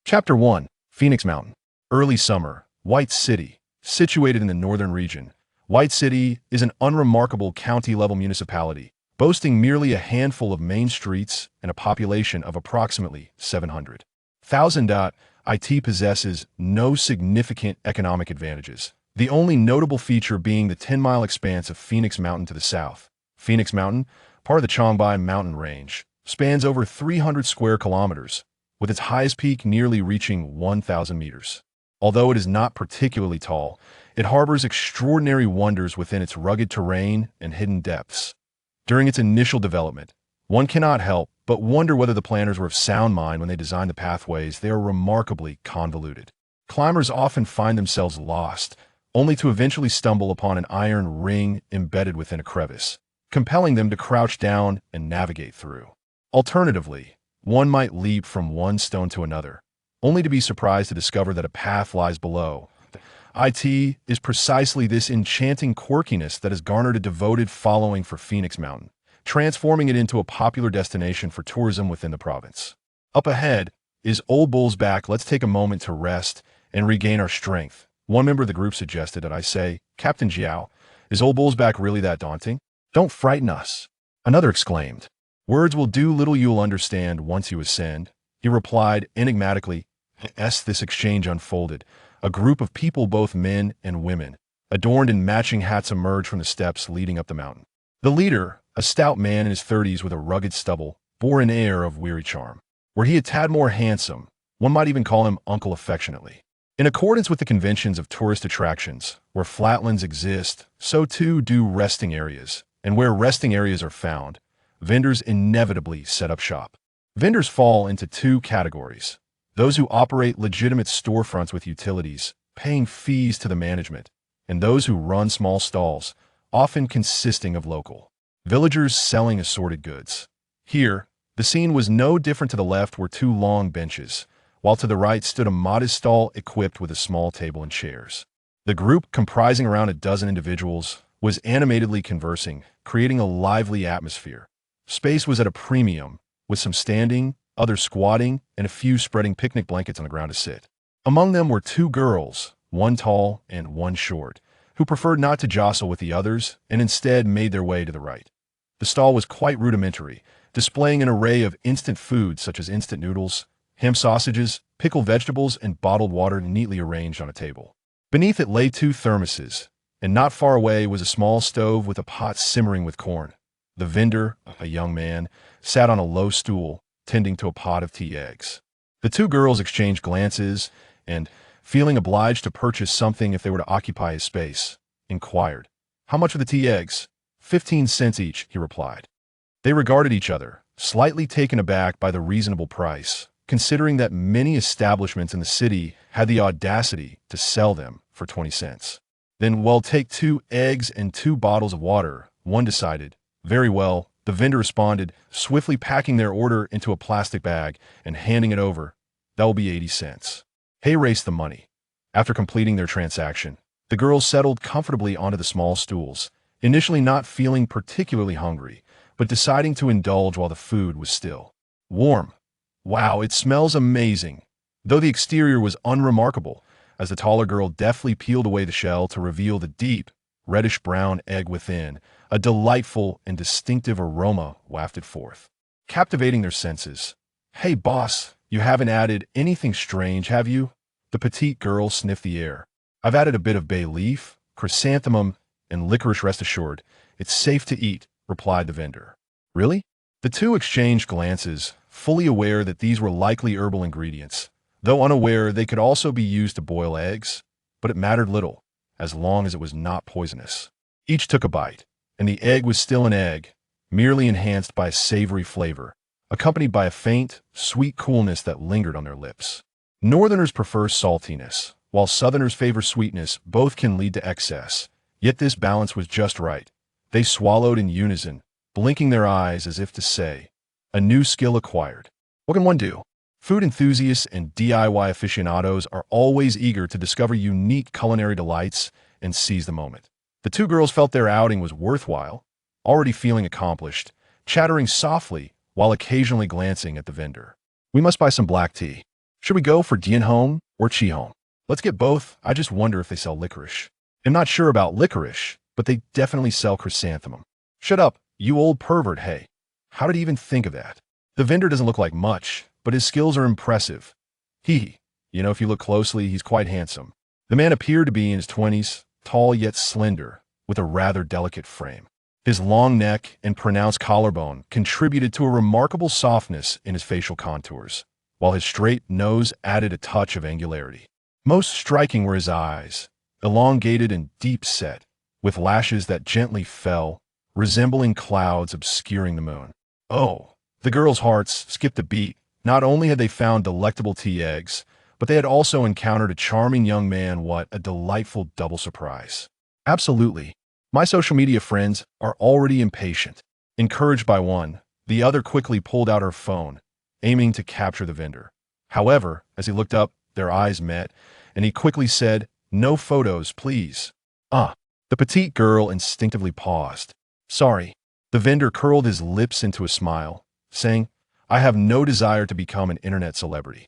Chapter 1. Phoenix Mountain. Early summer. White City. Situated in the northern region, White City is an unremarkable county-level municipality, boasting merely a handful of main streets and a population of approximately 700,000. It possesses no significant economic advantages, the only notable feature being the 10-mile expanse of Phoenix Mountain to the south. Phoenix Mountain, part of the Changbai mountain range, spans over 300 square kilometers, with its highest peak nearly reaching 1,000 meters. Although it is not particularly tall, it harbors extraordinary wonders within its rugged terrain and hidden depths. During its initial development, one cannot help but wonder whether the planners were of sound mind when they designed the pathways. They are remarkably convoluted. Climbers often find themselves lost, only to eventually stumble upon an iron ring embedded within a crevice, compelling them to crouch down and navigate through. Alternatively, one might leap from one stone to another, only to be surprised to discover that a path lies below. It is precisely this enchanting quirkiness that has garnered a devoted following for Phoenix Mountain, transforming it into a popular destination for tourism within the province. Up ahead is Old Bull's Back. Let's take a moment to rest and regain our strength. One member of the group suggested, and I say, Captain Jiao, is Old Bull's Back really that daunting? Don't frighten us. Another exclaimed, words will do little, you'll understand once you ascend. He replied enigmatically. As this exchange unfolded, a group of people, both men and women, adorned in matching hats, emerged from the steps leading up the mountain. The leader, a stout man in his 30s with a rugged stubble, bore an air of weary charm. Were he a tad more handsome, one might even call him uncle affectionately. In accordance with the conventions of tourist attractions, where flatlands exist, so too do resting areas, and where resting areas are found, vendors inevitably set up shop. Vendors fall into two categories: those who operate legitimate storefronts with utilities, paying fees to the management, and those who run small stalls, often consisting of local villagers selling assorted goods. Here, the scene was no different. To the left were two long benches, while to the right stood a modest stall equipped with a small table and chairs. The group, comprising around a dozen individuals, was animatedly conversing, creating a lively atmosphere. Space was at a premium, with some standing, others squatting, and a few spreading picnic blankets on the ground to sit. Among them were two girls, one tall and one short, who preferred not to jostle with the others and instead made their way to the right. The stall was quite rudimentary, displaying an array of instant foods such as instant noodles, ham sausages, pickled vegetables, and bottled water neatly arranged on a table. Beneath it lay two thermoses, and not far away was a small stove with a pot simmering with corn. The vendor, a young man, sat on a low stool, tending to a pot of tea eggs. The two girls exchanged glances and, feeling obliged to purchase something if they were to occupy his space, inquired, "How much for the tea eggs?" 15 cents each, he replied. They regarded each other, slightly taken aback by the reasonable price, considering that many establishments in the city had the audacity to sell them for 20 cents. Then, well, take 2 eggs and 2 bottles of water, one decided. Very well, the vendor responded, swiftly packing their order into a plastic bag and handing it over. That will be 80 cents. Hay raced the money. After completing their transaction, the girls settled comfortably onto the small stools, initially not feeling particularly hungry, but deciding to indulge while the food was still warm. Wow, it smells amazing. Though the exterior was unremarkable, as the taller girl deftly peeled away the shell to reveal the deep, reddish-brown egg within, a delightful and distinctive aroma wafted forth, captivating their senses. "Hey, boss, you haven't added anything strange, have you?" The petite girl sniffed the air. "I've added a bit of bay leaf, chrysanthemum, and licorice, rest assured. It's safe to eat," replied the vendor. "Really?" The two exchanged glances, fully aware that these were likely herbal ingredients, though unaware they could also be used to boil eggs, but it mattered little, as long as it was not poisonous. Each took a bite, and the egg was still an egg, merely enhanced by a savory flavor, accompanied by a faint, sweet coolness that lingered on their lips. Northerners prefer saltiness, while Southerners favor sweetness. Both can lead to excess, yet this balance was just right. They swallowed in unison, blinking their eyes as if to say, "A new skill acquired." What can one do? Food enthusiasts and DIY aficionados are always eager to discover unique culinary delights and seize the moment. The two girls felt their outing was worthwhile, already feeling accomplished, chattering softly while occasionally glancing at the vendor. "We must buy some black tea." Should we go for Home or Home? Let's get both. I just wonder if they sell licorice. I'm not sure about licorice, but they definitely sell chrysanthemum. Shut up, you old pervert, hey. How did he even think of that? The vendor doesn't look like much, but his skills are impressive. If you look closely, he's quite handsome. The man appeared to be in his 20s, tall yet slender, with a rather delicate frame. His long neck and pronounced collarbone contributed to a remarkable softness in his facial contours, while his straight nose added a touch of angularity. Most striking were his eyes, elongated and deep-set, with lashes that gently fell, resembling clouds obscuring the moon. Oh, the girls' hearts skipped a beat. Not only had they found delectable tea eggs, but they had also encountered a charming young man. What a delightful double surprise. Absolutely. My social media friends are already impatient. Encouraged by one, the other quickly pulled out her phone, aiming to capture the vendor. However, as he looked up, their eyes met, and he quickly said, "No photos, please." The petite girl instinctively paused. "Sorry." The vendor curled his lips into a smile, saying, "I have no desire to become an internet celebrity."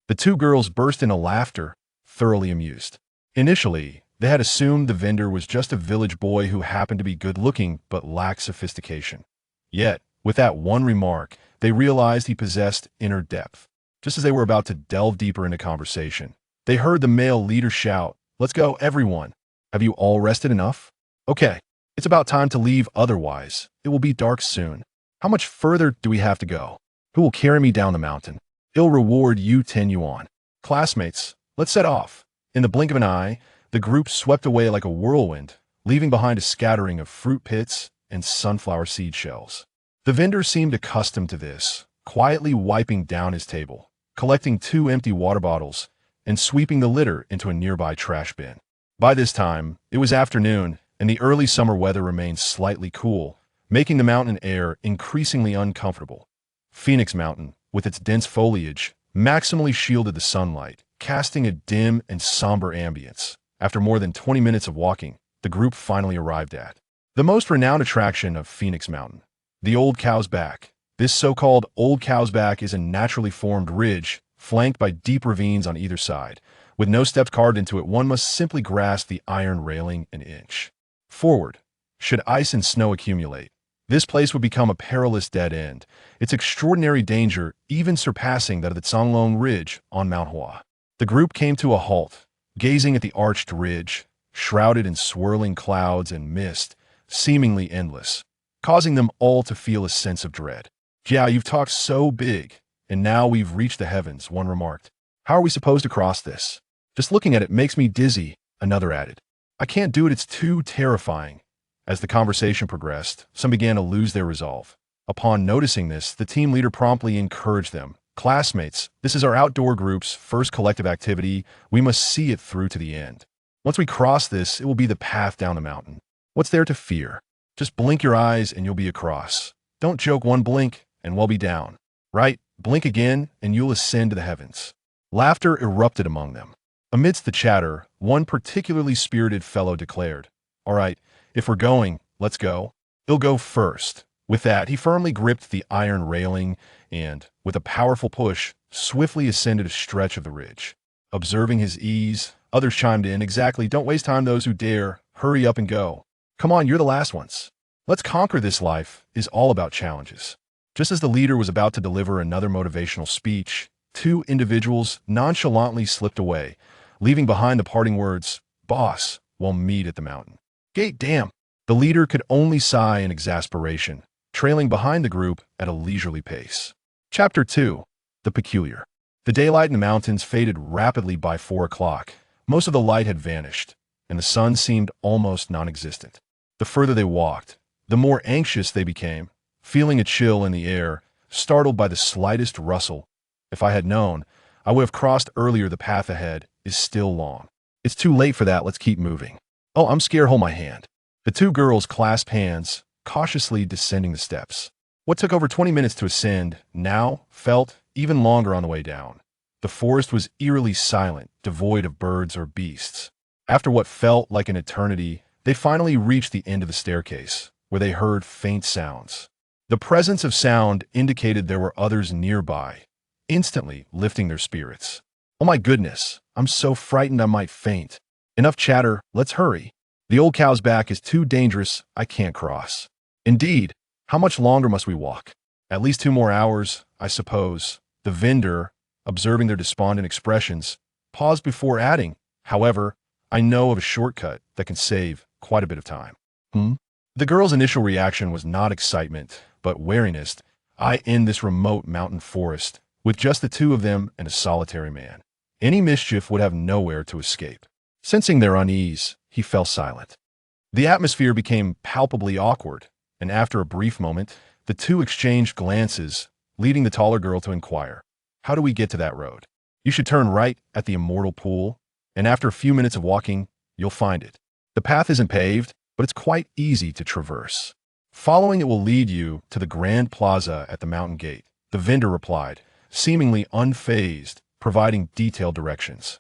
The two girls burst into laughter, thoroughly amused. Initially, they had assumed the vendor was just a village boy who happened to be good-looking but lacked sophistication. Yet, with that one remark, they realized he possessed inner depth. Just as they were about to delve deeper into conversation, they heard the male leader shout, "Let's go, everyone. Have you all rested enough? Okay, it's about time to leave, otherwise it will be dark soon. How much further do we have to go? Who will carry me down the mountain? He'll reward you 10 yuan. Classmates, let's set off." In the blink of an eye, the group swept away like a whirlwind, leaving behind a scattering of fruit pits and sunflower seed shells. The vendor seemed accustomed to this, quietly wiping down his table, collecting 2 empty water bottles, and sweeping the litter into a nearby trash bin. By this time, it was afternoon, and the early summer weather remained slightly cool, making the mountain air increasingly uncomfortable. Phoenix Mountain, with its dense foliage, maximally shielded the sunlight, casting a dim and somber ambience. After more than 20 minutes of walking, the group finally arrived at the most renowned attraction of Phoenix Mountain, the Old Cow's Back. This so-called Old Cow's Back is a naturally formed ridge, flanked by deep ravines on either side. With no steps carved into it, one must simply grasp the iron railing an inch forward. Should ice and snow accumulate, this place would become a perilous dead end, its extraordinary danger even surpassing that of the Songlong Ridge on Mount Hua. The group came to a halt, gazing at the arched ridge, shrouded in swirling clouds and mist, seemingly endless, causing them all to feel a sense of dread. "Yeah, you've talked so big, and now we've reached the heavens," one remarked. "How are we supposed to cross this? Just looking at it makes me dizzy," another added. "I can't do it, it's too terrifying." As the conversation progressed, some began to lose their resolve. Upon noticing this, the team leader promptly encouraged them. "Classmates, this is our outdoor group's first collective activity. We must see it through to the end. Once we cross this, it will be the path down the mountain. What's there to fear? Just blink your eyes and you'll be across. Don't joke, one blink and we'll be down. Right? Blink again and you'll ascend to the heavens." Laughter erupted among them. Amidst the chatter, one particularly spirited fellow declared, "All right, if we're going, let's go. He'll go first." With that, he firmly gripped the iron railing and, with a powerful push, swiftly ascended a stretch of the ridge. Observing his ease, others chimed in, "Exactly, don't waste time, those who dare. Hurry up and go. Come on, you're the last ones. Let's conquer this. Life is all about challenges." Just as the leader was about to deliver another motivational speech, 2 individuals nonchalantly slipped away, leaving behind the parting words, "Boss, we'll meet at the mountain." "Gate, damn." The leader could only sigh in exasperation, trailing behind the group at a leisurely pace. Chapter 2. The Peculiar. The daylight in the mountains faded rapidly by 4 o'clock. Most of the light had vanished, and the sun seemed almost non-existent. The further they walked, the more anxious they became, feeling a chill in the air, startled by the slightest rustle. "If I had known, I would have crossed earlier. The path ahead is still long." "It's too late for that, let's keep moving." "Oh, I'm scared, hold my hand." The 2 girls clasped hands, cautiously descending the steps. What took over 20 minutes to ascend now felt even longer on the way down. The forest was eerily silent, devoid of birds or beasts. After what felt like an eternity, they finally reached the end of the staircase, where they heard faint sounds. The presence of sound indicated there were others nearby, instantly lifting their spirits. Oh my goodness, I'm so frightened I might faint. Enough chatter, let's hurry. The old cow's back is too dangerous, I can't cross. Indeed, how much longer must we walk? At least 2 more hours, I suppose. The vendor, observing their despondent expressions, paused before adding, however, I know of a shortcut that can save quite a bit of time. The girl's initial reaction was not excitement, but wariness. I in this remote mountain forest, with just the two of them and a solitary man. Any mischief would have nowhere to escape. Sensing their unease, he fell silent. The atmosphere became palpably awkward, and after a brief moment, the two exchanged glances, leading the taller girl to inquire, how do we get to that road? You should turn right at the immortal pool, and after a few minutes of walking, you'll find it. The path isn't paved, but it's quite easy to traverse. Following it will lead you to the grand plaza at the mountain gate, the vendor replied, seemingly unfazed, providing detailed directions.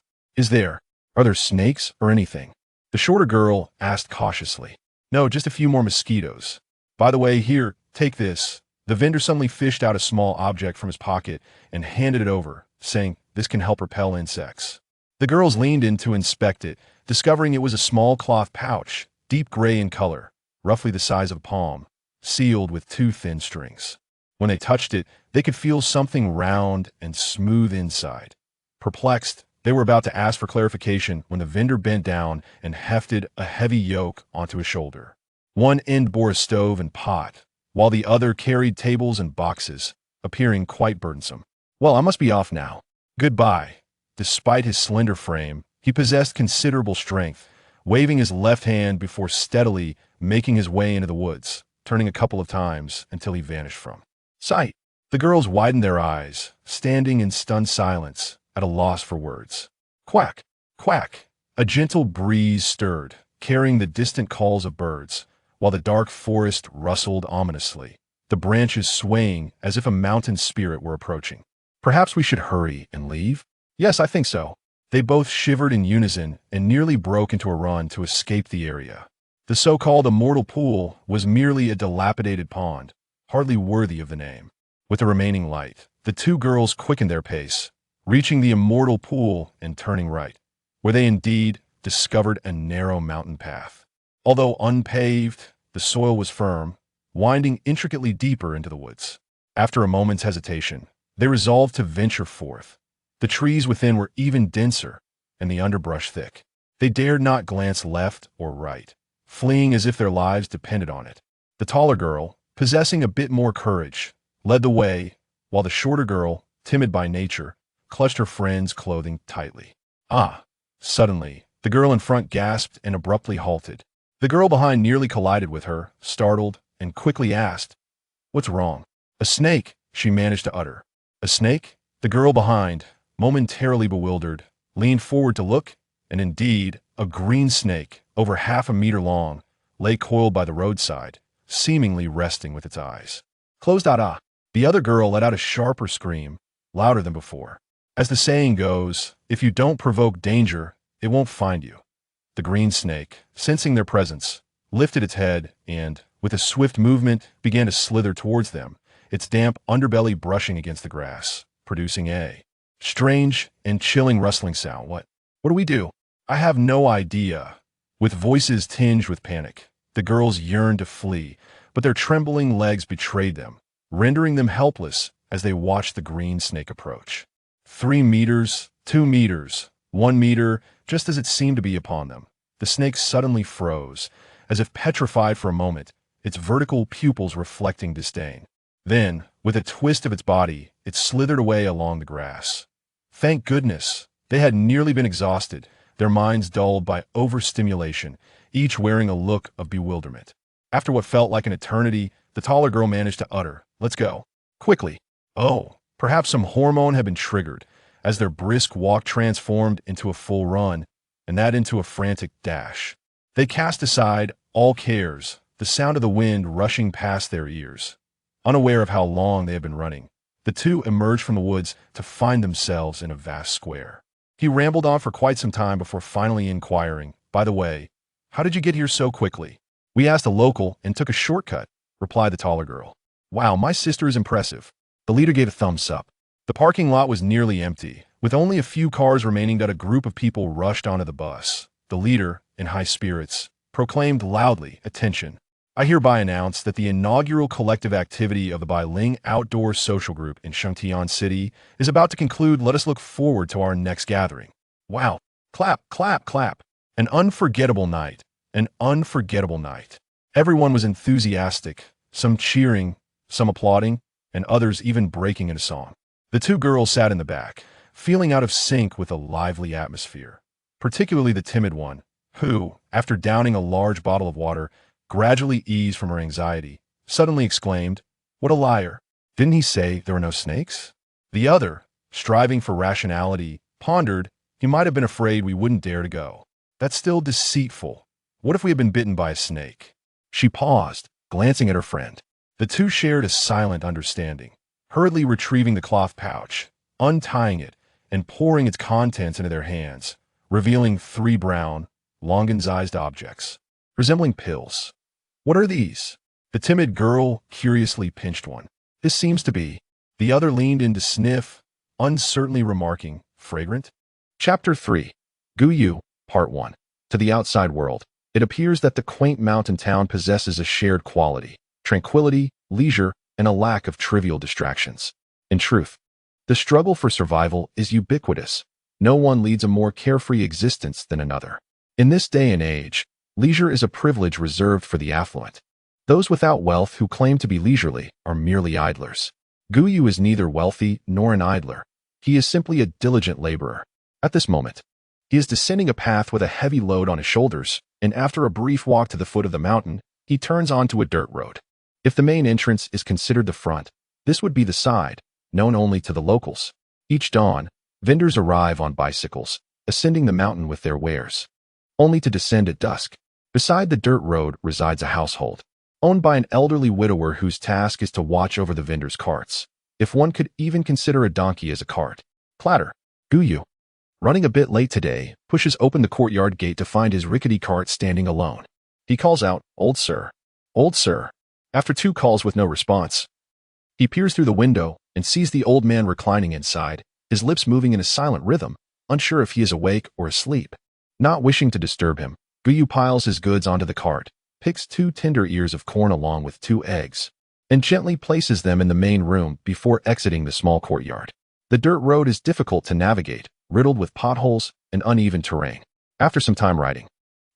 Are there snakes or anything? The shorter girl asked cautiously. No, just a few more mosquitoes. By the way, here, take this. The vendor suddenly fished out a small object from his pocket and handed it over, saying, this can help repel insects. The girls leaned in to inspect it, discovering it was a small cloth pouch, deep gray in color, roughly the size of a palm, sealed with two thin strings. When they touched it, they could feel something round and smooth inside. Perplexed, they were about to ask for clarification when the vendor bent down and hefted a heavy yoke onto his shoulder. One end bore a stove and pot, while the other carried tables and boxes, appearing quite burdensome. Well, I must be off now. Goodbye. Despite his slender frame, he possessed considerable strength, waving his left hand before steadily making his way into the woods, turning a couple of times until he vanished from sight. The girls widened their eyes, standing in stunned silence, at a loss for words. Quack, quack. A gentle breeze stirred, carrying the distant calls of birds, while the dark forest rustled ominously, the branches swaying as if a mountain spirit were approaching. Perhaps we should hurry and leave? Yes, I think so. They both shivered in unison and nearly broke into a run to escape the area. The so-called immortal pool was merely a dilapidated pond, hardly worthy of the name. With the remaining light, the two girls quickened their pace, reaching the immortal pool and turning right, where they indeed discovered a narrow mountain path. Although unpaved, the soil was firm, winding intricately deeper into the woods. After a moment's hesitation, they resolved to venture forth. The trees within were even denser, and the underbrush thick. They dared not glance left or right, fleeing as if their lives depended on it. The taller girl, possessing a bit more courage, led the way, while the shorter girl, timid by nature, clutched her friend's clothing tightly. Suddenly, the girl in front gasped and abruptly halted. The girl behind nearly collided with her, startled, and quickly asked, "What's wrong?" "A snake," she managed to utter. "A snake?" The girl behind, momentarily bewildered, leaned forward to look, and indeed, a green snake, over half a meter long, lay coiled by the roadside, seemingly resting with its eyes closed. The other girl let out a sharper scream, louder than before. As the saying goes, if you don't provoke danger, it won't find you. The green snake, sensing their presence, lifted its head and, with a swift movement, began to slither towards them, its damp underbelly brushing against the grass, producing a strange and chilling rustling sound. What do we do? I have no idea. With voices tinged with panic, the girls yearned to flee, but their trembling legs betrayed them, rendering them helpless as they watched the green snake approach. 3 meters, 2 meters, 1 meter, just as it seemed to be upon them. The snake suddenly froze, as if petrified for a moment, its vertical pupils reflecting disdain. Then, with a twist of its body, it slithered away along the grass. Thank goodness, they had nearly been exhausted, their minds dulled by overstimulation, each wearing a look of bewilderment. After what felt like an eternity, the taller girl managed to utter, "Let's go." Quickly. Oh, perhaps some hormone had been triggered, as their brisk walk transformed into a full run, and that into a frantic dash. They cast aside all cares, the sound of the wind rushing past their ears. Unaware of how long they had been running, the two emerged from the woods to find themselves in a vast square. He rambled on for quite some time before finally inquiring, "By the way, how did you get here so quickly?" "We asked a local and took a shortcut," replied the taller girl. "Wow, my sister is impressive." The leader gave a thumbs up. The parking lot was nearly empty, with only a few cars remaining that a group of people rushed onto the bus. The leader, in high spirits, proclaimed loudly, "Attention. I hereby announce that the inaugural collective activity of the Bailing Outdoor Social Group in Shangtian City is about to conclude. Let us look forward to our next gathering." Wow. Clap, clap, clap. An unforgettable night. An unforgettable night. Everyone was enthusiastic, some cheering, some applauding, and others even breaking into song. The two girls sat in the back, feeling out of sync with the lively atmosphere, particularly the timid one, who, after downing a large bottle of water, gradually eased from her anxiety, suddenly exclaimed, "What a liar! Didn't he say there were no snakes?" The other, striving for rationality, pondered, "He might have been afraid we wouldn't dare to go. That's still deceitful. What if we had been bitten by a snake?" She paused, glancing at her friend. The two shared a silent understanding, hurriedly retrieving the cloth pouch, untying it, and pouring its contents into their hands, revealing three brown, long-incised objects, resembling pills. "What are these?" The timid girl curiously pinched one. "This seems to be." The other leaned in to sniff, uncertainly remarking, "Fragrant?" Chapter 3. Guyu, Part 1. To the outside world, it appears that the quaint mountain town possesses a shared quality: tranquility, leisure, and a lack of trivial distractions. In truth, the struggle for survival is ubiquitous. No one leads a more carefree existence than another. In this day and age, leisure is a privilege reserved for the affluent. Those without wealth who claim to be leisurely are merely idlers. Guyu is neither wealthy nor an idler. He is simply a diligent laborer. At this moment, he is descending a path with a heavy load on his shoulders, and after a brief walk to the foot of the mountain, he turns onto a dirt road. If the main entrance is considered the front, this would be the side, known only to the locals. Each dawn, vendors arrive on bicycles, ascending the mountain with their wares, only to descend at dusk. Beside the dirt road resides a household, owned by an elderly widower whose task is to watch over the vendors' carts, if one could even consider a donkey as a cart. Clatter. Guyu, running a bit late today, pushes open the courtyard gate to find his rickety cart standing alone. He calls out, "Old sir, old sir." After two calls with no response, he peers through the window and sees the old man reclining inside, his lips moving in a silent rhythm, unsure if he is awake or asleep. Not wishing to disturb him, Guyu piles his goods onto the cart, picks 2 tender ears of corn along with 2 eggs, and gently places them in the main room before exiting the small courtyard. The dirt road is difficult to navigate, riddled with potholes and uneven terrain. After some time riding,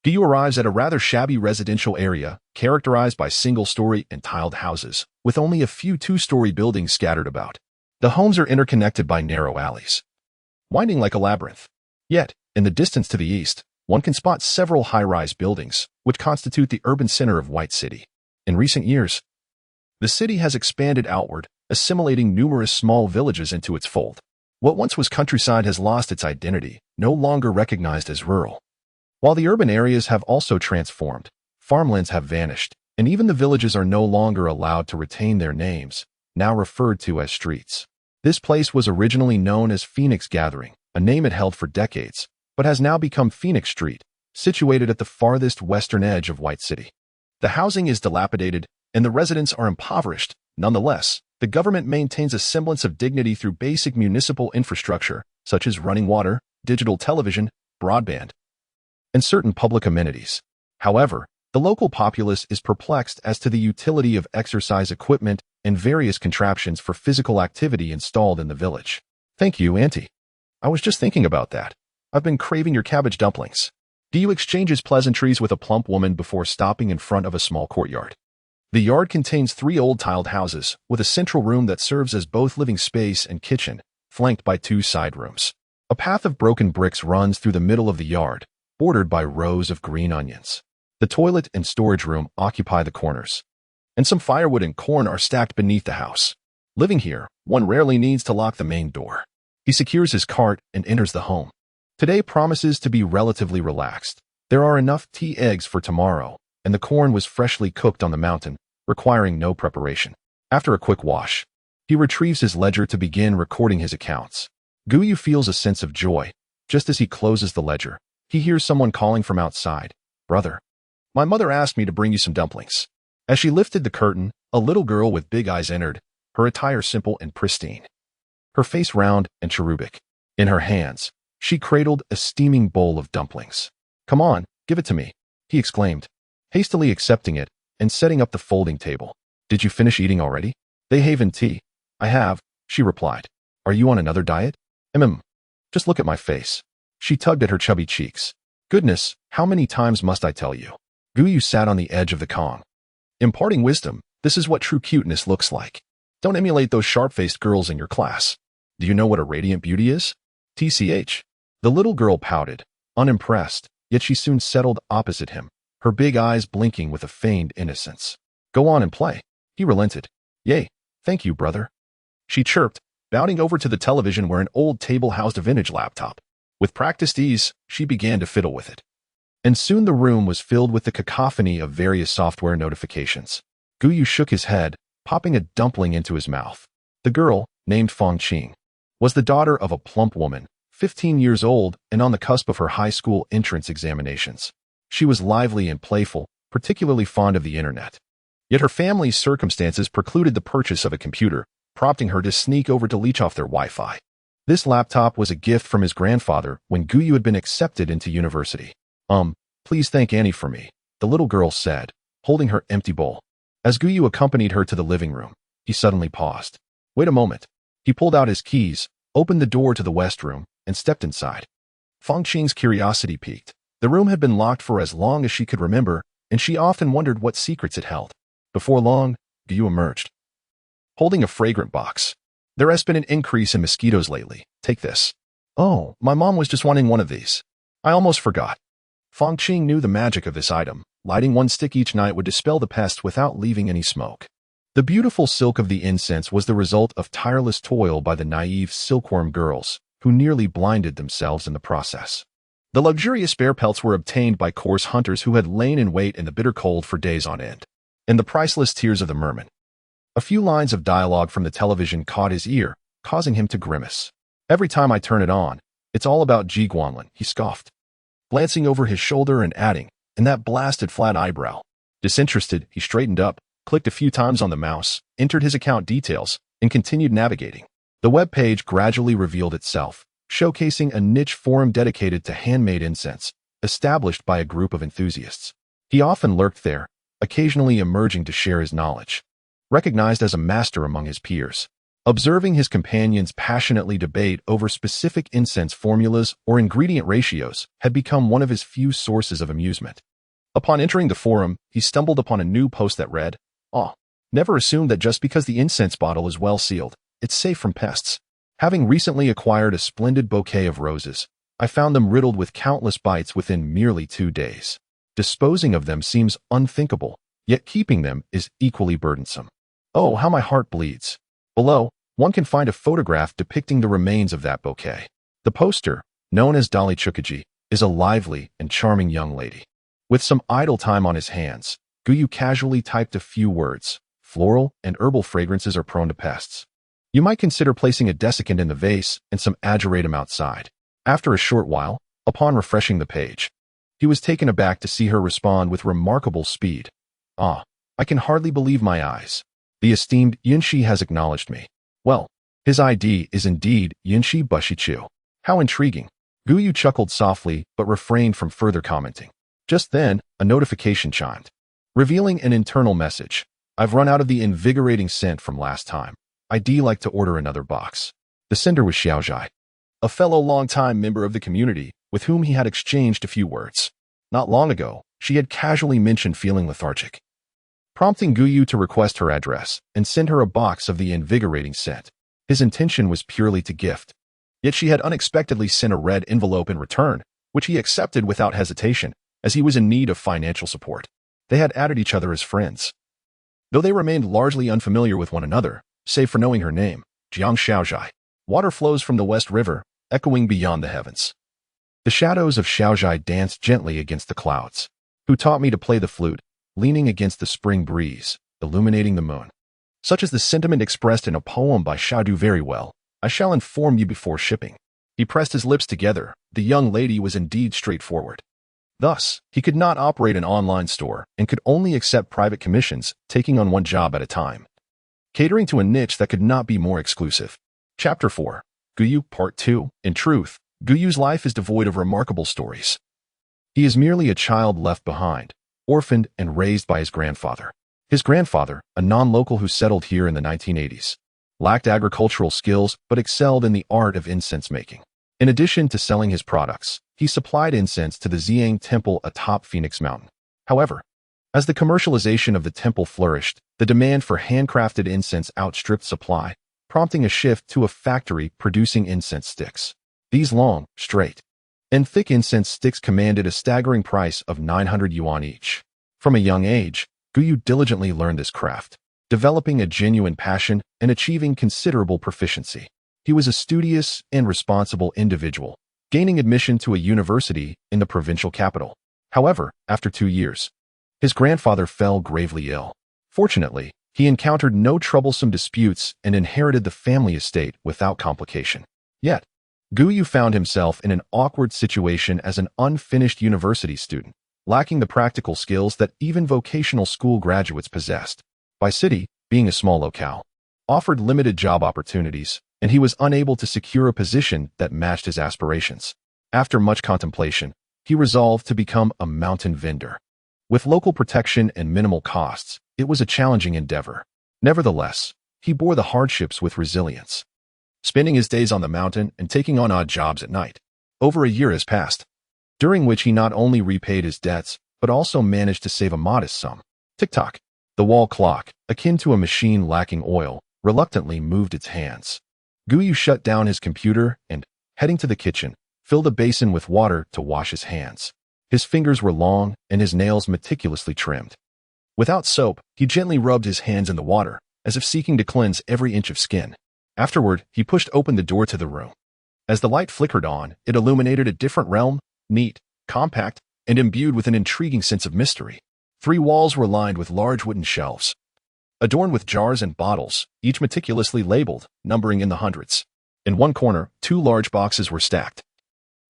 Guyu arrives at a rather shabby residential area, characterized by single-story and tiled houses, with only a few 2-story buildings scattered about. The homes are interconnected by narrow alleys, winding like a labyrinth. Yet, in the distance to the east, one can spot several high-rise buildings, which constitute the urban center of White City. In recent years, the city has expanded outward, assimilating numerous small villages into its fold. What once was countryside has lost its identity, no longer recognized as rural. While the urban areas have also transformed, farmlands have vanished, and even the villages are no longer allowed to retain their names, now referred to as streets. This place was originally known as Phoenix Gathering, a name it held for decades, but has now become Phoenix Street, situated at the farthest western edge of White City. The housing is dilapidated, and the residents are impoverished. Nonetheless, the government maintains a semblance of dignity through basic municipal infrastructure, such as running water, digital television, broadband, and certain public amenities. However, the local populace is perplexed as to the utility of exercise equipment and various contraptions for physical activity installed in the village. "Thank you, Auntie. I was just thinking about that. I've been craving your cabbage dumplings." Guyu exchanges pleasantries with a plump woman before stopping in front of a small courtyard. The yard contains 3 old tiled houses, with a central room that serves as both living space and kitchen, flanked by 2 side rooms. A path of broken bricks runs through the middle of the yard, bordered by rows of green onions. The toilet and storage room occupy the corners, and some firewood and corn are stacked beneath the house. Living here, one rarely needs to lock the main door. He secures his cart and enters the home. Today promises to be relatively relaxed. There are enough tea eggs for tomorrow, and the corn was freshly cooked on the mountain, requiring no preparation. After a quick wash, he retrieves his ledger to begin recording his accounts. Guyu feels a sense of joy. Just as he closes the ledger, he hears someone calling from outside, "Brother, my mother asked me to bring you some dumplings." As she lifted the curtain, a little girl with big eyes entered, her attire simple and pristine. her face round and cherubic. In her hands, she cradled a steaming bowl of dumplings. "Come on, give it to me," he exclaimed, hastily accepting it and setting up the folding table. "Did you finish eating already?" "They haven tea." "I have," she replied. "Are you on another diet?" Just look at my face." She tugged at her chubby cheeks. "Goodness, how many times must I tell you?" Guyu sat on the edge of the Kong, imparting wisdom. "This is what true cuteness looks like. Don't emulate those sharp-faced girls in your class. Do you know what a radiant beauty is?" "TCH." The little girl pouted, unimpressed, yet she soon settled opposite him, her big eyes blinking with a feigned innocence. "Go on and play." He relented. "Yay, thank you, brother," she chirped, bounding over to the television where an old table housed a vintage laptop. With practiced ease, she began to fiddle with it. And soon the room was filled with the cacophony of various software notifications. Guyu shook his head, popping a dumpling into his mouth. The girl, named Fong Qing, was the daughter of a plump woman, 15 years old and on the cusp of her high school entrance examinations. She was lively and playful, particularly fond of the internet. Yet her family's circumstances precluded the purchase of a computer, prompting her to sneak over to leech off their Wi-Fi. This laptop was a gift from his grandfather when Guyu had been accepted into university. Please thank Annie for me," the little girl said, holding her empty bowl. As Guyu accompanied her to the living room, he suddenly paused. "Wait a moment." He pulled out his keys, opened the door to the west room, and stepped inside. Fong Qing's curiosity piqued. The room had been locked for as long as she could remember, and she often wondered what secrets it held. Before long, Guyu emerged, holding a fragrant box. "There has been an increase in mosquitoes lately. Take this." "Oh, my mom was just wanting one of these. I almost forgot." Fong Qing knew the magic of this item. Lighting one stick each night would dispel the pests without leaving any smoke. The beautiful silk of the incense was the result of tireless toil by the naive silkworm girls, who nearly blinded themselves in the process. The luxurious bear pelts were obtained by coarse hunters who had lain in wait in the bitter cold for days on end. And the priceless tears of the merman. A few lines of dialogue from the television caught his ear, causing him to grimace. "Every time I turn it on, it's all about Ji Guanlin," he scoffed, glancing over his shoulder and adding, "and that blasted flat eyebrow." Disinterested, he straightened up, clicked a few times on the mouse, entered his account details, and continued navigating. The web page gradually revealed itself, showcasing a niche forum dedicated to handmade incense, established by a group of enthusiasts. He often lurked there, occasionally emerging to share his knowledge. Recognized as a master among his peers, observing his companions passionately debate over specific incense formulas or ingredient ratios had become one of his few sources of amusement. Upon entering the forum, he stumbled upon a new post that read, "Never assume that just because the incense bottle is well sealed, it's safe from pests. Having recently acquired a splendid bouquet of roses, I found them riddled with countless bites within merely 2 days. Disposing of them seems unthinkable, yet keeping them is equally burdensome. Oh, how my heart bleeds." Below, one can find a photograph depicting the remains of that bouquet. The poster, known as Dali Chukaji, is a lively and charming young lady. With some idle time on his hands, Guyu casually typed a few words. "Floral and herbal fragrances are prone to pests. You might consider placing a desiccant in the vase and some ageratum outside." After a short while, upon refreshing the page, he was taken aback to see her respond with remarkable speed. I can hardly believe my eyes. The esteemed Yunshi has acknowledged me. Well, his ID is indeed Yunshi Bushichu. How intriguing." Guyu chuckled softly but refrained from further commenting. Just then, a notification chimed, revealing an internal message. "I've run out of the invigorating scent from last time. I'd like to order another box." The sender was Xiaozhai, a fellow longtime member of the community with whom he had exchanged a few words. Not long ago, she had casually mentioned feeling lethargic, prompting Guyu to request her address and send her a box of the invigorating scent. His intention was purely to gift, yet she had unexpectedly sent a red envelope in return, which he accepted without hesitation, as he was in need of financial support. They had added each other as friends, though they remained largely unfamiliar with one another, save for knowing her name, Jiang Xiaozhai. Water flows from the West River, echoing beyond the heavens. The shadows of Xiaozhai danced gently against the clouds. Who taught me to play the flute, leaning against the spring breeze, illuminating the moon. Such is the sentiment expressed in a poem by Xiaodu. Very well, I shall inform you before shipping. He pressed his lips together. The young lady was indeed straightforward. Thus, he could not operate an online store and could only accept private commissions, taking on one job at a time, catering to a niche that could not be more exclusive. Chapter 4. Guyu, Part 2. In truth, Guyu's life is devoid of remarkable stories. He is merely a child left behind, orphaned and raised by his grandfather. His grandfather, a non-local who settled here in the 1980s, lacked agricultural skills but excelled in the art of incense making. In addition to selling his products, he supplied incense to the Ziyang Temple atop Phoenix Mountain. However, as the commercialization of the temple flourished, the demand for handcrafted incense outstripped supply, prompting a shift to a factory producing incense sticks. These long, straight, and thick incense sticks commanded a staggering price of 900 yuan each. From a young age, Guyu diligently learned this craft, developing a genuine passion and achieving considerable proficiency. He was a studious and responsible individual, gaining admission to a university in the provincial capital. However, after 2 years, his grandfather fell gravely ill. Fortunately, he encountered no troublesome disputes and inherited the family estate without complication. Yet, Guyu found himself in an awkward situation as an unfinished university student, lacking the practical skills that even vocational school graduates possessed. By city, being a small locale, offered limited job opportunities, and he was unable to secure a position that matched his aspirations. After much contemplation, he resolved to become a mountain vendor. With local protection and minimal costs, it was a challenging endeavor. Nevertheless, he bore the hardships with resilience, spending his days on the mountain and taking on odd jobs at night. Over a year has passed, during which he not only repaid his debts, but also managed to save a modest sum. Tick-tock. The wall clock, akin to a machine lacking oil, reluctantly moved its hands. Guyu shut down his computer and, heading to the kitchen, filled a basin with water to wash his hands. His fingers were long and his nails meticulously trimmed. Without soap, he gently rubbed his hands in the water, as if seeking to cleanse every inch of skin. Afterward, he pushed open the door to the room. As the light flickered on, it illuminated a different realm, neat, compact, and imbued with an intriguing sense of mystery. 3 walls were lined with large wooden shelves, adorned with jars and bottles, each meticulously labeled, numbering in the hundreds. In one corner, 2 large boxes were stacked,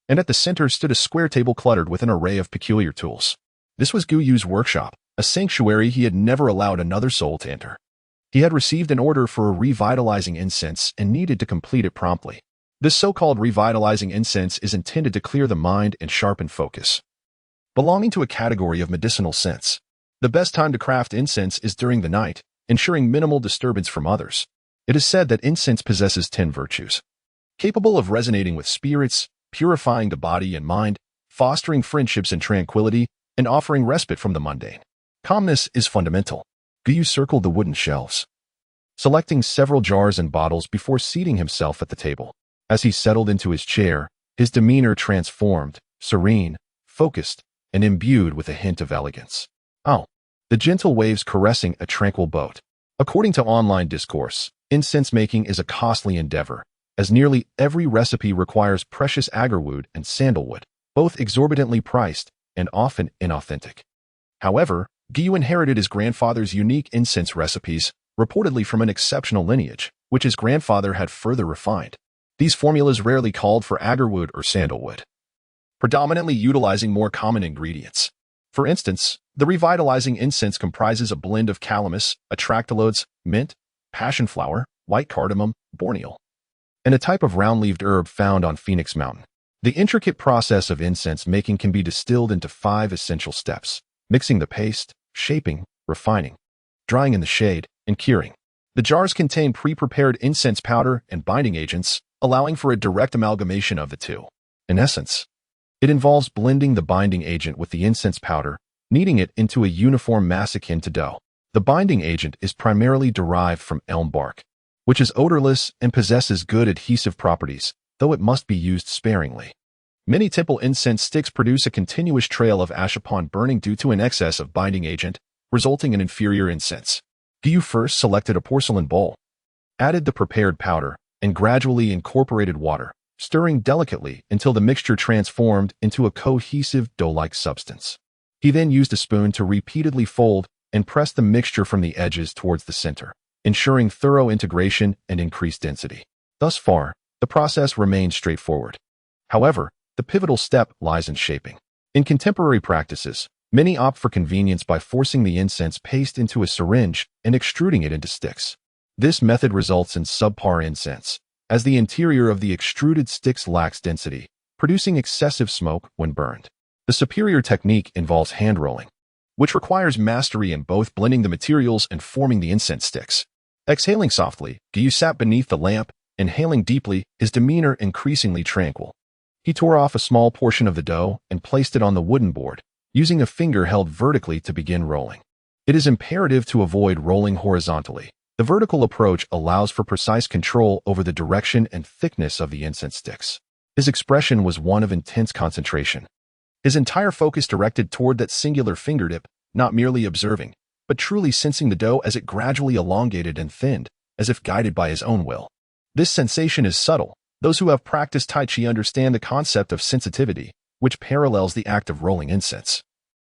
and at the center stood a square table cluttered with an array of peculiar tools. This was Guyu's workshop, a sanctuary he had never allowed another soul to enter. He had received an order for a revitalizing incense and needed to complete it promptly. This so-called revitalizing incense is intended to clear the mind and sharpen focus. Belonging to a category of medicinal scents, the best time to craft incense is during the night, ensuring minimal disturbance from others. It is said that incense possesses 10 virtues, capable of resonating with spirits, purifying the body and mind, fostering friendships and tranquility, and offering respite from the mundane. Calmness is fundamental. Guyu circled the wooden shelves, selecting several jars and bottles before seating himself at the table. As he settled into his chair, his demeanor transformed, serene, focused, and imbued with a hint of elegance. Oh, the gentle waves caressing a tranquil boat. According to online discourse, incense making is a costly endeavor, as nearly every recipe requires precious agarwood and sandalwood, both exorbitantly priced and often inauthentic. However, Guyu inherited his grandfather's unique incense recipes, reportedly from an exceptional lineage, which his grandfather had further refined. These formulas rarely called for agarwood or sandalwood, predominantly utilizing more common ingredients. For instance, the revitalizing incense comprises a blend of calamus, atractalodes, mint, passion flower, white cardamom, borneol, and a type of round-leaved herb found on Phoenix Mountain. The intricate process of incense making can be distilled into 5 essential steps: mixing the paste, shaping, refining, drying in the shade, and curing. The jars contain pre-prepared incense powder and binding agents, allowing for a direct amalgamation of the two. In essence, it involves blending the binding agent with the incense powder, kneading it into a uniform mass akin to dough. The binding agent is primarily derived from elm bark, which is odorless and possesses good adhesive properties, though it must be used sparingly. Many temple incense sticks produce a continuous trail of ash upon burning due to an excess of binding agent, resulting in inferior incense. Guyu first selected a porcelain bowl, added the prepared powder, and gradually incorporated water, stirring delicately until the mixture transformed into a cohesive dough-like substance. He then used a spoon to repeatedly fold and press the mixture from the edges towards the center, ensuring thorough integration and increased density. Thus far, the process remains straightforward. However, the pivotal step lies in shaping. In contemporary practices, many opt for convenience by forcing the incense paste into a syringe and extruding it into sticks. This method results in subpar incense, as the interior of the extruded sticks lacks density, producing excessive smoke when burned. The superior technique involves hand rolling, which requires mastery in both blending the materials and forming the incense sticks. Exhaling softly, Gyu sat beneath the lamp, inhaling deeply, his demeanor increasingly tranquil. He tore off a small portion of the dough and placed it on the wooden board, using a finger held vertically to begin rolling. It is imperative to avoid rolling horizontally. The vertical approach allows for precise control over the direction and thickness of the incense sticks. His expression was one of intense concentration. His entire focus directed toward that singular fingertip, not merely observing, but truly sensing the dough as it gradually elongated and thinned, as if guided by his own will. This sensation is subtle. Those who have practiced Tai Chi understand the concept of sensitivity, which parallels the act of rolling incense,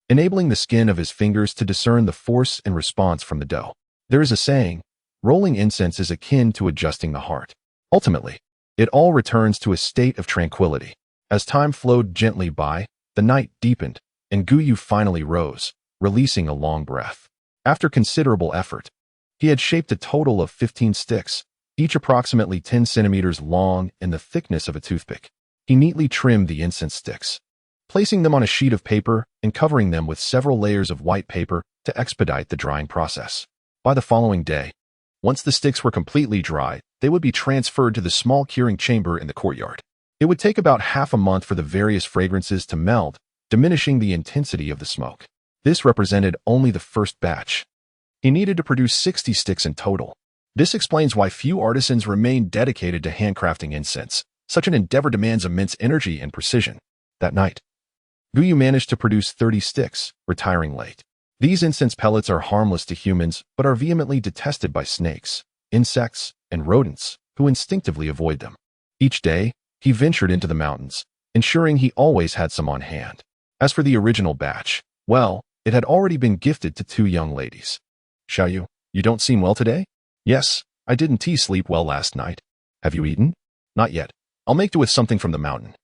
enabling the skin of his fingers to discern the force and response from the dough. There is a saying, rolling incense is akin to adjusting the heart. Ultimately, it all returns to a state of tranquility. As time flowed gently by, the night deepened, and Guyu finally rose, releasing a long breath. After considerable effort, he had shaped a total of 15 sticks, each approximately 10 centimeters long and the thickness of a toothpick. He neatly trimmed the incense sticks, placing them on a sheet of paper and covering them with several layers of white paper to expedite the drying process. By the following day, once the sticks were completely dry, they would be transferred to the small curing chamber in the courtyard. It would take about half a month for the various fragrances to meld, diminishing the intensity of the smoke. This represented only the first batch. He needed to produce 60 sticks in total. This explains why few artisans remain dedicated to handcrafting incense. Such an endeavor demands immense energy and precision. That night, Guyu managed to produce 30 sticks, retiring late. These incense pellets are harmless to humans, but are vehemently detested by snakes, insects, and rodents, who instinctively avoid them. Each day, he ventured into the mountains, ensuring he always had some on hand. As for the original batch, well, it had already been gifted to 2 young ladies. Xiaoyu, you don't seem well today? Yes, I didn't sleep well last night. Have you eaten? Not yet. I'll make do with something from the mountain.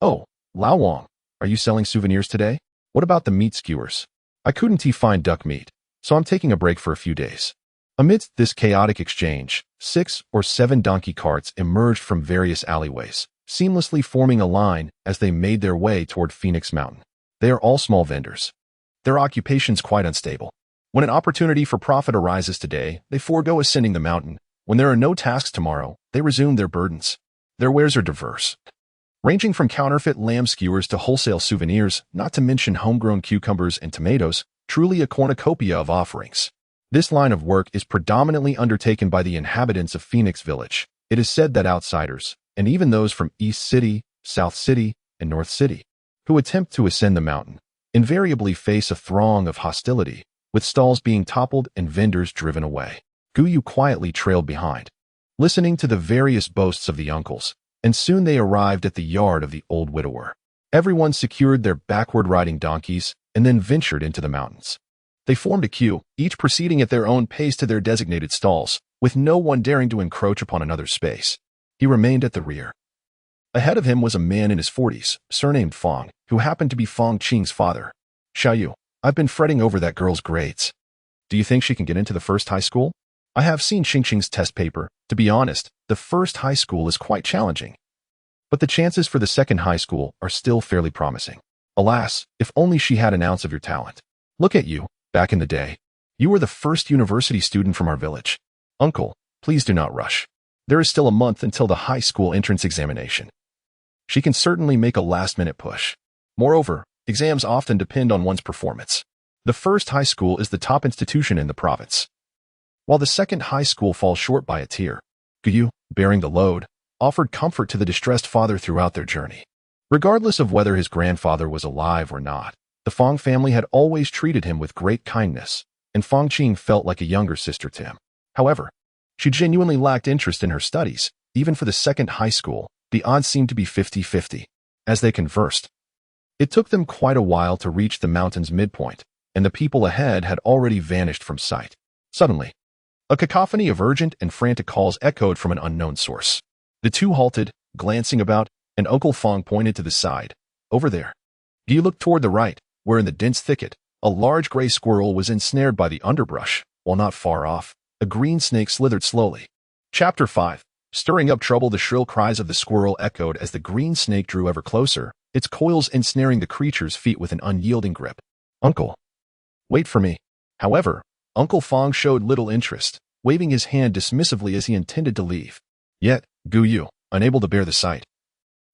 Oh, Lao Wang, are you selling souvenirs today? What about the meat skewers? I couldn't find duck meat, so I'm taking a break for a few days. Amidst this chaotic exchange, 6 or 7 donkey carts emerged from various alleyways, seamlessly forming a line as they made their way toward Phoenix Mountain. They are all small vendors. Their occupation's quite unstable. When an opportunity for profit arises today, they forego ascending the mountain. When there are no tasks tomorrow, they resume their burdens. Their wares are diverse, ranging from counterfeit lamb skewers to wholesale souvenirs, not to mention homegrown cucumbers and tomatoes, truly a cornucopia of offerings. This line of work is predominantly undertaken by the inhabitants of Phoenix Village. It is said that outsiders, and even those from East City, South City, and North City, who attempt to ascend the mountain, invariably face a throng of hostility, with stalls being toppled and vendors driven away. Guyu quietly trailed behind, listening to the various boasts of the uncles, and soon they arrived at the yard of the old widower. Everyone secured their backward-riding donkeys and then ventured into the mountains. They formed a queue, each proceeding at their own pace to their designated stalls, with no one daring to encroach upon another's space. He remained at the rear. Ahead of him was a man in his 40s, surnamed Fong, who happened to be Fong Qing's father. Xiaoyu, I've been fretting over that girl's grades. Do you think she can get into the first high school? I have seen Xingqing's test paper. To be honest, the first high school is quite challenging. But the chances for the second high school are still fairly promising. Alas, if only she had an ounce of your talent. Look at you, back in the day. You were the first university student from our village. Uncle, please do not rush. There is still a month until the high school entrance examination. She can certainly make a last-minute push. Moreover, exams often depend on one's performance. The first high school is the top institution in the province, while the second high school falls short by a tier. Guyu, bearing the load, offered comfort to the distressed father throughout their journey. Regardless of whether his grandfather was alive or not, the Fong family had always treated him with great kindness, and Fong Qing felt like a younger sister to him. However, she genuinely lacked interest in her studies. Even for the second high school, the odds seemed to be 50-50. As they conversed, it took them quite a while to reach the mountain's midpoint, and the people ahead had already vanished from sight. Suddenly, a cacophony of urgent and frantic calls echoed from an unknown source. The two halted, glancing about, and Uncle Fong pointed to the side. Over there. Guy looked toward the right, where in the dense thicket, a large gray squirrel was ensnared by the underbrush, while not far off, a green snake slithered slowly. Chapter 5. Stirring up trouble, the shrill cries of the squirrel echoed as the green snake drew ever closer, its coils ensnaring the creature's feet with an unyielding grip. "Uncle, wait for me." However, Uncle Fong showed little interest, waving his hand dismissively as he intended to leave. Yet, Gu Yu, unable to bear the sight,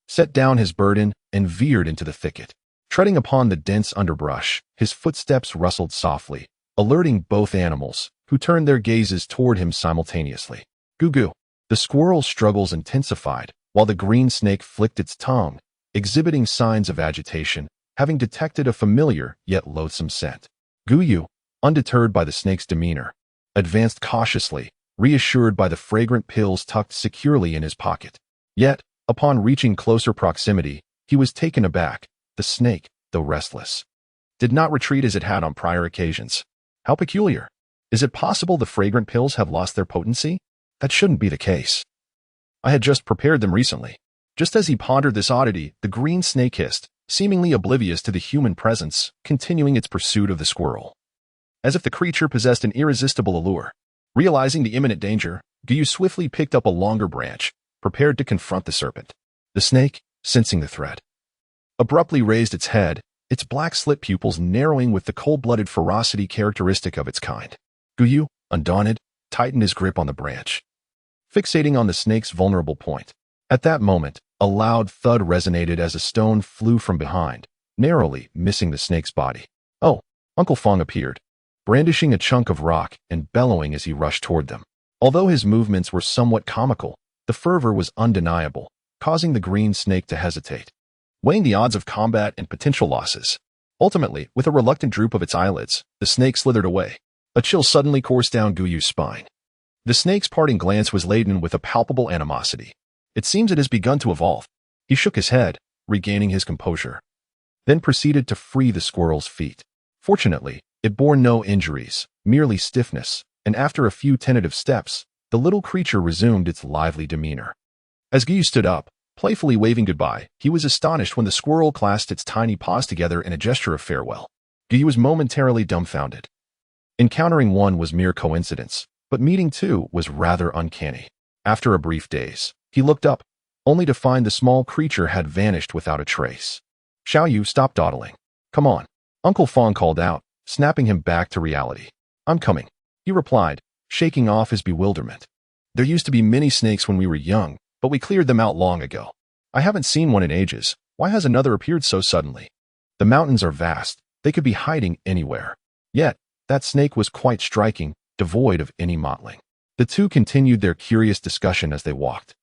set down his burden and veered into the thicket. Treading upon the dense underbrush, his footsteps rustled softly, alerting both animals, who turned their gazes toward him simultaneously. "Gu Gu." The squirrel's struggles intensified, while the green snake flicked its tongue, exhibiting signs of agitation, having detected a familiar yet loathsome scent. Gu Yu, undeterred by the snake's demeanor, advanced cautiously, reassured by the fragrant pills tucked securely in his pocket. Yet, upon reaching closer proximity, he was taken aback. The snake, though restless, did not retreat as it had on prior occasions. How peculiar. Is it possible the fragrant pills have lost their potency? That shouldn't be the case. I had just prepared them recently. Just as he pondered this oddity, the green snake hissed, seemingly oblivious to the human presence, continuing its pursuit of the squirrel. As if the creature possessed an irresistible allure. Realizing the imminent danger, Gu Yu swiftly picked up a longer branch, prepared to confront the serpent. The snake, sensing the threat, abruptly raised its head, its black slit pupils narrowing with the cold-blooded ferocity characteristic of its kind. Gu Yu, undaunted, tightened his grip on the branch, fixating on the snake's vulnerable point. At that moment, a loud thud resonated as a stone flew from behind, narrowly missing the snake's body. Oh, Uncle Fong appeared, brandishing a chunk of rock and bellowing as he rushed toward them. Although his movements were somewhat comical, the fervor was undeniable, causing the green snake to hesitate, weighing the odds of combat and potential losses. Ultimately, with a reluctant droop of its eyelids, the snake slithered away. A chill suddenly coursed down Gu Yu's spine. The snake's parting glance was laden with a palpable animosity. It seems it has begun to evolve. He shook his head, regaining his composure, then proceeded to free the squirrel's feet. Fortunately, it bore no injuries, merely stiffness, and after a few tentative steps, the little creature resumed its lively demeanor. As Gu Yu stood up, playfully waving goodbye, he was astonished when the squirrel clasped its tiny paws together in a gesture of farewell. Gu Yu was momentarily dumbfounded. Encountering one was mere coincidence, but meeting two was rather uncanny. After a brief daze, he looked up, only to find the small creature had vanished without a trace. Xiao Yu, stop dawdling. Come on. Uncle Fong called out, snapping him back to reality. I'm coming, he replied, shaking off his bewilderment. There used to be many snakes when we were young, but we cleared them out long ago. I haven't seen one in ages. Why has another appeared so suddenly? The mountains are vast. They could be hiding anywhere. Yet, that snake was quite striking, devoid of any mottling. The two continued their curious discussion as they walked.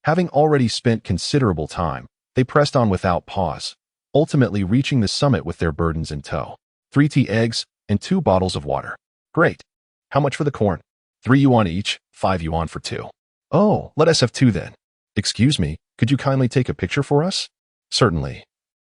Having already spent considerable time, they pressed on without pause, ultimately reaching the summit with their burdens in tow. 3 tea eggs and 2 bottles of water. Great. How much for the corn? 3 yuan each, 5 yuan for 2. Oh, let us have 2 then. Excuse me, could you kindly take a picture for us? Certainly.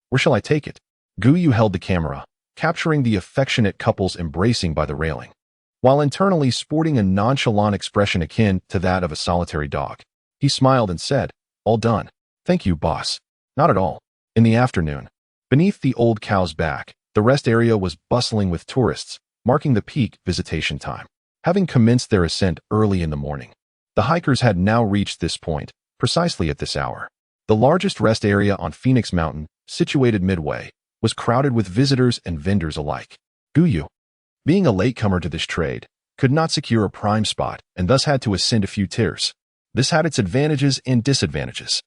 Where shall I take it? Gu Yu held the camera, capturing the affectionate couples embracing by the railing, while internally sporting a nonchalant expression akin to that of a solitary dog. He smiled and said, all done. Thank you, boss. Not at all. In the afternoon, beneath the old cow's back, the rest area was bustling with tourists, marking the peak visitation time. Having commenced their ascent early in the morning, the hikers had now reached this point, precisely at this hour. The largest rest area on Phoenix Mountain, situated midway, was crowded with visitors and vendors alike. Gu Yu, being a latecomer to this trade, could not secure a prime spot and thus had to ascend a few tiers. This had its advantages and disadvantages.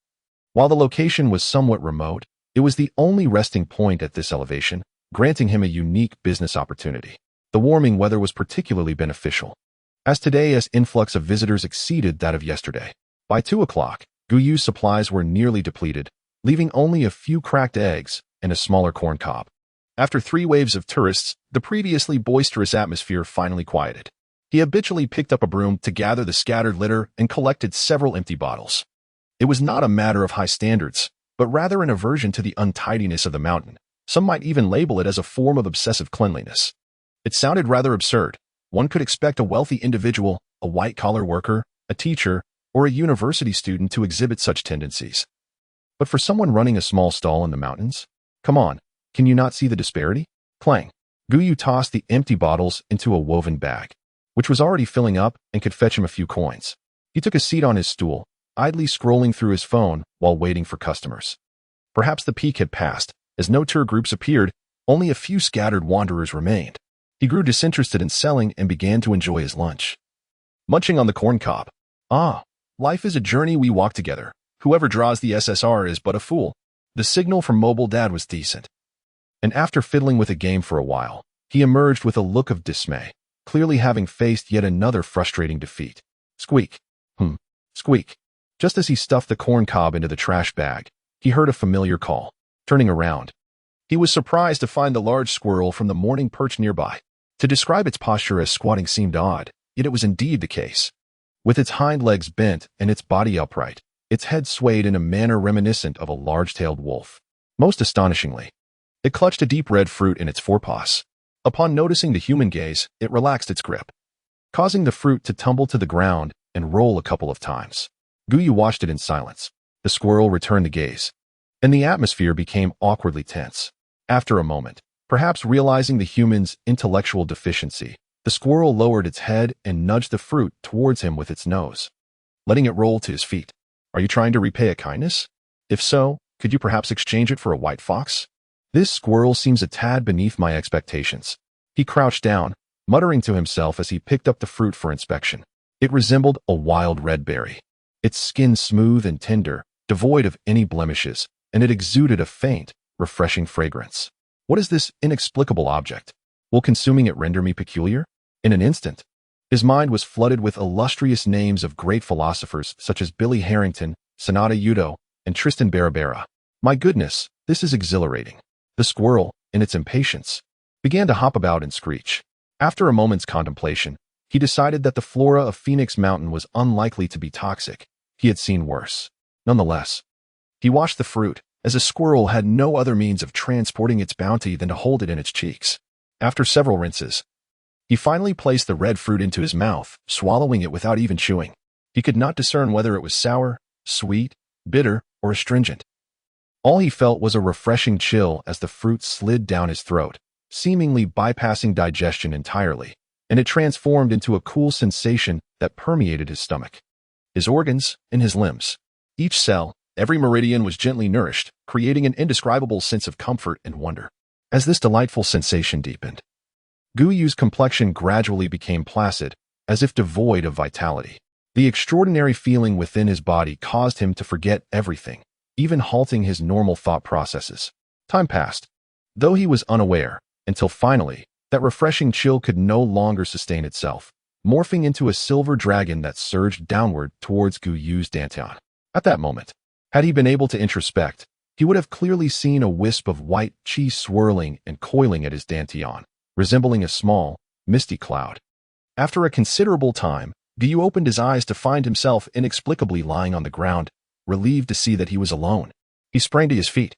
While the location was somewhat remote, it was the only resting point at this elevation, granting him a unique business opportunity. The warming weather was particularly beneficial, as today's influx of visitors exceeded that of yesterday. By 2 o'clock, Gu Yu's supplies were nearly depleted, leaving only a few cracked eggs and a smaller corn cob. After 3 waves of tourists, the previously boisterous atmosphere finally quieted. He habitually picked up a broom to gather the scattered litter and collected several empty bottles. It was not a matter of high standards, but rather an aversion to the untidiness of the mountain. Some might even label it as a form of obsessive cleanliness. It sounded rather absurd. One could expect a wealthy individual, a white-collar worker, a teacher, or a university student to exhibit such tendencies. But for someone running a small stall in the mountains? Come on, can you not see the disparity? Clang. Gu Yu tossed the empty bottles into a woven bag, which was already filling up and could fetch him a few coins. He took a seat on his stool, idly scrolling through his phone while waiting for customers. Perhaps the peak had passed. As no tour groups appeared, only a few scattered wanderers remained. He grew disinterested in selling and began to enjoy his lunch. Munching on the corn cob. Ah, life is a journey we walk together. Whoever draws the SSR is but a fool. The signal from Mobile Dad was decent. And after fiddling with a game for a while, he emerged with a look of dismay, clearly having faced yet another frustrating defeat. Squeak. Squeak. Just as he stuffed the corn cob into the trash bag, he heard a familiar call. Turning around, he was surprised to find the large squirrel from the morning perch nearby. To describe its posture as squatting seemed odd, yet it was indeed the case. With its hind legs bent and its body upright, its head swayed in a manner reminiscent of a large-tailed wolf. Most astonishingly, it clutched a deep red fruit in its forepaws. Upon noticing the human gaze, it relaxed its grip, causing the fruit to tumble to the ground and roll a couple of times. Guyu watched it in silence. The squirrel returned the gaze, and the atmosphere became awkwardly tense. After a moment, perhaps realizing the human's intellectual deficiency, the squirrel lowered its head and nudged the fruit towards him with its nose, letting it roll to his feet. Are you trying to repay a kindness? If so, could you perhaps exchange it for a white fox? This squirrel seems a tad beneath my expectations. He crouched down, muttering to himself as he picked up the fruit for inspection. It resembled a wild red berry. Its skin smooth and tender, devoid of any blemishes, and it exuded a faint, refreshing fragrance. What is this inexplicable object? Will consuming it render me peculiar? In an instant, his mind was flooded with illustrious names of great philosophers such as Billy Harrington, Sanada Udo, and Tristan Barabara. My goodness, this is exhilarating. The squirrel, in its impatience, began to hop about and screech. After a moment's contemplation, he decided that the flora of Phoenix Mountain was unlikely to be toxic. He had seen worse. Nonetheless, he washed the fruit, as a squirrel had no other means of transporting its bounty than to hold it in its cheeks. After several rinses, he finally placed the red fruit into his mouth, swallowing it without even chewing. He could not discern whether it was sour, sweet, bitter, or astringent. All he felt was a refreshing chill as the fruit slid down his throat, seemingly bypassing digestion entirely, and it transformed into a cool sensation that permeated his stomach, his organs, and his limbs. Each cell, every meridian was gently nourished, creating an indescribable sense of comfort and wonder. As this delightful sensation deepened, Guyu's complexion gradually became placid, as if devoid of vitality. The extraordinary feeling within his body caused him to forget everything, even halting his normal thought processes. Time passed, though he was unaware, until finally, that refreshing chill could no longer sustain itself, morphing into a silver dragon that surged downward towards Guyu's dantian. At that moment, had he been able to introspect, he would have clearly seen a wisp of white chi swirling and coiling at his dantian, resembling a small, misty cloud. After a considerable time, Guyu opened his eyes to find himself inexplicably lying on the ground, relieved to see that he was alone. He sprang to his feet,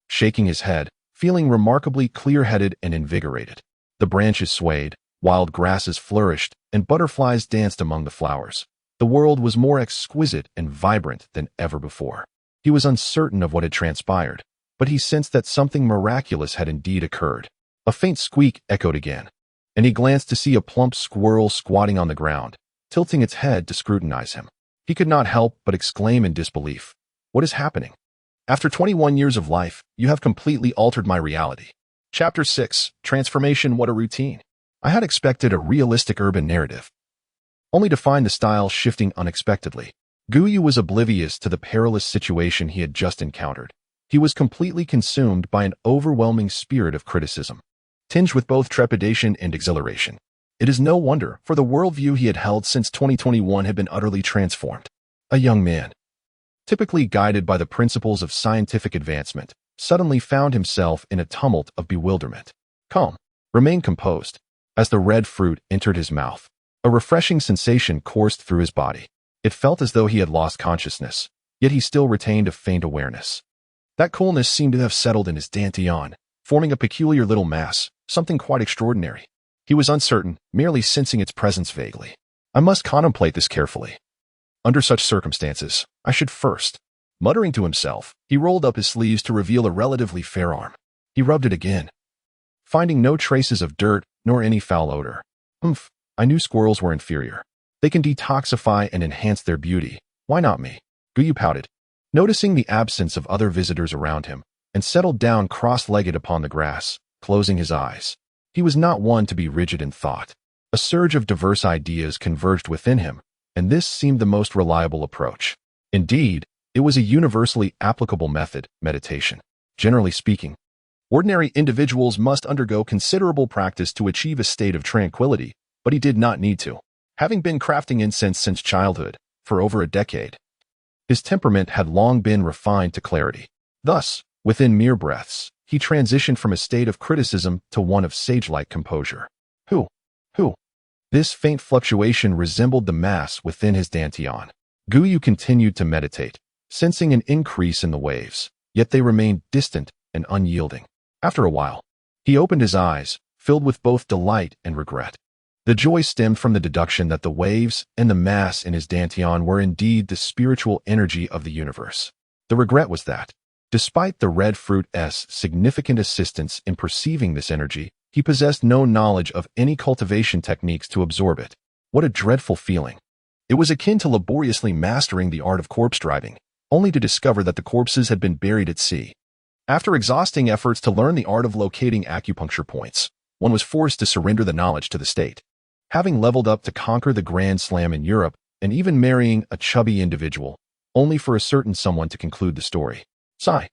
shaking his head, feeling remarkably clear-headed and invigorated. The branches swayed, wild grasses flourished, and butterflies danced among the flowers. The world was more exquisite and vibrant than ever before. He was uncertain of what had transpired, but he sensed that something miraculous had indeed occurred. A faint squeak echoed again, and he glanced to see a plump squirrel squatting on the ground, tilting its head to scrutinize him. He could not help but exclaim in disbelief, "What is happening? After 21 years of life, you have completely altered my reality." Chapter 6, Transformation, What a Routine. I had expected a realistic urban narrative, only to find the style shifting unexpectedly. Guyu was oblivious to the perilous situation he had just encountered. He was completely consumed by an overwhelming spirit of criticism, tinged with both trepidation and exhilaration. It is no wonder, for the worldview he had held since 2021 had been utterly transformed. A young man, typically guided by the principles of scientific advancement, suddenly found himself in a tumult of bewilderment. Calm, remain composed. As the red fruit entered his mouth, a refreshing sensation coursed through his body. It felt as though he had lost consciousness, yet he still retained a faint awareness. That coolness seemed to have settled in his dantian, forming a peculiar little mass, something quite extraordinary. He was uncertain, merely sensing its presence vaguely. I must contemplate this carefully. Under such circumstances, I should first. Muttering to himself, he rolled up his sleeves to reveal a relatively fair arm. He rubbed it again, finding no traces of dirt nor any foul odor. I knew squirrels were inferior. They can detoxify and enhance their beauty, Why not me? Guyu pouted, noticing the absence of other visitors around him, and settled down cross-legged upon the grass, closing his eyes. He was not one to be rigid in thought. A surge of diverse ideas converged within him, and this seemed the most reliable approach. Indeed, it was a universally applicable method, meditation. Generally speaking, ordinary individuals must undergo considerable practice to achieve a state of tranquility, but he did not need to. Having been crafting incense since childhood, for over a decade, his temperament had long been refined to clarity. Thus, within mere breaths, he transitioned from a state of criticism to one of sage-like composure. Who? This faint fluctuation resembled the mass within his dantian. Guyu continued to meditate, sensing an increase in the waves, yet they remained distant and unyielding. After a while, he opened his eyes, filled with both delight and regret. The joy stemmed from the deduction that the waves and the mass in his dantian were indeed the spiritual energy of the universe. The regret was that, despite the red fruit's significant assistance in perceiving this energy, he possessed no knowledge of any cultivation techniques to absorb it. What a dreadful feeling. It was akin to laboriously mastering the art of corpse driving, only to discover that the corpses had been buried at sea. After exhausting efforts to learn the art of locating acupuncture points, one was forced to surrender the knowledge to the state. Having leveled up to conquer the Grand Slam in Europe, and even marrying a chubby individual, only for a certain someone to conclude the story. Sigh.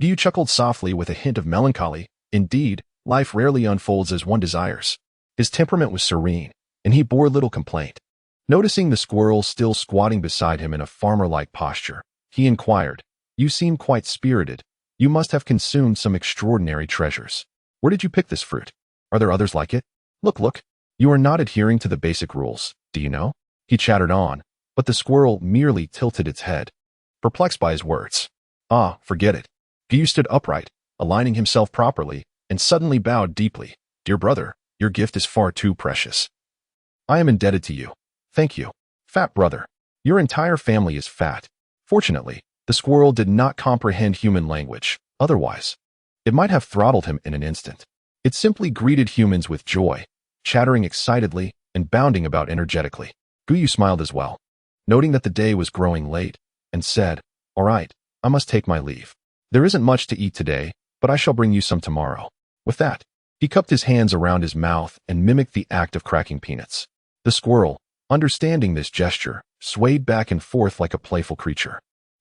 Guyu chuckled softly with a hint of melancholy. Indeed, life rarely unfolds as one desires. His temperament was serene, and he bore little complaint. Noticing the squirrel still squatting beside him in a farmer-like posture, he inquired, "You seem quite spirited. You must have consumed some extraordinary treasures. Where did you pick this fruit? Are there others like it? Look. You are not adhering to the basic rules, do you know?" He chattered on, but the squirrel merely tilted its head, perplexed by his words. Ah, forget it. Guyu stood upright, aligning himself properly, and suddenly bowed deeply. "Dear brother, your gift is far too precious. I am indebted to you. Thank you. Fat brother. Your entire family is fat." Fortunately, the squirrel did not comprehend human language. Otherwise, it might have throttled him in an instant. It simply greeted humans with joy, chattering excitedly and bounding about energetically. Guyu smiled as well, noting that the day was growing late, and said, "All right, I must take my leave. There isn't much to eat today, but I shall bring you some tomorrow." With that, he cupped his hands around his mouth and mimicked the act of cracking peanuts. The squirrel, understanding this gesture, swayed back and forth like a playful creature.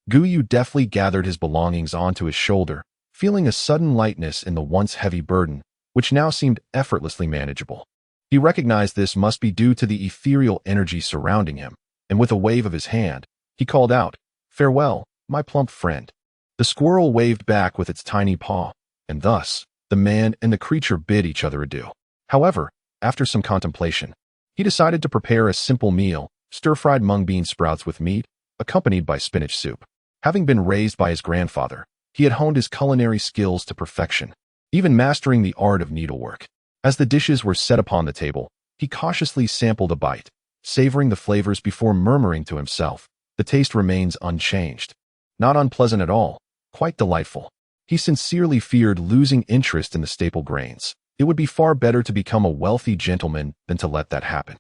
Guyu deftly gathered his belongings onto his shoulder, feeling a sudden lightness in the once heavy burden, which now seemed effortlessly manageable. He recognized this must be due to the ethereal energy surrounding him, and with a wave of his hand, he called out, "Farewell, my plump friend." The squirrel waved back with its tiny paw, and thus, the man and the creature bid each other adieu. However, after some contemplation, he decided to prepare a simple meal, stir-fried mung bean sprouts with meat, accompanied by spinach soup. Having been raised by his grandfather, he had honed his culinary skills to perfection, even mastering the art of needlework. As the dishes were set upon the table, he cautiously sampled a bite, savoring the flavors before murmuring to himself, "The taste remains unchanged. Not unpleasant at all, quite delightful." He sincerely feared losing interest in the staple grains. It would be far better to become a wealthy gentleman than to let that happen.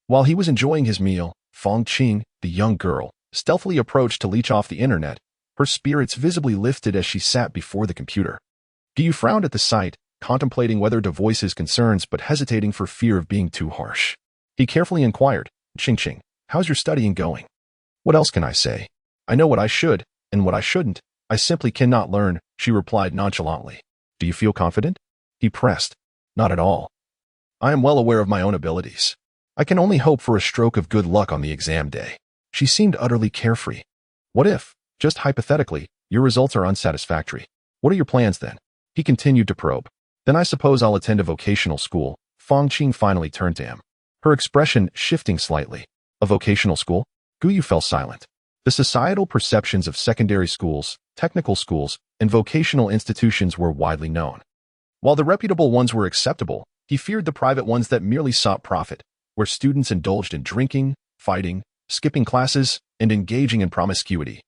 While he was enjoying his meal, Fong Qing, the young girl, stealthily approached to leech off the internet, her spirits visibly lifted as she sat before the computer. Guyu frowned at the sight, contemplating whether to voice his concerns but hesitating for fear of being too harsh. He carefully inquired, "Qing, how's your studying going?" "What else can I say? I know what I should, and what I shouldn't. I simply cannot learn," she replied nonchalantly. "Do you feel confident?" He pressed. "Not at all. I am well aware of my own abilities. I can only hope for a stroke of good luck on the exam day." She seemed utterly carefree. "What if, just hypothetically, your results are unsatisfactory? What are your plans then?" He continued to probe. "Then I suppose I'll attend a vocational school." Fong Qing finally turned to him, her expression shifting slightly. "A vocational school?" Guyu fell silent. The societal perceptions of secondary schools, technical schools, and vocational institutions were widely known. While the reputable ones were acceptable, he feared the private ones that merely sought profit, where students indulged in drinking, fighting, skipping classes, and engaging in promiscuity,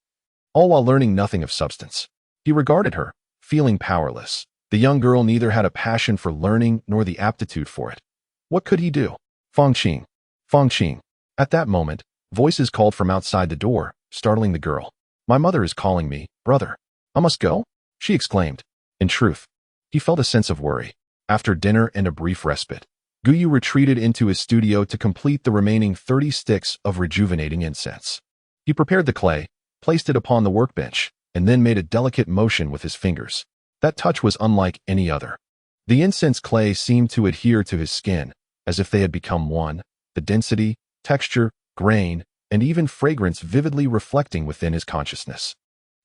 all while learning nothing of substance. He regarded her, feeling powerless. The young girl neither had a passion for learning nor the aptitude for it. What could he do? Fong Qing. At that moment, voices called from outside the door, startling the girl. "My mother is calling me, brother. I must go?" she exclaimed. In truth, he felt a sense of worry. After dinner and a brief respite, Guyu retreated into his studio to complete the remaining 30 sticks of rejuvenating incense. He prepared the clay, placed it upon the workbench, and then made a delicate motion with his fingers. That touch was unlike any other. The incense clay seemed to adhere to his skin, as if they had become one, the density, texture, grain, and even fragrance vividly reflecting within his consciousness.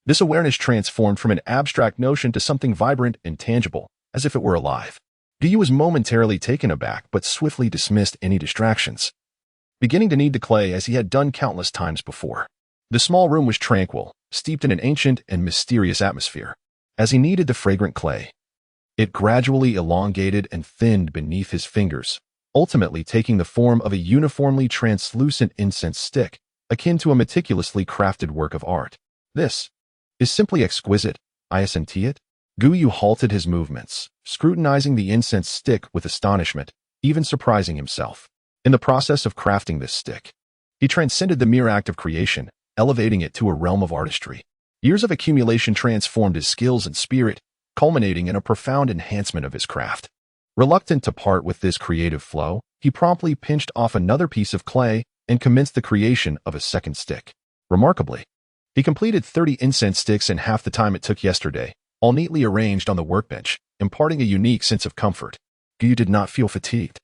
This awareness transformed from an abstract notion to something vibrant and tangible, as if it were alive. Guyu was momentarily taken aback, but swiftly dismissed any distractions, beginning to knead the clay as he had done countless times before. The small room was tranquil, steeped in an ancient and mysterious atmosphere. As he kneaded the fragrant clay, it gradually elongated and thinned beneath his fingers, ultimately taking the form of a uniformly translucent incense stick, akin to a meticulously crafted work of art. "This is simply exquisite, isn't it?" Guyu halted his movements, scrutinizing the incense stick with astonishment, even surprising himself. In the process of crafting this stick, he transcended the mere act of creation, elevating it to a realm of artistry. Years of accumulation transformed his skills and spirit, culminating in a profound enhancement of his craft. Reluctant to part with this creative flow, he promptly pinched off another piece of clay and commenced the creation of a second stick. Remarkably, he completed 30 incense sticks in half the time it took yesterday, all neatly arranged on the workbench, imparting a unique sense of comfort. Guyu did not feel fatigued.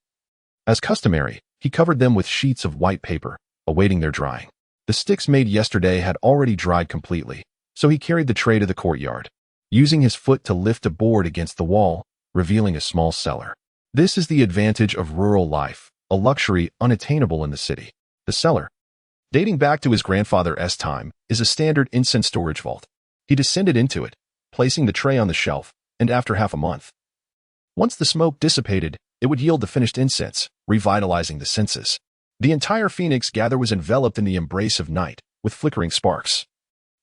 As customary, he covered them with sheets of white paper, awaiting their drying. The sticks made yesterday had already dried completely, so he carried the tray to the courtyard, using his foot to lift a board against the wall, revealing a small cellar. This is the advantage of rural life, a luxury unattainable in the city. The cellar, dating back to his grandfather's time, is a standard incense storage vault. He descended into it, placing the tray on the shelf, and after half a month, once the smoke dissipated, it would yield the finished incense, revitalizing the senses. The entire Phoenix Gather was enveloped in the embrace of night, with flickering sparks.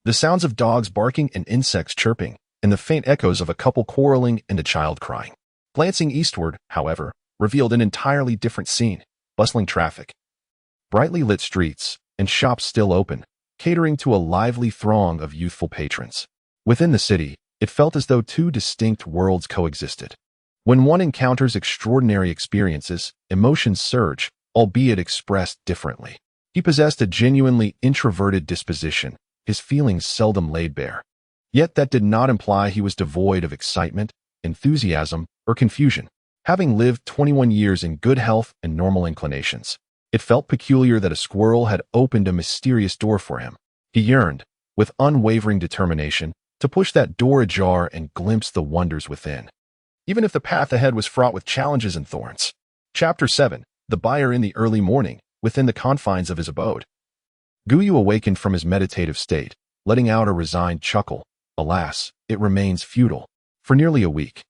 The sounds of dogs barking and insects chirping, and the faint echoes of a couple quarreling and a child crying. Glancing eastward, however, revealed an entirely different scene: bustling traffic, brightly lit streets, and shops still open, catering to a lively throng of youthful patrons. Within the city, it felt as though two distinct worlds coexisted. When one encounters extraordinary experiences, emotions surge, albeit expressed differently. He possessed a genuinely introverted disposition, his feelings seldom laid bare. Yet that did not imply he was devoid of excitement, enthusiasm, or confusion. Having lived 21 years in good health and normal inclinations, it felt peculiar that a squirrel had opened a mysterious door for him. He yearned, with unwavering determination, to push that door ajar and glimpse the wonders within, even if the path ahead was fraught with challenges and thorns. Chapter 7. The Buyer in the Early Morning, within the confines of his abode. Guyu awakened from his meditative state, letting out a resigned chuckle. Alas, it remains futile. For nearly a week,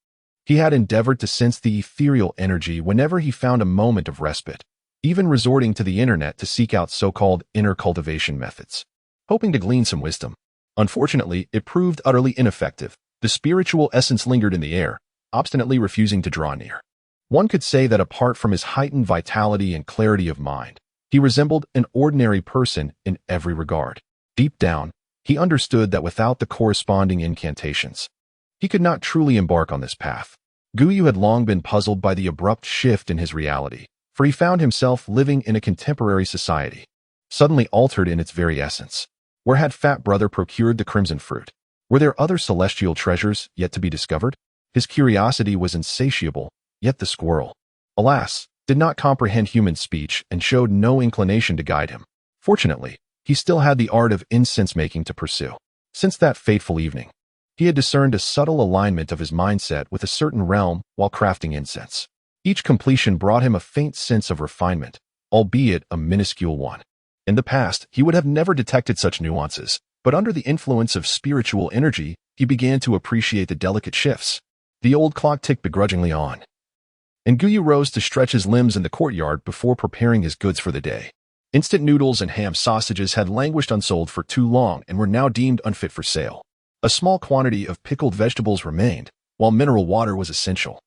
he had endeavored to sense the ethereal energy whenever he found a moment of respite, even resorting to the internet to seek out so-called inner cultivation methods, hoping to glean some wisdom. Unfortunately, it proved utterly ineffective. The spiritual essence lingered in the air, obstinately refusing to draw near. One could say that apart from his heightened vitality and clarity of mind, he resembled an ordinary person in every regard. Deep down, he understood that without the corresponding incantations, he could not truly embark on this path. Guyu had long been puzzled by the abrupt shift in his reality, for he found himself living in a contemporary society, suddenly altered in its very essence. Where had Fat Brother procured the crimson fruit? Were there other celestial treasures yet to be discovered? His curiosity was insatiable, yet the squirrel, alas, did not comprehend human speech and showed no inclination to guide him. Fortunately, he still had the art of incense-making to pursue. Since that fateful evening, he had discerned a subtle alignment of his mindset with a certain realm while crafting incense. Each completion brought him a faint sense of refinement, albeit a minuscule one. In the past, he would have never detected such nuances, but under the influence of spiritual energy, he began to appreciate the delicate shifts. The old clock ticked begrudgingly on, and Guyu rose to stretch his limbs in the courtyard before preparing his goods for the day. Instant noodles and ham sausages had languished unsold for too long and were now deemed unfit for sale. A small quantity of pickled vegetables remained, while mineral water was essential.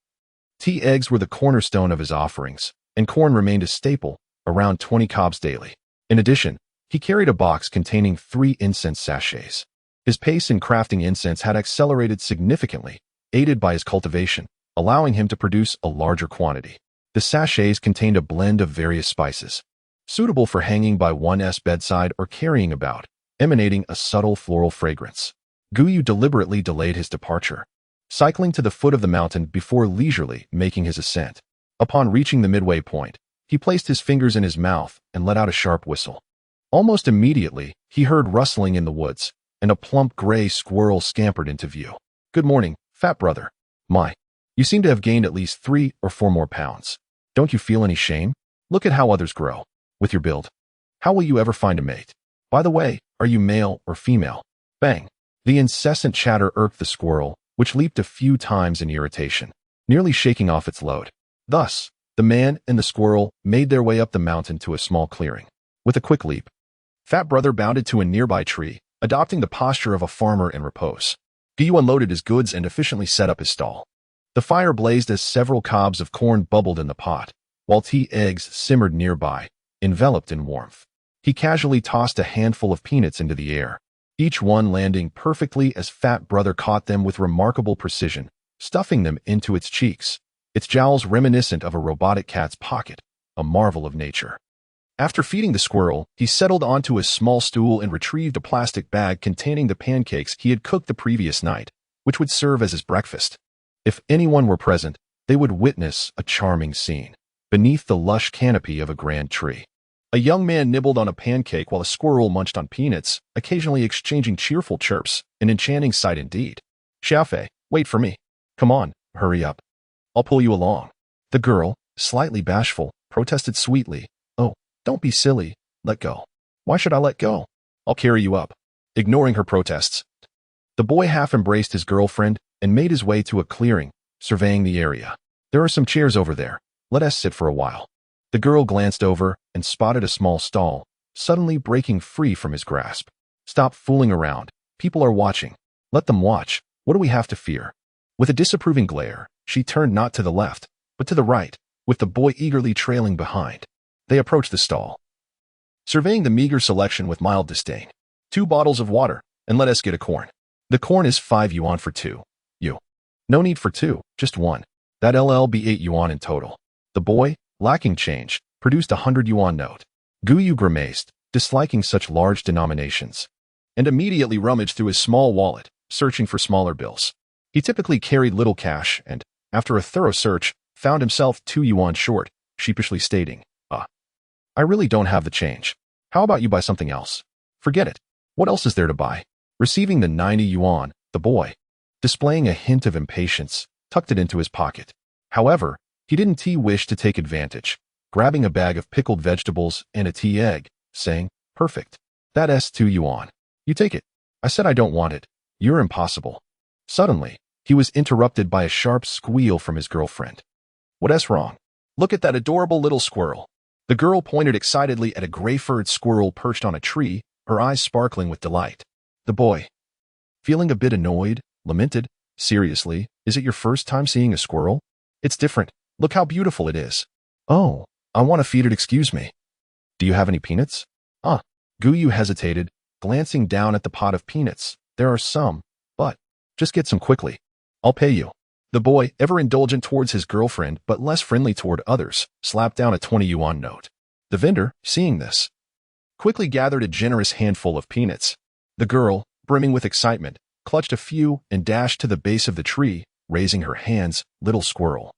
Tea eggs were the cornerstone of his offerings, and corn remained a staple, around 20 cobs daily. In addition, He carried a box containing 3 incense sachets. His pace in crafting incense had accelerated significantly, aided by his cultivation, allowing him to produce a larger quantity. The sachets contained a blend of various spices, suitable for hanging by one's bedside or carrying about, emanating a subtle floral fragrance. Guyu deliberately delayed his departure, cycling to the foot of the mountain before leisurely making his ascent. Upon reaching the midway point, he placed his fingers in his mouth and let out a sharp whistle. Almost immediately, he heard rustling in the woods, and a plump gray squirrel scampered into view. "Good morning, fat brother. My, you seem to have gained at least 3 or 4 more pounds. Don't you feel any shame? Look at how others grow. With your build, how will you ever find a mate? By the way, are you male or female?" Bang! The incessant chatter irked the squirrel, which leaped a few times in irritation, nearly shaking off its load. Thus, the man and the squirrel made their way up the mountain to a small clearing. With a quick leap, Fat Brother bounded to a nearby tree, adopting the posture of a farmer in repose. Guyu unloaded his goods and efficiently set up his stall. The fire blazed as several cobs of corn bubbled in the pot, while tea eggs simmered nearby, enveloped in warmth. He casually tossed a handful of peanuts into the air, each one landing perfectly as Fat Brother caught them with remarkable precision, stuffing them into its cheeks, its jowls reminiscent of a robotic cat's pocket, a marvel of nature. After feeding the squirrel, he settled onto a small stool and retrieved a plastic bag containing the pancakes he had cooked the previous night, which would serve as his breakfast. If anyone were present, they would witness a charming scene beneath the lush canopy of a grand tree. A young man nibbled on a pancake while a squirrel munched on peanuts, occasionally exchanging cheerful chirps, an enchanting sight indeed. "Xiaofei, wait for me. Come on, hurry up. I'll pull you along." The girl, slightly bashful, protested sweetly. "Oh, don't be silly. Let go." "Why should I let go? I'll carry you up." Ignoring her protests, the boy half embraced his girlfriend and made his way to a clearing, surveying the area. "There are some chairs over there. Let us sit for a while." The girl glanced over and spotted a small stall, suddenly breaking free from his grasp. "Stop fooling around. People are watching. Let them watch. What do we have to fear?" With a disapproving glare, she turned not to the left, but to the right, with the boy eagerly trailing behind. They approached the stall, surveying the meager selection with mild disdain. "2 bottles of water, and let us get a corn. The corn is 5 yuan for 2. You. No need for 2, just 1. That'll be 8 yuan in total." The boy, lacking change, produced a 100 yuan note. Guyu grimaced, disliking such large denominations, and immediately rummaged through his small wallet, searching for smaller bills. He typically carried little cash and, after a thorough search, found himself 2 yuan short, sheepishly stating, "I really don't have the change. How about you buy something else?" "Forget it. What else is there to buy?" Receiving the 90 yuan, the boy, displaying a hint of impatience, tucked it into his pocket. However, he didn't wish to take advantage, grabbing a bag of pickled vegetables and a tea egg, saying, "Perfect. That's 2 yuan. You take it." "I said I don't want it. You're impossible." Suddenly, he was interrupted by a sharp squeal from his girlfriend. "What's wrong? Look at that adorable little squirrel." The girl pointed excitedly at a gray-furred squirrel perched on a tree, her eyes sparkling with delight. The boy, feeling a bit annoyed, lamented, "Seriously, is it your first time seeing a squirrel? It's different. Look how beautiful it is." "Oh, I want to feed it, excuse me." "Do you have any peanuts?" Guyu hesitated, glancing down at the pot of peanuts. "There are some, but just get some quickly. I'll pay you." The boy, ever indulgent towards his girlfriend but less friendly toward others, slapped down a 20 yuan note. The vendor, seeing this, quickly gathered a generous handful of peanuts. The girl, brimming with excitement, clutched a few and dashed to the base of the tree, raising her hands. "Little squirrel,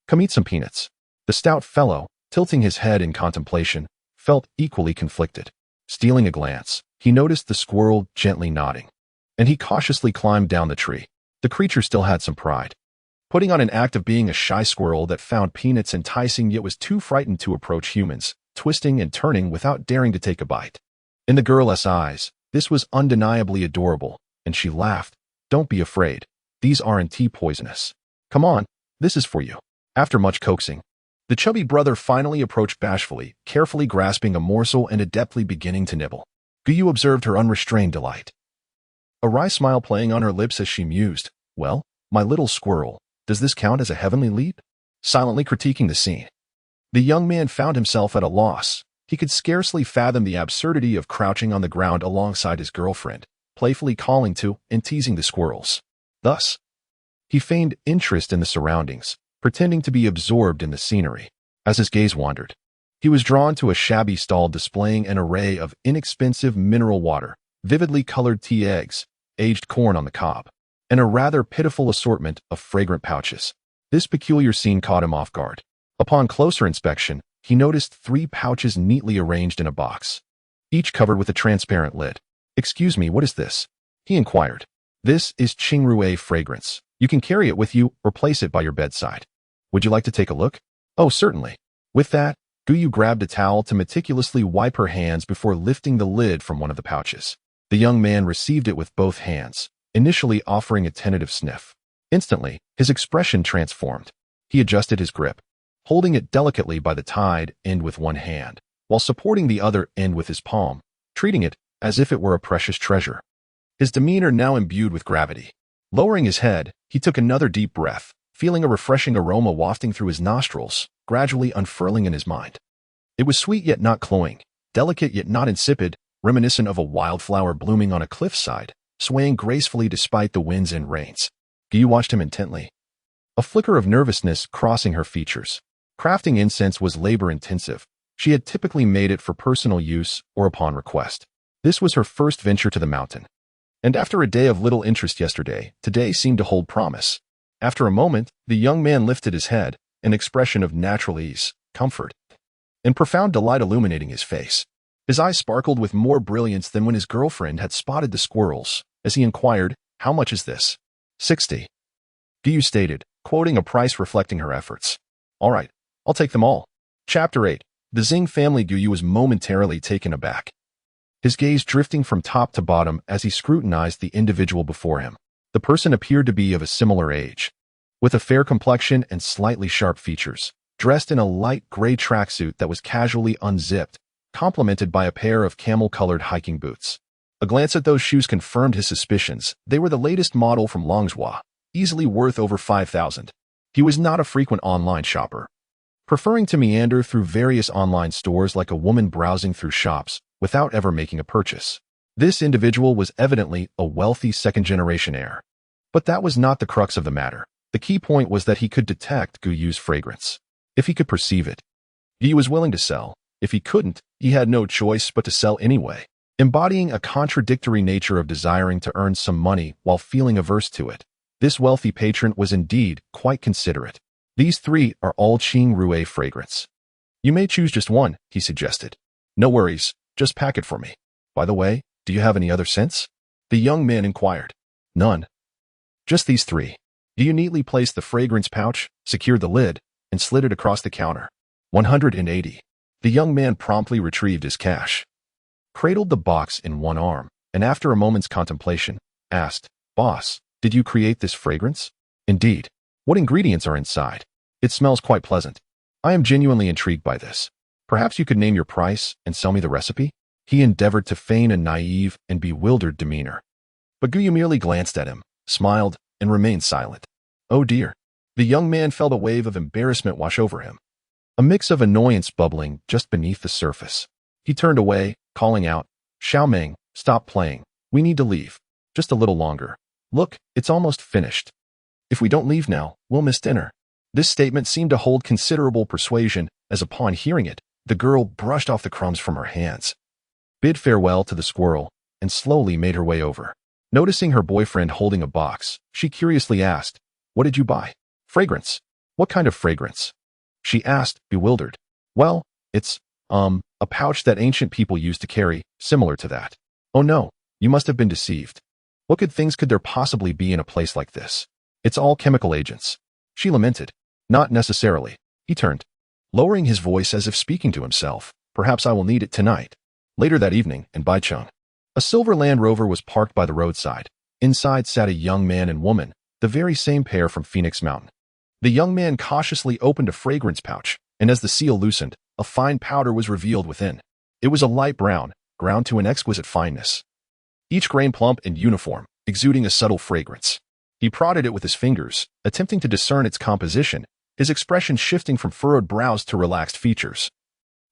come eat some peanuts." The stout fellow, tilting his head in contemplation, felt equally conflicted. Stealing a glance, he noticed the squirrel gently nodding, and he cautiously climbed down the tree. The creature still had some pride, putting on an act of being a shy squirrel that found peanuts enticing yet was too frightened to approach humans, twisting and turning without daring to take a bite. In the girl's eyes, this was undeniably adorable, and she laughed. "Don't be afraid. These aren't poisonous. Come on, this is for you." After much coaxing, the chubby brother finally approached bashfully, carefully grasping a morsel and adeptly beginning to nibble. Guyu observed her unrestrained delight, a wry smile playing on her lips as she mused, "Well, my little squirrel, does this count as a heavenly leap?" Silently critiquing the scene, the young man found himself at a loss. He could scarcely fathom the absurdity of crouching on the ground alongside his girlfriend, playfully calling to and teasing the squirrels. Thus, he feigned interest in the surroundings, pretending to be absorbed in the scenery. As his gaze wandered, he was drawn to a shabby stall displaying an array of inexpensive mineral water, vividly colored tea eggs, aged corn on the cob, and a rather pitiful assortment of fragrant pouches. This peculiar scene caught him off guard. Upon closer inspection, he noticed 3 pouches neatly arranged in a box, each covered with a transparent lid. "Excuse me, what is this?" he inquired. "This is Qingrue fragrance. You can carry it with you or place it by your bedside. Would you like to take a look?" "Oh, certainly." With that, Guyu grabbed a towel to meticulously wipe her hands before lifting the lid from one of the pouches. The young man received it with both hands, initially offering a tentative sniff. Instantly, his expression transformed. He adjusted his grip, holding it delicately by the tied end with one hand, while supporting the other end with his palm, treating it as if it were a precious treasure. His demeanor now imbued with gravity. Lowering his head, he took another deep breath, feeling a refreshing aroma wafting through his nostrils, gradually unfurling in his mind. It was sweet yet not cloying, delicate yet not insipid, reminiscent of a wildflower blooming on a cliffside, swaying gracefully despite the winds and rains. Guyu watched him intently, a flicker of nervousness crossing her features. Crafting incense was labor-intensive. She had typically made it for personal use or upon request. This was her first venture to the mountain. And after a day of little interest yesterday, today seemed to hold promise. After a moment, the young man lifted his head, an expression of natural ease, comfort, and profound delight illuminating his face. His eyes sparkled with more brilliance than when his girlfriend had spotted the squirrels, as he inquired, "How much is this?" 60. Guyu stated, quoting a price reflecting her efforts. "All right, I'll take them all." Chapter 8. The Xing family. Guyu was momentarily taken aback, his gaze drifting from top to bottom as he scrutinized the individual before him. The person appeared to be of a similar age, with a fair complexion and slightly sharp features, dressed in a light gray tracksuit that was casually unzipped, complemented by a pair of camel-colored hiking boots. A glance at those shoes confirmed his suspicions. They were the latest model from Longzhou, easily worth over 5,000. He was not a frequent online shopper, preferring to meander through various online stores like a woman browsing through shops without ever making a purchase. This individual was evidently a wealthy second-generation heir. But that was not the crux of the matter. The key point was that he could detect Guyu's fragrance. If he could perceive it, he was willing to sell. If he couldn't, he had no choice but to sell anyway, embodying a contradictory nature of desiring to earn some money while feeling averse to it. This wealthy patron was indeed quite considerate. "These 3 are all Qingrue fragrance. You may choose just one," he suggested. "No worries, just pack it for me. By the way, do you have any other scents?" the young man inquired. "None. Just these 3. Guyu neatly placed the fragrance pouch, secured the lid, and slid it across the counter. 180. The young man promptly retrieved his cash, cradled the box in one arm, and after a moment's contemplation, asked, "Boss, did you create this fragrance?" "Indeed. What ingredients are inside?" "It smells quite pleasant. I am genuinely intrigued by this. Perhaps you could name your price and sell me the recipe?" He endeavored to feign a naive and bewildered demeanor. But Guyu merely glanced at him, smiled, and remained silent. Oh dear. The young man felt a wave of embarrassment wash over him, a mix of annoyance bubbling just beneath the surface. He turned away, calling out, "Xiaomeng, stop playing. We need to leave. Just a little longer. Look, it's almost finished. If we don't leave now, we'll miss dinner." This statement seemed to hold considerable persuasion, as upon hearing it, the girl brushed off the crumbs from her hands, bid farewell to the squirrel, and slowly made her way over. Noticing her boyfriend holding a box, she curiously asked, "What did you buy?" "Fragrance." "What kind of fragrance?" she asked, bewildered. "Well, it's, a pouch that ancient people used to carry, similar to that." "Oh no, you must have been deceived. What good things could there possibly be in a place like this? It's all chemical agents," she lamented. "Not necessarily." He turned, lowering his voice as if speaking to himself. "Perhaps I will need it tonight." Later that evening, in Baicheng, a silver Land Rover was parked by the roadside. Inside sat a young man and woman, the very same pair from Phoenix Mountain. The young man cautiously opened a fragrance pouch, and as the seal loosened, a fine powder was revealed within. It was a light brown, ground to an exquisite fineness, each grain plump and uniform, exuding a subtle fragrance. He prodded it with his fingers, attempting to discern its composition, his expression shifting from furrowed brows to relaxed features.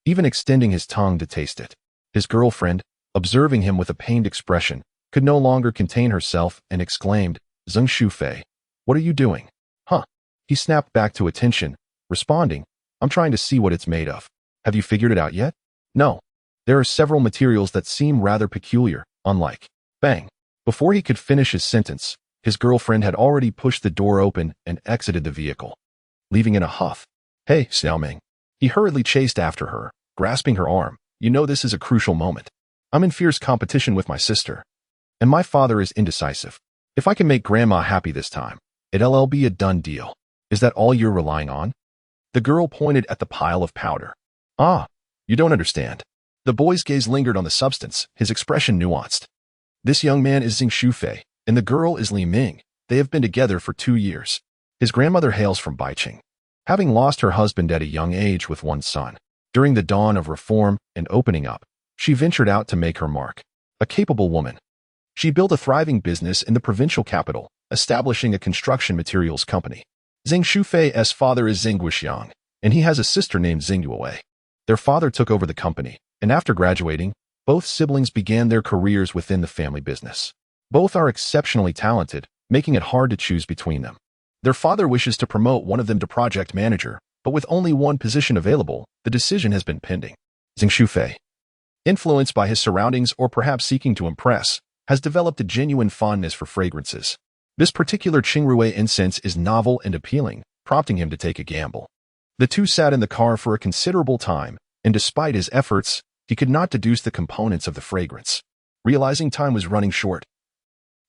even extending his tongue to taste it. His girlfriend, observing him with a pained expression, could no longer contain herself and exclaimed, "Zheng Shufei, what are you doing?" "Huh." He snapped back to attention, responding, "I'm trying to see what it's made of. Have you figured it out yet?" "No. There are several materials that seem rather peculiar, unlike." Bang. Before he could finish his sentence, his girlfriend had already pushed the door open and exited the vehicle, leaving in a huff. "Hey, Xiaoming." He hurriedly chased after her, grasping her arm. "You know this is a crucial moment. I'm in fierce competition with my sister, and my father is indecisive. If I can make Grandma happy this time, it'll be a done deal. Is that all you're relying on?" The girl pointed at the pile of powder. "Ah, you don't understand." The boy's gaze lingered on the substance, his expression nuanced. "This young man is Zheng Shufei, and the girl is Li Ming. They have been together for 2 years. His grandmother hails from Baiqing, having lost her husband at a young age with one son. During the dawn of reform and opening up, she ventured out to make her mark. A capable woman, she built a thriving business in the provincial capital, establishing a construction materials company. Zheng Shufei's father is Zheng Guoxiang, and he has a sister named Zheng Yuewei. Their father took over the company, and after graduating, both siblings began their careers within the family business. Both are exceptionally talented, making it hard to choose between them. Their father wishes to promote one of them to project manager, but with only one position available, the decision has been pending. Zheng Shufei, influenced by his surroundings or perhaps seeking to impress, has developed a genuine fondness for fragrances. This particular Qingrui incense is novel and appealing, prompting him to take a gamble. The two sat in the car for a considerable time, and despite his efforts, he could not deduce the components of the fragrance. Realizing time was running short,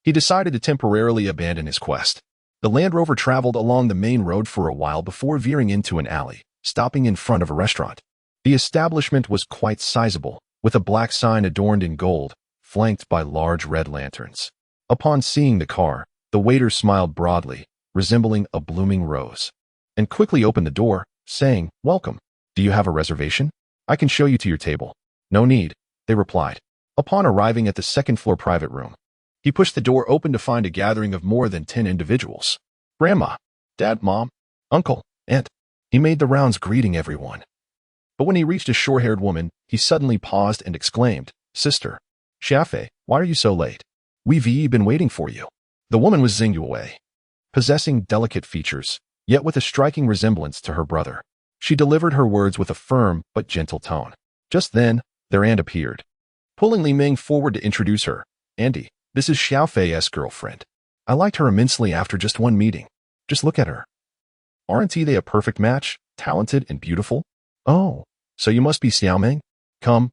he decided to temporarily abandon his quest. The Land Rover traveled along the main road for a while before veering into an alley, stopping in front of a restaurant. The establishment was quite sizable, with a black sign adorned in gold, flanked by large red lanterns. Upon seeing the car, the waiter smiled broadly, resembling a blooming rose, and quickly opened the door, saying, "Welcome. Do you have a reservation? I can show you to your table." "No need," they replied. Upon arriving at the second-floor private room, he pushed the door open to find a gathering of more than 10 individuals. Grandma, Dad, Mom, Uncle, Aunt. He made the rounds greeting everyone. But when he reached a short-haired woman, he suddenly paused and exclaimed, "Sister, Xiafei, why are you so late? We've been waiting for you." The woman was Zheng Yuewei, possessing delicate features, yet with a striking resemblance to her brother. She delivered her words with a firm but gentle tone. Just then, their aunt appeared, pulling Li Ming forward to introduce her. "Auntie, this is Xiaofei's girlfriend. I liked her immensely after just one meeting. Just look at her. Aren't they a perfect match, talented and beautiful? Oh, so you must be Xiaoming? Come,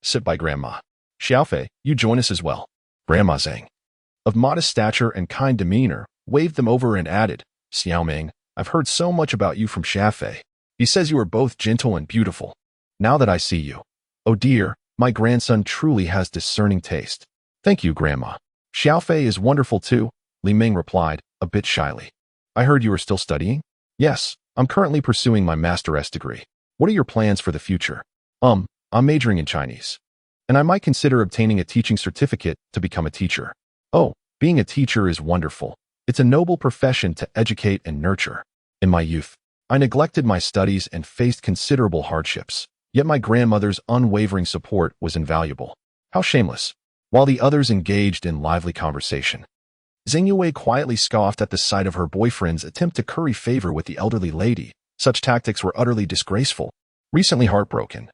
sit by Grandma. Xiaofei, you join us as well." Grandma Zhang, of modest stature and kind demeanor, waved them over and added, "Xiaoming, I've heard so much about you from Xiafei. He says you are both gentle and beautiful. Now that I see you, oh dear, my grandson truly has discerning taste." "Thank you, Grandma. Xiaofei is wonderful too," Li Ming replied, a bit shyly. "I heard you are still studying?" "Yes, I'm currently pursuing my master's degree. What are your plans for the future?" I'm majoring in Chinese, and I might consider obtaining a teaching certificate to become a teacher." "Oh, being a teacher is wonderful. It's a noble profession to educate and nurture. In my youth, I neglected my studies and faced considerable hardships, yet my grandmother's unwavering support was invaluable." "How shameless." While the others engaged in lively conversation, Zheng Yuewei quietly scoffed at the sight of her boyfriend's attempt to curry favor with the elderly lady. Such tactics were utterly disgraceful. Recently heartbroken,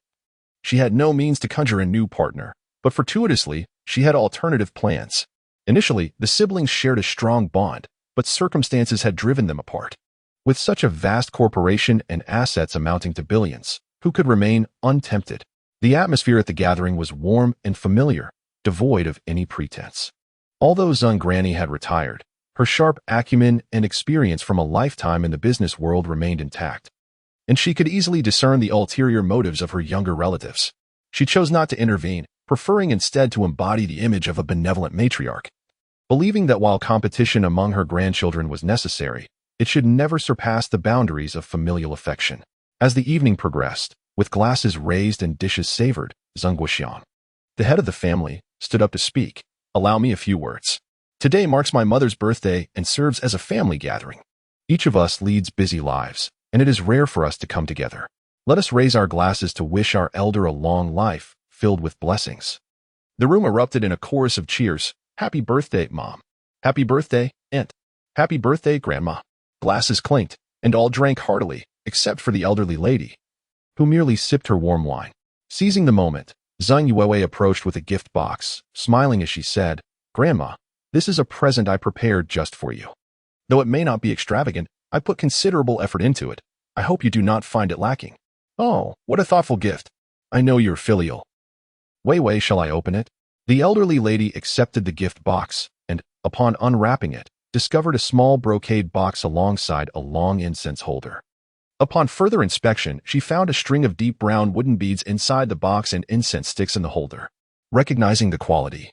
she had no means to conjure a new partner, but fortuitously, she had alternative plans. Initially, the siblings shared a strong bond, but circumstances had driven them apart. With such a vast corporation and assets amounting to billions, who could remain untempted? The atmosphere at the gathering was warm and familiar, devoid of any pretense. Although Zheng Granny had retired, her sharp acumen and experience from a lifetime in the business world remained intact, and she could easily discern the ulterior motives of her younger relatives. She chose not to intervene, preferring instead to embody the image of a benevolent matriarch. Believing that while competition among her grandchildren was necessary, it should never surpass the boundaries of familial affection. As the evening progressed, with glasses raised and dishes savored, Zheng Guoxiang, the head of the family, stood up to speak. "Allow me a few words. Today marks my mother's birthday and serves as a family gathering. Each of us leads busy lives, and it is rare for us to come together. Let us raise our glasses to wish our elder a long life, filled with blessings." The room erupted in a chorus of cheers. "Happy birthday, Mom. Happy birthday, Aunt. Happy birthday, Grandma." Glasses clinked, and all drank heartily, except for the elderly lady, who merely sipped her warm wine. Seizing the moment, Zhang Yuewei approached with a gift box, smiling as she said, "Grandma, this is a present I prepared just for you. Though it may not be extravagant, I put considerable effort into it. I hope you do not find it lacking." "Oh, what a thoughtful gift. I know you're filial." "Wei, shall I open it?" The elderly lady accepted the gift box, and, upon unwrapping it, discovered a small brocade box alongside a long incense holder. Upon further inspection, she found a string of deep brown wooden beads inside the box and incense sticks in the holder. Recognizing the quality,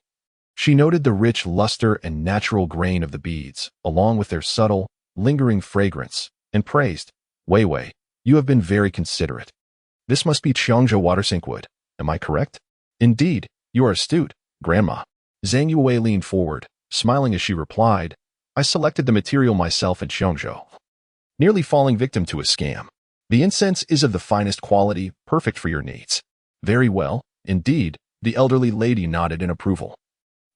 she noted the rich luster and natural grain of the beads, along with their subtle, lingering fragrance, and praised, "Wei, you have been very considerate. This must be Qiangzhou watersink wood, am I correct?" "Indeed, you are astute, Grandma." Zhang Yuewei leaned forward, smiling as she replied, "I selected the material myself in Qiangzhou, nearly falling victim to a scam. The incense is of the finest quality, perfect for your needs." "Very well, indeed," the elderly lady nodded in approval,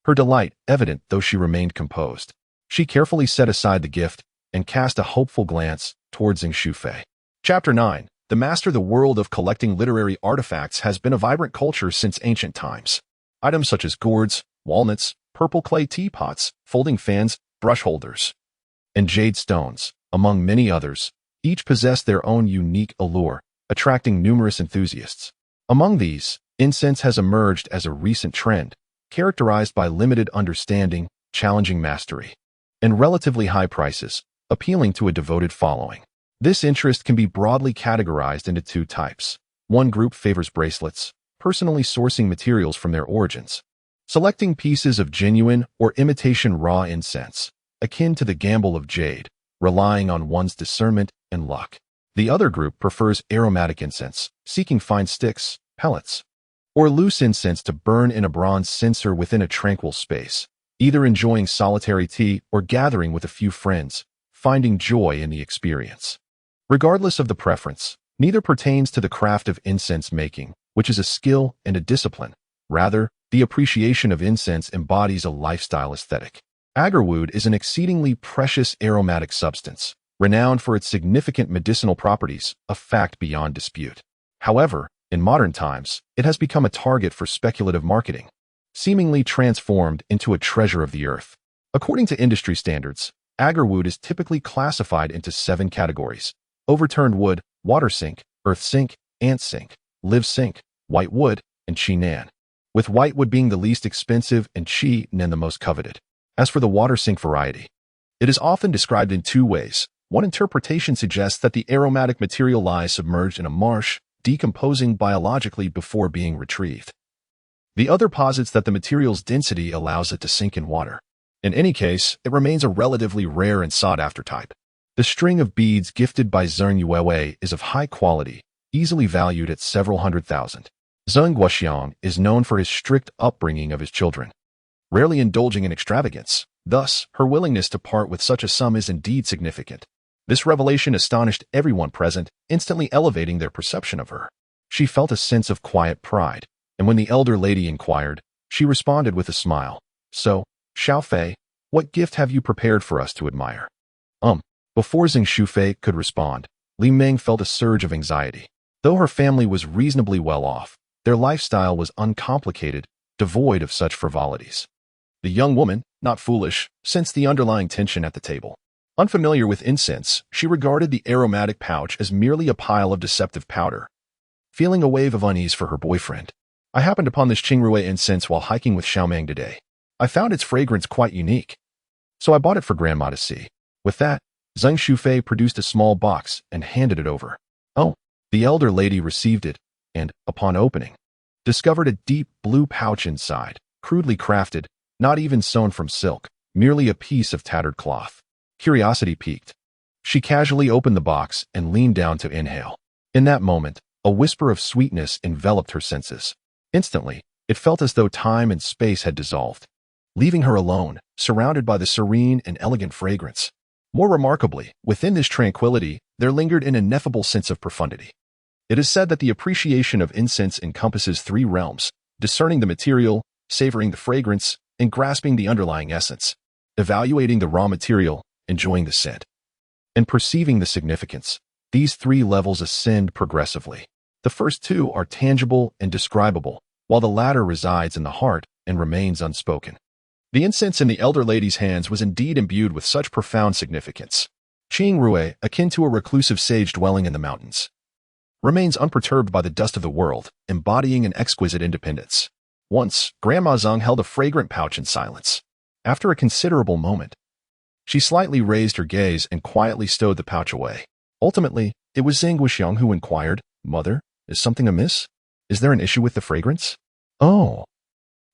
her delight evident though she remained composed. She carefully set aside the gift and cast a hopeful glance towards Zhang Shufei. Chapter 9. The Master. The world of collecting literary artifacts has been a vibrant culture since ancient times. Items such as gourds, walnuts, purple clay teapots, folding fans, brush holders, and jade stones, among many others, each possess their own unique allure, attracting numerous enthusiasts. Among these, incense has emerged as a recent trend, characterized by limited understanding, challenging mastery, and relatively high prices, appealing to a devoted following. This interest can be broadly categorized into two types. One group favors bracelets, personally sourcing materials from their origins, selecting pieces of genuine or imitation raw incense, akin to the gamble of jade, relying on one's discernment and luck. The other group prefers aromatic incense, seeking fine sticks, pellets, or loose incense to burn in a bronze censer within a tranquil space, either enjoying solitary tea or gathering with a few friends, finding joy in the experience. Regardless of the preference, neither pertains to the craft of incense making, which is a skill and a discipline. Rather, the appreciation of incense embodies a lifestyle aesthetic. Agarwood is an exceedingly precious aromatic substance, renowned for its significant medicinal properties, a fact beyond dispute. However, in modern times, it has become a target for speculative marketing, seemingly transformed into a treasure of the earth. According to industry standards, agarwood is typically classified into 7 categories: overturned wood, water sink, earth sink, ant sink, live sink, white wood, and Qinan, with white wood being the least expensive and Qinan the most coveted. As for the water sink variety, it is often described in 2 ways. One interpretation suggests that the aromatic material lies submerged in a marsh, decomposing biologically before being retrieved. The other posits that the material's density allows it to sink in water. In any case, it remains a relatively rare and sought-after type. The string of beads gifted by Zhang Yuewei is of high quality, easily valued at several hundred thousand. Zhang Guoxiang is known for his strict upbringing of his children, rarely indulging in extravagance. Thus, her willingness to part with such a sum is indeed significant. This revelation astonished everyone present, instantly elevating their perception of her. She felt a sense of quiet pride, and when the elder lady inquired, she responded with a smile. "So, Xiaofei, what gift have you prepared for us to admire?" Before Zhang Shufei could respond, Li Meng felt a surge of anxiety. Though her family was reasonably well off, their lifestyle was uncomplicated, devoid of such frivolities. The young woman, not foolish, sensed the underlying tension at the table. Unfamiliar with incense, she regarded the aromatic pouch as merely a pile of deceptive powder. Feeling a wave of unease for her boyfriend, "I happened upon this Qingrui incense while hiking with Xiaomeng today. I found its fragrance quite unique, so I bought it for Grandma to see." With that, Zhang Shufei produced a small box and handed it over. The elder lady received it and, upon opening, discovered a deep blue pouch inside, crudely crafted, not even sewn from silk, merely a piece of tattered cloth. Curiosity piqued. She casually opened the box and leaned down to inhale. In that moment, a whisper of sweetness enveloped her senses. Instantly, it felt as though time and space had dissolved, leaving her alone, surrounded by the serene and elegant fragrance. More remarkably, within this tranquility, there lingered an ineffable sense of profundity. It is said that the appreciation of incense encompasses three realms: discerning the material, savoring the fragrance, and grasping the underlying essence, evaluating the raw material, enjoying the scent, and perceiving the significance. These three levels ascend progressively. The first two are tangible and describable, while the latter resides in the heart and remains unspoken. The incense in the elder lady's hands was indeed imbued with such profound significance. Qing Rue, akin to a reclusive sage dwelling in the mountains, remains unperturbed by the dust of the world, embodying an exquisite independence. Once, Grandma Zeng held a fragrant pouch in silence. After a considerable moment, she slightly raised her gaze and quietly stowed the pouch away. Ultimately, it was Zhang Guoxiang who inquired, "Mother, is something amiss? Is there an issue with the fragrance?" "Oh,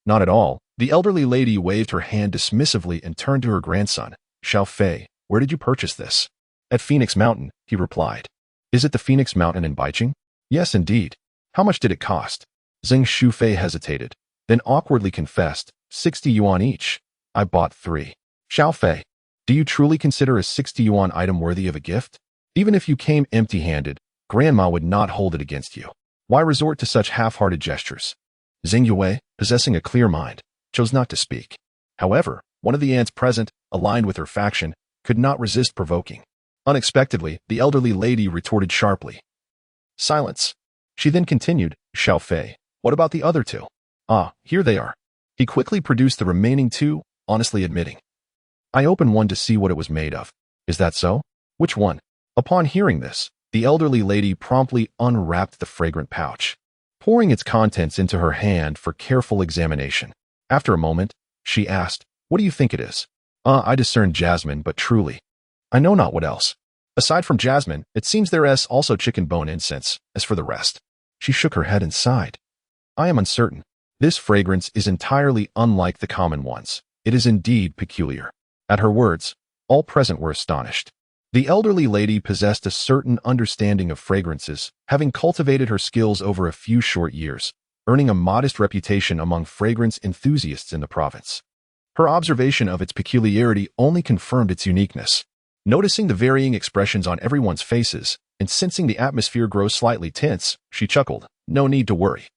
not at all." The elderly lady waved her hand dismissively and turned to her grandson. "Xiao Fei, where did you purchase this?" "At Phoenix Mountain," he replied. "Is it the Phoenix Mountain in Baiqing?" "Yes, indeed." "How much did it cost?" Zheng Shufei hesitated, then awkwardly confessed, 60 yuan each. "I bought 3. Xiao Fei, do you truly consider a 60 yuan item worthy of a gift? Even if you came empty-handed, Grandma would not hold it against you. Why resort to such half-hearted gestures?" Zheng Yue, possessing a clear mind, chose not to speak. However, one of the aunts present, aligned with her faction, could not resist provoking. Unexpectedly, the elderly lady retorted sharply. Silence. She then continued, "Xiao Fei, what about the other 2? Ah, here they are." He quickly produced the remaining 2, honestly admitting, "I opened one to see what it was made of." "Is that so? Which one?" Upon hearing this, the elderly lady promptly unwrapped the fragrant pouch, pouring its contents into her hand for careful examination. After a moment, she asked, "What do you think it is?" I discern jasmine, but truly, I know not what else. Aside from jasmine, it seems there is also chicken bone incense. As for the rest," she shook her head and sighed, "I am uncertain. This fragrance is entirely unlike the common ones. It is indeed peculiar." At her words, all present were astonished. The elderly lady possessed a certain understanding of fragrances, having cultivated her skills over a few short years, earning a modest reputation among fragrance enthusiasts in the province. Her observation of its peculiarity only confirmed its uniqueness. Noticing the varying expressions on everyone's faces, and sensing the atmosphere grow slightly tense, she chuckled, "No need to worry.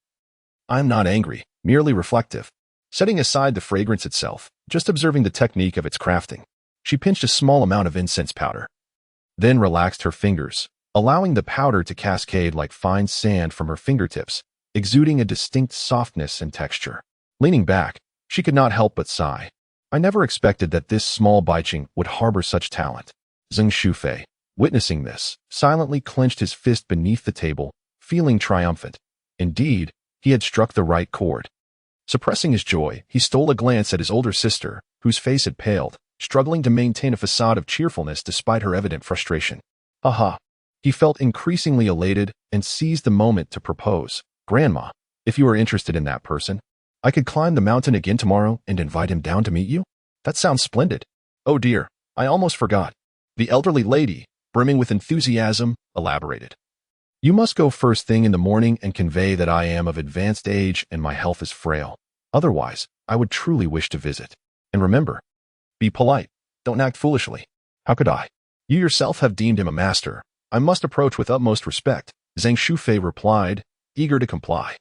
I'm not angry, merely reflective." Setting aside the fragrance itself, just observing the technique of its crafting, she pinched a small amount of incense powder, then relaxed her fingers, allowing the powder to cascade like fine sand from her fingertips, exuding a distinct softness and texture. Leaning back, she could not help but sigh. "I never expected that this small Baiqing would harbor such talent." Zheng Shufei, witnessing this, silently clenched his fist beneath the table, feeling triumphant. Indeed, he had struck the right chord. Suppressing his joy, he stole a glance at his older sister, whose face had paled, struggling to maintain a facade of cheerfulness despite her evident frustration. Aha! He felt increasingly elated and seized the moment to propose. "Grandma, if you are interested in that person, I could climb the mountain again tomorrow and invite him down to meet you." "That sounds splendid." "Oh dear, I almost forgot." The elderly lady, brimming with enthusiasm, elaborated. "You must go first thing in the morning and convey that I am of advanced age and my health is frail. Otherwise, I would truly wish to visit. And remember, be polite. Don't act foolishly." "How could I? You yourself have deemed him a master. I must approach with utmost respect," Zhang Shufei replied, eager to comply.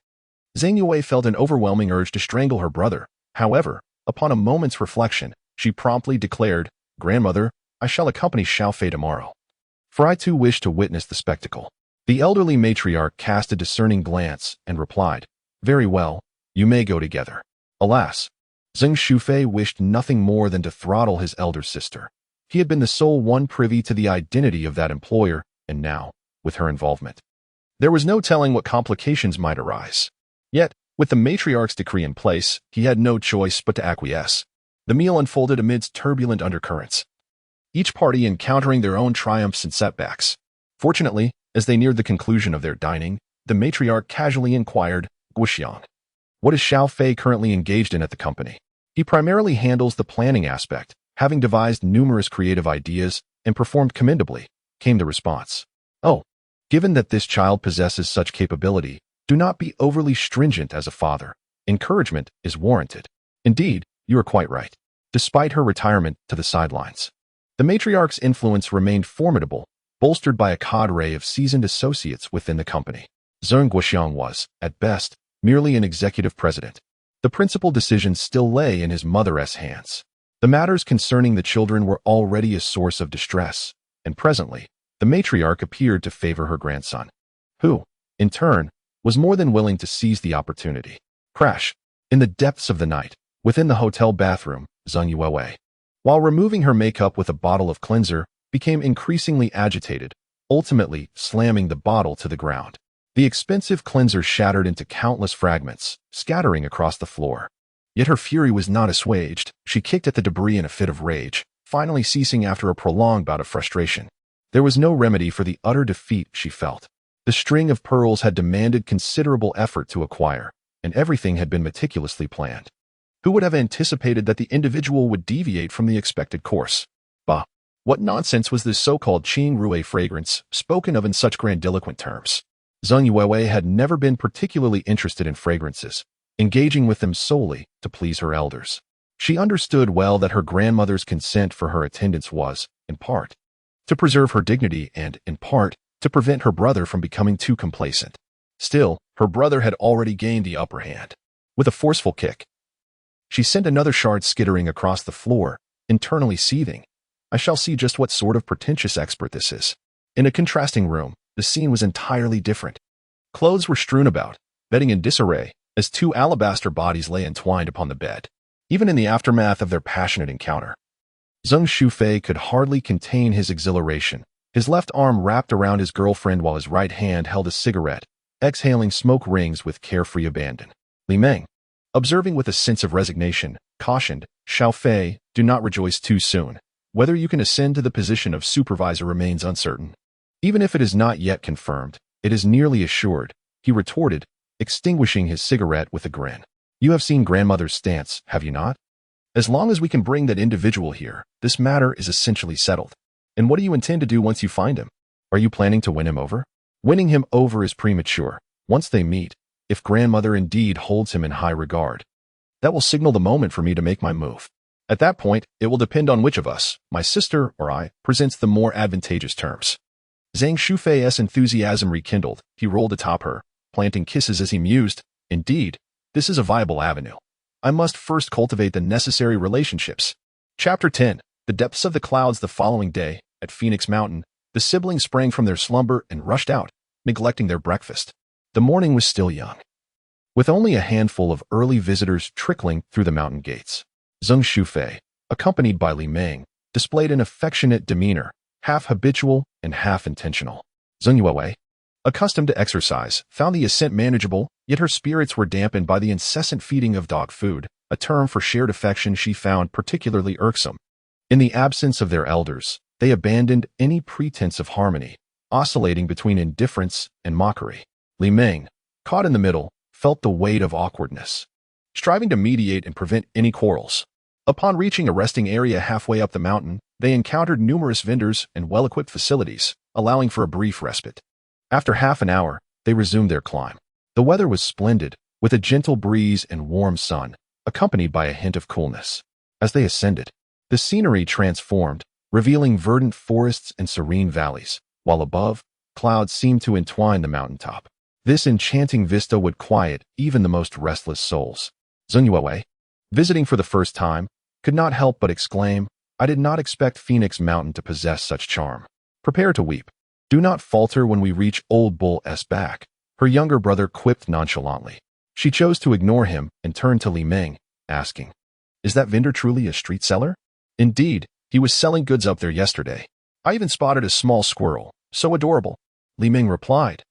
Zhang Yue felt an overwhelming urge to strangle her brother. However, upon a moment's reflection, she promptly declared, "Grandmother, I shall accompany Xiao Fei tomorrow, for I too wish to witness the spectacle." The elderly matriarch cast a discerning glance and replied, "Very well, you may go together." Alas, Zheng Shufei wished nothing more than to throttle his elder sister. He had been the sole one privy to the identity of that employer, and now, with her involvement, there was no telling what complications might arise. Yet, with the matriarch's decree in place, he had no choice but to acquiesce. The meal unfolded amidst turbulent undercurrents, each party encountering their own triumphs and setbacks. Fortunately, as they neared the conclusion of their dining, the matriarch casually inquired, "Guoxiang, what is Xiao Fei currently engaged in at the company?" "He primarily handles the planning aspect, having devised numerous creative ideas and performed commendably," came the response. "Oh, given that this child possesses such capability, do not be overly stringent as a father. Encouragement is warranted." "Indeed, you are quite right." Despite her retirement to the sidelines, the matriarch's influence remained formidable, bolstered by a cadre of seasoned associates within the company. Zheng Guoxiang was, at best, merely an executive president. The principal decisions still lay in his mother's hands. The matters concerning the children were already a source of distress, and presently, the matriarch appeared to favor her grandson, who, in turn, was more than willing to seize the opportunity. Crash. In the depths of the night, within the hotel bathroom, Zheng Yuewei, while removing her makeup with a bottle of cleanser, became increasingly agitated, ultimately slamming the bottle to the ground. The expensive cleanser shattered into countless fragments, scattering across the floor. Yet her fury was not assuaged. She kicked at the debris in a fit of rage, finally ceasing after a prolonged bout of frustration. There was no remedy for the utter defeat she felt. The string of pearls had demanded considerable effort to acquire, and everything had been meticulously planned. Who would have anticipated that the individual would deviate from the expected course? Bah! What nonsense was this so-called Qing Rue fragrance, spoken of in such grandiloquent terms? Zheng Yuewei had never been particularly interested in fragrances, engaging with them solely to please her elders. She understood well that her grandmother's consent for her attendance was, in part, to preserve her dignity and, in part, to prevent her brother from becoming too complacent. Still, her brother had already gained the upper hand. With a forceful kick, she sent another shard skittering across the floor, internally seething. I shall see just what sort of pretentious expert this is. In a contrasting room, the scene was entirely different. Clothes were strewn about, bedding in disarray, as two alabaster bodies lay entwined upon the bed. Even in the aftermath of their passionate encounter, Zheng Shufei could hardly contain his exhilaration. His left arm wrapped around his girlfriend while his right hand held a cigarette, exhaling smoke rings with carefree abandon. Li Meng, observing with a sense of resignation, cautioned, Xiao Fei, do not rejoice too soon. Whether you can ascend to the position of supervisor remains uncertain. Even if it is not yet confirmed, it is nearly assured, he retorted, extinguishing his cigarette with a grin. You have seen grandmother's stance, have you not? As long as we can bring that individual here, this matter is essentially settled. And what do you intend to do once you find him? Are you planning to win him over? Winning him over is premature. Once they meet, if grandmother indeed holds him in high regard, that will signal the moment for me to make my move. At that point, it will depend on which of us, my sister or I, presents the more advantageous terms. Zhang Shufei's enthusiasm rekindled. He rolled atop her, planting kisses as he mused. Indeed, this is a viable avenue. I must first cultivate the necessary relationships. Chapter 10. The depths of the clouds. The following day, at Phoenix Mountain, the siblings sprang from their slumber and rushed out, neglecting their breakfast. The morning was still young, with only a handful of early visitors trickling through the mountain gates. Zheng Shufei, accompanied by Li Meng, displayed an affectionate demeanor, half habitual and half intentional. Zheng Yuewei, accustomed to exercise, found the ascent manageable, yet her spirits were dampened by the incessant feeding of dog food, a term for shared affection she found particularly irksome. In the absence of their elders, they abandoned any pretense of harmony, oscillating between indifference and mockery. Li Meng, caught in the middle, felt the weight of awkwardness, striving to mediate and prevent any quarrels. Upon reaching a resting area halfway up the mountain, they encountered numerous vendors and well-equipped facilities, allowing for a brief respite. After half an hour, they resumed their climb. The weather was splendid, with a gentle breeze and warm sun, accompanied by a hint of coolness. As they ascended, the scenery transformed, revealing verdant forests and serene valleys, while above, clouds seemed to entwine the mountaintop. This enchanting vista would quiet even the most restless souls. Zheng Yuewei, visiting for the first time, could not help but exclaim, I did not expect Phoenix Mountain to possess such charm. Prepare to weep. Do not falter when we reach Old Bull's back, her younger brother quipped nonchalantly. She chose to ignore him and turned to Li Meng, asking, Is that vendor truly a street seller? Indeed, he was selling goods up there yesterday. I even spotted a small squirrel, so adorable. Li Meng replied,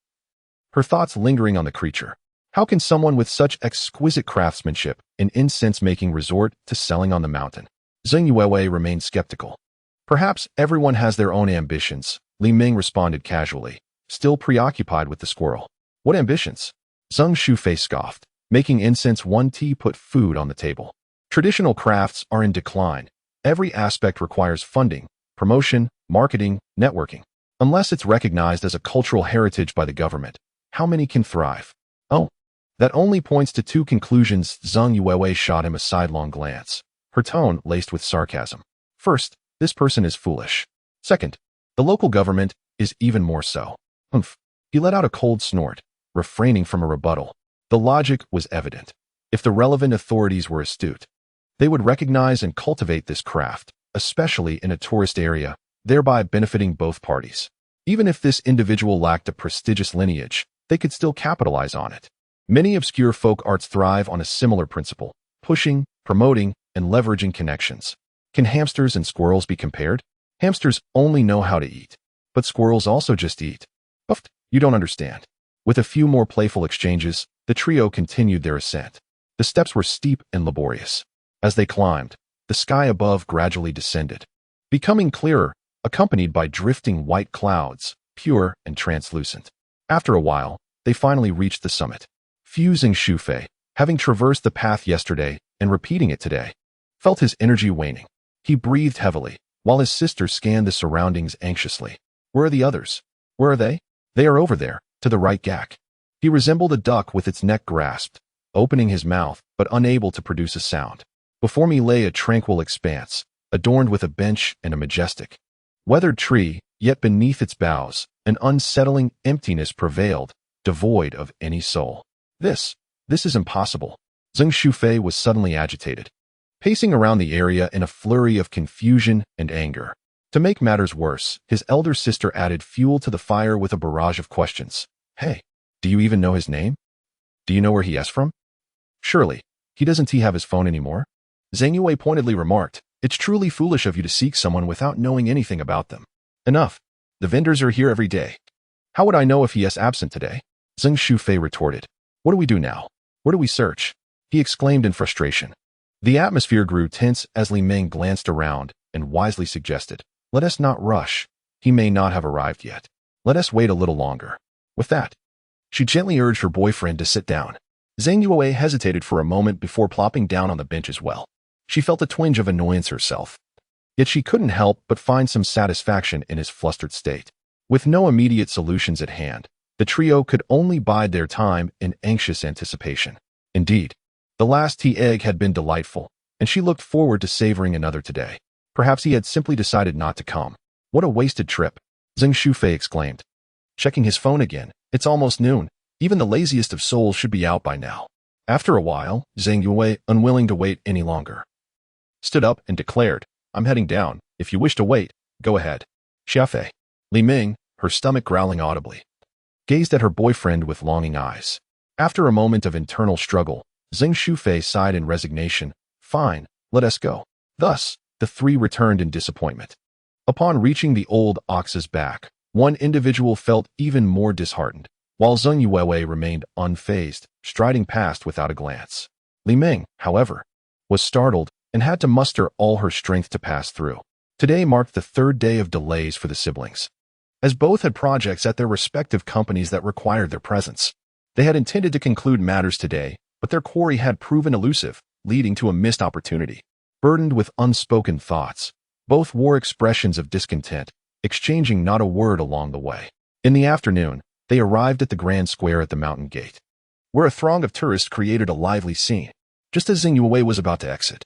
her thoughts lingering on the creature. How can someone with such exquisite craftsmanship and incense-making resort to selling on the mountain? Zheng Yuewei remained skeptical. Perhaps everyone has their own ambitions, Li Meng responded casually, still preoccupied with the squirrel. What ambitions? Zheng Shufei scoffed. Making incense one tea put food on the table. Traditional crafts are in decline. Every aspect requires funding, promotion, marketing, networking. Unless it's recognized as a cultural heritage by the government, how many can thrive? Oh, that only points to two conclusions. Zheng Yuewei shot him a sidelong glance, her tone laced with sarcasm. First, this person is foolish. Second, the local government, is even more so. Humph. He let out a cold snort, refraining from a rebuttal. The logic was evident. If the relevant authorities were astute, they would recognize and cultivate this craft, especially in a tourist area, thereby benefiting both parties. Even if this individual lacked a prestigious lineage, they could still capitalize on it. Many obscure folk arts thrive on a similar principle, pushing, promoting, and leveraging connections. Can hamsters and squirrels be compared? Hamsters only know how to eat, but squirrels also just eat. Uft, you don't understand. With a few more playful exchanges, the trio continued their ascent. The steps were steep and laborious. As they climbed, the sky above gradually descended, becoming clearer, accompanied by drifting white clouds, pure and translucent. After a while, they finally reached the summit. Fusing Shufei, having traversed the path yesterday and repeating it today, felt his energy waning. He breathed heavily, while his sister scanned the surroundings anxiously. Where are the others? Where are they? They are over there, to the right, Gak. He resembled a duck with its neck grasped, opening his mouth but unable to produce a sound. Before me lay a tranquil expanse, adorned with a bench and a majestic, weathered tree, yet beneath its boughs, an unsettling emptiness prevailed, devoid of any soul. This is impossible. Zheng Shufei was suddenly agitated, pacing around the area in a flurry of confusion and anger. To make matters worse, his elder sister added fuel to the fire with a barrage of questions. Hey, do you even know his name? Do you know where he is from? Surely, doesn't he have his phone anymore? Zhang Yue pointedly remarked, it's truly foolish of you to seek someone without knowing anything about them. Enough. The vendors are here every day. How would I know if he is absent today? Zheng Shufei retorted. What do we do now? Where do we search? He exclaimed in frustration. The atmosphere grew tense as Li Ming glanced around and wisely suggested, let us not rush. He may not have arrived yet. Let us wait a little longer. With that, she gently urged her boyfriend to sit down. Zhang Yue hesitated for a moment before plopping down on the bench as well. She felt a twinge of annoyance herself. Yet she couldn't help but find some satisfaction in his flustered state. With no immediate solutions at hand, the trio could only bide their time in anxious anticipation. Indeed, the last tea egg had been delightful, and she looked forward to savoring another today. Perhaps he had simply decided not to come. What a wasted trip, Zheng Shufei exclaimed. Checking his phone again, it's almost noon. Even the laziest of souls should be out by now. After a while, Zhang Yue, unwilling to wait any longer, stood up and declared, I'm heading down. If you wish to wait, go ahead. Xiafei. Li Ming, her stomach growling audibly, gazed at her boyfriend with longing eyes. After a moment of internal struggle, Zheng Shufei sighed in resignation. Fine, let us go. Thus, the three returned in disappointment. Upon reaching the old ox's back, one individual felt even more disheartened, while Zheng Yue remained unfazed, striding past without a glance. Li Ming, however, was startled and had to muster all her strength to pass through. Today marked the third day of delays for the siblings. As both had projects at their respective companies that required their presence, they had intended to conclude matters today, but their quarry had proven elusive, leading to a missed opportunity. Burdened with unspoken thoughts, both wore expressions of discontent, exchanging not a word along the way. In the afternoon, they arrived at the grand square at the mountain gate, where a throng of tourists created a lively scene. Just as Zheng Yue was about to exit,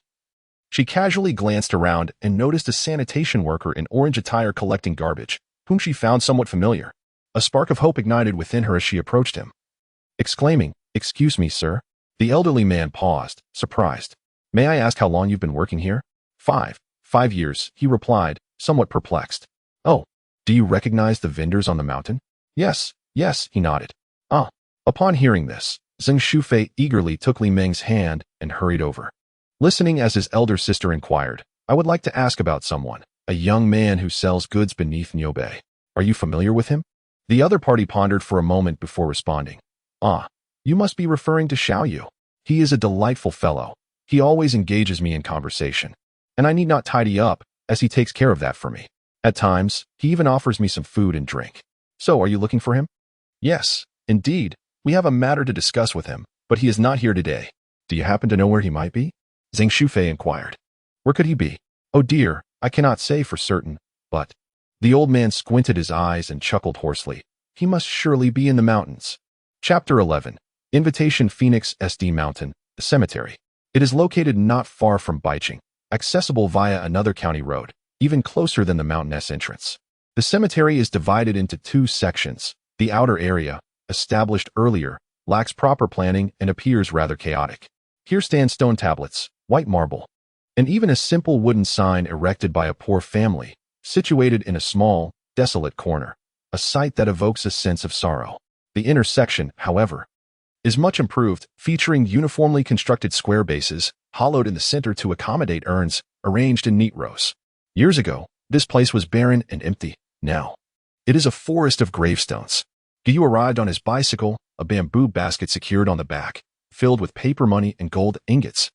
she casually glanced around and noticed a sanitation worker in orange attire collecting garbage, whom she found somewhat familiar. A spark of hope ignited within her as she approached him. Exclaiming, Excuse me, sir. The elderly man paused, surprised. May I ask how long you've been working here? 5 years, he replied, somewhat perplexed. Oh, do you recognize the vendors on the mountain? Yes, he nodded. Ah. Upon hearing this, Zheng Shufei eagerly took Li Ming's hand and hurried over. Listening as his elder sister inquired, I would like to ask about someone, a young man who sells goods beneath Nyobe. Are you familiar with him? The other party pondered for a moment before responding. Ah, you must be referring to Xiaoyu. He is a delightful fellow. He always engages me in conversation, and I need not tidy up, as he takes care of that for me. At times, he even offers me some food and drink. So, are you looking for him? Yes, indeed. We have a matter to discuss with him, but he is not here today. Do you happen to know where he might be? Zheng Shufei inquired. Where could he be? Oh dear, I cannot say for certain, but... The old man squinted his eyes and chuckled hoarsely. He must surely be in the mountains. Chapter 11. Invitation Phoenix SD Mountain, the cemetery. It is located not far from Baicheng, accessible via another county road, even closer than the mountain S entrance. The cemetery is divided into two sections. The outer area, established earlier, lacks proper planning and appears rather chaotic. Here stand stone tablets, white marble, and even a simple wooden sign erected by a poor family, situated in a small, desolate corner, a sight that evokes a sense of sorrow. The inner section, however, is much improved, featuring uniformly constructed square bases, hollowed in the center to accommodate urns, arranged in neat rows. Years ago, this place was barren and empty. Now, it is a forest of gravestones. Gyu arrived on his bicycle, a bamboo basket secured on the back, filled with paper money and gold ingots.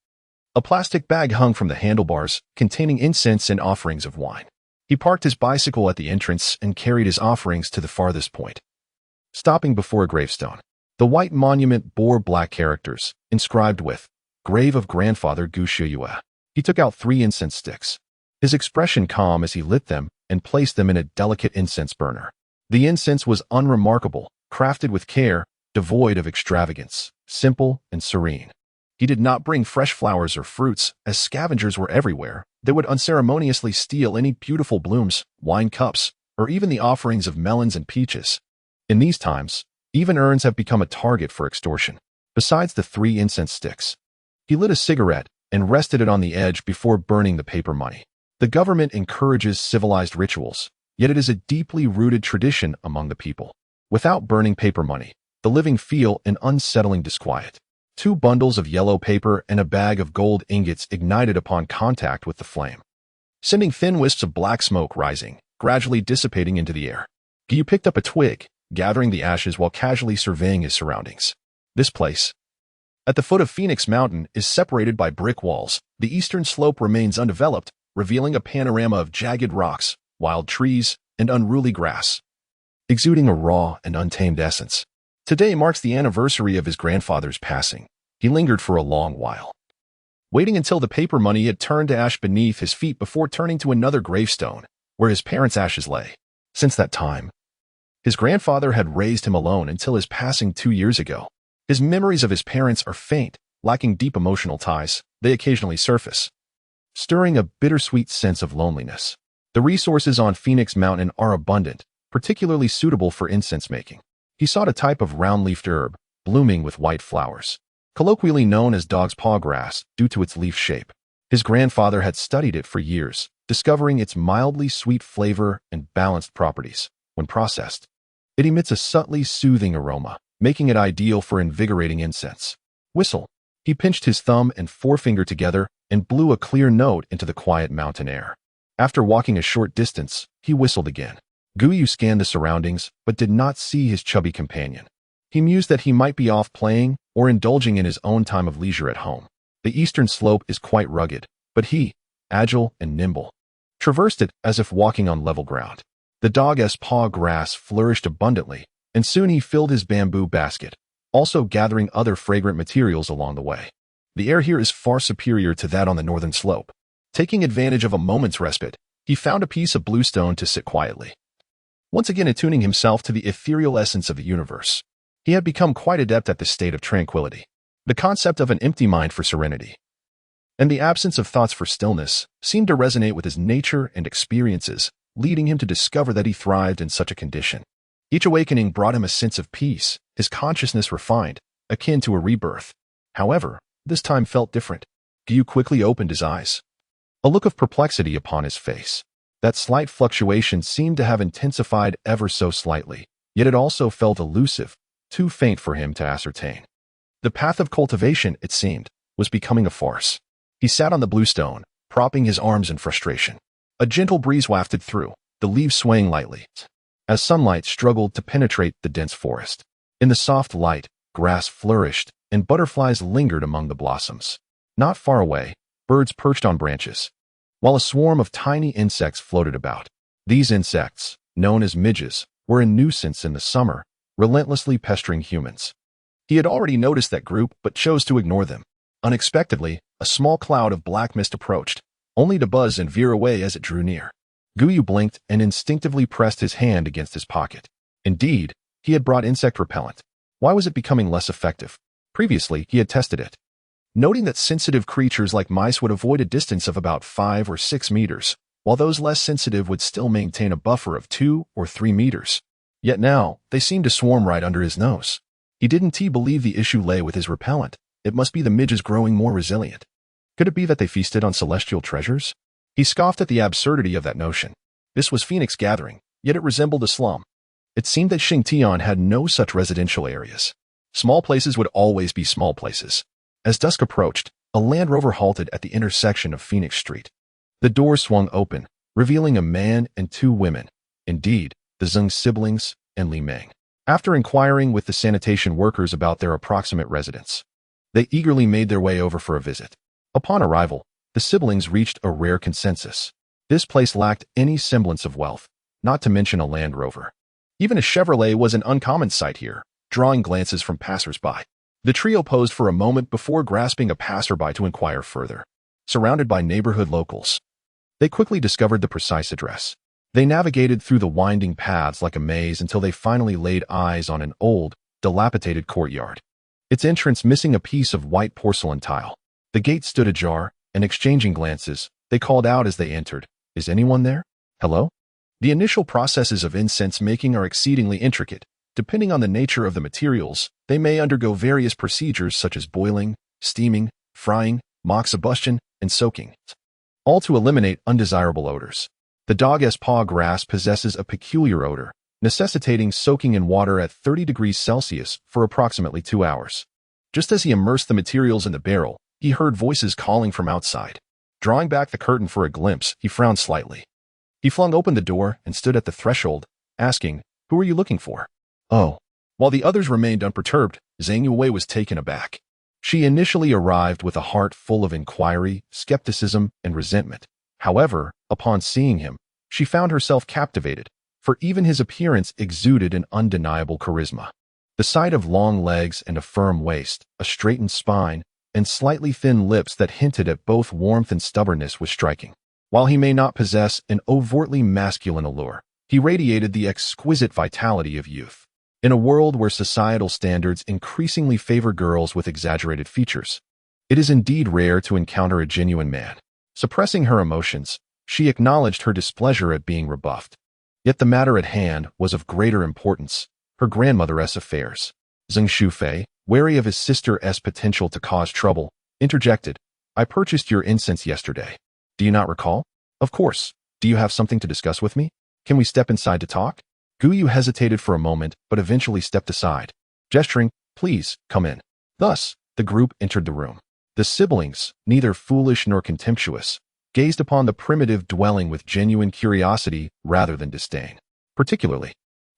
A plastic bag hung from the handlebars, containing incense and offerings of wine. He parked his bicycle at the entrance and carried his offerings to the farthest point. Stopping before a gravestone, the white monument bore black characters, inscribed with, "Grave of Grandfather Gu Shiyue." He took out 3 incense sticks, his expression calm as he lit them and placed them in a delicate incense burner. The incense was unremarkable, crafted with care, devoid of extravagance, simple and serene. He did not bring fresh flowers or fruits, as scavengers were everywhere. They would unceremoniously steal any beautiful blooms, wine cups, or even the offerings of melons and peaches. In these times, even urns have become a target for extortion. Besides the 3 incense sticks, he lit a cigarette and rested it on the edge before burning the paper money. The government encourages civilized rituals, yet it is a deeply rooted tradition among the people. Without burning paper money, the living feel an unsettling disquiet. 2 bundles of yellow paper and a bag of gold ingots ignited upon contact with the flame, sending thin wisps of black smoke rising, gradually dissipating into the air. Gyu picked up a twig, gathering the ashes while casually surveying his surroundings. This place, at the foot of Phoenix Mountain, is separated by brick walls. The eastern slope remains undeveloped, revealing a panorama of jagged rocks, wild trees, and unruly grass, exuding a raw and untamed essence. Today marks the anniversary of his grandfather's passing. He lingered for a long while, waiting until the paper money had turned to ash beneath his feet before turning to another gravestone, where his parents' ashes lay. Since that time, his grandfather had raised him alone until his passing 2 years ago. His memories of his parents are faint, lacking deep emotional ties. They occasionally surface, stirring a bittersweet sense of loneliness. The resources on Phoenix Mountain are abundant, particularly suitable for incense making. He sought a type of round-leafed herb, blooming with white flowers, colloquially known as dog's paw grass due to its leaf shape. His grandfather had studied it for years, discovering its mildly sweet flavor and balanced properties. When processed, it emits a subtly soothing aroma, making it ideal for invigorating incense. Whistle. He pinched his thumb and forefinger together and blew a clear note into the quiet mountain air. After walking a short distance, he whistled again. Gyu scanned the surroundings, but did not see his chubby companion. He mused that he might be off playing or indulging in his own time of leisure at home. The eastern slope is quite rugged, but he, agile and nimble, traversed it as if walking on level ground. The dog's paw grass flourished abundantly, and soon he filled his bamboo basket, also gathering other fragrant materials along the way. The air here is far superior to that on the northern slope. Taking advantage of a moment's respite, he found a piece of bluestone to sit quietly, once again attuning himself to the ethereal essence of the universe. He had become quite adept at this state of tranquility, the concept of an empty mind for serenity, and the absence of thoughts for stillness seemed to resonate with his nature and experiences, leading him to discover that he thrived in such a condition. Each awakening brought him a sense of peace, his consciousness refined, akin to a rebirth. However, this time felt different. Gyu quickly opened his eyes, a look of perplexity upon his face. That slight fluctuation seemed to have intensified ever so slightly, yet it also felt elusive, too faint for him to ascertain. The path of cultivation, it seemed, was becoming a farce. He sat on the bluestone, propping his arms in frustration. A gentle breeze wafted through, the leaves swaying lightly, as sunlight struggled to penetrate the dense forest. In the soft light, grass flourished, and butterflies lingered among the blossoms. Not far away, birds perched on branches, while a swarm of tiny insects floated about. These insects, known as midges, were a nuisance in the summer, relentlessly pestering humans. He had already noticed that group, but chose to ignore them. Unexpectedly, a small cloud of black mist approached, only to buzz and veer away as it drew near. Gyu blinked and instinctively pressed his hand against his pocket. Indeed, he had brought insect repellent. Why was it becoming less effective? Previously, he had tested it, noting that sensitive creatures like mice would avoid a distance of about 5 or 6 meters, while those less sensitive would still maintain a buffer of 2 or 3 meters. Yet now, they seemed to swarm right under his nose. He didn't believe the issue lay with his repellent. It must be the midges growing more resilient. Could it be that they feasted on celestial treasures? He scoffed at the absurdity of that notion. This was Phoenix Gathering, yet it resembled a slum. It seemed that Xingtian had no such residential areas. Small places would always be small places. As dusk approached, a Land Rover halted at the intersection of Phoenix Street. The door swung open, revealing a man and 2 women. Indeed, the Zheng siblings and Li Meng. After inquiring with the sanitation workers about their approximate residence, they eagerly made their way over for a visit. Upon arrival, the siblings reached a rare consensus. This place lacked any semblance of wealth, not to mention a Land Rover. Even a Chevrolet was an uncommon sight here, drawing glances from passers-by. The trio posed for a moment before grasping a passerby to inquire further. Surrounded by neighborhood locals, they quickly discovered the precise address. They navigated through the winding paths like a maze until they finally laid eyes on an old, dilapidated courtyard. Its entrance missing a piece of white porcelain tile. The gate stood ajar, and exchanging glances, they called out as they entered, "Is anyone there? Hello?" The initial processes of incense making are exceedingly intricate. Depending on the nature of the materials, they may undergo various procedures such as boiling, steaming, frying, moxibustion, and soaking, all to eliminate undesirable odors. The Daoist paw grass possesses a peculiar odor, necessitating soaking in water at 30 degrees Celsius for approximately 2 hours. Just as he immersed the materials in the barrel, he heard voices calling from outside. Drawing back the curtain for a glimpse, he frowned slightly. He flung open the door and stood at the threshold, asking, "Who are you looking for?" "Oh." While the others remained unperturbed, Zhang Yue was taken aback. She initially arrived with a heart full of inquiry, skepticism, and resentment. However, upon seeing him, she found herself captivated, for even his appearance exuded an undeniable charisma. The sight of long legs and a firm waist, a straightened spine, and slightly thin lips that hinted at both warmth and stubbornness was striking. While he may not possess an overtly masculine allure, he radiated the exquisite vitality of youth. In a world where societal standards increasingly favor girls with exaggerated features, it is indeed rare to encounter a genuine man. Suppressing her emotions, she acknowledged her displeasure at being rebuffed. Yet the matter at hand was of greater importance, her grandmother's affairs. Zheng Shufei, wary of his sister's potential to cause trouble, interjected, "I purchased your incense yesterday. Do you not recall?" "Of course. Do you have something to discuss with me? Can we step inside to talk?" Guyu hesitated for a moment, but eventually stepped aside, gesturing, "Please, come in." Thus, the group entered the room. The siblings, neither foolish nor contemptuous, gazed upon the primitive dwelling with genuine curiosity rather than disdain. Particularly,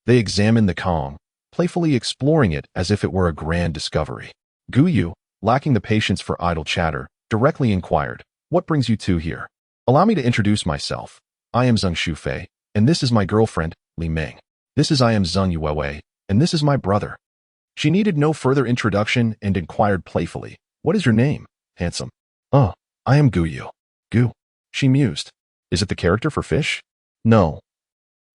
they examined the Kong, playfully exploring it as if it were a grand discovery. Guyu, lacking the patience for idle chatter, directly inquired, "What brings you two here?" "Allow me to introduce myself. I am Zheng Shufei, and this is my girlfriend, Li Meng. I am Zheng Yue, and this is my brother." She needed no further introduction and inquired playfully, "What is your name, handsome?" "Oh, I am Guyu." "Gu," she mused. "Is it the character for fish?" "No.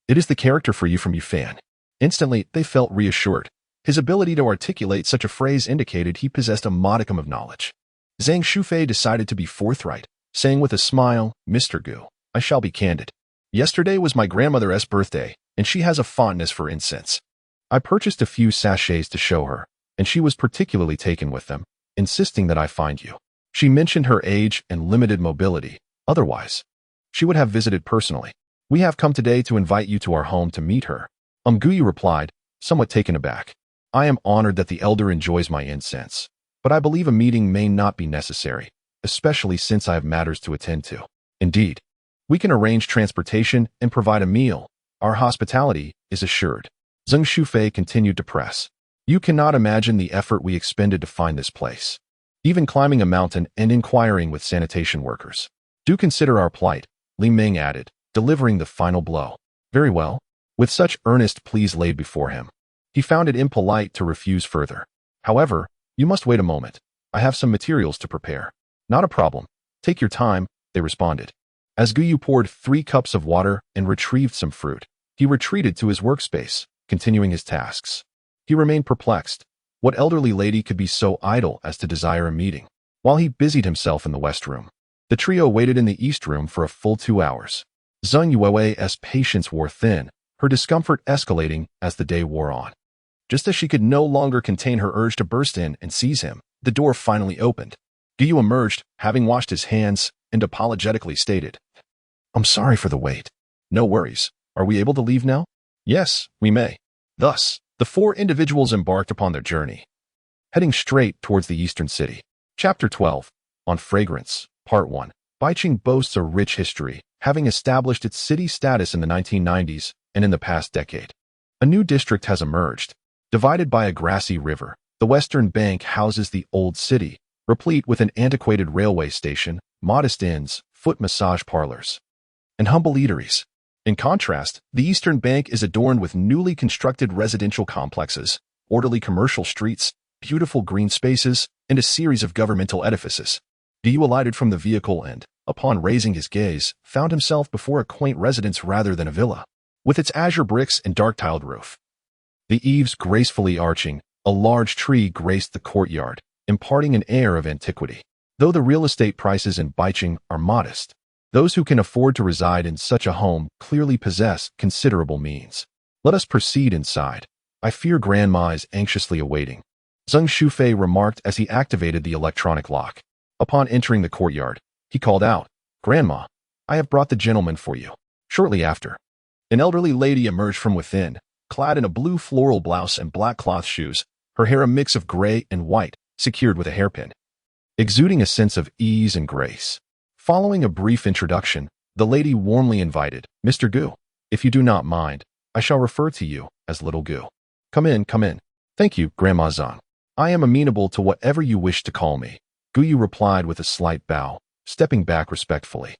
It is the character for you from Yufan." Instantly, they felt reassured. His ability to articulate such a phrase indicated he possessed a modicum of knowledge. Zhang Shufei decided to be forthright, saying with a smile, "Mr. Gu, I shall be candid. Yesterday was my grandmother's birthday, and she has a fondness for incense. I purchased a few sachets to show her, and she was particularly taken with them, insisting that I find you." She mentioned her age and limited mobility. Otherwise, she would have visited personally. "We have come today to invite you to our home to meet her." Guyu replied, somewhat taken aback. "I am honored that the elder enjoys my incense, but I believe a meeting may not be necessary, especially since I have matters to attend to. Indeed, we can arrange transportation and provide a meal. Our hospitality is assured." Zheng Shufei continued to press. "You cannot imagine the effort we expended to find this place, even climbing a mountain and inquiring with sanitation workers. Do consider our plight," Li Meng added, delivering the final blow. "Very well." With such earnest pleas laid before him, he found it impolite to refuse further. "However, you must wait a moment. I have some materials to prepare." "Not a problem. Take your time," they responded. As Guyu poured 3 cups of water and retrieved some fruit, he retreated to his workspace, continuing his tasks. He remained perplexed. What elderly lady could be so idle as to desire a meeting? While he busied himself in the west room, the trio waited in the east room for a full 2 hours. Zheng Yue's patience wore thin, her discomfort escalating as the day wore on. Just as she could no longer contain her urge to burst in and seize him, the door finally opened. Guyu emerged, having washed his hands, and apologetically stated, "I'm sorry for the wait." "No worries. Are we able to leave now?" "Yes, we may." Thus, the four individuals embarked upon their journey, heading straight towards the eastern city. Chapter 12, On Fragrance, Part 1. Baiqing boasts a rich history, having established its city status in the 1990s and in the past decade. A new district has emerged. Divided by a grassy river, the western bank houses the old city, replete with an antiquated railway station, modest inns, foot massage parlors, and humble eateries. In contrast, the eastern bank is adorned with newly constructed residential complexes, orderly commercial streets, beautiful green spaces, and a series of governmental edifices. Guyu alighted from the vehicle and, upon raising his gaze, found himself before a quaint residence rather than a villa, with its azure bricks and dark-tiled roof. The eaves gracefully arching, a large tree graced the courtyard, imparting an air of antiquity. Though the real estate prices in Baiqing are modest, those who can afford to reside in such a home clearly possess considerable means. "Let us proceed inside. I fear Grandma is anxiously awaiting," Zheng Shufei remarked as he activated the electronic lock. Upon entering the courtyard, he called out, "Grandma, I have brought the gentleman for you." Shortly after, an elderly lady emerged from within, clad in a blue floral blouse and black cloth shoes, her hair a mix of gray and white, secured with a hairpin, exuding a sense of ease and grace. Following a brief introduction, the lady warmly invited, "Mr. Gu, if you do not mind, I shall refer to you as Little Gu. Come in, come in." "Thank you, Grandma Zhang. I am amenable to whatever you wish to call me," Guyu replied with a slight bow, stepping back respectfully.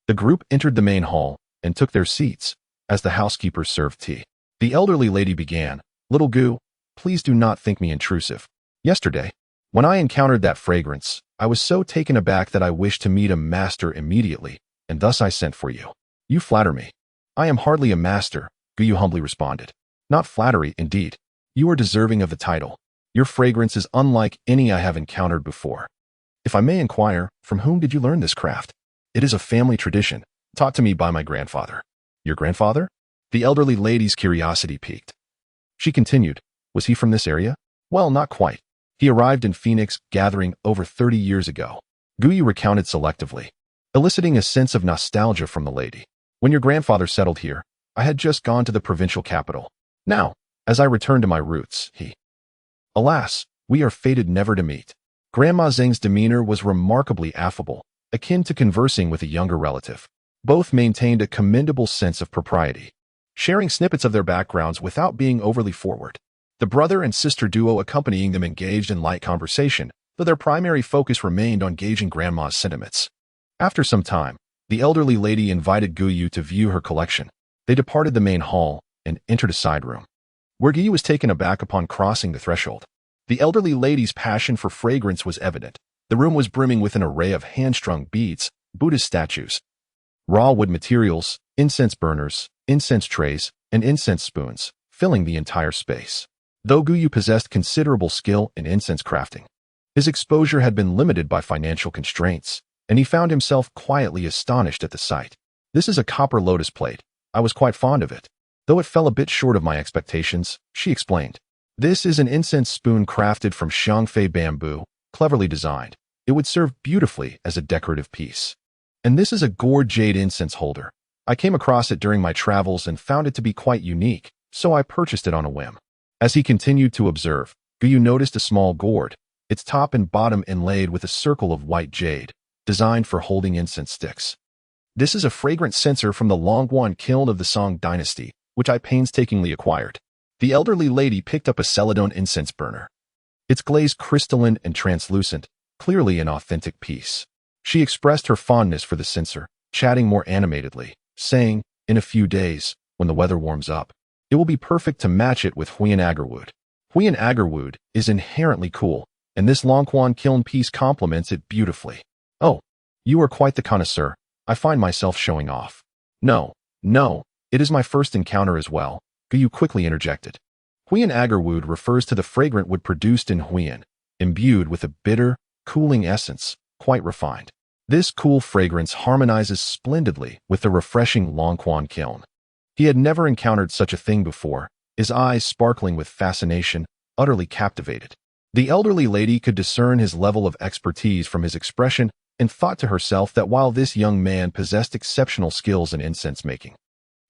The group entered the main hall and took their seats as the housekeeper served tea. The elderly lady began, "Little Gu, please do not think me intrusive. Yesterday, when I encountered that fragrance, I was so taken aback that I wished to meet a master immediately, and thus I sent for you." "You flatter me." "I am hardly a master," Guyu humbly responded. "Not flattery, indeed. You are deserving of the title. Your fragrance is unlike any I have encountered before. If I may inquire, from whom did you learn this craft?" "It is a family tradition, taught to me by my grandfather." "Your grandfather?" The elderly lady's curiosity piqued. She continued, "Was he from this area?" "Well, not quite. He arrived in Phoenix gathering over 30 years ago." Guyu recounted selectively, eliciting a sense of nostalgia from the lady. "When your grandfather settled here, I had just gone to the provincial capital. Now, as I return to my roots, Alas, we are fated never to meet." Grandma Zheng's demeanor was remarkably affable, akin to conversing with a younger relative. Both maintained a commendable sense of propriety, sharing snippets of their backgrounds without being overly forward. The brother and sister duo accompanying them engaged in light conversation, though their primary focus remained on gauging Grandma's sentiments. After some time, the elderly lady invited Guyu to view her collection. They departed the main hall and entered a side room, where Guyu was taken aback upon crossing the threshold. The elderly lady's passion for fragrance was evident. The room was brimming with an array of hand-strung beads, Buddhist statues, raw wood materials, incense burners, incense trays, and incense spoons, filling the entire space. Though Guyu possessed considerable skill in incense crafting, his exposure had been limited by financial constraints, and he found himself quietly astonished at the sight. "This is a copper lotus plate. I was quite fond of it, though it fell a bit short of my expectations," she explained. "This is an incense spoon crafted from Xiangfei bamboo, cleverly designed. It would serve beautifully as a decorative piece. And this is a gourd jade incense holder. I came across it during my travels and found it to be quite unique, so I purchased it on a whim." As he continued to observe, Guyu noticed a small gourd, its top and bottom inlaid with a circle of white jade, designed for holding incense sticks. "This is a fragrance censer from the Longguan kiln of the Song dynasty, which I painstakingly acquired." The elderly lady picked up a celadon incense burner. Its glaze crystalline and translucent, clearly an authentic piece. She expressed her fondness for the censer, chatting more animatedly, saying, "In a few days, when the weather warms up, it will be perfect to match it with Huiyan agarwood. Huiyan agarwood is inherently cool, and this Longquan kiln piece complements it beautifully." "Oh, you are quite the connoisseur. I find myself showing off." No, it is my first encounter as well," Guyu quickly interjected. Huiyan agarwood refers to the fragrant wood produced in Huiyan, imbued with a bitter, cooling essence, quite refined. This cool fragrance harmonizes splendidly with the refreshing Longquan kiln. He had never encountered such a thing before, his eyes sparkling with fascination, utterly captivated. The elderly lady could discern his level of expertise from his expression and thought to herself that while this young man possessed exceptional skills in incense making,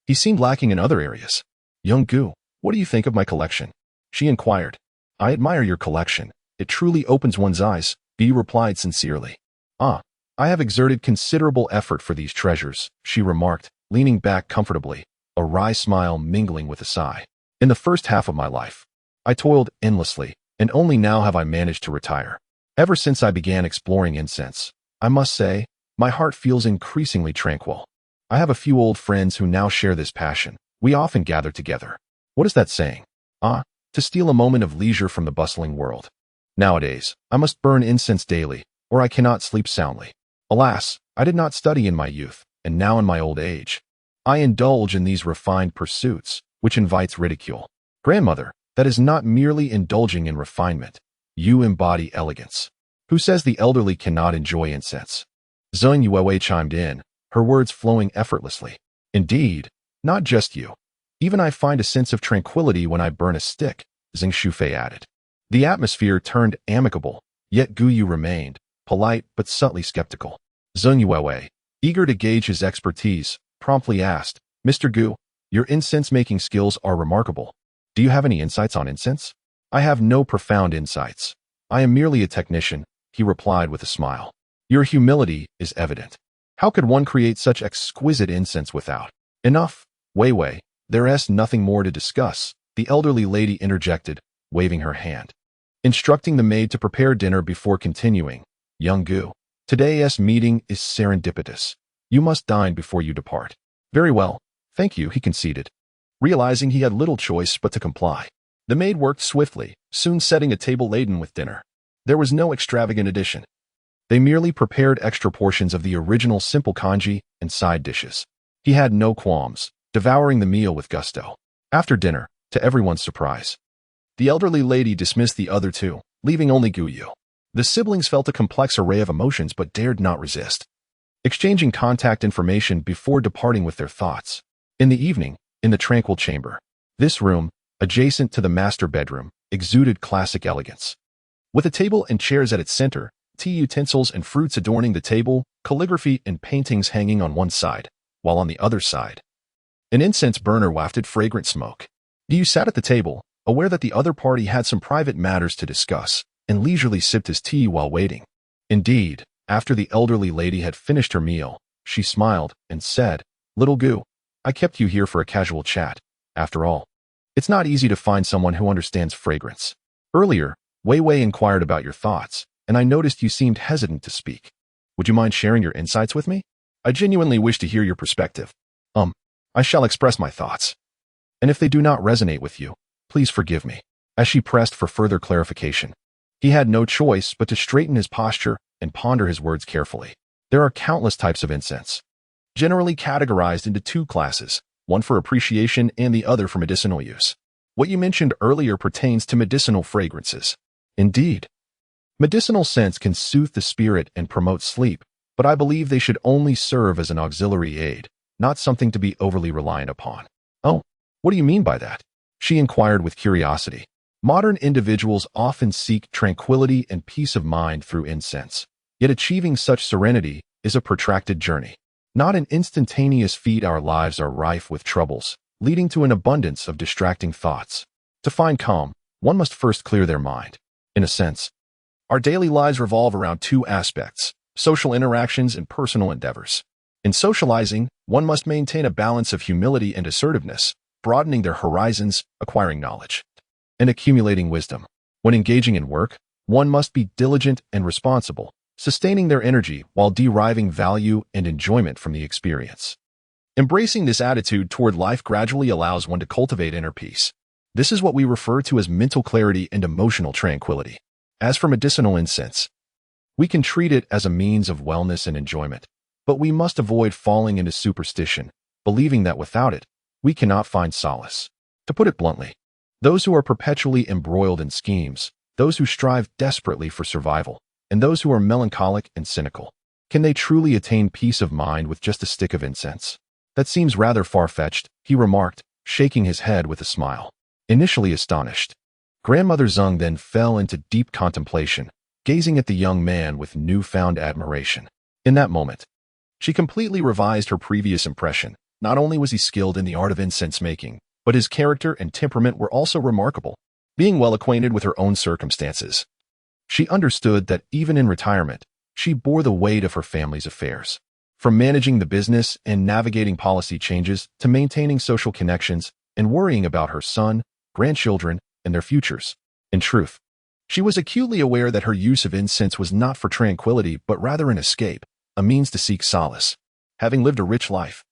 he seemed lacking in other areas. "Young Gu, what do you think of my collection?" she inquired. "I admire your collection. It truly opens one's eyes," Gu replied sincerely. "Ah, I have exerted considerable effort for these treasures," she remarked, leaning back comfortably, a wry smile mingling with a sigh. "In the first half of my life, I toiled endlessly, and only now have I managed to retire. Ever since I began exploring incense, I must say, my heart feels increasingly tranquil. I have a few old friends who now share this passion. We often gather together. What is that saying? Ah, to steal a moment of leisure from the bustling world. Nowadays, I must burn incense daily, or I cannot sleep soundly. Alas, I did not study in my youth, and now in my old age, I indulge in these refined pursuits, which invites ridicule. Grandmother, that is not merely indulging in refinement. You embody elegance. Who says the elderly cannot enjoy incense?" Zheng Yuewei chimed in, her words flowing effortlessly. "Indeed, not just you. Even I find a sense of tranquility when I burn a stick," Zheng Shufei added. The atmosphere turned amicable, yet Gu Yu remained, polite but subtly skeptical. Zheng Yuewei, eager to gauge his expertise, promptly asked, "Mr. Gu, your incense-making skills are remarkable. Do you have any insights on incense?" "I have no profound insights. I am merely a technician," he replied with a smile. "Your humility is evident. How could one create such exquisite incense without—" "Enough, Wei Wei, there's nothing more to discuss," the elderly lady interjected, waving her hand. Instructing the maid to prepare dinner before continuing, "Young Gu, today's meeting is serendipitous. You must dine before you depart." "Very well, thank you," he conceded, realizing he had little choice but to comply. The maid worked swiftly, soon setting a table laden with dinner. There was no extravagant addition. They merely prepared extra portions of the original simple congee and side dishes. He had no qualms, devouring the meal with gusto. After dinner, to everyone's surprise, the elderly lady dismissed the other two, leaving only Gu Yu. The siblings felt a complex array of emotions but dared not resist, exchanging contact information before departing with their thoughts. In the evening, in the tranquil chamber, this room, adjacent to the master bedroom, exuded classic elegance. With a table and chairs at its center, tea utensils and fruits adorning the table, calligraphy and paintings hanging on one side, while on the other side, an incense burner wafted fragrant smoke. Yu sat at the table, aware that the other party had some private matters to discuss, and leisurely sipped his tea while waiting. Indeed, after the elderly lady had finished her meal, she smiled and said, "Little Gu, I kept you here for a casual chat. After all, it's not easy to find someone who understands fragrance. Earlier, Wei Wei inquired about your thoughts, and I noticed you seemed hesitant to speak. Would you mind sharing your insights with me? I genuinely wish to hear your perspective." I shall express my thoughts. And if they do not resonate with you, please forgive me." As she pressed for further clarification, he had no choice but to straighten his posture and ponder his words carefully. There are countless types of incense, generally categorized into two classes, one for appreciation and the other for medicinal use. What you mentioned earlier pertains to medicinal fragrances. Indeed, medicinal scents can soothe the spirit and promote sleep, but I believe they should only serve as an auxiliary aid, not something to be overly reliant upon. "Oh, what do you mean by that?" she inquired with curiosity. Modern individuals often seek tranquility and peace of mind through incense, yet achieving such serenity is a protracted journey. Not an instantaneous feat. Our lives are rife with troubles, leading to an abundance of distracting thoughts. To find calm, one must first clear their mind. In a sense, our daily lives revolve around two aspects: social interactions and personal endeavors. In socializing, one must maintain a balance of humility and assertiveness, broadening their horizons, acquiring knowledge, and accumulating wisdom. When engaging in work, one must be diligent and responsible, sustaining their energy while deriving value and enjoyment from the experience. Embracing this attitude toward life gradually allows one to cultivate inner peace. This is what we refer to as mental clarity and emotional tranquility. As for medicinal incense, we can treat it as a means of wellness and enjoyment, but we must avoid falling into superstition, believing that without it, we cannot find solace. To put it bluntly, those who are perpetually embroiled in schemes, those who strive desperately for survival, and those who are melancholic and cynical, Can they truly attain peace of mind with just a stick of incense? That seems rather far-fetched, he remarked, shaking his head with a smile. Initially astonished, Grandmother Zeng then fell into deep contemplation, gazing at the young man with newfound admiration. In that moment, she completely revised her previous impression. Not only was he skilled in the art of incense making, but his character and temperament were also remarkable. Being well acquainted with her own circumstances, she understood that even in retirement, she bore the weight of her family's affairs. From managing the business and navigating policy changes to maintaining social connections and worrying about her son, grandchildren, and their futures. In truth, she was acutely aware that her use of incense was not for tranquility but rather an escape, a means to seek solace. Having lived a rich life,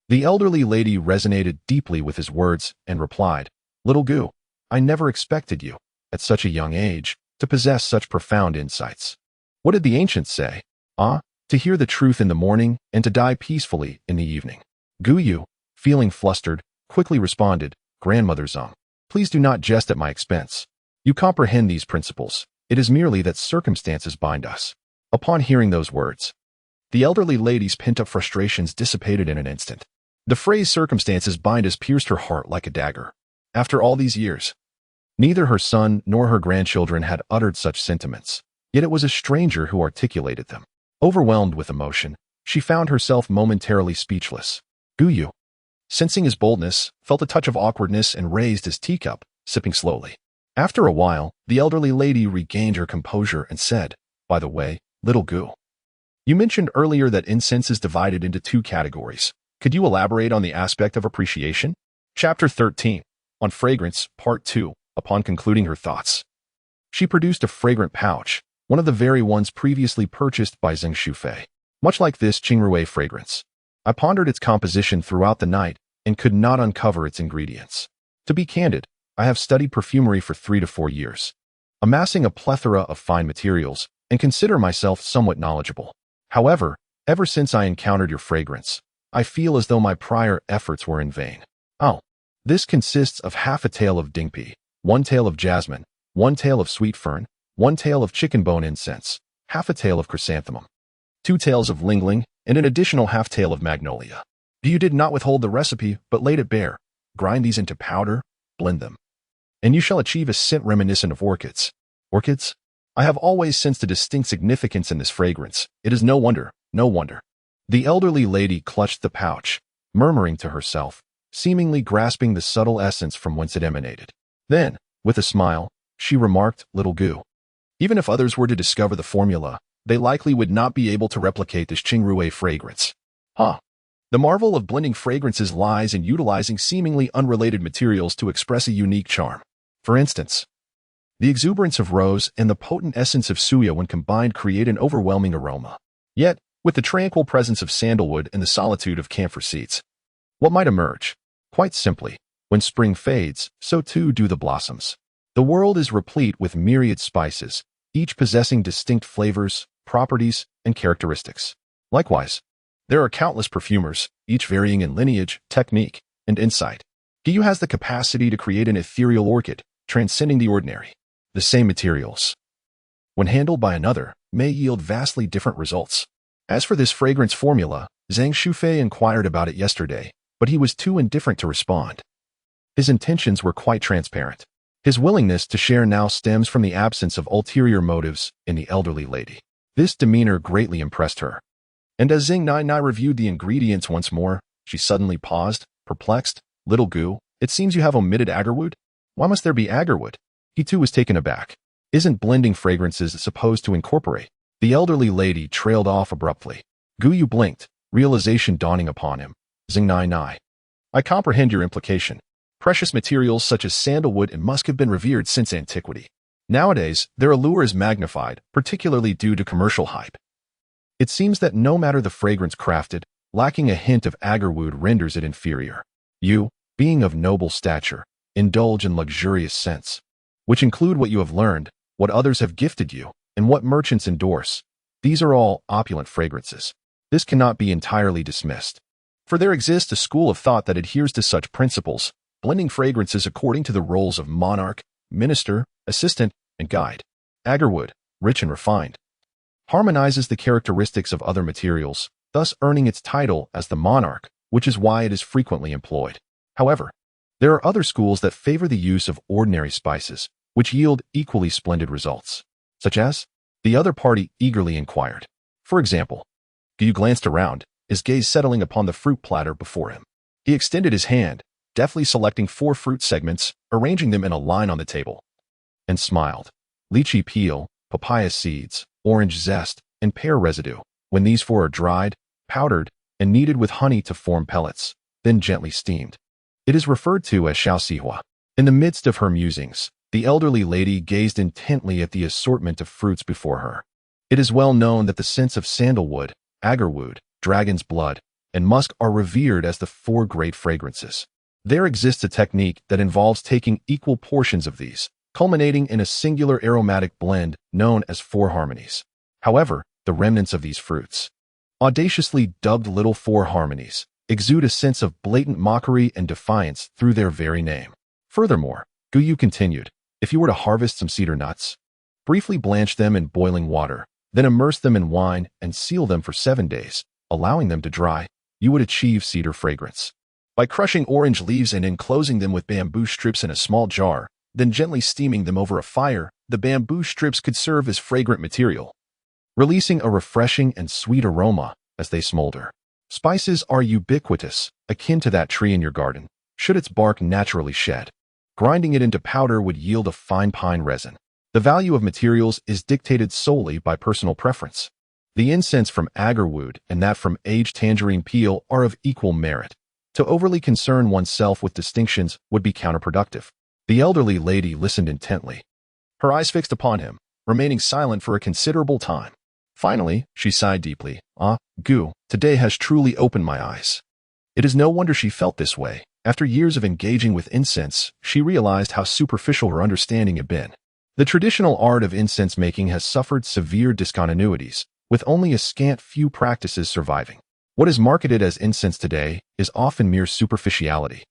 the elderly lady resonated deeply with his words and replied, "Little Gu, I never expected you, at such a young age, to possess such profound insights. What did the ancients say? To hear the truth in the morning and to die peacefully in the evening." Gu Yu, feeling flustered, quickly responded, "Grandmother Zeng, please do not jest at my expense. You comprehend these principles. It is merely that circumstances bind us." Upon hearing those words, the elderly lady's pent-up frustrations dissipated in an instant. The phrase "circumstances bind us" pierced her heart like a dagger. After all these years, neither her son nor her grandchildren had uttered such sentiments, yet it was a stranger who articulated them. Overwhelmed with emotion, she found herself momentarily speechless. Gu Yu, sensing his boldness, felt a touch of awkwardness and raised his teacup, sipping slowly. After a while, the elderly lady regained her composure and said, "By the way, little Gu, you mentioned earlier that incense is divided into two categories. Could you elaborate on the aspect of appreciation?" Chapter 13, on Fragrance, Part 2. Upon concluding her thoughts, she produced a fragrant pouch, one of the very ones previously purchased by Zheng Shufei. Much like this Qingrui fragrance, I pondered its composition throughout the night and could not uncover its ingredients. To be candid, I have studied perfumery for 3 to 4 years, amassing a plethora of fine materials, and consider myself somewhat knowledgeable. However, ever since I encountered your fragrance, I feel as though my prior efforts were in vain. This consists of half a tael of dingpi, 1 tael of jasmine, 1 tael of sweet fern, 1 tael of chicken bone incense, half a tael of chrysanthemum, 2 taels of lingling, and an additional half tael of magnolia. You did not withhold the recipe, but laid it bare. Grind these into powder, blend them, and you shall achieve a scent reminiscent of orchids. Orchids? I have always sensed a distinct significance in this fragrance. It is no wonder. The elderly lady clutched the pouch, murmuring to herself, seemingly grasping the subtle essence from whence it emanated. Then, with a smile, she remarked, "Little Gu, even if others were to discover the formula, they likely would not be able to replicate this Qingrui fragrance." The marvel of blending fragrances lies in utilizing seemingly unrelated materials to express a unique charm. For instance, the exuberance of rose and the potent essence of suya when combined create an overwhelming aroma. Yet, with the tranquil presence of sandalwood and the solitude of camphor seeds, what might emerge? Quite simply, when spring fades, so too do the blossoms. The world is replete with myriad spices, each possessing distinct flavors, properties, and characteristics. Likewise, there are countless perfumers, each varying in lineage, technique, and insight. Gu has the capacity to create an ethereal orchid, transcending the ordinary. The same materials, when handled by another, may yield vastly different results. As for this fragrance formula, Zhang Shufei inquired about it yesterday, but he was too indifferent to respond. His intentions were quite transparent. His willingness to share now stems from the absence of ulterior motives in the elderly lady. This demeanor greatly impressed her. And as Zheng Nai reviewed the ingredients once more, she suddenly paused, perplexed. "Little Gu, it seems you have omitted agarwood? Why must there be agarwood?" He too was taken aback. Isn't blending fragrances supposed to incorporate? The elderly lady trailed off abruptly. Gu Yu blinked, realization dawning upon him. "Zheng Nai, I comprehend your implication. Precious materials such as sandalwood and musk have been revered since antiquity. Nowadays, their allure is magnified, particularly due to commercial hype. It seems that no matter the fragrance crafted, lacking a hint of agarwood renders it inferior. You, being of noble stature, indulge in luxurious scents, which include what you have learned, what others have gifted you, and what merchants endorse. These are all opulent fragrances. This cannot be entirely dismissed, for there exists a school of thought that adheres to such principles, blending fragrances according to the roles of monarch, minister, assistant, and guide. Agarwood, rich and refined, harmonizes the characteristics of other materials, thus earning its title as the monarch, which is why it is frequently employed. However, there are other schools that favor the use of ordinary spices, which yield equally splendid results, such as the other party eagerly inquired. For example, Gu glanced around, his gaze settling upon the fruit platter before him. He extended his hand, deftly selecting 4 fruit segments, arranging them in a line on the table, and smiled. Lychee peel, papaya seeds, orange zest, and pear residue. When these 4 are dried, powdered, and kneaded with honey to form pellets, then gently steamed, it is referred to as xiaoxihua. In the midst of her musings, the elderly lady gazed intently at the assortment of fruits before her. It is well known that the scents of sandalwood, agarwood, dragon's blood, and musk are revered as the 4 great fragrances. There exists a technique that involves taking equal portions of these, culminating in a singular aromatic blend known as 4 harmonies. However, the remnants of these fruits, audaciously dubbed Little 4 Harmonies, exude a sense of blatant mockery and defiance through their very name. Furthermore, Guyu continued, if you were to harvest some cedar nuts, briefly blanch them in boiling water, then immerse them in wine and seal them for 7 days, allowing them to dry, you would achieve cedar fragrance. By crushing orange leaves and enclosing them with bamboo strips in a small jar, then gently steaming them over a fire, the bamboo strips could serve as fragrant material, releasing a refreshing and sweet aroma as they smolder. Spices are ubiquitous, akin to that tree in your garden, should its bark naturally shed. Grinding it into powder would yield a fine pine resin. The value of materials is dictated solely by personal preference. The incense from agarwood and that from aged tangerine peel are of equal merit. To overly concern oneself with distinctions would be counterproductive. The elderly lady listened intently, her eyes fixed upon him, remaining silent for a considerable time. Finally, she sighed deeply. Gu, today has truly opened my eyes. It is no wonder she felt this way. After years of engaging with incense, she realized how superficial her understanding had been. The traditional art of incense making has suffered severe discontinuities, with only a scant few practices surviving. What is marketed as incense today is often mere superficiality,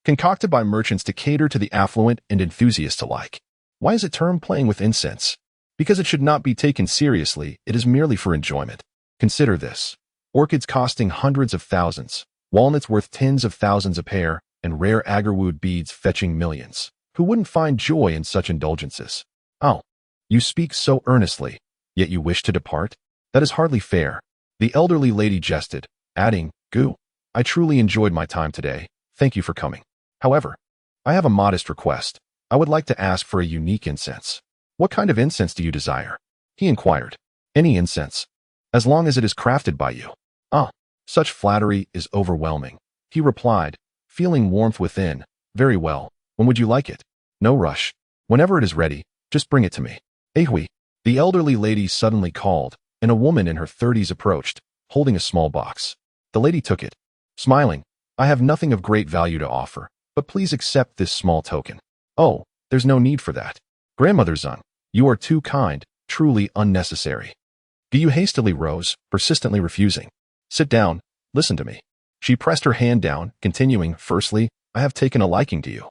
concocted by merchants to cater to the affluent and enthusiasts alike. Why is it termed playing with incense? Because it should not be taken seriously, it is merely for enjoyment. Consider this. Orchids costing hundreds of thousands, walnuts worth tens of thousands a pair, and rare agarwood beads fetching millions. Who wouldn't find joy in such indulgences? Oh, you speak so earnestly, yet you wish to depart? That is hardly fair. The elderly lady jested, adding, Gu, I truly enjoyed my time today. Thank you for coming. However, I have a modest request. I would like to ask for a unique incense. What kind of incense do you desire? He inquired. Any incense, as long as it is crafted by you. Such flattery is overwhelming. He replied, feeling warmth within. Very well. When would you like it? No rush. Whenever it is ready, just bring it to me. Ahui. The elderly lady suddenly called, and a woman in her 30s approached, holding a small box. The lady took it, smiling. I have nothing of great value to offer, but please accept this small token. Oh, there's no need for that. Grandmother Zung, you are too kind, truly unnecessary. Gu hastily rose, persistently refusing. Sit down, listen to me. She pressed her hand down, continuing, firstly, I have taken a liking to you.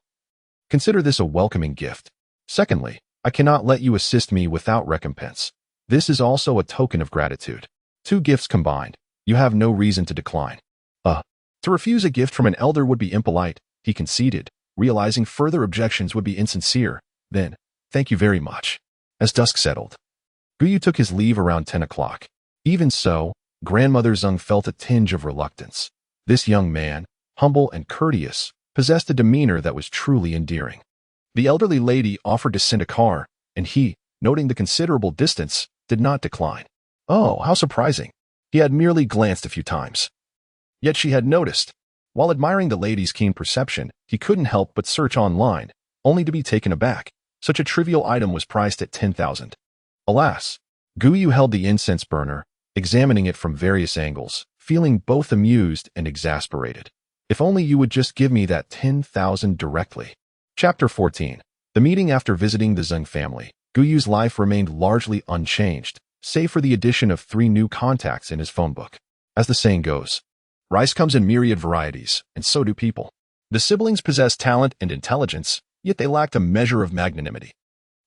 Consider this a welcoming gift. Secondly, I cannot let you assist me without recompense. This is also a token of gratitude. 2 gifts combined. You have no reason to decline. To refuse a gift from an elder would be impolite, he conceded, realizing further objections would be insincere. Then, thank you very much. As dusk settled, Guyu took his leave around 10 o'clock. Even so, Grandmother Zung felt a tinge of reluctance. This young man, humble and courteous, possessed a demeanor that was truly endearing. The elderly lady offered to send a car, and he, noting the considerable distance, did not decline. Oh, how surprising. He had merely glanced a few times. Yet she had noticed. While admiring the lady's keen perception, he couldn't help but search online, only to be taken aback. Such a trivial item was priced at 10,000. Alas, Guyu held the incense burner, examining it from various angles, feeling both amused and exasperated. If only you would just give me that 10,000 directly. Chapter 14. The meeting after visiting the Zung family, Guyu's life remained largely unchanged, save for the addition of 3 new contacts in his phone book. As the saying goes, rice comes in myriad varieties, and so do people. The siblings possessed talent and intelligence, yet they lacked a measure of magnanimity.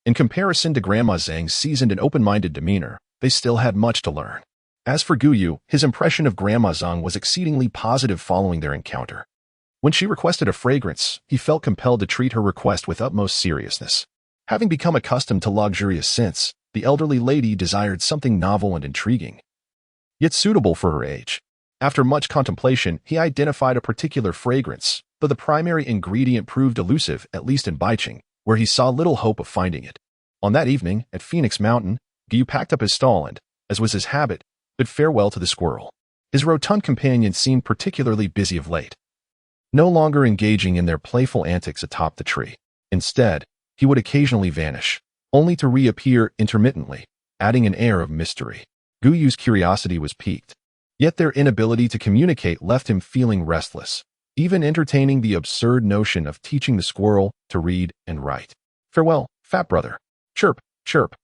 In comparison to Grandma Zhang's seasoned and open-minded demeanor, they still had much to learn. As for Guyu, his impression of Grandma Zhang was exceedingly positive following their encounter. When she requested a fragrance, he felt compelled to treat her request with utmost seriousness. Having become accustomed to luxurious scents, the elderly lady desired something novel and intriguing, yet suitable for her age. After much contemplation, he identified a particular fragrance, though the primary ingredient proved elusive, at least in Baicheng, where he saw little hope of finding it. On that evening, at Phoenix Mountain, Guyu packed up his stall and, as was his habit, bid farewell to the squirrel. His rotund companion seemed particularly busy of late, no longer engaging in their playful antics atop the tree. Instead, he would occasionally vanish, only to reappear intermittently, adding an air of mystery. Guyu's curiosity was piqued, yet their inability to communicate left him feeling restless, even entertaining the absurd notion of teaching the squirrel to read and write. "Farewell, fat brother. Chirp, chirp."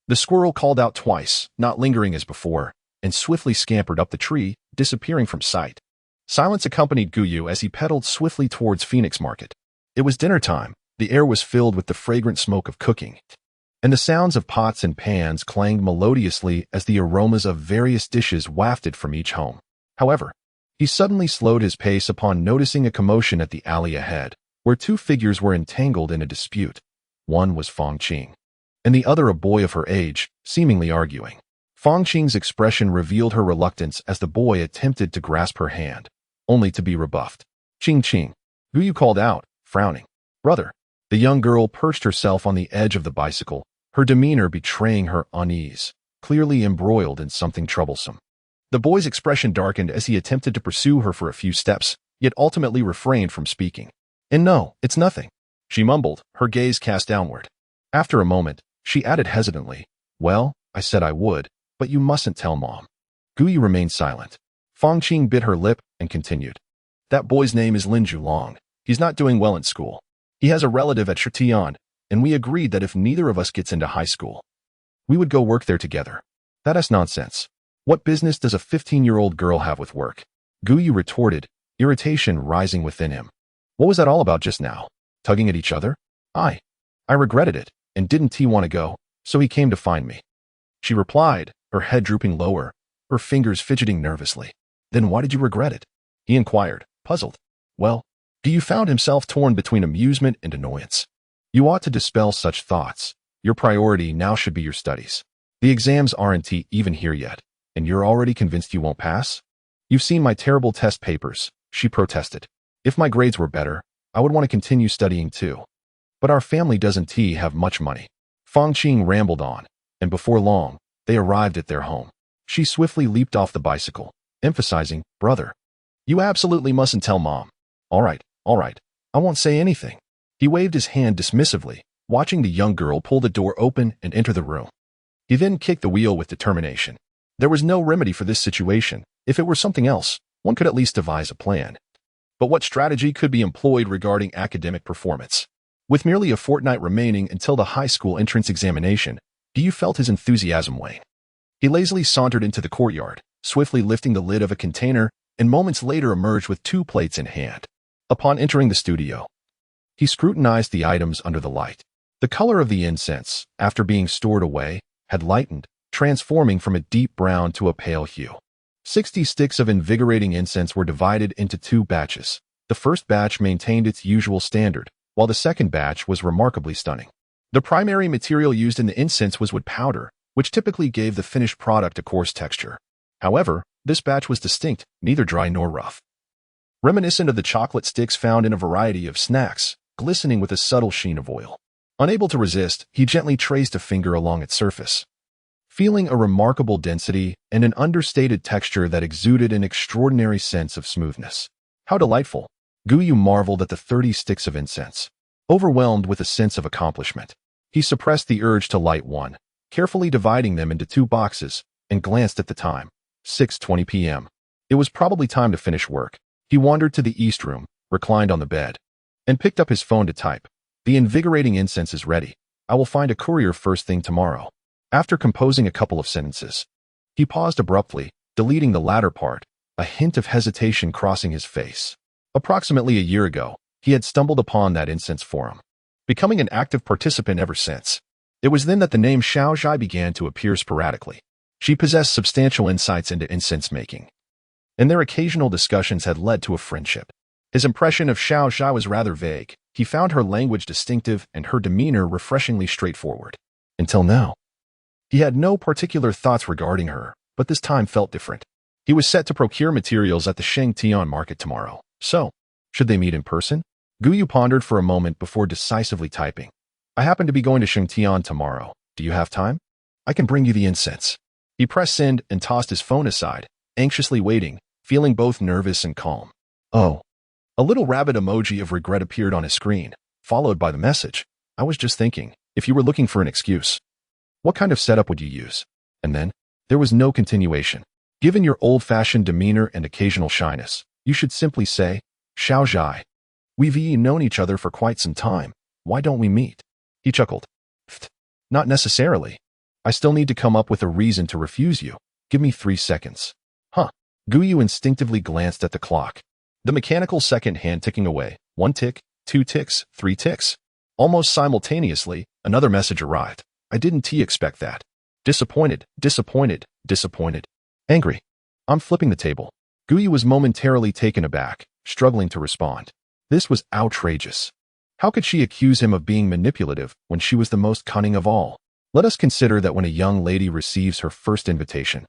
The squirrel called out twice, not lingering as before, and swiftly scampered up the tree, disappearing from sight. Silence accompanied Guyu as he pedaled swiftly towards Phoenix Market. It was dinner time. The air was filled with the fragrant smoke of cooking, and the sounds of pots and pans clanged melodiously as the aromas of various dishes wafted from each home. However, he suddenly slowed his pace upon noticing a commotion at the alley ahead, where two figures were entangled in a dispute. One was Fong Qing, and the other a boy of her age, seemingly arguing. Fong Qing's expression revealed her reluctance as the boy attempted to grasp her hand, only to be rebuffed. "Qing Qing," Guyu called out, frowning. "Brother." The young girl perched herself on the edge of the bicycle, her demeanor betraying her unease, clearly embroiled in something troublesome. The boy's expression darkened as he attempted to pursue her for a few steps, yet ultimately refrained from speaking. "And no, it's nothing," she mumbled, her gaze cast downward. After a moment, she added hesitantly, "Well, I said I would, but you mustn't tell Mom." Guyu remained silent. Fong Qing bit her lip and continued. "That boy's name is Lin Zhulong. He's not doing well in school. He has a relative at Shitian, and we agreed that if neither of us gets into high school, we would go work there together." "That's nonsense. What business does a 15-year-old girl have with work?" Guyu retorted, irritation rising within him. "What was that all about just now? Tugging at each other?" I regretted it, and didn't he want to go, so he came to find me," she replied, her head drooping lower, her fingers fidgeting nervously. "Then why did you regret it?" he inquired, puzzled. "Well, Guyu found himself torn between amusement and annoyance. "You ought to dispel such thoughts. Your priority now should be your studies. The exams aren't even here yet, and you're already convinced you won't pass? You've seen my terrible test papers," she protested. "If my grades were better, I would want to continue studying too. But our family doesn't have much money." Fong Qing rambled on, and before long, they arrived at their home. She swiftly leaped off the bicycle, emphasizing, "Brother, you absolutely mustn't tell Mom." All right, I won't say anything." He waved his hand dismissively, watching the young girl pull the door open and enter the room. He then kicked the wheel with determination. There was no remedy for this situation. If it were something else, one could at least devise a plan. But what strategy could be employed regarding academic performance? With merely a fortnight remaining until the high school entrance examination, Guyu felt his enthusiasm wane. He lazily sauntered into the courtyard, swiftly lifting the lid of a container, and moments later emerged with 2 plates in hand. Upon entering the studio, he scrutinized the items under the light. The color of the incense, after being stored away, had lightened, transforming from a deep brown to a pale hue. 60 sticks of invigorating incense were divided into 2 batches. The first batch maintained its usual standard, while the second batch was remarkably stunning. The primary material used in the incense was wood powder, which typically gave the finished product a coarse texture. However, this batch was distinct, neither dry nor rough. Reminiscent of the chocolate sticks found in a variety of snacks, glistening with a subtle sheen of oil. Unable to resist, he gently traced a finger along its surface, feeling a remarkable density and an understated texture that exuded an extraordinary sense of smoothness. How delightful! Guyu marveled at the 30 sticks of incense. Overwhelmed with a sense of accomplishment, he suppressed the urge to light one, carefully dividing them into 2 boxes, and glanced at the time. 6:20 p.m. It was probably time to finish work. He wandered to the east room, reclined on the bed, and picked up his phone to type. "The invigorating incense is ready. I will find a courier first thing tomorrow." After composing a couple of sentences, he paused abruptly, deleting the latter part, a hint of hesitation crossing his face. Approximately a year ago, he had stumbled upon that incense forum, becoming an active participant ever since. It was then that the name Xiao Zhai began to appear sporadically. She possessed substantial insights into incense making, and their occasional discussions had led to a friendship. His impression of Xiao Zhai was rather vague. He found her language distinctive and her demeanor refreshingly straightforward. Until now. He had no particular thoughts regarding her, but this time felt different. He was set to procure materials at the Shengtian market tomorrow. So, should they meet in person? Guyu pondered for a moment before decisively typing. I happen to be going to Shengtian tomorrow. Do you have time? I can bring you the incense. He pressed send and tossed his phone aside, anxiously waiting, feeling both nervous and calm. Oh. A little rabbit emoji of regret appeared on his screen, followed by the message. I was just thinking, if you were looking for an excuse, what kind of setup would you use? And then, there was no continuation. Given your old-fashioned demeanor and occasional shyness, you should simply say, Xiao Zhai. We've known each other for quite some time. Why don't we meet? He chuckled. Pfft. Not necessarily. I still need to come up with a reason to refuse you. Give me 3 seconds. Huh. Guyu instinctively glanced at the clock. The mechanical second hand ticking away. 1 tick, 2 ticks, 3 ticks. Almost simultaneously, another message arrived. I didn't expect that. Disappointed, disappointed, disappointed. Angry. I'm flipping the table. Guyu was momentarily taken aback, struggling to respond. This was outrageous. How could she accuse him of being manipulative when she was the most cunning of all? Let us consider that when a young lady receives her first invitation,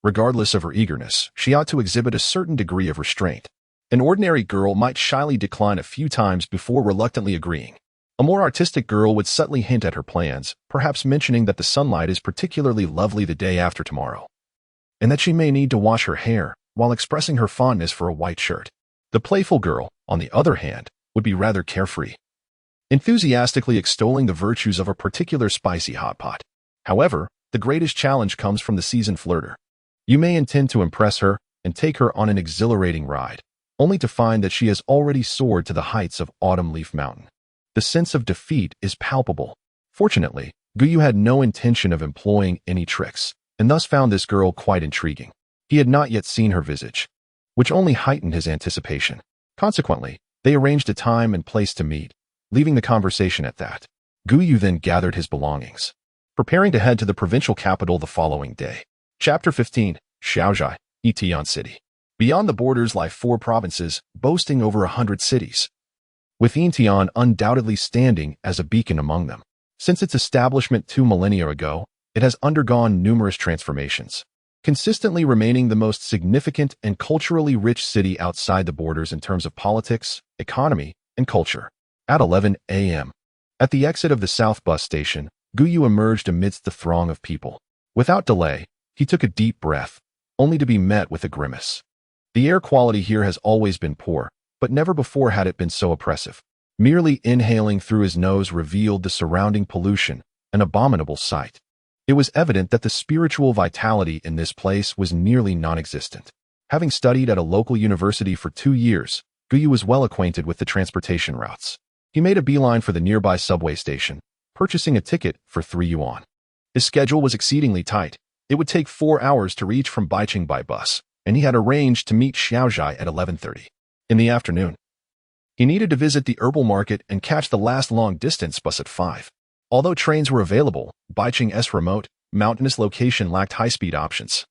regardless of her eagerness, she ought to exhibit a certain degree of restraint. An ordinary girl might shyly decline a few times before reluctantly agreeing. A more artistic girl would subtly hint at her plans, perhaps mentioning that the sunlight is particularly lovely the day after tomorrow, and that she may need to wash her hair, while expressing her fondness for a white shirt. The playful girl, on the other hand, would be rather carefree, enthusiastically extolling the virtues of a particular spicy hot pot. However, the greatest challenge comes from the seasoned flirter. You may intend to impress her and take her on an exhilarating ride, only to find that she has already soared to the heights of Autumn Leaf Mountain. The sense of defeat is palpable. Fortunately, Guyu had no intention of employing any tricks, and thus found this girl quite intriguing. He had not yet seen her visage, which only heightened his anticipation. Consequently, they arranged a time and place to meet, leaving the conversation at that. Guyu then gathered his belongings, preparing to head to the provincial capital the following day. Chapter 15, Xiaozhai, Etian City. Beyond the borders lie 4 provinces, boasting over 100 cities, with Etian undoubtedly standing as a beacon among them. Since its establishment 2 millennia ago, it has undergone numerous transformations, consistently remaining the most significant and culturally rich city outside the borders in terms of politics, economy, and culture. At 11 a.m., at the exit of the South Bus Station, Guyu emerged amidst the throng of people. Without delay, he took a deep breath, only to be met with a grimace. The air quality here has always been poor, but never before had it been so oppressive. Merely inhaling through his nose revealed the surrounding pollution, an abominable sight. It was evident that the spiritual vitality in this place was nearly non-existent. Having studied at a local university for 2 years, Guyu was well acquainted with the transportation routes. He made a beeline for the nearby subway station, purchasing a ticket for 3 yuan. His schedule was exceedingly tight. It would take 4 hours to reach from Baiqing by bus, and he had arranged to meet Xiaozhai at 11:30. In the afternoon, he needed to visit the herbal market and catch the last long-distance bus at 5. Although trains were available, Baiqing's remote, mountainous location lacked high-speed options,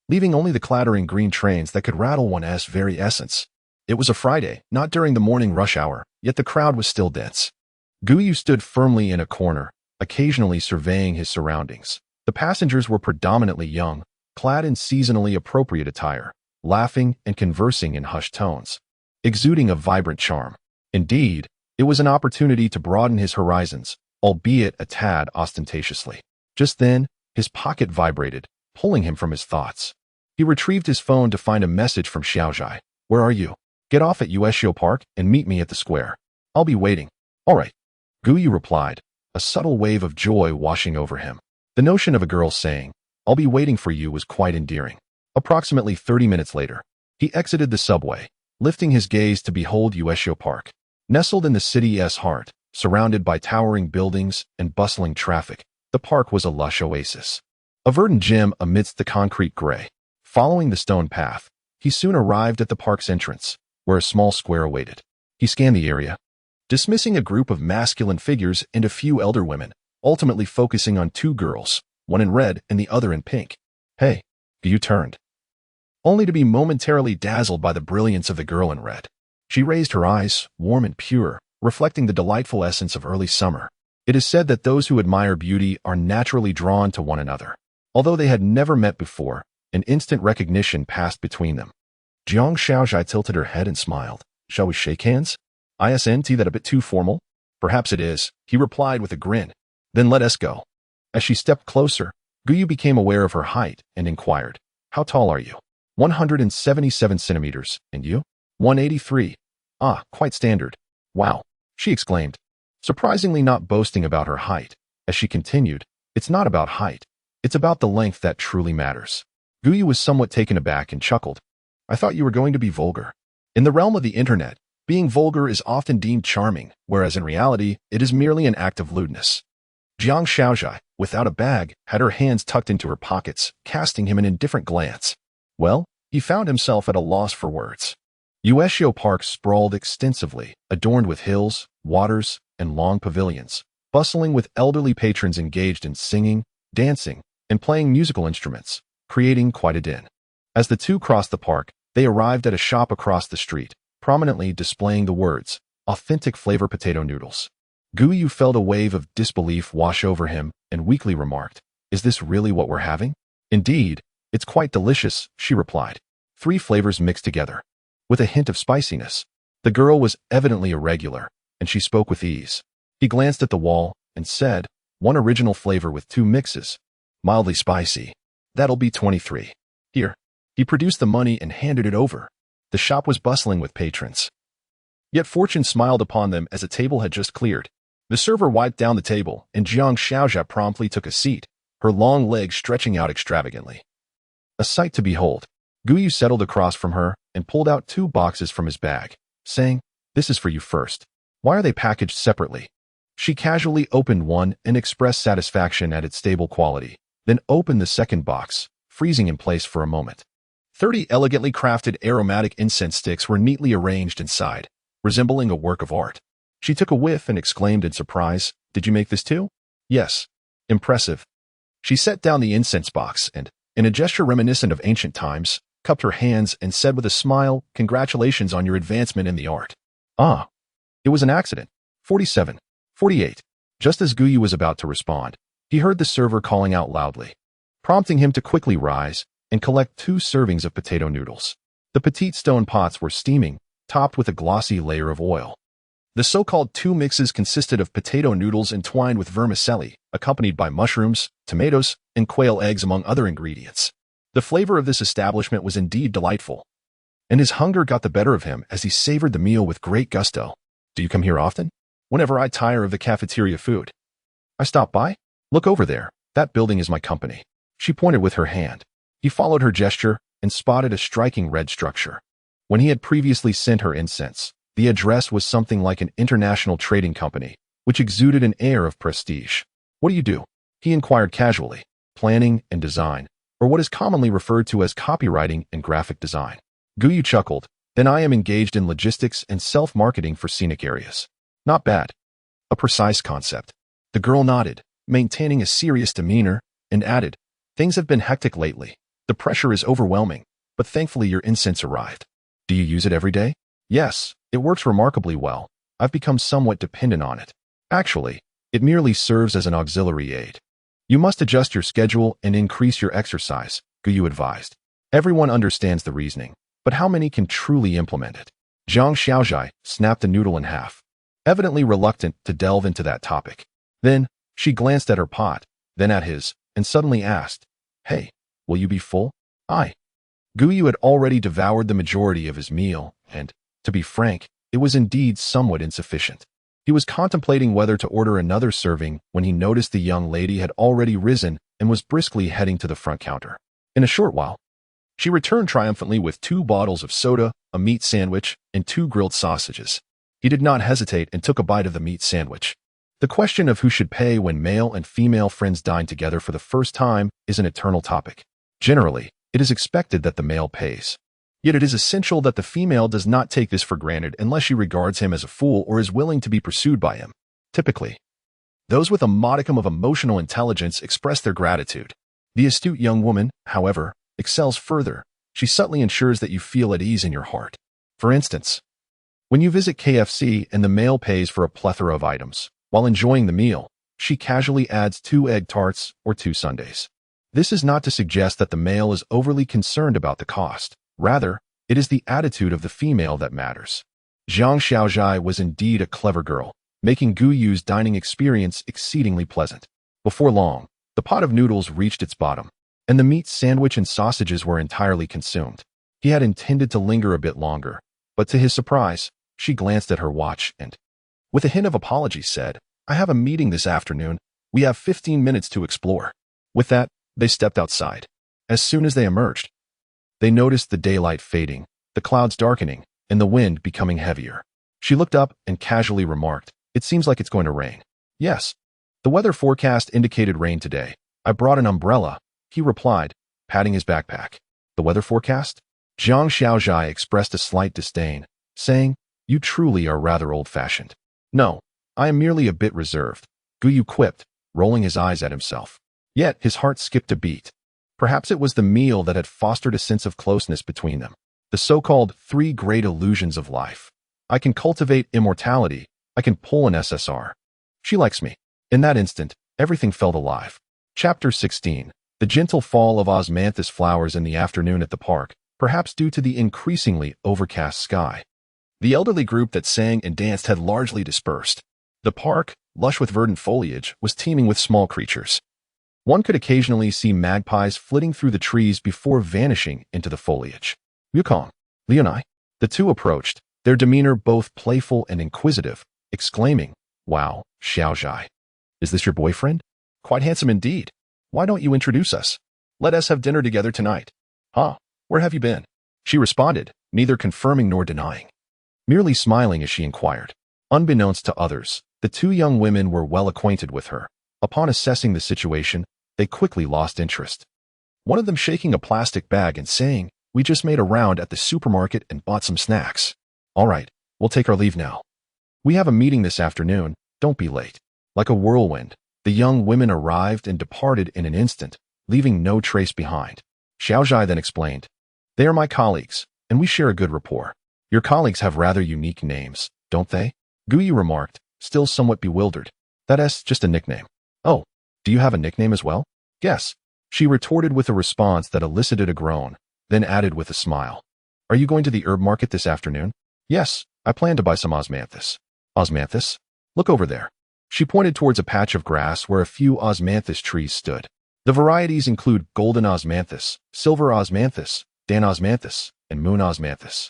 leaving only the clattering green trains that could rattle one's very essence. It was a Friday, not during the morning rush hour, yet the crowd was still dense. Guyu stood firmly in a corner, occasionally surveying his surroundings. The passengers were predominantly young, clad in seasonally appropriate attire, laughing and conversing in hushed tones, exuding a vibrant charm. Indeed, it was an opportunity to broaden his horizons, albeit a tad ostentatiously. Just then, his pocket vibrated, pulling him from his thoughts. He retrieved his phone to find a message from Xiaozhai. Where are you? Get off at Ueshio Park and meet me at the square. I'll be waiting. All right. Guyu replied, a subtle wave of joy washing over him. The notion of a girl saying, I'll be waiting for you was quite endearing. Approximately 30 minutes later, he exited the subway, lifting his gaze to behold Ueshio Park. Nestled in the city's heart, surrounded by towering buildings and bustling traffic, the park was a lush oasis, a verdant gem amidst the concrete gray. Following the stone path, he soon arrived at the park's entrance, where a small square awaited. He scanned the area, dismissing a group of masculine figures and a few elder women, ultimately focusing on 2 girls, one in red and the other in pink. Hey, you turned. Only to be momentarily dazzled by the brilliance of the girl in red. She raised her eyes, warm and pure, reflecting the delightful essence of early summer. It is said that those who admire beauty are naturally drawn to one another. Although they had never met before, an instant recognition passed between them. Jiang Xiaozhai tilted her head and smiled. Shall we shake hands? Isn't that a bit too formal? Perhaps it is, he replied with a grin. Then let us go. As she stepped closer, Guyu became aware of her height and inquired, how tall are you? 177 centimeters, and you? 183. Ah, quite standard. Wow, she exclaimed, surprisingly not boasting about her height. As she continued, it's not about height. It's about the length that truly matters. Guyu was somewhat taken aback and chuckled. I thought you were going to be vulgar. In the realm of the internet, being vulgar is often deemed charming, whereas in reality, it is merely an act of lewdness. Jiang Xiaozhai, without a bag, had her hands tucked into her pockets, casting him an indifferent glance. Well, he found himself at a loss for words. Ueshio Park sprawled extensively, adorned with hills, waters, and long pavilions, bustling with elderly patrons engaged in singing, dancing, and playing musical instruments, creating quite a din. As the two crossed the park, they arrived at a shop across the street, prominently displaying the words, authentic flavor potato noodles. Guyu felt a wave of disbelief wash over him and weakly remarked, is this really what we're having? Indeed, it's quite delicious, she replied. 3 flavors mixed together, with a hint of spiciness. The girl was evidently irregular, and she spoke with ease. He glanced at the wall and said, 1 original flavor with 2 mixes. Mildly spicy. That'll be 23. Here. He produced the money and handed it over. The shop was bustling with patrons. Yet fortune smiled upon them as a table had just cleared. The server wiped down the table, and Jiang Xiaozhai promptly took a seat, her long legs stretching out extravagantly. A sight to behold. Guyu settled across from her and pulled out 2 boxes from his bag, saying, this is for you first. Why are they packaged separately? She casually opened one and expressed satisfaction at its stable quality, then opened the second box, freezing in place for a moment. 30 elegantly crafted aromatic incense sticks were neatly arranged inside, resembling a work of art. She took a whiff and exclaimed in surprise, did you make this too? Yes. Impressive. She set down the incense box and, in a gesture reminiscent of ancient times, cupped her hands and said with a smile, congratulations on your advancement in the art. Ah. It was an accident. 47. 48. Just as Guyu was about to respond, he heard the server calling out loudly, prompting him to quickly rise and collect 2 servings of potato noodles. The petite stone pots were steaming, topped with a glossy layer of oil. The so-called 2 mixes consisted of potato noodles entwined with vermicelli, accompanied by mushrooms, tomatoes, and quail eggs among other ingredients. The flavor of this establishment was indeed delightful, and his hunger got the better of him as he savored the meal with great gusto. Do you come here often? Whenever I tire of the cafeteria food, I stop by? Look over there. That building is my company. She pointed with her hand. He followed her gesture and spotted a striking red structure. When he had previously sent her incense, the address was something like an international trading company, which exuded an air of prestige. What do you do? He inquired casually. Planning and design, or what is commonly referred to as copywriting and graphic design. Guyu chuckled. Then I am engaged in logistics and self-marketing for scenic areas. Not bad. A precise concept. The girl nodded, maintaining a serious demeanor, and added, things have been hectic lately. The pressure is overwhelming, but thankfully your incense arrived. Do you use it every day? Yes, it works remarkably well. I've become somewhat dependent on it. Actually, it merely serves as an auxiliary aid. You must adjust your schedule and increase your exercise, Guyu advised. Everyone understands the reasoning, but how many can truly implement it? Jiang Xiaozhai snapped a noodle in half, evidently reluctant to delve into that topic. Then, she glanced at her pot, then at his, and suddenly asked, hey, will you be full? Guyu had already devoured the majority of his meal, and, to be frank, it was indeed somewhat insufficient. He was contemplating whether to order another serving when he noticed the young lady had already risen and was briskly heading to the front counter. In a short while, she returned triumphantly with 2 bottles of soda, a meat sandwich, and 2 grilled sausages. He did not hesitate and took a bite of the meat sandwich. The question of who should pay when male and female friends dine together for the first time is an eternal topic. Generally, it is expected that the male pays. Yet it is essential that the female does not take this for granted unless she regards him as a fool or is willing to be pursued by him. Typically, those with a modicum of emotional intelligence express their gratitude. The astute young woman, however, excels further. She subtly ensures that you feel at ease in your heart. For instance, when you visit KFC and the male pays for a plethora of items, while enjoying the meal, she casually adds 2 egg tarts or 2 sundaes. This is not to suggest that the male is overly concerned about the cost. Rather, it is the attitude of the female that matters. Zhang Xiaozhai was indeed a clever girl, making Gu Yu's dining experience exceedingly pleasant. Before long, the pot of noodles reached its bottom, and the meat sandwich and sausages were entirely consumed. He had intended to linger a bit longer, but to his surprise, she glanced at her watch and, with a hint of apology, said, "I have a meeting this afternoon. We have 15 minutes to explore." With that, they stepped outside. As soon as they emerged, they noticed the daylight fading, the clouds darkening, and the wind becoming heavier. She looked up and casually remarked, "It seems like it's going to rain." "Yes. The weather forecast indicated rain today. I brought an umbrella," he replied, patting his backpack. "The weather forecast?" Zhang Xiaozhai expressed a slight disdain, saying, "You truly are rather old-fashioned." "No, I am merely a bit reserved," Gu Yu quipped, rolling his eyes at himself. Yet his heart skipped a beat. Perhaps it was the meal that had fostered a sense of closeness between them. The so-called 3 great illusions of life. I can cultivate immortality. I can pull an SSR. She likes me. In that instant, everything felt alive. Chapter 16. The gentle fall of osmanthus flowers in the afternoon at the park, perhaps due to the increasingly overcast sky. The elderly group that sang and danced had largely dispersed. The park, lush with verdant foliage, was teeming with small creatures. One could occasionally see magpies flitting through the trees before vanishing into the foliage. "Yukong, Leonai." The two approached, their demeanor both playful and inquisitive, exclaiming, "Wow, Xiaozhai. Is this your boyfriend? Quite handsome indeed. Why don't you introduce us? Let us have dinner together tonight." "Huh, where have you been?" she responded, neither confirming nor denying, merely smiling as she inquired. Unbeknownst to others, the 2 young women were well acquainted with her. Upon assessing the situation, they quickly lost interest. One of them shaking a plastic bag and saying, "We just made a round at the supermarket and bought some snacks. All right, we'll take our leave now. We have a meeting this afternoon, don't be late." Like a whirlwind, the young women arrived and departed in an instant, leaving no trace behind. Xiaozhai then explained, "They are my colleagues, and we share a good rapport." "Your colleagues have rather unique names, don't they?" Gu Yu remarked, still somewhat bewildered. "That's just a nickname." "Oh, do you have a nickname as well?" "Yes," she retorted with a response that elicited a groan, then added with a smile, "Are you going to the herb market this afternoon?" "Yes, I plan to buy some osmanthus." "Osmanthus? Look over there." She pointed towards a patch of grass where a few osmanthus trees stood. The varieties include golden osmanthus, silver osmanthus, Dan osmanthus, and moon osmanthus.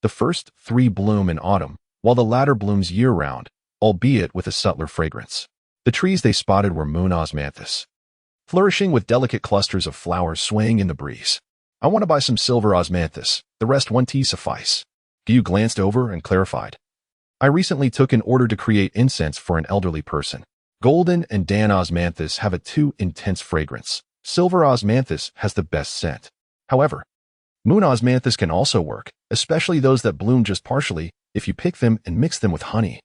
The first 3 bloom in autumn, while the latter blooms year-round, albeit with a subtler fragrance. The trees they spotted were moon osmanthus, flourishing with delicate clusters of flowers swaying in the breeze. "I want to buy some silver osmanthus, the rest 1 tea suffice." Gu glanced over and clarified, "I recently took an order to create incense for an elderly person. Golden and Dan osmanthus have a too intense fragrance. Silver osmanthus has the best scent. However, moon osmanthus can also work, especially those that bloom just partially, if you pick them and mix them with honey.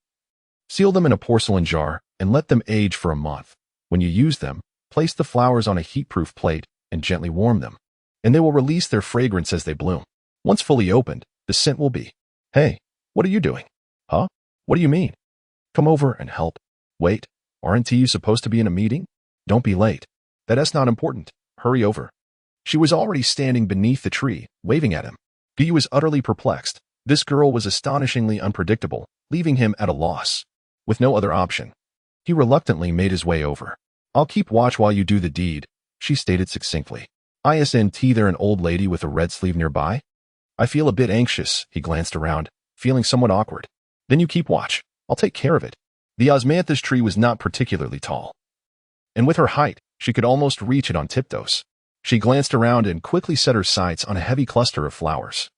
Seal them in a porcelain jar and let them age for a month. When you use them, place the flowers on a heat-proof plate and gently warm them, and they will release their fragrance as they bloom. Once fully opened, the scent will be, 'Hey, what are you doing?' 'Huh? What do you mean?' 'Come over and help.' 'Wait, aren't you supposed to be in a meeting? Don't be late. That's not important. Hurry over.' She was already standing beneath the tree, waving at him. Gu was utterly perplexed. This girl was astonishingly unpredictable, leaving him at a loss. With no other option, he reluctantly made his way over. "I'll keep watch while you do the deed," she stated succinctly. "Isn't there an old lady with a red sleeve nearby?" "I feel a bit anxious," he glanced around, feeling somewhat awkward. "Then you keep watch. I'll take care of it." The osmanthus tree was not particularly tall, and with her height, she could almost reach it on tiptoes. She glanced around and quickly set her sights on a heavy cluster of flowers,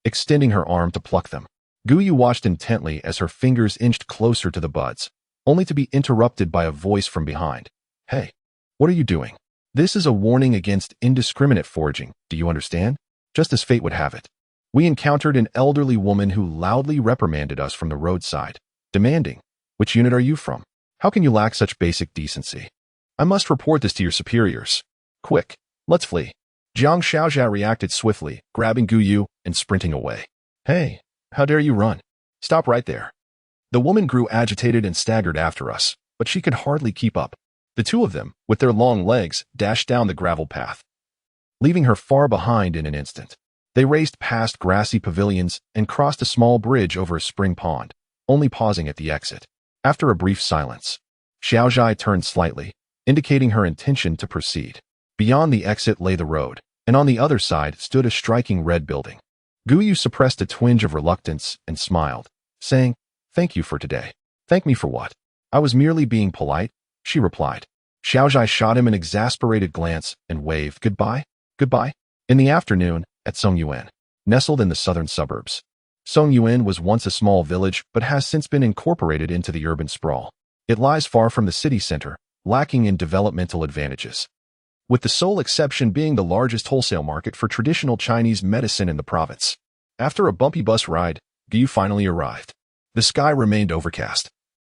extending her arm to pluck them. Gu Yu watched intently as her fingers inched closer to the buds, only to be interrupted by a voice from behind. "Hey, what are you doing? This is a warning against indiscriminate foraging, do you understand?" Just as fate would have it, we encountered an elderly woman who loudly reprimanded us from the roadside, demanding, "Which unit are you from? How can you lack such basic decency? I must report this to your superiors. Quick, Let's flee. Jiang Xiaojia reacted swiftly, grabbing Gu Yu and sprinting away. Hey, how dare you run? Stop right there. The woman grew agitated and staggered after us, but she could hardly keep up. The two of them, with their long legs, dashed down the gravel path, leaving her far behind in an instant. They raced past grassy pavilions and crossed a small bridge over a spring pond, only pausing at the exit. After a brief silence, Xiaozhai turned slightly, indicating her intention to proceed. Beyond the exit lay the road, and on the other side stood a striking red building. Gu Yu suppressed a twinge of reluctance and smiled, saying, "Thank you for today." "Thank me for what? I was merely being polite," she replied. Xiaozhai shot him an exasperated glance and waved, "Goodbye, goodbye." In the afternoon, at Songyuan, nestled in the southern suburbs. Songyuan was once a small village but has since been incorporated into the urban sprawl. It lies far from the city center, lacking in developmental advantages, with the sole exception being the largest wholesale market for traditional Chinese medicine in the province. After a bumpy bus ride, Gu finally arrived. The sky remained overcast,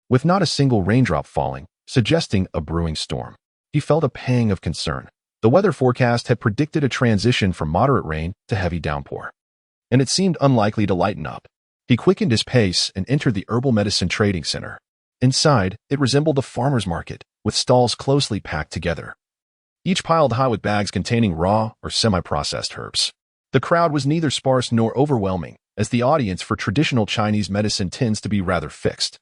with not a single raindrop falling, suggesting a brewing storm. He felt a pang of concern. The weather forecast had predicted a transition from moderate rain to heavy downpour, and it seemed unlikely to lighten up. He quickened his pace and entered the herbal medicine trading center. Inside, it resembled a farmer's market, with stalls closely packed together, each piled high with bags containing raw or semi-processed herbs. The crowd was neither sparse nor overwhelming, as the audience for traditional Chinese medicine tends to be rather fixed.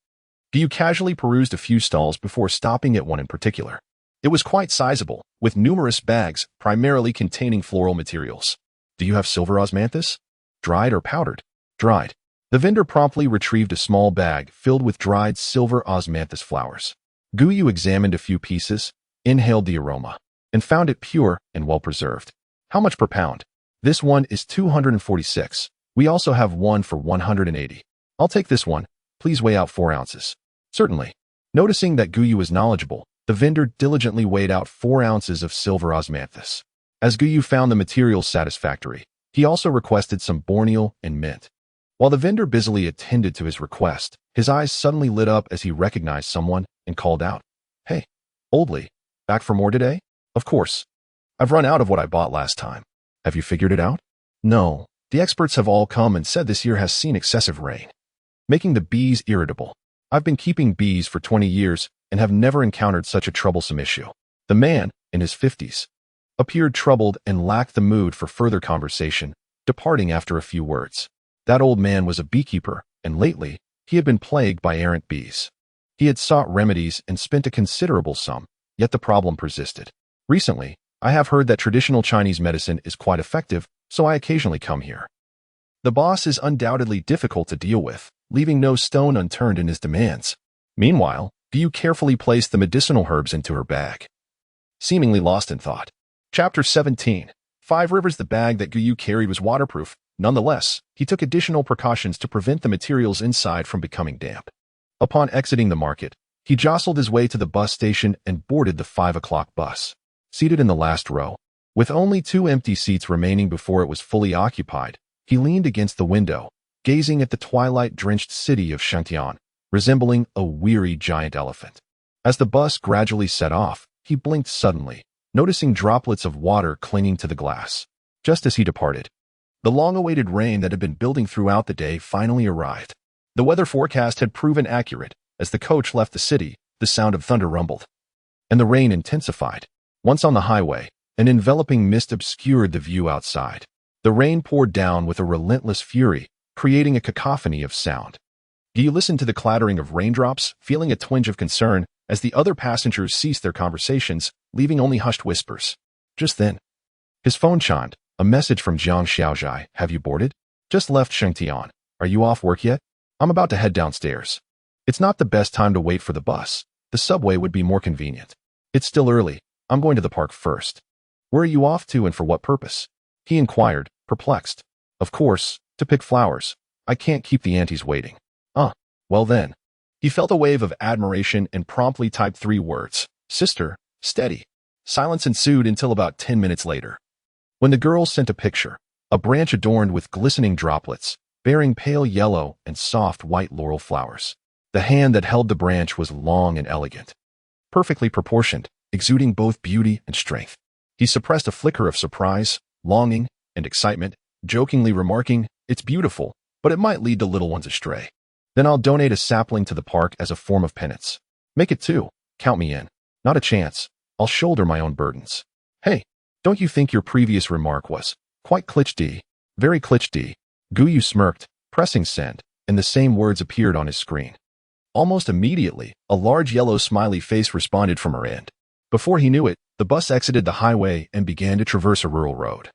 Gu casually perused a few stalls before stopping at one in particular. It was quite sizable, with numerous bags, primarily containing floral materials. "Do you have silver osmanthus? Dried or powdered?" "Dried." The vendor promptly retrieved a small bag filled with dried silver osmanthus flowers. Gu Yu examined a few pieces, inhaled the aroma, and found it pure and well-preserved. "How much per pound?" "This one is 246. We also have one for 180. "I'll take this one. Please weigh out 4 ounces. "Certainly." Noticing that Gu Yu was knowledgeable, the vendor diligently weighed out 4 ounces of silver osmanthus. As Gu Yu found the materials satisfactory, he also requested some borneal and mint. While the vendor busily attended to his request, his eyes suddenly lit up as he recognized someone and called out, "Hey, Oldly, back for more today?" "Of course. I've run out of what I bought last time." "Have you figured it out?" "No. The experts have all come and said this year has seen excessive rain, making the bees irritable. I've been keeping bees for 20 years and have never encountered such a troublesome issue." The man, in his 50s, appeared troubled and lacked the mood for further conversation, departing after a few words. That old man was a beekeeper, and lately, he had been plagued by errant bees. He had sought remedies and spent a considerable sum, yet the problem persisted. "Recently, I have heard that traditional Chinese medicine is quite effective, so I occasionally come here. The boss is undoubtedly difficult to deal with, leaving no stone unturned in his demands." Meanwhile, Gu carefully placed the medicinal herbs into her bag, seemingly lost in thought. Chapter 17. 5 Rivers. The bag that Gu carried was waterproof. Nonetheless, he took additional precautions to prevent the materials inside from becoming damp. Upon exiting the market, he jostled his way to the bus station and boarded the 5 o'clock bus. Seated in the last row, with only 2 empty seats remaining before it was fully occupied, he leaned against the window, gazing at the twilight-drenched city of Shangtian, resembling a weary giant elephant. As the bus gradually set off, he blinked suddenly, noticing droplets of water clinging to the glass. Just as he departed, the long-awaited rain that had been building throughout the day finally arrived. The weather forecast had proven accurate. As the coach left the city, the sound of thunder rumbled, and the rain intensified. Once on the highway, an enveloping mist obscured the view outside. The rain poured down with a relentless fury, creating a cacophony of sound. Guy listened to the clattering of raindrops, feeling a twinge of concern as the other passengers ceased their conversations, leaving only hushed whispers. Just then, his phone chimed. A message from Jiang Xiaozhai. "Have you boarded?" "Just left Shangtian. Are you off work yet?" "I'm about to head downstairs." "It's not the best time to wait for the bus. The subway would be more convenient." "It's still early. I'm going to the park first." "Where are you off to and for what purpose?" he inquired, perplexed. "Of course, to pick flowers. I can't keep the aunties waiting." Well then." He felt a wave of admiration and promptly typed 3 words. "Sister, steady." Silence ensued until about 10 minutes later, when the girl sent a picture, a branch adorned with glistening droplets, bearing pale yellow and soft white laurel flowers. The hand that held the branch was long and elegant, perfectly proportioned, exuding both beauty and strength. He He suppressed a flicker of surprise, longing, and excitement, jokingly remarking, "It's beautiful, but it might lead the little ones astray. Then I'll donate a sapling to the park as a form of penance. Make it 2. Count me in. Not a chance. I'll shoulder my own burdens." "Hey, don't you think your previous remark was quite cliché? Very cliché." Guyu smirked, pressing send, and the same words appeared on his screen. Almost immediately, a large yellow smiley face responded from her end. Before he knew it, the bus exited the highway and began to traverse a rural road,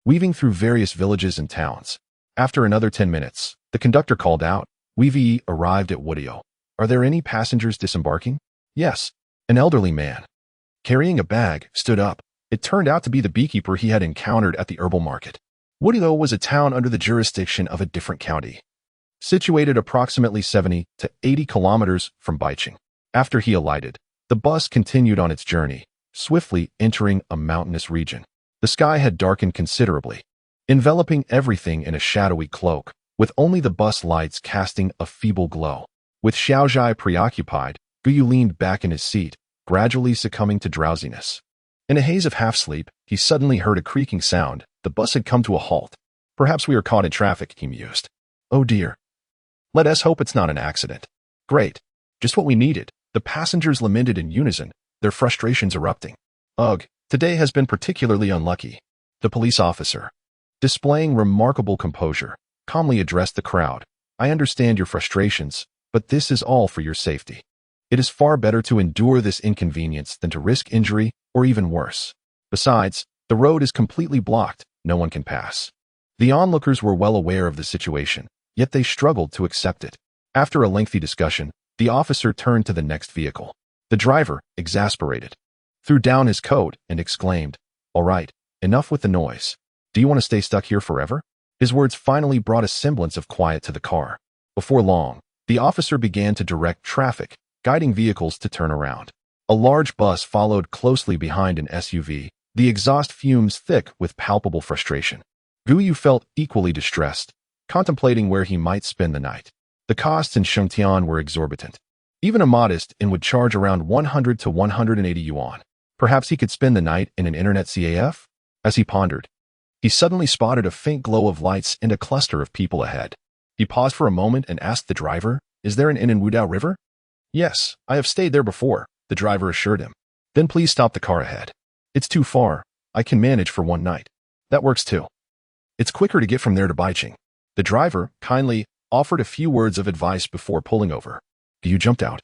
weaving through various villages and towns. After another 10 minutes, the conductor called out, "We've arrived at Woodio. Are there any passengers disembarking?" "Yes." An elderly man, carrying a bag, stood up. It turned out to be the beekeeper he had encountered at the herbal market. Woodio was a town under the jurisdiction of a different county, situated approximately 70 to 80 kilometers from Baicheng. After he alighted, the bus continued on its journey, swiftly entering a mountainous region. The sky had darkened considerably, enveloping everything in a shadowy cloak, with only the bus lights casting a feeble glow. With Xiaozhai preoccupied, Guyu leaned back in his seat, gradually succumbing to drowsiness. In a haze of half-sleep, he suddenly heard a creaking sound. The bus had come to a halt. "Perhaps we are caught in traffic," he mused. "Oh dear. Let us hope it's not an accident." "Great. Just what we needed," the passengers lamented in unison, their frustrations erupting. "Ugh, today has been particularly unlucky." The police officer, displaying remarkable composure, calmly addressed the crowd. "I understand your frustrations, but this is all for your safety. It is far better to endure this inconvenience than to risk injury or even worse. Besides, the road is completely blocked. No one can pass." The onlookers were well aware of the situation, yet they struggled to accept it. After a lengthy discussion, the officer turned to the next vehicle. The driver, exasperated, threw down his coat and exclaimed, "All right, enough with the noise. Do you want to stay stuck here forever?" His words finally brought a semblance of quiet to the car. Before long, the officer began to direct traffic, guiding vehicles to turn around. A large bus followed closely behind an SUV, the exhaust fumes thick with palpable frustration. Guyu felt equally distressed, contemplating where he might spend the night. The costs in Shengtian were exorbitant. Even a modest inn would charge around 100 to 180 yuan. Perhaps he could spend the night in an internet CAF? As he pondered, he suddenly spotted a faint glow of lights and a cluster of people ahead. He paused for a moment and asked the driver, "Is there an inn in Wudao River?" "Yes, I have stayed there before," the driver assured him. "Then please stop the car ahead. It's too far. I can manage for one night." "That works too. It's quicker to get from there to Baicheng." The driver kindly offered a few words of advice before pulling over. Guyu jumped out,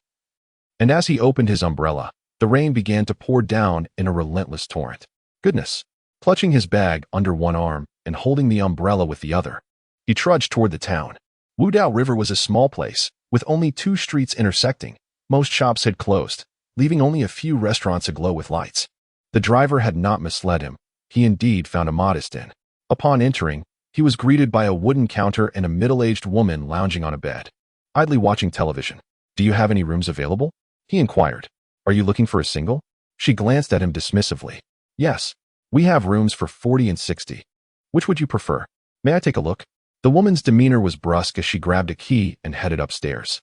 and as he opened his umbrella, the rain began to pour down in a relentless torrent. Goodness! Clutching his bag under one arm and holding the umbrella with the other, he trudged toward the town. Wudao River was a small place, with only 2 streets intersecting. Most shops had closed, leaving only a few restaurants aglow with lights. The driver had not misled him. He indeed found a modest inn. Upon entering, he was greeted by a wooden counter and a middle-aged woman lounging on a bed, idly watching television. "Do you have any rooms available?" he inquired. "Are you looking for a single?" She glanced at him dismissively. "Yes, we have rooms for 40 and 60. Which would you prefer? May I take a look?" The woman's demeanor was brusque as she grabbed a key and headed upstairs.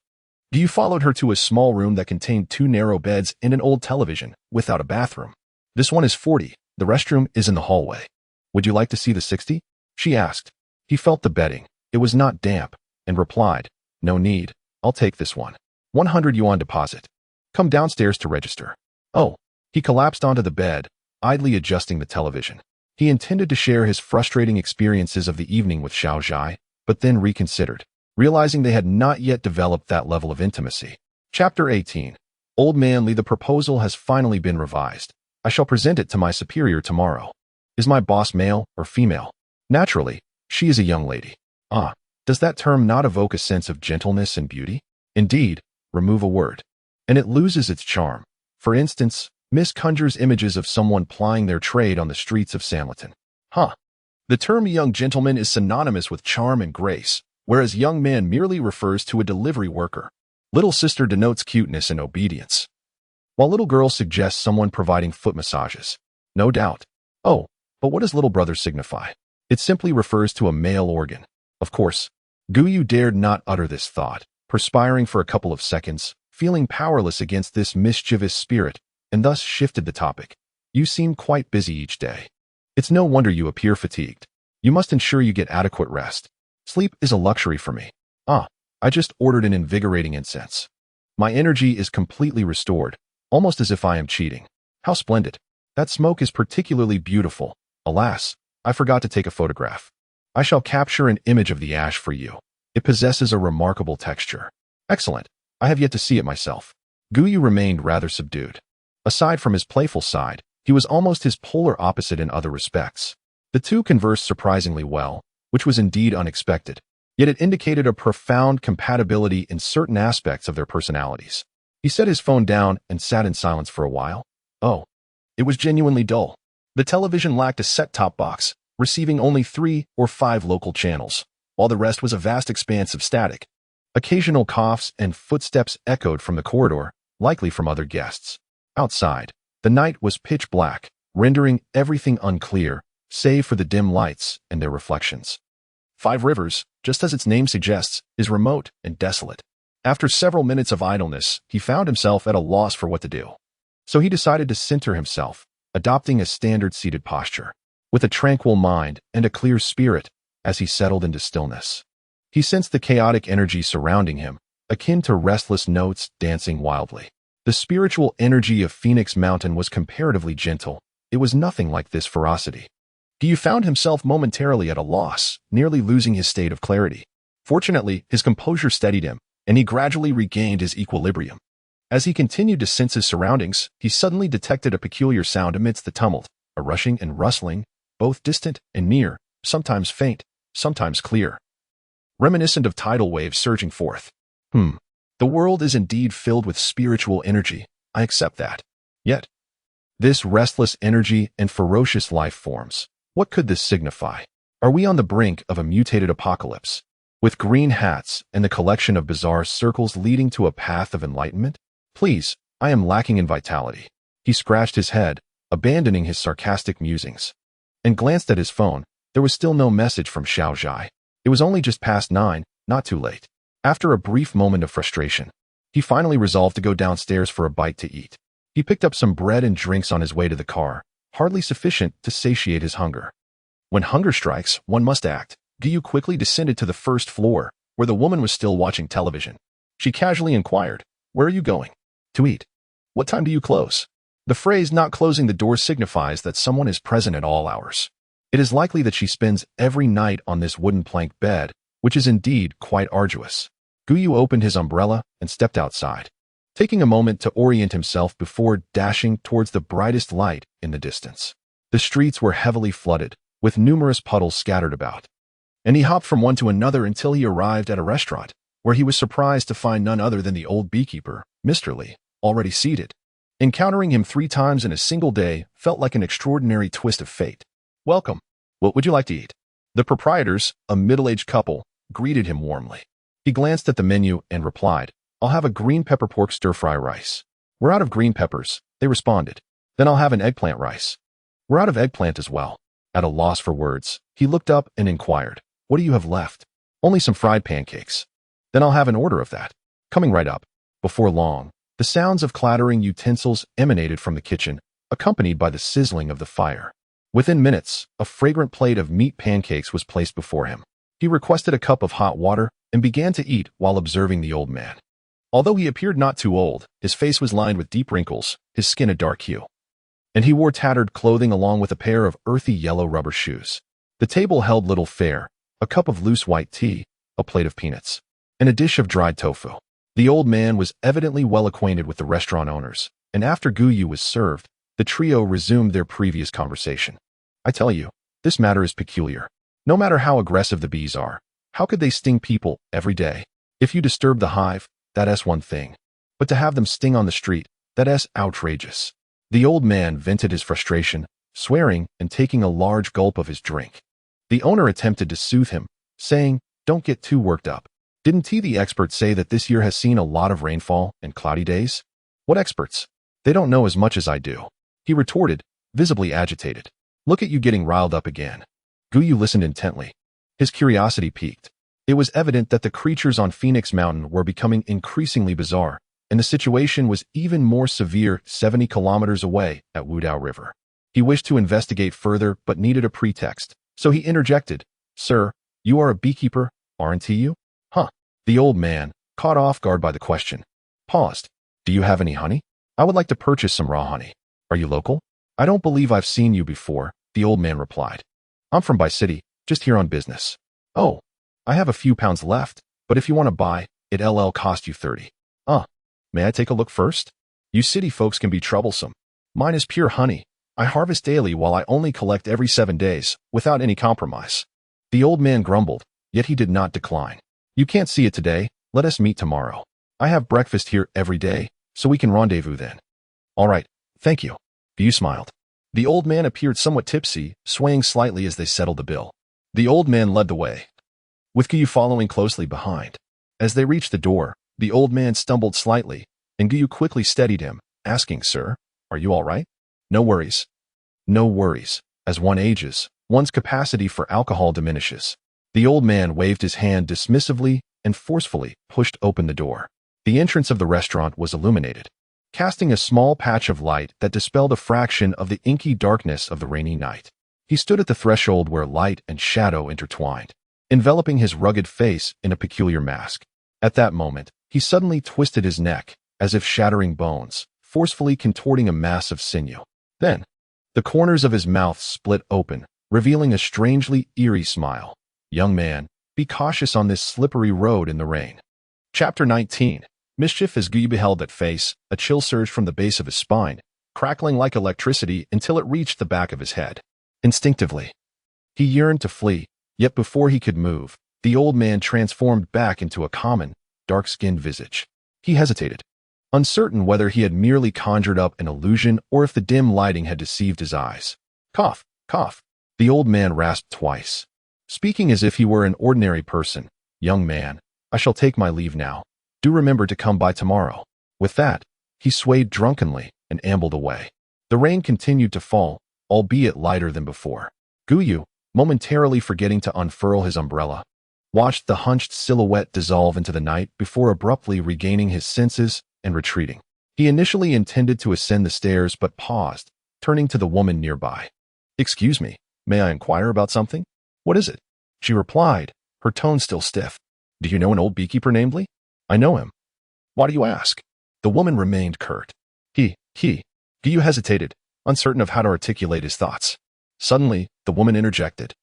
Guyu followed her to a small room that contained 2 narrow beds and an old television, without a bathroom. "This one is 40. The restroom is in the hallway. Would you like to see the 60? She asked. He felt the bedding. It was not damp, and replied, "No need. I'll take this one. 100 yuan deposit. Come downstairs to register." "Oh." He collapsed onto the bed, idly adjusting the television. He intended to share his frustrating experiences of the evening with Xiao Zhai, but then reconsidered, realizing they had not yet developed that level of intimacy. Chapter 18. Old Man Li. The proposal has finally been revised. I shall present it to my superior tomorrow. Is my boss male or female? Naturally, she is a young lady. Ah, does that term not evoke a sense of gentleness and beauty? Indeed, remove a word, and it loses its charm. For instance, Miss conjures images of someone plying their trade on the streets of Sanlitun. The term young gentleman is synonymous with charm and grace, whereas young man merely refers to a delivery worker. Little sister denotes cuteness and obedience, while little girl suggests someone providing foot massages. No doubt. Oh, but what does little brother signify? It simply refers to a male organ. Of course, Guyu dared not utter this thought, perspiring for a couple of seconds, feeling powerless against this mischievous spirit, and thus shifted the topic. You seem quite busy each day. It's no wonder you appear fatigued. You must ensure you get adequate rest. Sleep is a luxury for me. I just ordered an invigorating incense. My energy is completely restored, almost as if I am cheating. How splendid. That smoke is particularly beautiful. Alas, I forgot to take a photograph. I shall capture an image of the ash for you. It possesses a remarkable texture. Excellent. I have yet to see it myself. Guyu remained rather subdued. Aside from his playful side, he was almost his polar opposite in other respects. The two conversed surprisingly well, which was indeed unexpected, yet it indicated a profound compatibility in certain aspects of their personalities. He set his phone down and sat in silence for a while. Oh, it was genuinely dull. The television lacked a set-top box, receiving only 3 or 5 local channels, while the rest was a vast expanse of static. Occasional coughs and footsteps echoed from the corridor, likely from other guests. Outside, the night was pitch black, rendering everything unclear, save for the dim lights and their reflections. Five Rivers, just as its name suggests, is remote and desolate. After several minutes of idleness, he found himself at a loss for what to do. So he decided to center himself, adopting a standard seated posture. With a tranquil mind and a clear spirit, as he settled into stillness, he sensed the chaotic energy surrounding him, akin to restless notes dancing wildly. The spiritual energy of Phoenix Mountain was comparatively gentle. It was nothing like this ferocity. Guyu found himself momentarily at a loss, nearly losing his state of clarity. Fortunately, his composure steadied him, and he gradually regained his equilibrium. As he continued to sense his surroundings, he suddenly detected a peculiar sound amidst the tumult, a rushing and rustling, both distant and near, sometimes faint, sometimes clear, reminiscent of tidal waves surging forth. The world is indeed filled with spiritual energy, I accept that. Yet, this restless energy and ferocious life forms, what could this signify? Are we on the brink of a mutated apocalypse, with green hats and the collection of bizarre circles leading to a path of enlightenment? Please, I am lacking in vitality. He scratched his head, abandoning his sarcastic musings, and glanced at his phone. There was still no message from Xiao Zhai. It was only just past 9, not too late. After a brief moment of frustration, he finally resolved to go downstairs for a bite to eat. He picked up some bread and drinks on his way to the car, hardly sufficient to satiate his hunger. When hunger strikes, one must act. Guyu quickly descended to the first floor, where the woman was still watching television. She casually inquired, "Where are you going?" "To eat." "What time do you close?" The phrase "not closing the door" signifies that someone is present at all hours. It is likely that she spends every night on this wooden plank bed, which is indeed quite arduous. Guyu opened his umbrella and stepped outside, taking a moment to orient himself before dashing towards the brightest light in the distance. The streets were heavily flooded, with numerous puddles scattered about, and he hopped from one to another until he arrived at a restaurant, where he was surprised to find none other than the old beekeeper, Mr. Li, already seated. Encountering him 3 times in a single day felt like an extraordinary twist of fate. "Welcome. What would you like to eat?" The proprietors, a middle-aged couple, greeted him warmly. He glanced at the menu and replied, "I'll have a green pepper pork stir-fry rice." "We're out of green peppers," they responded. "Then I'll have an eggplant rice." "We're out of eggplant as well." At a loss for words, he looked up and inquired, "What do you have left?" "Only some fried pancakes." "Then I'll have an order of that." "Coming right up." Before long, the sounds of clattering utensils emanated from the kitchen, accompanied by the sizzling of the fire. Within minutes, a fragrant plate of meat pancakes was placed before him. He requested a cup of hot water and began to eat while observing the old man. Although he appeared not too old, his face was lined with deep wrinkles, his skin a dark hue, and he wore tattered clothing along with a pair of earthy yellow rubber shoes. The table held little fare, a cup of loose white tea, a plate of peanuts, and a dish of dried tofu. The old man was evidently well acquainted with the restaurant owners, and after Guyu was served, the trio resumed their previous conversation. "I tell you, this matter is peculiar. No matter how aggressive the bees are, how could they sting people every day? If you disturb the hive, that's one thing. But to have them sting on the street, that's outrageous." The old man vented his frustration, swearing and taking a large gulp of his drink. The owner attempted to soothe him, saying, "Don't get too worked up. Didn't the experts say that this year has seen a lot of rainfall and cloudy days?" "What experts? They don't know as much as I do," he retorted, visibly agitated. "Look at you getting riled up again." Guyu listened intently. His curiosity piqued. It was evident that the creatures on Phoenix Mountain were becoming increasingly bizarre, and the situation was even more severe 70 kilometers away at Wudao River. He wished to investigate further but needed a pretext, so he interjected, "Sir, you are a beekeeper, aren't you?" Huh. The old man, caught off guard by the question, paused. "Do you have any honey? I would like to purchase some raw honey. Are you local?" "I don't believe I've seen you before," the old man replied. "I'm from By City, just here on business." "Oh, I have a few pounds left, but if you want to buy, it'll cost you 30. May I take a look first? You city folks can be troublesome. Mine is pure honey. I harvest daily while I only collect every 7 days, without any compromise." The old man grumbled, yet he did not decline. "You can't see it today, let us meet tomorrow. I have breakfast here every day, so we can rendezvous then." "All right, thank you." Gu smiled. The old man appeared somewhat tipsy, swaying slightly as they settled the bill. The old man led the way, with Gu following closely behind. As they reached the door, the old man stumbled slightly, and Gu quickly steadied him, asking, "Sir, are you all right?" "No worries. No worries. As one ages, one's capacity for alcohol diminishes." The old man waved his hand dismissively and forcefully pushed open the door. The entrance of the restaurant was illuminated, casting a small patch of light that dispelled a fraction of the inky darkness of the rainy night. He stood at the threshold where light and shadow intertwined, enveloping his rugged face in a peculiar mask. At that moment, he suddenly twisted his neck, as if shattering bones, forcefully contorting a mass of sinew. Then, the corners of his mouth split open, revealing a strangely eerie smile. "Young man, be cautious on this slippery road in the rain." Chapter 19. Mischief. As Gu beheld that face, a chill surged from the base of his spine, crackling like electricity until it reached the back of his head. Instinctively, he yearned to flee, yet before he could move, the old man transformed back into a common, dark-skinned visage. He hesitated, uncertain whether he had merely conjured up an illusion or if the dim lighting had deceived his eyes. "Cough, cough." The old man rasped twice, speaking as if he were an ordinary person. "Young man, I shall take my leave now. Do remember to come by tomorrow." With that, he swayed drunkenly and ambled away. The rain continued to fall, albeit lighter than before. Gu, momentarily forgetting to unfurl his umbrella, watched the hunched silhouette dissolve into the night before abruptly regaining his senses and retreating. He initially intended to ascend the stairs but paused, turning to the woman nearby. "Excuse me, may I inquire about something?" "What is it?" She replied, her tone still stiff. "Do you know an old beekeeper named Lee?" "I know him." "Why do you ask?" The woman remained curt. Gu hesitated, uncertain of how to articulate his thoughts. Suddenly, the woman interjected.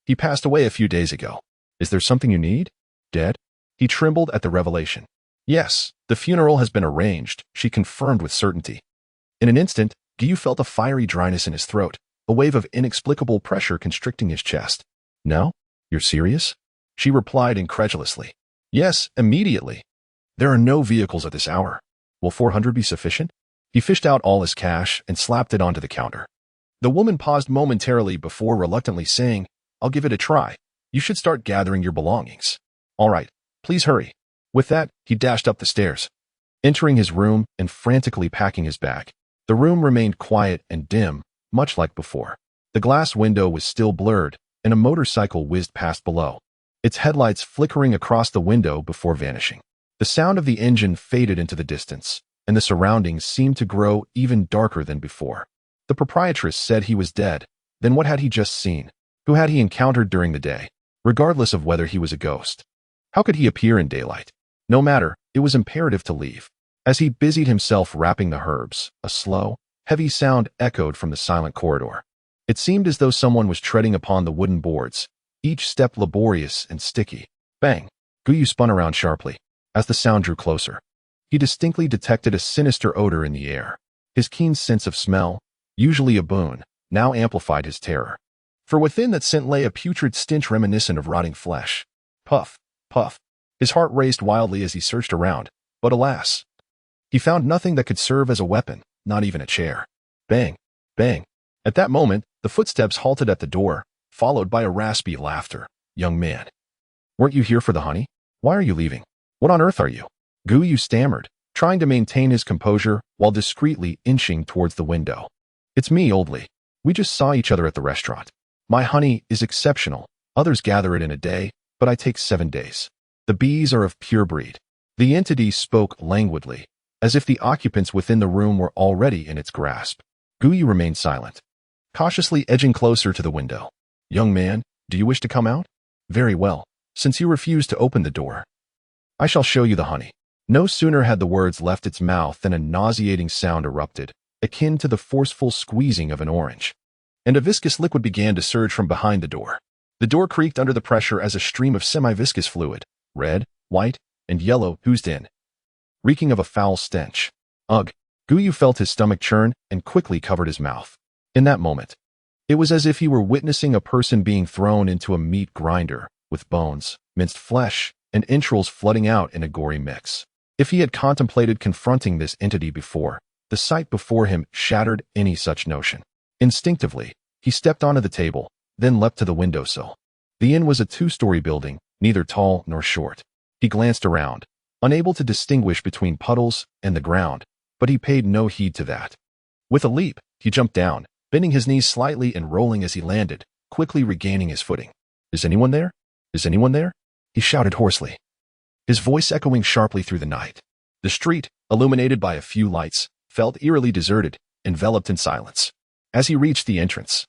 "He passed away a few days ago. Is there something you need? Dead?" He trembled at the revelation. "Yes, the funeral has been arranged," she confirmed with certainty. In an instant, Gu felt a fiery dryness in his throat, a wave of inexplicable pressure constricting his chest. "No? You're serious?" She replied incredulously. "Yes, immediately. There are no vehicles at this hour. Will 400 be sufficient?" He fished out all his cash and slapped it onto the counter. The woman paused momentarily before reluctantly saying, "I'll give it a try. You should start gathering your belongings." "All right, please hurry." With that, he dashed up the stairs, entering his room and frantically packing his bag. The room remained quiet and dim, much like before. The glass window was still blurred, and a motorcycle whizzed past below, its headlights flickering across the window before vanishing. The sound of the engine faded into the distance, and the surroundings seemed to grow even darker than before. The proprietress said he was dead. Then what had he just seen? Who had he encountered during the day, regardless of whether he was a ghost? How could he appear in daylight? No matter, it was imperative to leave. As he busied himself wrapping the herbs, a slow, heavy sound echoed from the silent corridor. It seemed as though someone was treading upon the wooden boards, each step laborious and sticky. Bang! Gu spun around sharply. As the sound drew closer, he distinctly detected a sinister odor in the air. His keen sense of smell, usually a boon, now amplified his terror. For within that scent lay a putrid stench reminiscent of rotting flesh. Puff, puff. His heart raced wildly as he searched around, but alas, he found nothing that could serve as a weapon, not even a chair. Bang, bang. At that moment, the footsteps halted at the door, followed by a raspy laughter. "Young man, weren't you here for the honey? Why are you leaving? What on earth are you?" Gu stammered, trying to maintain his composure while discreetly inching towards the window. "It's me, Old Lee. We just saw each other at the restaurant. My honey is exceptional. Others gather it in a day, but I take 7 days. The bees are of pure breed." The entity spoke languidly, as if the occupants within the room were already in its grasp. Gu remained silent, cautiously edging closer to the window. "Young man, do you wish to come out? Very well, since you refuse to open the door. I shall show you the honey." No sooner had the words left its mouth than a nauseating sound erupted, akin to the forceful squeezing of an orange. And a viscous liquid began to surge from behind the door. The door creaked under the pressure as a stream of semi-viscous fluid, red, white, and yellow, oozed in, reeking of a foul stench. Ugh! Guyu felt his stomach churn and quickly covered his mouth. In that moment, it was as if he were witnessing a person being thrown into a meat grinder, with bones, minced flesh, and entrails flooding out in a gory mix. If he had contemplated confronting this entity before, the sight before him shattered any such notion. Instinctively, he stepped onto the table, then leapt to the windowsill. The inn was a two-story building, neither tall nor short. He glanced around, unable to distinguish between puddles and the ground, but he paid no heed to that. With a leap, he jumped down, bending his knees slightly and rolling as he landed, quickly regaining his footing. "Is anyone there? Is anyone there?" he shouted hoarsely, his voice echoing sharply through the night. The street, illuminated by a few lights, felt eerily deserted, enveloped in silence. As he reached the entrance,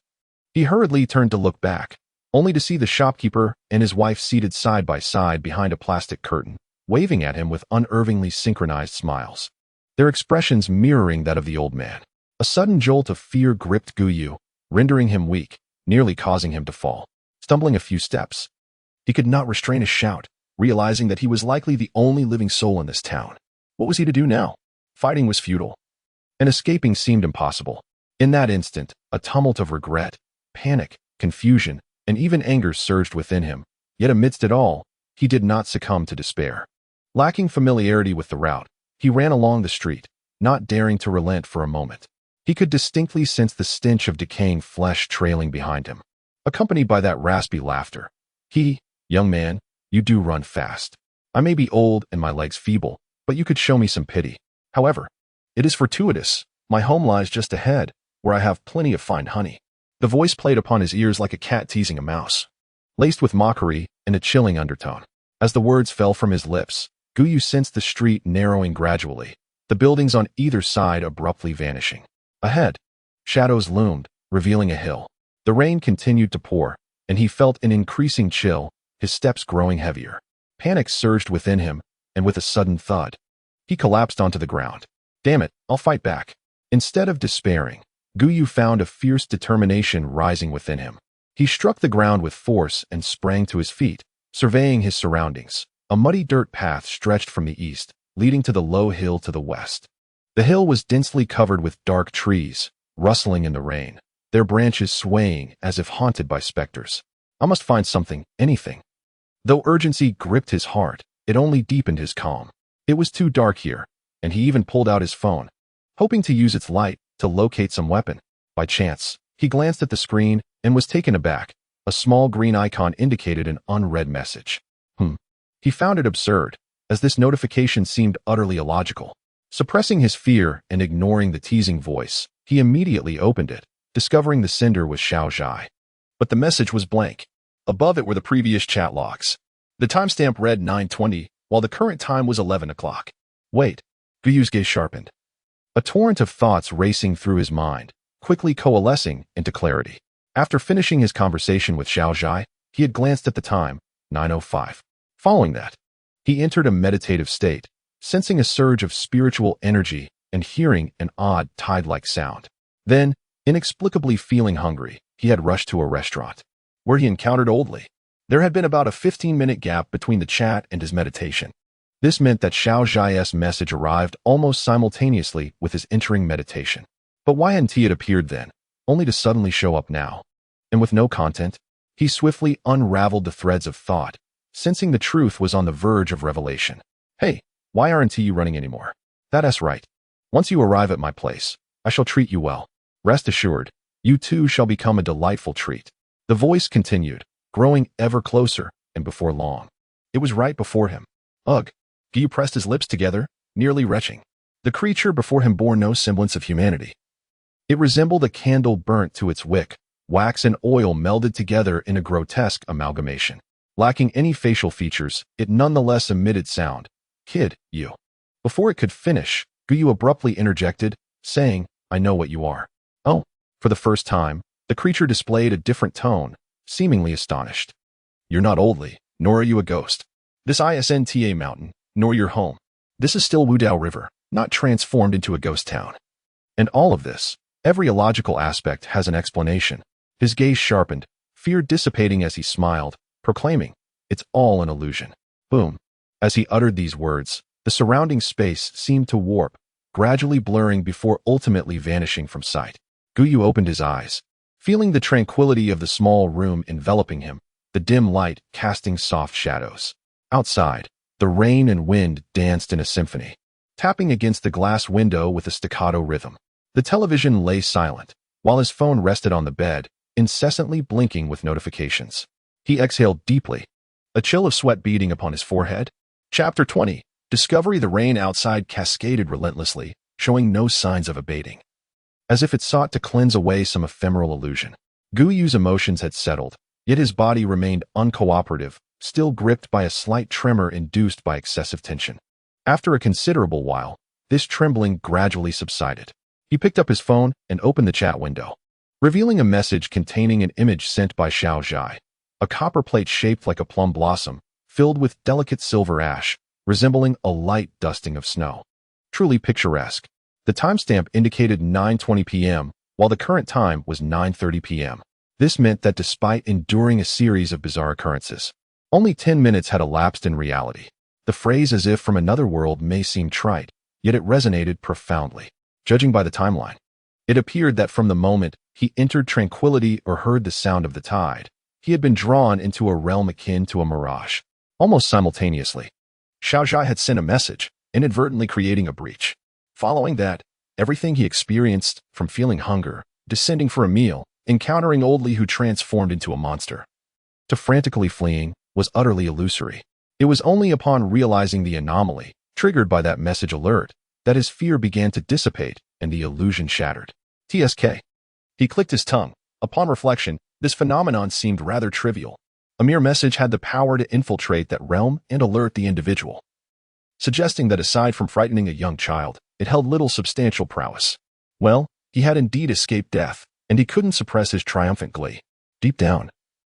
he hurriedly turned to look back, only to see the shopkeeper and his wife seated side by side behind a plastic curtain, waving at him with unervingly synchronized smiles, their expressions mirroring that of the old man. A sudden jolt of fear gripped Guyu, rendering him weak, nearly causing him to fall. Stumbling a few steps, he could not restrain a shout, realizing that he was likely the only living soul in this town. What was he to do now? Fighting was futile, and escaping seemed impossible. In that instant, a tumult of regret, panic, confusion, and even anger surged within him, yet amidst it all, he did not succumb to despair. Lacking familiarity with the route, he ran along the street, not daring to relent for a moment. He could distinctly sense the stench of decaying flesh trailing behind him, accompanied by that raspy laughter. "Young man, you do run fast. I may be old and my legs feeble, but you could show me some pity. However, it is fortuitous. My home lies just ahead, where I have plenty of fine honey." The voice played upon his ears like a cat teasing a mouse, laced with mockery and a chilling undertone. As the words fell from his lips, Guyu sensed the street narrowing gradually, the buildings on either side abruptly vanishing. Ahead, shadows loomed, revealing a hill. The rain continued to pour, and he felt an increasing chill, his steps growing heavier. Panic surged within him, and with a sudden thud, he collapsed onto the ground. "Damn it, I'll fight back." Instead of despairing, Guyu found a fierce determination rising within him. He struck the ground with force and sprang to his feet, surveying his surroundings. A muddy dirt path stretched from the east, leading to the low hill to the west. The hill was densely covered with dark trees, rustling in the rain, their branches swaying as if haunted by specters. "I must find something, anything." Though urgency gripped his heart, it only deepened his calm. It was too dark here, and he even pulled out his phone, hoping to use its light to locate some weapon. By chance, he glanced at the screen and was taken aback. A small green icon indicated an unread message. He found it absurd, as this notification seemed utterly illogical. Suppressing his fear and ignoring the teasing voice, he immediately opened it, discovering the sender was Xiao Zhai. But the message was blank. Above it were the previous chat logs. The timestamp read 9:20, while the current time was 11 o'clock. Wait, Guyu's gaze sharpened. A torrent of thoughts racing through his mind, quickly coalescing into clarity. After finishing his conversation with Xiao Zhai, he had glanced at the time, 9:05. Following that, he entered a meditative state, sensing a surge of spiritual energy and hearing an odd tide-like sound. Then, inexplicably feeling hungry, he had rushed to a restaurant, where he encountered Oldly. There had been about a 15-minute gap between the chat and his meditation. This meant that Xiao Zhai's message arrived almost simultaneously with his entering meditation. But why hadn't he appeared then, only to suddenly show up now? And with no content, he swiftly unraveled the threads of thought, sensing the truth was on the verge of revelation. "Hey, why aren't you running anymore? That's right. Once you arrive at my place, I shall treat you well. Rest assured, you too shall become a delightful treat." The voice continued, growing ever closer, and before long, it was right before him. Ugh! Guyu pressed his lips together, nearly retching. The creature before him bore no semblance of humanity. It resembled a candle burnt to its wick, wax and oil melded together in a grotesque amalgamation. Lacking any facial features, it nonetheless emitted sound. "Kid, you." Before it could finish, Guyu abruptly interjected, saying, "I know what you are." Oh, for the first time, The creature displayed a different tone, seemingly astonished. You're not oldly, nor are you a ghost. This isn't mountain, nor your home. This is still Wudao River, not transformed into a ghost town. And all of this, every illogical aspect has an explanation. His gaze sharpened, fear dissipating as he smiled, proclaiming, it's all an illusion. Boom. As he uttered these words, the surrounding space seemed to warp, gradually blurring before ultimately vanishing from sight. Guyu opened his eyes, feeling the tranquility of the small room enveloping him, the dim light casting soft shadows. Outside, the rain and wind danced in a symphony, tapping against the glass window with a staccato rhythm. The television lay silent, while his phone rested on the bed, incessantly blinking with notifications. He exhaled deeply, a chill of sweat beading upon his forehead. Chapter 20. Discovery. The rain outside cascaded relentlessly, showing no signs of abating, as if it sought to cleanse away some ephemeral illusion. Guyu's emotions had settled, yet his body remained uncooperative, still gripped by a slight tremor induced by excessive tension. After a considerable while, this trembling gradually subsided. He picked up his phone and opened the chat window, revealing a message containing an image sent by Xiao Zhai, a copper plate shaped like a plum blossom, filled with delicate silver ash, resembling a light dusting of snow. Truly picturesque. The timestamp indicated 9:20 p.m., while the current time was 9:30 p.m. This meant that despite enduring a series of bizarre occurrences, only 10 minutes had elapsed in reality. The phrase "as if from another world" may seem trite, yet it resonated profoundly. Judging by the timeline, it appeared that from the moment he entered tranquility or heard the sound of the tide, he had been drawn into a realm akin to a mirage. Almost simultaneously, Xiao Zhai had sent a message, inadvertently creating a breach. Following that, everything he experienced, from feeling hunger, descending for a meal, encountering Oldly who transformed into a monster, to frantically fleeing, was utterly illusory. It was only upon realizing the anomaly, triggered by that message alert, that his fear began to dissipate and the illusion shattered. TSK. He clicked his tongue. Upon reflection, this phenomenon seemed rather trivial. A mere message had the power to infiltrate that realm and alert the individual, suggesting that aside from frightening a young child, it held little substantial prowess. Well, he had indeed escaped death, and he couldn't suppress his triumphant glee. Deep down,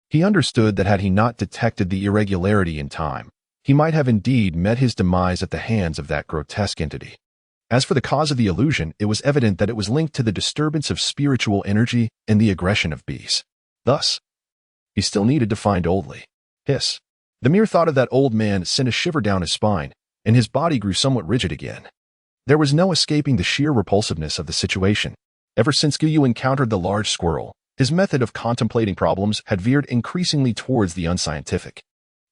he understood that had he not detected the irregularity in time, he might have indeed met his demise at the hands of that grotesque entity. As for the cause of the illusion, it was evident that it was linked to the disturbance of spiritual energy and the aggression of bees. Thus, he still needed to find Oldly. Hiss. The mere thought of that old man sent a shiver down his spine, and his body grew somewhat rigid again. There was no escaping the sheer repulsiveness of the situation. Ever since Guyu encountered the large squirrel, his method of contemplating problems had veered increasingly towards the unscientific.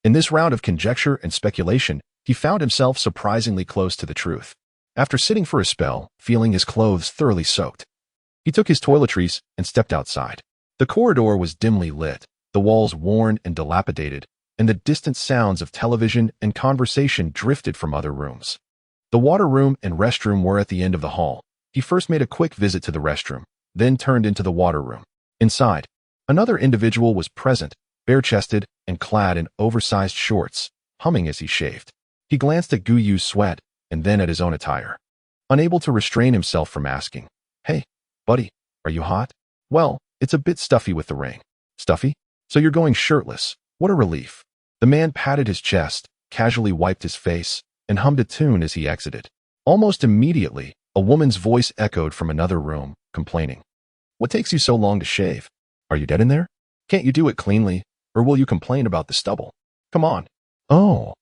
In this round of conjecture and speculation, he found himself surprisingly close to the truth. After sitting for a spell, feeling his clothes thoroughly soaked, he took his toiletries and stepped outside. The corridor was dimly lit, the walls worn and dilapidated, and the distant sounds of television and conversation drifted from other rooms. The water room and restroom were at the end of the hall. He first made a quick visit to the restroom, then turned into the water room. Inside, another individual was present, bare-chested and clad in oversized shorts, humming as he shaved. He glanced at Guyu's sweat and then at his own attire, unable to restrain himself from asking, "Hey, buddy, are you hot?" "Well, it's a bit stuffy with the rain." "Stuffy? So you're going shirtless? What a relief." The man patted his chest, casually wiped his face, and hummed a tune as he exited. Almost immediately, a woman's voice echoed from another room, complaining, "What takes you so long to shave? Are you dead in there? Can't you do it cleanly, or will you complain about the stubble? Come on." "Oh.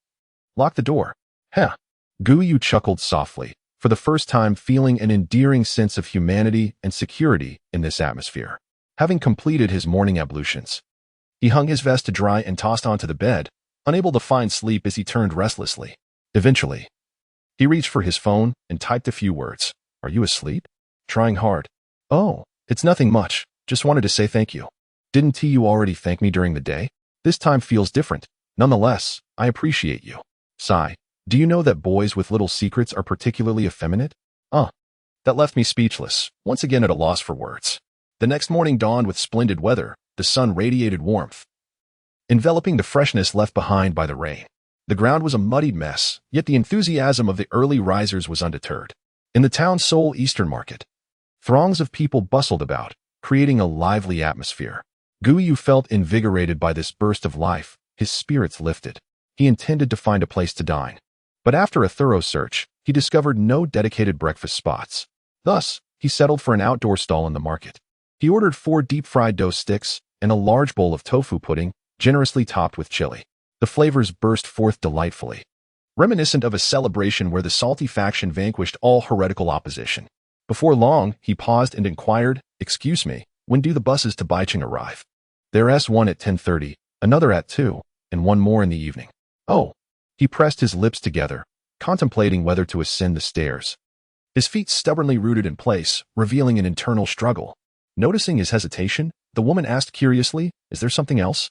Lock the door." "Heh." Guyu chuckled softly, for the first time feeling an endearing sense of humanity and security in this atmosphere. Having completed his morning ablutions, he hung his vest to dry and tossed onto the bed, unable to find sleep as he turned restlessly. Eventually, he reached for his phone and typed a few words. "Are you asleep?" "Trying hard." "Oh, it's nothing much. Just wanted to say thank you." "Didn't you already thank me during the day? This time feels different. Nonetheless, I appreciate you." Sigh. "Do you know that boys with little secrets are particularly effeminate?" That left me speechless, once again at a loss for words. The next morning dawned with splendid weather. The sun radiated warmth, enveloping the freshness left behind by the rain. The ground was a muddied mess, yet the enthusiasm of the early risers was undeterred. In the town's sole eastern market, throngs of people bustled about, creating a lively atmosphere. Guyu felt invigorated by this burst of life. His spirits lifted. He intended to find a place to dine. But after a thorough search, he discovered no dedicated breakfast spots. Thus, he settled for an outdoor stall in the market. He ordered 4 deep-fried dough sticks and a large bowl of tofu pudding, generously topped with chili. The flavors burst forth delightfully, reminiscent of a celebration where the salty faction vanquished all heretical opposition. Before long, he paused and inquired, "Excuse me, when do the buses to Baicheng arrive?" "There's one at 10:30, another at 2, and one more in the evening." "Oh." He pressed his lips together, contemplating whether to ascend the stairs. His feet stubbornly rooted in place, revealing an internal struggle. Noticing his hesitation, the woman asked curiously, "Is there something else?"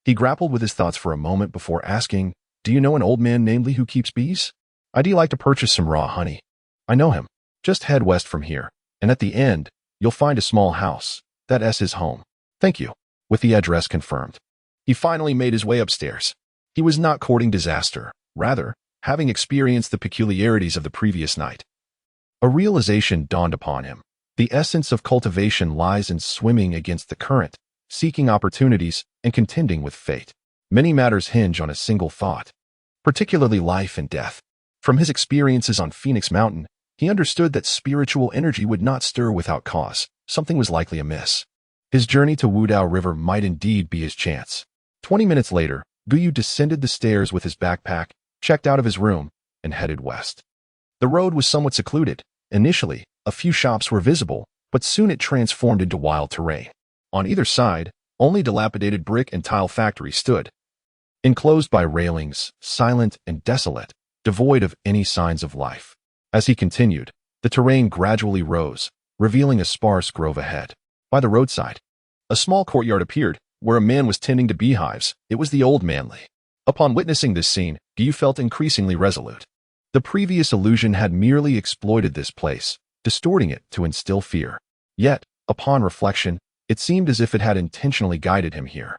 He grappled with his thoughts for a moment before asking, "Do you know an old man named Lee who keeps bees? I'd like to purchase some raw honey." "I know him. Just head west from here, and at the end, you'll find a small house. That's his home." "Thank you." With the address confirmed, he finally made his way upstairs. He was not courting disaster, rather, having experienced the peculiarities of the previous night. A realization dawned upon him. The essence of cultivation lies in swimming against the current, seeking opportunities, and contending with fate. Many matters hinge on a single thought, particularly life and death. From his experiences on Phoenix Mountain, he understood that spiritual energy would not stir without cause. Something was likely amiss. His journey to Wudao River might indeed be his chance. 20 minutes later, Guyu descended the stairs with his backpack, checked out of his room, and headed west. The road was somewhat secluded. Initially, a few shops were visible, but soon it transformed into wild terrain. On either side, only dilapidated brick and tile factories stood, enclosed by railings, silent and desolate, devoid of any signs of life. As he continued, the terrain gradually rose, revealing a sparse grove ahead. By the roadside, a small courtyard appeared, where a man was tending to beehives. It was the old man Lee. Upon witnessing this scene, Guyu felt increasingly resolute. The previous illusion had merely exploited this place, distorting it to instill fear. Yet, upon reflection, it seemed as if it had intentionally guided him here.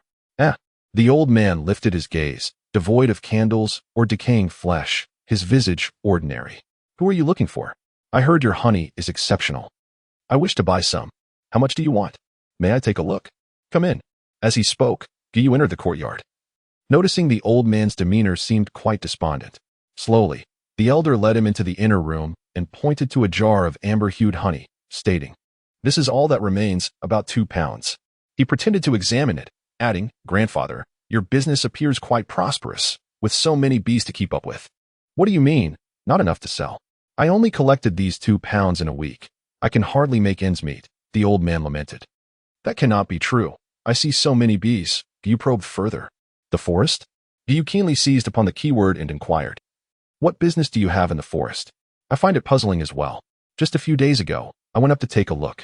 The old man lifted his gaze, devoid of candles or decaying flesh, his visage ordinary. "Who are you looking for? I heard your honey is exceptional. I wish to buy some. How much do you want? May I take a look?" "Come in." As he spoke, Guyu entered the courtyard. Noticing the old man's demeanor seemed quite despondent. Slowly, the elder led him into the inner room and pointed to a jar of amber-hued honey, stating, "This is all that remains, about 2 pounds. He pretended to examine it, adding, "Grandfather, your business appears quite prosperous, with so many bees to keep up with." "What do you mean? Not enough to sell. I only collected these 2 pounds in a week. I can hardly make ends meet," the old man lamented. "That cannot be true. I see so many bees." Guyu probed further. "The forest?" Guyu keenly seized upon the keyword and inquired, "What business do you have in the forest? I find it puzzling as well. Just a few days ago, I went up to take a look.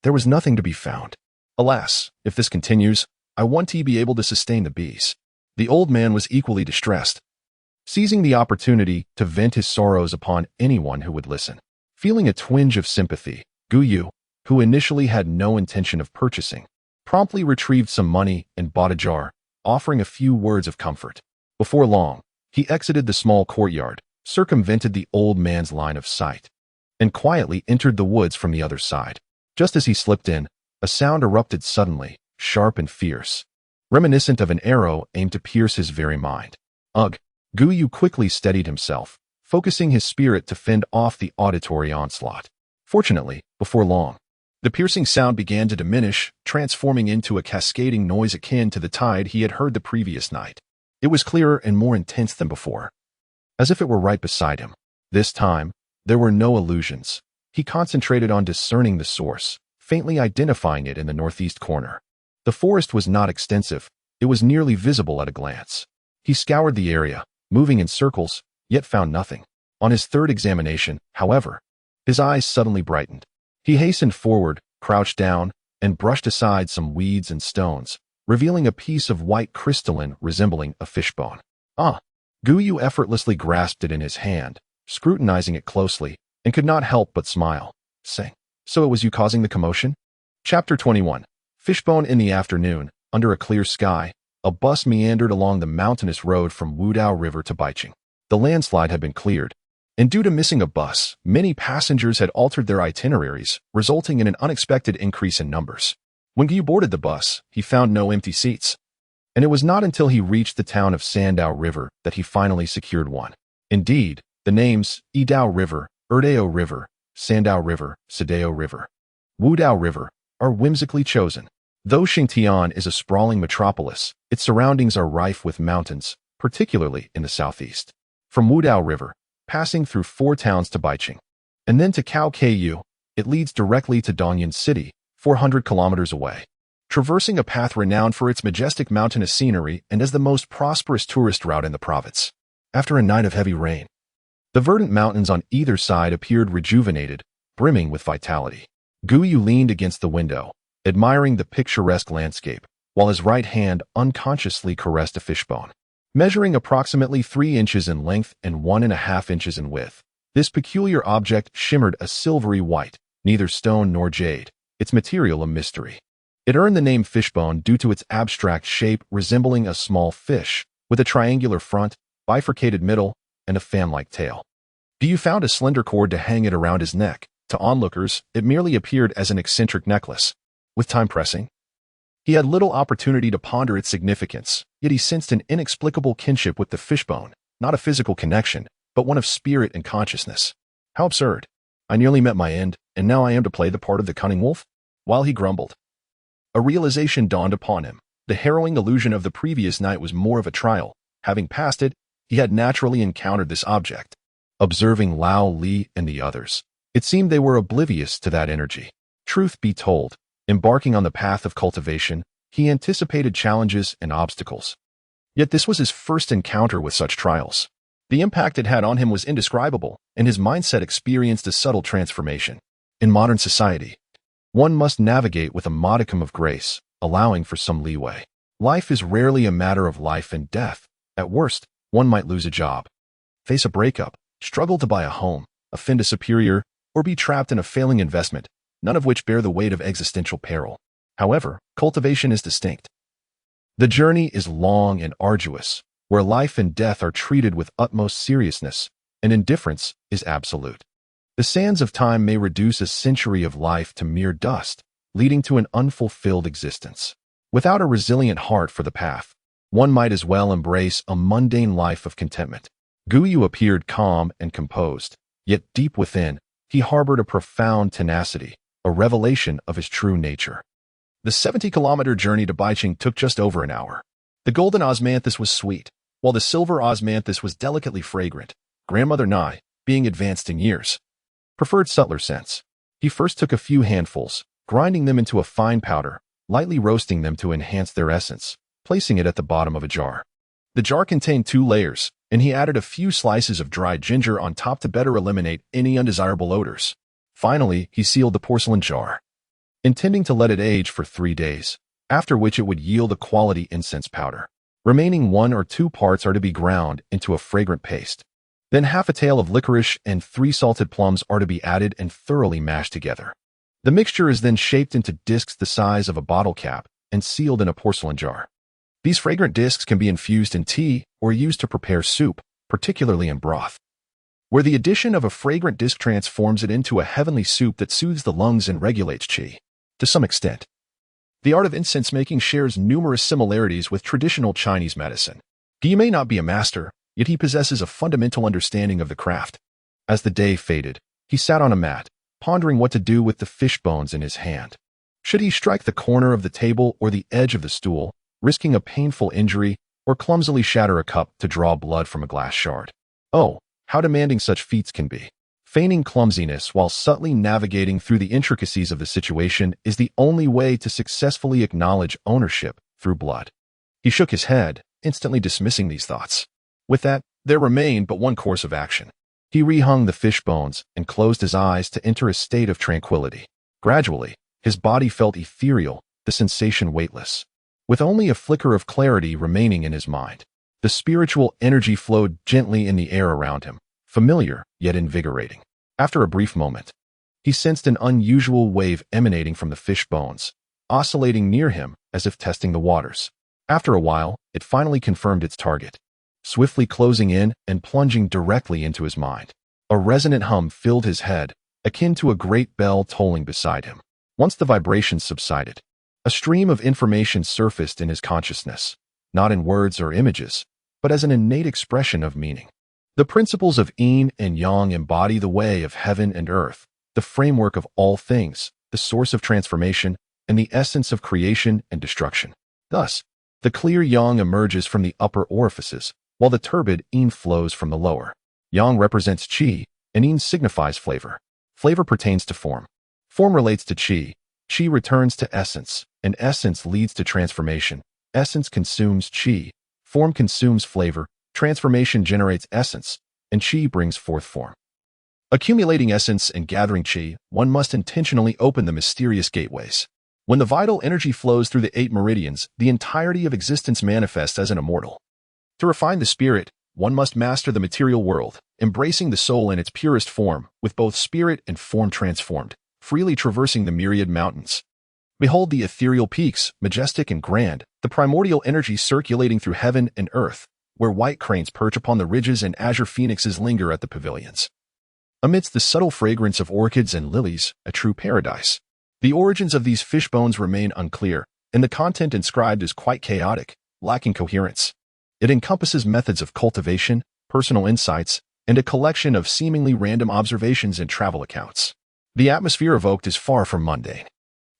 There was nothing to be found. Alas, if this continues, I want to be able to sustain the bees." The old man was equally distressed, seizing the opportunity to vent his sorrows upon anyone who would listen. Feeling a twinge of sympathy, Guyu, who initially had no intention of purchasing, promptly retrieved some money and bought a jar, offering a few words of comfort. Before long, he exited the small courtyard, circumvented the old man's line of sight, and quietly entered the woods from the other side. Just as he slipped in, a sound erupted suddenly, sharp and fierce, reminiscent of an arrow aimed to pierce his very mind. Ugh! Guyu quickly steadied himself, focusing his spirit to fend off the auditory onslaught. Fortunately, before long, the piercing sound began to diminish, transforming into a cascading noise akin to the tide he had heard the previous night. It was clearer and more intense than before, as if it were right beside him. This time, there were no illusions. He concentrated on discerning the source, faintly identifying it in the northeast corner. The forest was not extensive. It was nearly visible at a glance. He scoured the area, moving in circles, yet found nothing. On his third examination, however, his eyes suddenly brightened. He hastened forward, crouched down, and brushed aside some weeds and stones, revealing a piece of white crystalline resembling a fishbone. Guyu effortlessly grasped it in his hand, scrutinizing it closely, and could not help but smile, saying, "So it was you causing the commotion?" Chapter 21. Fishbone. In the afternoon, under a clear sky, a bus meandered along the mountainous road from Wudao River to Baicheng. The landslide had been cleared, And due to missing a bus, many passengers had altered their itineraries, resulting in an unexpected increase in numbers. When Guyu boarded the bus, he found no empty seats. And it was not until he reached the town of Sandao River that he finally secured one. Indeed, the names Idao River, Erdao River, Sandao River, Sadao River, Wudao River are whimsically chosen. Though Xingtian is a sprawling metropolis, its surroundings are rife with mountains, particularly in the southeast. From Wudao River, passing through 4 towns to Baiqing, and then to Kaoku, it leads directly to Dongyan City, 400 kilometers away. Traversing a path renowned for its majestic mountainous scenery and as the most prosperous tourist route in the province. After a night of heavy rain, the verdant mountains on either side appeared rejuvenated, brimming with vitality. Guyu leaned against the window, admiring the picturesque landscape, while his right hand unconsciously caressed a fishbone. Measuring approximately 3 inches in length and 1.5 inches in width, this peculiar object shimmered a silvery white, neither stone nor jade, its material a mystery. It earned the name fishbone due to its abstract shape resembling a small fish, with a triangular front, bifurcated middle, and a fan-like tail. Guyu found a slender cord to hang it around his neck. To onlookers, it merely appeared as an eccentric necklace. With time pressing, he had little opportunity to ponder its significance, yet he sensed an inexplicable kinship with the fishbone, not a physical connection, but one of spirit and consciousness. How absurd. I nearly met my end, and now I am to play the part of the cunning wolf? While he grumbled, a realization dawned upon him. The harrowing illusion of the previous night was more of a trial. Having passed it, he had naturally encountered this object. Observing Lao Li and the others, it seemed they were oblivious to that energy. Truth be told, embarking on the path of cultivation, he anticipated challenges and obstacles. Yet this was his first encounter with such trials. The impact it had on him was indescribable, and his mindset experienced a subtle transformation. In modern society, one must navigate with a modicum of grace, allowing for some leeway. Life is rarely a matter of life and death. At worst, one might lose a job, face a breakup, struggle to buy a home, offend a superior, or be trapped in a failing investment, none of which bear the weight of existential peril. However, cultivation is distinct. The journey is long and arduous, where life and death are treated with utmost seriousness, and indifference is absolute. The sands of time may reduce a century of life to mere dust, leading to an unfulfilled existence. Without a resilient heart for the path, one might as well embrace a mundane life of contentment. Guyu appeared calm and composed, yet deep within, he harbored a profound tenacity, a revelation of his true nature. The 70-kilometer journey to Baiqing took just over an hour. The golden osmanthus was sweet, while the silver osmanthus was delicately fragrant. Grandmother Nai, being advanced in years, preferred subtler scents. He first took a few handfuls, grinding them into a fine powder, lightly roasting them to enhance their essence, placing it at the bottom of a jar. The jar contained 2 layers, and he added a few slices of dried ginger on top to better eliminate any undesirable odors. Finally, he sealed the porcelain jar, intending to let it age for 3 days, after which it would yield a quality incense powder. Remaining 1 or 2 parts are to be ground into a fragrant paste. Then half a tael of licorice and 3 salted plums are to be added and thoroughly mashed together. The mixture is then shaped into discs the size of a bottle cap and sealed in a porcelain jar. These fragrant discs can be infused in tea or used to prepare soup, particularly in broth, where the addition of a fragrant disc transforms it into a heavenly soup that soothes the lungs and regulates qi. To some extent, the art of incense making shares numerous similarities with traditional Chinese medicine. Guyu may not be a master, yet he possesses a fundamental understanding of the craft. As the day faded, he sat on a mat, pondering what to do with the fish bones in his hand. Should he strike the corner of the table or the edge of the stool, risking a painful injury, or clumsily shatter a cup to draw blood from a glass shard? Oh, how demanding such feats can be. Feigning clumsiness while subtly navigating through the intricacies of the situation is the only way to successfully acknowledge ownership through blood. He shook his head, instantly dismissing these thoughts. With that, there remained but one course of action. He rehung the fish bones and closed his eyes to enter a state of tranquility. Gradually, his body felt ethereal, the sensation weightless. With only a flicker of clarity remaining in his mind, the spiritual energy flowed gently in the air around him, familiar yet invigorating. After a brief moment, he sensed an unusual wave emanating from the fish bones, oscillating near him as if testing the waters. After a while, it finally confirmed its target, swiftly closing in and plunging directly into his mind. A resonant hum filled his head, akin to a great bell tolling beside him. Once the vibrations subsided, a stream of information surfaced in his consciousness, not in words or images, but as an innate expression of meaning. The principles of yin and yang embody the way of heaven and earth, the framework of all things, the source of transformation, and the essence of creation and destruction. Thus, the clear yang emerges from the upper orifices, while the turbid yin flows from the lower. Yang represents qi, and yin signifies flavor. Flavor pertains to form. Form relates to qi. Qi returns to essence, and essence leads to transformation. Essence consumes qi. Form consumes flavor. Transformation generates essence, and qi brings forth form. Accumulating essence and gathering qi, one must intentionally open the mysterious gateways. When the vital energy flows through the 8 meridians, the entirety of existence manifests as an immortal. To refine the spirit, one must master the material world, embracing the soul in its purest form, with both spirit and form transformed, freely traversing the myriad mountains. Behold the ethereal peaks, majestic and grand, the primordial energy circulating through heaven and earth, where white cranes perch upon the ridges and azure phoenixes linger at the pavilions. Amidst the subtle fragrance of orchids and lilies, a true paradise. The origins of these fish bones remain unclear, and the content inscribed is quite chaotic, lacking coherence. It encompasses methods of cultivation, personal insights, and a collection of seemingly random observations and travel accounts. The atmosphere evoked is far from mundane.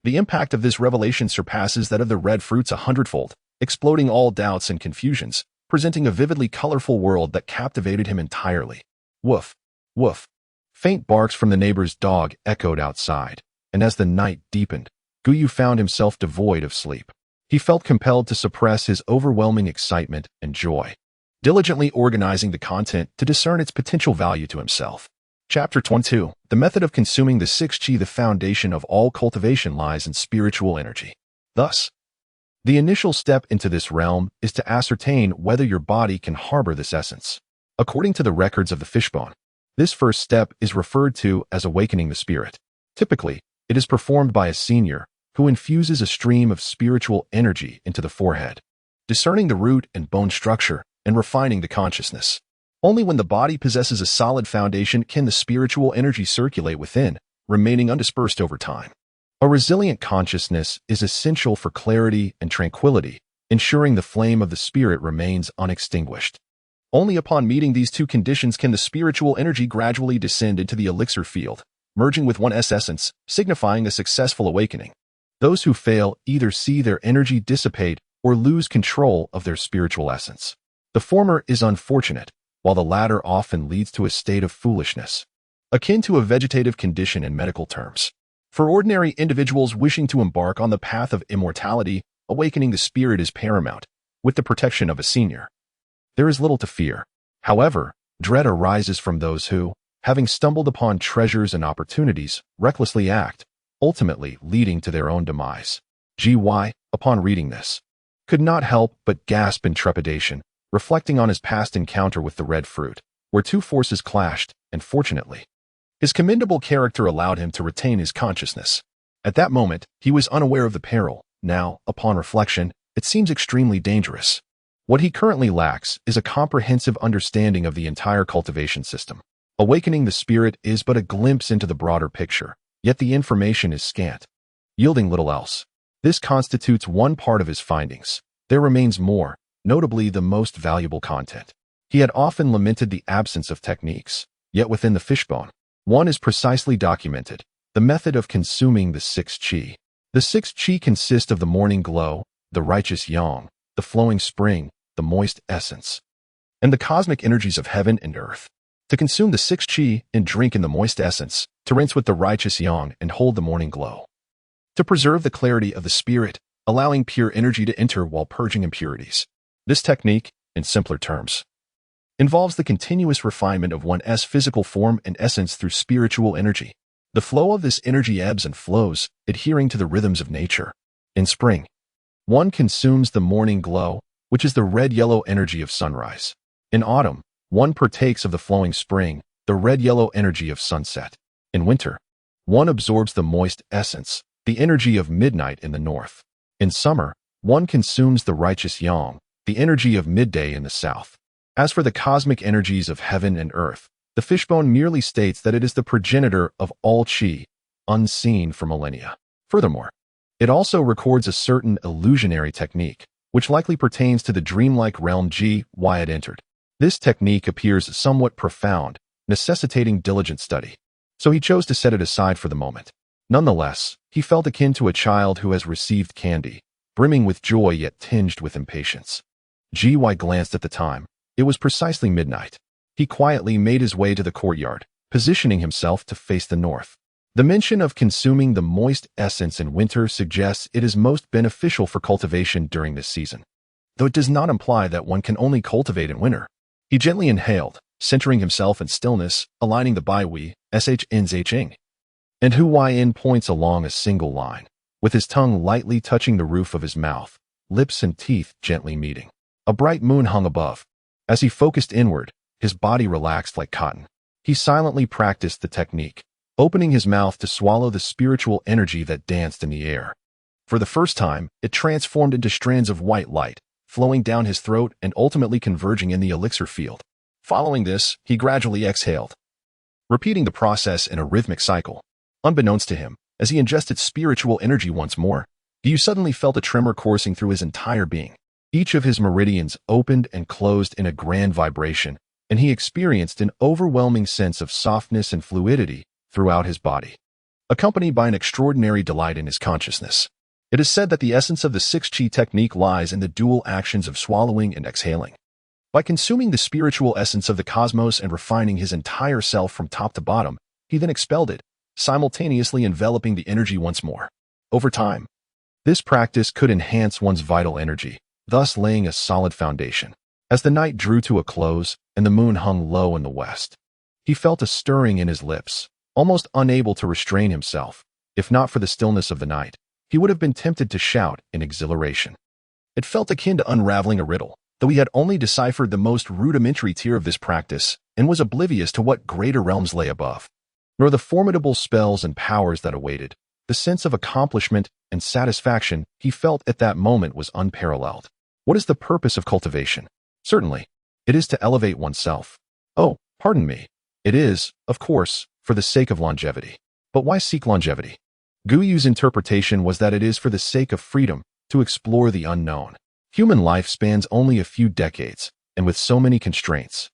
The impact of this revelation surpasses that of the red fruits 100-fold, exploding all doubts and confusions, presenting a vividly colorful world that captivated him entirely. Woof, woof. Faint barks from the neighbor's dog echoed outside, and as the night deepened, Guyu found himself devoid of sleep. He felt compelled to suppress his overwhelming excitement and joy, diligently organizing the content to discern its potential value to himself. Chapter 22. The method of consuming the 6 qi. The foundation of all cultivation lies in spiritual energy. Thus, the initial step into this realm is to ascertain whether your body can harbor this essence. According to the records of the fishbone, this first step is referred to as awakening the spirit. Typically, it is performed by a senior who infuses a stream of spiritual energy into the forehead, discerning the root and bone structure and refining the consciousness. Only when the body possesses a solid foundation can the spiritual energy circulate within, remaining undispersed over time. A resilient consciousness is essential for clarity and tranquility, ensuring the flame of the spirit remains unextinguished. Only upon meeting these two conditions can the spiritual energy gradually descend into the elixir field, merging with one's essence, signifying a successful awakening. Those who fail either see their energy dissipate or lose control of their spiritual essence. The former is unfortunate, while the latter often leads to a state of foolishness, akin to a vegetative condition in medical terms. For ordinary individuals wishing to embark on the path of immortality, awakening the spirit is paramount, with the protection of a senior. There is little to fear. However, dread arises from those who, having stumbled upon treasures and opportunities, recklessly act, ultimately leading to their own demise. GY, upon reading this, could not help but gasp in trepidation, reflecting on his past encounter with the red fruit, where two forces clashed, and fortunately, his commendable character allowed him to retain his consciousness. At that moment, he was unaware of the peril. Now, upon reflection, it seems extremely dangerous. What he currently lacks is a comprehensive understanding of the entire cultivation system. Awakening the spirit is but a glimpse into the broader picture, yet the information is scant, yielding little else. This constitutes one part of his findings. There remains more, notably the most valuable content. He had often lamented the absence of techniques, yet within the fishbone, one is precisely documented: the method of consuming the 6 qi. The 6 qi consist of the morning glow, the righteous yang, the flowing spring, the moist essence, and the cosmic energies of heaven and earth. To consume the 6 qi and drink in the moist essence, to rinse with the righteous yang and hold the morning glow. To preserve the clarity of the spirit, allowing pure energy to enter while purging impurities. This technique, in simpler terms, involves the continuous refinement of one's physical form and essence through spiritual energy. The flow of this energy ebbs and flows, adhering to the rhythms of nature. In spring, one consumes the morning glow, which is the red-yellow energy of sunrise. In autumn, one partakes of the flowing spring, the red-yellow energy of sunset. In winter, one absorbs the moist essence, the energy of midnight in the north. In summer, one consumes the righteous yang, the energy of midday in the south. As for the cosmic energies of heaven and earth, The fishbone merely states that it is the progenitor of all qi, unseen for millennia. Furthermore, it also records a certain illusionary technique, which likely pertains to the dreamlike realm Ji Why it entered. This technique appears somewhat profound, necessitating diligent study, so he chose to set it aside for the moment. Nonetheless, he felt akin to a child who has received candy, brimming with joy yet tinged with impatience. Gy glanced at the time. It was precisely midnight. He quietly made his way to the courtyard, positioning himself to face the north. The mention of consuming the moist essence in winter suggests it is most beneficial for cultivation during this season, though it does not imply that one can only cultivate in winter. He gently inhaled, centering himself in stillness, aligning the bai shng, and hu points along a single line, with his tongue lightly touching the roof of his mouth, lips and teeth gently meeting. A bright moon hung above. As he focused inward, his body relaxed like cotton. He silently practiced the technique, opening his mouth to swallow the spiritual energy that danced in the air. For the first time, it transformed into strands of white light, flowing down his throat and ultimately converging in the elixir field. Following this, he gradually exhaled, repeating the process in a rhythmic cycle. Unbeknownst to him, as he ingested spiritual energy once more, Yu suddenly felt a tremor coursing through his entire being. Each of his meridians opened and closed in a grand vibration, and he experienced an overwhelming sense of softness and fluidity throughout his body, accompanied by an extraordinary delight in his consciousness. It is said that the essence of the 6-chi technique lies in the dual actions of swallowing and exhaling. By consuming the spiritual essence of the cosmos and refining his entire self from top to bottom, he then expelled it, simultaneously enveloping the energy once more. Over time, this practice could enhance one's vital energy, thus laying a solid foundation. As the night drew to a close and the moon hung low in the west, he felt a stirring in his lips, almost unable to restrain himself. If not for the stillness of the night, he would have been tempted to shout in exhilaration. It felt akin to unraveling a riddle, though he had only deciphered the most rudimentary tier of this practice and was oblivious to what greater realms lay above, nor the formidable spells and powers that awaited. The sense of accomplishment and satisfaction he felt at that moment was unparalleled. What is the purpose of cultivation? Certainly, it is to elevate oneself. Oh, pardon me. It is, of course, for the sake of longevity. But why seek longevity? Guyu's interpretation was that it is for the sake of freedom, to explore the unknown. Human life spans only a few decades, and with so many constraints,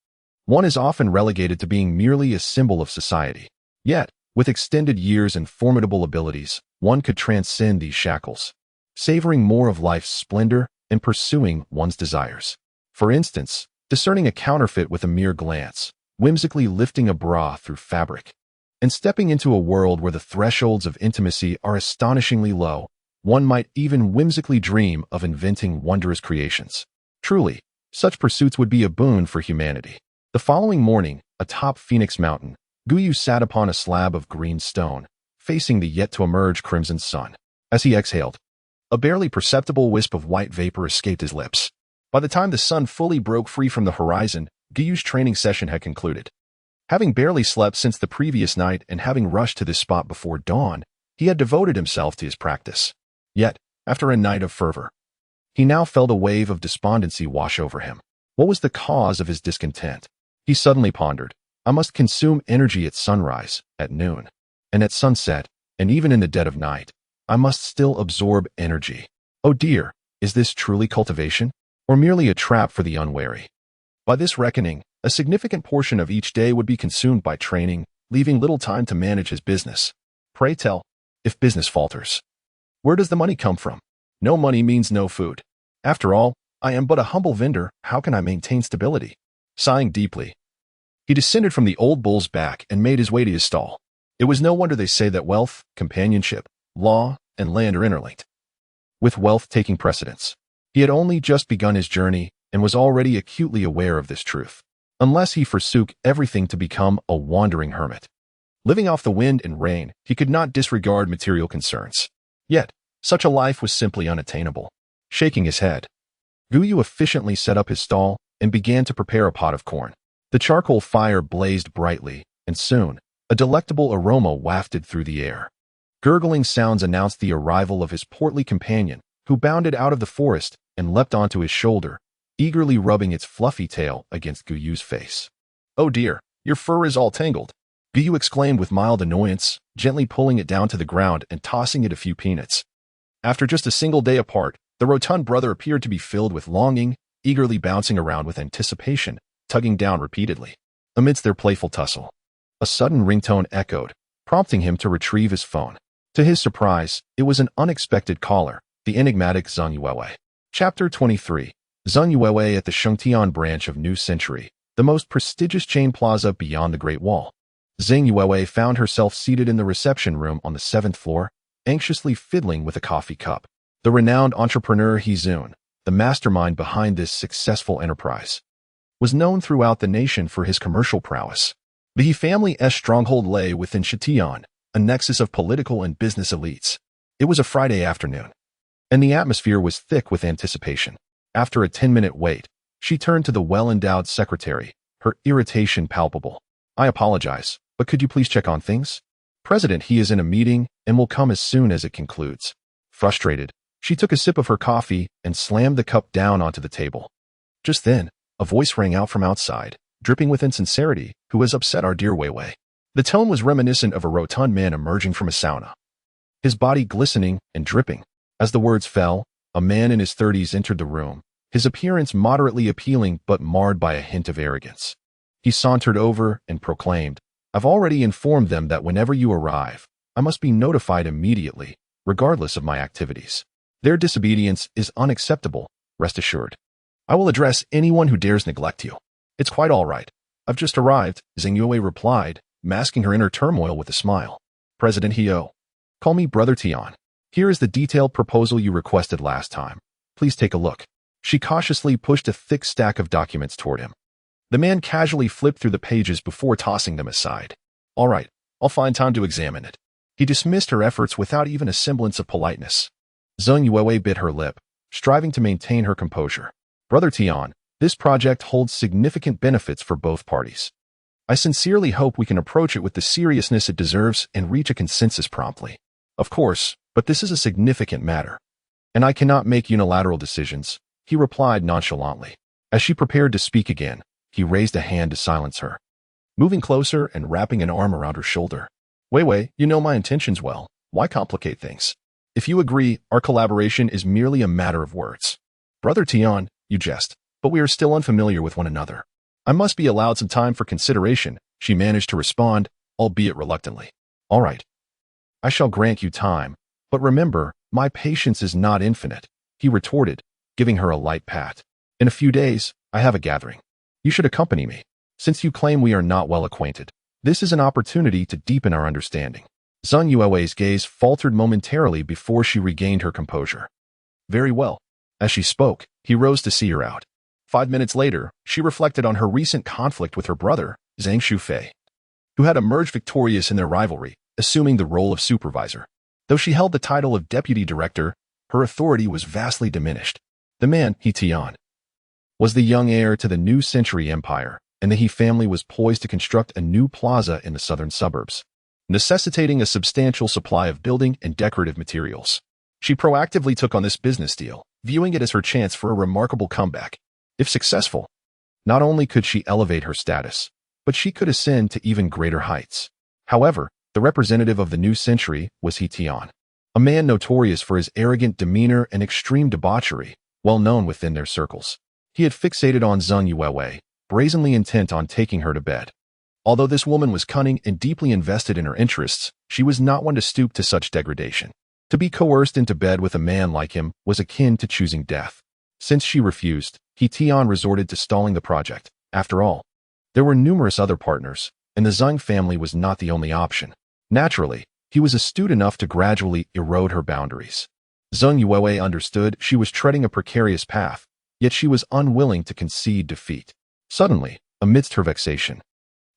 one is often relegated to being merely a symbol of society. Yet, with extended years and formidable abilities, one could transcend these shackles, savoring more of life's splendor and pursuing one's desires. For instance, discerning a counterfeit with a mere glance, whimsically lifting a bra through fabric, and stepping into a world where the thresholds of intimacy are astonishingly low. One might even whimsically dream of inventing wondrous creations. Truly, such pursuits would be a boon for humanity. The following morning, atop Phoenix Mountain, Guyu sat upon a slab of green stone, facing the yet-to-emerge crimson sun. As he exhaled, a barely perceptible wisp of white vapor escaped his lips. By the time the sun fully broke free from the horizon, Guyu's training session had concluded. Having barely slept since the previous night and having rushed to this spot before dawn, he had devoted himself to his practice. Yet, after a night of fervor, he now felt a wave of despondency wash over him. What was the cause of his discontent? He suddenly pondered. I must consume energy at sunrise, at noon, and at sunset, and even in the dead of night. I must still absorb energy. Oh dear, is this truly cultivation, or merely a trap for the unwary? By this reckoning, a significant portion of each day would be consumed by training, leaving little time to manage his business. Pray tell, if business falters, where does the money come from? No money means no food. After all, I am but a humble vendor. How can I maintain stability? Sighing deeply, he descended from the old bull's back and made his way to his stall. It was no wonder they say that wealth, companionship, law, and land are interlinked, with wealth taking precedence. He had only just begun his journey and was already acutely aware of this truth. Unless he forsook everything to become a wandering hermit, living off the wind and rain, he could not disregard material concerns. Yet, such a life was simply unattainable. Shaking his head, Guyu efficiently set up his stall and began to prepare a pot of corn. The charcoal fire blazed brightly, and soon, a delectable aroma wafted through the air. Gurgling sounds announced the arrival of his portly companion, who bounded out of the forest and leapt onto his shoulder, eagerly rubbing its fluffy tail against Guyu's face. Oh dear, Your fur is all tangled. Gu exclaimed with mild annoyance, gently pulling it down to the ground and tossing it a few peanuts. After just a single day apart, the rotund brother appeared to be filled with longing, eagerly bouncing around with anticipation, tugging down repeatedly. Amidst their playful tussle, a sudden ringtone echoed, prompting him to retrieve his phone. To his surprise, it was an unexpected caller, the enigmatic Zhang Yuewei. Chapter 23. Zhang Yuewei at the Shengtian branch of New Century, the most prestigious chain plaza beyond the Great Wall. Zhang Yuewei found herself seated in the reception room on the 7th floor, anxiously fiddling with a coffee cup. The renowned entrepreneur He Zun, the mastermind behind this successful enterprise, was known throughout the nation for his commercial prowess. The He family's stronghold lay within Shetian, a nexus of political and business elites. It was a Friday afternoon, and the atmosphere was thick with anticipation. After a 10-minute wait, she turned to the well-endowed secretary, her irritation palpable. I apologize, but could you please check on things? President He is in a meeting and will come as soon as it concludes. Frustrated, she took a sip of her coffee and slammed the cup down onto the table. Just then, a voice rang out from outside, dripping with insincerity, who has upset our dear Weiwei. The tone was reminiscent of a rotund man emerging from a sauna, his body glistening and dripping. As the words fell, a man in his 30s entered the room, his appearance moderately appealing but marred by a hint of arrogance. He sauntered over and proclaimed, I've already informed them that whenever you arrive, I must be notified immediately, regardless of my activities. Their disobedience is unacceptable, rest assured. I will address anyone who dares neglect you. It's quite all right. I've just arrived, Zhang Yuewei replied, masking her inner turmoil with a smile. President Heo. Call me Brother Tian. Here is the detailed proposal you requested last time. Please take a look. She cautiously pushed a thick stack of documents toward him. The man casually flipped through the pages before tossing them aside. All right, I'll find time to examine it. He dismissed her efforts without even a semblance of politeness. Zhang Yuewei bit her lip, striving to maintain her composure. Brother Tian, this project holds significant benefits for both parties. I sincerely hope we can approach it with the seriousness it deserves and reach a consensus promptly. Of course, but this is a significant matter, and I cannot make unilateral decisions, he replied nonchalantly. As she prepared to speak again, he raised a hand to silence her, moving closer and wrapping an arm around her shoulder. Weiwei, you know my intentions well. Why complicate things? If you agree, our collaboration is merely a matter of words. Brother Tian, you jest, but we are still unfamiliar with one another. I must be allowed some time for consideration, she managed to respond, albeit reluctantly. All right. I shall grant you time, but remember, my patience is not infinite, he retorted, giving her a light pat. In a few days, I have a gathering. You should accompany me. Since you claim we are not well acquainted, this is an opportunity to deepen our understanding. Zhang Yuewei's gaze faltered momentarily before she regained her composure. Very well. As she spoke, he rose to see her out. 5 minutes later, she reflected on her recent conflict with her brother, Zhang Shufei, who had emerged victorious in their rivalry, assuming the role of supervisor. Though she held the title of deputy director, her authority was vastly diminished. The man, He Tian, was the young heir to the New Century Empire, and the He family was poised to construct a new plaza in the southern suburbs, necessitating a substantial supply of building and decorative materials. She proactively took on this business deal, viewing it as her chance for a remarkable comeback. If successful, not only could she elevate her status, but she could ascend to even greater heights. However, the representative of the new century was He Tian, a man notorious for his arrogant demeanor and extreme debauchery, well known within their circles. He had fixated on Zhang Yuewei, brazenly intent on taking her to bed. Although this woman was cunning and deeply invested in her interests, she was not one to stoop to such degradation. To be coerced into bed with a man like him was akin to choosing death. Since she refused, He Tian resorted to stalling the project. After all, there were numerous other partners, and the Zhang family was not the only option. Naturally, he was astute enough to gradually erode her boundaries. Zhang Yuewei understood she was treading a precarious path, yet she was unwilling to concede defeat. Suddenly, amidst her vexation,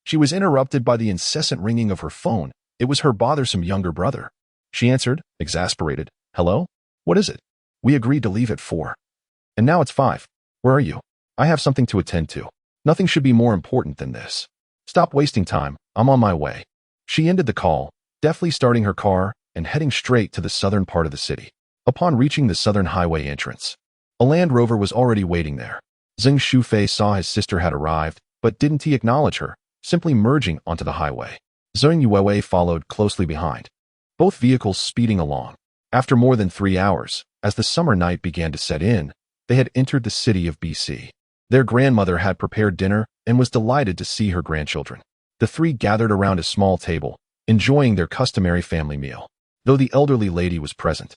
she was interrupted by the incessant ringing of her phone. It was her bothersome younger brother. She answered, exasperated. Hello? What is it? We agreed to leave at 4. And now it's 5. Where are you? I have something to attend to. Nothing should be more important than this. Stop wasting time. I'm on my way. She ended the call, deftly starting her car and heading straight to the southern part of the city. Upon reaching the southern highway entrance, a Land Rover was already waiting there. Zhang Shufei saw his sister had arrived, but didn't he acknowledge her, simply merging onto the highway. Zheng Yuewei followed closely behind, both vehicles speeding along. After more than 3 hours, as the summer night began to set in, they had entered the city of BC. Their grandmother had prepared dinner and was delighted to see her grandchildren. The three gathered around a small table, enjoying their customary family meal. Though the elderly lady was present,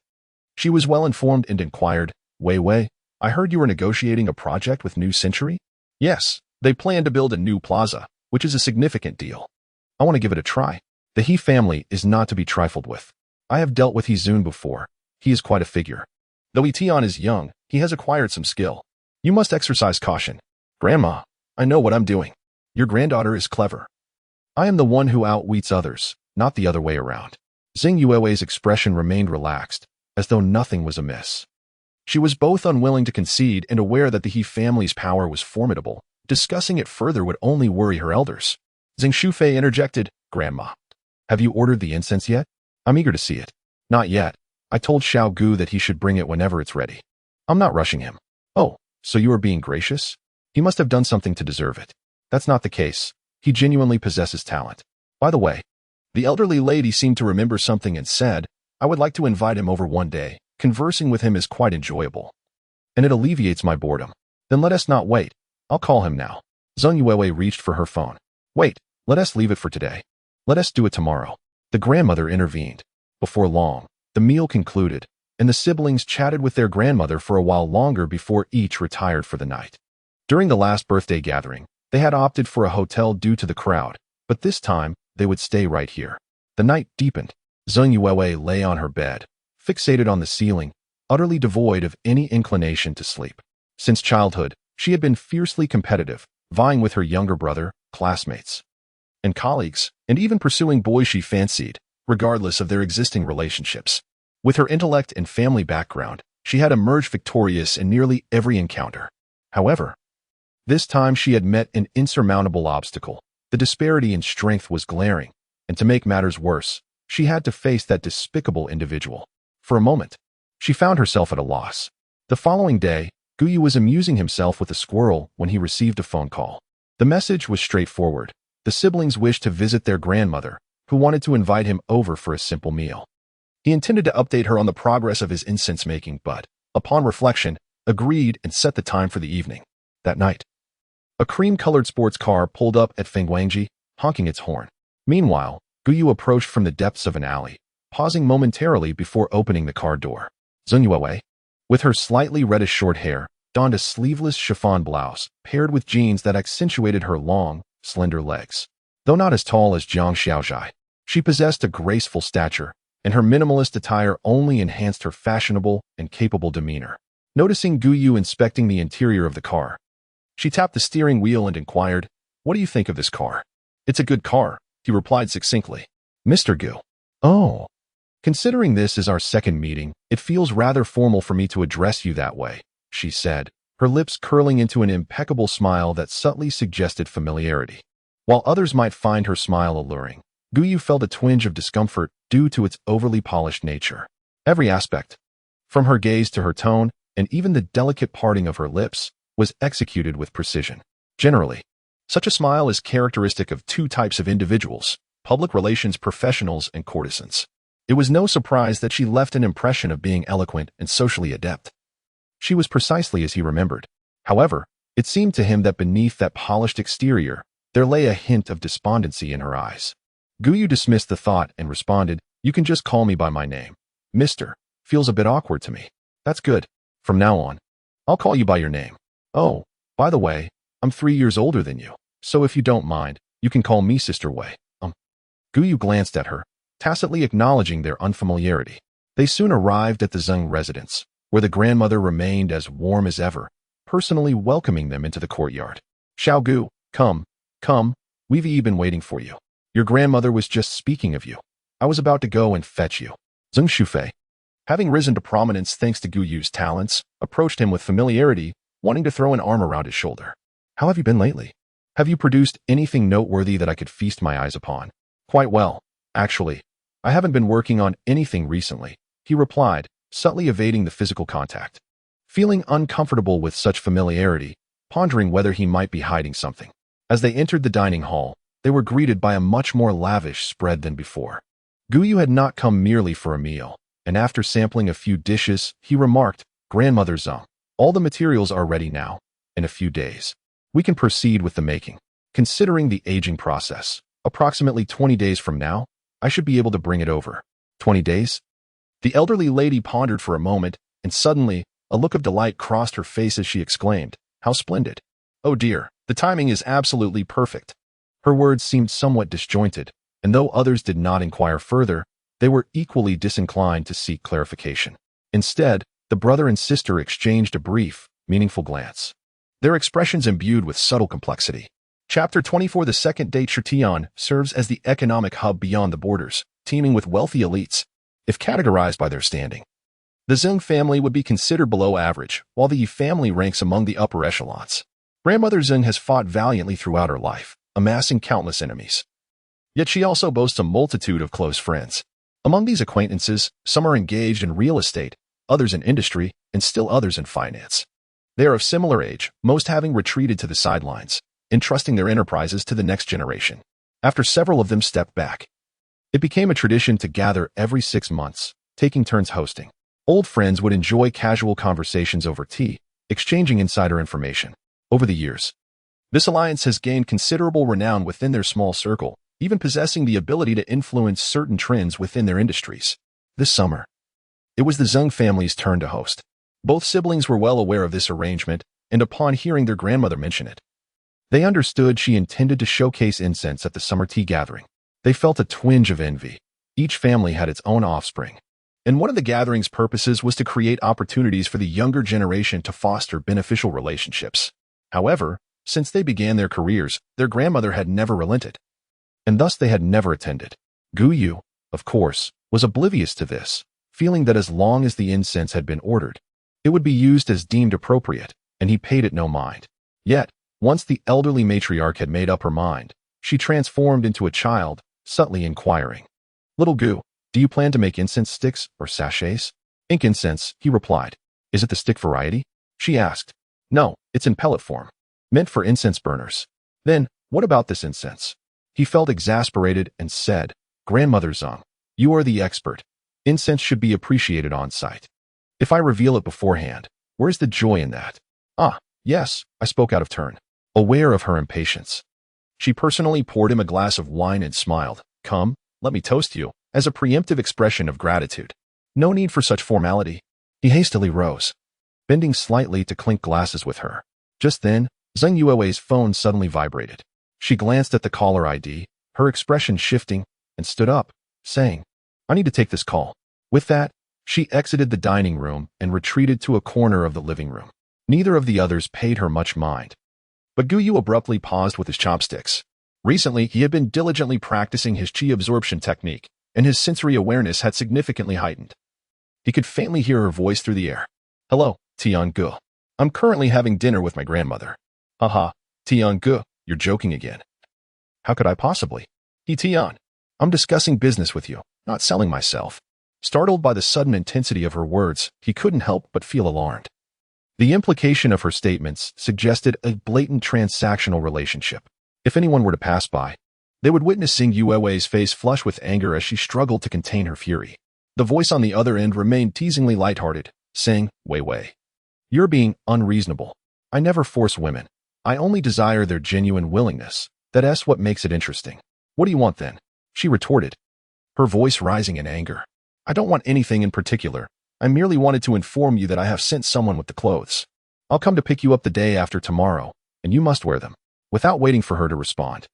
she was well informed and inquired, Wei Wei, I heard you were negotiating a project with New Century? Yes, they plan to build a new plaza, which is a significant deal. I want to give it a try. The He family is not to be trifled with. I have dealt with He Zun before. He is quite a figure. Though He Tian is young, he has acquired some skill. You must exercise caution. Grandma, I know what I'm doing. Your granddaughter is clever. I am the one who outwits others, not the other way around. Zheng Yuewei's expression remained relaxed, as though nothing was amiss. She was both unwilling to concede and aware that the He family's power was formidable. Discussing it further would only worry her elders. Zheng Shufei interjected, Grandma, have you ordered the incense yet? I'm eager to see it. Not yet. I told Xiao Gu that he should bring it whenever it's ready. I'm not rushing him. Oh, so you are being gracious? He must have done something to deserve it. That's not the case. He genuinely possesses talent. By the way, the elderly lady seemed to remember something and said, I would like to invite him over one day. Conversing with him is quite enjoyable. And it alleviates my boredom. Then let us not wait. I'll call him now. Zheng Yuewei reached for her phone. Wait, let us leave it for today. Let us do it tomorrow. The grandmother intervened. Before long, the meal concluded, and the siblings chatted with their grandmother for a while longer before each retired for the night. During the last birthday gathering, they had opted for a hotel due to the crowd, but this time, they would stay right here. The night deepened. Zheng Yuewei lay on her bed, fixated on the ceiling, utterly devoid of any inclination to sleep. Since childhood, she had been fiercely competitive, vying with her younger brother, classmates, and colleagues, and even pursuing boys she fancied, regardless of their existing relationships. With her intellect and family background, she had emerged victorious in nearly every encounter. However, this time she had met an insurmountable obstacle. The disparity in strength was glaring, and to make matters worse, she had to face that despicable individual. For a moment, she found herself at a loss. The following day, Guyu was amusing himself with a squirrel when he received a phone call. The message was straightforward. The siblings wished to visit their grandmother, who wanted to invite him over for a simple meal. He intended to update her on the progress of his incense making, but, upon reflection, agreed and set the time for the evening. That night, a cream-colored sports car pulled up at Fengguangji, honking its horn. Meanwhile, Guyu approached from the depths of an alley, pausing momentarily before opening the car door. Zheng Yuewei, with her slightly reddish short hair, donned a sleeveless chiffon blouse, paired with jeans that accentuated her long, slender legs. Though not as tall as Jiang Xiaozhai, she possessed a graceful stature, and her minimalist attire only enhanced her fashionable and capable demeanor. Noticing Guyu inspecting the interior of the car, she tapped the steering wheel and inquired, What do you think of this car? It's a good car, he replied succinctly. Mr. Gu. Oh. Considering this is our second meeting, it feels rather formal for me to address you that way, she said, her lips curling into an impeccable smile that subtly suggested familiarity. While others might find her smile alluring, Guyu felt a twinge of discomfort due to its overly polished nature. Every aspect, from her gaze to her tone, and even the delicate parting of her lips, was executed with precision. Generally, such a smile is characteristic of two types of individuals, public relations professionals and courtesans. It was no surprise that she left an impression of being eloquent and socially adept. She was precisely as he remembered. However, it seemed to him that beneath that polished exterior, there lay a hint of despondency in her eyes. Guyu dismissed the thought and responded, You can just call me by my name. Mister. Feels a bit awkward to me. That's good. From now on, I'll call you by your name. Oh, by the way, I'm 3 years older than you, so if you don't mind, you can call me Sister Wei. Guyu glanced at her, tacitly acknowledging their unfamiliarity. They soon arrived at the Zheng residence, where the grandmother remained as warm as ever, personally welcoming them into the courtyard. Xiao Gu, come, we've been waiting for you. Your grandmother was just speaking of you. I was about to go and fetch you. Zheng Shufei, having risen to prominence thanks to Guyu's talents, approached him with familiarity, wanting to throw an arm around his shoulder. How have you been lately? Have you produced anything noteworthy that I could feast my eyes upon? Quite well, actually. I haven't been working on anything recently, he replied, subtly evading the physical contact. Feeling uncomfortable with such familiarity, pondering whether he might be hiding something. As they entered the dining hall, they were greeted by a much more lavish spread than before. Guyu had not come merely for a meal, and after sampling a few dishes, he remarked, "Grandmother Zeng, all the materials are ready now. In a few days, we can proceed with the making. Considering the aging process, approximately 20 days from now, I should be able to bring it over." 20 days? The elderly lady pondered for a moment, and suddenly, a look of delight crossed her face as she exclaimed, "How splendid! Oh dear, the timing is absolutely perfect." Her words seemed somewhat disjointed, and though others did not inquire further, they were equally disinclined to seek clarification. Instead, the brother and sister exchanged a brief, meaningful glance, their expressions imbued with subtle complexity. Chapter 24. The second day. Shutian serves as the economic hub beyond the borders, teeming with wealthy elites, if categorized by their standing. The Zeng family would be considered below average, while the Yi family ranks among the upper echelons. Grandmother Zeng has fought valiantly throughout her life, amassing countless enemies. Yet she also boasts a multitude of close friends. Among these acquaintances, some are engaged in real estate, others in industry, and still others in finance. They are of similar age, most having retreated to the sidelines, entrusting their enterprises to the next generation. After several of them stepped back, it became a tradition to gather every 6 months, taking turns hosting. Old friends would enjoy casual conversations over tea, exchanging insider information. Over the years, this alliance has gained considerable renown within their small circle, even possessing the ability to influence certain trends within their industries. This summer, it was the Zeng family's turn to host. Both siblings were well aware of this arrangement, and upon hearing their grandmother mention it, they understood she intended to showcase incense at the summer tea gathering. They felt a twinge of envy. Each family had its own offspring, and one of the gathering's purposes was to create opportunities for the younger generation to foster beneficial relationships. However, since they began their careers, their grandmother had never relented, and thus they had never attended. Guyu, of course, was oblivious to this, feeling that as long as the incense had been ordered, it would be used as deemed appropriate, and he paid it no mind. Yet, once the elderly matriarch had made up her mind, she transformed into a child, subtly inquiring, "Little Gu, do you plan to make incense sticks or sachets?" "Ink incense," he replied. "Is it the stick variety?" she asked. "No, it's in pellet form, meant for incense burners." "Then, what about this incense?" He felt exasperated and said, "Grandmother Zeng, you are the expert. Incense should be appreciated on site. If I reveal it beforehand, where's the joy in that?" "Ah, yes," I spoke out of turn, aware of her impatience. She personally poured him a glass of wine and smiled, "Come, let me toast you," as a preemptive expression of gratitude. "No need for such formality." He hastily rose, bending slightly to clink glasses with her. Just then, Zeng Yue's phone suddenly vibrated. She glanced at the caller ID, her expression shifting, and stood up, saying, "I need to take this call." With that, she exited the dining room and retreated to a corner of the living room. Neither of the others paid her much mind. But Guyu abruptly paused with his chopsticks. Recently, he had been diligently practicing his chi absorption technique, and his sensory awareness had significantly heightened. He could faintly hear her voice through the air. "Hello, Tian Gu. I'm currently having dinner with my grandmother." "Haha, Tian Gu, you're joking again." "How could I possibly?" Tian, I'm discussing business with you, not selling myself." Startled by the sudden intensity of her words, he couldn't help but feel alarmed. The implication of her statements suggested a blatant transactional relationship. If anyone were to pass by, they would witness Zeng Yue's face flush with anger as she struggled to contain her fury. The voice on the other end remained teasingly lighthearted, saying, Wei, you're being unreasonable. I never force women. I only desire their genuine willingness. That's what makes it interesting." "What do you want then?" she retorted, her voice rising in anger. "I don't want anything in particular. I merely wanted to inform you that I have sent someone with the clothes. I'll come to pick you up the day after tomorrow, and you must wear them." Without waiting for her to respond,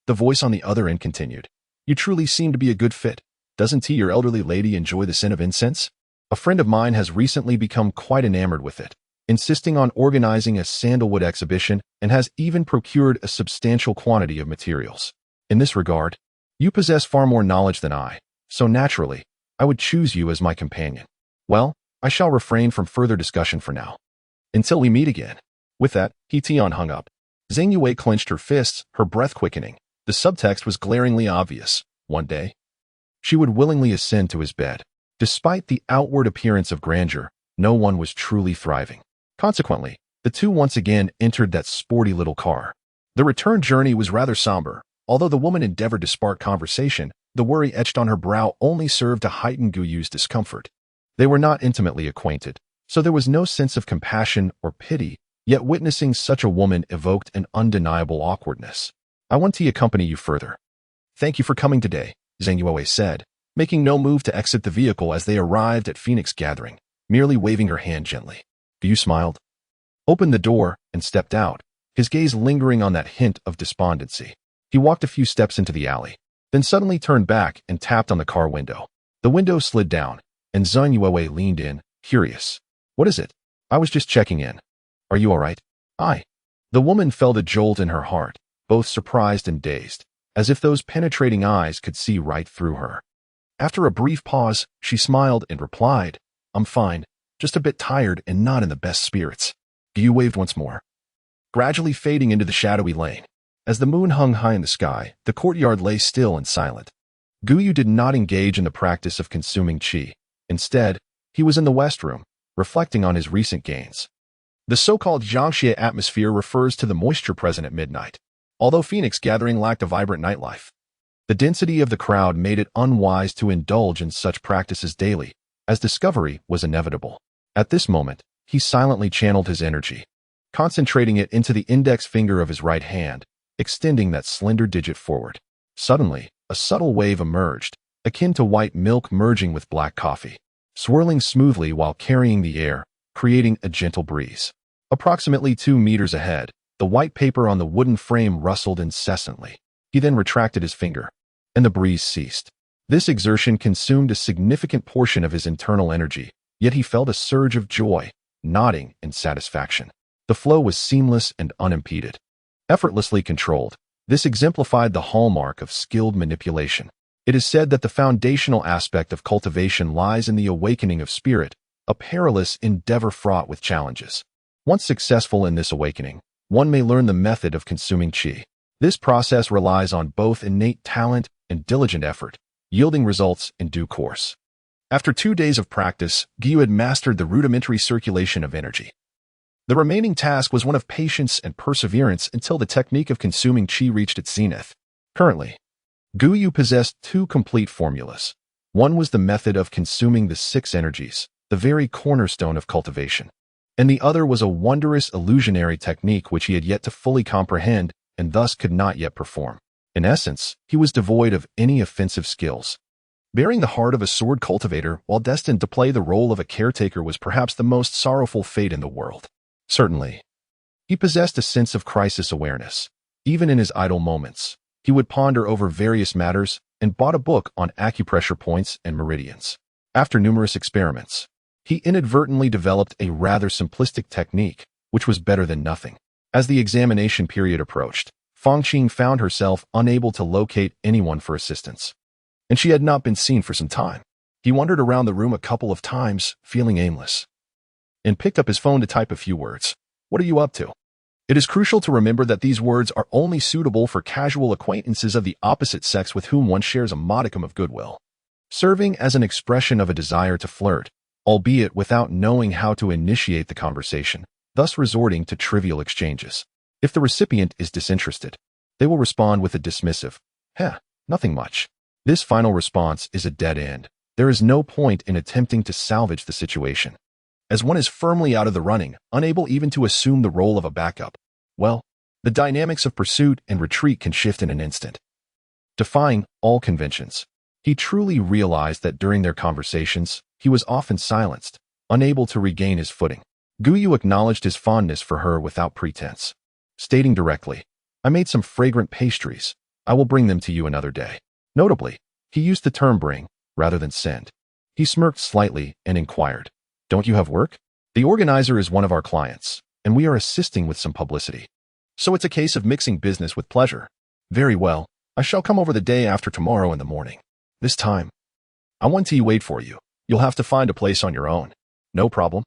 the voice on the other end continued, "You truly seem to be a good fit. Doesn't your elderly lady enjoy the scent of incense? A friend of mine has recently become quite enamored with it, insisting on organizing a sandalwood exhibition and has even procured a substantial quantity of materials. In this regard, you possess far more knowledge than I, so naturally, I would choose you as my companion. Well, I shall refrain from further discussion for now. Until we meet again." With that, Tian hung up. Zeng Yue clenched her fists, her breath quickening. The subtext was glaringly obvious. One day, she would willingly ascend to his bed. Despite the outward appearance of grandeur, no one was truly thriving. Consequently, the two once again entered that sporty little car. The return journey was rather somber, Although the woman endeavored to spark conversation, the worry etched on her brow only served to heighten Guyu's discomfort. They were not intimately acquainted, so there was no sense of compassion or pity, yet witnessing such a woman evoked an undeniable awkwardness. "I want to accompany you further." "Thank you for coming today," Zhang Yuewei said, making no move to exit the vehicle as they arrived at Phoenix Gathering, merely waving her hand gently. Guyu smiled, opened the door, and stepped out, his gaze lingering on that hint of despondency. He walked a few steps into the alley, then suddenly turned back and tapped on the car window. The window slid down, and Zhang Yuewei leaned in, curious. "What is it?" "I was just checking in. Are you all right?" "I." The woman felt a jolt in her heart, both surprised and dazed, as if those penetrating eyes could see right through her. After a brief pause, she smiled and replied, "I'm fine, just a bit tired and not in the best spirits." Guyu waved once more, gradually fading into the shadowy lane. As the moon hung high in the sky, the courtyard lay still and silent. Guyu did not engage in the practice of consuming qi. Instead, he was in the West Room, reflecting on his recent gains. The so-called Jiangxie atmosphere refers to the moisture present at midnight. Although Phoenix Gathering lacked a vibrant nightlife, the density of the crowd made it unwise to indulge in such practices daily, as discovery was inevitable. At this moment, he silently channeled his energy, concentrating it into the index finger of his right hand, extending that slender digit forward. Suddenly, a subtle wave emerged, akin to white milk merging with black coffee, swirling smoothly while carrying the air, creating a gentle breeze. Approximately 2 meters ahead, the white paper on the wooden frame rustled incessantly. He then retracted his finger, and the breeze ceased. This exertion consumed a significant portion of his internal energy, yet he felt a surge of joy, nodding in satisfaction. The flow was seamless and unimpeded, effortlessly controlled. This exemplified the hallmark of skilled manipulation. It is said that the foundational aspect of cultivation lies in the awakening of spirit, a perilous endeavor fraught with challenges. Once successful in this awakening, one may learn the method of consuming qi. This process relies on both innate talent and diligent effort, yielding results in due course. After 2 days of practice, Guyu had mastered the rudimentary circulation of energy. The remaining task was one of patience and perseverance until the technique of consuming qi reached its zenith. Currently, Guyu possessed 2 complete formulas. One was the method of consuming the 6 energies, the very cornerstone of cultivation, and the other was a wondrous illusionary technique which he had yet to fully comprehend and thus could not yet perform. In essence, he was devoid of any offensive skills. Bearing the heart of a sword cultivator while destined to play the role of a caretaker was perhaps the most sorrowful fate in the world. Certainly, he possessed a sense of crisis awareness. Even in his idle moments, he would ponder over various matters and bought a book on acupressure points and meridians. After numerous experiments, he inadvertently developed a rather simplistic technique, which was better than nothing. As the examination period approached, Fangqing found herself unable to locate anyone for assistance, and she had not been seen for some time. He wandered around the room a couple of times, feeling aimless, and picked up his phone to type a few words. "What are you up to?" It is crucial to remember that these words are only suitable for casual acquaintances of the opposite sex with whom one shares a modicum of goodwill, serving as an expression of a desire to flirt, albeit without knowing how to initiate the conversation, thus resorting to trivial exchanges. If the recipient is disinterested, they will respond with a dismissive, nothing much." This final response is a dead end. There is no point in attempting to salvage the situation, as one is firmly out of the running, unable even to assume the role of a backup. Well, the dynamics of pursuit and retreat can shift in an instant, defying all conventions. He truly realized that during their conversations, he was often silenced, unable to regain his footing. Guyu acknowledged his fondness for her without pretense, stating directly, "I made some fragrant pastries. I will bring them to you another day." Notably, he used the term bring, rather than send. He smirked slightly and inquired, "Don't you have work?" "The organizer is one of our clients, and we are assisting with some publicity. So it's a case of mixing business with pleasure." "Very well, I shall come over the day after tomorrow in the morning. This time, I want to wait for you. You'll have to find a place on your own." "No problem."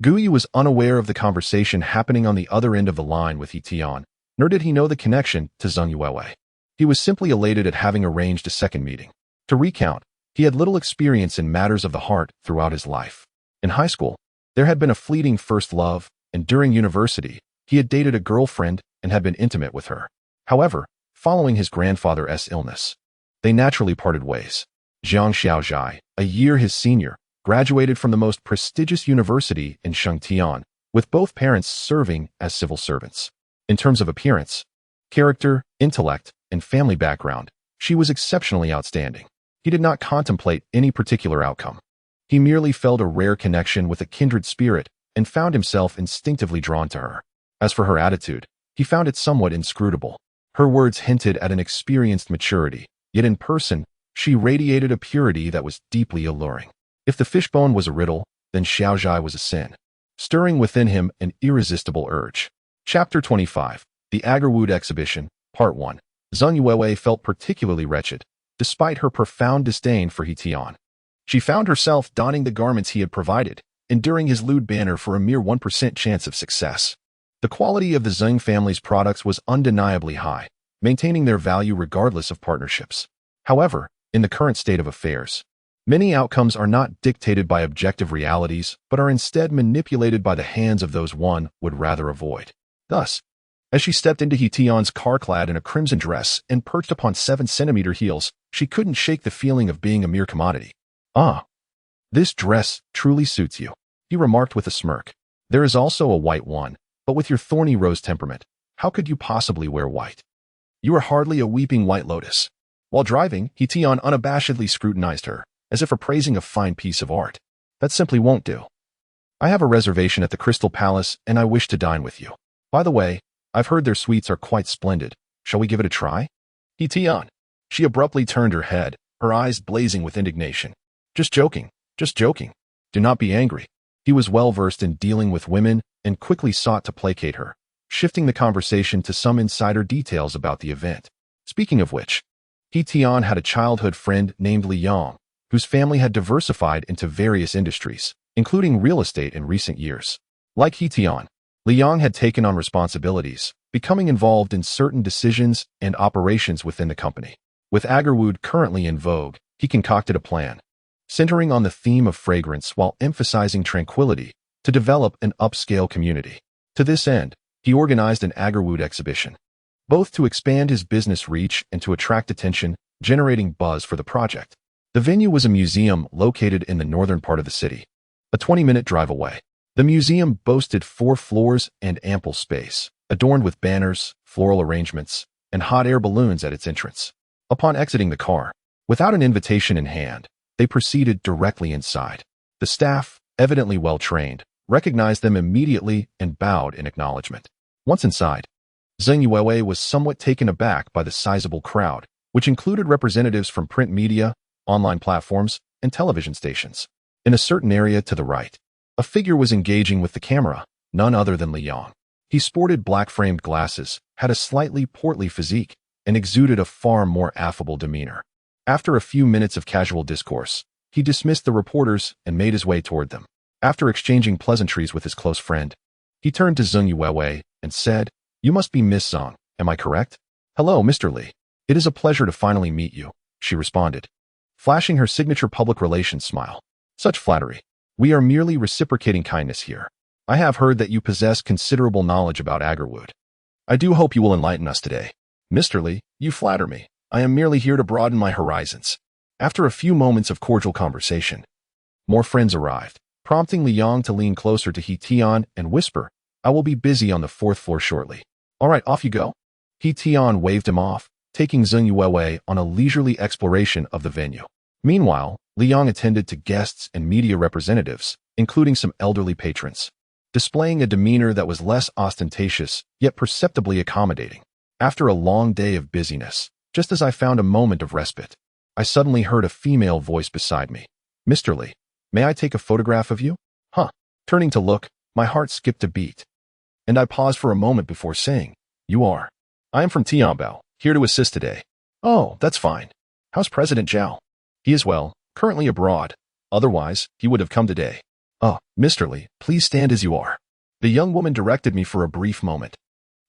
Guyu was unaware of the conversation happening on the other end of the line with Tian, nor did he know the connection to Zhang Yuewei. He was simply elated at having arranged a second meeting. To recount, he had little experience in matters of the heart throughout his life. In high school, there had been a fleeting first love, and during university, he had dated a girlfriend and had been intimate with her. However, following his grandfather's illness. They naturally parted ways. Zhang Xiaozhai, a year his senior, graduated from the most prestigious university in Shengtian, with both parents serving as civil servants. In terms of appearance, character, intellect, and family background, she was exceptionally outstanding. He did not contemplate any particular outcome. He merely felt a rare connection with a kindred spirit and found himself instinctively drawn to her. As for her attitude, he found it somewhat inscrutable. Her words hinted at an experienced maturity, yet in person, she radiated a purity that was deeply alluring. If the fishbone was a riddle, then Xiaozhai was a sin, stirring within him an irresistible urge. Chapter 25. The Agarwood Exhibition, Part 1. Zheng Yuewei felt particularly wretched, despite her profound disdain for He Tian. She found herself donning the garments he had provided, enduring his lewd banner for a mere 1% chance of success. The quality of the Zheng family's products was undeniably high, maintaining their value regardless of partnerships. However, in the current state of affairs, many outcomes are not dictated by objective realities, but are instead manipulated by the hands of those one would rather avoid. Thus, as she stepped into He Tian's car clad in a crimson dress and perched upon 7-centimeter heels, she couldn't shake the feeling of being a mere commodity. "Ah, this dress truly suits you," he remarked with a smirk. "There is also a white one, but with your thorny rose temperament, how could you possibly wear white? You are hardly a weeping white lotus." While driving, He Tian unabashedly scrutinized her, as if appraising a fine piece of art. "That simply won't do. I have a reservation at the Crystal Palace, and I wish to dine with you. By the way, I've heard their sweets are quite splendid. Shall we give it a try?" He Tian. She abruptly turned her head, her eyes blazing with indignation. Just joking. Just joking. Do not be angry." He was well versed in dealing with women and quickly sought to placate her, shifting the conversation to some insider details about the event. Speaking of which, He Tian had a childhood friend named Li Yang, whose family had diversified into various industries, including real estate in recent years. Like He Tian, Li Yang had taken on responsibilities, becoming involved in certain decisions and operations within the company. With Agarwood currently in vogue, he concocted a plan, centering on the theme of fragrance while emphasizing tranquility, to develop an upscale community. To this end, he organized an Agarwood exhibition, both to expand his business reach and to attract attention, generating buzz for the project. The venue was a museum located in the northern part of the city, a 20-minute drive away. The museum boasted 4 floors and ample space, adorned with banners, floral arrangements, and hot air balloons at its entrance. Upon exiting the car, without an invitation in hand, they proceeded directly inside. The staff, evidently well-trained, recognized them immediately and bowed in acknowledgement. Once inside, Zheng Yuewei was somewhat taken aback by the sizable crowd, which included representatives from print media, online platforms, and television stations. In a certain area to the right, a figure was engaging with the camera, none other than Li Yang. He sported black-framed glasses, had a slightly portly physique, and exuded a far more affable demeanor. After a few minutes of casual discourse, he dismissed the reporters and made his way toward them. After exchanging pleasantries with his close friend, he turned to Zheng Yuewei and said, "You must be Miss Zhang, am I correct?" "Hello, Mr. Li. It is a pleasure to finally meet you," she responded, flashing her signature public relations smile. "Such flattery. We are merely reciprocating kindness here. I have heard that you possess considerable knowledge about Agarwood. I do hope you will enlighten us today." "Mr. Li, you flatter me. I am merely here to broaden my horizons." After a few moments of cordial conversation, more friends arrived, prompting Li Yang to lean closer to He Tian and whisper, "I will be busy on the 4th floor shortly." "All right, off you go." He Tian waved him off, taking Zheng Yuewei on a leisurely exploration of the venue. Meanwhile, Li Yang attended to guests and media representatives, including some elderly patrons, displaying a demeanor that was less ostentatious, yet perceptibly accommodating. After a long day of busyness, just as I found a moment of respite, I suddenly heard a female voice beside me. "Mr. Li, may I take a photograph of you?" Huh. Turning to look, my heart skipped a beat, and I paused for a moment before saying, "You are?" "I am from Tianbao, here to assist today." "Oh, that's fine. How's President Zhao?" "He is well, currently abroad. Otherwise, he would have come today." "Oh, Mr. Li, please stand as you are." The young woman directed me for a brief moment.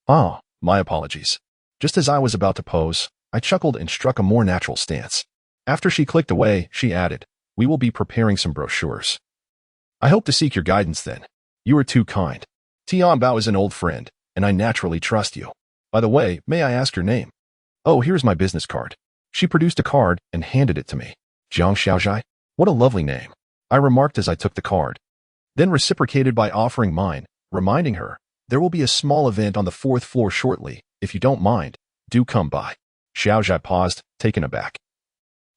"Ah, my apologies." Just as I was about to pose, I chuckled and struck a more natural stance. After she clicked away, she added, "We will be preparing some brochures. I hope to seek your guidance then." "You are too kind. Tian Bao is an old friend, and I naturally trust you. By the way, may I ask your name?" Oh, here's my business card. She produced a card and handed it to me. Jiang Xiaozhai? What a lovely name, I remarked as I took the card, then reciprocated by offering mine, reminding her, there will be a small event on the 4th floor shortly. If you don't mind, do come by. Xiaozhai paused, taken aback,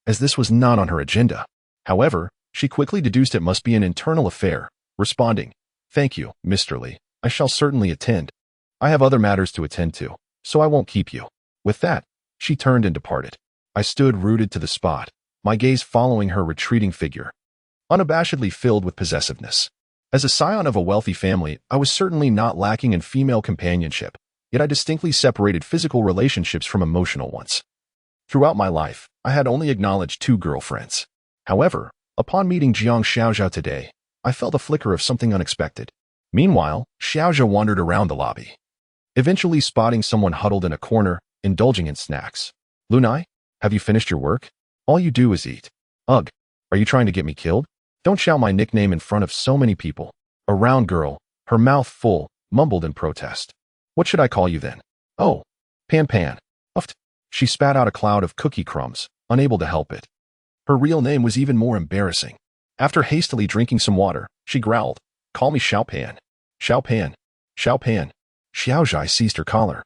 as this was not on her agenda. However, she quickly deduced it must be an internal affair, responding, thank you, Mr. Li. I shall certainly attend. I have other matters to attend to, so I won't keep you. With that, she turned and departed. I stood rooted to the spot, my gaze following her retreating figure, unabashedly filled with possessiveness. As a scion of a wealthy family, I was certainly not lacking in female companionship, yet I distinctly separated physical relationships from emotional ones. Throughout my life, I had only acknowledged 2 girlfriends. However, upon meeting Jiang Xiaozhao today, I felt a flicker of something unexpected. Meanwhile, Xiaozhao wandered around the lobby, eventually spotting someone huddled in a corner, indulging in snacks. Lunai, have you finished your work? All you do is eat. Ugh, are you trying to get me killed? Don't shout my nickname in front of so many people. A round girl, her mouth full, mumbled in protest. What should I call you then? Oh, Pan Pan. Uffed. She spat out a cloud of cookie crumbs, unable to help it. Her real name was even more embarrassing. After hastily drinking some water, she growled, call me Xiao Pan. Xiao Pan. Xiao Pan. Xiaozhai seized her collar,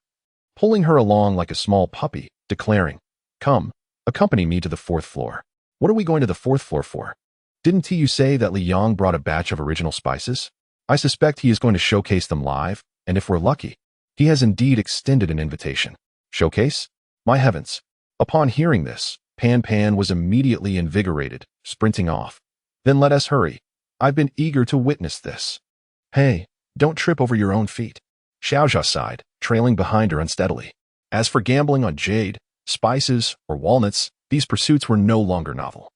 pulling her along like a small puppy, declaring, come, accompany me to the 4th floor. What are we going to the 4th floor for? Didn't you say that Li Yang brought a batch of original spices? I suspect he is going to showcase them live, and if we're lucky, he has indeed extended an invitation. Showcase? My heavens. Upon hearing this, Pan Pan was immediately invigorated, sprinting off. Then let us hurry. I've been eager to witness this. Hey, don't trip over your own feet. Xiaozhao sighed, trailing behind her unsteadily. As for gambling on jade, spices, or walnuts, these pursuits were no longer novel.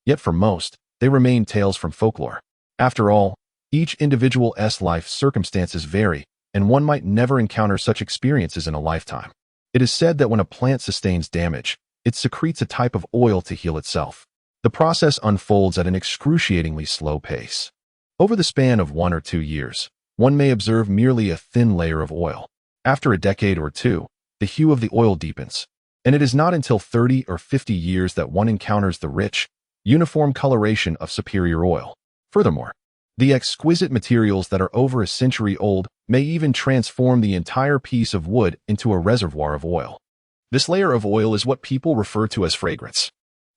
Yet for most, they remained tales from folklore. After all, each individual's life circumstances vary, and one might never encounter such experiences in a lifetime. It is said that when a plant sustains damage, it secretes a type of oil to heal itself. The process unfolds at an excruciatingly slow pace. Over the span of 1 or 2 years, one may observe merely a thin layer of oil. After a decade or two, the hue of the oil deepens, and it is not until 30 or 50 years that one encounters the rich, uniform coloration of superior oil. Furthermore, the exquisite materials that are over a century old may even transform the entire piece of wood into a reservoir of oil. This layer of oil is what people refer to as fragrance.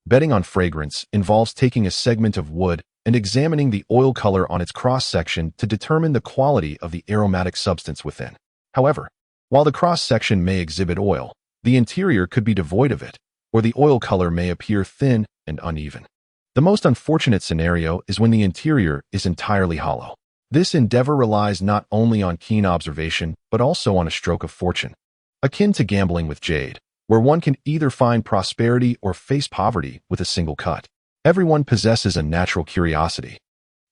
Betting on fragrance involves taking a segment of wood and examining the oil color on its cross-section to determine the quality of the aromatic substance within. However, while the cross-section may exhibit oil, the interior could be devoid of it, or the oil color may appear thin and uneven. The most unfortunate scenario is when the interior is entirely hollow. This endeavor relies not only on keen observation, but also on a stroke of fortune, akin to gambling with jade, where one can either find prosperity or face poverty with a single cut. Everyone possesses a natural curiosity,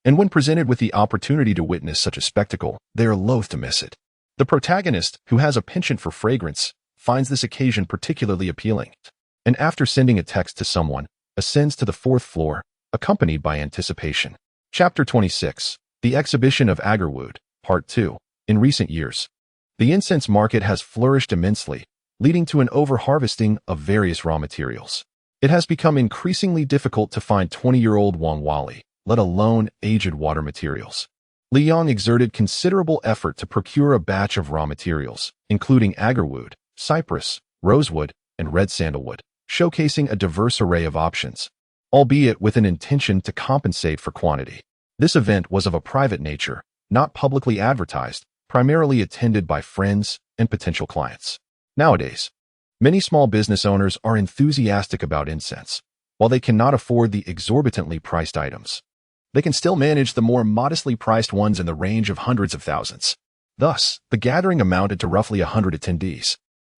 and when presented with the opportunity to witness such a spectacle, they are loath to miss it. The protagonist, who has a penchant for fragrance, finds this occasion particularly appealing, and after sending a text to someone, ascends to the 4th floor, accompanied by anticipation. Chapter 26. The Exhibition of Agarwood, Part 2. In recent years, the incense market has flourished immensely, leading to an over-harvesting of various raw materials. It has become increasingly difficult to find 20-year-old Wangwali, let alone aged water materials. Li Yang exerted considerable effort to procure a batch of raw materials, including agarwood, cypress, rosewood, and red sandalwood, showcasing a diverse array of options, albeit with an intention to compensate for quantity. This event was of a private nature, not publicly advertised, primarily attended by friends and potential clients. Nowadays, many small business owners are enthusiastic about incense. While they cannot afford the exorbitantly priced items, they can still manage the more modestly priced ones in the range of hundreds of thousands. Thus, the gathering amounted to roughly 100 attendees.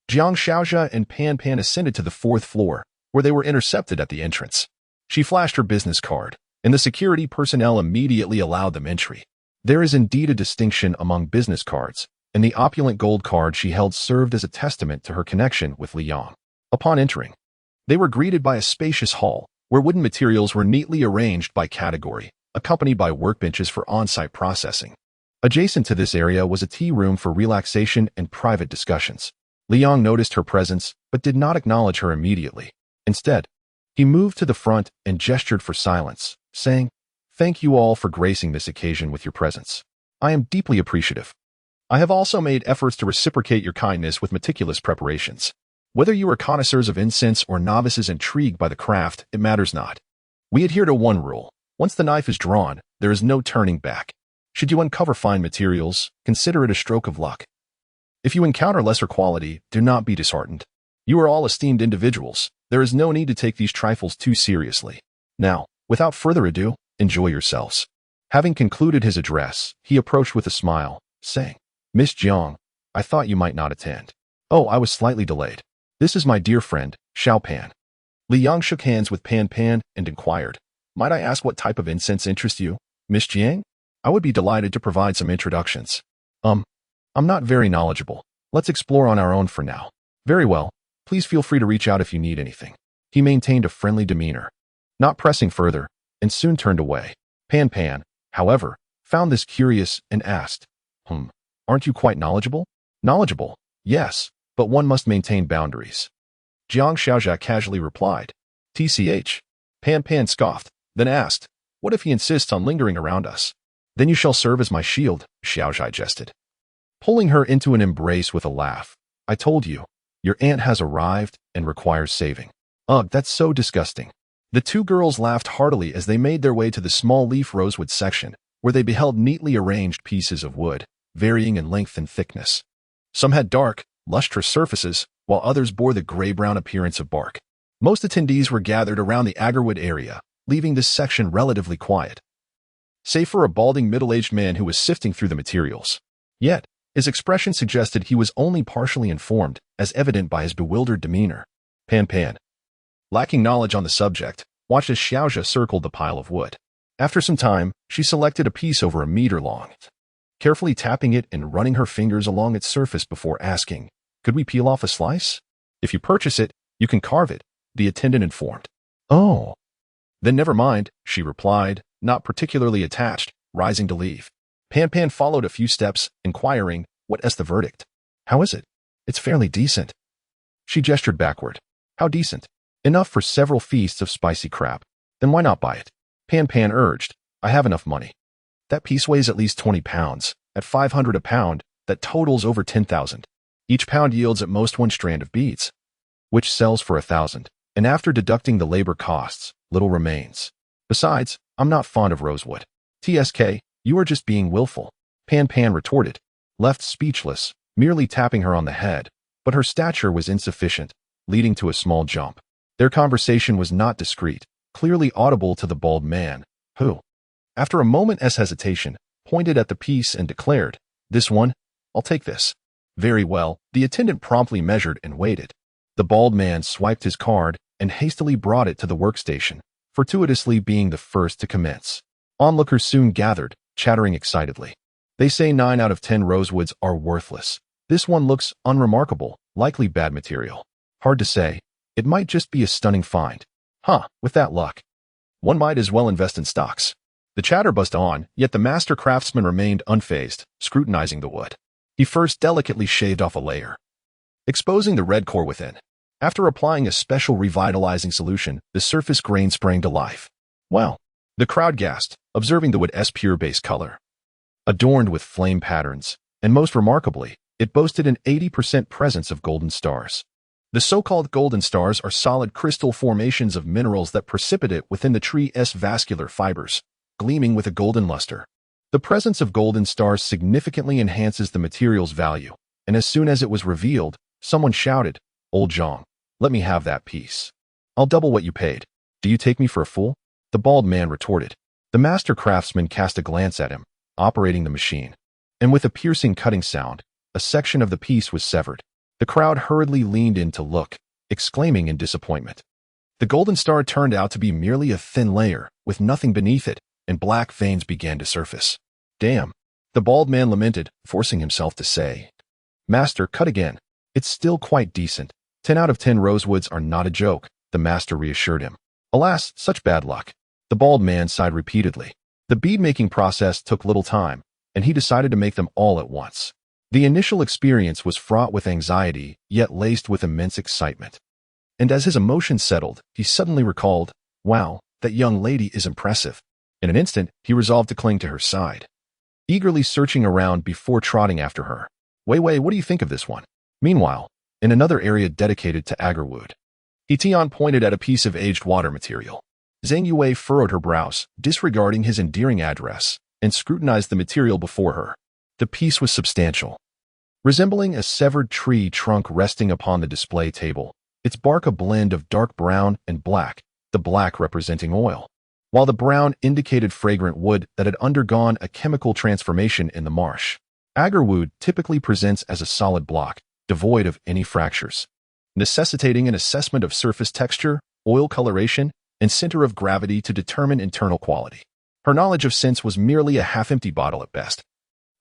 Jiang Xiaozhai and Pan Pan ascended to the 4th floor, where they were intercepted at the entrance. She flashed her business card, and the security personnel immediately allowed them entry. There is indeed a distinction among business cards, and the opulent gold card she held served as a testament to her connection with Li Yang. Upon entering, they were greeted by a spacious hall, where wooden materials were neatly arranged by category, accompanied by workbenches for on-site processing. Adjacent to this area was a tea room for relaxation and private discussions. Liang noticed her presence, but did not acknowledge her immediately. Instead, he moved to the front and gestured for silence, saying, "Thank you all for gracing this occasion with your presence. I am deeply appreciative. I have also made efforts to reciprocate your kindness with meticulous preparations. Whether you are connoisseurs of incense or novices intrigued by the craft, it matters not. We adhere to one rule. Once the knife is drawn, there is no turning back. Should you uncover fine materials, consider it a stroke of luck. If you encounter lesser quality, do not be disheartened. You are all esteemed individuals. There is no need to take these trifles too seriously. Now, without further ado, enjoy yourselves." Having concluded his address, he approached with a smile, saying, "Miss Jiang, I thought you might not attend." "Oh, I was slightly delayed. This is my dear friend, Xiao Pan." Li Yang shook hands with Pan Pan and inquired, "Might I ask what type of incense interests you, Miss Jiang? I would be delighted to provide some introductions." I'm not very knowledgeable. Let's explore on our own for now." "Very well. Please feel free to reach out if you need anything." He maintained a friendly demeanor, not pressing further, and soon turned away. Pan Pan, however, found this curious and asked, "Aren't you quite knowledgeable?" "Knowledgeable, yes, but one must maintain boundaries." Jiang Xiaojia casually replied, "TCH." Pan Pan scoffed, then asked, "What if he insists on lingering around us?" "Then you shall serve as my shield," Xiaojia jested, pulling her into an embrace with a laugh. "I told you, your aunt has arrived and requires saving." "Ugh, that's so disgusting." The two girls laughed heartily as they made their way to the small leaf rosewood section, where they beheld neatly arranged pieces of wood, varying in length and thickness. Some had dark, lustrous surfaces, while others bore the gray-brown appearance of bark. Most attendees were gathered around the agarwood area, leaving this section relatively quiet, save for a balding middle-aged man who was sifting through the materials. Yet, his expression suggested he was only partially informed, as evident by his bewildered demeanor. Pan Pan, lacking knowledge on the subject, watched as Xiaojia circled the pile of wood. After some time, she selected a piece over a meter long, carefully tapping it and running her fingers along its surface before asking, "Could we peel off a slice?" "If you purchase it, you can carve it," the attendant informed. "Oh. Then never mind," she replied, not particularly attached, rising to leave. Pan Pan followed a few steps, inquiring, "What is the verdict?" "How is it?" "It's fairly decent." She gestured backward. "How decent?" "Enough for several feasts of spicy crab." "Then why not buy it?" Pan Pan urged. "I have enough money. That piece weighs at least 20 pounds. At 500 a pound, that totals over 10,000. Each pound yields at most one strand of beads, which sells for 1,000. And after deducting the labor costs, little remains. Besides, I'm not fond of rosewood." "TSK, you are just being willful," Pan Pan retorted, left speechless, merely tapping her on the head, but her stature was insufficient, leading to a small jump. Their conversation was not discreet, clearly audible to the bald man, who, after a moment's hesitation, pointed at the piece and declared, "This one? I'll take this." "Very well." The attendant promptly measured and waited. The bald man swiped his card and hastily brought it to the workstation, fortuitously being the first to commence. Onlookers soon gathered, chattering excitedly. "They say 9 out of 10 rosewoods are worthless. This one looks unremarkable, likely bad material. Hard to say. It might just be a stunning find. With that luck, one might as well invest in stocks." The chatter buzzed on, yet the master craftsman remained unfazed, scrutinizing the wood. He first delicately shaved off a layer, exposing the red core within. After applying a special revitalizing solution, the surface grain sprang to life. "Wow!" The crowd gasped, observing the wood's pure base color, adorned with flame patterns, and most remarkably, it boasted an 80% presence of golden stars. The so-called golden stars are solid crystal formations of minerals that precipitate within the tree's vascular fibers, gleaming with a golden luster. The presence of golden stars significantly enhances the material's value, and as soon as it was revealed, someone shouted, "Old Zhang, let me have that piece. I'll double what you paid." "Do you take me for a fool?" the bald man retorted. The master craftsman cast a glance at him, operating the machine, and with a piercing cutting sound, a section of the piece was severed. The crowd hurriedly leaned in to look, exclaiming in disappointment. The golden star turned out to be merely a thin layer, with nothing beneath it, and black veins began to surface. "Damn," the bald man lamented, forcing himself to say, "Master, cut again. It's still quite decent. 10 out of 10 rosewoods are not a joke," the master reassured him. "Alas, such bad luck." The bald man sighed repeatedly. The bead-making process took little time, and he decided to make them all at once. The initial experience was fraught with anxiety, yet laced with immense excitement. And as his emotions settled, he suddenly recalled, wow, that young lady is impressive. In an instant, he resolved to cling to her side, eagerly searching around before trotting after her. Wei, what do you think of this one? Meanwhile, in another area dedicated to agarwood, Tian pointed at a piece of aged water material. Zhang Yue furrowed her brows, disregarding his endearing address, and scrutinized the material before her. The piece was substantial, resembling a severed tree trunk resting upon the display table, its bark a blend of dark brown and black, the black representing oil, while the brown indicated fragrant wood that had undergone a chemical transformation in the marsh. Agarwood typically presents as a solid block, devoid of any fractures, necessitating an assessment of surface texture, oil coloration, and center of gravity to determine internal quality. Her knowledge of scents was merely a half-empty bottle at best.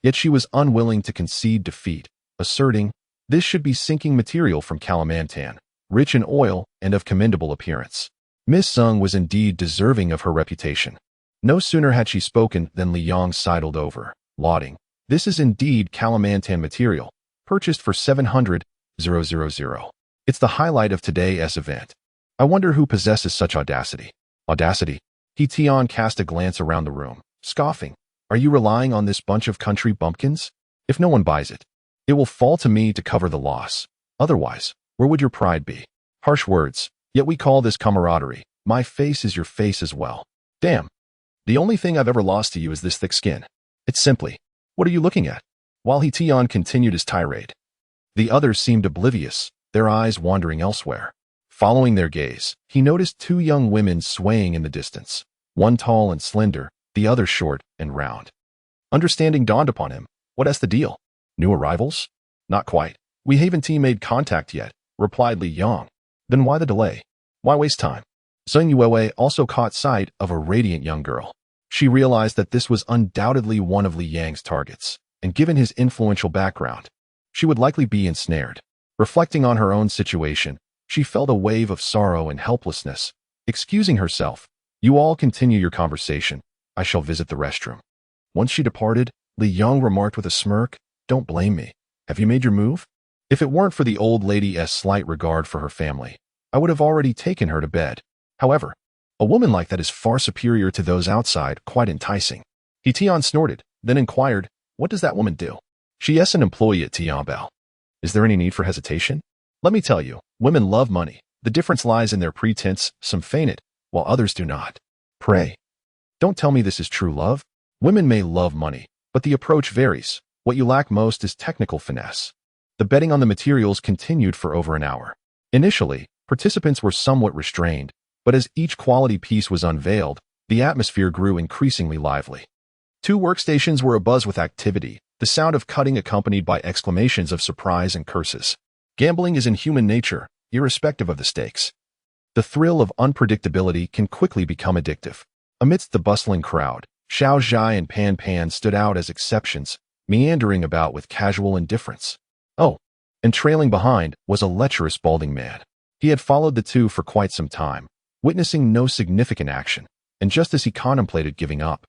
Yet she was unwilling to concede defeat, asserting, this should be sinking material from Kalimantan, rich in oil and of commendable appearance. Miss Sung was indeed deserving of her reputation. No sooner had she spoken than Li Yong sidled over, lauding, this is indeed Kalimantan material, purchased for 700,000. It's the highlight of today's event. I wonder who possesses such audacity. Audacity? Tian cast a glance around the room, scoffing. Are you relying on this bunch of country bumpkins? If no one buys it, it will fall to me to cover the loss. Otherwise, where would your pride be? Harsh words, yet we call this camaraderie. My face is your face as well. Damn. The only thing I've ever lost to you is this thick skin. It's simply, what are you looking at? While Tian continued his tirade, the others seemed oblivious, their eyes wandering elsewhere. Following their gaze, he noticed two young women swaying in the distance, one tall and slender, the other short and round. Understanding dawned upon him. What's the deal? New arrivals? Not quite. We haven't made contact yet, replied Li Yong. Then why the delay? Why waste time? Zheng Yue also caught sight of a radiant young girl. She realized that this was undoubtedly one of Li Yang's targets, and given his influential background, she would likely be ensnared. Reflecting on her own situation, she felt a wave of sorrow and helplessness. Excusing herself, you all continue your conversation. I shall visit the restroom. Once she departed, Li Yong remarked with a smirk, don't blame me. Have you made your move? If it weren't for the old lady's slight regard for her family, I would have already taken her to bed. However, a woman like that is far superior to those outside, quite enticing. Tian snorted, then inquired, what does that woman do? She is an employee at Tianbao. Is there any need for hesitation? Let me tell you, women love money. The difference lies in their pretense, some feign it, while others do not. Pray, don't tell me this is true love. Women may love money, but the approach varies. What you lack most is technical finesse. The betting on the materials continued for over an hour. Initially, participants were somewhat restrained, but as each quality piece was unveiled, the atmosphere grew increasingly lively. Two workstations were abuzz with activity, the sound of cutting accompanied by exclamations of surprise and curses. Gambling is in human nature, irrespective of the stakes. The thrill of unpredictability can quickly become addictive. Amidst the bustling crowd, Xiao Zhai and Pan Pan stood out as exceptions, meandering about with casual indifference. Oh, and trailing behind was a lecherous balding man. He had followed the two for quite some time, witnessing no significant action, and just as he contemplated giving up,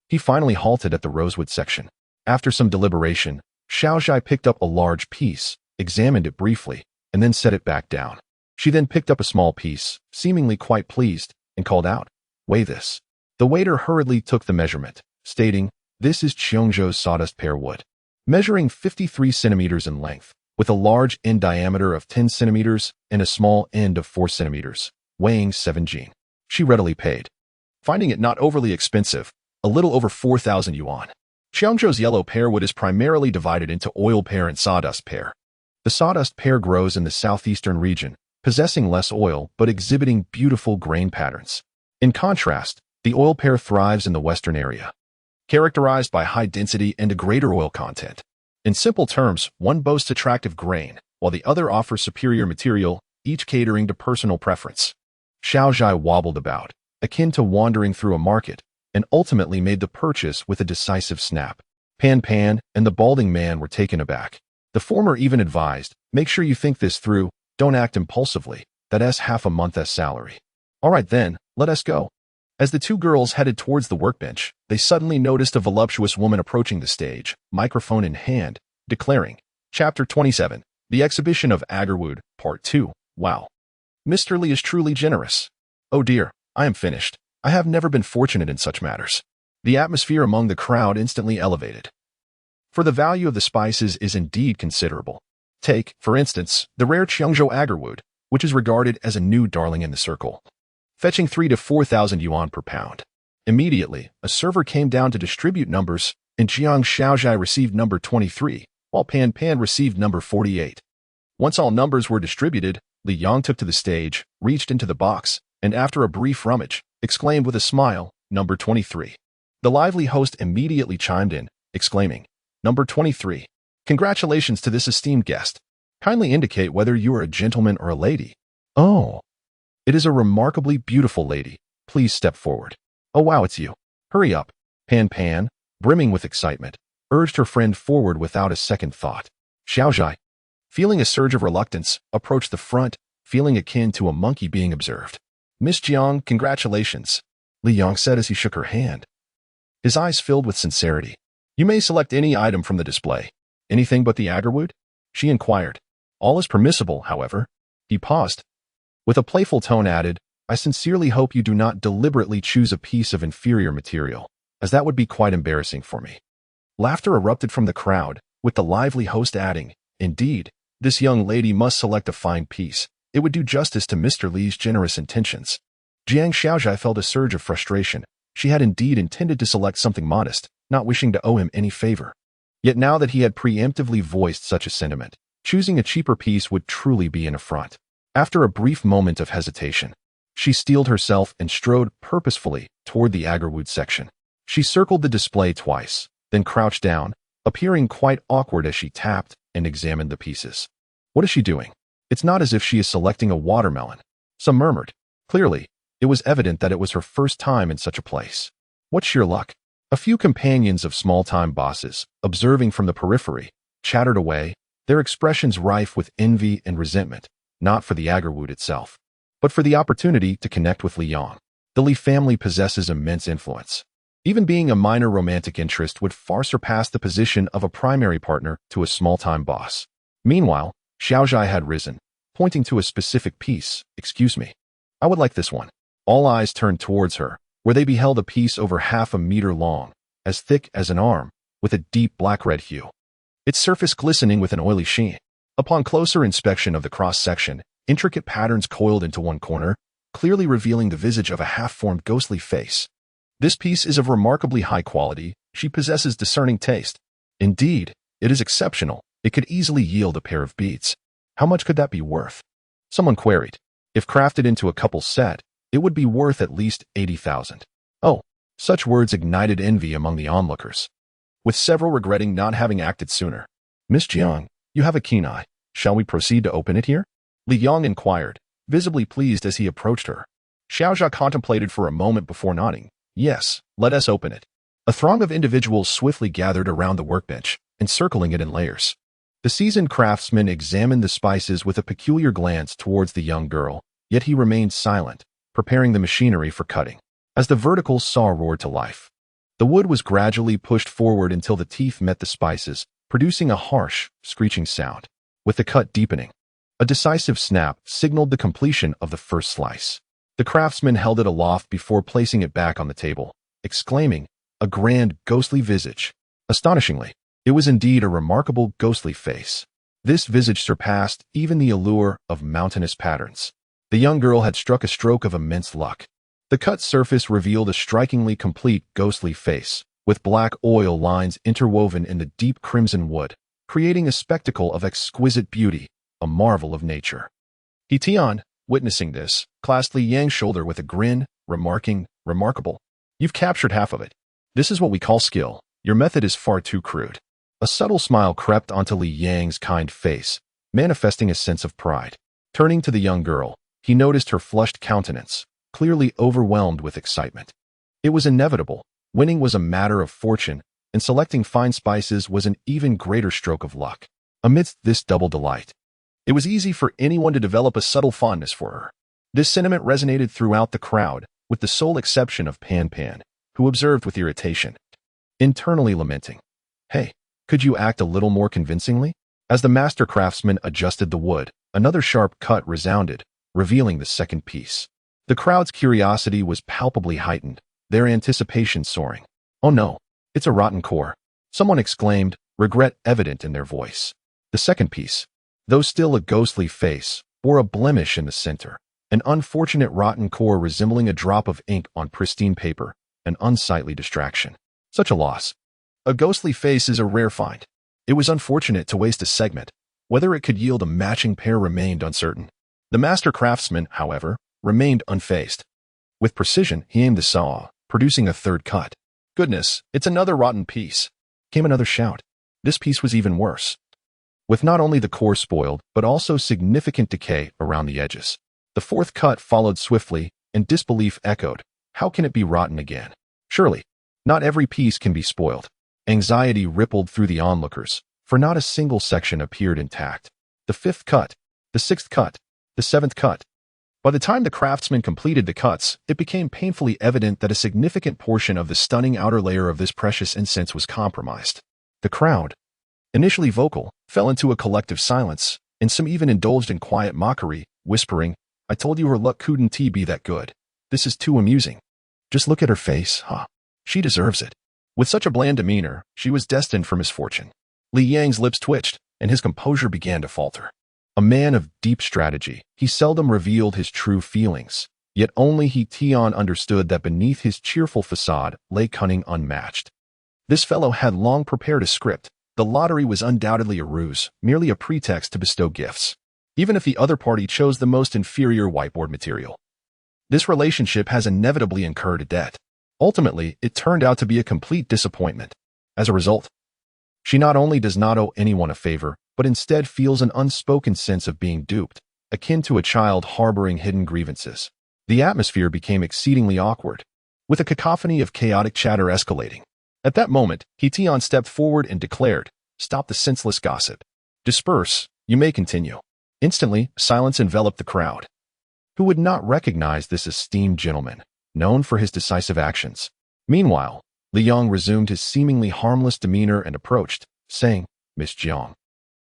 he finally halted at the rosewood section. After some deliberation, Xiao Zhai picked up a large piece, examined it briefly, and then set it back down. She then picked up a small piece, seemingly quite pleased, and called out, weigh this. The waiter hurriedly took the measurement, stating, this is Cheongzhou's sawdust pear wood, measuring 53 centimeters in length, with a large end diameter of 10 centimeters and a small end of 4 centimeters, weighing 7 jin. She readily paid, finding it not overly expensive, a little over 4,000 yuan. Cheongzhou's yellow pear wood is primarily divided into oil pear and sawdust pear. The sawdust pear grows in the southeastern region, possessing less oil but exhibiting beautiful grain patterns. In contrast, the oil pear thrives in the western area, characterized by high density and a greater oil content. In simple terms, one boasts attractive grain, while the other offers superior material, each catering to personal preference. Xiao Zhai wobbled about, akin to wandering through a market, and ultimately made the purchase with a decisive snap. Pan Pan and the balding man were taken aback. The former even advised, make sure you think this through, don't act impulsively, that's half a month's salary. All right then, let us go. As the two girls headed towards the workbench, they suddenly noticed a voluptuous woman approaching the stage, microphone in hand, declaring, Chapter 27, The Exhibition of Agarwood, Part 2. Wow. Mr. Li is truly generous. Oh dear, I am finished. I have never been fortunate in such matters. The atmosphere among the crowd instantly elevated. For the value of the spices is indeed considerable. Take, for instance, the rare Qiangzhou Agarwood, which is regarded as a new darling in the circle, fetching 3,000 to 4,000 yuan per pound. Immediately, a server came down to distribute numbers, and Jiang Xiaozhai received number 23, while Pan Pan received number 48. Once all numbers were distributed, Li Yang took to the stage, reached into the box, and after a brief rummage, exclaimed with a smile, number 23. The lively host immediately chimed in, exclaiming, Number 23. Congratulations to this esteemed guest. Kindly indicate whether you are a gentleman or a lady. Oh, it is a remarkably beautiful lady. Please step forward. Oh wow, it's you. Hurry up. Pan Pan, brimming with excitement, urged her friend forward without a second thought. Xiaozhai, feeling a surge of reluctance, approached the front, feeling akin to a monkey being observed. Miss Jiang, congratulations, Li Yang said as he shook her hand. His eyes filled with sincerity. You may select any item from the display. Anything but the agarwood? She inquired. All is permissible, however. He paused. With a playful tone added, I sincerely hope you do not deliberately choose a piece of inferior material, as that would be quite embarrassing for me. Laughter erupted from the crowd, with the lively host adding, Indeed, this young lady must select a fine piece. It would do justice to Mr. Li's generous intentions. Jiang Xiaozhai felt a surge of frustration. She had indeed intended to select something modest, not wishing to owe him any favor. Yet now that he had preemptively voiced such a sentiment, choosing a cheaper piece would truly be an affront. After a brief moment of hesitation, she steeled herself and strode purposefully toward the agarwood section. She circled the display twice, then crouched down, appearing quite awkward as she tapped and examined the pieces. What is she doing? It's not as if she is selecting a watermelon. Some murmured. Clearly, it was evident that it was her first time in such a place. What sheer luck. A few companions of small-time bosses, observing from the periphery, chattered away, their expressions rife with envy and resentment, not for the agarwood itself, but for the opportunity to connect with Li Yang. The Li family possesses immense influence. Even being a minor romantic interest would far surpass the position of a primary partner to a small-time boss. Meanwhile, Xiaozhai had risen, pointing to a specific piece. Excuse me. I would like this one. All eyes turned towards her, where they beheld a piece over half a meter long, as thick as an arm, with a deep black-red hue. Its surface glistening with an oily sheen. Upon closer inspection of the cross-section, intricate patterns coiled into one corner, clearly revealing the visage of a half-formed ghostly face. This piece is of remarkably high quality. She possesses discerning taste. Indeed, it is exceptional. It could easily yield a pair of beads. How much could that be worth? Someone queried. If crafted into a couple set, it would be worth at least 80,000. Oh, such words ignited envy among the onlookers, with several regretting not having acted sooner. Miss Jiang, you have a keen eye. Shall we proceed to open it here? Li Yang inquired, visibly pleased as he approached her. Xiaozhai contemplated for a moment before nodding. Yes, let us open it. A throng of individuals swiftly gathered around the workbench, encircling it in layers. The seasoned craftsman examined the spices with a peculiar glance towards the young girl, yet he remained silent, preparing the machinery for cutting. As the vertical saw roared to life, the wood was gradually pushed forward until the teeth met the spices, producing a harsh, screeching sound. With the cut deepening, a decisive snap signaled the completion of the first slice. The craftsman held it aloft before placing it back on the table, exclaiming, a grand, ghostly visage. Astonishingly, it was indeed a remarkable ghostly face. This visage surpassed even the allure of mountainous patterns. The young girl had struck a stroke of immense luck. The cut surface revealed a strikingly complete ghostly face, with black oil lines interwoven in the deep crimson wood, creating a spectacle of exquisite beauty, a marvel of nature. Tian, witnessing this, clasped Li Yang's shoulder with a grin, remarking, remarkable. You've captured half of it. This is what we call skill. Your method is far too crude. A subtle smile crept onto Li Yang's kind face, manifesting a sense of pride. Turning to the young girl, he noticed her flushed countenance, clearly overwhelmed with excitement. It was inevitable. Winning was a matter of fortune, and selecting fine spices was an even greater stroke of luck. Amidst this double delight, it was easy for anyone to develop a subtle fondness for her. This sentiment resonated throughout the crowd, with the sole exception of Pan Pan, who observed with irritation, internally lamenting, Hey, Could you act a little more convincingly? As the master craftsman adjusted the wood, another sharp cut resounded, revealing the second piece. The crowd's curiosity was palpably heightened, their anticipation soaring. "Oh no, it's a rotten core," someone exclaimed, regret evident in their voice. The second piece, though still a ghostly face, bore a blemish in the center, an unfortunate rotten core resembling a drop of ink on pristine paper, an unsightly distraction. Such a loss. A ghostly face is a rare find. It was unfortunate to waste a segment. Whether it could yield a matching pair remained uncertain. The master craftsman, however, remained unfazed. With precision, he aimed the saw, producing a third cut. "Goodness, it's another rotten piece," came another shout. This piece was even worse, with not only the core spoiled, but also significant decay around the edges. The fourth cut followed swiftly, and disbelief echoed. How can it be rotten again? Surely, not every piece can be spoiled. Anxiety rippled through the onlookers, for not a single section appeared intact. The fifth cut, the sixth cut, the seventh cut. By the time the craftsman completed the cuts, it became painfully evident that a significant portion of the stunning outer layer of this precious incense was compromised. The crowd, initially vocal, fell into a collective silence, and some even indulged in quiet mockery, whispering, "I told you her luck couldn't be that good. This is too amusing. Just look at her face, huh? She deserves it." With such a bland demeanor, she was destined for misfortune. Li Yang's lips twitched, and his composure began to falter. A man of deep strategy, he seldom revealed his true feelings, yet only He Tian understood that beneath his cheerful facade lay cunning unmatched. This fellow had long prepared a script. The lottery was undoubtedly a ruse, merely a pretext to bestow gifts, even if the other party chose the most inferior whiteboard material. This relationship has inevitably incurred a debt. Ultimately, it turned out to be a complete disappointment. As a result, she not only does not owe anyone a favor, but instead feels an unspoken sense of being duped, akin to a child harboring hidden grievances. The atmosphere became exceedingly awkward, with a cacophony of chaotic chatter escalating. At that moment, He Tian stepped forward and declared, "Stop the senseless gossip. Disperse, you may continue." Instantly, silence enveloped the crowd. Who would not recognize this esteemed gentleman, known for his decisive actions? Meanwhile, Li Yang resumed his seemingly harmless demeanor and approached, saying, "Miss Jiang,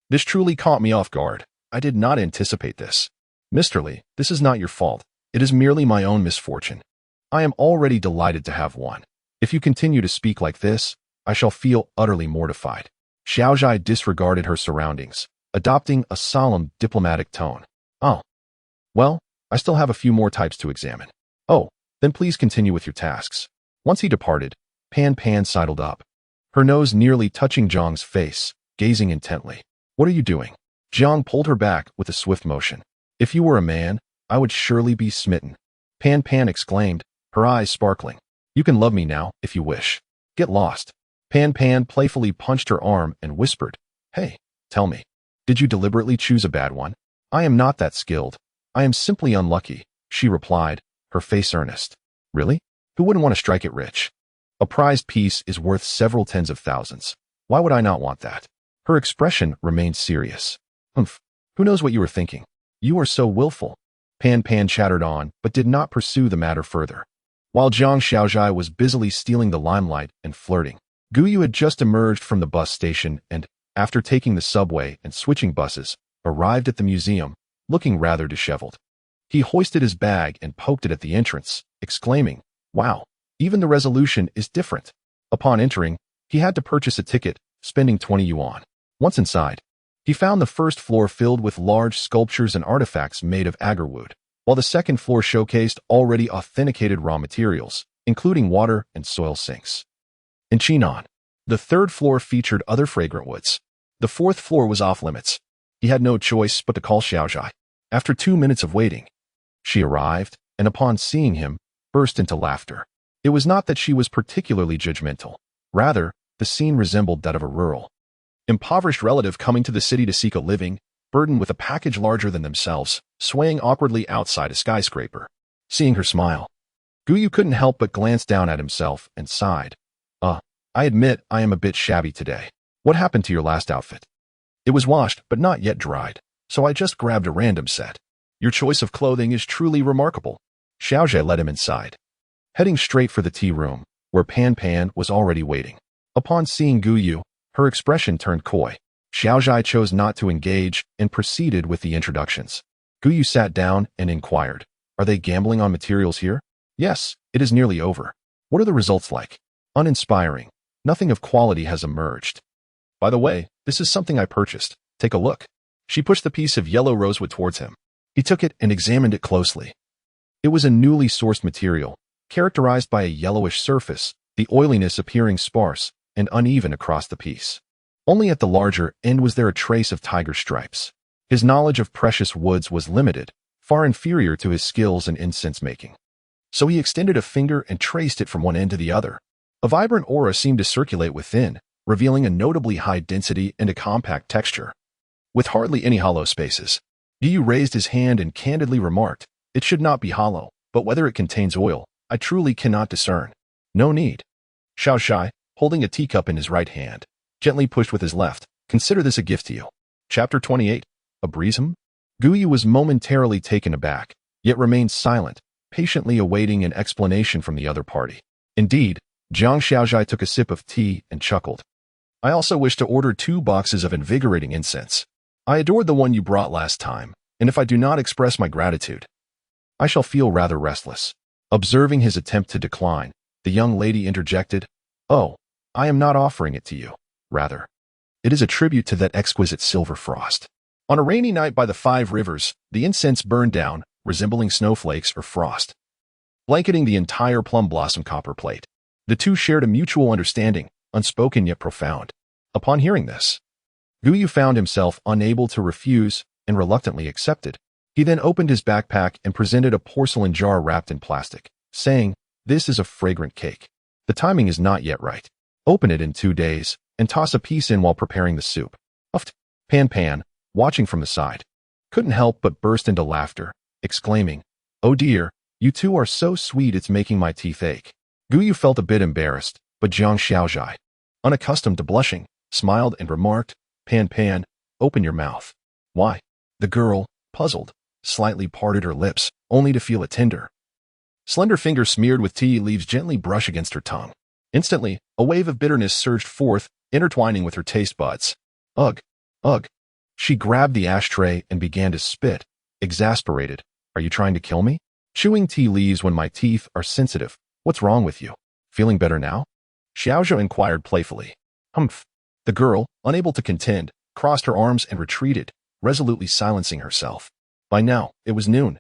this truly caught me off guard. I did not anticipate this. Mr. Li, this is not your fault. It is merely my own misfortune. I am already delighted to have one. If you continue to speak like this, I shall feel utterly mortified." Xiaozhai disregarded her surroundings, adopting a solemn, diplomatic tone. "Oh, well, I still have a few more types to examine." "Oh, then please continue with your tasks." Once he departed, Pan Pan sidled up, her nose nearly touching Zhang's face, gazing intently. "What are you doing?" Zhang pulled her back with a swift motion. "If you were a man, I would surely be smitten," Pan Pan exclaimed, her eyes sparkling. "You can love me now, if you wish. Get lost." Pan Pan playfully punched her arm and whispered, "Hey, tell me, did you deliberately choose a bad one?" "I am not that skilled. I am simply unlucky," she replied, her face earnest. "Really? Who wouldn't want to strike it rich? A prized piece is worth several tens of thousands. Why would I not want that?" Her expression remained serious. "Humph, who knows what you were thinking? You are so willful." Pan Pan chattered on, but did not pursue the matter further. While Zhang Xiaozhai was busily stealing the limelight and flirting, Guyu had just emerged from the bus station and, after taking the subway and switching buses, arrived at the museum, looking rather disheveled. He hoisted his bag and poked it at the entrance, exclaiming, "Wow, even the resolution is different." Upon entering, he had to purchase a ticket, spending 20 yuan. Once inside, he found the first floor filled with large sculptures and artifacts made of agarwood, while the second floor showcased already authenticated raw materials, including water and soil sinks. In Chinon, the third floor featured other fragrant woods. The fourth floor was off limits. He had no choice but to call Xiaozhai. After 2 minutes of waiting, she arrived, and upon seeing him, burst into laughter. It was not that she was particularly judgmental. Rather, the scene resembled that of a rural, impoverished relative coming to the city to seek a living, burdened with a package larger than themselves, swaying awkwardly outside a skyscraper. Seeing her smile, Guyu couldn't help but glance down at himself and sighed. I admit I am a bit shabby today. What happened to your last outfit?" "It was washed, but not yet dried, so I just grabbed a random set." "Your choice of clothing is truly remarkable." Xiaozhai led him inside, heading straight for the tea room, where Pan Pan was already waiting. Upon seeing Guyu, Her expression turned coy. Xiaozhai chose not to engage and proceeded with the introductions. Guyu sat down and inquired, "Are they gambling on materials here?" "Yes, it is nearly over." "What are the results like?" "Uninspiring. Nothing of quality has emerged." "By the way, this is something I purchased. Take a look." She pushed the piece of yellow rosewood towards him. He took it and examined it closely. It was a newly sourced material, characterized by a yellowish surface, the oiliness appearing sparse and uneven across the piece. Only at the larger end was there a trace of tiger stripes. His knowledge of precious woods was limited, far inferior to his skills in incense making. So he extended a finger and traced it from one end to the other. A vibrant aura seemed to circulate within, revealing a notably high density and a compact texture, with hardly any hollow spaces. Guyu raised his hand and candidly remarked, "It should not be hollow, but whether it contains oil, I truly cannot discern." "No need." Xiaozhai, holding a teacup in his right hand, gently pushed with his left, "Consider this a gift to you." Chapter 28. A Breezem? Guyu was momentarily taken aback, yet remained silent, patiently awaiting an explanation from the other party. Indeed, Jiang Xiaozhai took a sip of tea and chuckled. "I also wish to order 2 boxes of invigorating incense. I adored the one you brought last time, and if I do not express my gratitude, I shall feel rather restless." Observing his attempt to decline, the young lady interjected, "Oh, I am not offering it to you. Rather, it is a tribute to that exquisite silver frost." On a rainy night by the 5 rivers, the incense burned down, resembling snowflakes or frost, blanketing the entire plum blossom copper plate. The two shared a mutual understanding, unspoken yet profound. Upon hearing this, Guyu found himself unable to refuse and reluctantly accepted. He then opened his backpack and presented a porcelain jar wrapped in plastic, saying, "This is a fragrant cake. The timing is not yet right. Open it in 2 days and toss a piece in while preparing the soup." Uffed. Pan, watching from the side, couldn't help but burst into laughter, exclaiming, "Oh dear, you two are so sweet it's making my teeth ache." Guyu felt a bit embarrassed, but Jiang Xiaozhai, unaccustomed to blushing, smiled and remarked, Pan, open your mouth." "Why?" The girl, puzzled, slightly parted her lips, only to feel a tender, slender finger smeared with tea leaves gently brush against her tongue. Instantly, a wave of bitterness surged forth, intertwining with her taste buds. Ugh. She grabbed the ashtray and began to spit, exasperated. "Are you trying to kill me?" "Chewing tea leaves when my teeth are sensitive. What's wrong with you? Feeling better now?" Xiaozhou inquired playfully. "Humph." The girl, unable to contend, crossed her arms and retreated, resolutely silencing herself. By now, it was noon,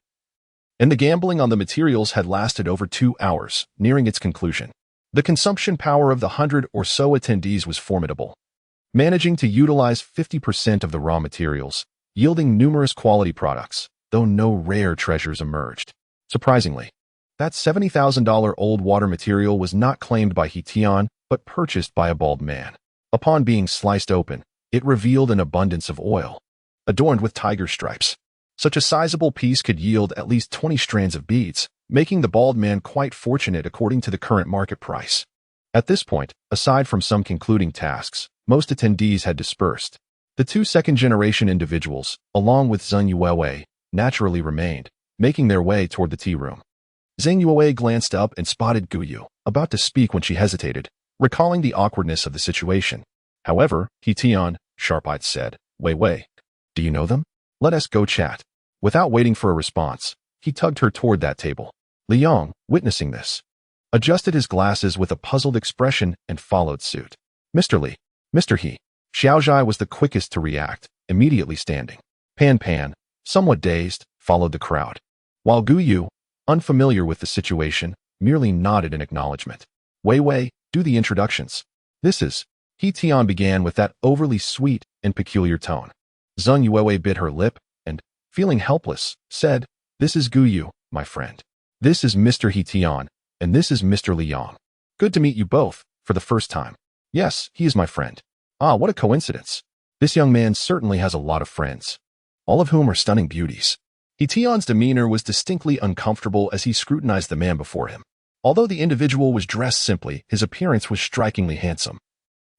and the gambling on the materials had lasted over 2 hours, nearing its conclusion. The consumption power of the 100 or so attendees was formidable, managing to utilize 50% of the raw materials, yielding numerous quality products, though no rare treasures emerged. Surprisingly, that $70,000 old water material was not claimed by He-Tian, but purchased by a bald man. Upon being sliced open, it revealed an abundance of oil, adorned with tiger stripes. Such a sizable piece could yield at least 20 strands of beads, making the bald man quite fortunate according to the current market price. At this point, aside from some concluding tasks, most attendees had dispersed. The 2 second-generation individuals, along with Zheng Yuewei, naturally remained, making their way toward the tea room. Zheng Yuewei glanced up and spotted Guyu, about to speak when she hesitated, recalling the awkwardness of the situation. However, He-Tian, sharp-eyed, said, Wei, do you know them? Let us go chat." Without waiting for a response, he tugged her toward that table. Liang, witnessing this, adjusted his glasses with a puzzled expression and followed suit. "Mr. Li, Mr. He." Xiaozhai was the quickest to react, immediately standing. Pan, somewhat dazed, followed the crowd, while Guyu, unfamiliar with the situation, merely nodded in acknowledgement. Wei, do the introductions." "This is," He-Tian began with that overly sweet and peculiar tone. Zheng Yuewei bit her lip and, feeling helpless, said, "This is Guyu, my friend. This is Mr. He-Tian, and this is Mr. Liang. Good to meet you both, for the first time." "Yes, he is my friend." "Ah, what a coincidence. This young man certainly has a lot of friends, all of whom are stunning beauties." He-Tian's demeanor was distinctly uncomfortable as he scrutinized the man before him. Although the individual was dressed simply, his appearance was strikingly handsome,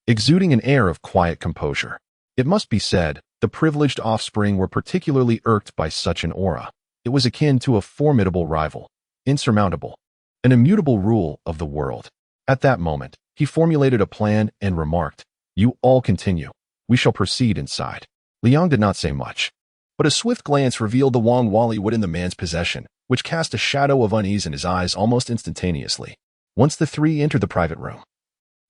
exuding an air of quiet composure. It must be said, the privileged offspring were particularly irked by such an aura. It was akin to a formidable rival, insurmountable, an immutable rule of the world. At that moment, he formulated a plan and remarked, You all continue. We shall proceed inside. Liang did not say much, but a swift glance revealed the Wang Wali wood in the man's possession, which cast a shadow of unease in his eyes almost instantaneously. Once the three entered the private room,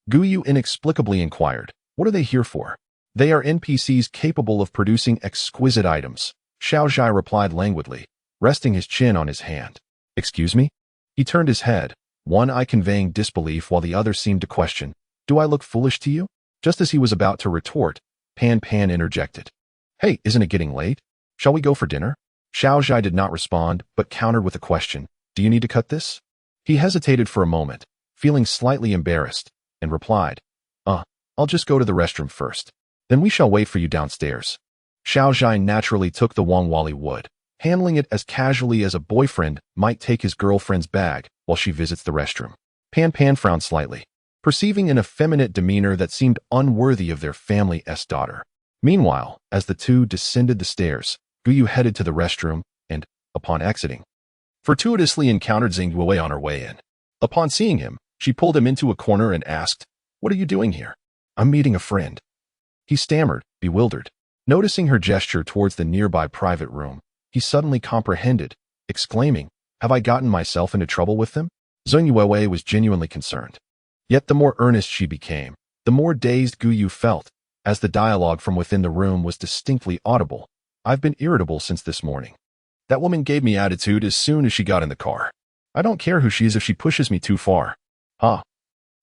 Guyu inexplicably inquired, "What are they here for?" "They are NPCs capable of producing exquisite items," Xiao Zhai replied languidly, resting his chin on his hand. "Excuse me?" He turned his head, one eye conveying disbelief while the other seemed to question, "Do I look foolish to you?" Just as he was about to retort, Pan Pan interjected, "Hey, isn't it getting late? Shall we go for dinner?" Xiao Zhai did not respond, but countered with a question, "Do you need to cut this?" He hesitated for a moment, feeling slightly embarrassed, and replied, I'll just go to the restroom first. Then we shall wait for you downstairs." Xiao Zhai naturally took the Wang Wali wood, handling it as casually as a boyfriend might take his girlfriend's bag while she visits the restroom. Pan Pan frowned slightly, perceiving an effeminate demeanor that seemed unworthy of their family's daughter. Meanwhile, as the two descended the stairs, Guyu headed to the restroom and, upon exiting, fortuitously encountered Xingwei on her way in. Upon seeing him, she pulled him into a corner and asked, "What are you doing here?" "I'm meeting a friend." He stammered, bewildered. Noticing her gesture towards the nearby private room, he suddenly comprehended, exclaiming, "Have I gotten myself into trouble with them?" Zheng Yuewei was genuinely concerned. Yet the more earnest she became, the more dazed Guyu felt, as the dialogue from within the room was distinctly audible. "I've been irritable since this morning. That woman gave me attitude as soon as she got in the car. I don't care who she is if she pushes me too far." "Huh?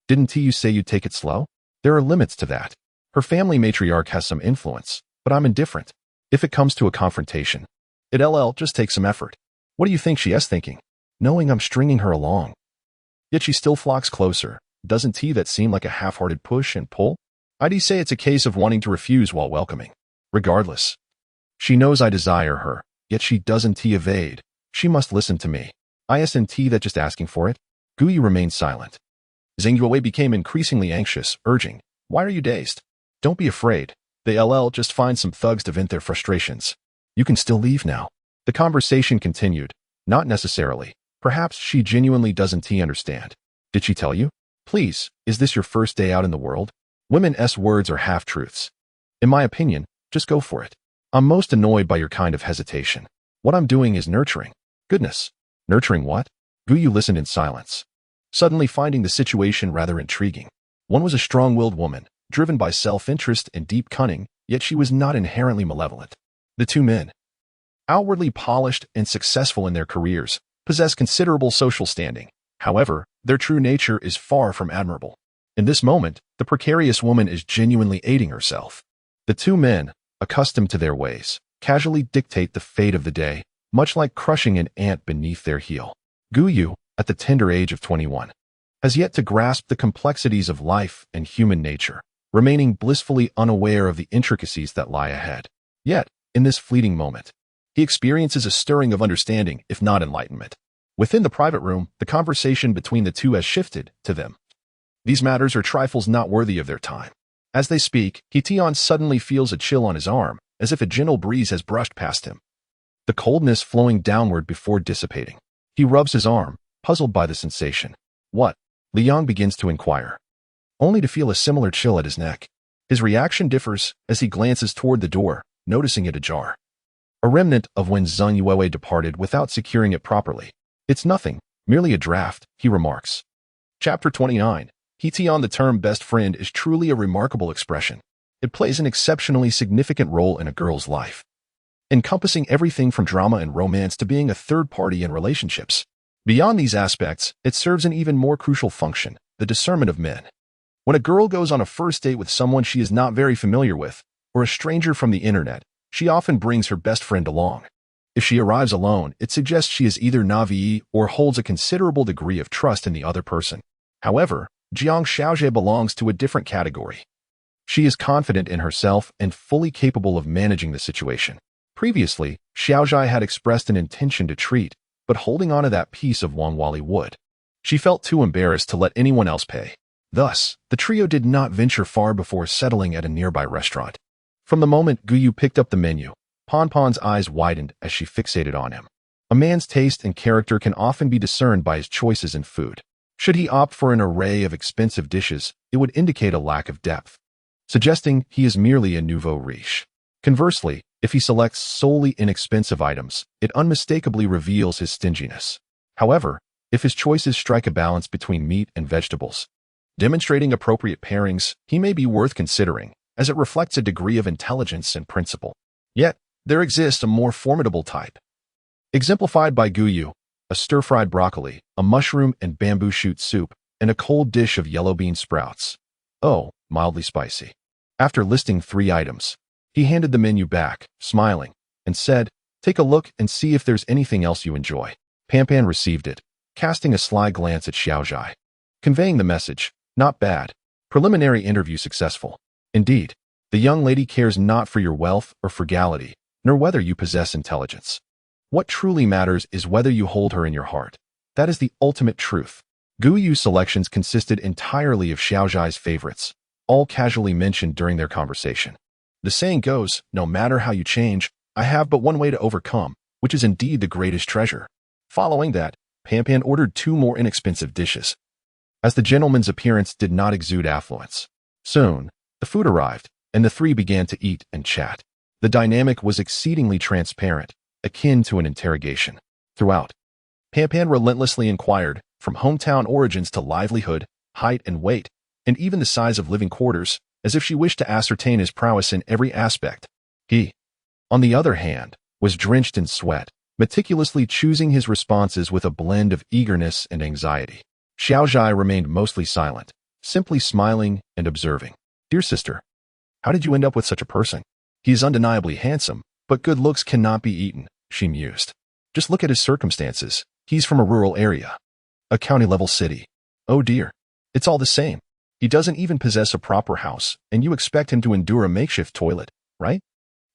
Didn't you say you'd take it slow?" "There are limits to that. Her family matriarch has some influence, but I'm indifferent. If it comes to a confrontation, it'll just take some effort." "What do you think she is thinking, knowing I'm stringing her along?" Yet she still flocks closer. Doesn't that seem like a half-hearted push and pull? I'd say it's a case of wanting to refuse while welcoming. Regardless, she knows I desire her, yet she doesn't evade. She must listen to me. Isn't that just asking for it? Guyu remained silent. Zheng Yuewei became increasingly anxious, urging, "Why are you dazed? Don't be afraid. They'll just find some thugs to vent their frustrations. You can still leave now." The conversation continued. "Not necessarily. Perhaps she genuinely doesn't understand." "Did she tell you? Please, is this your first day out in the world?" Women's words are half-truths. In my opinion, just go for it. I'm most annoyed by your kind of hesitation. What I'm doing is nurturing. Goodness. Nurturing what? Guyu listened in silence, suddenly finding the situation rather intriguing. One was a strong-willed woman, driven by self-interest and deep cunning, yet she was not inherently malevolent. The two men, outwardly polished and successful in their careers, possess considerable social standing. However, their true nature is far from admirable. In this moment, the precarious woman is genuinely aiding herself. The two men, accustomed to their ways, casually dictate the fate of the day, much like crushing an ant beneath their heel. Guyu, at the tender age of 21, has yet to grasp the complexities of life and human nature, remaining blissfully unaware of the intricacies that lie ahead. Yet, in this fleeting moment, he experiences a stirring of understanding, if not enlightenment. Within the private room, the conversation between the two has shifted to them. These matters are trifles not worthy of their time. As they speak, Hitian suddenly feels a chill on his arm, as if a gentle breeze has brushed past him, the coldness flowing downward before dissipating. He rubs his arm, puzzled by the sensation. "What?" Liang begins to inquire, only to feel a similar chill at his neck. His reaction differs as he glances toward the door, noticing it ajar. A remnant of when Zheng Yuewei departed without securing it properly. "It's nothing, merely a draft," he remarks. Chapter 29. Hitian. The term best friend is truly a remarkable expression. It plays an exceptionally significant role in a girl's life, encompassing everything from drama and romance to being a third party in relationships. Beyond these aspects, it serves an even more crucial function, the discernment of men. When a girl goes on a first date with someone she is not very familiar with, or a stranger from the internet, she often brings her best friend along. If she arrives alone, it suggests she is either naive or holds a considerable degree of trust in the other person. However, Jiang Xiaozhe belongs to a different category. She is confident in herself and fully capable of managing the situation. Previously, Xiaozhe had expressed an intention to treat, but holding on to that piece of Wang Wali wood. She felt too embarrassed to let anyone else pay. Thus, the trio did not venture far before settling at a nearby restaurant. From the moment Guyu picked up the menu, Ponpon's eyes widened as she fixated on him. A man's taste and character can often be discerned by his choices in food. Should he opt for an array of expensive dishes, it would indicate a lack of depth. suggesting he is merely a nouveau riche. Conversely, if he selects solely inexpensive items, it unmistakably reveals his stinginess. However, if his choices strike a balance between meat and vegetables, demonstrating appropriate pairings, he may be worth considering, as it reflects a degree of intelligence and principle. Yet, there exists a more formidable type, exemplified by guyu, a stir-fried broccoli, a mushroom and bamboo shoot soup, and a cold dish of yellow bean sprouts. Oh, mildly spicy. After listing 3 items, he handed the menu back, smiling, and said, "Take a look and see if there's anything else you enjoy." Pan received it, casting a sly glance at Xiaozhai, conveying the message, "Not bad. Preliminary interview successful." Indeed, the young lady cares not for your wealth or frugality, nor whether you possess intelligence. What truly matters is whether you hold her in your heart. That is the ultimate truth. Guyu's selections consisted entirely of Xiaozhai's favorites, all casually mentioned during their conversation. The saying goes, no matter how you change, I have but one way to overcome, which is indeed the greatest treasure. Following that, Pan ordered 2 more inexpensive dishes, as the gentleman's appearance did not exude affluence. Soon, the food arrived, and the 3 began to eat and chat. The dynamic was exceedingly transparent, akin to an interrogation. Throughout, Pan relentlessly inquired, from hometown origins to livelihood, height and weight, and even the size of living quarters, as if she wished to ascertain his prowess in every aspect. He, on the other hand, was drenched in sweat, meticulously choosing his responses with a blend of eagerness and anxiety. Xiaozhai remained mostly silent, simply smiling and observing. "Dear sister, how did you end up with such a person? He is undeniably handsome, but good looks cannot be eaten," she mused. "Just look at his circumstances. He's from a rural area, a county-level city. Oh dear, it's all the same. He doesn't even possess a proper house, and you expect him to endure a makeshift toilet, right?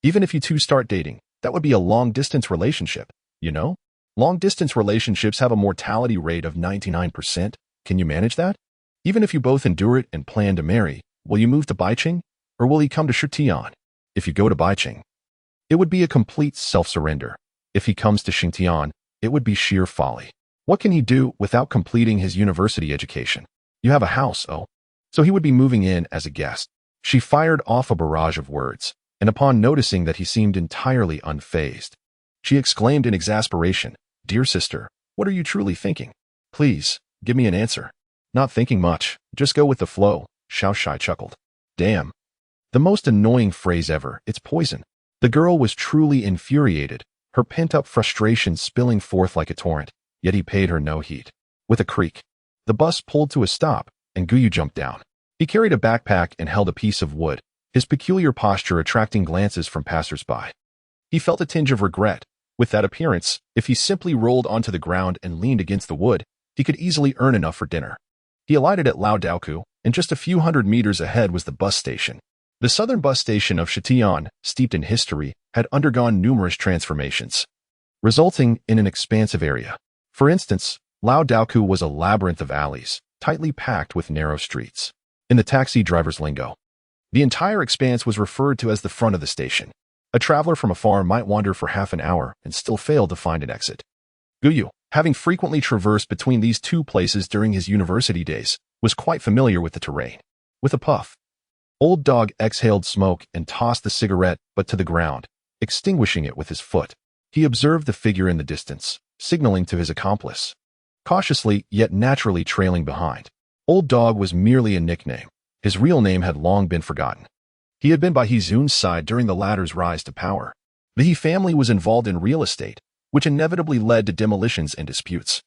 Even if you 2 start dating, that would be a long-distance relationship, you know? Long-distance relationships have a mortality rate of 99%. Can you manage that? Even if you both endure it and plan to marry, will you move to Baiqing, or will he come to Shitian? If you go to Baiqing, it would be a complete self-surrender. If he comes to Xingtian, it would be sheer folly. What can he do without completing his university education? You have a house, oh. So he would be moving in as a guest. She fired off a barrage of words, and upon noticing that he seemed entirely unfazed, she exclaimed in exasperation, "Dear sister, what are you truly thinking? Please, give me an answer." "Not thinking much, just go with the flow," Xiaozhai chuckled. "Damn. The most annoying phrase ever, it's poison." The girl was truly infuriated, her pent-up frustration spilling forth like a torrent, yet he paid her no heed. With a creak, the bus pulled to a stop, and Guyu jumped down. He carried a backpack and held a piece of wood, his peculiar posture attracting glances from passers-by. He felt a tinge of regret. With that appearance, if he simply rolled onto the ground and leaned against the wood, he could easily earn enough for dinner. He alighted at Lao Daoku, and just a few hundred meters ahead was the bus station. The southern bus station of Shitian, steeped in history, had undergone numerous transformations, resulting in an expansive area. For instance, Lao Daoku was a labyrinth of alleys, tightly packed with narrow streets. In the taxi driver's lingo, the entire expanse was referred to as the front of the station. A traveler from afar might wander for half an hour and still fail to find an exit. Guyu, having frequently traversed between these 2 places during his university days, was quite familiar with the terrain. With a puff, Old Dog exhaled smoke and tossed the cigarette but to the ground, extinguishing it with his foot. He observed the figure in the distance, signaling to his accomplice, cautiously yet naturally trailing behind. Old Dog was merely a nickname. His real name had long been forgotten. He had been by He Zun's side during the latter's rise to power. The He family was involved in real estate, which inevitably led to demolitions and disputes.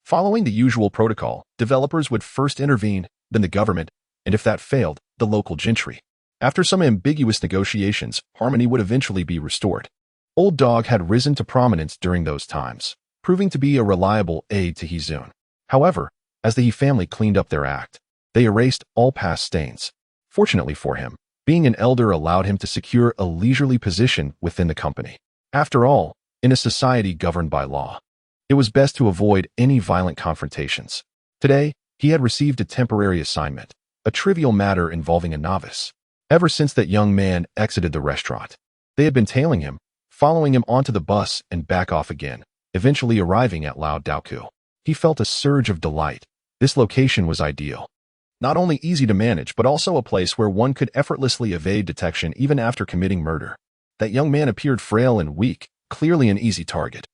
Following the usual protocol, developers would first intervene, then the government, and if that failed, the local gentry. After some ambiguous negotiations, harmony would eventually be restored. Old Dog had risen to prominence during those times, proving to be a reliable aid to He Zun. However, as the He family cleaned up their act, they erased all past stains. Fortunately for him, being an elder allowed him to secure a leisurely position within the company. After all, in a society governed by law, it was best to avoid any violent confrontations. Today, he had received a temporary assignment, a trivial matter involving a novice. Ever since that young man exited the restaurant, they had been tailing him, following him onto the bus and back off again, eventually arriving at Lao Daoku. He felt a surge of delight. This location was ideal. Not only easy to manage, but also a place where one could effortlessly evade detection even after committing murder. That young man appeared frail and weak, clearly an easy target.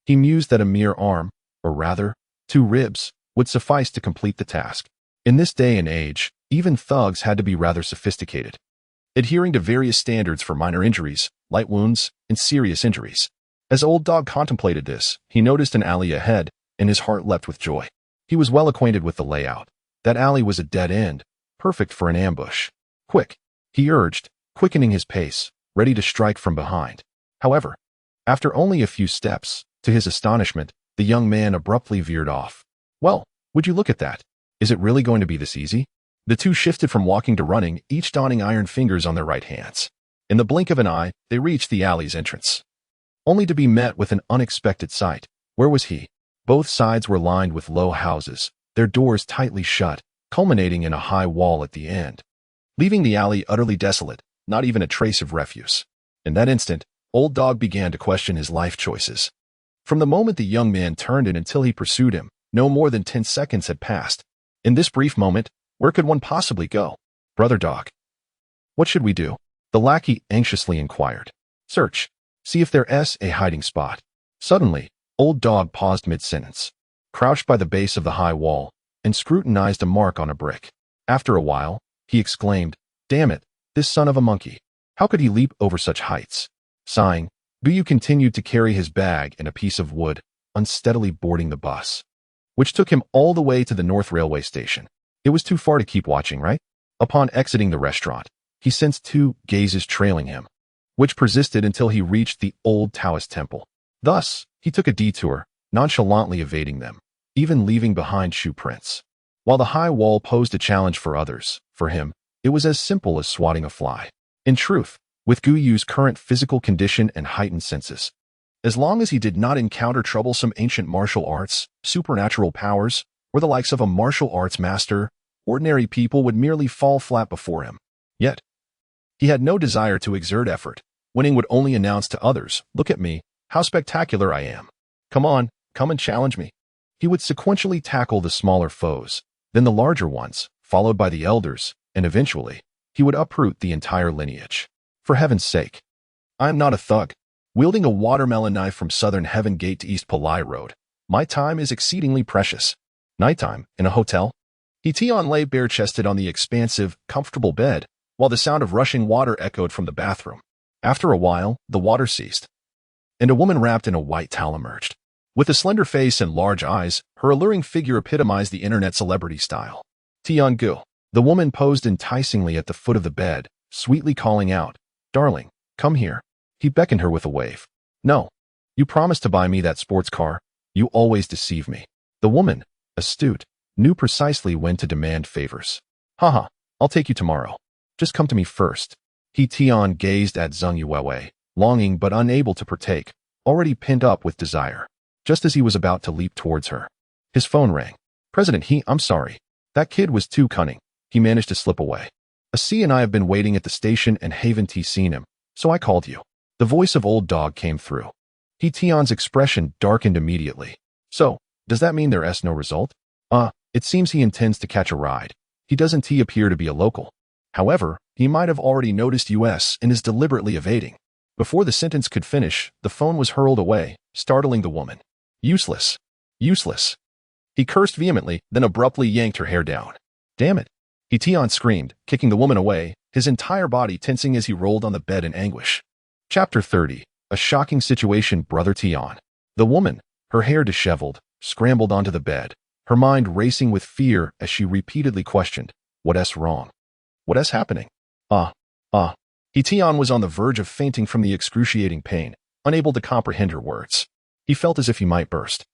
He mused that a mere arm, or rather, 2 ribs, would suffice to complete the task. In this day and age, even thugs had to be rather sophisticated, adhering to various standards for minor injuries, light wounds, and serious injuries. As Old Dog contemplated this, he noticed an alley ahead, and his heart leapt with joy. He was well acquainted with the layout. That alley was a dead end, perfect for an ambush. Quick, he urged, quickening his pace, ready to strike from behind. However, after only a few steps, to his astonishment, the young man abruptly veered off. Well, would you look at that? Is it really going to be this easy? The two shifted from walking to running, each donning iron fingers on their right hands. In the blink of an eye, they reached the alley's entrance, only to be met with an unexpected sight. Where was he? Both sides were lined with low houses, their doors tightly shut, culminating in a high wall at the end, leaving the alley utterly desolate, not even a trace of refuse. In that instant, Old Dog began to question his life choices. From the moment the young man turned in until he pursued him, no more than 10 seconds had passed. In this brief moment, where could one possibly go? Brother Dog. What should we do? The lackey anxiously inquired. Search. See if there's a hiding spot. Suddenly, Old Dog paused mid-sentence, crouched by the base of the high wall, and scrutinized a mark on a brick. After a while, he exclaimed, Damn it, this son of a monkey. How could he leap over such heights? Sighing, Buyu continued to carry his bag and a piece of wood, unsteadily boarding the bus, which took him all the way to the North Railway Station. It was too far to keep watching, right? Upon exiting the restaurant, he sensed 2 gazes trailing him, which persisted until he reached the old Daoist temple. Thus, he took a detour, nonchalantly evading them, even leaving behind shoe prints. While the high wall posed a challenge for others, for him, it was as simple as swatting a fly. In truth, with Guyu's current physical condition and heightened senses, as long as he did not encounter troublesome ancient martial arts, supernatural powers, or the likes of a martial arts master, ordinary people would merely fall flat before him. Yet, he had no desire to exert effort. Winning would only announce to others, Look at me, how spectacular I am. Come on, come and challenge me. He would sequentially tackle the smaller foes, then the larger ones, followed by the elders, and eventually, he would uproot the entire lineage. For heaven's sake. I am not a thug, wielding a watermelon knife from Southern Heaven Gate to East Palai Road. My time is exceedingly precious. Nighttime, in a hotel. Tian lay bare-chested on the expansive, comfortable bed, while the sound of rushing water echoed from the bathroom. After a while, the water ceased, and a woman wrapped in a white towel emerged. With a slender face and large eyes, her alluring figure epitomized the internet celebrity style. Tian Gu. The woman posed enticingly at the foot of the bed, sweetly calling out, Darling, come here. He beckoned her with a wave. No. You promised to buy me that sports car. You always deceive me. The woman, astute, knew precisely when to demand favors. Haha, I'll take you tomorrow. Just come to me first. Tian gazed at Zheng Yuwei, longing but unable to partake, already pent up with desire. Just as he was about to leap towards her, his phone rang. President I'm sorry. That kid was too cunning. He managed to slip away. A C and I have been waiting at the station and haven't seen him, so I called you. The voice of Old Dog came through. Tian's expression darkened immediately. So, does that mean there's no result? It seems he intends to catch a ride. He doesn't appear to be a local. However, he might have already noticed us and is deliberately evading. Before the sentence could finish, the phone was hurled away, startling the woman. Useless. Useless. He cursed vehemently, then abruptly yanked her hair down. Damn it. Tian screamed, kicking the woman away, his entire body tensing as he rolled on the bed in anguish. Chapter 30. A shocking situation, Brother Tian. The woman, her hair disheveled, scrambled onto the bed, her mind racing with fear as she repeatedly questioned, What's wrong? What's happening? Tian was on the verge of fainting from the excruciating pain, unable to comprehend her words. He felt as if he might burst.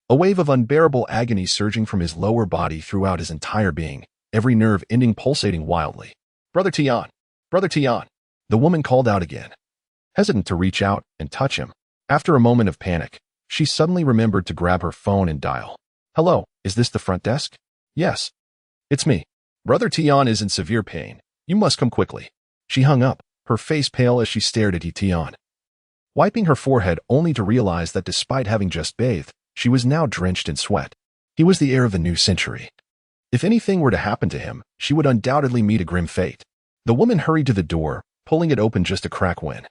A wave of unbearable agony surging from his lower body throughout his entire being, every nerve ending pulsating wildly. Brother Tian! Brother Tian! The woman called out again, hesitant to reach out and touch him. After a moment of panic, she suddenly remembered to grab her phone and dial. Hello, is this the front desk? Yes. It's me. Brother Tian is in severe pain. You must come quickly. She hung up, her face pale as she stared at Tian, wiping her forehead only to realize that despite having just bathed, she was now drenched in sweat. He was the heir of the new century. If anything were to happen to him, she would undoubtedly meet a grim fate. The woman hurried to the door, pulling it open just a crack when.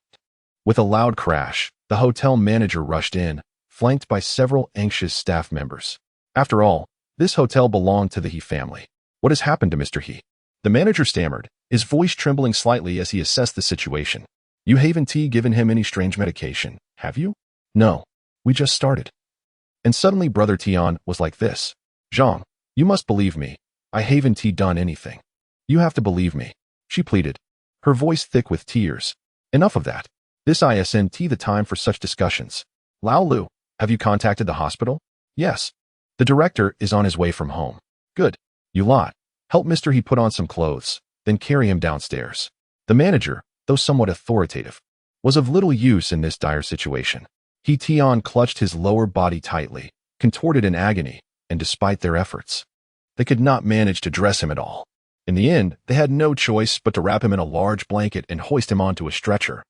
With a loud crash, the hotel manager rushed in, flanked by several anxious staff members. After all, this hotel belonged to the He family. What has happened to Mr. He? The manager stammered, his voice trembling slightly as he assessed the situation. You haven't given him any strange medication, have you? No. We just started. And suddenly Brother Tian was like this. Zhang, you must believe me. I haven't done anything. You have to believe me, she pleaded, her voice thick with tears. Enough of that. This isn't the time for such discussions. Lao Lu, have you contacted the hospital? Yes. The director is on his way from home. Good. You lot. Help Mr. He put on some clothes, then carry him downstairs. The manager, though somewhat authoritative, was of little use in this dire situation. He Tian clutched his lower body tightly, contorted in agony, and despite their efforts, they could not manage to dress him at all. In the end, they had no choice but to wrap him in a large blanket and hoist him onto a stretcher,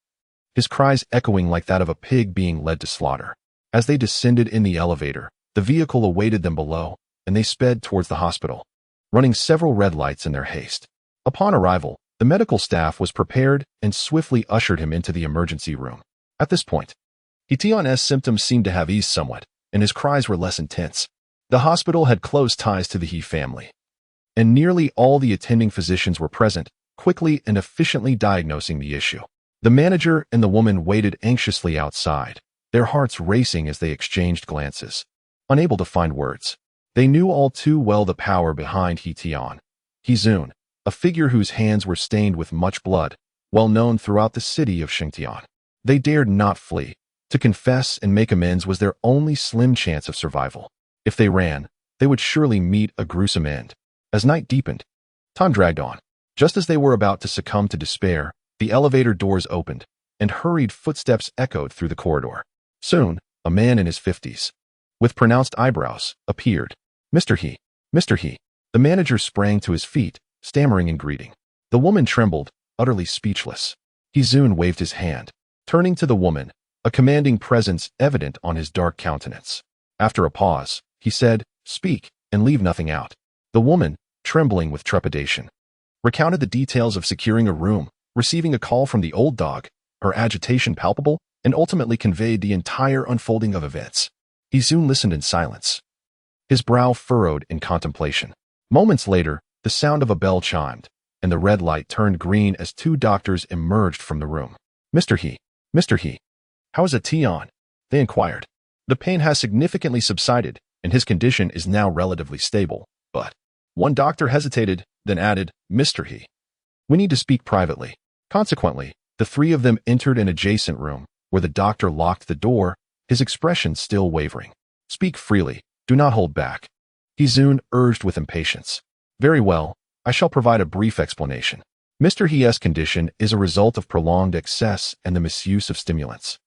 his cries echoing like that of a pig being led to slaughter. As they descended in the elevator, the vehicle awaited them below, and they sped towards the hospital, running several red lights in their haste. Upon arrival, the medical staff was prepared and swiftly ushered him into the emergency room. At this point, He Tian's symptoms seemed to have eased somewhat, and his cries were less intense. The hospital had close ties to the He family, and nearly all the attending physicians were present, quickly and efficiently diagnosing the issue. The manager and the woman waited anxiously outside, their hearts racing as they exchanged glances. Unable to find words, they knew all too well the power behind He Tian. He Zun, a figure whose hands were stained with much blood, well known throughout the city of Xingtian. They dared not flee. To confess and make amends was their only slim chance of survival. If they ran, they would surely meet a gruesome end. As night deepened, time dragged on. Just as they were about to succumb to despair, the elevator doors opened, and hurried footsteps echoed through the corridor. Soon, a man in his 50s, with pronounced eyebrows, appeared. Mr. He. Mr. He. The manager sprang to his feet, stammering in greeting. The woman trembled, utterly speechless. He Zun waved his hand, turning to the woman, a commanding presence evident on his dark countenance. After a pause, he said, Speak, and leave nothing out. The woman, trembling with trepidation, recounted the details of securing a room, receiving a call from the old dog, her agitation palpable, and ultimately conveyed the entire unfolding of events. He soon listened in silence, his brow furrowed in contemplation. Moments later, the sound of a bell chimed, and the red light turned green as two doctors emerged from the room. Mr. He. Mr. He. How is Tian? They inquired. The pain has significantly subsided, and his condition is now relatively stable, but one doctor hesitated, then added, Mr. He. We need to speak privately. Consequently, the three of them entered an adjacent room, where the doctor locked the door, his expression still wavering. Speak freely, do not hold back. He Zun urged with impatience. Very well, I shall provide a brief explanation. Mr. He's condition is a result of prolonged excess and the misuse of stimulants,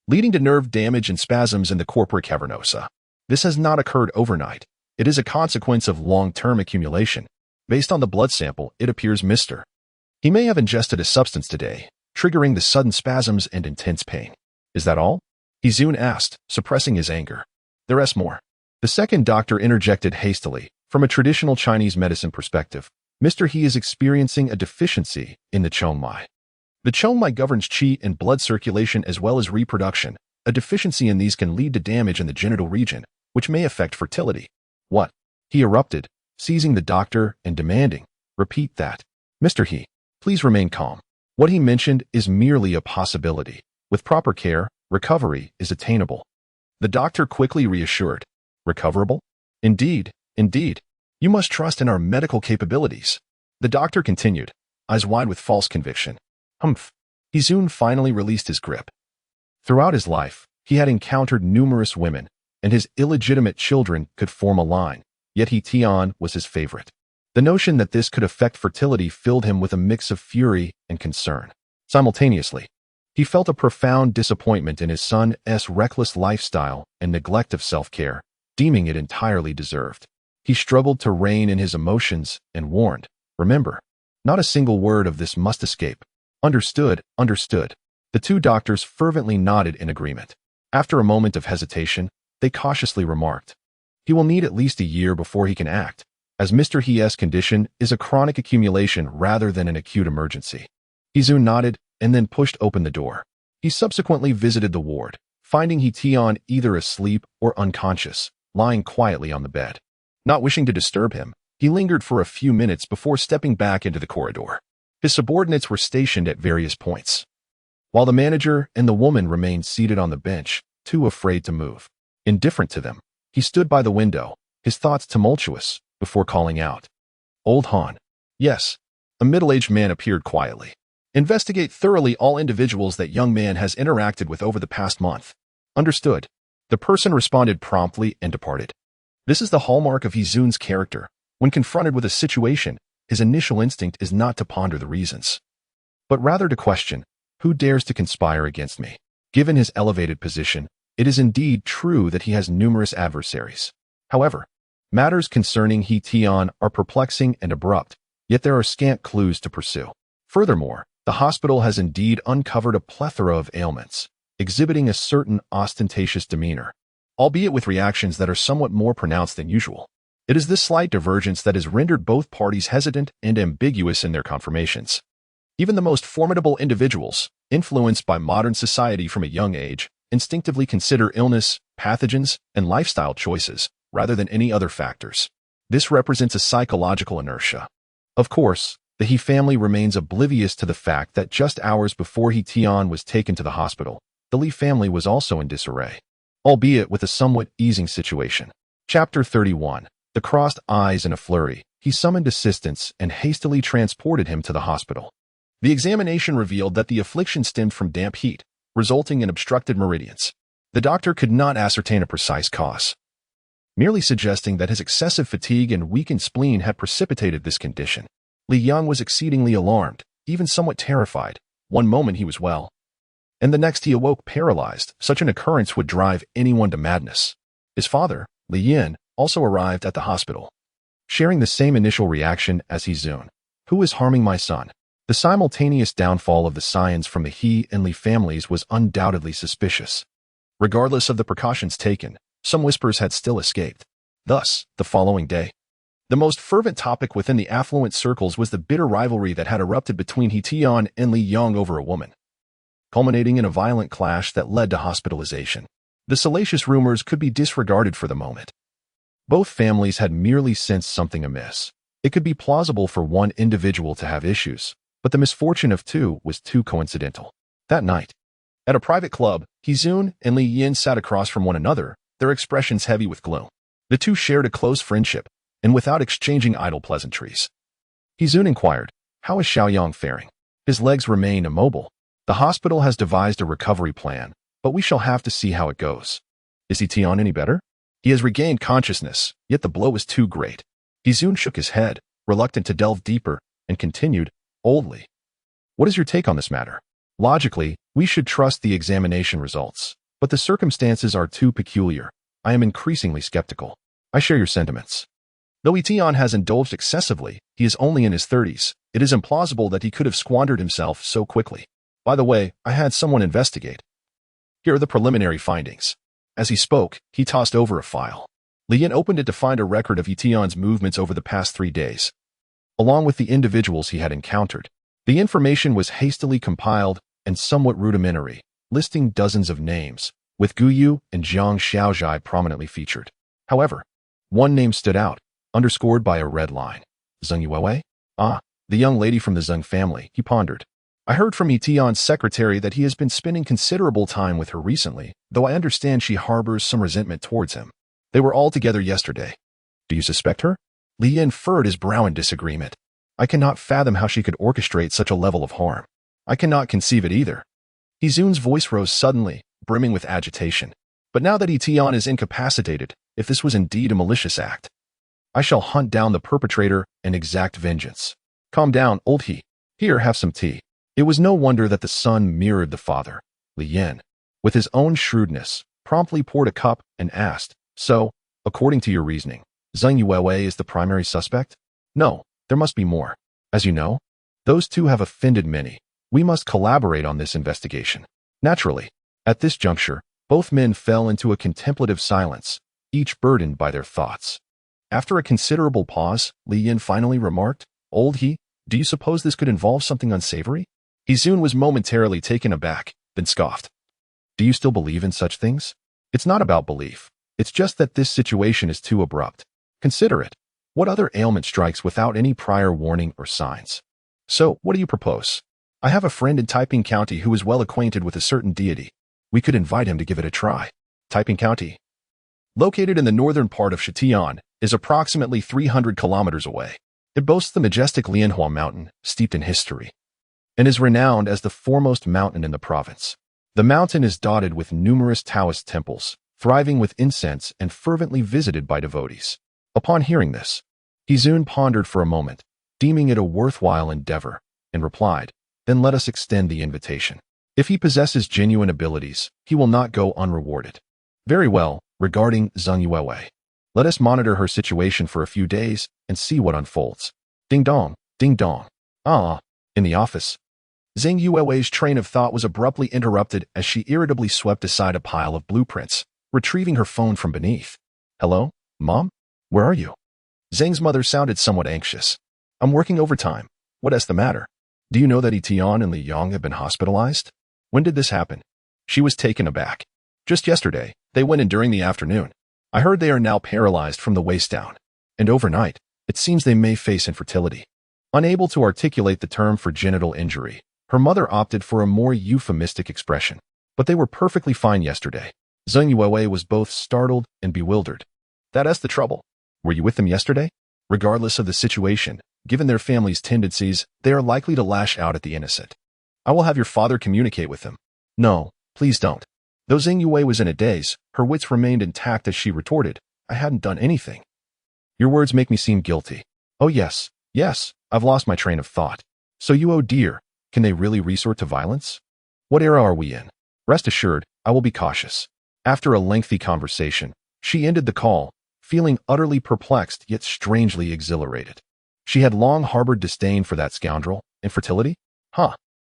leading to nerve damage and spasms in the corpora cavernosa. This has not occurred overnight. It is a consequence of long-term accumulation. Based on the blood sample, it appears Mr. He may have ingested a substance today, triggering the sudden spasms and intense pain. Is that all? He Zun asked, suppressing his anger. There is more. The second doctor interjected hastily. From a traditional Chinese medicine perspective, Mr. He is experiencing a deficiency in the Chongmai. The Chongmai governs qi and blood circulation as well as reproduction. A deficiency in these can lead to damage in the genital region, which may affect fertility. What? He erupted, seizing the doctor and demanding, Repeat that. Mr. He, please remain calm. What he mentioned is merely a possibility. With proper care, recovery is attainable. The doctor quickly reassured. Recoverable? Indeed, indeed. You must trust in our medical capabilities. The doctor continued, eyes wide with false conviction. Humph. He soon finally released his grip. Throughout his life, he had encountered numerous women, and his illegitimate children could form a line, yet He Tian was his favorite. The notion that this could affect fertility filled him with a mix of fury and concern. Simultaneously, he felt a profound disappointment in his son's reckless lifestyle and neglect of self-care, deeming it entirely deserved. He struggled to rein in his emotions and warned, remember, not a single word of this must escape. Understood, understood. The two doctors fervently nodded in agreement. After a moment of hesitation, they cautiously remarked, he will need at least a year before he can act. as Mr. He's condition is a chronic accumulation rather than an acute emergency. Hizun nodded and then pushed open the door. He subsequently visited the ward, finding He-Tion either asleep or unconscious, lying quietly on the bed. Not wishing to disturb him, he lingered for a few minutes before stepping back into the corridor. His subordinates were stationed at various points, while the manager and the woman remained seated on the bench, too afraid to move. Indifferent to them, he stood by the window, his thoughts tumultuous, before calling out. Old Han. Yes. A middle-aged man appeared quietly. Investigate thoroughly all individuals that young man has interacted with over the past month. Understood. The person responded promptly and departed. This is the hallmark of Hizun's character. When confronted with a situation, his initial instinct is not to ponder the reasons, but rather to question, who dares to conspire against me? Given his elevated position, it is indeed true that he has numerous adversaries. However, matters concerning He-Tion are perplexing and abrupt, yet there are scant clues to pursue. Furthermore, the hospital has indeed uncovered a plethora of ailments, exhibiting a certain ostentatious demeanor, albeit with reactions that are somewhat more pronounced than usual. It is this slight divergence that has rendered both parties hesitant and ambiguous in their confirmations. Even the most formidable individuals, influenced by modern society from a young age, instinctively consider illness, pathogens, and lifestyle choices, rather than any other factors. This represents a psychological inertia. Of course, the He family remains oblivious to the fact that just hours before He-Tion was taken to the hospital, the Li family was also in disarray, albeit with a somewhat easing situation. Chapter 31. The crossed eyes in a flurry, he summoned assistance and hastily transported him to the hospital. The examination revealed that the affliction stemmed from damp heat, resulting in obstructed meridians. The doctor could not ascertain a precise cause, merely suggesting that his excessive fatigue and weakened spleen had precipitated this condition. Li Yang was exceedingly alarmed, even somewhat terrified. One moment he was well, and the next he awoke paralyzed. Such an occurrence would drive anyone to madness. His father, Li Yin, also arrived at the hospital, sharing the same initial reaction as Hizun. Who is harming my son? The simultaneous downfall of the scions from the He and Li families was undoubtedly suspicious. Regardless of the precautions taken, some whispers had still escaped. Thus, the following day, the most fervent topic within the affluent circles was the bitter rivalry that had erupted between He-Tion and Li Yang over a woman, culminating in a violent clash that led to hospitalization. The salacious rumors could be disregarded for the moment. Both families had merely sensed something amiss. It could be plausible for one individual to have issues, but the misfortune of two was too coincidental. That night, at a private club, Hizun and Li Yin sat across from one another, their expressions heavy with gloom. The two shared a close friendship, and without exchanging idle pleasantries. Hizun inquired, "How is Xiaoyang faring?" His legs remain immobile. "The hospital has devised a recovery plan, but we shall have to see how it goes." "Is He-Tion any better?" "He has regained consciousness, yet the blow was too great." Hizun shook his head, reluctant to delve deeper, and continued, "Oldly. What is your take on this matter?" "Logically, we should trust the examination results, but the circumstances are too peculiar. I am increasingly skeptical." "I share your sentiments. Though He-Tion has indulged excessively, he is only in his 30s. It is implausible that he could have squandered himself so quickly. By the way, I had someone investigate. Here are the preliminary findings." As he spoke, he tossed over a file. Li Yin opened it to find a record of He-Tion's movements over the past 3 days, along with the individuals he had encountered. The information was hastily compiled and somewhat rudimentary, listing dozens of names, with Guyu and Zhang Xiaozhai prominently featured. However, one name stood out, underscored by a red line. Zheng Yuewei? Ah, the young lady from the Zheng family, he pondered. I heard from He-Tion's secretary that he has been spending considerable time with her recently, though I understand she harbors some resentment towards him. They were all together yesterday. Do you suspect her? Li Yin furrowed his brow in disagreement. I cannot fathom how she could orchestrate such a level of harm. I cannot conceive it either. Hizun's voice rose suddenly, brimming with agitation. But now that He-Tion is incapacitated, if this was indeed a malicious act, I shall hunt down the perpetrator and exact vengeance. Calm down, old He. Here, have some tea. It was no wonder that the son mirrored the father. Li Yin, with his own shrewdness, promptly poured a cup and asked, So, according to your reasoning, Zheng Yuewei is the primary suspect? No, there must be more. As you know, those two have offended many. We must collaborate on this investigation. Naturally, at this juncture, both men fell into a contemplative silence, each burdened by their thoughts. After a considerable pause, Li Yin finally remarked, "Old He, do you suppose this could involve something unsavory?" He soon was momentarily taken aback, then scoffed. "Do you still believe in such things?" "It's not about belief. It's just that this situation is too abrupt. Consider it. What other ailment strikes without any prior warning or signs? So, what do you propose?" "I have a friend in Taiping County who is well acquainted with a certain deity. We could invite him to give it a try." Taiping County, located in the northern part of Shitian, is approximately 300 kilometers away. It boasts the majestic Lianhua Mountain, steeped in history, and is renowned as the foremost mountain in the province. The mountain is dotted with numerous Daoist temples, thriving with incense and fervently visited by devotees. Upon hearing this, Hizun pondered for a moment, deeming it a worthwhile endeavor, and replied, "Then let us extend the invitation. If he possesses genuine abilities, he will not go unrewarded." "Very well, regarding Zheng Yuewei. Let us monitor her situation for a few days and see what unfolds." Ding dong, ding dong. In the office, Zheng Yuewei's train of thought was abruptly interrupted as she irritably swept aside a pile of blueprints, retrieving her phone from beneath. "Hello, Mom? Where are you?" Zheng's mother sounded somewhat anxious. "I'm working overtime. What's the matter? Do you know that Etian and Li Yong have been hospitalized?" "When did this happen?" She was taken aback. "Just yesterday. They went in during the afternoon. I heard they are now paralyzed from the waist down. And overnight, it seems they may face infertility." Unable to articulate the term for genital injury, her mother opted for a more euphemistic expression. "But they were perfectly fine yesterday." Zheng Yuewei was both startled and bewildered. "That's the trouble. Were you with them yesterday?" "Regardless of the situation, given their family's tendencies, they are likely to lash out at the innocent. I will have your father communicate with them." "No, please don't." Though Zheng Yuewei was in a daze, her wits remained intact as she retorted, "I hadn't done anything." "Your words make me seem guilty." "Oh yes, I've lost my train of thought." "So you, oh dear, can they really resort to violence? What era are we in?" "Rest assured, I will be cautious." After a lengthy conversation, she ended the call, feeling utterly perplexed yet strangely exhilarated. She had long harbored disdain for that scoundrel. Infertility?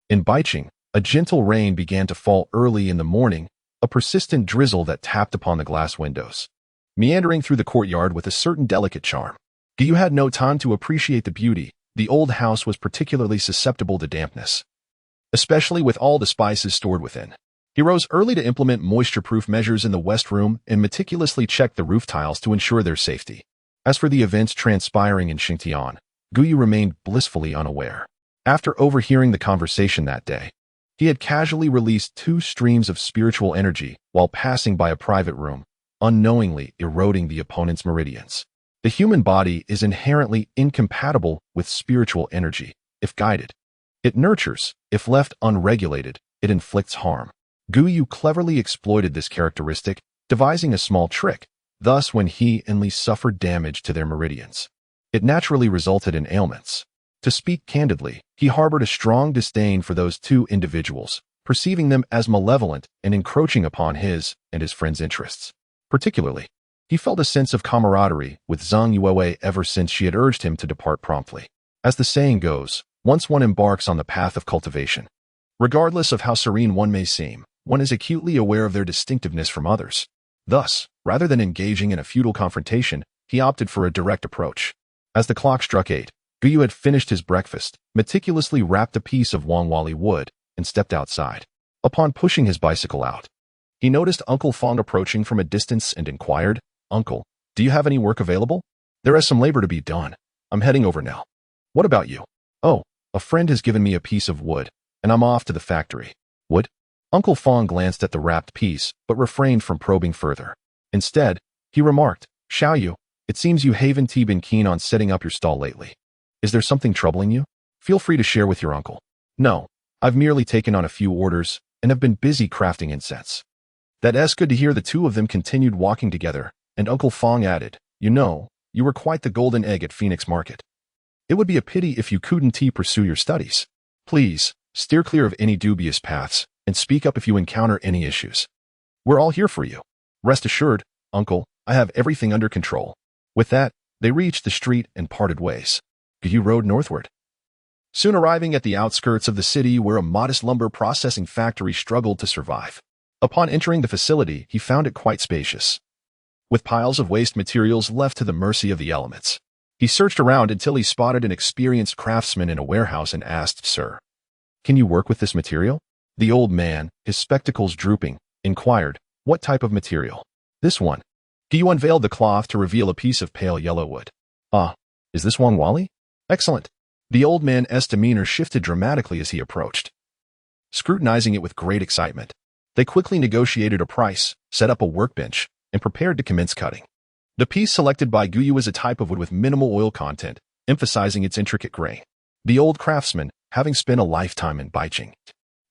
In Baicheng, a gentle rain began to fall early in the morning, a persistent drizzle that tapped upon the glass windows, meandering through the courtyard with a certain delicate charm. Guyu had no time to appreciate the beauty. The old house was particularly susceptible to dampness, especially with all the spices stored within. He rose early to implement moisture-proof measures in the west room and meticulously checked the roof tiles to ensure their safety. As for the events transpiring in Xingtian, Guyu remained blissfully unaware. After overhearing the conversation that day, he had casually released 2 streams of spiritual energy while passing by a private room, unknowingly eroding the opponent's meridians. The human body is inherently incompatible with spiritual energy, if guided. It nurtures; if left unregulated, it inflicts harm. Guyu cleverly exploited this characteristic, devising a small trick. Thus, when he and Li suffered damage to their meridians, it naturally resulted in ailments. To speak candidly, he harbored a strong disdain for those 2 individuals, perceiving them as malevolent and encroaching upon his and his friends' interests. Particularly, he felt a sense of camaraderie with Zheng Yuewei ever since she had urged him to depart promptly. As the saying goes, once one embarks on the path of cultivation, regardless of how serene one may seem, one is acutely aware of their distinctiveness from others. Thus, rather than engaging in a futile confrontation, he opted for a direct approach. As the clock struck 8, Guyu had finished his breakfast, meticulously wrapped a piece of Wangwali wood, and stepped outside. Upon pushing his bicycle out, he noticed Uncle Fong approaching from a distance and inquired, "Uncle, do you have any work available?" "There is some labor to be done. I'm heading over now." "What about you?" "Oh, a friend has given me a piece of wood, and I'm off to the factory." "Wood?" Uncle Fong glanced at the wrapped piece, but refrained from probing further. Instead, he remarked, "Xiao Yu, it seems you haven't been keen on setting up your stall lately. Is there something troubling you? Feel free to share with your uncle." "No, I've merely taken on a few orders and have been busy crafting incense." "That's good to hear." The 2 of them continued walking together, and Uncle Fong added, "You know, you were quite the golden egg at Phoenix Market. It would be a pity if you couldn't pursue your studies. Please, steer clear of any dubious paths, and speak up if you encounter any issues. We're all here for you." "Rest assured, Uncle, I have everything under control." With that, they reached the street and parted ways. Guyu rode northward, soon arriving at the outskirts of the city where a modest lumber processing factory struggled to survive. Upon entering the facility, he found it quite spacious, with piles of waste materials left to the mercy of the elements. He searched around until he spotted an experienced craftsman in a warehouse and asked, "Sir, can you work with this material?" The old man, his spectacles drooping, inquired, "What type of material?" "This one." Guyu unveiled the cloth to reveal a piece of pale yellow wood. "Ah, is this Wang Wali?" "Excellent." The old man's demeanor shifted dramatically as he approached, scrutinizing it with great excitement. They quickly negotiated a price, set up a workbench, and prepared to commence cutting. The piece selected by Guyu was a type of wood with minimal oil content, emphasizing its intricate grain. The old craftsman, having spent a lifetime in Baicheng,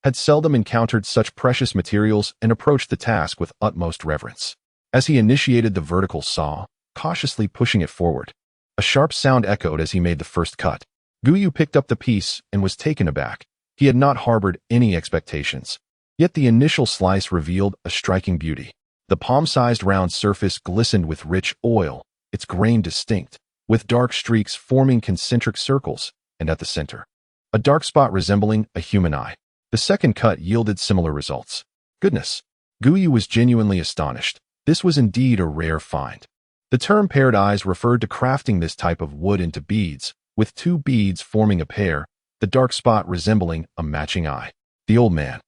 had seldom encountered such precious materials and approached the task with utmost reverence. As he initiated the vertical saw, cautiously pushing it forward, a sharp sound echoed as he made the first cut. Guyu picked up the piece and was taken aback. He had not harbored any expectations. Yet the initial slice revealed a striking beauty. The palm-sized round surface glistened with rich oil, its grain distinct, with dark streaks forming concentric circles, and at the center, a dark spot resembling a human eye. The second cut yielded similar results. Goodness! Guyu was genuinely astonished. This was indeed a rare find. The term paired eyes referred to crafting this type of wood into beads, with two beads forming a pair, the dark spot resembling a matching eye. The old man,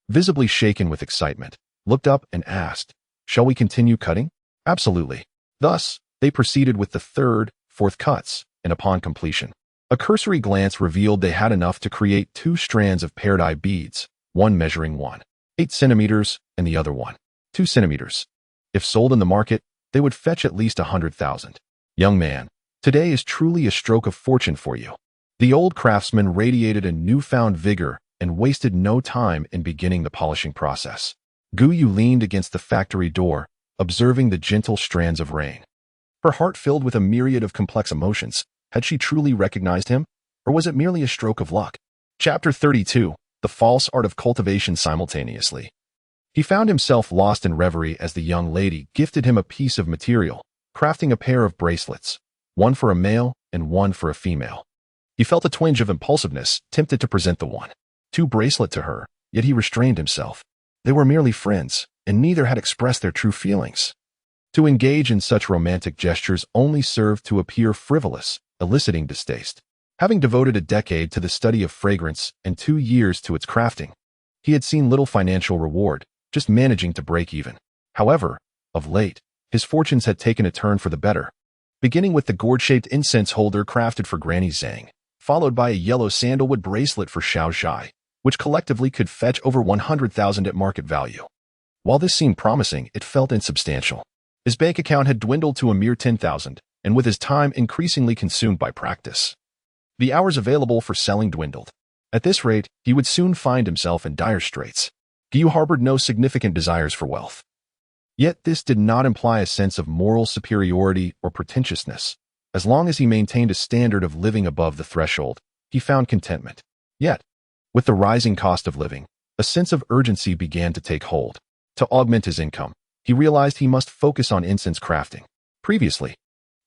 visibly shaken with excitement, looked up and asked, "Shall we continue cutting?" "Absolutely." Thus, they proceeded with the third, fourth cuts, and upon completion, a cursory glance revealed they had enough to create two strands of paired eye beads, one measuring 1.8 centimeters and the other 1.2 centimeters. If sold in the market, they would fetch at least 100,000. "Young man, today is truly a stroke of fortune for you." The old craftsman radiated a newfound vigor and wasted no time in beginning the polishing process. Guyu leaned against the factory door, observing the gentle strands of rain. Her heart filled with a myriad of complex emotions. Had she truly recognized him, or was it merely a stroke of luck? Chapter 32. The False Art of Cultivation Simultaneously. He found himself lost in reverie as the young lady gifted him a piece of material, crafting a pair of bracelets, one for a male and one for a female. He felt a twinge of impulsiveness, tempted to present the 1.2 bracelet to her, yet he restrained himself. They were merely friends, and neither had expressed their true feelings. To engage in such romantic gestures only served to appear frivolous, eliciting distaste. Having devoted a decade to the study of fragrance and 2 years to its crafting, he had seen little financial reward, just managing to break even. However, of late, his fortunes had taken a turn for the better, beginning with the gourd-shaped incense holder crafted for Granny Zhang, followed by a yellow sandalwood bracelet for Xiao Zhai, which collectively could fetch over 100,000 at market value. While this seemed promising, it felt insubstantial. His bank account had dwindled to a mere 10,000, and with his time increasingly consumed by practice, the hours available for selling dwindled. At this rate, he would soon find himself in dire straits. Guyu harbored no significant desires for wealth. Yet this did not imply a sense of moral superiority or pretentiousness. As long as he maintained a standard of living above the threshold, he found contentment. Yet, with the rising cost of living, a sense of urgency began to take hold. To augment his income, he realized he must focus on incense crafting. Previously,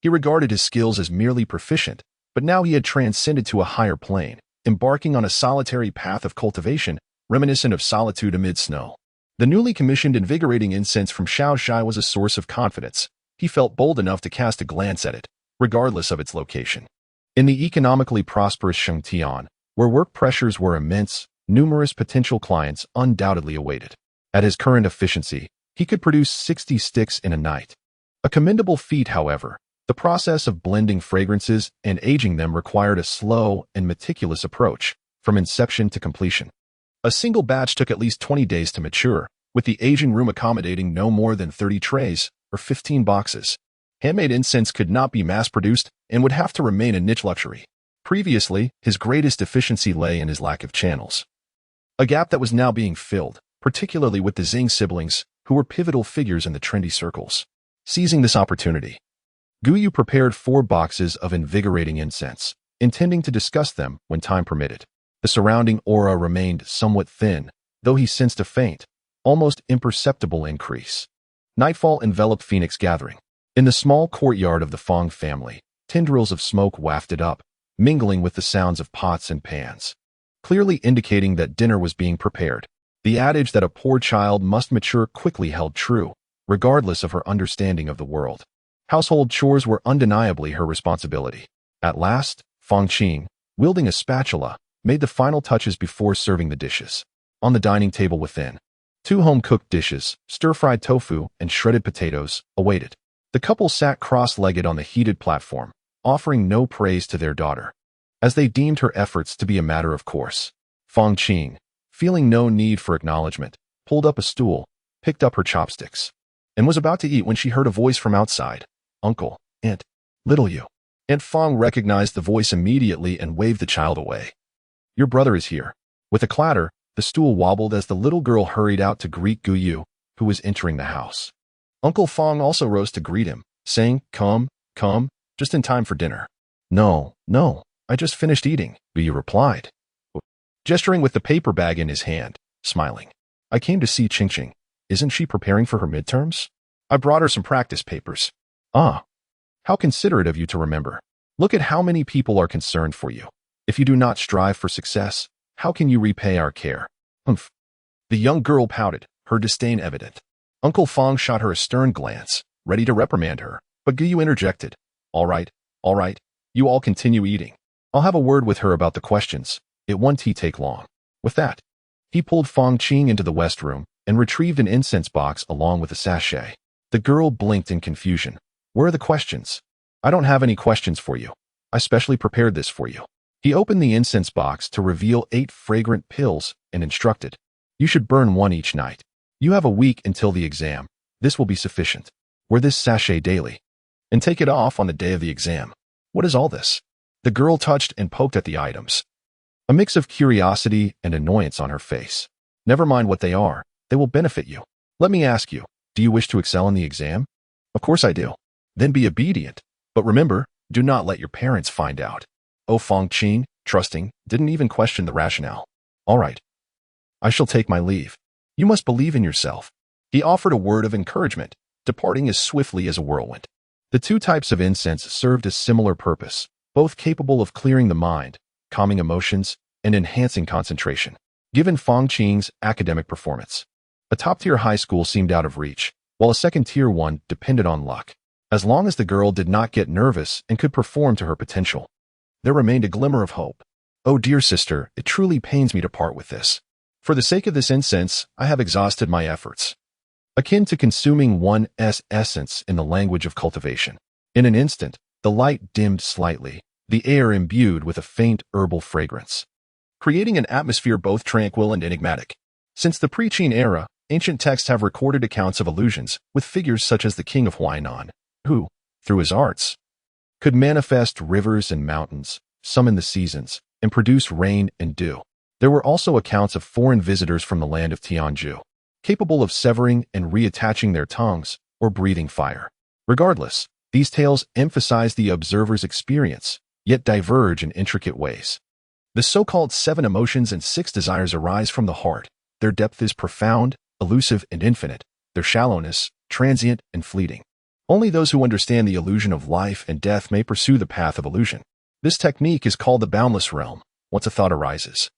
he regarded his skills as merely proficient, but now he had transcended to a higher plane, embarking on a solitary path of cultivation reminiscent of solitude amid snow. The newly commissioned invigorating incense from Xiao Zhai was a source of confidence. He felt bold enough to cast a glance at it, regardless of its location. In the economically prosperous Shengtian, where work pressures were immense, numerous potential clients undoubtedly awaited. At his current efficiency, he could produce 60 sticks in a night. A commendable feat, however. The process of blending fragrances and aging them required a slow and meticulous approach, from inception to completion. A single batch took at least 20 days to mature, with the aging room accommodating no more than 30 trays, or 15 boxes. Handmade incense could not be mass-produced and would have to remain a niche luxury. Previously, his greatest efficiency lay in his lack of channels, a gap that was now being filled, particularly with the Zing siblings, who were pivotal figures in the trendy circles. Seizing this opportunity, Guyu prepared 4 boxes of invigorating incense, intending to discuss them when time permitted. The surrounding aura remained somewhat thin, though he sensed a faint, almost imperceptible increase. Nightfall enveloped Phoenix Gathering. In the small courtyard of the Fong family, tendrils of smoke wafted up, mingling with the sounds of pots and pans, clearly indicating that dinner was being prepared. The adage that a poor child must mature quickly held true, regardless of her understanding of the world. Household chores were undeniably her responsibility. At last, Fang Qing, wielding a spatula, made the final touches before serving the dishes. On the dining table within, 2 home-cooked dishes, stir-fried tofu and shredded potatoes, awaited. The couple sat cross-legged on the heated platform, offering no praise to their daughter, as they deemed her efforts to be a matter of course. Fang Qing, feeling no need for acknowledgement, pulled up a stool, picked up her chopsticks, and was about to eat when she heard a voice from outside. "Uncle, Aunt, little you." Aunt Fang recognized the voice immediately and waved the child away. "Your brother is here." With a clatter, the stool wobbled as the little girl hurried out to greet Gu Yu, who was entering the house. Uncle Fang also rose to greet him, saying, Come, just in time for dinner." No, I just finished eating," Gu Yu replied, gesturing with the paper bag in his hand, smiling. "I came to see Qingqing. Isn't she preparing for her midterms? I brought her some practice papers." "Ah, how considerate of you to remember. Look at how many people are concerned for you. If you do not strive for success, how can you repay our care?" "Humph." The young girl pouted, her disdain evident. Uncle Fang shot her a stern glance, ready to reprimand her, but Gu Yu interjected. All right, you all continue eating. I'll have a word with her about the questions. It won't take long." With that, he pulled Fang Qing into the west room and retrieved an incense box along with a sachet. The girl blinked in confusion. "Where are the questions?" "I don't have any questions for you. I specially prepared this for you." He opened the incense box to reveal 8 fragrant pills and instructed, "You should burn 1 each night. You have a week until the exam. This will be sufficient. Wear this sachet daily, and take it off on the day of the exam." "What is all this?" The girl touched and poked at the items, a mix of curiosity and annoyance on her face. "Never mind what they are. They will benefit you. Let me ask you, do you wish to excel in the exam?" "Of course I do." "Then be obedient. But remember, do not let your parents find out." Oh, Fang Qing, trusting, didn't even question the rationale. "All right. I shall take my leave. You must believe in yourself." He offered a word of encouragement, departing as swiftly as a whirlwind. The 2 types of incense served a similar purpose, both capable of clearing the mind, calming emotions, and enhancing concentration. Given Fang Qing's academic performance, a top-tier high school seemed out of reach, while a second-tier one depended on luck. As long as the girl did not get nervous and could perform to her potential, there remained a glimmer of hope. "Oh, dear sister, it truly pains me to part with this. For the sake of this incense, I have exhausted my efforts." Akin to consuming one's essence in the language of cultivation. In an instant, the light dimmed slightly, the air imbued with a faint herbal fragrance, creating an atmosphere both tranquil and enigmatic. Since the pre-Qin era, ancient texts have recorded accounts of illusions with figures such as the king of Huainan, who, through his arts, could manifest rivers and mountains, summon the seasons, and produce rain and dew. There were also accounts of foreign visitors from the land of Tianzhu, capable of severing and reattaching their tongues or breathing fire. Regardless, these tales emphasize the observer's experience, yet diverge in intricate ways. The so-called 7 emotions and 6 desires arise from the heart. Their depth is profound, elusive, and infinite. Their shallowness, transient and fleeting. Only those who understand the illusion of life and death may pursue the path of illusion. This technique is called the boundless realm. Once a thought arises,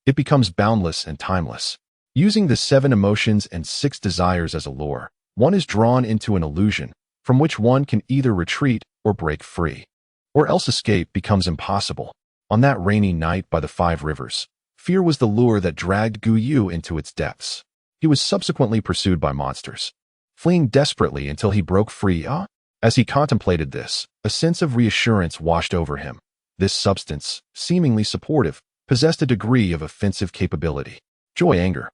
it becomes boundless and timeless. Using the 7 emotions and 6 desires as a lure, one is drawn into an illusion from which one can either retreat or break free, or else escape becomes impossible. On that rainy night by the 5 rivers, fear was the lure that dragged Gu Yu into its depths. He was subsequently pursued by monsters, fleeing desperately until he broke free. As he contemplated this, a sense of reassurance washed over him. This substance, seemingly supportive, possessed a degree of offensive capability. Joy, anger,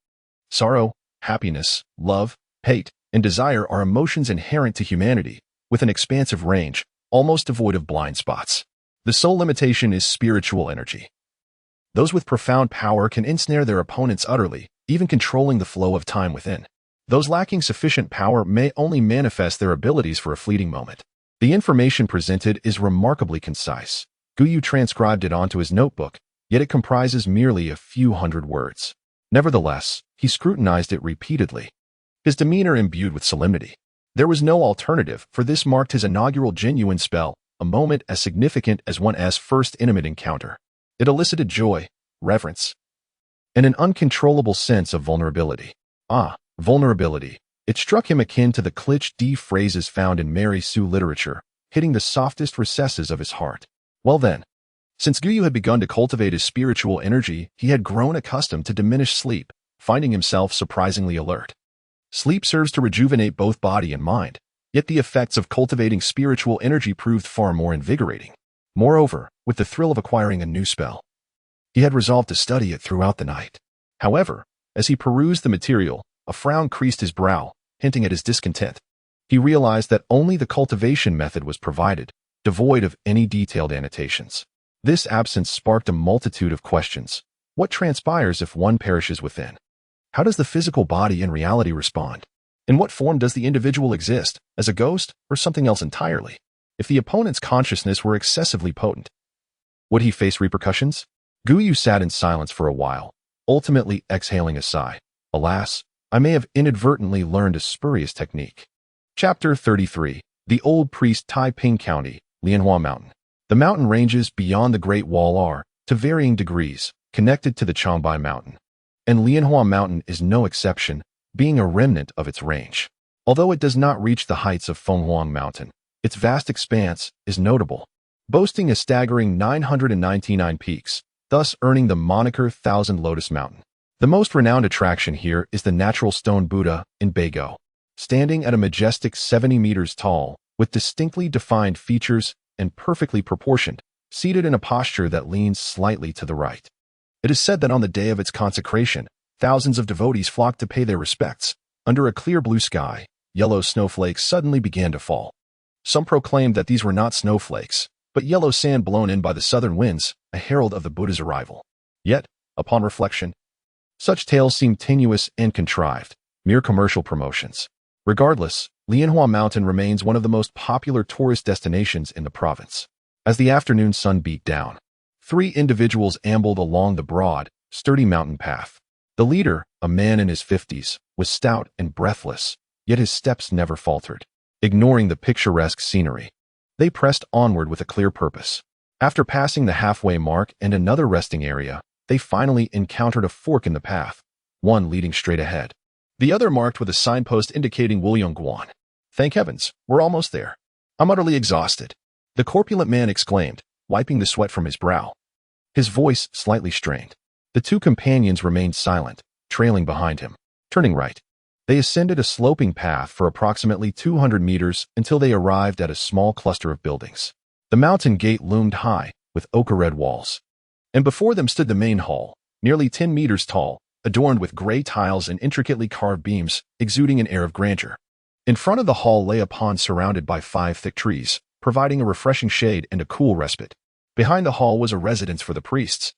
sorrow, happiness, love, hate, and desire are emotions inherent to humanity, with an expansive range, almost devoid of blind spots. The sole limitation is spiritual energy. Those with profound power can ensnare their opponents utterly, even controlling the flow of time within. Those lacking sufficient power may only manifest their abilities for a fleeting moment. The information presented is remarkably concise. Gu Yu transcribed it onto his notebook, yet it comprises merely a few hundred words. Nevertheless, he scrutinized it repeatedly, his demeanor imbued with solemnity. There was no alternative, for this marked his inaugural genuine spell, a moment as significant as one's first intimate encounter. It elicited joy, reverence, and an uncontrollable sense of vulnerability. Vulnerability, It struck him akin to the cliché phrases found in Mary Sue literature, hitting the softest recesses of his heart. Well then, since Guyu had begun to cultivate his spiritual energy, he had grown accustomed to diminished sleep, finding himself surprisingly alert. Sleep serves to rejuvenate both body and mind, yet the effects of cultivating spiritual energy proved far more invigorating. Moreover, with the thrill of acquiring a new spell, he had resolved to study it throughout the night. However, as he perused the material, a frown creased his brow, hinting at his discontent. He realized that only the cultivation method was provided, devoid of any detailed annotations. This absence sparked a multitude of questions. What transpires if one perishes within? How does the physical body in reality respond? In what form does the individual exist, as a ghost or something else entirely? If the opponent's consciousness were excessively potent, would he face repercussions? Guyu sat in silence for a while, ultimately exhaling a sigh. Alas, I may have inadvertently learned a spurious technique. Chapter 33. The Old Priest, Taiping County, Lianhua Mountain. The mountain ranges beyond the Great Wall are, to varying degrees, connected to the Changbai Mountain. And Lianhua Mountain is no exception, being a remnant of its range. Although it does not reach the heights of Fenghuang Mountain, its vast expanse is notable, boasting a staggering 999 peaks, thus earning the moniker Thousand Lotus Mountain. The most renowned attraction here is the natural stone Buddha in Beigo, standing at a majestic 70 meters tall, with distinctly defined features and perfectly proportioned, seated in a posture that leans slightly to the right. It is said that on the day of its consecration, thousands of devotees flocked to pay their respects. Under a clear blue sky, yellow snowflakes suddenly began to fall. Some proclaimed that these were not snowflakes, but yellow sand blown in by the southern winds, a herald of the Buddha's arrival. Yet, upon reflection, such tales seemed tenuous and contrived, mere commercial promotions. Regardless, Lianhua Mountain remains one of the most popular tourist destinations in the province. As the afternoon sun beat down, 3 individuals ambled along the broad, sturdy mountain path. The leader, a man in his 50s, was stout and breathless, yet his steps never faltered. Ignoring the picturesque scenery, they pressed onward with a clear purpose. After passing the halfway mark and another resting area, they finally encountered a fork in the path, one leading straight ahead, the other marked with a signpost indicating Wulyongguan. Thank heavens, we're almost there. I'm utterly exhausted, the corpulent man exclaimed, wiping the sweat from his brow. His voice slightly strained. The 2 companions remained silent, trailing behind him. Turning right, they ascended a sloping path for approximately 200 meters until they arrived at a small cluster of buildings. The mountain gate loomed high, with ochre-red walls. And before them stood the main hall, nearly 10 meters tall, adorned with gray tiles and intricately carved beams, exuding an air of grandeur. In front of the hall lay a pond surrounded by 5 thick trees, providing a refreshing shade and a cool respite. Behind the hall was a residence for the priests,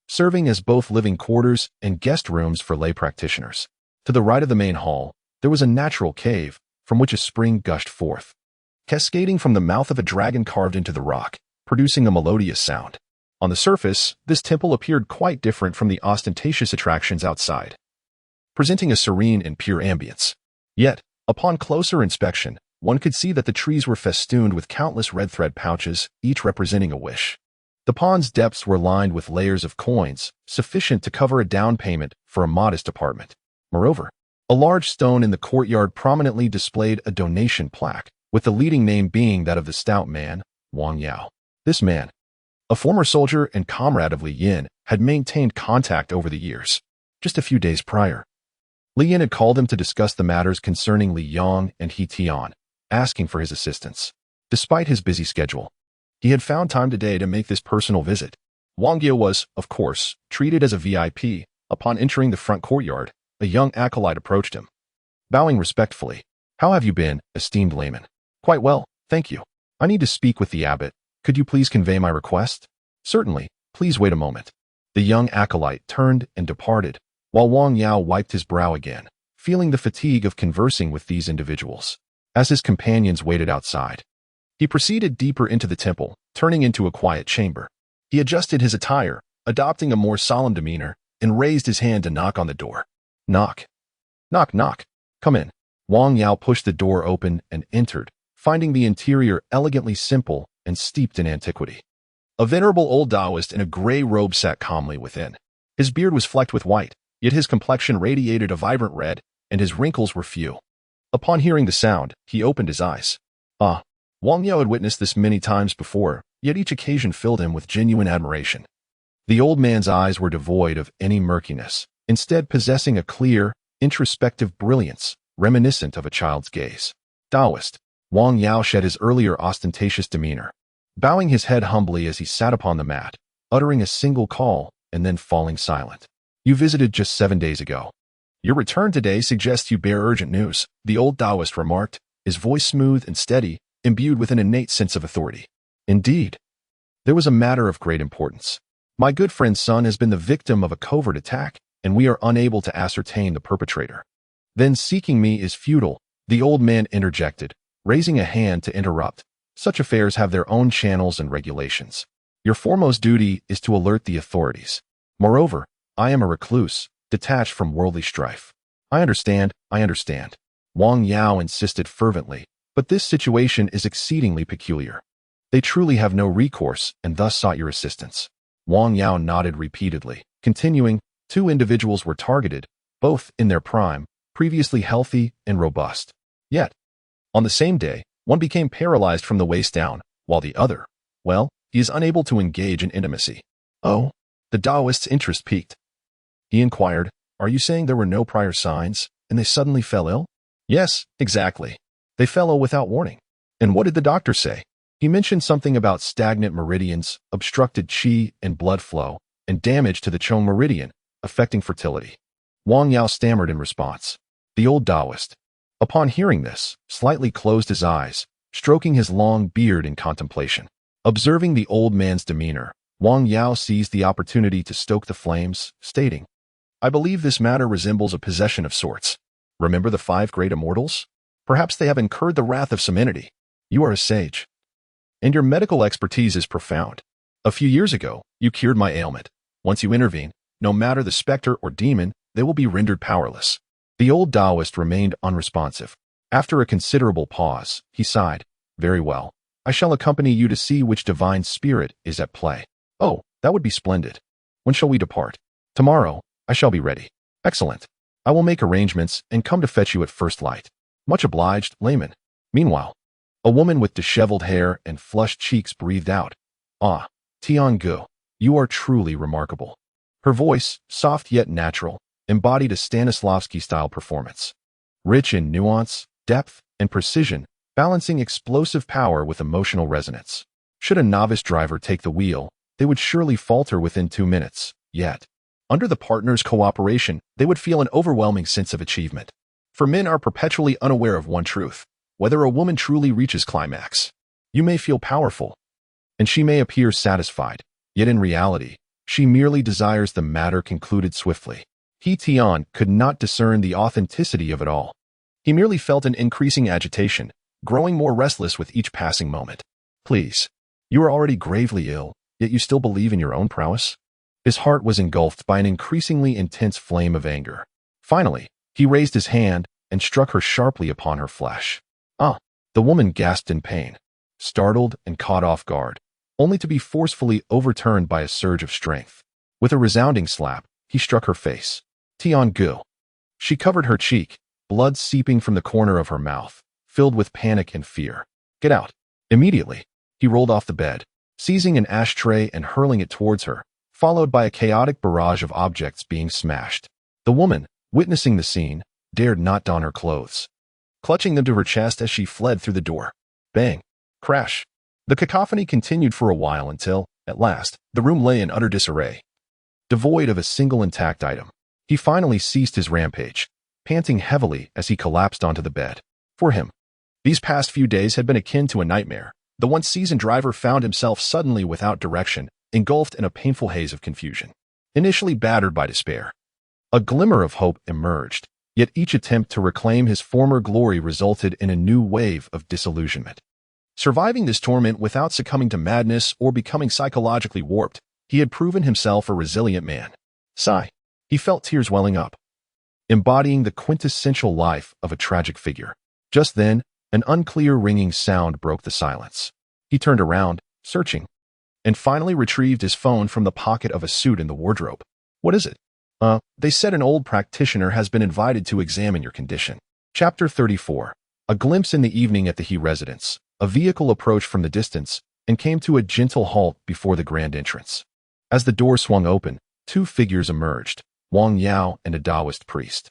serving as both living quarters and guest rooms for lay practitioners. To the right of the main hall, there was a natural cave, from which a spring gushed forth, cascading from the mouth of a dragon carved into the rock, producing a melodious sound. On the surface, this temple appeared quite different from the ostentatious attractions outside, presenting a serene and pure ambience. Yet, upon closer inspection, one could see that the trees were festooned with countless red thread pouches, each representing a wish. The pond's depths were lined with layers of coins, sufficient to cover a down payment for a modest apartment. Moreover, a large stone in the courtyard prominently displayed a donation plaque, with the leading name being that of the stout man, Wang Yao. This man, a former soldier and comrade of Li Yin, had maintained contact over the years. Just a few days prior, Li Yin had called him to discuss the matters concerning Li Yong and He Tian, asking for his assistance. Despite his busy schedule, he had found time today to make this personal visit. Wang Yao was, of course, treated as a VIP. Upon entering the front courtyard, a young acolyte approached him, bowing respectfully. How have you been, esteemed layman? Quite well, thank you. I need to speak with the abbot. Could you please convey my request? Certainly, please wait a moment. The young acolyte turned and departed, while Wang Yao wiped his brow again, feeling the fatigue of conversing with these individuals. As his companions waited outside, he proceeded deeper into the temple, turning into a quiet chamber. He adjusted his attire, adopting a more solemn demeanor, and raised his hand to knock on the door. Knock. Knock, knock. Come in. Wang Yao pushed the door open and entered, finding the interior elegantly simple and steeped in antiquity. A venerable old Daoist in a gray robe sat calmly within. His beard was flecked with white, yet his complexion radiated a vibrant red, and his wrinkles were few. Upon hearing the sound, he opened his eyes. Ah, Wang Yao had witnessed this many times before, yet each occasion filled him with genuine admiration. The old man's eyes were devoid of any murkiness, instead possessing a clear, introspective brilliance, reminiscent of a child's gaze. Daoist. Wang Yao shed his earlier ostentatious demeanor, bowing his head humbly as he sat upon the mat, uttering a single call and then falling silent. You visited just 7 days ago. Your return today suggests you bear urgent news, the old Daoist remarked, his voice smooth and steady, imbued with an innate sense of authority. Indeed. There was a matter of great importance. My good friend's son has been the victim of a covert attack, and we are unable to ascertain the perpetrator. Then seeking me is futile, the old man interjected, raising a hand to interrupt. Such affairs have their own channels and regulations. Your foremost duty is to alert the authorities. Moreover, I am a recluse, detached from worldly strife. I understand. Wang Yao insisted fervently, but this situation is exceedingly peculiar. They truly have no recourse and thus sought your assistance. Wang Yao nodded repeatedly, continuing, 2 individuals were targeted, both in their prime, previously healthy and robust. Yet, on the same day, one became paralyzed from the waist down, while the other, well, he is unable to engage in intimacy. Oh, the Daoist's interest piqued. He inquired, are you saying there were no prior signs, and they suddenly fell ill? Yes, exactly. They fell ill without warning. And what did the doctor say? He mentioned something about stagnant meridians, obstructed qi and blood flow, and damage to the Chong meridian, affecting fertility. Wang Yao stammered in response. The old Daoist, upon hearing this, slightly closed his eyes, stroking his long beard in contemplation. Observing the old man's demeanor, Wang Yao seized the opportunity to stoke the flames, stating, I believe this matter resembles a possession of sorts. Remember the 5 great immortals? Perhaps they have incurred the wrath of some entity. You are a sage, and your medical expertise is profound. A few years ago, you cured my ailment. Once you intervene, no matter the specter or demon, they will be rendered powerless. The old Daoist remained unresponsive. After a considerable pause, he sighed, Very well. I shall accompany you to see which divine spirit is at play. Oh, that would be splendid. When shall we depart? Tomorrow. I shall be ready. Excellent. I will make arrangements and come to fetch you at first light. Much obliged, layman. Meanwhile, a woman with disheveled hair and flushed cheeks breathed out. Ah, Tiangu, you are truly remarkable. Her voice, soft yet natural, embodied a Stanislavski-style performance. Rich in nuance, depth, and precision, balancing explosive power with emotional resonance. Should a novice driver take the wheel, they would surely falter within 2 minutes, yet, under the partner's cooperation, they would feel an overwhelming sense of achievement. For men are perpetually unaware of one truth, whether a woman truly reaches climax. You may feel powerful, and she may appear satisfied, yet in reality, she merely desires the matter concluded swiftly. He Tian could not discern the authenticity of it all. He merely felt an increasing agitation, growing more restless with each passing moment. Please, you are already gravely ill, yet you still believe in your own prowess? His heart was engulfed by an increasingly intense flame of anger. Finally, he raised his hand and struck her sharply upon her flesh. Ah! The woman gasped in pain, startled and caught off guard, only to be forcefully overturned by a surge of strength. With a resounding slap, he struck her face. Tiangu. She covered her cheek, blood seeping from the corner of her mouth, filled with panic and fear. Get out. Immediately, he rolled off the bed, seizing an ashtray and hurling it towards her, followed by a chaotic barrage of objects being smashed. The woman, witnessing the scene, dared not don her clothes, clutching them to her chest as she fled through the door. Bang! Crash! The cacophony continued for a while until, at last, the room lay in utter disarray, devoid of a single intact item. He finally ceased his rampage, panting heavily as he collapsed onto the bed. For him, these past few days had been akin to a nightmare. The once seasoned driver found himself suddenly without direction, engulfed in a painful haze of confusion. Initially battered by despair, a glimmer of hope emerged, yet each attempt to reclaim his former glory resulted in a new wave of disillusionment. Surviving this torment without succumbing to madness or becoming psychologically warped, he had proven himself a resilient man. Sigh. He felt tears welling up, embodying the quintessential life of a tragic figure. Just then, an unclear ringing sound broke the silence. He turned around, searching, and finally retrieved his phone from the pocket of a suit in the wardrobe. What is it? They said an old practitioner has been invited to examine your condition. Chapter 34. A glimpse in the evening at the He residence. A vehicle approached from the distance and came to a gentle halt before the grand entrance. As the door swung open, two figures emerged, Wang Yao and a Daoist priest.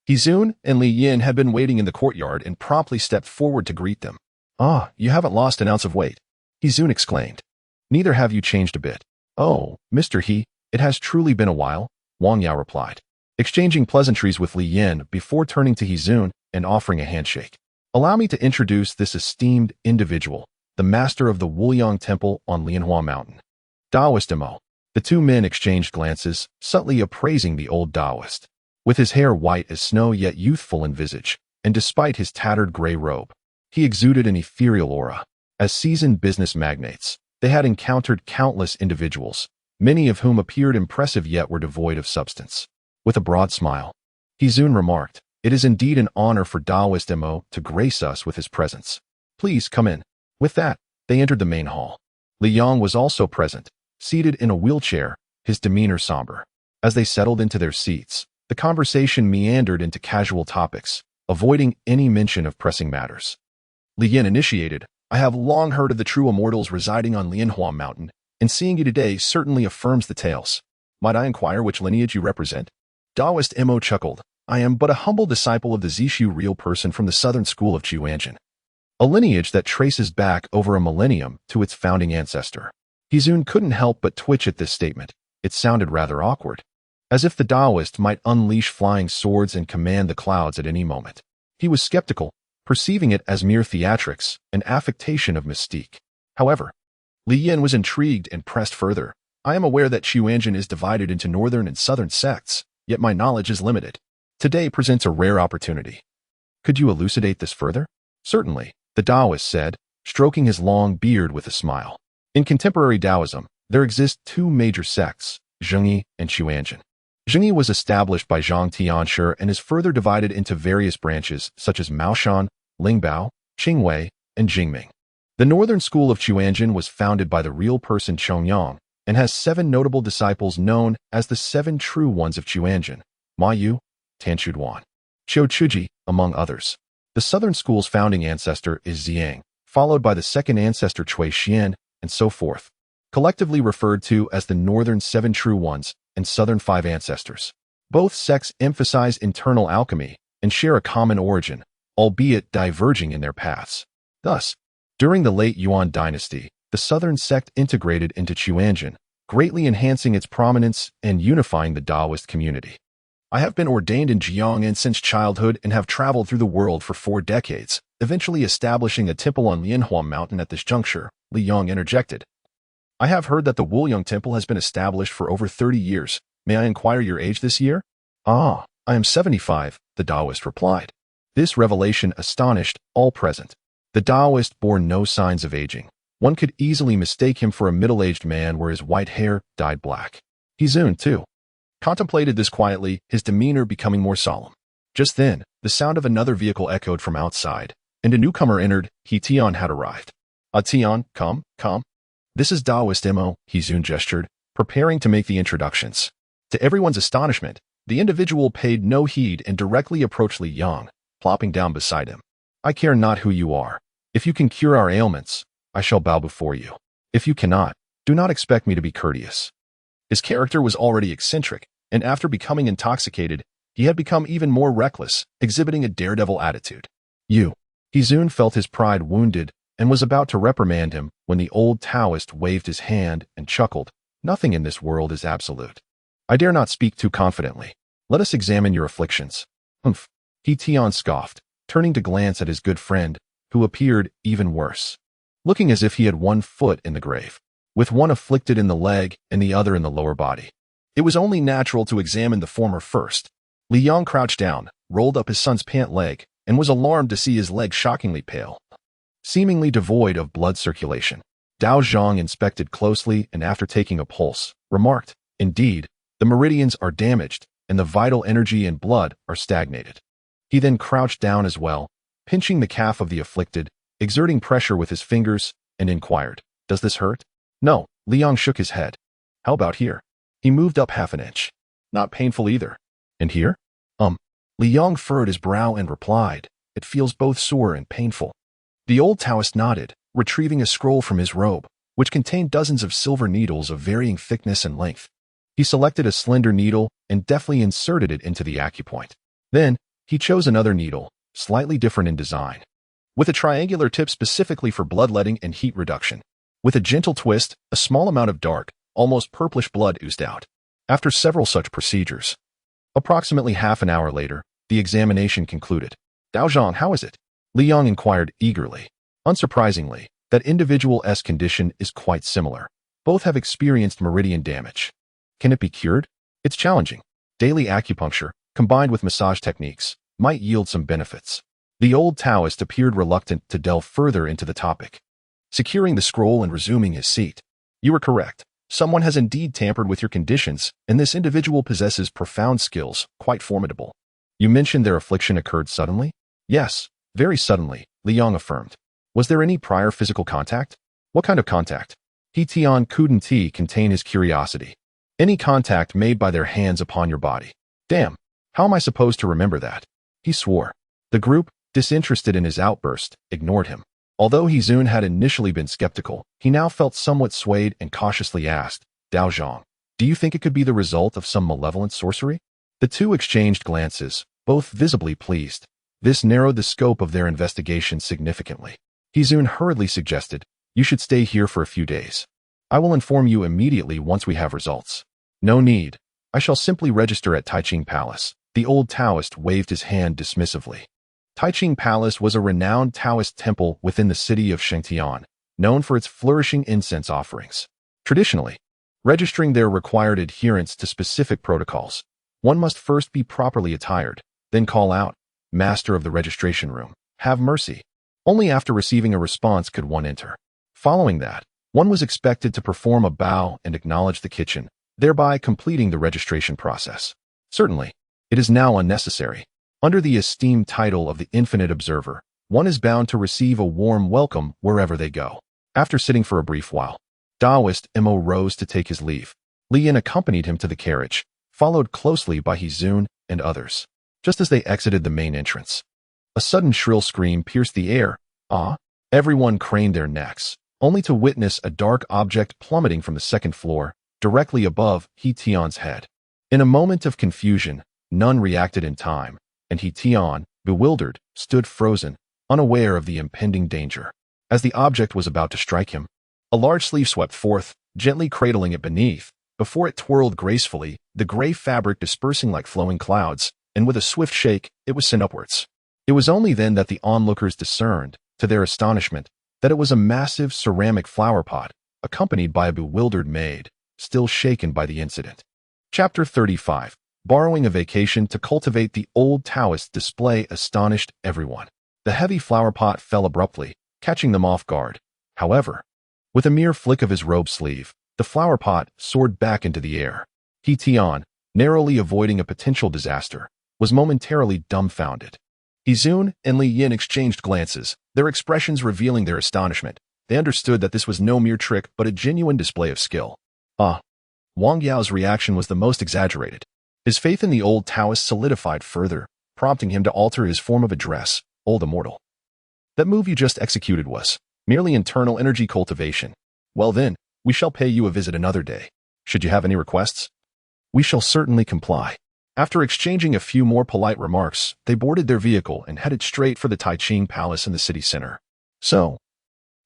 Hizun and Li Yin had been waiting in the courtyard and promptly stepped forward to greet them. "Ah, you haven't lost an ounce of weight," Hizun exclaimed. "Neither have you changed a bit." "Oh, Mr. He, it has truly been a while," Wang Yao replied, exchanging pleasantries with Li Yin before turning to Hizun and offering a handshake. "Allow me to introduce this esteemed individual, the master of the Wuliang Temple on Lianhua Mountain, Daoist Mo." The two men exchanged glances, subtly appraising the old Daoist. With his hair white as snow yet youthful in visage, and despite his tattered gray robe, he exuded an ethereal aura. As seasoned business magnates, they had encountered countless individuals, many of whom appeared impressive yet were devoid of substance. With a broad smile, Hizun remarked, "It is indeed an honor for Daoist Mo to grace us with his presence. Please come in." With that, they entered the main hall. Li Yang was also present, seated in a wheelchair, his demeanor somber. As they settled into their seats, the conversation meandered into casual topics, avoiding any mention of pressing matters. Li Yin initiated, "I have long heard of the true immortals residing on Lianhua Mountain, and seeing you today certainly affirms the tales. Might I inquire which lineage you represent?" Daoist Mo chuckled, "I am but a humble disciple of the Zishu real person from the southern school of Chuanjin, a lineage that traces back over a millennium to its founding ancestor." Hizun couldn't help but twitch at this statement. It sounded rather awkward, as if the Daoist might unleash flying swords and command the clouds at any moment. He was skeptical, perceiving it as mere theatrics, an affectation of mystique. However, Li Yin was intrigued and pressed further. "I am aware that Chuanjin is divided into northern and southern sects, yet my knowledge is limited. Today presents a rare opportunity. Could you elucidate this further?" "Certainly," the Daoist said, stroking his long beard with a smile. In contemporary Taoism, there exist two major sects, Zhengyi and Chuanjin. Zhengyi was established by Zhang Tianshi and is further divided into various branches such as Maoshan, Lingbao, Qingwei, and Jingming. The northern school of Chuanjin was founded by the real person Chongyang and has 7 notable disciples known as the 7 true ones of Chuanjin, Ma Yu, Tan Chuduan, Qiu Chuji, among others. The southern school's founding ancestor is Xiang, followed by the second ancestor Cui Xian, and so forth, collectively referred to as the northern 7 true ones and southern 5 ancestors. Both sects emphasize internal alchemy and share a common origin, albeit diverging in their paths. Thus, during the late Yuan dynasty, the southern sect integrated into Chuanjin, greatly enhancing its prominence and unifying the Daoist community. "I have been ordained in Jiang'an since childhood and have traveled through the world for 4 decades, eventually establishing a temple on Lianhua Mountain at this juncture," Li Yang interjected. "I have heard that the Wuliang Temple has been established for over 30 years. May I inquire your age this year?" "Ah, I am 75, the Daoist replied. This revelation astonished all present. The Daoist bore no signs of aging. One could easily mistake him for a middle-aged man where his white hair dyed black. Hizun, too, contemplated this quietly, his demeanor becoming more solemn. Just then, the sound of another vehicle echoed from outside, and a newcomer entered. Tian had arrived. Tian, come, come. This is Daoist Mo, Hizun gestured, preparing to make the introductions. To everyone's astonishment, the individual paid no heed and directly approached Li Yang, plopping down beside him. "I care not who you are. If you can cure our ailments, I shall bow before you. If you cannot, do not expect me to be courteous." His character was already eccentric, and after becoming intoxicated, he had become even more reckless, exhibiting a daredevil attitude. "You." Hizun felt his pride wounded and was about to reprimand him when the old Taoist waved his hand and chuckled. "Nothing in this world is absolute. I dare not speak too confidently. Let us examine your afflictions." "Humph." Tian scoffed, turning to glance at his good friend, who appeared even worse, looking as if he had one foot in the grave, with one afflicted in the leg and the other in the lower body. It was only natural to examine the former first. Li Yang crouched down, rolled up his son's pant leg, and was alarmed to see his leg shockingly pale, seemingly devoid of blood circulation. Dao Zhang inspected closely and after taking a pulse, remarked, "Indeed, the meridians are damaged and the vital energy and blood are stagnated." He then crouched down as well, pinching the calf of the afflicted, exerting pressure with his fingers, and inquired, "Does this hurt?" "No," Li Yang shook his head. "How about here?" He moved up half an inch. "Not painful either." "And here?" Li Yong furrowed his brow and replied, "It feels both sore and painful." The old Taoist nodded, retrieving a scroll from his robe, which contained dozens of silver needles of varying thickness and length. He selected a slender needle and deftly inserted it into the acupoint. Then, he chose another needle, slightly different in design, with a triangular tip specifically for bloodletting and heat reduction. With a gentle twist, a small amount of dark, almost purplish blood oozed out. After several such procedures, approximately half an hour later, the examination concluded. "Daozhang, how is it?" Li Yong inquired eagerly. Unsurprisingly, that individual's condition is quite similar. Both have experienced meridian damage. Can it be cured? It's challenging. Daily acupuncture, combined with massage techniques, might yield some benefits. The old Taoist appeared reluctant to delve further into the topic, securing the scroll and resuming his seat. "You were correct. Someone has indeed tampered with your conditions, and this individual possesses profound skills, quite formidable." "You mentioned their affliction occurred suddenly?" "Yes, very suddenly," Li Yong affirmed. "Was there any prior physical contact?" "What kind of contact?" He Tian couldn't contain his curiosity. "Any contact made by their hands upon your body." "Damn, how am I supposed to remember that?" He swore. The group, disinterested in his outburst, ignored him. Although Hezun had initially been skeptical, he now felt somewhat swayed and cautiously asked, "Daozhang, do you think it could be the result of some malevolent sorcery?" The two exchanged glances, both visibly pleased. This narrowed the scope of their investigation significantly. Hezun hurriedly suggested, "You should stay here for a few days. I will inform you immediately once we have results." "No need. I shall simply register at Taiching Palace." The old Taoist waved his hand dismissively. Taiching Palace was a renowned Taoist temple within the city of Shengtian, known for its flourishing incense offerings. Traditionally, registering there required adherence to specific protocols. One must first be properly attired, then call out, "Master of the registration room, have mercy." Only after receiving a response could one enter. Following that, one was expected to perform a bow and acknowledge the kitchen, thereby completing the registration process. Certainly, it is now unnecessary. Under the esteemed title of the Infinite Observer, one is bound to receive a warm welcome wherever they go. After sitting for a brief while, Daoist Mo rose to take his leave. Li Yin accompanied him to the carriage, followed closely by Hezun and others. Just as they exited the main entrance, a sudden shrill scream pierced the air. "Ah!" Everyone craned their necks, only to witness a dark object plummeting from the second floor, directly above He Tian's head. In a moment of confusion, none reacted in time, and He Tian, bewildered, stood frozen, unaware of the impending danger. As the object was about to strike him, a large sleeve swept forth, gently cradling it beneath. Before it twirled gracefully, the gray fabric dispersing like flowing clouds, and with a swift shake, it was sent upwards. It was only then that the onlookers discerned, to their astonishment, that it was a massive ceramic flower pot, accompanied by a bewildered maid, still shaken by the incident. Chapter 35. Borrowing a vacation to cultivate. The old Taoist display astonished everyone. The heavy flower pot fell abruptly, catching them off guard. However, with a mere flick of his robe sleeve, the flower pot soared back into the air. He Tian, narrowly avoiding a potential disaster, was momentarily dumbfounded. Hezun and Li Yin exchanged glances, their expressions revealing their astonishment. They understood that this was no mere trick but a genuine display of skill. Wang Yao's reaction was the most exaggerated. His faith in the old Taoist solidified further, prompting him to alter his form of address, "Old Immortal. That move you just executed was merely internal energy cultivation. Well then, we shall pay you a visit another day. Should you have any requests, we shall certainly comply." After exchanging a few more polite remarks, they boarded their vehicle and headed straight for the Taiching Palace in the city center. "So,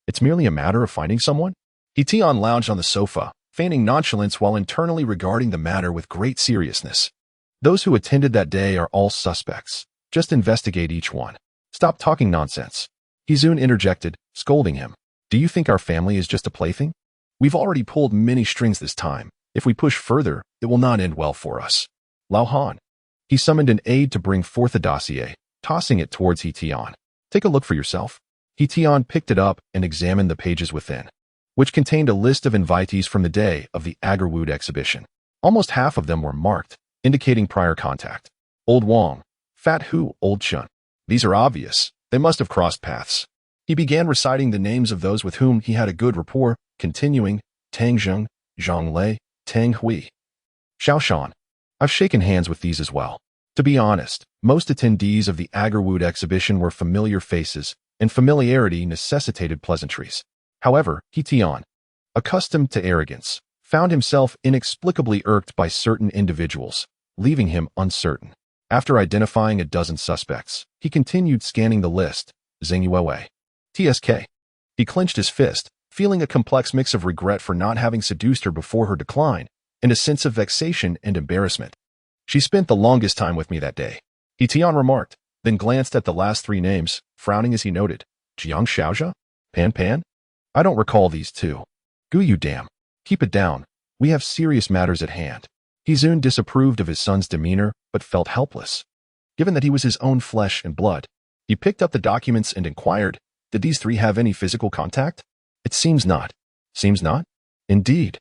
it's merely a matter of finding someone?" He Tian lounged on the sofa, feigning nonchalance while internally regarding the matter with great seriousness. "Those who attended that day are all suspects. Just investigate each one." "Stop talking nonsense." Hezun interjected, scolding him. "Do you think our family is just a plaything? We've already pulled many strings this time. If we push further, it will not end well for us." "Lao Han." He summoned an aide to bring forth a dossier, tossing it towards He Tian. "Take a look for yourself." He Tian picked it up and examined the pages within, which contained a list of invitees from the day of the Agarwood exhibition. Almost half of them were marked, indicating prior contact. Old Wang, Fat Hu, Old Chun. These are obvious. They must have crossed paths. He began reciting the names of those with whom he had a good rapport, continuing, Tang Zheng, Zhang Lei, Tang Hui, Xiao Shan. I've shaken hands with these as well. To be honest, most attendees of the Agarwood exhibition were familiar faces, and familiarity necessitated pleasantries. However, He Tian, accustomed to arrogance, found himself inexplicably irked by certain individuals, leaving him uncertain. After identifying a dozen suspects, he continued scanning the list. Zheng Yuewei. TSK. He clenched his fist, feeling a complex mix of regret for not having seduced her before her decline, and a sense of vexation and embarrassment. She spent the longest time with me that day, He Tian remarked, then glanced at the last three names, frowning as he noted. Jiang Xiaozha? Pan Pan? I don't recall these two. Gu you damn. Keep it down. We have serious matters at hand. He Zun disapproved of his son's demeanor, but felt helpless. Given that he was his own flesh and blood, he picked up the documents and inquired, did these three have any physical contact? It seems not. Seems not? Indeed.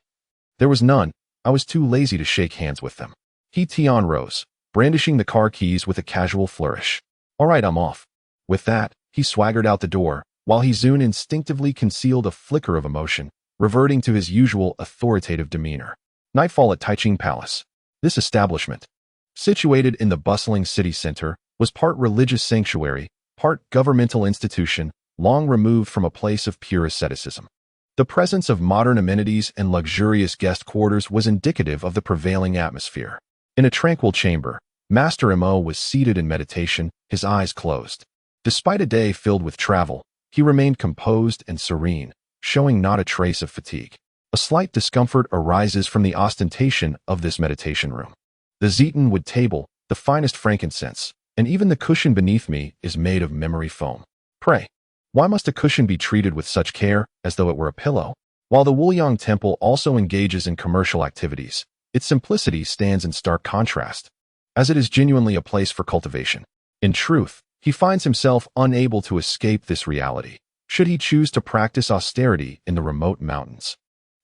There was none. I was too lazy to shake hands with them. He Tian rose, brandishing the car keys with a casual flourish. All right, I'm off. With that, he swaggered out the door, while He Zun instinctively concealed a flicker of emotion, reverting to his usual authoritative demeanor. Nightfall at Taiching Palace. This establishment, situated in the bustling city center, was part religious sanctuary, part governmental institution, long removed from a place of pure asceticism. The presence of modern amenities and luxurious guest quarters was indicative of the prevailing atmosphere. In a tranquil chamber, Master Mo was seated in meditation, his eyes closed. Despite a day filled with travel, he remained composed and serene, showing not a trace of fatigue. A slight discomfort arises from the ostentation of this meditation room. The Zeton wood table, the finest frankincense, and even the cushion beneath me is made of memory foam. Pray, why must a cushion be treated with such care as though it were a pillow? While the Wuliang Temple also engages in commercial activities, its simplicity stands in stark contrast, as it is genuinely a place for cultivation. In truth, he finds himself unable to escape this reality. Should he choose to practice austerity in the remote mountains,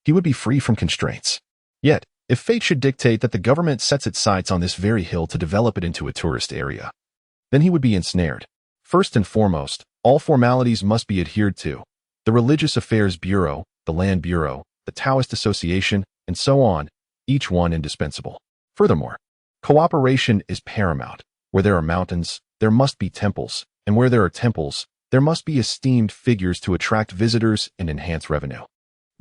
he would be free from constraints. Yet, if fate should dictate that the government sets its sights on this very hill to develop it into a tourist area, then he would be ensnared. First and foremost, all formalities must be adhered to. The Religious Affairs Bureau, the Land Bureau, the Daoist Association, and so on, each one indispensable. Furthermore, cooperation is paramount. Where there are mountains, there must be temples, and where there are temples, there must be esteemed figures to attract visitors and enhance revenue.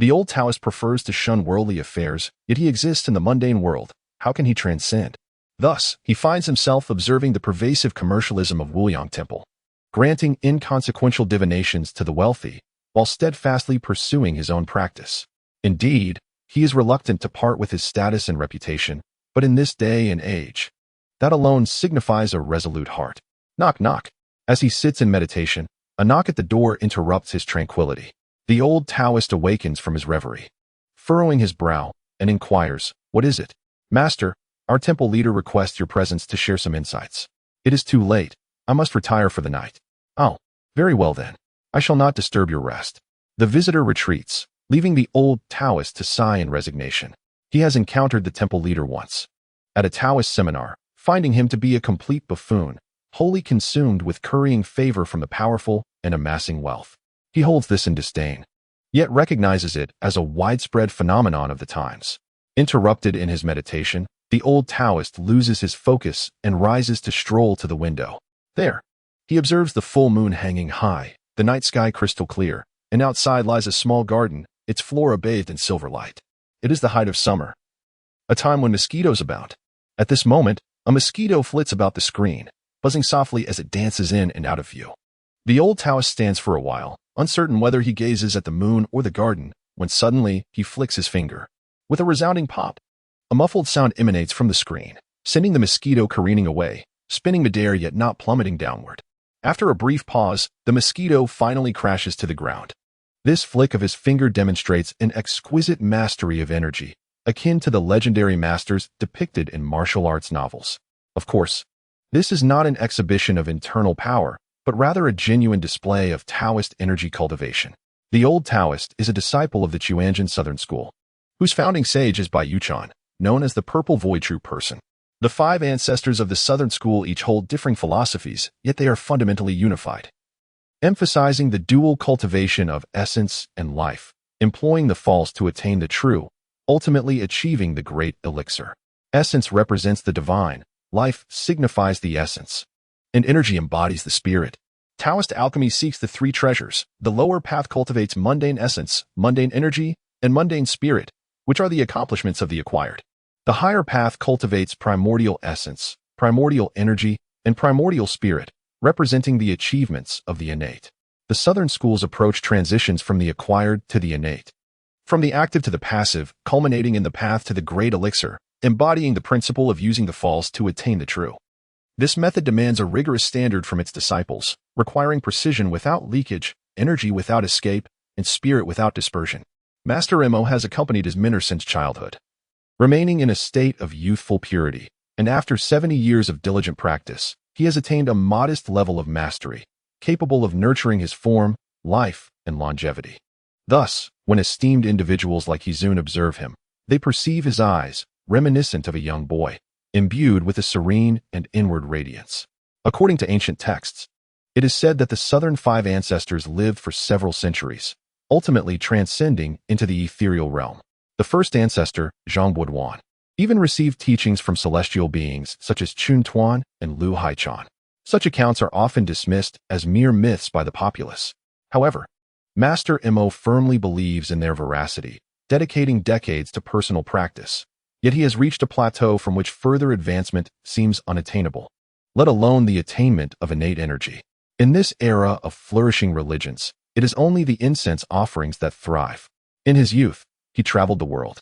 The old Taoist prefers to shun worldly affairs, yet he exists in the mundane world. How can he transcend? Thus, he finds himself observing the pervasive commercialism of Wuliang Temple, granting inconsequential divinations to the wealthy, while steadfastly pursuing his own practice. Indeed, he is reluctant to part with his status and reputation, but in this day and age, that alone signifies a resolute heart. Knock, knock. As he sits in meditation, a knock at the door interrupts his tranquility. The old Taoist awakens from his reverie, furrowing his brow, and inquires, "What is it?" "Master, our temple leader requests your presence to share some insights." "It is too late. I must retire for the night." "Oh, very well then. I shall not disturb your rest." The visitor retreats, leaving the old Taoist to sigh in resignation. He has encountered the temple leader once, at a Taoist seminar, finding him to be a complete buffoon, wholly consumed with currying favor from the powerful and amassing wealth. He holds this in disdain, yet recognizes it as a widespread phenomenon of the times. Interrupted in his meditation, the old Taoist loses his focus and rises to stroll to the window. There, he observes the full moon hanging high, the night sky crystal clear, and outside lies a small garden, its flora bathed in silver light. It is the height of summer, a time when mosquitoes abound. At this moment, a mosquito flits about the screen, buzzing softly as it dances in and out of view. The old Taoist stands for a while, uncertain whether he gazes at the moon or the garden, when suddenly he flicks his finger. With a resounding pop, a muffled sound emanates from the screen, sending the mosquito careening away, spinning midair yet not plummeting downward. After a brief pause, the mosquito finally crashes to the ground. This flick of his finger demonstrates an exquisite mastery of energy, akin to the legendary masters depicted in martial arts novels. Of course, this is not an exhibition of internal power, but rather a genuine display of Taoist energy cultivation. The old Taoist is a disciple of the Chuanjian Southern School, whose founding sage is Bai Yuchan, known as the Purple Void True Person. The five ancestors of the Southern School each hold differing philosophies, yet they are fundamentally unified, emphasizing the dual cultivation of essence and life, employing the false to attain the true, ultimately achieving the great elixir. Essence represents the divine, Life signifies the essence, and energy embodies the spirit. Taoist alchemy seeks the three treasures. The lower path cultivates mundane essence, mundane energy, and mundane spirit, which are the accomplishments of the acquired. The higher path cultivates primordial essence, primordial energy, and primordial spirit, representing the achievements of the innate. The Southern school's approach transitions from the acquired to the innate, from the active to the passive, culminating in the path to the great elixir, embodying the principle of using the false to attain the true. This method demands a rigorous standard from its disciples, requiring precision without leakage, energy without escape, and spirit without dispersion. Master Mo has accompanied his mentor since childhood, remaining in a state of youthful purity, and after 70 years of diligent practice, he has attained a modest level of mastery, capable of nurturing his form, life, and longevity. Thus, when esteemed individuals like Hizun observe him, they perceive his eyes, reminiscent of a young boy, imbued with a serene and inward radiance. According to ancient texts, it is said that the Southern five ancestors lived for several centuries, ultimately transcending into the ethereal realm. The first ancestor, Zhang Buduan, even received teachings from celestial beings such as Chun Tuan and Lu Haichan. Such accounts are often dismissed as mere myths by the populace. However, Master Mo firmly believes in their veracity, dedicating decades to personal practice. Yet he has reached a plateau from which further advancement seems unattainable, let alone the attainment of innate energy. In this era of flourishing religions, it is only the incense offerings that thrive. In his youth, he traveled the world,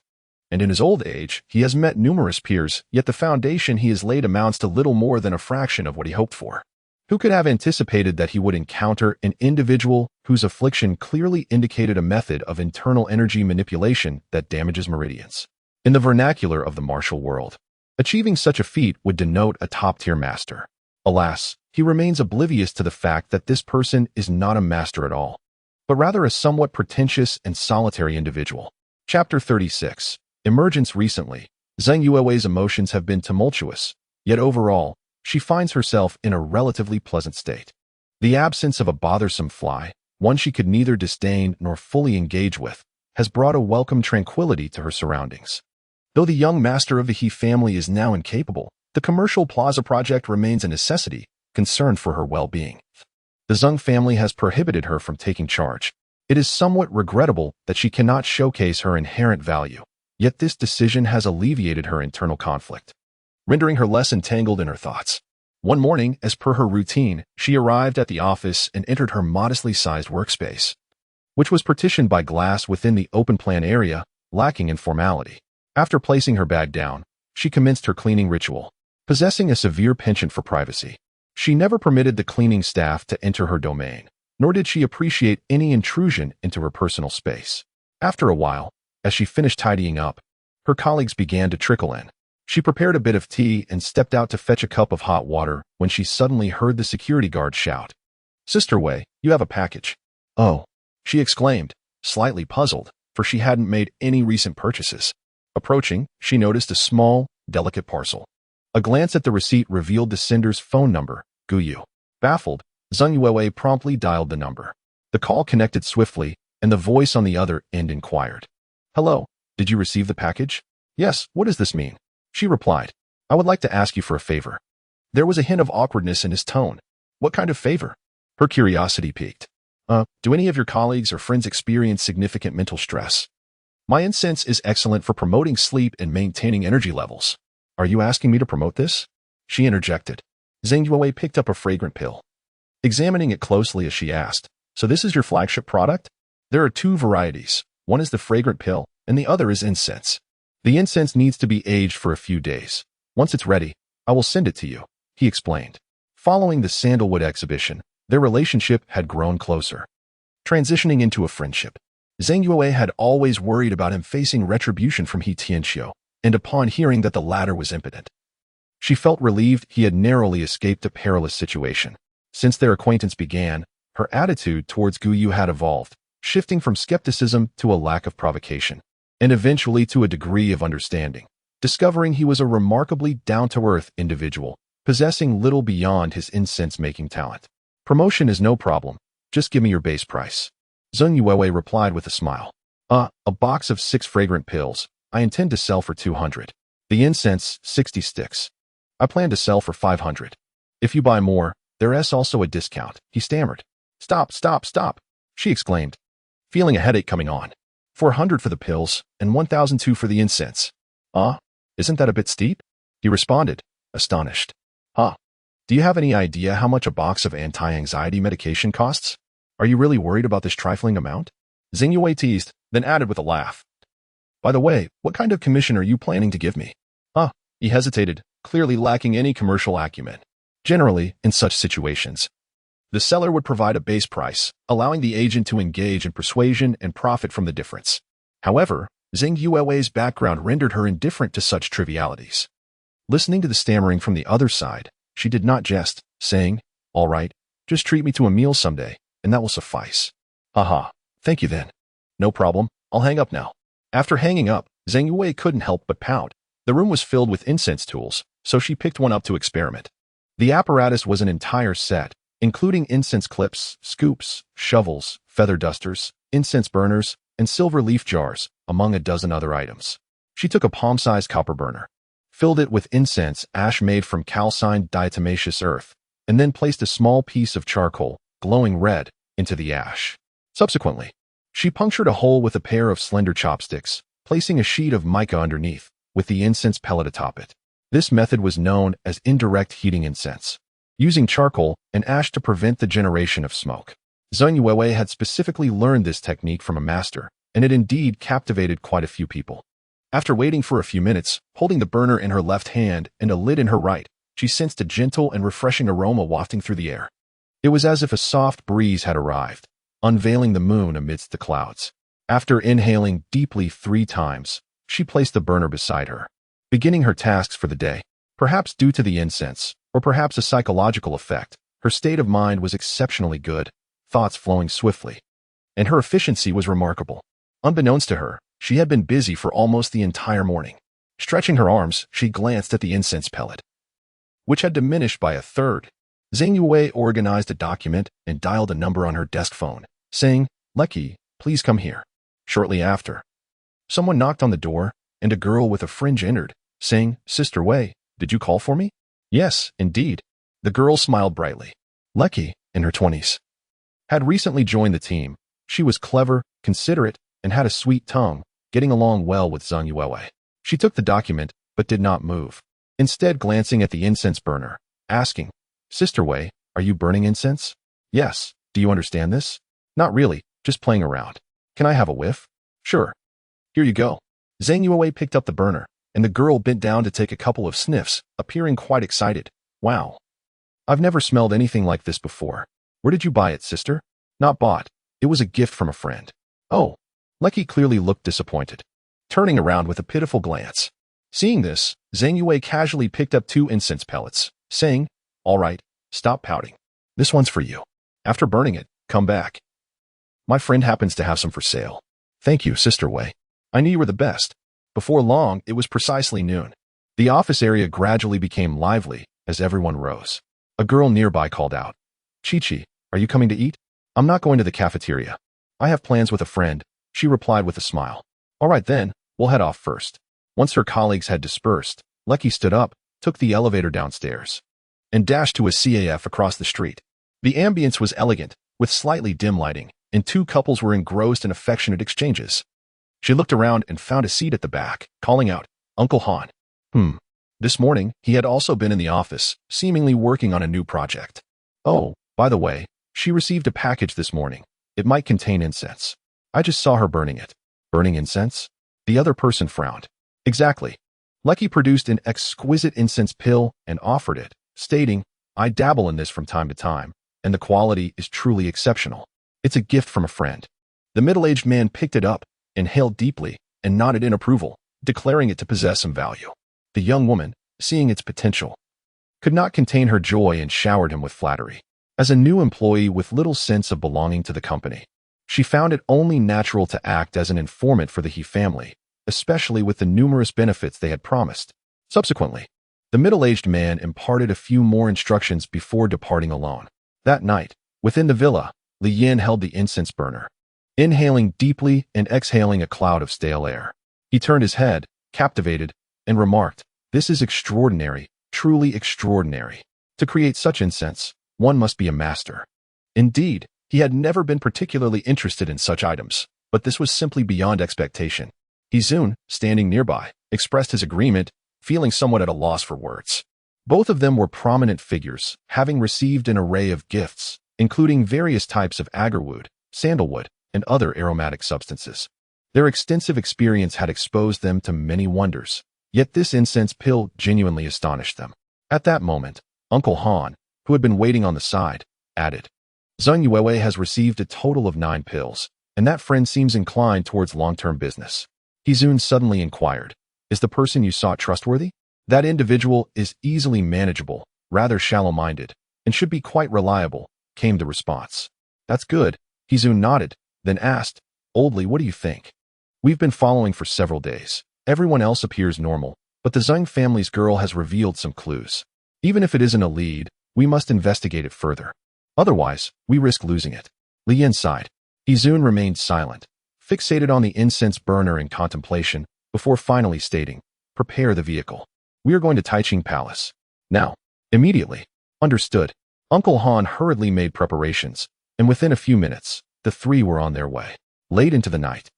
and in his old age, he has met numerous peers, yet the foundation he has laid amounts to little more than a fraction of what he hoped for. Who could have anticipated that he would encounter an individual whose affliction clearly indicated a method of internal energy manipulation that damages meridians? In the vernacular of the martial world, achieving such a feat would denote a top-tier master. Alas, he remains oblivious to the fact that this person is not a master at all, but rather a somewhat pretentious and solitary individual. Chapter 36. Emergence. Recently, Zheng Yuewei's emotions have been tumultuous, yet overall, she finds herself in a relatively pleasant state. The absence of a bothersome fly, one she could neither disdain nor fully engage with, has brought a welcome tranquility to her surroundings. Though the young master of the He family is now incapable, the commercial plaza project remains a necessity, concerned for her well-being. The Zheng family has prohibited her from taking charge. It is somewhat regrettable that she cannot showcase her inherent value, yet this decision has alleviated her internal conflict, rendering her less entangled in her thoughts. One morning, as per her routine, she arrived at the office and entered her modestly sized workspace, which was partitioned by glass within the open-plan area, lacking in formality. After placing her bag down, she commenced her cleaning ritual. Possessing a severe penchant for privacy, she never permitted the cleaning staff to enter her domain, nor did she appreciate any intrusion into her personal space. After a while, as she finished tidying up, her colleagues began to trickle in. She prepared a bit of tea and stepped out to fetch a cup of hot water when she suddenly heard the security guard shout, "Sister Wei, you have a package." "Oh," she exclaimed, slightly puzzled, for she hadn't made any recent purchases. Approaching, she noticed a small, delicate parcel. A glance at the receipt revealed the sender's phone number, Guyu. Baffled, Zheng Yuewei promptly dialed the number. The call connected swiftly, and the voice on the other end inquired, "Hello, did you receive the package?" "Yes, what does this mean?" She replied, "I would like to ask you for a favor." There was a hint of awkwardness in his tone. "What kind of favor?" Her curiosity piqued. Do any of your colleagues or friends experience significant mental stress? My incense is excellent for promoting sleep and maintaining energy levels. Are you asking me to promote this?" She interjected. Zheng Yuewei picked up a fragrant pill, examining it closely as she asked, "So this is your flagship product?" "There are two varieties. One is the fragrant pill, and the other is incense. The incense needs to be aged for a few days. Once it's ready, I will send it to you," he explained. Following the sandalwood exhibition, their relationship had grown closer, transitioning into a friendship. Zheng Yuewei had always worried about him facing retribution from He Tianxiu, and upon hearing that the latter was impotent, she felt relieved he had narrowly escaped a perilous situation. Since their acquaintance began, her attitude towards Guyu had evolved, shifting from skepticism to a lack of provocation, and eventually to a degree of understanding. Discovering he was a remarkably down-to-earth individual, possessing little beyond his incense-making talent. "Promotion is no problem. Just give me your base price." Zheng Yuewei replied with a smile. A box of 6 fragrant pills. I intend to sell for 200. The incense, 60 sticks. I plan to sell for 500. If you buy more, there's also a discount, he stammered. Stop, stop, stop, she exclaimed, feeling a headache coming on. 400 for the pills and 1,002 for the incense. Isn't that a bit steep? He responded, astonished. Do you have any idea how much a box of anti-anxiety medication costs? Are you really worried about this trifling amount? Zheng Yue teased, then added with a laugh. By the way, what kind of commission are you planning to give me? He hesitated, clearly lacking any commercial acumen. Generally, in such situations, the seller would provide a base price, allowing the agent to engage in persuasion and profit from the difference. However, Zheng Yue's background rendered her indifferent to such trivialities. Listening to the stammering from the other side, she did not jest, saying, all right, just treat me to a meal someday, and that will suffice. Thank you then. No problem, I'll hang up now. After hanging up, Zheng Yue couldn't help but pout. The room was filled with incense tools, so she picked one up to experiment. The apparatus was an entire set, including incense clips, scoops, shovels, feather dusters, incense burners, and silver leaf jars, among a dozen other items. She took a palm-sized copper burner, filled it with incense ash made from calcined diatomaceous earth, and then placed a small piece of charcoal, glowing red, into the ash. Subsequently, she punctured a hole with a pair of slender chopsticks, placing a sheet of mica underneath, with the incense pellet atop it. This method was known as indirect heating incense, using charcoal and ash to prevent the generation of smoke. Zheng Yue had specifically learned this technique from a master, and it indeed captivated quite a few people. After waiting for a few minutes, holding the burner in her left hand and a lid in her right, she sensed a gentle and refreshing aroma wafting through the air. It was as if a soft breeze had arrived, unveiling the moon amidst the clouds. After inhaling deeply 3 times, she placed the burner beside her, beginning her tasks for the day. Perhaps due to the incense, or perhaps a psychological effect, her state of mind was exceptionally good, thoughts flowing swiftly, and her efficiency was remarkable. Unbeknownst to her, she had been busy for almost the entire morning. Stretching her arms, she glanced at the incense pellet, which had diminished by a third. Zheng Yue organized a document and dialed a number on her desk phone, saying, Lecky, please come here. Shortly after, someone knocked on the door, and a girl with a fringe entered, saying, Sister Wei, did you call for me? Yes, indeed. The girl smiled brightly. Lecky, in her 20s, had recently joined the team. She was clever, considerate, and had a sweet tongue, getting along well with Zheng Yue. She took the document, but did not move, instead glancing at the incense burner, asking, Sister Wei, are you burning incense? Yes. Do you understand this? Not really, just playing around. Can I have a whiff? Sure. Here you go. Zheng Yue picked up the burner, and the girl bent down to take a couple of sniffs, appearing quite excited. Wow. I've never smelled anything like this before. Where did you buy it, sister? Not bought. It was a gift from a friend. Oh. Lecky clearly looked disappointed, turning around with a pitiful glance. Seeing this, Zheng Yue casually picked up 2 incense pellets, saying, All right, stop pouting. This one's for you. After burning it, come back. My friend happens to have some for sale. Thank you, Sister Wei. I knew you were the best. Before long, it was precisely noon. The office area gradually became lively as everyone rose. A girl nearby called out, Chi-Chi, are you coming to eat? I'm not going to the cafeteria. I have plans with a friend, she replied with a smile. All right then, we'll head off first. Once her colleagues had dispersed, Lecky stood up, took the elevator downstairs, and dashed to a CAF across the street. The ambience was elegant, with slightly dim lighting, and 2 couples were engrossed in affectionate exchanges. She looked around and found a seat at the back, calling out, Uncle Han. This morning, he had also been in the office, seemingly working on a new project. Oh, by the way, she received a package this morning. It might contain incense. I just saw her burning it. Burning incense? The other person frowned. Exactly. Lecky produced an exquisite incense pill and offered it, stating, I dabble in this from time to time, and the quality is truly exceptional. It's a gift from a friend. The middle-aged man picked it up, inhaled deeply, and nodded in approval, declaring it to possess some value. The young woman, seeing its potential, could not contain her joy and showered him with flattery. As a new employee with little sense of belonging to the company, she found it only natural to act as an informant for the He family, especially with the numerous benefits they had promised. Subsequently, the middle-aged man imparted a few more instructions before departing alone. That night, within the villa, Li Yin held the incense burner, inhaling deeply and exhaling a cloud of stale air. He turned his head, captivated, and remarked, This is extraordinary. Truly extraordinary. To create such incense, one must be a master. Indeed, he had never been particularly interested in such items, but this was simply beyond expectation. Hizun, standing nearby, expressed his agreement, feeling somewhat at a loss for words. Both of them were prominent figures, having received an array of gifts, including various types of agarwood, sandalwood, and other aromatic substances. Their extensive experience had exposed them to many wonders, yet this incense pill genuinely astonished them. At that moment, Uncle Han, who had been waiting on the side, added, Zheng Yuewei has received a total of 9 pills, and that friend seems inclined towards long-term business. Hizun suddenly inquired, Is the person you sought trustworthy? That individual is easily manageable, rather shallow-minded, and should be quite reliable, came the response. That's good. Hizun nodded, then asked, Oldly, what do you think? We've been following for several days. Everyone else appears normal, but the Zheng family's girl has revealed some clues. Even if it isn't a lead, we must investigate it further. Otherwise, we risk losing it. Li Yin sighed. Hizun remained silent, fixated on the incense burner in contemplation, before finally stating, Prepare the vehicle. We are going to Taiching Palace. Now. Immediately. Understood. Uncle Han hurriedly made preparations, and within a few minutes, the three were on their way. Late into the night.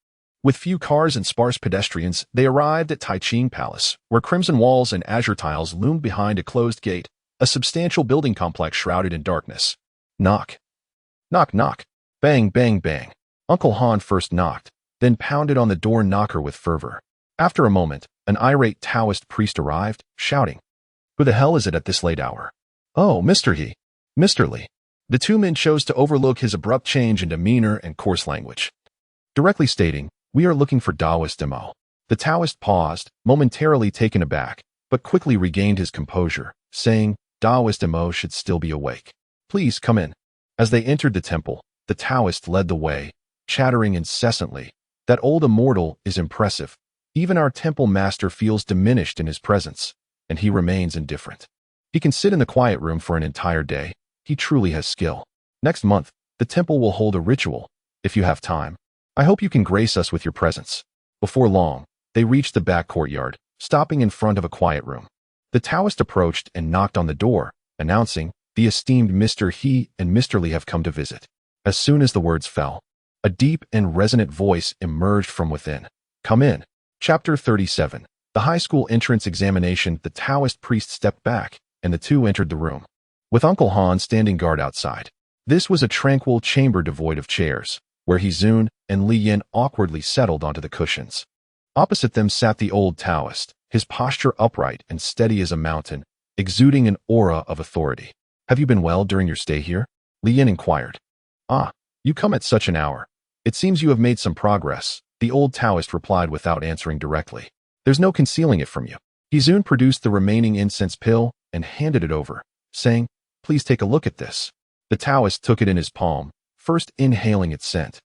With few cars and sparse pedestrians, they arrived at Taiching Palace, where crimson walls and azure tiles loomed behind a closed gate, a substantial building complex shrouded in darkness. Knock. Knock, knock. Bang, bang, bang. Uncle Han first knocked, then pounded on the door knocker with fervor. After a moment, an irate Daoist priest arrived, shouting, Who the hell is it at this late hour? Oh, Mr. He. Mr. Li. The two men chose to overlook his abrupt change in demeanor and coarse language. Directly stating, We are looking for Daoist Demo. The Taoist paused, momentarily taken aback, but quickly regained his composure, saying, Daoist Demo should still be awake. Please come in. As they entered the temple, the Taoist led the way, chattering incessantly. That old immortal is impressive. Even our temple master feels diminished in his presence, and he remains indifferent. He can sit in the quiet room for an entire day. He truly has skill. Next month, the temple will hold a ritual. If you have time, I hope you can grace us with your presence. Before long, they reached the back courtyard, stopping in front of a quiet room. The Taoist approached and knocked on the door, announcing, The esteemed Mr. He and Mr. Li have come to visit. As soon as the words fell, a deep and resonant voice emerged from within. Come in. Chapter 37. The high school entrance examination. The Taoist priest stepped back, and the two entered the room, with Uncle Han standing guard outside. This was a tranquil chamber devoid of chairs, where Hizun and Li Yin awkwardly settled onto the cushions. Opposite them sat the old Taoist, his posture upright and steady as a mountain, exuding an aura of authority. Have you been well during your stay here? Li Yin inquired. Ah, you come at such an hour. It seems you have made some progress, the old Taoist replied without answering directly. There's no concealing it from you. Hizun produced the remaining incense pill and handed it over, saying, Please take a look at this. The Taoist took it in his palm, first inhaling its scent,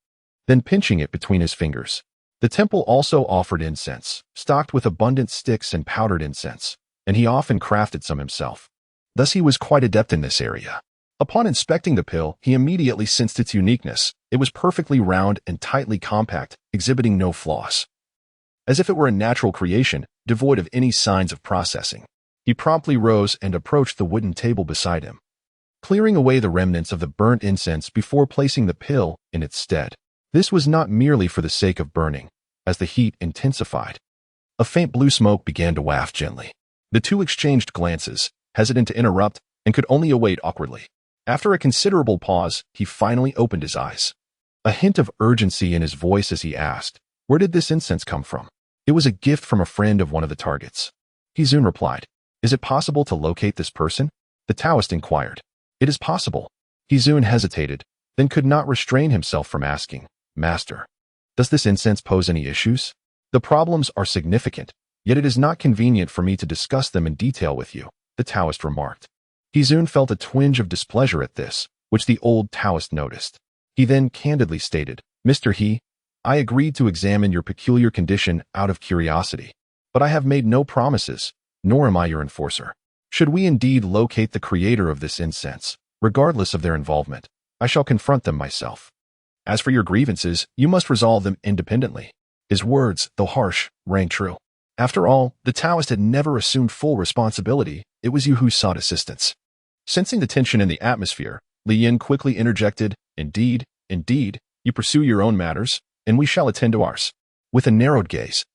then pinching it between his fingers. The temple also offered incense, stocked with abundant sticks and powdered incense, and he often crafted some himself. Thus he was quite adept in this area. Upon inspecting the pill, he immediately sensed its uniqueness. It was perfectly round and tightly compact, exhibiting no flaws. As if it were a natural creation, devoid of any signs of processing. He promptly rose and approached the wooden table beside him, clearing away the remnants of the burnt incense before placing the pill in its stead. This was not merely for the sake of burning. As the heat intensified, a faint blue smoke began to waft gently. The two exchanged glances, hesitant to interrupt, and could only await awkwardly. After a considerable pause, he finally opened his eyes. A hint of urgency in his voice as he asked, Where did this incense come from? It was a gift from a friend of one of the targets. Hizun replied, Is it possible to locate this person? The Taoist inquired. It is possible. Hizun hesitated, then could not restrain himself from asking, Master, does this incense pose any issues? The problems are significant, yet it is not convenient for me to discuss them in detail with you, the Taoist remarked. Hizun felt a twinge of displeasure at this, which the old Taoist noticed. He then candidly stated, Mr. He, I agreed to examine your peculiar condition out of curiosity, but I have made no promises, nor am I your enforcer. Should we indeed locate the creator of this incense, regardless of their involvement, I shall confront them myself. As for your grievances, you must resolve them independently. His words, though harsh, rang true. After all, the Taoist had never assumed full responsibility. It was you who sought assistance. Sensing the tension in the atmosphere, Li Yin quickly interjected, Indeed, you pursue your own matters, and we shall attend to ours. With a narrowed gaze,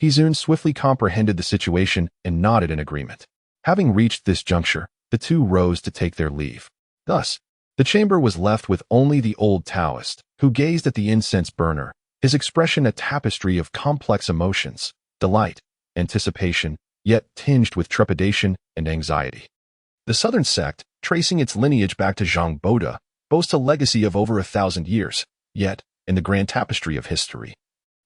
Hizun swiftly comprehended the situation and nodded in agreement. Having reached this juncture, the two rose to take their leave. Thus, the chamber was left with only the old Taoist, who gazed at the incense burner, his expression a tapestry of complex emotions, delight, anticipation, yet tinged with trepidation and anxiety. The southern sect, tracing its lineage back to Zhang Boda, boasts a legacy of over 1,000 years, yet, in the grand tapestry of history,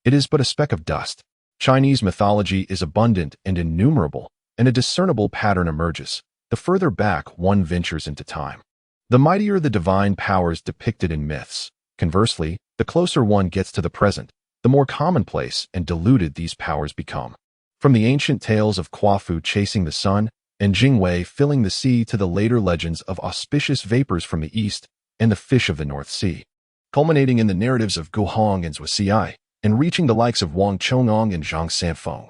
it is but a speck of dust. Chinese mythology is abundant and innumerable, and a discernible pattern emerges, the further back one ventures into time. The mightier the divine powers depicted in myths. Conversely, the closer one gets to the present, the more commonplace and diluted these powers become. From the ancient tales of Quafu chasing the sun and Jingwei filling the sea to the later legends of auspicious vapors from the east and the fish of the North Sea, culminating in the narratives of Guhong and Zhuxiai, and reaching the likes of Wang Chongong and Zhang Sanfeng.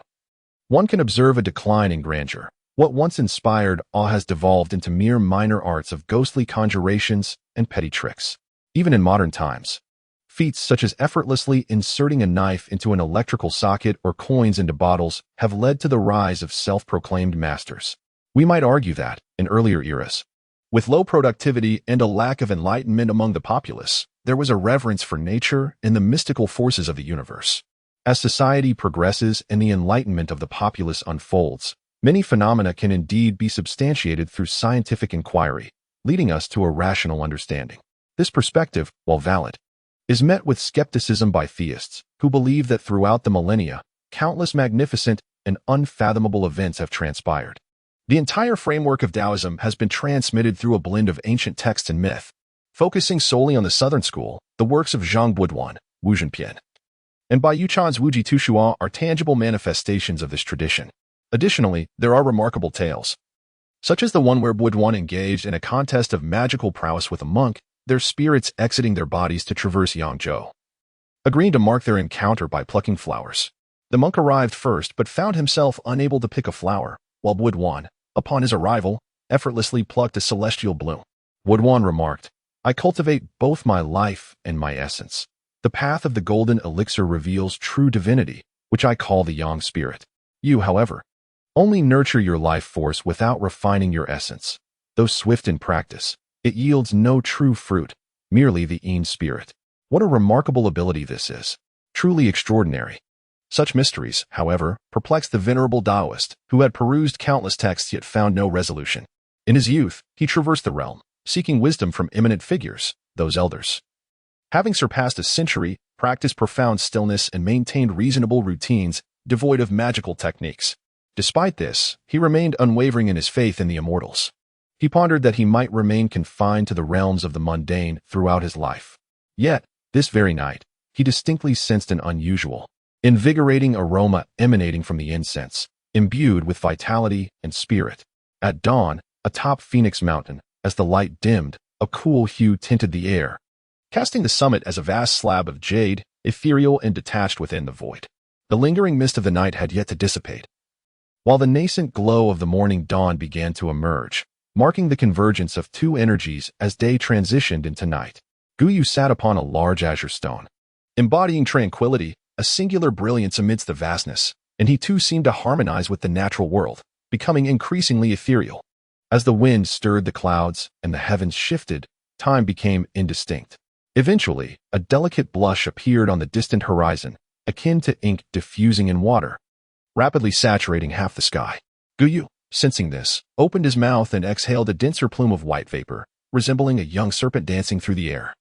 One can observe a decline in grandeur. What once inspired awe has devolved into mere minor arts of ghostly conjurations and petty tricks. Even in modern times, feats such as effortlessly inserting a knife into an electrical socket or coins into bottles have led to the rise of self-proclaimed masters. We might argue that, in earlier eras, with low productivity and a lack of enlightenment among the populace, there was a reverence for nature and the mystical forces of the universe. As society progresses and the enlightenment of the populace unfolds, many phenomena can indeed be substantiated through scientific inquiry, leading us to a rational understanding. This perspective, while valid, is met with skepticism by theists, who believe that throughout the millennia, countless magnificent and unfathomable events have transpired. The entire framework of Taoism has been transmitted through a blend of ancient text and myth, focusing solely on the southern school. The works of Zhang Buduan, Wu Zhenpian, and Bai Yuchan's Wuji Tushua are tangible manifestations of this tradition. Additionally, there are remarkable tales, such as the one where Buduan engaged in a contest of magical prowess with a monk, their spirits exiting their bodies to traverse Yangzhou, agreeing to mark their encounter by plucking flowers. The monk arrived first but found himself unable to pick a flower, while Buduan, upon his arrival, effortlessly plucked a celestial bloom. Buduan remarked, I cultivate both my life and my essence. The path of the golden elixir reveals true divinity, which I call the Yang spirit. You, however, only nurture your life force without refining your essence. Though swift in practice, it yields no true fruit, merely the Yin spirit. What a remarkable ability this is. Truly extraordinary. Such mysteries, however, perplexed the venerable Daoist, who had perused countless texts yet found no resolution. In his youth, he traversed the realm, seeking wisdom from eminent figures, those elders. Having surpassed a century, practiced profound stillness and maintained reasonable routines devoid of magical techniques. Despite this, he remained unwavering in his faith in the immortals. He pondered that he might remain confined to the realms of the mundane throughout his life. Yet, this very night, he distinctly sensed an unusual, invigorating aroma emanating from the incense, imbued with vitality and spirit. At dawn, atop Phoenix Mountain, as the light dimmed, a cool hue tinted the air, casting the summit as a vast slab of jade, ethereal and detached within the void. The lingering mist of the night had yet to dissipate, while the nascent glow of the morning dawn began to emerge, marking the convergence of two energies as day transitioned into night. Guyu sat upon a large azure stone, embodying tranquility, a singular brilliance amidst the vastness, and he too seemed to harmonize with the natural world, becoming increasingly ethereal. As the wind stirred the clouds and the heavens shifted, time became indistinct. Eventually, a delicate blush appeared on the distant horizon, akin to ink diffusing in water, rapidly saturating half the sky. Guyu, sensing this, opened his mouth and exhaled a denser plume of white vapor, resembling a young serpent dancing through the air.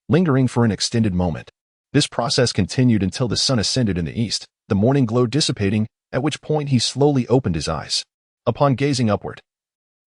Lingering for an extended moment, this process continued until the sun ascended in the east, the morning glow dissipating, at which point he slowly opened his eyes. Upon gazing upward,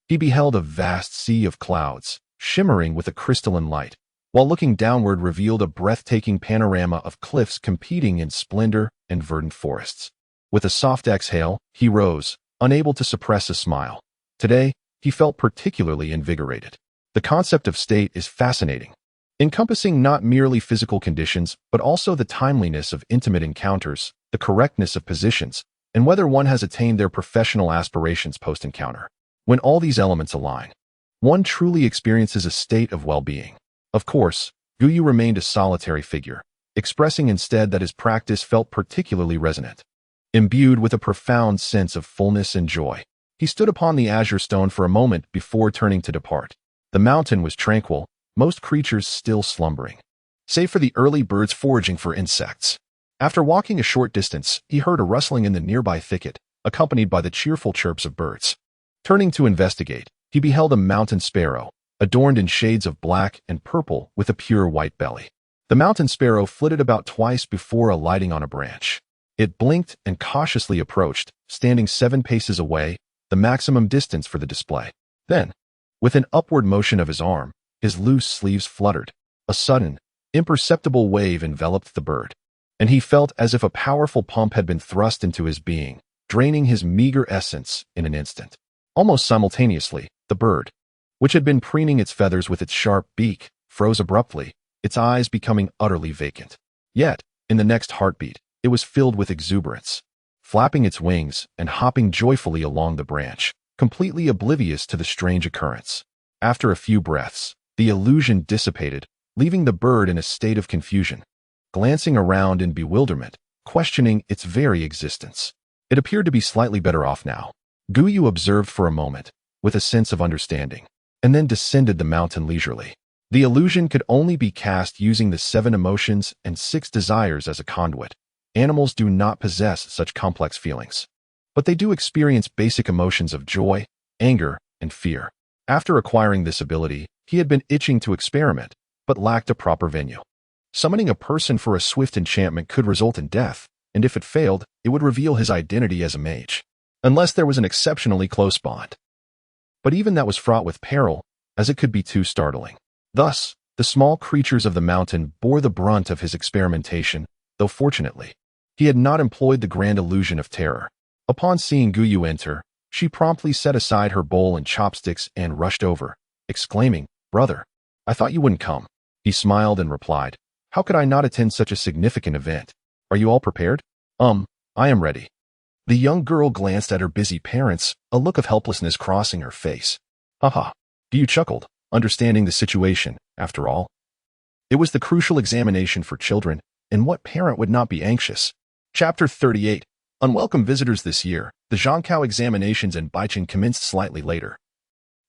he beheld a vast sea of clouds, shimmering with a crystalline light, while looking downward revealed a breathtaking panorama of cliffs competing in splendor and verdant forests. With a soft exhale, he rose, unable to suppress a smile. Today, he felt particularly invigorated. The concept of state is fascinating, encompassing not merely physical conditions, but also the timeliness of intimate encounters, the correctness of positions, and whether one has attained their professional aspirations post-encounter. When all these elements align, one truly experiences a state of well-being. Of course, Guyu remained a solitary figure, expressing instead that his practice felt particularly resonant. Imbued with a profound sense of fullness and joy, he stood upon the azure stone for a moment before turning to depart. The mountain was tranquil, most creatures still slumbering, save for the early birds foraging for insects. After walking a short distance, he heard a rustling in the nearby thicket, accompanied by the cheerful chirps of birds. Turning to investigate, he beheld a mountain sparrow, adorned in shades of black and purple with a pure white belly. The mountain sparrow flitted about twice before alighting on a branch. It blinked and cautiously approached, standing 7 paces away, the maximum distance for the display. Then, with an upward motion of his arm, his loose sleeves fluttered. A sudden, imperceptible wave enveloped the bird, and he felt as if a powerful pump had been thrust into his being, draining his meager essence in an instant. Almost simultaneously, the bird, which had been preening its feathers with its sharp beak, froze abruptly, its eyes becoming utterly vacant. Yet, in the next heartbeat, it was filled with exuberance, flapping its wings and hopping joyfully along the branch, completely oblivious to the strange occurrence. After a few breaths, the illusion dissipated, leaving the bird in a state of confusion, glancing around in bewilderment, questioning its very existence. It appeared to be slightly better off now. Guyu observed for a moment, with a sense of understanding, and then descended the mountain leisurely. The illusion could only be cast using the 7 emotions and 6 desires as a conduit. Animals do not possess such complex feelings, but they do experience basic emotions of joy, anger, and fear. After acquiring this ability, he had been itching to experiment, but lacked a proper venue. Summoning a person for a swift enchantment could result in death, and if it failed, it would reveal his identity as a mage, unless there was an exceptionally close bond. But even that was fraught with peril, as it could be too startling. Thus, the small creatures of the mountain bore the brunt of his experimentation, though fortunately, he had not employed the grand illusion of terror. Upon seeing Guyu enter, she promptly set aside her bowl and chopsticks and rushed over, exclaiming, "Brother, I thought you wouldn't come." He smiled and replied, "How could I not attend such a significant event? Are you all prepared?" I am ready." The young girl glanced at her busy parents, a look of helplessness crossing her face. "Haha," Guyu chuckled, understanding the situation, after all. It was the crucial examination for children, and what parent would not be anxious? Chapter 38. Unwelcome visitors. This year, the Zhangkao examinations in Baicheng commenced slightly later,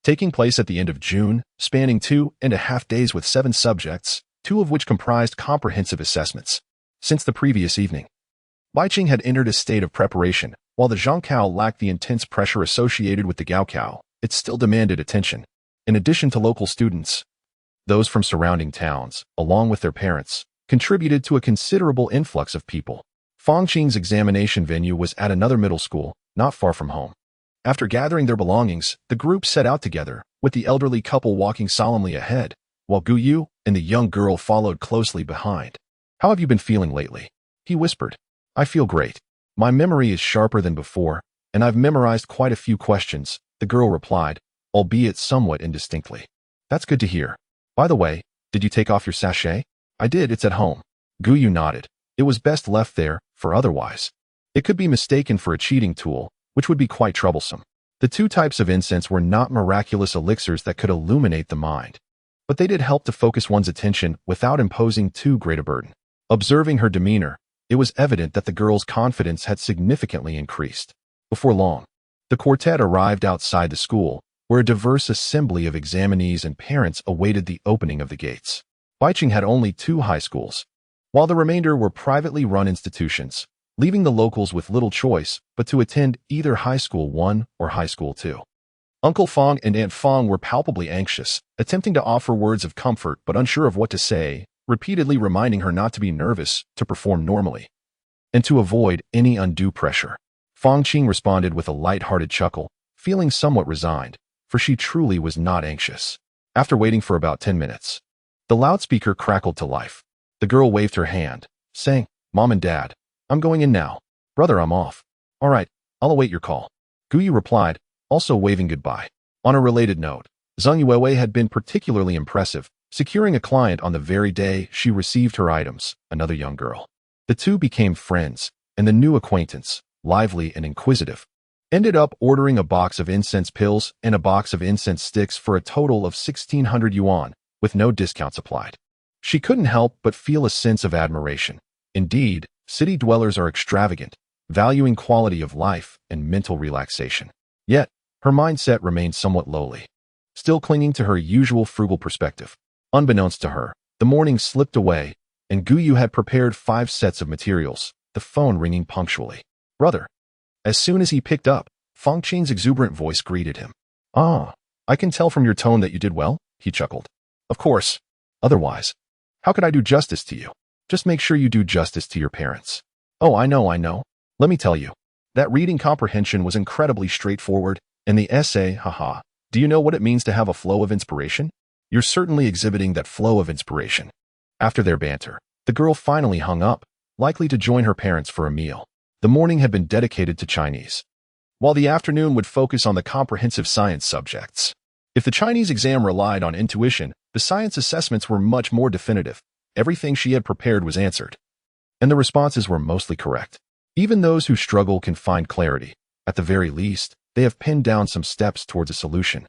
taking place at the end of June, spanning 2.5 days with 7 subjects, 2 of which comprised comprehensive assessments. Since the previous evening, Baicheng had entered a state of preparation. While the Zhangkao lacked the intense pressure associated with the Gaokao, it still demanded attention. In addition to local students, those from surrounding towns, along with their parents, contributed to a considerable influx of people. Fangqing's examination venue was at another middle school, not far from home. After gathering their belongings, the group set out together, with the elderly couple walking solemnly ahead, while Guyu and the young girl followed closely behind. "How have you been feeling lately?" he whispered. "I feel great. My memory is sharper than before, and I've memorized quite a few questions," the girl replied, albeit somewhat indistinctly. "That's good to hear. By the way, did you take off your sachet?" "I did, it's at home." Guyu nodded. It was best left there, for otherwise, it could be mistaken for a cheating tool, which would be quite troublesome. The 2 types of incense were not miraculous elixirs that could illuminate the mind, but they did help to focus one's attention without imposing too great a burden. Observing her demeanor, it was evident that the girl's confidence had significantly increased. Before long, the quartet arrived outside the school, where a diverse assembly of examinees and parents awaited the opening of the gates. Baicheng had only 2 high schools, while the remainder were privately run institutions, leaving the locals with little choice but to attend either High School 1 or High School 2. Uncle Fang and Aunt Fang were palpably anxious, attempting to offer words of comfort but unsure of what to say, repeatedly reminding her not to be nervous, to perform normally, and to avoid any undue pressure. Fangqing responded with a light-hearted chuckle, feeling somewhat resigned, for she truly was not anxious. After waiting for about 10 minutes, the loudspeaker crackled to life. The girl waved her hand, saying, "Mom and Dad, I'm going in now. Brother, I'm off." "All right, I'll await your call," Guyu replied, also waving goodbye. On a related note, Zhang Yuewei had been particularly impressive, securing a client on the very day she received her items, another young girl. The 2 became friends, and the new acquaintance, lively and inquisitive. Ended up ordering a box of incense pills and a box of incense sticks for a total of 1,600 yuan, with no discounts applied. She couldn't help but feel a sense of admiration. Indeed, city dwellers are extravagant, valuing quality of life and mental relaxation. Yet, her mindset remained somewhat lowly, still clinging to her usual frugal perspective. Unbeknownst to her, the morning slipped away, and Guyu had prepared 5 sets of materials, the phone ringing punctually. "Brother." As soon as he picked up, Feng Qing's exuberant voice greeted him. "Ah, I can tell from your tone that you did well," he chuckled. "Of course. Otherwise, how could I do justice to you? Just make sure you do justice to your parents." "Oh, I know. Let me tell you. That reading comprehension was incredibly straightforward, and the essay, haha. Do you know what it means to have a flow of inspiration? You're certainly exhibiting that flow of inspiration." After their banter, the girl finally hung up, likely to join her parents for a meal. The morning had been dedicated to Chinese, while the afternoon would focus on the comprehensive science subjects. If the Chinese exam relied on intuition, the science assessments were much more definitive. Everything she had prepared was answered, and the responses were mostly correct. Even those who struggle can find clarity. At the very least, they have pinned down some steps towards a solution,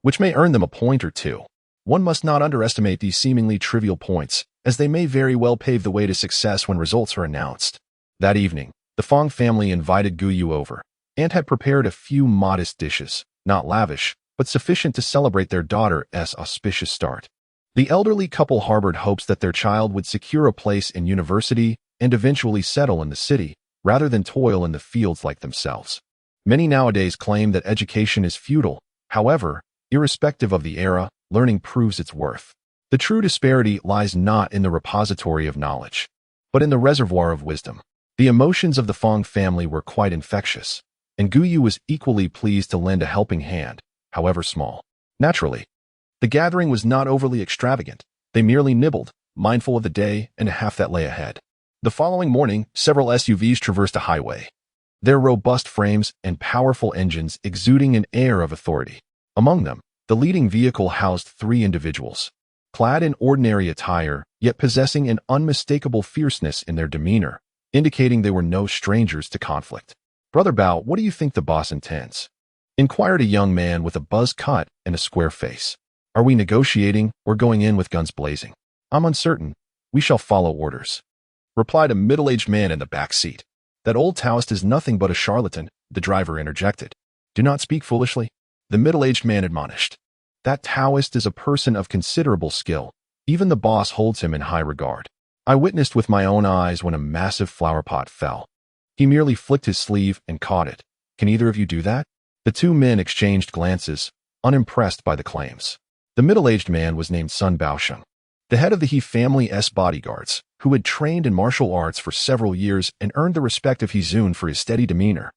which may earn them a point or two. One must not underestimate these seemingly trivial points, as they may very well pave the way to success when results are announced. That evening, the Feng family invited Guyu over, and had prepared a few modest dishes, not lavish, but sufficient to celebrate their daughter's auspicious start. The elderly couple harbored hopes that their child would secure a place in university and eventually settle in the city, rather than toil in the fields like themselves. Many nowadays claim that education is futile. However, irrespective of the era, learning proves its worth. The true disparity lies not in the repository of knowledge, but in the reservoir of wisdom. The emotions of the Feng family were quite infectious, and Guyu was equally pleased to lend a helping hand, however small. Naturally, the gathering was not overly extravagant. They merely nibbled, mindful of the day and a half that lay ahead. The following morning, several SUVs traversed a highway, their robust frames and powerful engines exuding an air of authority. Among them, the leading vehicle housed 3 individuals, clad in ordinary attire, yet possessing an unmistakable fierceness in their demeanor, indicating they were no strangers to conflict. "Brother Bao, what do you think the boss intends?" inquired a young man with a buzz cut and a square face. "Are we negotiating or going in with guns blazing?" "I'm uncertain. We shall follow orders," replied a middle-aged man in the back seat. "That old Daoist is nothing but a charlatan," the driver interjected. "Do not speak foolishly," the middle-aged man admonished. "That Daoist is a person of considerable skill. Even the boss holds him in high regard. I witnessed with my own eyes when a massive flower pot fell. He merely flicked his sleeve and caught it. Can either of you do that?" The 2 men exchanged glances, unimpressed by the claims. The middle-aged man was named Sun Baosheng, the head of the He family's bodyguards, who had trained in martial arts for several years and earned the respect of He Zun for his steady demeanor.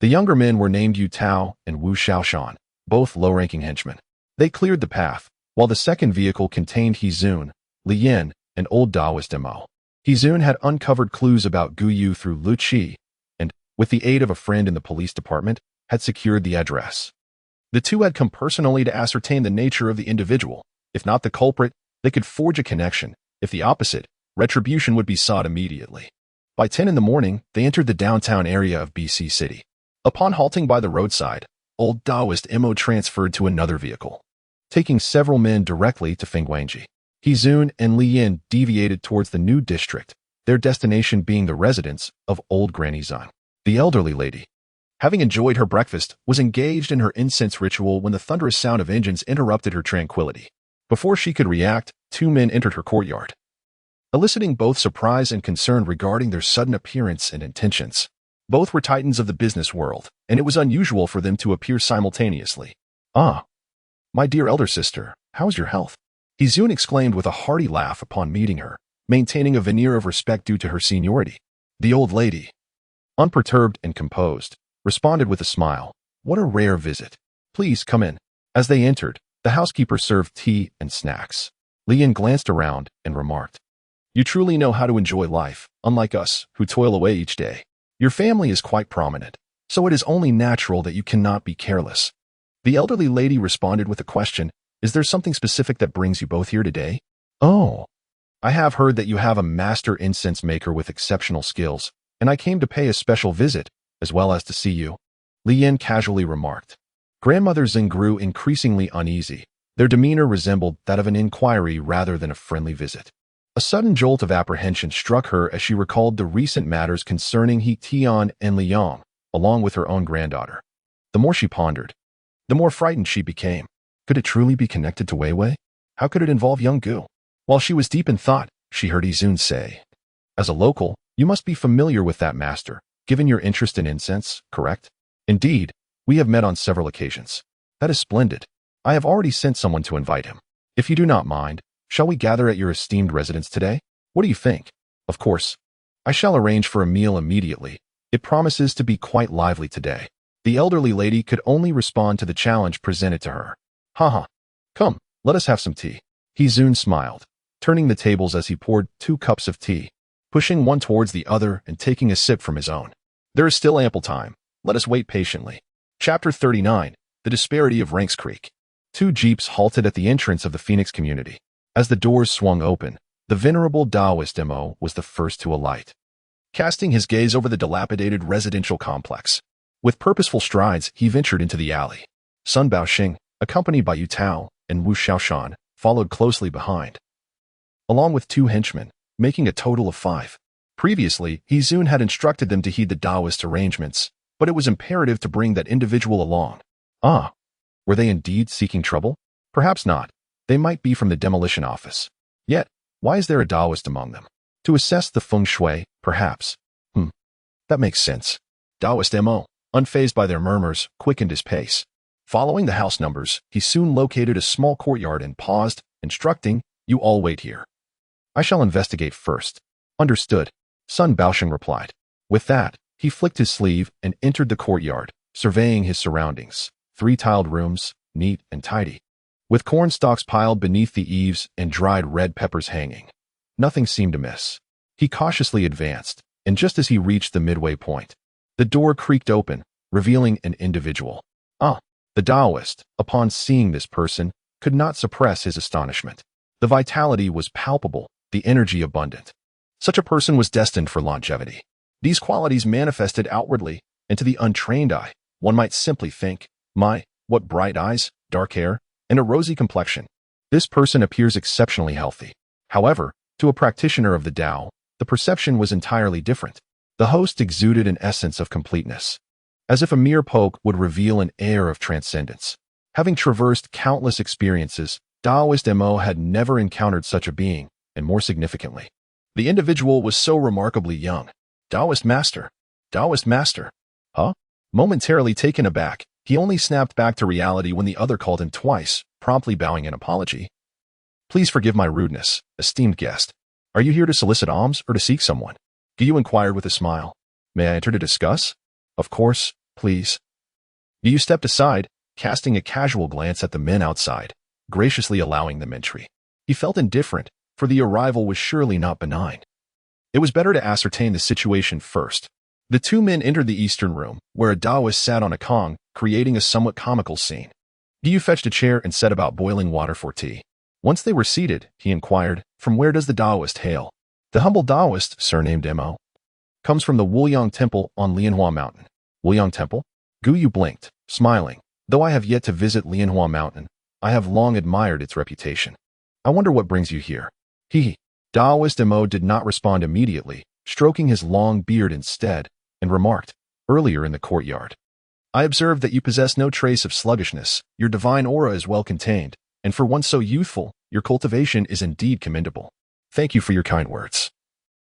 The younger men were named Yu Tao and Wu Xiaoshan, both low-ranking henchmen. They cleared the path, while the second vehicle contained He Zun, Li Yin, and old Daoist Mo. He Zun had uncovered clues about Guyu through Lu Qi, and, with the aid of a friend in the police department, had secured the address. The 2 had come personally to ascertain the nature of the individual. If not the culprit, they could forge a connection. If the opposite, retribution would be sought immediately. By 10 in the morning, they entered the downtown area of BC City. Upon halting by the roadside, old Daoist Mo transferred to another vehicle, taking several men directly to Fengguangji. He Zun and Li Yin deviated towards the new district, their destination being the residence of old Granny Zun. The elderly lady, having enjoyed her breakfast, was engaged in her incense ritual when the thunderous sound of engines interrupted her tranquility. Before she could react, 2 men entered her courtyard, eliciting both surprise and concern regarding their sudden appearance and intentions. Both were titans of the business world, and it was unusual for them to appear simultaneously. "Ah, my dear elder sister, how is your health?" He Zun exclaimed with a hearty laugh upon meeting her, maintaining a veneer of respect due to her seniority. The old lady, unperturbed and composed, responded with a smile. "What a rare visit. Please come in." As they entered, the housekeeper served tea and snacks. Li Yin glanced around and remarked, "You truly know how to enjoy life, unlike us, who toil away each day. Your family is quite prominent, so it is only natural that you cannot be careless." The elderly lady responded with a question. "Is there something specific that brings you both here today?" "Oh, I have heard that you have a master incense maker with exceptional skills, and I came to pay a special visit, as well as to see you, Li Yin casually remarked. Grandmother Xing grew increasingly uneasy. Their demeanor resembled that of an inquiry rather than a friendly visit. A sudden jolt of apprehension struck her as she recalled the recent matters concerning He Tian and Li Yang, along with her own granddaughter. The more she pondered, the more frightened she became. Could it truly be connected to Wei Wei? How could it involve young Gu? While she was deep in thought, she heard Izun say, "As a local, you must be familiar with that master, given your interest in incense, correct?" "Indeed, we have met on several occasions." "That is splendid. I have already sent someone to invite him. If you do not mind, shall we gather at your esteemed residence today? What do you think?" "Of course. I shall arrange for a meal immediately. It promises to be quite lively today." The elderly lady could only respond to the challenge presented to her. "Haha. Come, let us have some tea." Hizun smiled, turning the tables as he poured 2 cups of tea, pushing one towards the other and taking a sip from his own. "There is still ample time. Let us wait patiently." Chapter 39. The Disparity of Ranks Creek. 2 jeeps halted at the entrance of the Phoenix community. As the doors swung open, the venerable Daoist Mo was the first to alight. Casting his gaze over the dilapidated residential complex, with purposeful strides, he ventured into the alley. Sun Baoxing, accompanied by Yu Tao and Wu Xiaoshan, followed closely behind, along with 2 henchmen, making a total of 5. Previously, Hizun had instructed them to heed the Daoist arrangements, but it was imperative to bring that individual along. Ah, were they indeed seeking trouble? Perhaps not. They might be from the demolition office. Yet, why is there a Daoist among them? To assess the feng shui, perhaps. That makes sense. Daoist Mo, unfazed by their murmurs, quickened his pace. Following the house numbers, he soon located a small courtyard and paused, instructing, "You all wait here. I shall investigate first." "Understood," Sun Baoxing replied. With that, he flicked his sleeve and entered the courtyard, surveying his surroundings. 3 tiled rooms, neat and tidy, with corn stalks piled beneath the eaves and dried red peppers hanging. Nothing seemed amiss. He cautiously advanced, and just as he reached the midway point, the door creaked open, revealing an individual. The Daoist, upon seeing this person, could not suppress his astonishment. The vitality was palpable, the energy abundant. Such a person was destined for longevity. These qualities manifested outwardly, and to the untrained eye, one might simply think, "My, what bright eyes, dark hair, and a rosy complexion. This person appears exceptionally healthy." However, to a practitioner of the Tao, the perception was entirely different. The host exuded an essence of completeness, as if a mere poke would reveal an air of transcendence. Having traversed countless experiences, Daoist Mo had never encountered such a being, and more significantly, the individual was so remarkably young. Daoist Master. Daoist Master. Huh? Momentarily taken aback, he only snapped back to reality when the other called him twice, promptly bowing an apology. "Please forgive my rudeness, esteemed guest. Are you here to solicit alms or to seek someone?" Guyu inquired with a smile. "May I enter to discuss?" "Of course, please." Guyu stepped aside, casting a casual glance at the men outside, graciously allowing them entry. He felt indifferent, for the arrival was surely not benign. It was better to ascertain the situation first. The 2 men entered the eastern room, where a Daoist sat on a kong, creating a somewhat comical scene. Guyu fetched a chair and set about boiling water for tea. Once they were seated, he inquired, "From where does the Daoist hail?" "The humble Daoist, surnamed Mo, comes from the Wuliang Temple on Lianhua Mountain." "Wuliang Temple?" Guyu blinked, smiling. "Though I have yet to visit Lianhua Mountain, I have long admired its reputation. I wonder what brings you here." Daoist Mo did not respond immediately, stroking his long beard instead, and remarked, "Earlier in the courtyard, I observed that you possess no trace of sluggishness. Your divine aura is well contained, and for one so youthful, your cultivation is indeed commendable. Thank you for your kind words."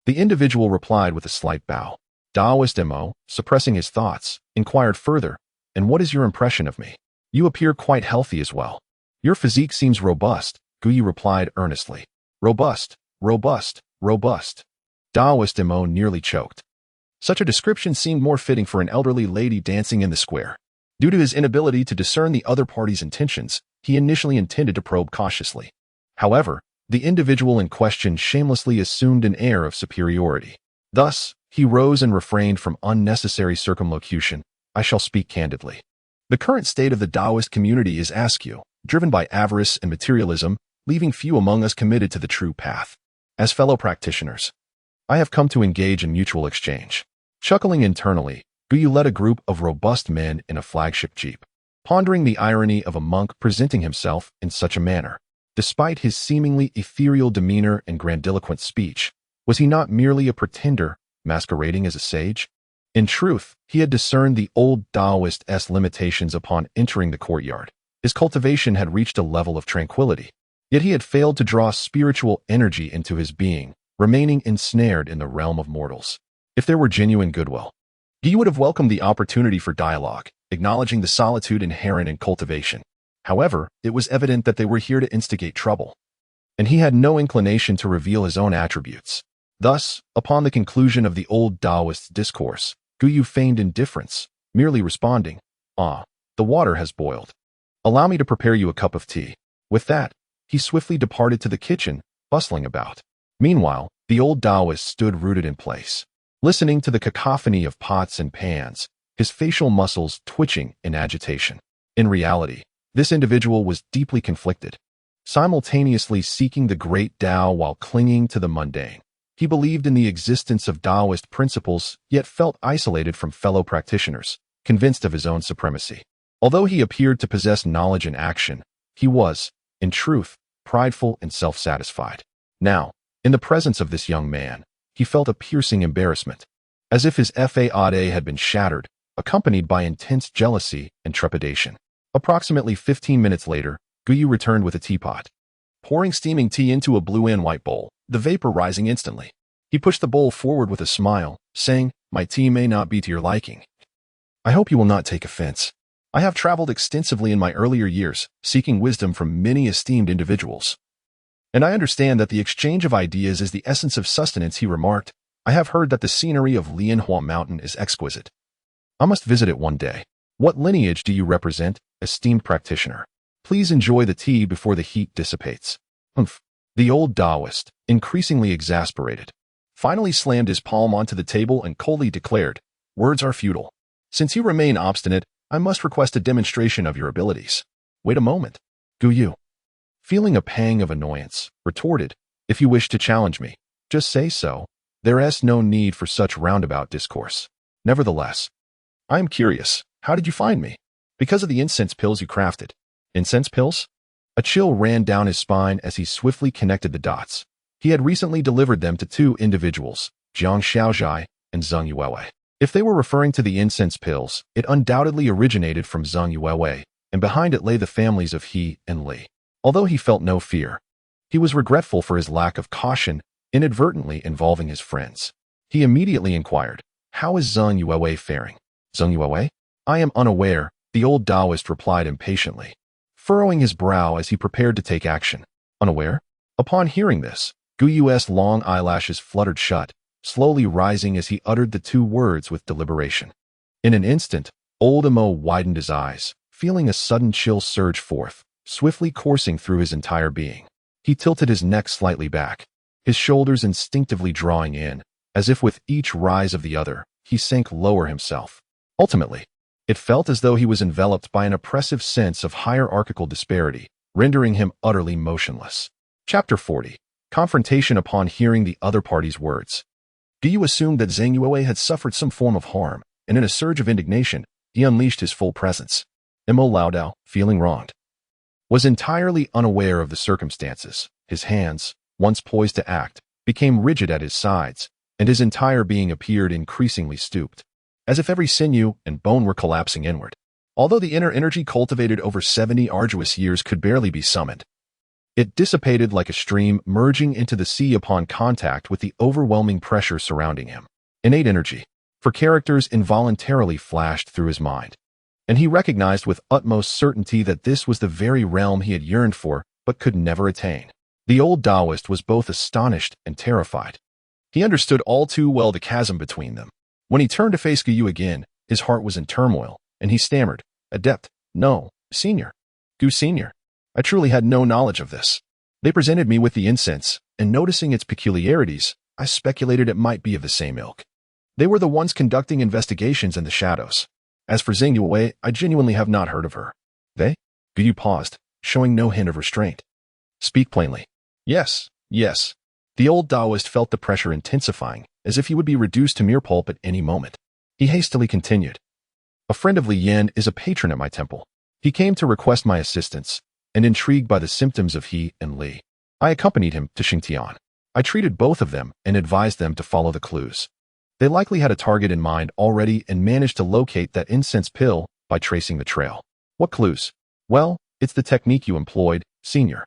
The individual replied with a slight bow. Daoist Mo, suppressing his thoughts, inquired further, "And what is your impression of me? You appear quite healthy as well." "Your physique seems robust," Guyu replied earnestly. "Robust, robust, robust." Daoist Mo nearly choked. Such a description seemed more fitting for an elderly lady dancing in the square. Due to his inability to discern the other party's intentions, he initially intended to probe cautiously. However, the individual in question shamelessly assumed an air of superiority. Thus, he rose and refrained from unnecessary circumlocution. "I shall speak candidly. The current state of the Daoist community is askew, driven by avarice and materialism, leaving few among us committed to the true path. As fellow practitioners, I have come to engage in mutual exchange." Chuckling internally, Guyu led a group of robust men in a flagship jeep, pondering the irony of a monk presenting himself in such a manner. Despite his seemingly ethereal demeanor and grandiloquent speech, was he not merely a pretender masquerading as a sage? In truth, he had discerned the old Daoist limitations upon entering the courtyard. His cultivation had reached a level of tranquility, yet he had failed to draw spiritual energy into his being, remaining ensnared in the realm of mortals. If there were genuine goodwill, he would have welcomed the opportunity for dialogue, acknowledging the solitude inherent in cultivation. However, it was evident that they were here to instigate trouble, and he had no inclination to reveal his own attributes. Thus, upon the conclusion of the old Daoist discourse, Guyu feigned indifference, merely responding, "Ah, the water has boiled. Allow me to prepare you a cup of tea." With that, he swiftly departed to the kitchen, bustling about. Meanwhile, the old Daoist stood rooted in place, listening to the cacophony of pots and pans, his facial muscles twitching in agitation. In reality, this individual was deeply conflicted, simultaneously seeking the great Tao while clinging to the mundane. He believed in the existence of Daoist principles, yet felt isolated from fellow practitioners, convinced of his own supremacy. Although he appeared to possess knowledge and action, he was, in truth, prideful and self-satisfied. Now, in the presence of this young man, he felt a piercing embarrassment, as if his faade had been shattered, accompanied by intense jealousy and trepidation. Approximately 15 minutes later, Guyu returned with a teapot, pouring steaming tea into a blue and white bowl, the vapor rising instantly. He pushed the bowl forward with a smile, saying, "My tea may not be to your liking. I hope you will not take offense. I have traveled extensively in my earlier years, seeking wisdom from many esteemed individuals. And I understand that the exchange of ideas is the essence of sustenance." He remarked, "I have heard that the scenery of Lianhua Mountain is exquisite. I must visit it one day. What lineage do you represent, esteemed practitioner? Please enjoy the tea before the heat dissipates." Humph. The old Daoist, increasingly exasperated, finally slammed his palm onto the table and coldly declared, "Words are futile. Since you remain obstinate, I must request a demonstration of your abilities." "Wait a moment." Guyu, feeling a pang of annoyance, retorted, "If you wish to challenge me, just say so. There is no need for such roundabout discourse. Nevertheless, I am curious, how did you find me?" "Because of the incense pills you crafted." "Incense pills?" A chill ran down his spine as he swiftly connected the dots. He had recently delivered them to two individuals, Jiang Xiaozhai and Zheng Yuewei. If they were referring to the incense pills, it undoubtedly originated from Zheng Yuewei, and behind it lay the families of He and Li. Although he felt no fear, he was regretful for his lack of caution, inadvertently involving his friends. He immediately inquired, "How is Zheng Yuewei faring?" "Zheng Yuewei? I am unaware," the old Daoist replied impatiently, furrowing his brow as he prepared to take action. "Unaware?" Upon hearing this, Guyu's long eyelashes fluttered shut, slowly rising as he uttered the two words with deliberation. In an instant, old Imo widened his eyes, feeling a sudden chill surge forth, swiftly coursing through his entire being. He tilted his neck slightly back, his shoulders instinctively drawing in, as if with each rise of the other, he sank lower himself. Ultimately, it felt as though he was enveloped by an oppressive sense of hierarchical disparity, rendering him utterly motionless. Chapter 40. Confrontation. Upon hearing the other party's words, Guyu assumed that Zheng Yuewei had suffered some form of harm, and in a surge of indignation, he unleashed his full presence. Imo Laodao, feeling wronged, was entirely unaware of the circumstances. His hands, once poised to act, became rigid at his sides, and his entire being appeared increasingly stooped, as if every sinew and bone were collapsing inward. Although the inner energy cultivated over 70 arduous years could barely be summoned, it dissipated like a stream merging into the sea upon contact with the overwhelming pressure surrounding him. Innate energy, for characters, involuntarily flashed through his mind, and he recognized with utmost certainty that this was the very realm he had yearned for but could never attain. The old Daoist was both astonished and terrified. He understood all too well the chasm between them. When he turned to face Guyu again, his heart was in turmoil, and he stammered, "Adept, no, Senior. Gu Senior. I truly had no knowledge of this. They presented me with the incense, and noticing its peculiarities, I speculated it might be of the same ilk. They were the ones conducting investigations in the shadows. As for Zheng Yuewei, I genuinely have not heard of her." "They?" Guyu paused, showing no hint of restraint. "Speak plainly." "Yes, yes." The old Daoist felt the pressure intensifying, as if he would be reduced to mere pulp at any moment. He hastily continued. A friend of Li Yan is a patron at my temple. He came to request my assistance, and intrigued by the symptoms of he and Li, I accompanied him to Xingtian. I treated both of them and advised them to follow the clues. They likely had a target in mind already and managed to locate that incense pill by tracing the trail. What clues? Well, it's the technique you employed, senior.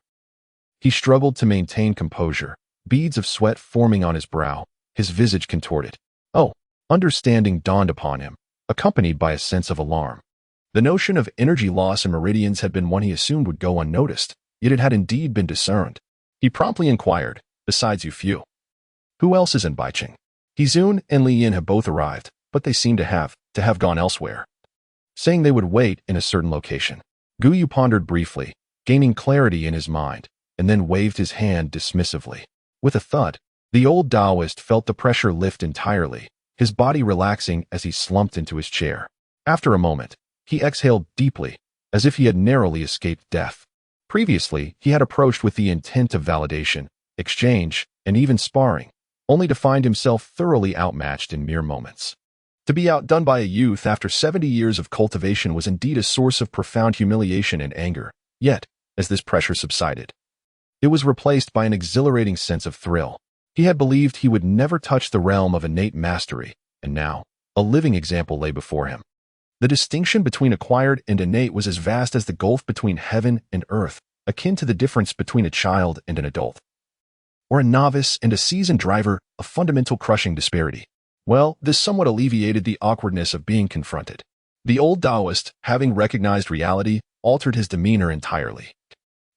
He struggled to maintain composure, beads of sweat forming on his brow, his visage contorted. Oh, understanding dawned upon him, accompanied by a sense of alarm. The notion of energy loss in meridians had been one he assumed would go unnoticed, yet it had indeed been discerned. He promptly inquired, besides you few, who else is in Baiqing? Hizun and Li Yin have both arrived, but they seem to have gone elsewhere, saying they would wait in a certain location. Guyu pondered briefly, gaining clarity in his mind, and then waved his hand dismissively. With a thud, the old Daoist felt the pressure lift entirely, his body relaxing as he slumped into his chair. After a moment, he exhaled deeply, as if he had narrowly escaped death. Previously, he had approached with the intent of validation, exchange, and even sparring, only to find himself thoroughly outmatched in mere moments. To be outdone by a youth after 70 years of cultivation was indeed a source of profound humiliation and anger, yet, as this pressure subsided, it was replaced by an exhilarating sense of thrill. He had believed he would never touch the realm of innate mastery, and now, a living example lay before him. The distinction between acquired and innate was as vast as the gulf between heaven and earth, akin to the difference between a child and an adult, or a novice and a seasoned driver, a fundamental crushing disparity. Well, this somewhat alleviated the awkwardness of being confronted. The old Daoist, having recognized reality, altered his demeanor entirely.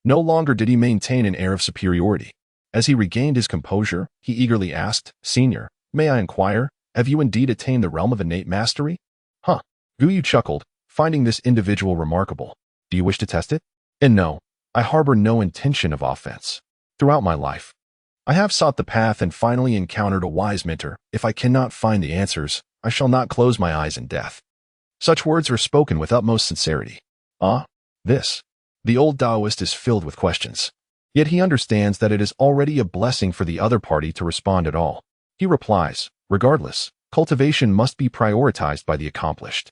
No longer did he maintain an air of superiority. As he regained his composure, he eagerly asked, Senior, may I inquire, have you indeed attained the realm of innate mastery? Huh. Guyu chuckled, finding this individual remarkable. Do you wish to test it? And no, I harbor no intention of offense. Throughout my life, I have sought the path and finally encountered a wise mentor. If I cannot find the answers, I shall not close my eyes in death. Such words are spoken with utmost sincerity. This. The old Daoist is filled with questions. Yet he understands that it is already a blessing for the other party to respond at all. He replies, regardless, cultivation must be prioritized by the accomplished.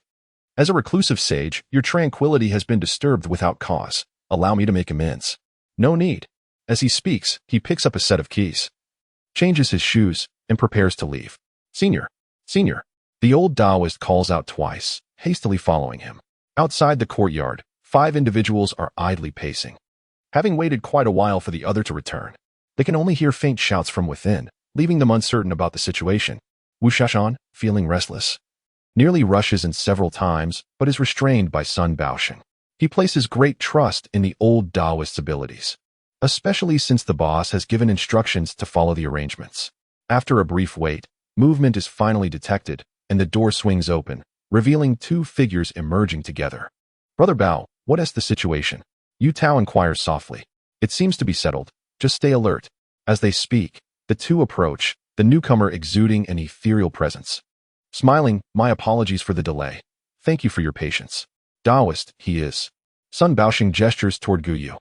As a reclusive sage, your tranquility has been disturbed without cause. Allow me to make amends. No need. As he speaks, he picks up a set of keys, changes his shoes, and prepares to leave. Senior. The old Daoist calls out twice, hastily following him. Outside the courtyard, 5 individuals are idly pacing. Having waited quite a while for the other to return, they can only hear faint shouts from within, leaving them uncertain about the situation. Wu Shashan, feeling restless, nearly rushes in several times, but is restrained by Sun Baosheng. He places great trust in the old Daoist's abilities, especially since the boss has given instructions to follow the arrangements. After a brief wait, movement is finally detected, and the door swings open, revealing 2 figures emerging together. Brother Bao, what is the situation? Yu Tao inquires softly. It seems to be settled. Just stay alert. As they speak, the 2 approach, the newcomer exuding an ethereal presence. Smiling, my apologies for the delay. Thank you for your patience. Daoist, he is. Sun Baosheng gestures toward Guyu.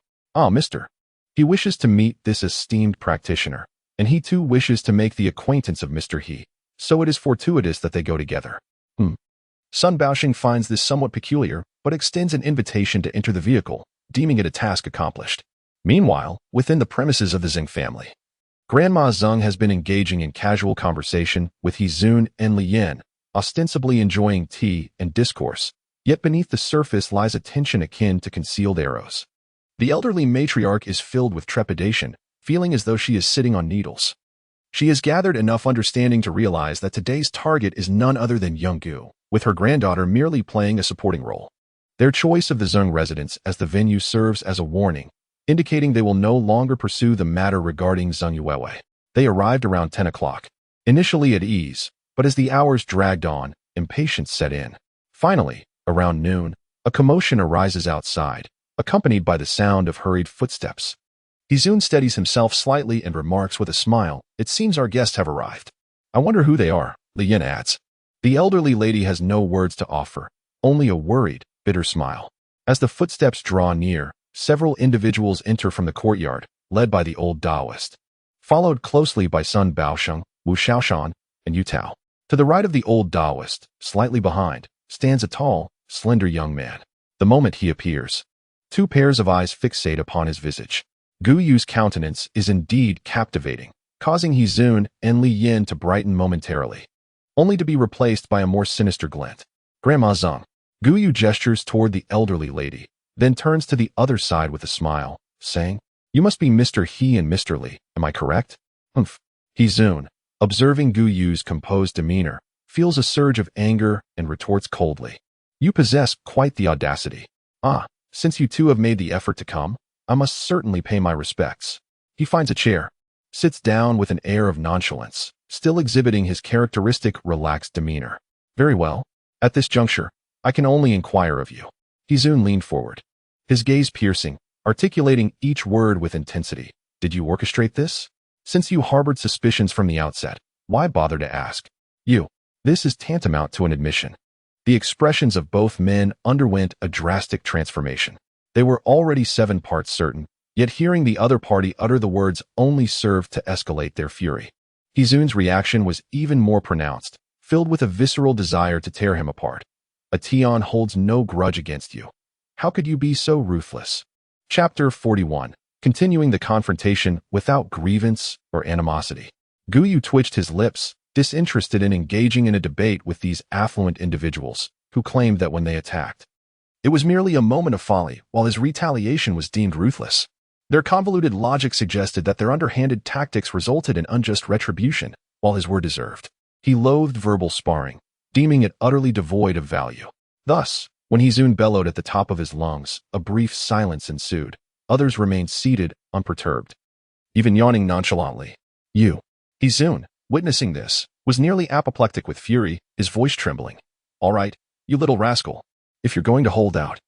Mister. He wishes to meet this esteemed practitioner, and he too wishes to make the acquaintance of Mr. He, so it is fortuitous that they go together. Sun Baosheng finds this somewhat peculiar, but extends an invitation to enter the vehicle, deeming it a task accomplished. Meanwhile, within the premises of the Zeng family, Grandma Zeng has been engaging in casual conversation with Hizun and Li Yan, ostensibly enjoying tea and discourse, yet beneath the surface lies a tension akin to concealed arrows. The elderly matriarch is filled with trepidation, feeling as though she is sitting on needles. She has gathered enough understanding to realize that today's target is none other than Younggu, with her granddaughter merely playing a supporting role. Their choice of the Zeng residence as the venue serves as a warning, indicating they will no longer pursue the matter regarding Zeng Yuewe. They arrived around 10 o'clock, initially at ease, but as the hours dragged on, impatience set in. Finally, around noon, a commotion arises outside, accompanied by the sound of hurried footsteps. Hizun steadies himself slightly and remarks with a smile, it seems our guests have arrived. I wonder who they are, Li Yan adds. The elderly lady has no words to offer, only a worried, bitter smile. As the footsteps draw near, several individuals enter from the courtyard, led by the old Daoist, followed closely by Sun Baosheng, Wu Shaoshan, and Yu Tao. To the right of the old Daoist, slightly behind, stands a tall, slender young man. The moment he appears, two pairs of eyes fixate upon his visage. Gu Yu's countenance is indeed captivating, causing Hizun and Li Yin to brighten momentarily, only to be replaced by a more sinister glint. Grandma Zeng. Gu Yu gestures toward the elderly lady, then turns to the other side with a smile, saying, "You must be Mr. He and Mr. Li, am I correct?" Humph. Hizun, observing Gu Yu's composed demeanor, feels a surge of anger and retorts coldly, "You possess quite the audacity. Since you two have made the effort to come, I must certainly pay my respects." He finds a chair, sits down with an air of nonchalance, still exhibiting his characteristic relaxed demeanor. "Very well. At this juncture, I can only inquire of you." Hizun leaned forward, his gaze piercing, articulating each word with intensity. "Did you orchestrate this? Since you harbored suspicions from the outset, why bother to ask?" "You." This is tantamount to an admission. The expressions of both men underwent a drastic transformation. They were already 7 parts certain, yet hearing the other party utter the words only served to escalate their fury. Hizun's reaction was even more pronounced, filled with a visceral desire to tear him apart. "A Tian holds no grudge against you. How could you be so ruthless?" Chapter 41. Continuing the confrontation without grievance or animosity. Gu Yu twitched his lips, disinterested in engaging in a debate with these affluent individuals, who claimed that when they attacked, it was merely a moment of folly, while his retaliation was deemed ruthless. Their convoluted logic suggested that their underhanded tactics resulted in unjust retribution, while his were deserved. He loathed verbal sparring, deeming it utterly devoid of value. Thus, when Hizun bellowed at the top of his lungs, a brief silence ensued. Others remained seated, unperturbed, even yawning nonchalantly. "You." Hizun, witnessing this, was nearly apoplectic with fury, his voice trembling. "All right, you little rascal. If you're going to hold out,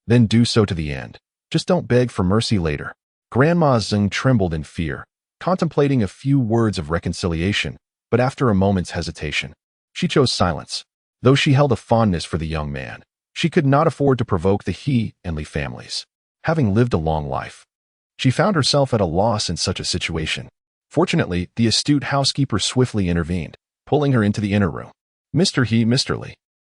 then do so to the end. Just don't beg for mercy later." Grandma Zeng trembled in fear, contemplating a few words of reconciliation, but after a moment's hesitation, she chose silence. Though she held a fondness for the young man, she could not afford to provoke the He and Li families. Having lived a long life, she found herself at a loss in such a situation. Fortunately, the astute housekeeper swiftly intervened, pulling her into the inner room. "Mr. He, Mr. Li."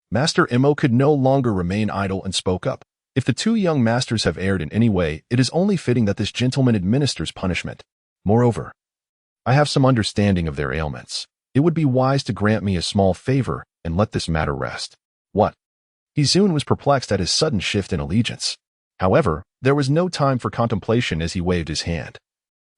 Master Imo could no longer remain idle and spoke up. "If the two young masters have erred in any way, it is only fitting that this gentleman administers punishment. Moreover, I have some understanding of their ailments. It would be wise to grant me a small favor and let this matter rest." "What?" Hizun was perplexed at his sudden shift in allegiance. However, there was no time for contemplation as he waved his hand,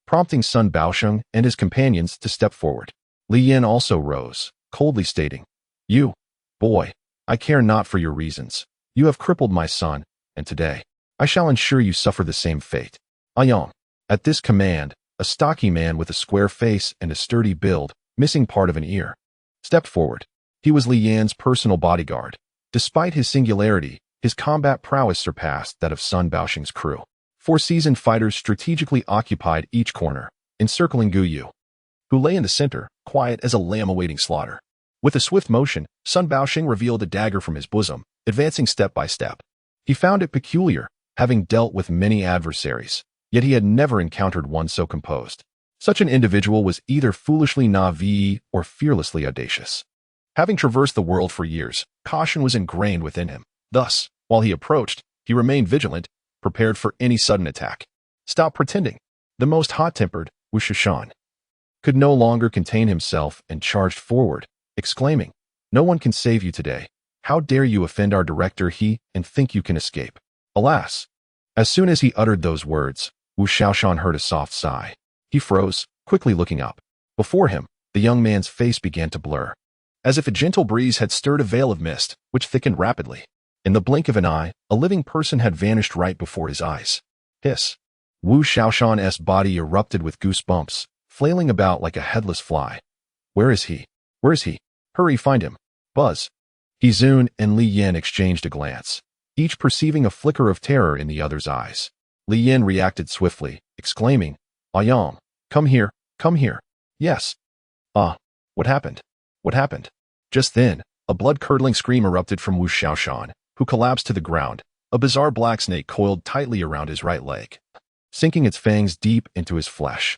prompting Sun Baosheng and his companions to step forward. Li Yin also rose, coldly stating, "You, boy, I care not for your reasons. You have crippled my son, and today, I shall ensure you suffer the same fate." Ayong. At this command, a stocky man with a square face and a sturdy build, missing part of an ear, stepped forward. He was Li Yan's personal bodyguard. Despite his singularity, his combat prowess surpassed that of Sun Baosheng's crew. 4 seasoned fighters strategically occupied each corner, encircling Gu Yu, who lay in the center, quiet as a lamb awaiting slaughter. With a swift motion, Sun Baosheng revealed a dagger from his bosom, advancing step by step. He found it peculiar, having dealt with many adversaries, yet he had never encountered one so composed. Such an individual was either foolishly naive or fearlessly audacious. Having traversed the world for years, caution was ingrained within him. Thus, while he approached, he remained vigilant, prepared for any sudden attack. "Stop pretending." The most hot-tempered, Wu Shishan, could no longer contain himself and charged forward, exclaiming, "No one can save you today. How dare you offend our director He and think you can escape?" Alas! As soon as he uttered those words, Wu Shaoshan heard a soft sigh. He froze, quickly looking up. Before him, the young man's face began to blur, as if a gentle breeze had stirred a veil of mist, which thickened rapidly. In the blink of an eye, a living person had vanished right before his eyes. Hiss! Wu Shaoshan's body erupted with goosebumps, flailing about like a headless fly. "Where is he? Where is he? Hurry, find him!" Buzz! Hizun and Li Yin exchanged a glance, each perceiving a flicker of terror in the other's eyes. Li Yin reacted swiftly, exclaiming, "Ayong, come here, come here." "Yes." What happened? What happened?" Just then, a blood-curdling scream erupted from Wu Shaoshan, who collapsed to the ground. A bizarre black snake coiled tightly around his right leg, sinking its fangs deep into his flesh.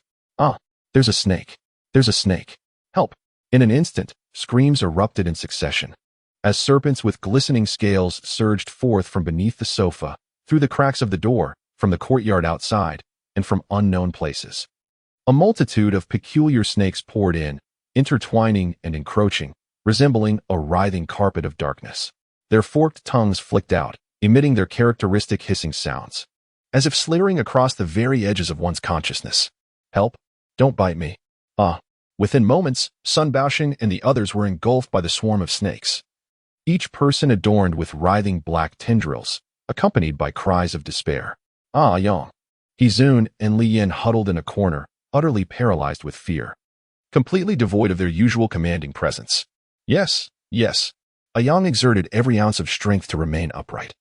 There's a snake. There's a snake. Help! In an instant, screams erupted in succession, as serpents with glistening scales surged forth from beneath the sofa, through the cracks of the door, from the courtyard outside, and from unknown places. A multitude of peculiar snakes poured in, intertwining and encroaching, resembling a writhing carpet of darkness. Their forked tongues flicked out, emitting their characteristic hissing sounds, as if slithering across the very edges of one's consciousness. Help! Don't bite me. Within moments, Sun Baoxing and the others were engulfed by the swarm of snakes, each person adorned with writhing black tendrils, accompanied by cries of despair. Yang. Hizun and Li Yin huddled in a corner, utterly paralyzed with fear, completely devoid of their usual commanding presence. Yes. Yang exerted every ounce of strength to remain upright,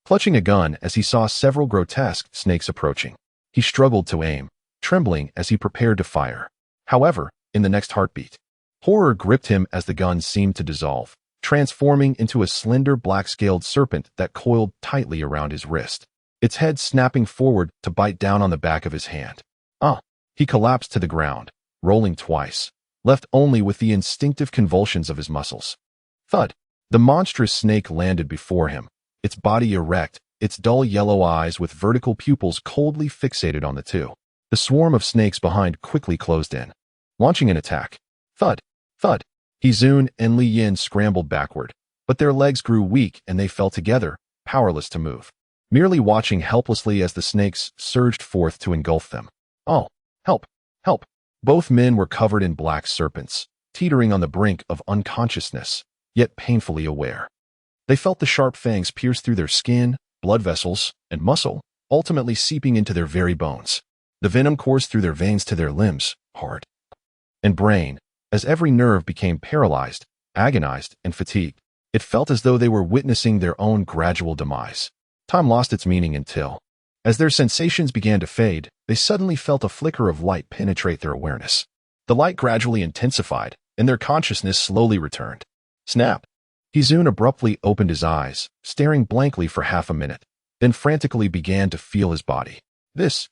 clutching a gun as he saw several grotesque snakes approaching. He struggled to aim, trembling as he prepared to fire. However, in the next heartbeat, horror gripped him as the gun seemed to dissolve, transforming into a slender black-scaled serpent that coiled tightly around his wrist, its head snapping forward to bite down on the back of his hand. He collapsed to the ground, rolling twice, left only with the instinctive convulsions of his muscles. Thud! The monstrous snake landed before him, its body erect, its dull yellow eyes with vertical pupils coldly fixated on the two. The swarm of snakes behind quickly closed in, launching an attack. Thud! Thud! Hizun and Li Yin scrambled backward, but their legs grew weak and they fell together, powerless to move, merely watching helplessly as the snakes surged forth to engulf them. Help! Help! Both men were covered in black serpents, teetering on the brink of unconsciousness, yet painfully aware. They felt the sharp fangs pierce through their skin, blood vessels, and muscle, ultimately seeping into their very bones. The venom coursed through their veins to their limbs, heart, and brain, as every nerve became paralyzed, agonized, and fatigued. It felt as though they were witnessing their own gradual demise. Time lost its meaning until, as their sensations began to fade, they suddenly felt a flicker of light penetrate their awareness. The light gradually intensified, and their consciousness slowly returned. Snap! Hizun abruptly opened his eyes, staring blankly for half a minute, then frantically began to feel his body. This.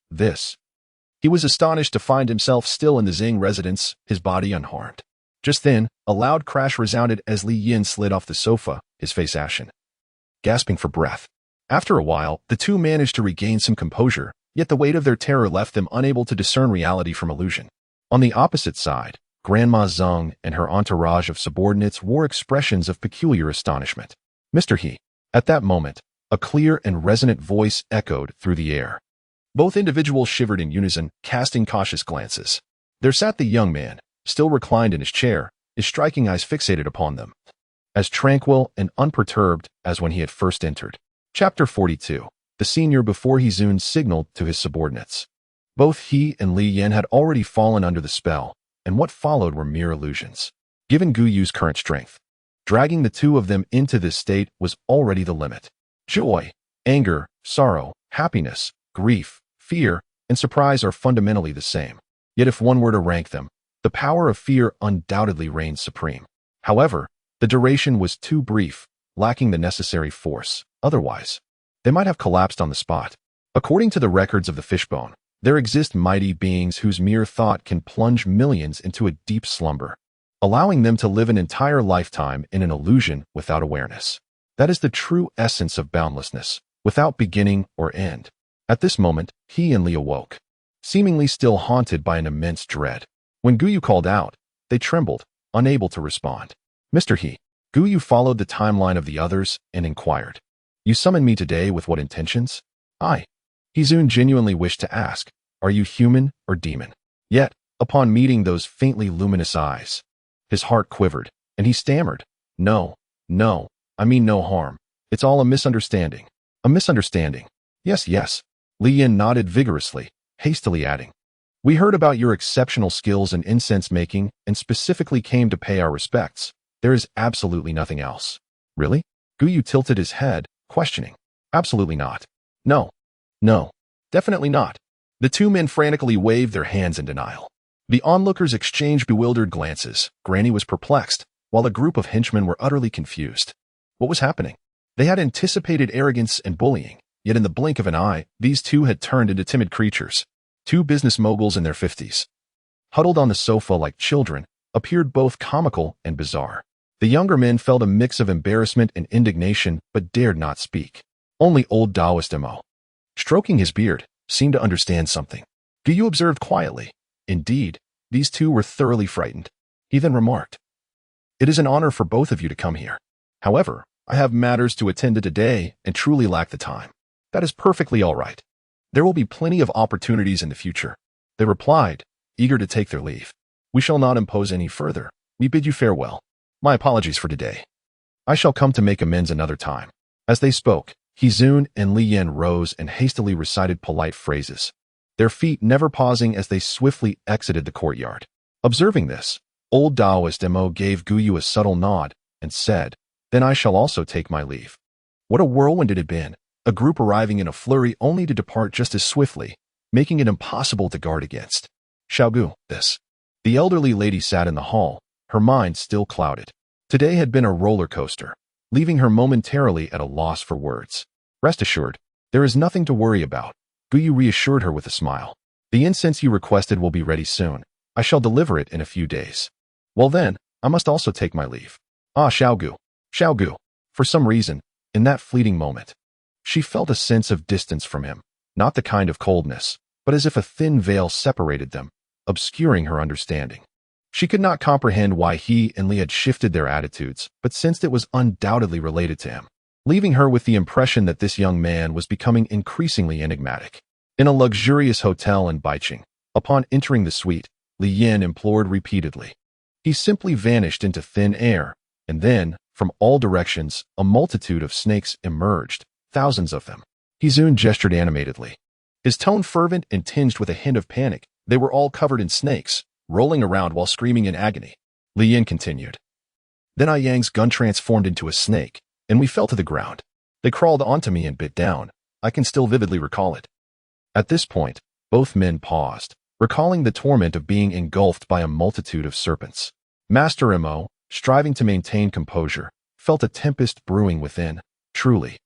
He was astonished to find himself still in the Xing residence, his body unharmed. Just then, a loud crash resounded as Li Yin slid off the sofa, his face ashen, gasping for breath. After a while, the two managed to regain some composure, yet the weight of their terror left them unable to discern reality from illusion. On the opposite side, Grandma Zheng and her entourage of subordinates wore expressions of peculiar astonishment. Mr. He. At that moment, a clear and resonant voice echoed through the air. Both individuals shivered in unison, casting cautious glances. There sat the young man, still reclined in his chair, his striking eyes fixated upon them, as tranquil and unperturbed as when he had first entered. Chapter 42. The senior before Hizun signaled to his subordinates. Both he and Li Yin had already fallen under the spell, and what followed were mere illusions. Given Gu Yu's current strength, dragging the two of them into this state was already the limit. Joy, anger, sorrow, happiness, grief, fear, and surprise are fundamentally the same. Yet if one were to rank them, the power of fear undoubtedly reigns supreme. However, the duration was too brief, lacking the necessary force. Otherwise, they might have collapsed on the spot. According to the records of the fishbone, there exist mighty beings whose mere thought can plunge millions into a deep slumber, allowing them to live an entire lifetime in an illusion without awareness. That is the true essence of boundlessness, without beginning or end. At this moment, he and Li awoke, seemingly still haunted by an immense dread. When Gu Yu called out, they trembled, unable to respond. Mr. He. Gu Yu followed the timeline of the others and inquired. You summoned me today with what intentions? Hizun genuinely wished to ask, are you human or demon? Yet, upon meeting those faintly luminous eyes, his heart quivered, and he stammered, No, I mean no harm. It's all a misunderstanding. A misunderstanding. Yes. Li Yin nodded vigorously, hastily adding, we heard about your exceptional skills in incense making and specifically came to pay our respects. There is absolutely nothing else. Really? Gu Yu tilted his head, questioning. Absolutely not. No, definitely not. The two men frantically waved their hands in denial. The onlookers exchanged bewildered glances. Granny was perplexed, while a group of henchmen were utterly confused. What was happening? They had anticipated arrogance and bullying, yet in the blink of an eye, these two had turned into timid creatures. Two business moguls in their 50s. Huddled on the sofa like children, appeared both comical and bizarre. The younger men felt a mix of embarrassment and indignation, but dared not speak. Only old Daoist Mo, stroking his beard, seemed to understand something. Guyu observed quietly. Indeed, these two were thoroughly frightened. He then remarked, "It is an honor for both of you to come here. However, I have matters to attend to today and truly lack the time." "That is perfectly all right. There will be plenty of opportunities in the future," they replied, eager to take their leave. "We shall not impose any further. We bid you farewell. My apologies for today. I shall come to make amends another time." As they spoke, Hizun and Li Yan rose and hastily recited polite phrases, their feet never pausing as they swiftly exited the courtyard. Observing this, old Daoist Mo gave Guyu a subtle nod and said, "Then I shall also take my leave." What a whirlwind it had been, a group arriving in a flurry only to depart just as swiftly, making it impossible to guard against. Xiaogu, this. The elderly lady sat in the hall, her mind still clouded. Today had been a roller coaster, leaving her momentarily at a loss for words. "Rest assured, there is nothing to worry about," Guyu reassured her with a smile. "The incense you requested will be ready soon. I shall deliver it in a few days. Well then, I must also take my leave." "Ah, Xiaogu. Xiaogu." For some reason, in that fleeting moment, she felt a sense of distance from him, not the kind of coldness, but as if a thin veil separated them, obscuring her understanding. She could not comprehend why he and Li had shifted their attitudes, but sensed it was undoubtedly related to him, leaving her with the impression that this young man was becoming increasingly enigmatic. In a luxurious hotel in Baiqing, upon entering the suite, Li Yan implored repeatedly. He simply vanished into thin air, and then, from all directions, a multitude of snakes emerged, thousands of them. Hizun gestured animatedly, his tone fervent and tinged with a hint of panic. They were all covered in snakes, rolling around while screaming in agony. Li Yan continued. "Then I Yang's gun transformed into a snake, and we fell to the ground. They crawled onto me and bit down. I can still vividly recall it." At this point, both men paused, recalling the torment of being engulfed by a multitude of serpents. Master Mo, striving to maintain composure, felt a tempest brewing within. Truly,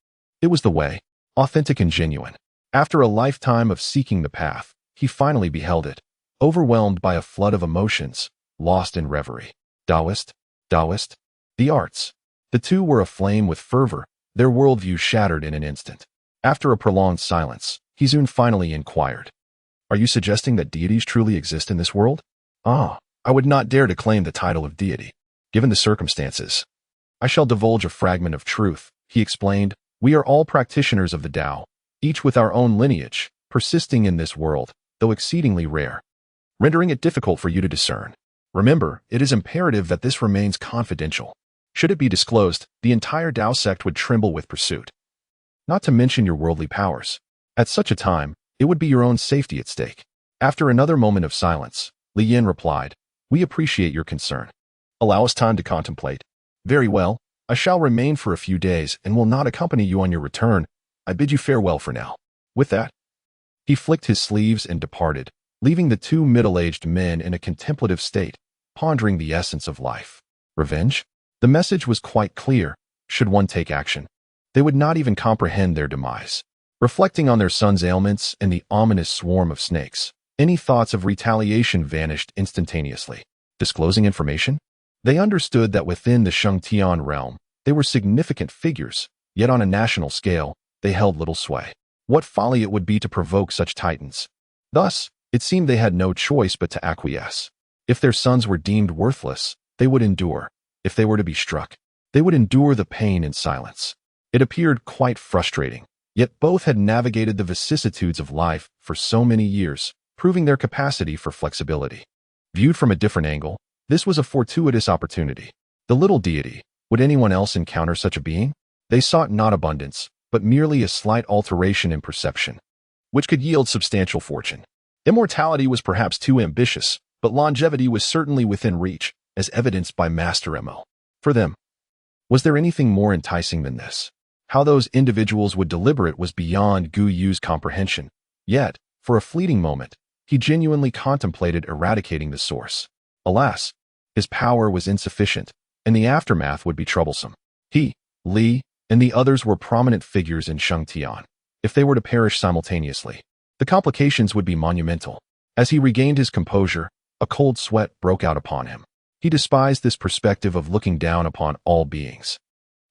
it was the way, authentic and genuine. After a lifetime of seeking the path, he finally beheld it, overwhelmed by a flood of emotions, lost in reverie. Daoist, the arts. The two were aflame with fervor, their worldview shattered in an instant. After a prolonged silence, Hizun finally inquired, "Are you suggesting that deities truly exist in this world?" "Ah, I would not dare to claim the title of deity, given the circumstances. I shall divulge a fragment of truth," he explained. "We are all practitioners of the Tao, each with our own lineage, persisting in this world, though exceedingly rare, rendering it difficult for you to discern. Remember, it is imperative that this remains confidential. Should it be disclosed, the entire Tao sect would tremble with pursuit. Not to mention your worldly powers. At such a time, it would be your own safety at stake." After another moment of silence, Li Yan replied, "We appreciate your concern. Allow us time to contemplate." "Very well, I shall remain for a few days and will not accompany you on your return. I bid you farewell for now." With that, he flicked his sleeves and departed, leaving the two middle-aged men in a contemplative state, pondering the essence of life. Revenge? The message was quite clear. Should one take action, they would not even comprehend their demise. Reflecting on their son's ailments and the ominous swarm of snakes, any thoughts of retaliation vanished instantaneously. Disclosing information? They understood that within the Shengtian realm, they were significant figures, yet on a national scale, they held little sway. What folly it would be to provoke such titans. Thus, it seemed they had no choice but to acquiesce. If their sons were deemed worthless, they would endure. If they were to be struck, they would endure the pain in silence. It appeared quite frustrating, yet both had navigated the vicissitudes of life for so many years, proving their capacity for flexibility. Viewed from a different angle, this was a fortuitous opportunity. The little deity, would anyone else encounter such a being? They sought not abundance, but merely a slight alteration in perception, which could yield substantial fortune. Immortality was perhaps too ambitious, but longevity was certainly within reach, as evidenced by Master Mo. For them, was there anything more enticing than this? How those individuals would deliberate was beyond Guyu's comprehension. Yet, for a fleeting moment, he genuinely contemplated eradicating the source. Alas, his power was insufficient, and the aftermath would be troublesome. He, Li, and the others were prominent figures in Shengtian. If they were to perish simultaneously, the complications would be monumental. As he regained his composure, a cold sweat broke out upon him. He despised this perspective of looking down upon all beings.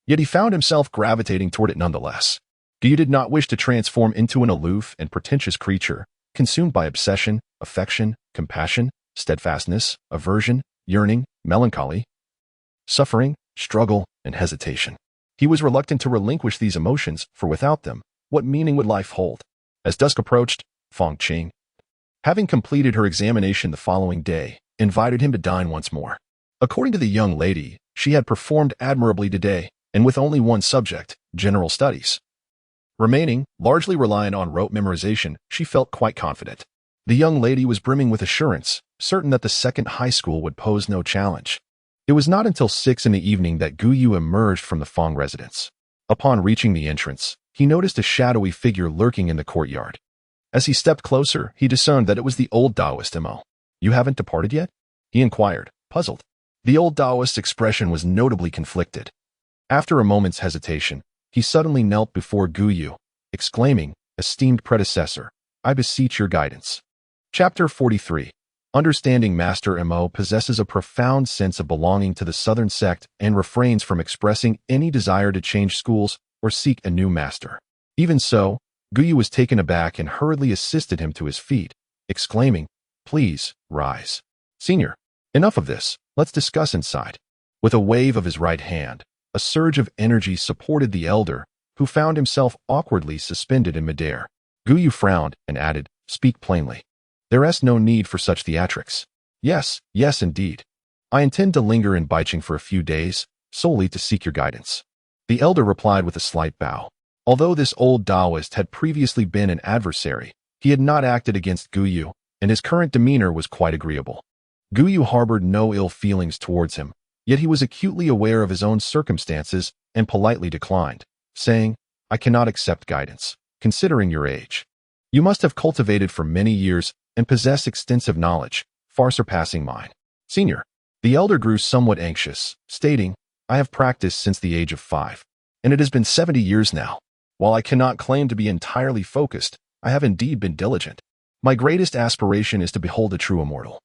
Yet he found himself gravitating toward it nonetheless. Guyu did not wish to transform into an aloof and pretentious creature, consumed by obsession, affection, compassion, steadfastness, aversion, yearning, melancholy, suffering, struggle, and hesitation. He was reluctant to relinquish these emotions, for without them, what meaning would life hold? As dusk approached, Feng Qing, having completed her examination the following day, invited him to dine once more. According to the young lady, she had performed admirably today, and with only one subject, general studies. Remaining, largely reliant on rote memorization, she felt quite confident. The young lady was brimming with assurance, certain that the second high school would pose no challenge. It was not until 6 in the evening that Guyu emerged from the Feng residence. Upon reaching the entrance, he noticed a shadowy figure lurking in the courtyard. As he stepped closer, he discerned that it was the old Daoist Mo. "You haven't departed yet?" he inquired, puzzled. The old Daoist's expression was notably conflicted. After a moment's hesitation, he suddenly knelt before Guyu, exclaiming, "Esteemed predecessor, I beseech your guidance." Chapter 43. Understanding Master Mo possesses a profound sense of belonging to the Southern sect and refrains from expressing any desire to change schools or seek a new master. Even so, Guyu was taken aback and hurriedly assisted him to his feet, exclaiming, "Please, rise. Senior, enough of this, let's discuss inside." With a wave of his right hand, a surge of energy supported the elder, who found himself awkwardly suspended in midair. Guyu frowned and added, "Speak plainly. There is no need for such theatrics." Yes, indeed. I intend to linger in Baicheng for a few days, solely to seek your guidance." The elder replied with a slight bow. Although this old Daoist had previously been an adversary, he had not acted against Guyu, and his current demeanor was quite agreeable. Guyu harbored no ill feelings towards him, yet he was acutely aware of his own circumstances and politely declined, saying, "I cannot accept guidance, considering your age. You must have cultivated for many years and possess extensive knowledge, far surpassing mine." "Senior." The elder grew somewhat anxious, stating, "I have practiced since the age of 5, and it has been 70 years now. While I cannot claim to be entirely focused, I have indeed been diligent. My greatest aspiration is to behold a true immortal.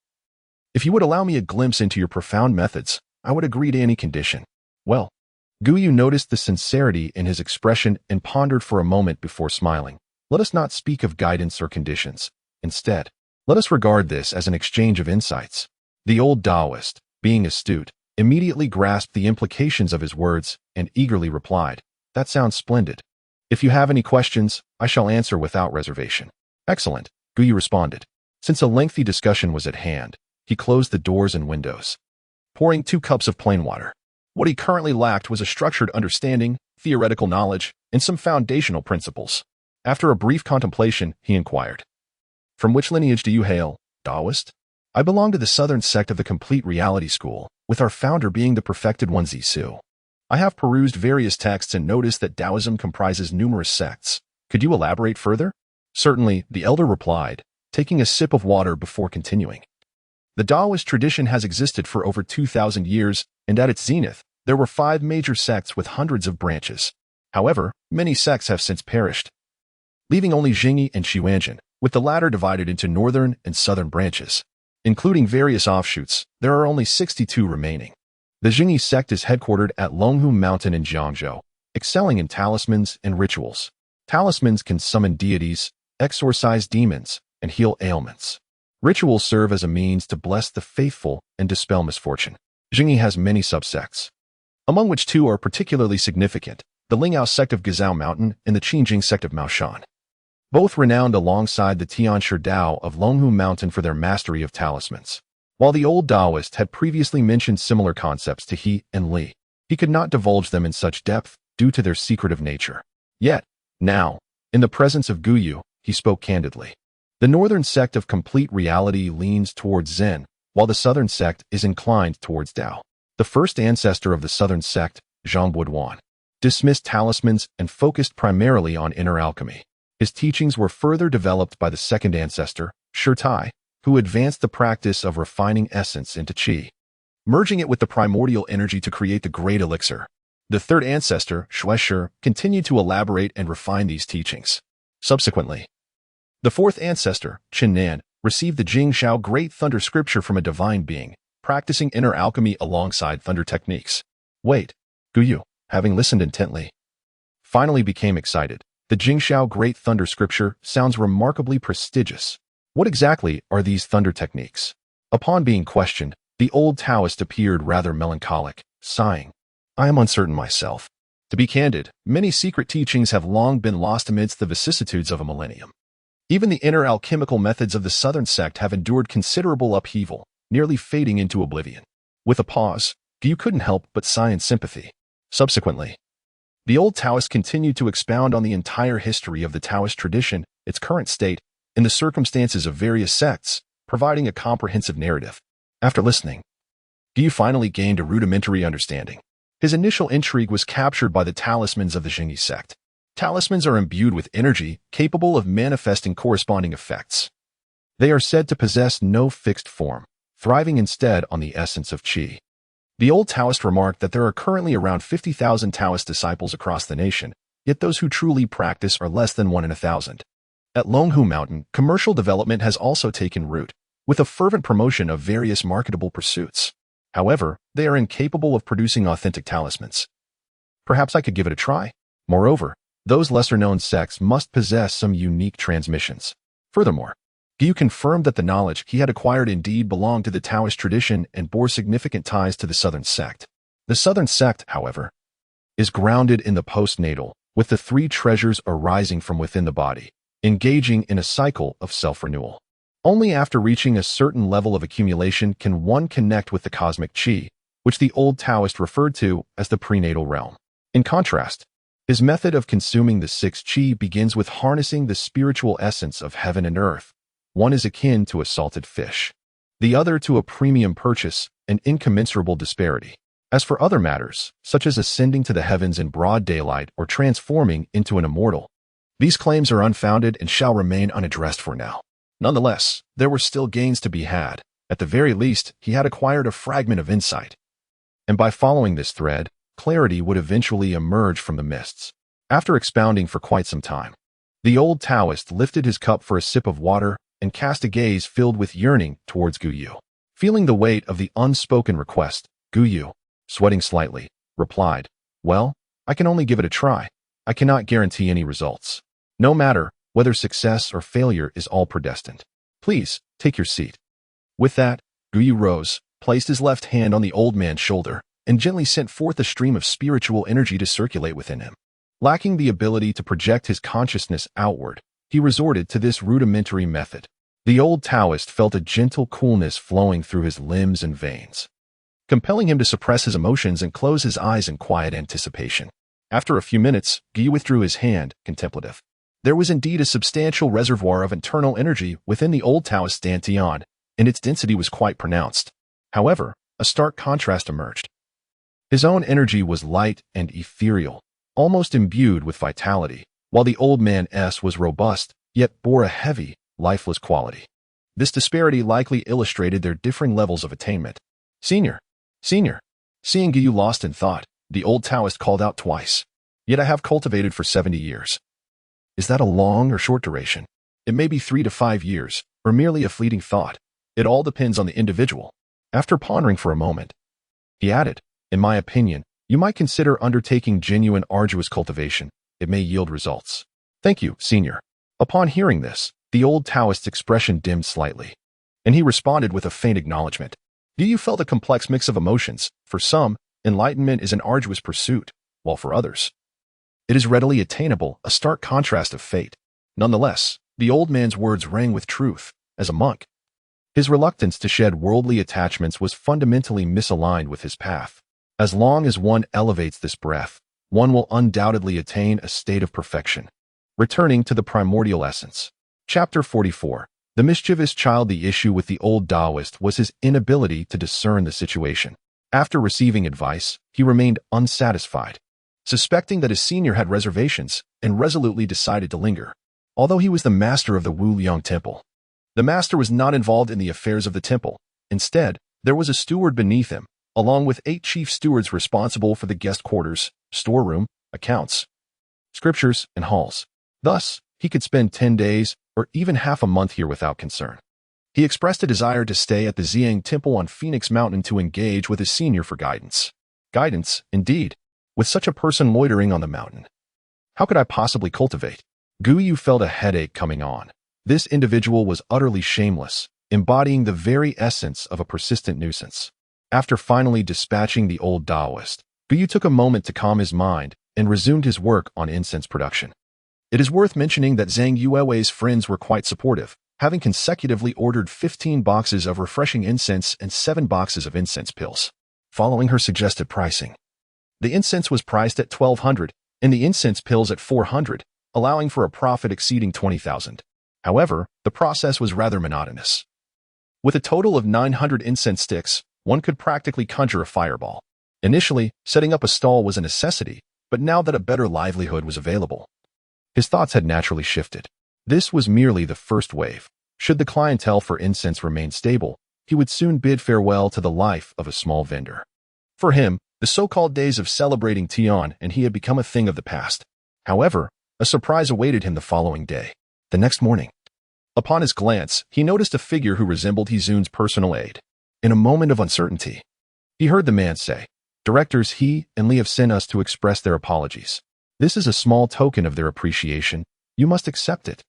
If you would allow me a glimpse into your profound methods, I would agree to any condition." "Well." Guyu noticed the sincerity in his expression and pondered for a moment before smiling. "Let us not speak of guidance or conditions. Instead, let us regard this as an exchange of insights." The old Daoist, being astute, immediately grasped the implications of his words and eagerly replied, "That sounds splendid. If you have any questions, I shall answer without reservation." "Excellent," Guyu responded. Since a lengthy discussion was at hand, he closed the doors and windows, pouring 2 cups of plain water. What he currently lacked was a structured understanding, theoretical knowledge, and some foundational principles. After a brief contemplation, he inquired, "From which lineage do you hail, Daoist?" "I belong to the Southern sect of the Complete Reality School, with our founder being the perfected one Zisu. I have perused various texts and noticed that Taoism comprises numerous sects. Could you elaborate further?" "Certainly," the elder replied, taking a sip of water before continuing. "The Daoist tradition has existed for over 2,000 years, and at its zenith, there were 5 major sects with hundreds of branches. However, many sects have since perished, leaving only Jingyi and Xiwanjin, with the latter divided into northern and southern branches. Including various offshoots, there are only 62 remaining. The Jingyi sect is headquartered at Longhum Mountain in Jiangzhou, excelling in talismans and rituals. Talismans can summon deities, exorcise demons, and heal ailments. Rituals serve as a means to bless the faithful and dispel misfortune. Jingyi has many subsects, among which 2 are particularly significant, the Lingyao sect of Gazao Mountain and the Qingjing sect of Maoshan, both renowned alongside the Tianshi Dao of Longhum Mountain for their mastery of talismans. While the old Daoist had previously mentioned similar concepts to he and Li, he could not divulge them in such depth due to their secretive nature. Yet, now, in the presence of Guyu, he spoke candidly. The northern sect of Complete Reality leans towards Zen, while the southern sect is inclined towards Tao. The first ancestor of the southern sect, Zhang Buduan, dismissed talismans and focused primarily on inner alchemy. His teachings were further developed by the second ancestor, Shirtai, who advanced the practice of refining essence into qi, merging it with the primordial energy to create the great elixir. The third ancestor, Shueshi, continued to elaborate and refine these teachings. Subsequently, the fourth ancestor, Qinnan, received the Jingshao Great Thunder Scripture from a divine being, practicing inner alchemy alongside thunder techniques. Wait, Guyu, having listened intently, finally became excited. The Jingxiao Great Thunder Scripture sounds remarkably prestigious. What exactly are these thunder techniques? Upon being questioned, the old Taoist appeared rather melancholic, sighing. I am uncertain myself. To be candid, many secret teachings have long been lost amidst the vicissitudes of a millennium. Even the inner alchemical methods of the Southern sect have endured considerable upheaval, nearly fading into oblivion. With a pause, Gu couldn't help but sigh in sympathy. Subsequently, the old Taoist continued to expound on the entire history of the Taoist tradition, its current state, and the circumstances of various sects, providing a comprehensive narrative. After listening, Gu finally gained a rudimentary understanding. His initial intrigue was captured by the talismans of the Xingyi sect. Talismans are imbued with energy capable of manifesting corresponding effects. They are said to possess no fixed form, thriving instead on the essence of qi. The old Taoist remarked that there are currently around 50,000 Taoist disciples across the nation, yet those who truly practice are less than 1 in 1,000. At Longhu Mountain, commercial development has also taken root, with a fervent promotion of various marketable pursuits. However, they are incapable of producing authentic talismans. Perhaps I could give it a try. Moreover, those lesser-known sects must possess some unique transmissions. Furthermore, Gu confirmed that the knowledge he had acquired indeed belonged to the Taoist tradition and bore significant ties to the Southern sect. The Southern sect, however, is grounded in the postnatal, with the 3 treasures arising from within the body, engaging in a cycle of self-renewal. Only after reaching a certain level of accumulation can one connect with the cosmic qi, which the old Taoist referred to as the prenatal realm. In contrast, his method of consuming the 6 qi begins with harnessing the spiritual essence of heaven and earth. One is akin to a salted fish, the other to a premium purchase, an incommensurable disparity. As for other matters, such as ascending to the heavens in broad daylight or transforming into an immortal, these claims are unfounded and shall remain unaddressed for now. Nonetheless, there were still gains to be had. At the very least, he had acquired a fragment of insight. And by following this thread, clarity would eventually emerge from the mists. After expounding for quite some time, the old Taoist lifted his cup for a sip of water and cast a gaze filled with yearning towards Guyu. Feeling the weight of the unspoken request, Guyu, sweating slightly, replied, "Well, I can only give it a try. I cannot guarantee any results. No matter whether success or failure is all predestined. Please, take your seat." With that, Guyu rose, placed his left hand on the old man's shoulder, and gently sent forth a stream of spiritual energy to circulate within him. Lacking the ability to project his consciousness outward, he resorted to this rudimentary method. The old Taoist felt a gentle coolness flowing through his limbs and veins, compelling him to suppress his emotions and close his eyes in quiet anticipation. After a few minutes, Guyu withdrew his hand, contemplative. There was indeed a substantial reservoir of internal energy within the old Taoist dantian, and its density was quite pronounced. However, a stark contrast emerged. His own energy was light and ethereal, almost imbued with vitality, while the old man's was robust, yet bore a heavy, lifeless quality. This disparity likely illustrated their differing levels of attainment. Senior. Seeing Guyu lost in thought, the old Taoist called out twice. Yet I have cultivated for 70 years. Is that a long or short duration? It may be 3 to 5 years, or merely a fleeting thought. It all depends on the individual. After pondering for a moment, he added, in my opinion, you might consider undertaking genuine arduous cultivation. It may yield results. Thank you, Senior. Upon hearing this, the old Taoist's expression dimmed slightly, and he responded with a faint acknowledgement. Guyu felt a complex mix of emotions. For some, enlightenment is an arduous pursuit, while for others, it is readily attainable, a stark contrast of fate. Nonetheless, the old man's words rang with truth. As a monk, his reluctance to shed worldly attachments was fundamentally misaligned with his path. As long as one elevates this breath, one will undoubtedly attain a state of perfection. Returning to the primordial essence. Chapter 44. The mischievous child. The issue with the old Daoist was his inability to discern the situation. After receiving advice, he remained unsatisfied, suspecting that his senior had reservations, and resolutely decided to linger. Although he was the master of the Wu Liang Temple, the master was not involved in the affairs of the temple. Instead, there was a steward beneath him, along with 8 chief stewards responsible for the guest quarters, storeroom, accounts, scriptures, and halls. Thus, he could spend 10 days or even half a month here without concern. He expressed a desire to stay at the Xiang Temple on Phoenix Mountain to engage with his senior for guidance. Guidance, indeed, with such a person loitering on the mountain. How could I possibly cultivate? Guyu felt a headache coming on. This individual was utterly shameless, embodying the very essence of a persistent nuisance. After finally dispatching the old Daoist, Guyu took a moment to calm his mind and resumed his work on incense production. It is worth mentioning that Zhang Yuewei's friends were quite supportive, having consecutively ordered 15 boxes of refreshing incense and 7 boxes of incense pills, following her suggested pricing. The incense was priced at 1,200 and the incense pills at 400, allowing for a profit exceeding 20,000. However, the process was rather monotonous. With a total of 900 incense sticks, one could practically conjure a fireball. Initially, setting up a stall was a necessity, but now that a better livelihood was available, his thoughts had naturally shifted. This was merely the first wave. Should the clientele for incense remain stable, he would soon bid farewell to the life of a small vendor. For him, the so-called days of celebrating Tian and he had become a thing of the past. However, a surprise awaited him the following day. The next morning, upon his glance, he noticed a figure who resembled Hizun's personal aide. In a moment of uncertainty, he heard the man say, "Directors He and Li have sent us to express their apologies. This is a small token of their appreciation. You must accept it.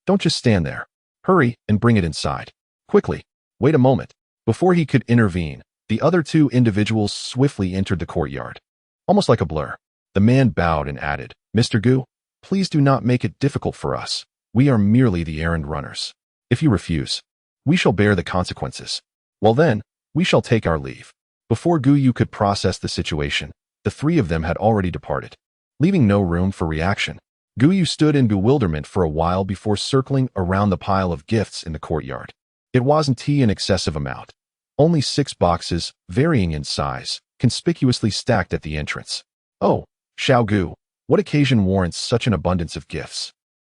Don't just stand there. Hurry and bring it inside. Quickly. Wait a moment." Before he could intervene, the other 2 individuals swiftly entered the courtyard. Almost like a blur, the man bowed and added, "Mr. Gu, please do not make it difficult for us. We are merely the errand runners. If you refuse, we shall bear the consequences. Well then, we shall take our leave." Before Guyu could process the situation, the 3 of them had already departed. Leaving no room for reaction, Guyu stood in bewilderment for a while before circling around the pile of gifts in the courtyard. It wasn't an excessive amount. Only 6 boxes, varying in size, conspicuously stacked at the entrance. Oh, Xiao Gu, what occasion warrants such an abundance of gifts?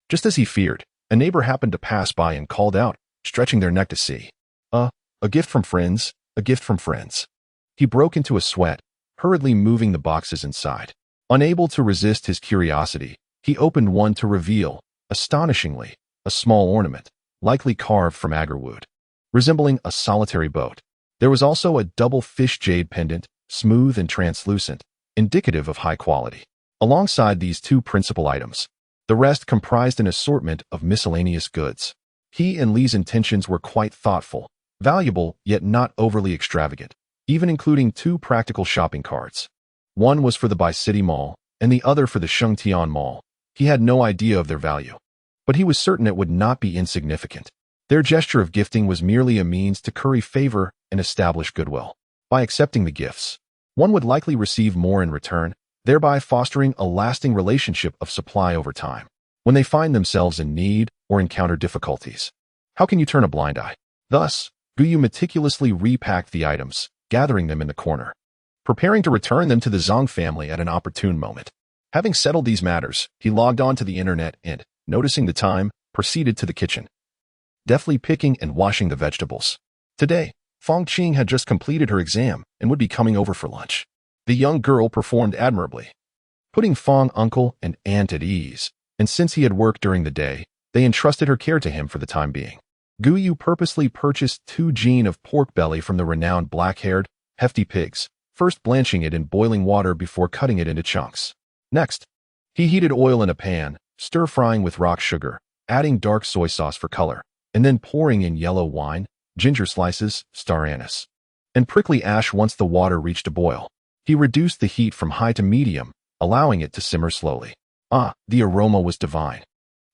Just as he feared, a neighbor happened to pass by and called out, stretching their neck to see. A gift from friends, a gift from friends." He broke into a sweat, hurriedly moving the boxes inside. Unable to resist his curiosity, he opened one to reveal, astonishingly, a small ornament, likely carved from agarwood, resembling a solitary boat. There was also a double fish jade pendant, smooth and translucent, indicative of high quality. Alongside these 2 principal items, the rest comprised an assortment of miscellaneous goods. He and Li's intentions were quite thoughtful, valuable yet not overly extravagant, even including 2 practical shopping carts. One was for the Bai City Mall, and the other for the Shengtian Mall. He had no idea of their value, but he was certain it would not be insignificant. Their gesture of gifting was merely a means to curry favor and establish goodwill. By accepting the gifts, one would likely receive more in return, thereby fostering a lasting relationship of supply over time. When they find themselves in need or encounter difficulties, how can you turn a blind eye? Thus, Guyu meticulously repacked the items, gathering them in the corner, preparing to return them to the Zhang family at an opportune moment. Having settled these matters, he logged on to the internet and, noticing the time, proceeded to the kitchen, deftly picking and washing the vegetables. Today, Fong Qing had just completed her exam and would be coming over for lunch. The young girl performed admirably, putting Fong uncle and aunt at ease, and since he had worked during the day, they entrusted her care to him for the time being. Guyu purposely purchased 2 gene of pork belly from the renowned black-haired, hefty pigs, first blanching it in boiling water before cutting it into chunks. Next, he heated oil in a pan, stir-frying with rock sugar, adding dark soy sauce for color, and then pouring in yellow wine, ginger slices, star anise, and prickly ash once the water reached a boil. He reduced the heat from high to medium, allowing it to simmer slowly. The aroma was divine.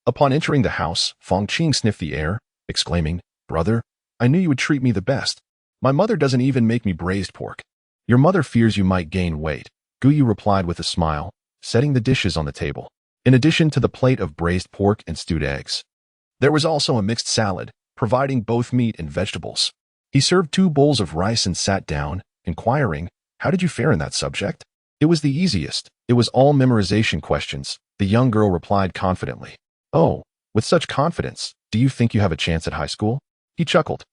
Upon entering the house, Fong Qing sniffed the air, exclaiming, "Brother, I knew you would treat me the best. My mother doesn't even make me braised pork." "Your mother fears you might gain weight," Guyu replied with a smile, setting the dishes on the table. In addition to the plate of braised pork and stewed eggs, there was also a mixed salad, providing both meat and vegetables. He served 2 bowls of rice and sat down, inquiring, "How did you fare in that subject?" "It was the easiest. It was all memorization questions," the young girl replied confidently. "Oh, with such confidence, do you think you have a chance at high school?" He chuckled.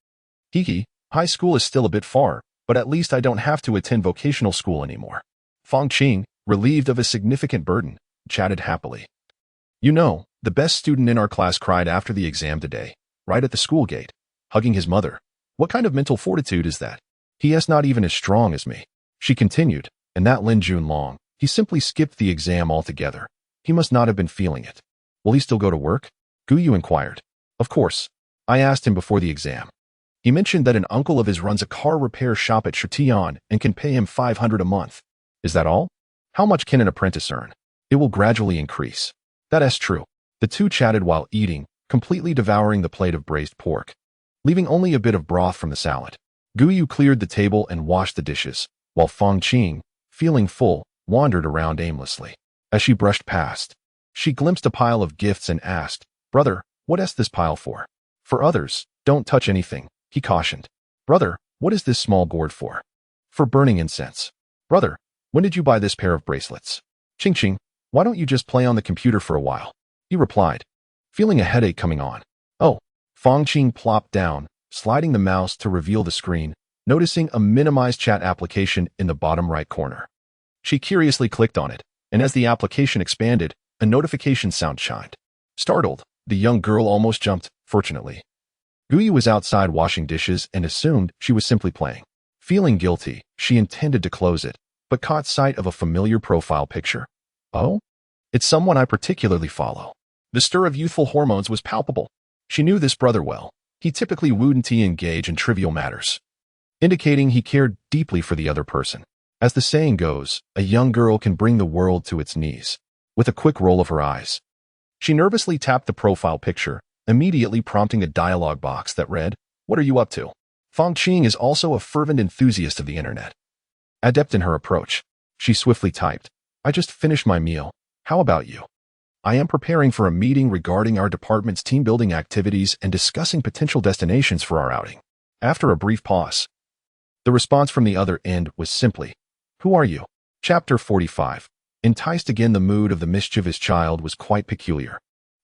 High school is still a bit far, but at least I don't have to attend vocational school anymore." Fong Qing, relieved of a significant burden, chatted happily. "You know, the best student in our class cried after the exam today, right at the school gate. hugging his mother. What kind of mental fortitude is that? He is not even as strong as me. She continued, and that Lin Junlong, he simply skipped the exam altogether. He must not have been feeling it. Will he still go to work? Gu Yu inquired. Of course. I asked him before the exam. He mentioned that an uncle of his runs a car repair shop at Shutian and can pay him 500 a month. Is that all? How much can an apprentice earn? It will gradually increase. That is true. The two chatted while eating, completely devouring the plate of braised pork, leaving only a bit of broth from the salad. Gu Yu cleared the table and washed the dishes, while Fang Qing, feeling full, wandered around aimlessly. As she brushed past, she glimpsed a pile of gifts and asked, Brother, what is this pile for? For others, don't touch anything, he cautioned. Brother, what is this small gourd for? For burning incense. Brother, when did you buy this pair of bracelets? Ching Ching, why don't you just play on the computer for a while? He replied, feeling a headache coming on. Oh, Fang Qing plopped down, sliding the mouse to reveal the screen, noticing a minimized chat application in the bottom right corner. She curiously clicked on it, and as the application expanded, a notification sound chimed. Startled, the young girl almost jumped, fortunately. Gu Yu was outside washing dishes and assumed she was simply playing. Feeling guilty, she intended to close it, but caught sight of a familiar profile picture. Oh? It's someone I particularly follow. The stir of youthful hormones was palpable. She knew this brother well. He typically wouldn't engage in trivial matters, indicating he cared deeply for the other person. As the saying goes, a young girl can bring the world to its knees. With a quick roll of her eyes, she nervously tapped the profile picture, immediately prompting a dialog box that read, What are you up to? Fang Qing is also a fervent enthusiast of the internet. Adept in her approach, she swiftly typed, I just finished my meal. How about you? I am preparing for a meeting regarding our department's team-building activities and discussing potential destinations for our outing. After a brief pause, the response from the other end was simply, Who are you? Chapter 45. Enticed again. The mood of the mischievous child was quite peculiar,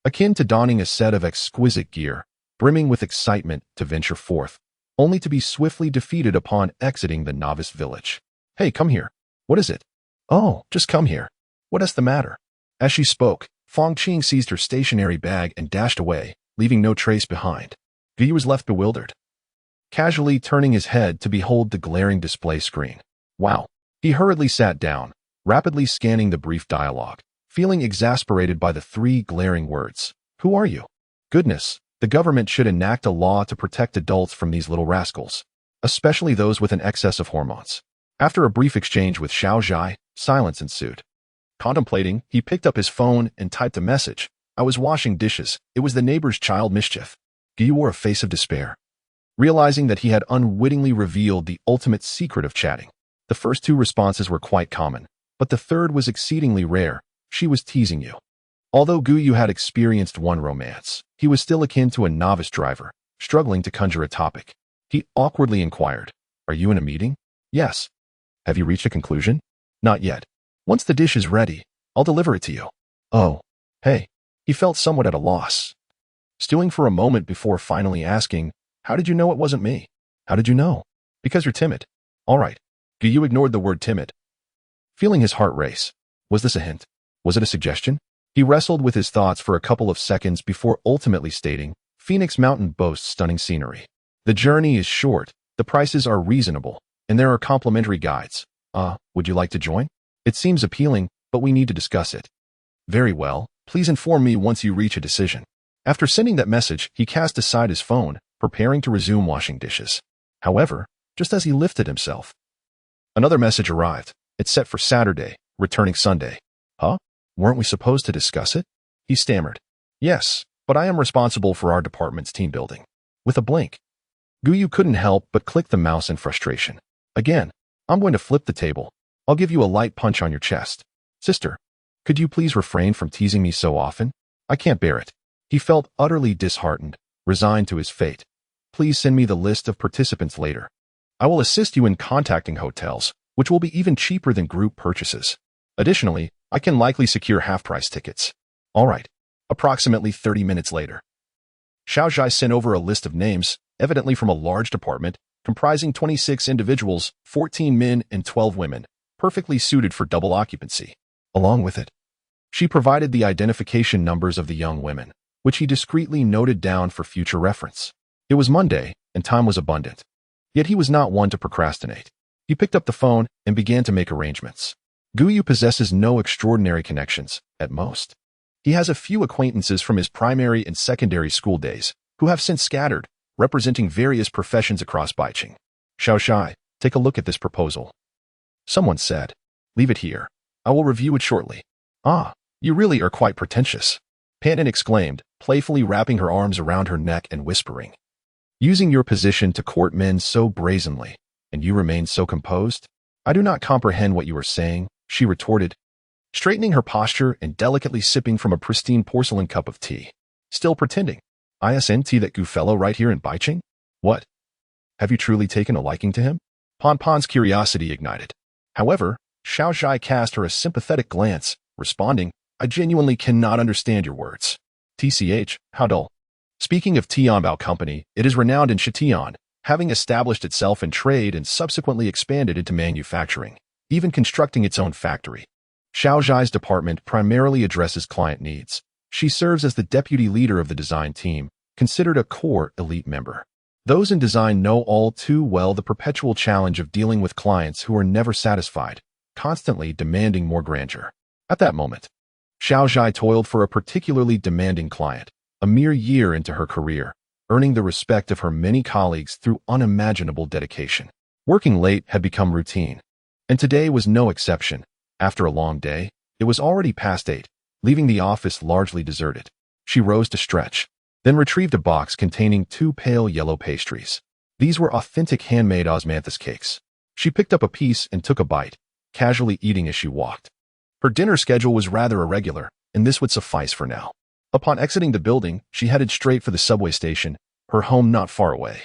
akin to donning a set of exquisite gear, brimming with excitement to venture forth, only to be swiftly defeated upon exiting the novice village. Hey, come here. What is it? Oh, just come here. What is the matter? As she spoke, Fang Qing seized her stationery bag and dashed away, leaving no trace behind. Gu Yu was left bewildered, casually turning his head to behold the glaring display screen. Wow. He hurriedly sat down, rapidly scanning the brief dialogue, feeling exasperated by the three glaring words. Who are you? Goodness, the government should enact a law to protect adults from these little rascals, especially those with an excess of hormones. After a brief exchange with Xiao Zhai, silence ensued. Contemplating, he picked up his phone and typed a message. I was washing dishes. It was the neighbor's child mischief. Gu Yu wore a face of despair, realizing that he had unwittingly revealed the ultimate secret of chatting. The first two responses were quite common, but the third was exceedingly rare. She was teasing you. Although Gu Yu had experienced one romance, he was still akin to a novice driver, struggling to conjure a topic. He awkwardly inquired, Are you in a meeting? Yes. Have you reached a conclusion? Not yet. Once the dish is ready, I'll deliver it to you. Oh. Hey. He felt somewhat at a loss, stewing for a moment before finally asking, How did you know it wasn't me? How did you know? Because you're timid. All right. Gu Yu ignored the word timid, feeling his heart race. Was this a hint? Was it a suggestion? He wrestled with his thoughts for a couple of seconds before ultimately stating, Phoenix Mountain boasts stunning scenery. The journey is short, the prices are reasonable, and there are complimentary guides. Would you like to join? It seems appealing, but we need to discuss it. Very well, please inform me once you reach a decision. After sending that message, he cast aside his phone, preparing to resume washing dishes. However, just as he lifted himself, another message arrived. It's set for Saturday, returning Sunday. Huh? Weren't we supposed to discuss it? He stammered. Yes, but I am responsible for our department's team building. With a blink, Gu Yu couldn't help but click the mouse in frustration. Again, I'm going to flip the table. I'll give you a light punch on your chest. Sister, could you please refrain from teasing me so often? I can't bear it. He felt utterly disheartened, resigned to his fate. Please send me the list of participants later. I will assist you in contacting hotels, which will be even cheaper than group purchases. Additionally, I can likely secure half-price tickets. All right. Approximately 30 minutes later, Xiao Zhai sent over a list of names, evidently from a large department, comprising 26 individuals, 14 men and 12 women, perfectly suited for double occupancy. Along with it, she provided the identification numbers of the young women, which he discreetly noted down for future reference. It was Monday, and time was abundant. Yet he was not one to procrastinate. He picked up the phone and began to make arrangements. Guyu possesses no extraordinary connections, at most. He has a few acquaintances from his primary and secondary school days, who have since scattered, representing various professions across Baiqing. Xiaoshai, take a look at this proposal. Someone said, leave it here. I will review it shortly. Ah, you really are quite pretentious. Panton exclaimed, playfully wrapping her arms around her neck and whispering. Using your position to court men so brazenly, and you remain so composed? I do not comprehend what you are saying, she retorted, straightening her posture and delicately sipping from a pristine porcelain cup of tea. Still pretending. ISNT that fellow right here in Baiqing? What? Have you truly taken a liking to him? Pon's curiosity ignited. However, Xiaoshai cast her a sympathetic glance, responding, I genuinely cannot understand your words. TCH, how dull. Speaking of Tianbao Company, it is renowned in Shitian, having established itself in trade and subsequently expanded into manufacturing, even constructing its own factory. Xiaoshai's department primarily addresses client needs. She serves as the deputy leader of the design team, considered a core elite member. Those in design know all too well the perpetual challenge of dealing with clients who are never satisfied, constantly demanding more grandeur. At that moment, Xiaoshai toiled for a particularly demanding client, a mere year into her career, earning the respect of her many colleagues through unimaginable dedication. Working late had become routine, and today was no exception. After a long day, it was already past 8, leaving the office largely deserted. She rose to stretch, then retrieved a box containing 2 pale yellow pastries. These were authentic handmade osmanthus cakes. She picked up a piece and took a bite, casually eating as she walked. Her dinner schedule was rather irregular, and this would suffice for now. Upon exiting the building, she headed straight for the subway station, her home not far away.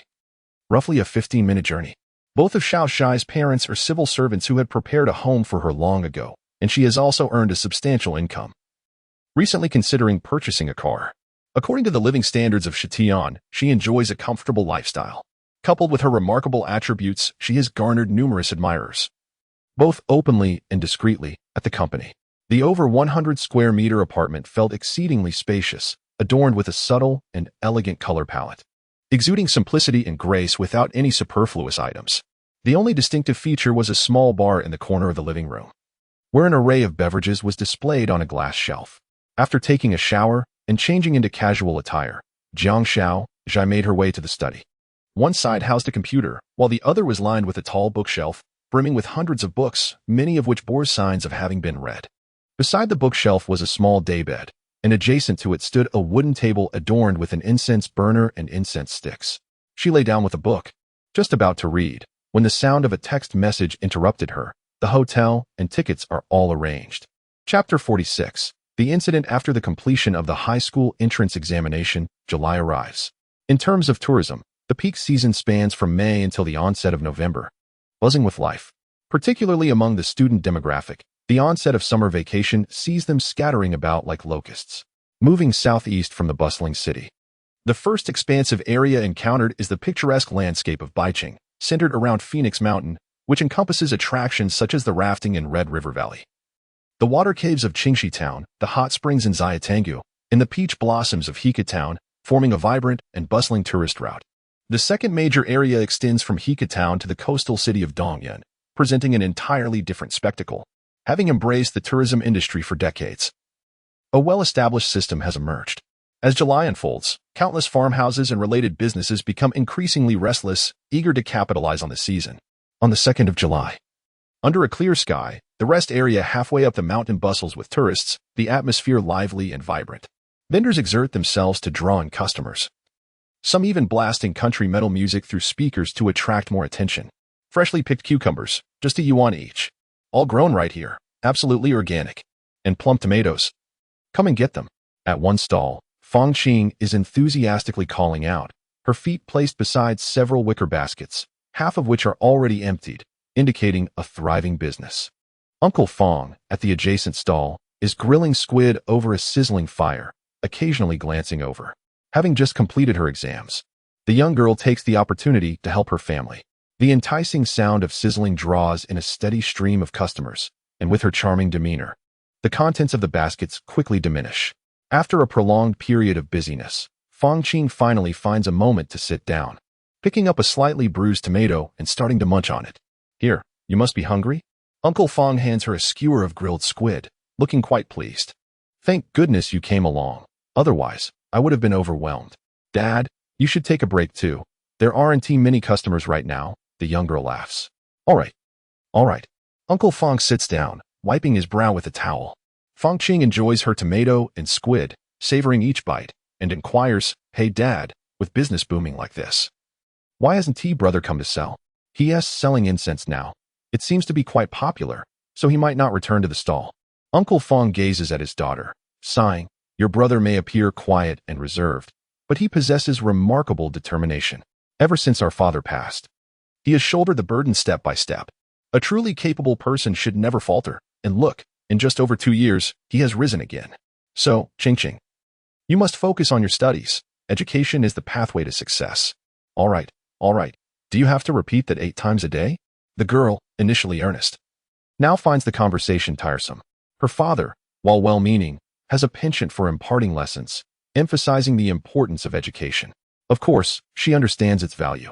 Roughly a 15-minute journey. Both of Xiaoshai's parents are civil servants who had prepared a home for her long ago, and she has also earned a substantial income. Recently considering purchasing a car. According to the living standards of Shitian, she enjoys a comfortable lifestyle. Coupled with her remarkable attributes, she has garnered numerous admirers, both openly and discreetly, at the company. The over 100 square meter apartment felt exceedingly spacious, adorned with a subtle and elegant color palette, exuding simplicity and grace without any superfluous items. The only distinctive feature was a small bar in the corner of the living room, where an array of beverages was displayed on a glass shelf. After taking a shower and changing into casual attire, Jiang Xiaoshai made her way to the study. One side housed a computer, while the other was lined with a tall bookshelf, brimming with hundreds of books, many of which bore signs of having been read. Beside the bookshelf was a small daybed, and adjacent to it stood a wooden table adorned with an incense burner and incense sticks. She lay down with a book, just about to read, when the sound of a text message interrupted her. The hotel and tickets are all arranged. Chapter 46. The incident after the completion of the high school entrance examination, July arrives. In terms of tourism, the peak season spans from May until the onset of November, buzzing with life. Particularly among the student demographic, the onset of summer vacation sees them scattering about like locusts, moving southeast from the bustling city. The first expansive area encountered is the picturesque landscape of Baiqing, centered around Phoenix Mountain, which encompasses attractions such as the rafting in Red River Valley, the water caves of Qingxi Town, the hot springs in Xiaotangu, and the peach blossoms of Hika Town, forming a vibrant and bustling tourist route. The second major area extends from Hika Town to the coastal city of Dongyan, presenting an entirely different spectacle. Having embraced the tourism industry for decades, a well-established system has emerged. As July unfolds, countless farmhouses and related businesses become increasingly restless, eager to capitalize on the season. On the 2nd of July, under a clear sky, the rest area halfway up the mountain bustles with tourists, the atmosphere lively and vibrant. Vendors exert themselves to draw in customers, some even blasting country metal music through speakers to attract more attention. Freshly picked cucumbers, just $1 each. All grown right here, absolutely organic. And plum tomatoes. Come and get them. At one stall, Fong Qing is enthusiastically calling out, her feet placed beside several wicker baskets, half of which are already emptied, indicating a thriving business. Uncle Fong, at the adjacent stall, is grilling squid over a sizzling fire, occasionally glancing over. Having just completed her exams, the young girl takes the opportunity to help her family. The enticing sound of sizzling draws in a steady stream of customers, and with her charming demeanor, the contents of the baskets quickly diminish. After a prolonged period of busyness, Fong Qing finally finds a moment to sit down. picking up a slightly bruised tomato and starting to munch on it. Here, you must be hungry? Uncle Fong hands her a skewer of grilled squid, looking quite pleased. Thank goodness you came along. Otherwise, I would have been overwhelmed. Dad, you should take a break too. There aren't many customers right now, the young girl laughs. All right. Uncle Fong sits down, wiping his brow with a towel. Fong Qing enjoys her tomato and squid, savoring each bite, and inquires, Hey Dad, with business booming like this, why hasn't brother come to sell? He asks, selling incense now. It seems to be quite popular, so he might not return to the stall. Uncle Fong gazes at his daughter, sighing, Your brother may appear quiet and reserved, but he possesses remarkable determination. Ever since our father passed, he has shouldered the burden step by step. A truly capable person should never falter, and look, in just over 2 years, he has risen again. So, Ching, you must focus on your studies. Education is the pathway to success. All right. Do you have to repeat that 8 times a day? The girl, initially earnest, now finds the conversation tiresome. Her father, while well-meaning, has a penchant for imparting lessons, emphasizing the importance of education. Of course, she understands its value,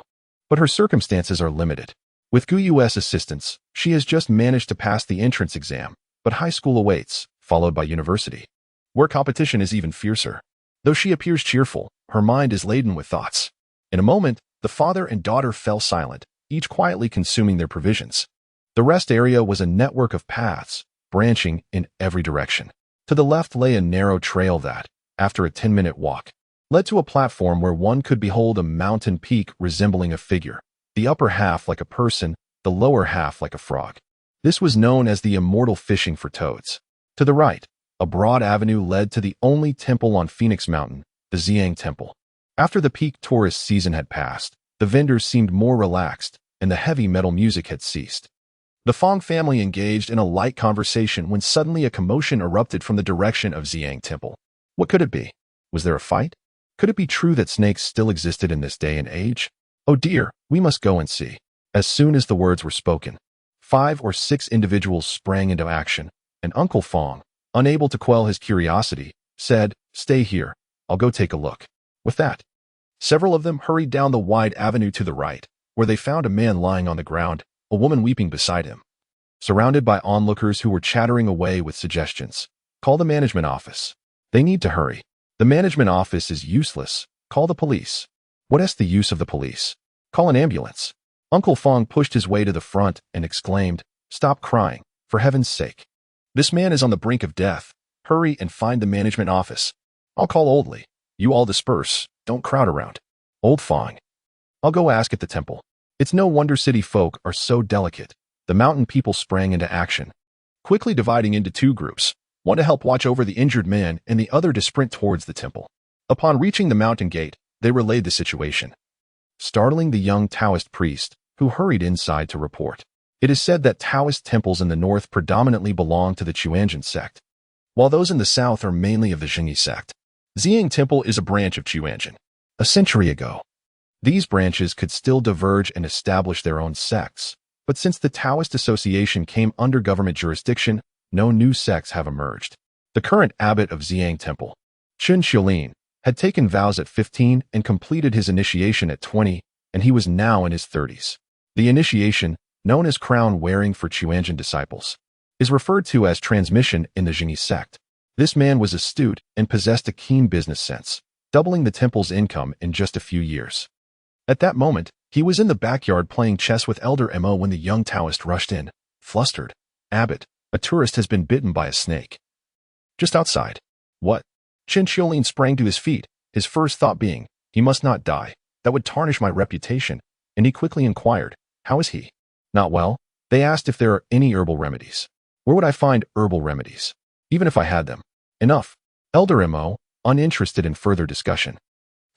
but her circumstances are limited. With GU's assistance, she has just managed to pass the entrance exam, but high school awaits, followed by university, where competition is even fiercer. Though she appears cheerful, her mind is laden with thoughts. In a moment, the father and daughter fell silent, each quietly consuming their provisions. The rest area was a network of paths, branching in every direction. To the left lay a narrow trail that, after a 10-minute walk, led to a platform where one could behold a mountain peak resembling a figure, the upper half like a person, the lower half like a frog. This was known as the immortal fishing for toads. To the right, a broad avenue led to the only temple on Phoenix Mountain, the Ziyang Temple. After the peak tourist season had passed, the vendors seemed more relaxed, and the heavy metal music had ceased. The Fong family engaged in a light conversation when suddenly a commotion erupted from the direction of Ziyang Temple. What could it be? Was there a fight? Could it be true that snakes still existed in this day and age? Oh dear, we must go and see. As soon as the words were spoken, 5 or 6 individuals sprang into action, and Uncle Fong, unable to quell his curiosity, said, Stay here, I'll go take a look. With that, several of them hurried down the wide avenue to the right, where they found a man lying on the ground, a woman weeping beside him. Surrounded by onlookers who were chattering away with suggestions. Call the management office. They need to hurry. The management office is useless. Call the police. What is the use of the police? Call an ambulance. Uncle Fong pushed his way to the front and exclaimed, Stop crying, for heaven's sake. This man is on the brink of death. Hurry and find the management office. I'll call Old Lee. You all disperse. Don't crowd around. Old Fong. I'll go ask at the temple. It's no wonder city folk are so delicate. The mountain people sprang into action, quickly dividing into 2 groups, one to help watch over the injured man and the other to sprint towards the temple. Upon reaching the mountain gate, they relayed the situation, startling the young Daoist priest, who hurried inside to report. It is said that Daoist temples in the north predominantly belong to the Chuanjian sect, while those in the south are mainly of the Zhengyi sect. Ziyang Temple is a branch of Chuanjian. A century ago, these branches could still diverge and establish their own sects, but since the Daoist association came under government jurisdiction, no new sects have emerged. The current abbot of Ziyang Temple, Chun Xiulin, had taken vows at 15 and completed his initiation at 20, and he was now in his 30s. The initiation, known as crown-wearing for Chuanjian disciples, is referred to as transmission in the Zhengyi sect. This man was astute and possessed a keen business sense, doubling the temple's income in just a few years. At that moment, he was in the backyard playing chess with Elder Mo when the young Daoist rushed in, flustered. Abbot, a tourist has been bitten by a snake. Just outside. What? Chen Xiulin sprang to his feet, his first thought being, he must not die. That would tarnish my reputation, and he quickly inquired, how is he? Not well. They asked if there are any herbal remedies. Where would I find herbal remedies? Even if I had them. Enough. Elder Mo, uninterested in further discussion,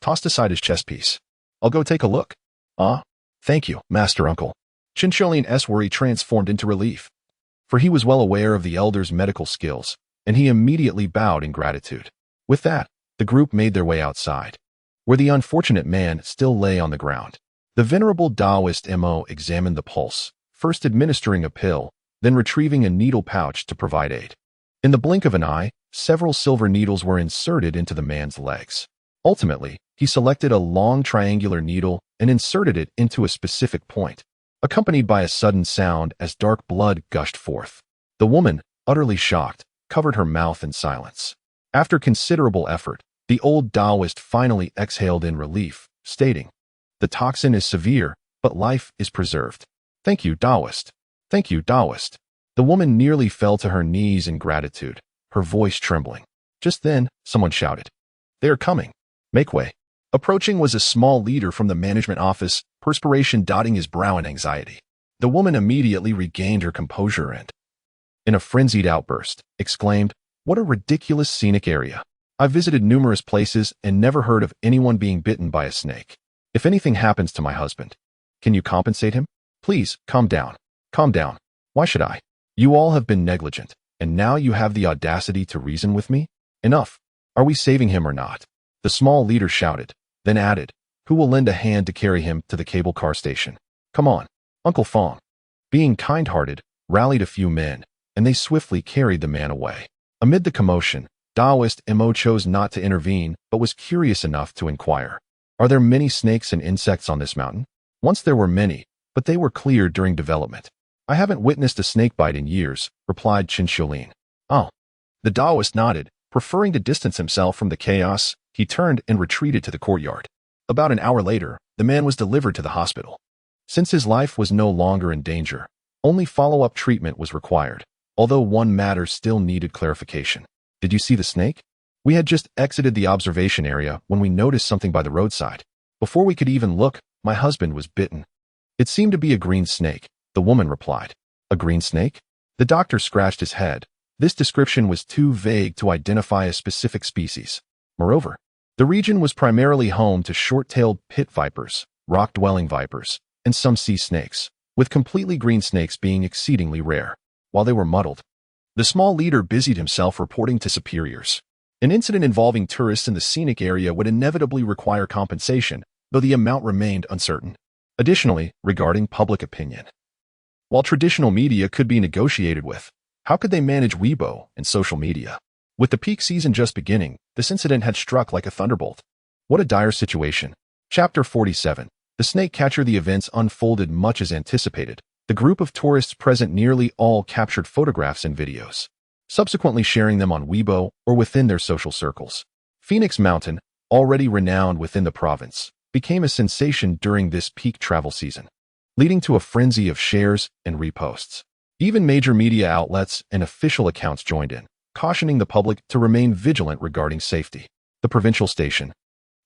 tossed aside his chess piece. I'll go take a look. Thank you, Master Uncle. Chen Xiulin's worry transformed into relief, for he was well aware of the elder's medical skills, and he immediately bowed in gratitude. With that, the group made their way outside, where the unfortunate man still lay on the ground. The venerable Daoist Mo examined the pulse, first administering a pill, then retrieving a needle pouch to provide aid. In the blink of an eye, several silver needles were inserted into the man's legs. Ultimately, he selected a long triangular needle and inserted it into a specific point, accompanied by a sudden sound as dark blood gushed forth. The woman, utterly shocked, covered her mouth in silence. After considerable effort, the old Daoist finally exhaled in relief, stating, "The toxin is severe, but life is preserved. Thank you, Daoist. Thank you, Daoist." The woman nearly fell to her knees in gratitude, her voice trembling. Just then, someone shouted, "They are coming. Make way." Approaching was a small leader from the management office, perspiration dotting his brow in anxiety. The woman immediately regained her composure and, in a frenzied outburst, exclaimed, "What a ridiculous scenic area. I've visited numerous places and never heard of anyone being bitten by a snake. If anything happens to my husband, can you compensate him? Please, calm down. Calm down. Why should I? You all have been negligent, and now you have the audacity to reason with me? Enough. Are we saving him or not?" The small leader shouted, then added, "Who will lend a hand to carry him to the cable car station? Come on." Uncle Fong, being kind-hearted, rallied a few men, and they swiftly carried the man away. Amid the commotion, Daoist Mo chose not to intervene but was curious enough to inquire, "Are there many snakes and insects on this mountain?" "Once there were many, but they were cleared during development. I haven't witnessed a snake bite in years," replied Qin Xiulin. "Oh." The Daoist nodded, preferring to distance himself from the chaos. He turned and retreated to the courtyard. About an hour later, the man was delivered to the hospital. Since his life was no longer in danger, only follow-up treatment was required, although one matter still needed clarification. "Did you see the snake? We had just exited the observation area when we noticed something by the roadside. Before we could even look, my husband was bitten." "It seemed to be a green snake," the woman replied. "A green snake?" The doctor scratched his head. This description was too vague to identify a specific species. Moreover, the region was primarily home to short-tailed pit vipers, rock-dwelling vipers, and some sea snakes, with completely green snakes being exceedingly rare. While they were muddled, the small leader busied himself reporting to superiors. An incident involving tourists in the scenic area would inevitably require compensation, though the amount remained uncertain. Additionally, regarding public opinion, while traditional media could be negotiated with, how could they manage Weibo and social media? With the peak season just beginning, this incident had struck like a thunderbolt. What a dire situation. Chapter 47. The snake catcher. The events unfolded much as anticipated. The group of tourists present nearly all captured photographs and videos, subsequently sharing them on Weibo or within their social circles. Phoenix Mountain, already renowned within the province, became a sensation during this peak travel season, leading to a frenzy of shares and reposts. Even major media outlets and official accounts joined in, cautioning the public to remain vigilant regarding safety. The provincial station,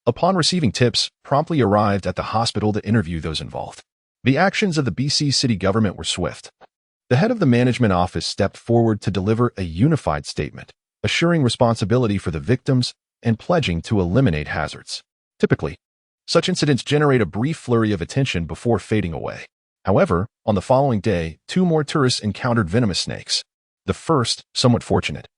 upon receiving tips, promptly arrived at the hospital to interview those involved. The actions of the BC city government were swift. The head of the management office stepped forward to deliver a unified statement, assuring responsibility for the victims and pledging to eliminate hazards. Typically, such incidents generate a brief flurry of attention before fading away. However, on the following day, 2 more tourists encountered venomous snakes. The first, somewhat fortunate,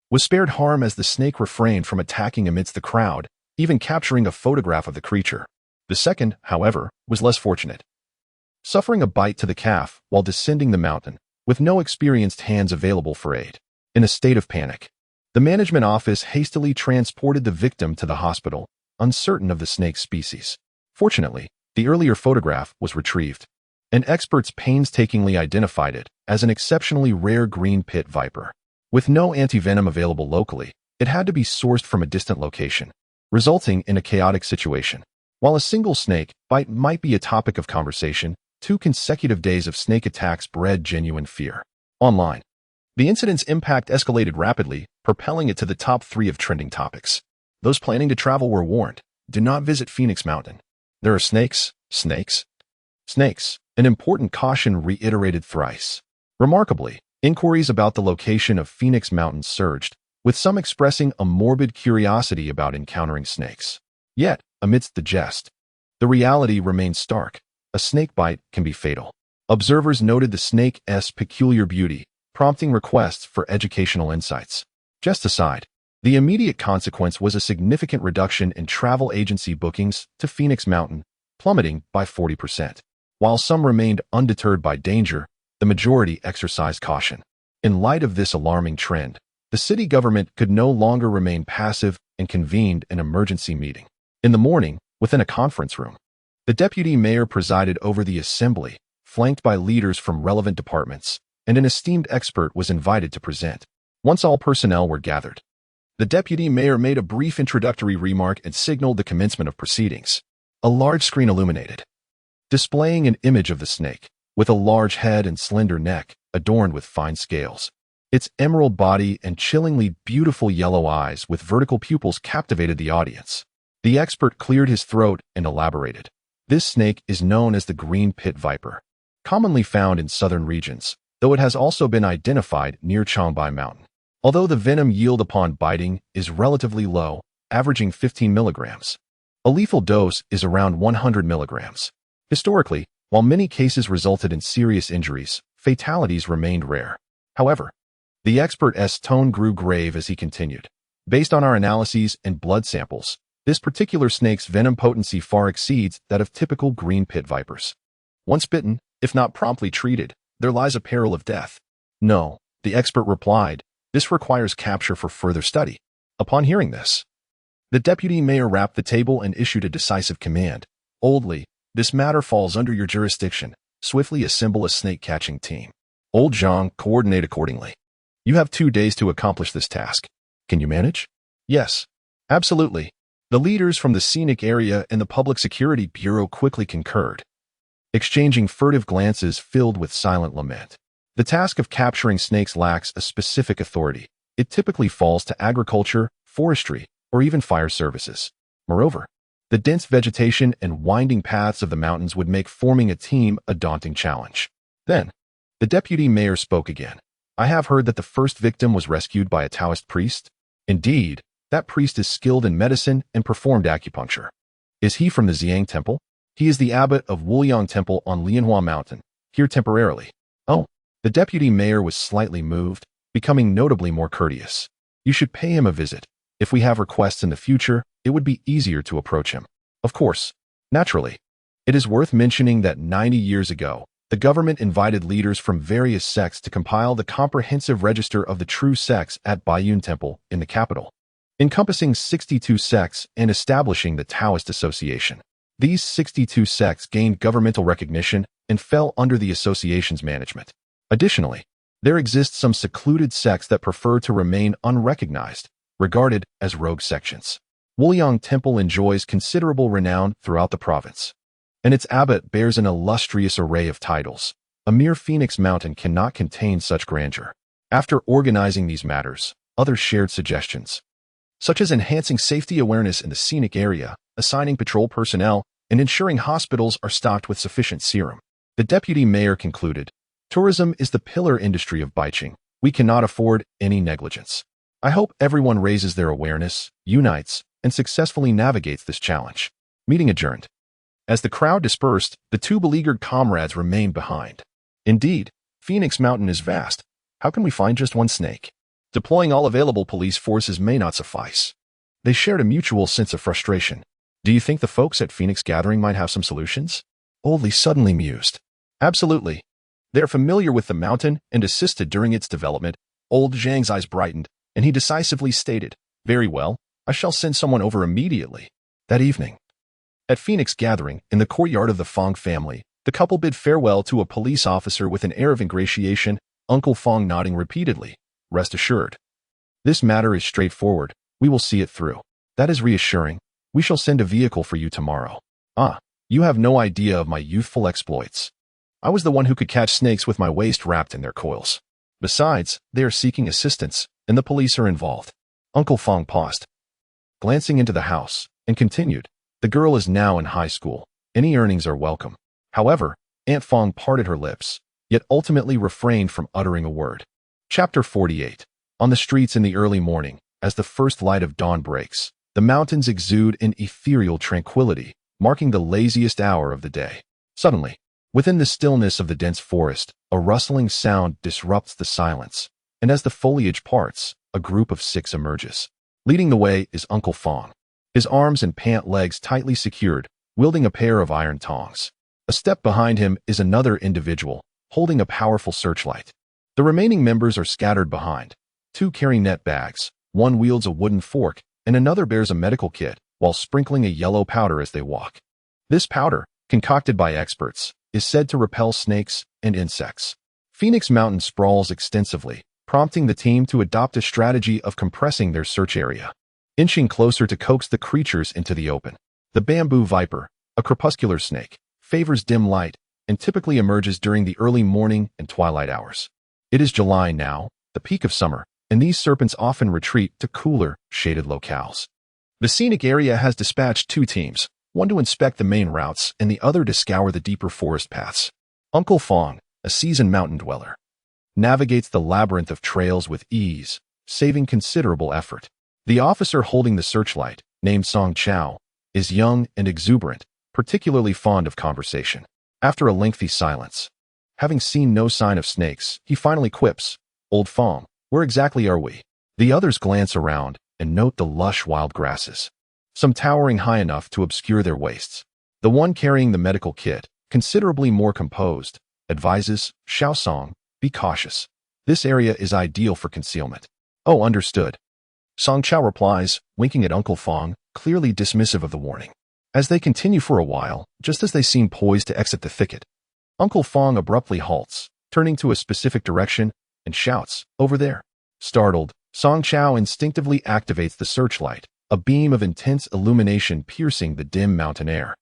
was spared harm as the snake refrained from attacking amidst the crowd, even capturing a photograph of the creature. The second, however, was less fortunate, suffering a bite to the calf while descending the mountain, with no experienced hands available for aid. In a state of panic, the management office hastily transported the victim to the hospital, uncertain of the snake's species. Fortunately, the earlier photograph was retrieved, and experts painstakingly identified it as an exceptionally rare green pit viper. With no antivenom available locally, it had to be sourced from a distant location, resulting in a chaotic situation. While a single snake bite might be a topic of conversation, 2 consecutive days of snake attacks bred genuine fear. Online, the incident's impact escalated rapidly, propelling it to the top 3 of trending topics. Those planning to travel were warned, do not visit Phoenix Mountain. There are snakes, snakes, snakes. An important caution reiterated thrice. Remarkably, inquiries about the location of Phoenix Mountain surged, with some expressing a morbid curiosity about encountering snakes. Yet, amidst the jest, the reality remained stark. A snake bite can be fatal. Observers noted the snake's peculiar beauty, prompting requests for educational insights. Just aside, the immediate consequence was a significant reduction in travel agency bookings to Phoenix Mountain, plummeting by 40%. While some remained undeterred by danger, the majority exercised caution. In light of this alarming trend, the city government could no longer remain passive and convened an emergency meeting. In the morning, within a conference room, The deputy mayor presided over the assembly, flanked by leaders from relevant departments, and an esteemed expert was invited to present. Once all personnel were gathered, the deputy mayor made a brief introductory remark and signaled the commencement of proceedings. A large screen illuminated, displaying an image of the snake, with a large head and slender neck, adorned with fine scales. Its emerald body and chillingly beautiful yellow eyes with vertical pupils captivated the audience. The expert cleared his throat and elaborated. This snake is known as the green pit viper, commonly found in southern regions, though it has also been identified near Changbai Mountain. Although the venom yield upon biting is relatively low, averaging 15 milligrams, a lethal dose is around 100 milligrams. Historically, while many cases resulted in serious injuries, fatalities remained rare. However, the expert's tone grew grave as he continued. Based on our analyses and blood samples, this particular snake's venom potency far exceeds that of typical green pit vipers. Once bitten, if not promptly treated, there lies a peril of death. No, the expert replied, this requires capture for further study. Upon hearing this, the deputy mayor rapped the table and issued a decisive command. Old Li, this matter falls under your jurisdiction. Swiftly assemble a snake-catching team. Old Zhang, coordinate accordingly. You have 2 days to accomplish this task. Can you manage? Yes, absolutely. The leaders from the scenic area and the Public Security Bureau quickly concurred, exchanging furtive glances filled with silent lament. The task of capturing snakes lacks a specific authority. It typically falls to agriculture, forestry, or even fire services. Moreover, the dense vegetation and winding paths of the mountains would make forming a team a daunting challenge. Then, the deputy mayor spoke again. I have heard that the first victim was rescued by a Daoist priest. Indeed, that priest is skilled in medicine and performed acupuncture. Is he from the Xiang Temple? He is the abbot of Wuliang Temple on Lianhua Mountain, here temporarily. Oh, the deputy mayor was slightly moved, becoming notably more courteous. You should pay him a visit. If we have requests in the future, it would be easier to approach him. Of course, naturally. It is worth mentioning that 90 years ago, the government invited leaders from various sects to compile the comprehensive register of the true sects at Baiyun Temple in the capital, encompassing 62 sects and establishing the Daoist Association. These 62 sects gained governmental recognition and fell under the association's management. Additionally, there exist some secluded sects that prefer to remain unrecognized, regarded as rogue sections. Wuliang Temple enjoys considerable renown throughout the province, and its abbot bears an illustrious array of titles. A mere Phoenix Mountain cannot contain such grandeur. After organizing these matters, others shared suggestions, such as enhancing safety awareness in the scenic area, assigning patrol personnel, and ensuring hospitals are stocked with sufficient serum. The deputy mayor concluded, tourism is the pillar industry of Baiqing. We cannot afford any negligence. I hope everyone raises their awareness, unites, and successfully navigates this challenge. Meeting adjourned. As the crowd dispersed, the two beleaguered comrades remained behind. Indeed, Phoenix Mountain is vast. How can we find just one snake? Deploying all available police forces may not suffice. They shared a mutual sense of frustration. Do you think the folks at Phoenix Gathering might have some solutions? Old Li suddenly mused. Absolutely. They are familiar with the mountain and assisted during its development. Old Zhang's eyes brightened, and he decisively stated, very well, I shall send someone over immediately. That evening, at Phoenix Gathering, in the courtyard of the Fong family, the couple bid farewell to a police officer with an air of ingratiation, Uncle Fong nodding repeatedly. Rest assured. This matter is straightforward. We will see it through. That is reassuring. We shall send a vehicle for you tomorrow. Ah, you have no idea of my youthful exploits. I was the one who could catch snakes with my waist wrapped in their coils. Besides, they are seeking assistance, and the police are involved. Uncle Fong paused, glancing into the house, and continued, the girl is now in high school. Any earnings are welcome. However, Aunt Fong parted her lips, yet ultimately refrained from uttering a word. Chapter 48. On the streets in the early morning, as the first light of dawn breaks, the mountains exude an ethereal tranquility, marking the laziest hour of the day. Suddenly, within the stillness of the dense forest, a rustling sound disrupts the silence, and as the foliage parts, a group of 6 emerges. Leading the way is Uncle Fong, his arms and pant legs tightly secured, wielding a pair of iron tongs. A step behind him is another individual, holding a powerful searchlight. The remaining members are scattered behind. 2 carry net bags, one wields a wooden fork, and another bears a medical kit, while sprinkling a yellow powder as they walk. This powder, concocted by experts, is said to repel snakes and insects. Phoenix Mountain sprawls extensively, prompting the team to adopt a strategy of compressing their search area, inching closer to coax the creatures into the open. The bamboo viper, a crepuscular snake, favors dim light and typically emerges during the early morning and twilight hours. It is July now, the peak of summer, and these serpents often retreat to cooler, shaded locales. The scenic area has dispatched 2 teams, one to inspect the main routes and the other to scour the deeper forest paths. Uncle Fong, a seasoned mountain dweller, navigates the labyrinth of trails with ease, saving considerable effort. The officer holding the searchlight, named Song Chao, is young and exuberant, particularly fond of conversation. After a lengthy silence, having seen no sign of snakes, he finally quips, "Old Fong, where exactly are we?" The others glance around and note the lush wild grasses, some towering high enough to obscure their waists. The one carrying the medical kit, considerably more composed, advises, "Xiao Song, be cautious. This area is ideal for concealment." "Oh, understood." Song Chao replies, winking at Uncle Fong, clearly dismissive of the warning. As they continue for a while, just as they seem poised to exit the thicket, Uncle Fong abruptly halts, turning to a specific direction, and shouts, "Over there." Startled, Song Chao instinctively activates the searchlight, a beam of intense illumination piercing the dim mountain air.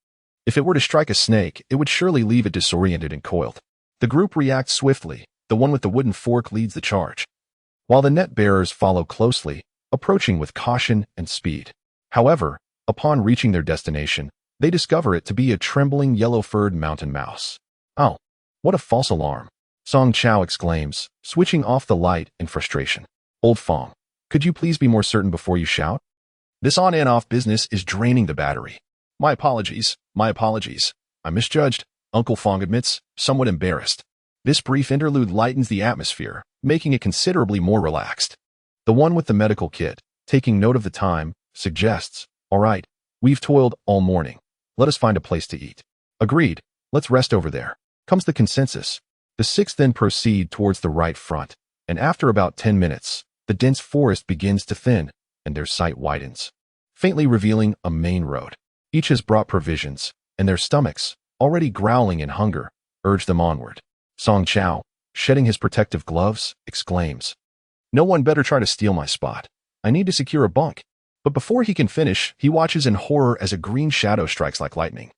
If it were to strike a snake, it would surely leave it disoriented and coiled. The group reacts swiftly. The one with the wooden fork leads the charge, while the net bearers follow closely, approaching with caution and speed. However, upon reaching their destination, they discover it to be a trembling yellow-furred mountain mouse. "Oh, what a false alarm," Song Chao exclaims, switching off the light in frustration. "Old Fong, could you please be more certain before you shout? This on and off business is draining the battery." My apologies. I misjudged," Uncle Fong admits, somewhat embarrassed. This brief interlude lightens the atmosphere, making it considerably more relaxed. The one with the medical kit, taking note of the time, suggests, "All right, we've toiled all morning. Let us find a place to eat." "Agreed. Let's rest over there," comes the consensus. The 6 then proceed towards the right front, and after about 10 minutes, the dense forest begins to thin, and their sight widens, faintly revealing a main road. Each has brought provisions, and their stomachs, already growling in hunger, urge them onward. Song Chao, shedding his protective gloves, exclaims, "No one better try to steal my spot. I need to secure a bunk." But before he can finish, he watches in horror as a green shadow strikes like lightning,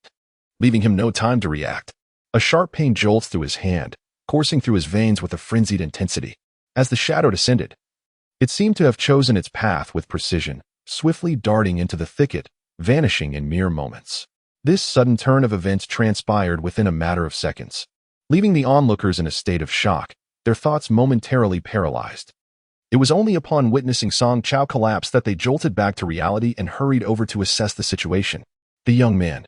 leaving him no time to react. A sharp pain jolts through his hand, coursing through his veins with a frenzied intensity. As the shadow descended, it seemed to have chosen its path with precision, swiftly darting into the thicket, vanishing in mere moments. This sudden turn of events transpired within a matter of seconds, leaving the onlookers in a state of shock, their thoughts momentarily paralyzed. It was only upon witnessing Song Chao collapse that they jolted back to reality and hurried over to assess the situation. The young man,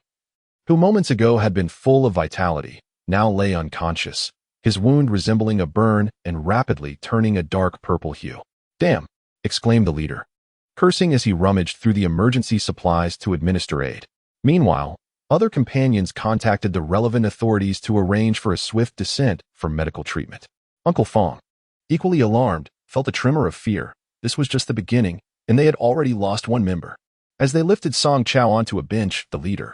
who moments ago had been full of vitality, now lay unconscious, his wound resembling a burn and rapidly turning a dark purple hue. "Damn!" exclaimed the leader, cursing as he rummaged through the emergency supplies to administer aid. Meanwhile, other companions contacted the relevant authorities to arrange for a swift descent for medical treatment. Uncle Fong, equally alarmed, felt a tremor of fear. This was just the beginning, and they had already lost one member. As they lifted Song Chao onto a bench, the leader,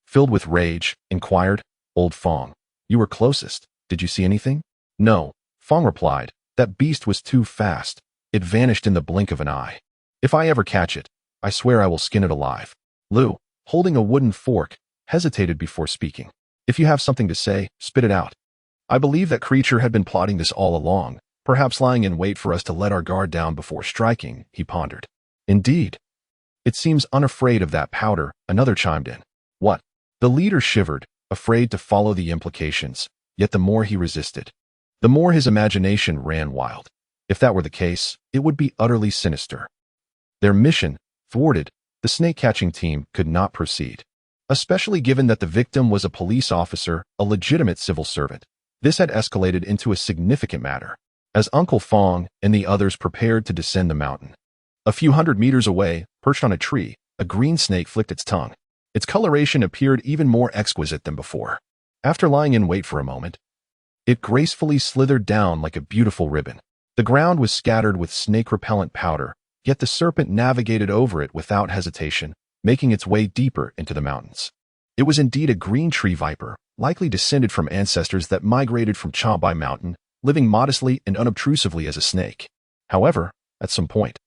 filled with rage, inquired, "Old Fong, you were closest. Did you see anything?" "No," Fong replied. "That beast was too fast. It vanished in the blink of an eye. If I ever catch it, I swear I will skin it alive." Lu, holding a wooden fork, hesitated before speaking. "If you have something to say, spit it out. I believe that creature had been plotting this all along, perhaps lying in wait for us to let our guard down before striking," he pondered. "Indeed. It seems unafraid of that powder," another chimed in. "What?" The leader shivered, afraid to follow the implications, yet the more he resisted, the more his imagination ran wild. If that were the case, it would be utterly sinister. Their mission, thwarted, the snake-catching team could not proceed, especially given that the victim was a police officer, a legitimate civil servant. This had escalated into a significant matter, as Uncle Fong and the others prepared to descend the mountain. A few hundred meters away, perched on a tree, a green snake flicked its tongue. Its coloration appeared even more exquisite than before. After lying in wait for a moment, it gracefully slithered down like a beautiful ribbon. The ground was scattered with snake-repellent powder, yet the serpent navigated over it without hesitation, making its way deeper into the mountains. It was indeed a green tree viper, likely descended from ancestors that migrated from Chabai Mountain, living modestly and unobtrusively as a snake. However, at some point,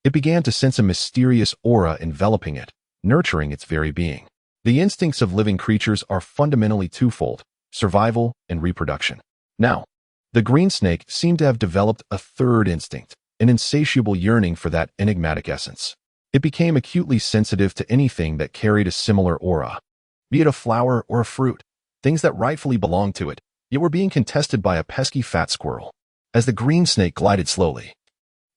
it began to sense a mysterious aura enveloping it, nurturing its very being. The instincts of living creatures are fundamentally twofold: survival and reproduction. Now, the green snake seemed to have developed a third instinct, an insatiable yearning for that enigmatic essence. It became acutely sensitive to anything that carried a similar aura, be it a flower or a fruit, things that rightfully belonged to it, yet were being contested by a pesky fat squirrel. As the green snake glided slowly,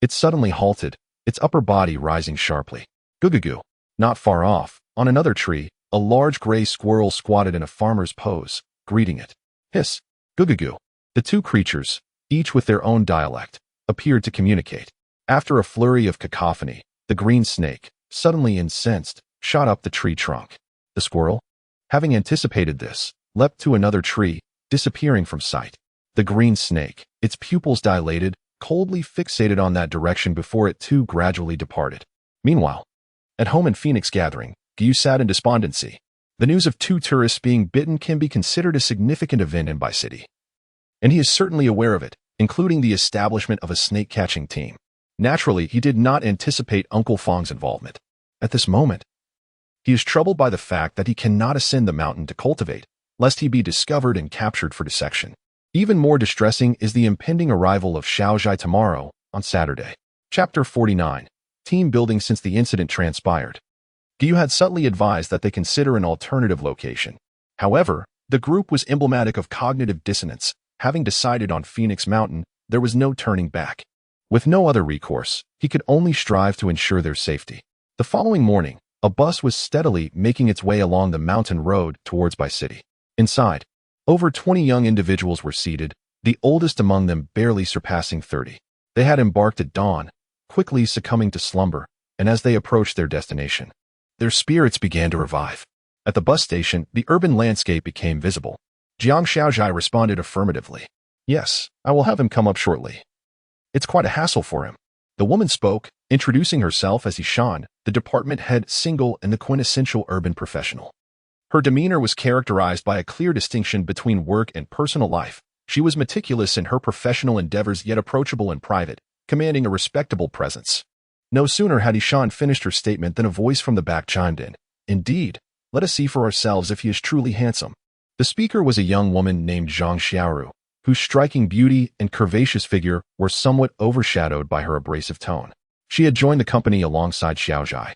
it suddenly halted, its upper body rising sharply. Goo-goo-goo. Not far off, on another tree, a large gray squirrel squatted in a farmer's pose, greeting it. Hiss. Goo-goo-goo. The two creatures, each with their own dialect, appeared to communicate. After a flurry of cacophony, the green snake, suddenly incensed, shot up the tree trunk. The squirrel, having anticipated this, leapt to another tree, disappearing from sight. The green snake, its pupils dilated, coldly fixated on that direction before it too gradually departed. Meanwhile, at home in Phoenix Gathering, Gyu sat in despondency. The news of 2 tourists being bitten can be considered a significant event in Bai City, and he is certainly aware of it, including the establishment of a snake-catching team. Naturally, he did not anticipate Uncle Fong's involvement. At this moment, he is troubled by the fact that he cannot ascend the mountain to cultivate, lest he be discovered and captured for dissection. Even more distressing is the impending arrival of Xiaozhai tomorrow, on Saturday. Chapter 49. Team building. Since the incident transpired, Gyu had subtly advised that they consider an alternative location. However, the group was emblematic of cognitive dissonance. Having decided on Phoenix Mountain, there was no turning back. With no other recourse, he could only strive to ensure their safety. The following morning, a bus was steadily making its way along the mountain road towards Bai City. Inside, over 20 young individuals were seated, the oldest among them barely surpassing 30. They had embarked at dawn, quickly succumbing to slumber, and as they approached their destination, their spirits began to revive. At the bus station, the urban landscape became visible. Jiang Xiaozhai responded affirmatively. Yes, I will have him come up shortly. It's quite a hassle for him. The woman spoke, introducing herself as Yishan, the department head single and the quintessential urban professional. Her demeanor was characterized by a clear distinction between work and personal life. She was meticulous in her professional endeavors yet approachable in private, commanding a respectable presence. No sooner had Yishan finished her statement than a voice from the back chimed in. Indeed, let us see for ourselves if he is truly handsome. The speaker was a young woman named Zhang Xiaoru, whose striking beauty and curvaceous figure were somewhat overshadowed by her abrasive tone. She had joined the company alongside Xiaozhai.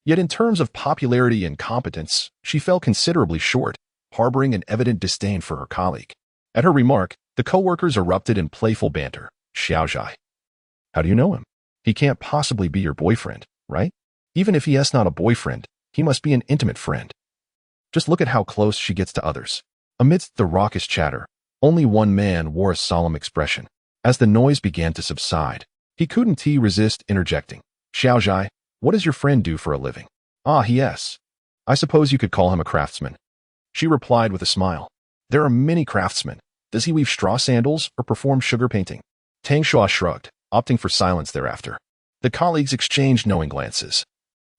Yet in terms of popularity and competence, she fell considerably short, harboring an evident disdain for her colleague. At her remark, the co-workers erupted in playful banter. Xiaozhai. How do you know him? He can't possibly be your boyfriend, right? Even if he is not a boyfriend, he must be an intimate friend. Just look at how close she gets to others. Amidst the raucous chatter, only one man wore a solemn expression. As the noise began to subside, he couldn't resist interjecting. Xiaozhai, what does your friend do for a living? Ah, yes. I suppose you could call him a craftsman. She replied with a smile. There are many craftsmen. Does he weave straw sandals or perform sugar painting? Tang Shua shrugged, opting for silence thereafter. The colleagues exchanged knowing glances.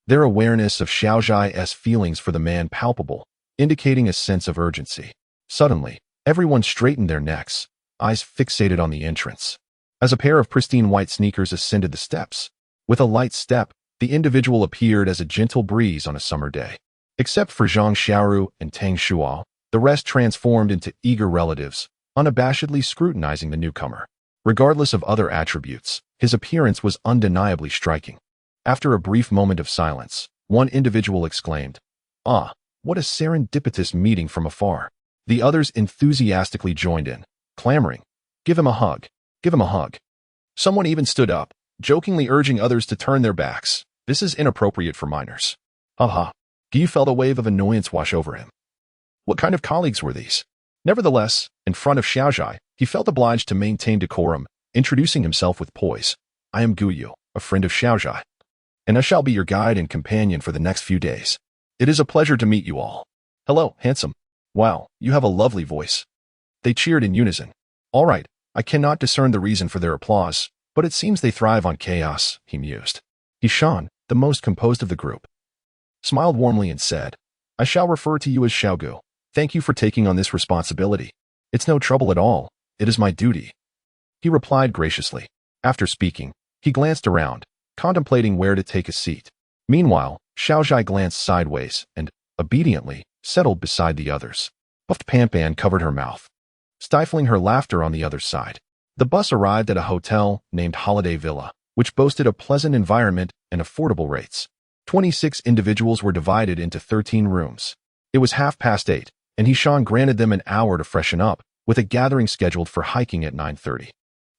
Their awareness of Xiaozhai's feelings for the man palpable, indicating a sense of urgency. Suddenly, everyone straightened their necks, eyes fixated on the entrance. As a pair of pristine white sneakers ascended the steps, with a light step, the individual appeared as a gentle breeze on a summer day. Except for Zhang Xiaoru and Tang Shuo, the rest transformed into eager relatives, unabashedly scrutinizing the newcomer. Regardless of other attributes, his appearance was undeniably striking. After a brief moment of silence, one individual exclaimed, "Ah, what a serendipitous meeting from afar." The others enthusiastically joined in, clamoring, "Give him a hug, give him a hug." Someone even stood up, jokingly urging others to turn their backs. This is inappropriate for minors. Haha. Gyu felt a wave of annoyance wash over him. What kind of colleagues were these? Nevertheless, in front of Xiaozhai, he felt obliged to maintain decorum, introducing himself with poise. I am Guyu, a friend of Xiaozhai, and I shall be your guide and companion for the next few days. It is a pleasure to meet you all. Hello, handsome. Wow, you have a lovely voice. They cheered in unison. All right, I cannot discern the reason for their applause, but it seems they thrive on chaos, he mused. Yishan, the most composed of the group, smiled warmly and said, I shall refer to you as Xiaogu. Thank you for taking on this responsibility. It's no trouble at all. It is my duty. He replied graciously. After speaking, he glanced around, contemplating where to take a seat. Meanwhile, Xiaozhai glanced sideways and, obediently, settled beside the others. Puffed Pan covered her mouth, stifling her laughter on the other side. The bus arrived at a hotel named Holiday Villa, which boasted a pleasant environment and affordable rates. 26 individuals were divided into 13 rooms. It was 8:30, and Hishan granted them an hour to freshen up, with a gathering scheduled for hiking at 9:30.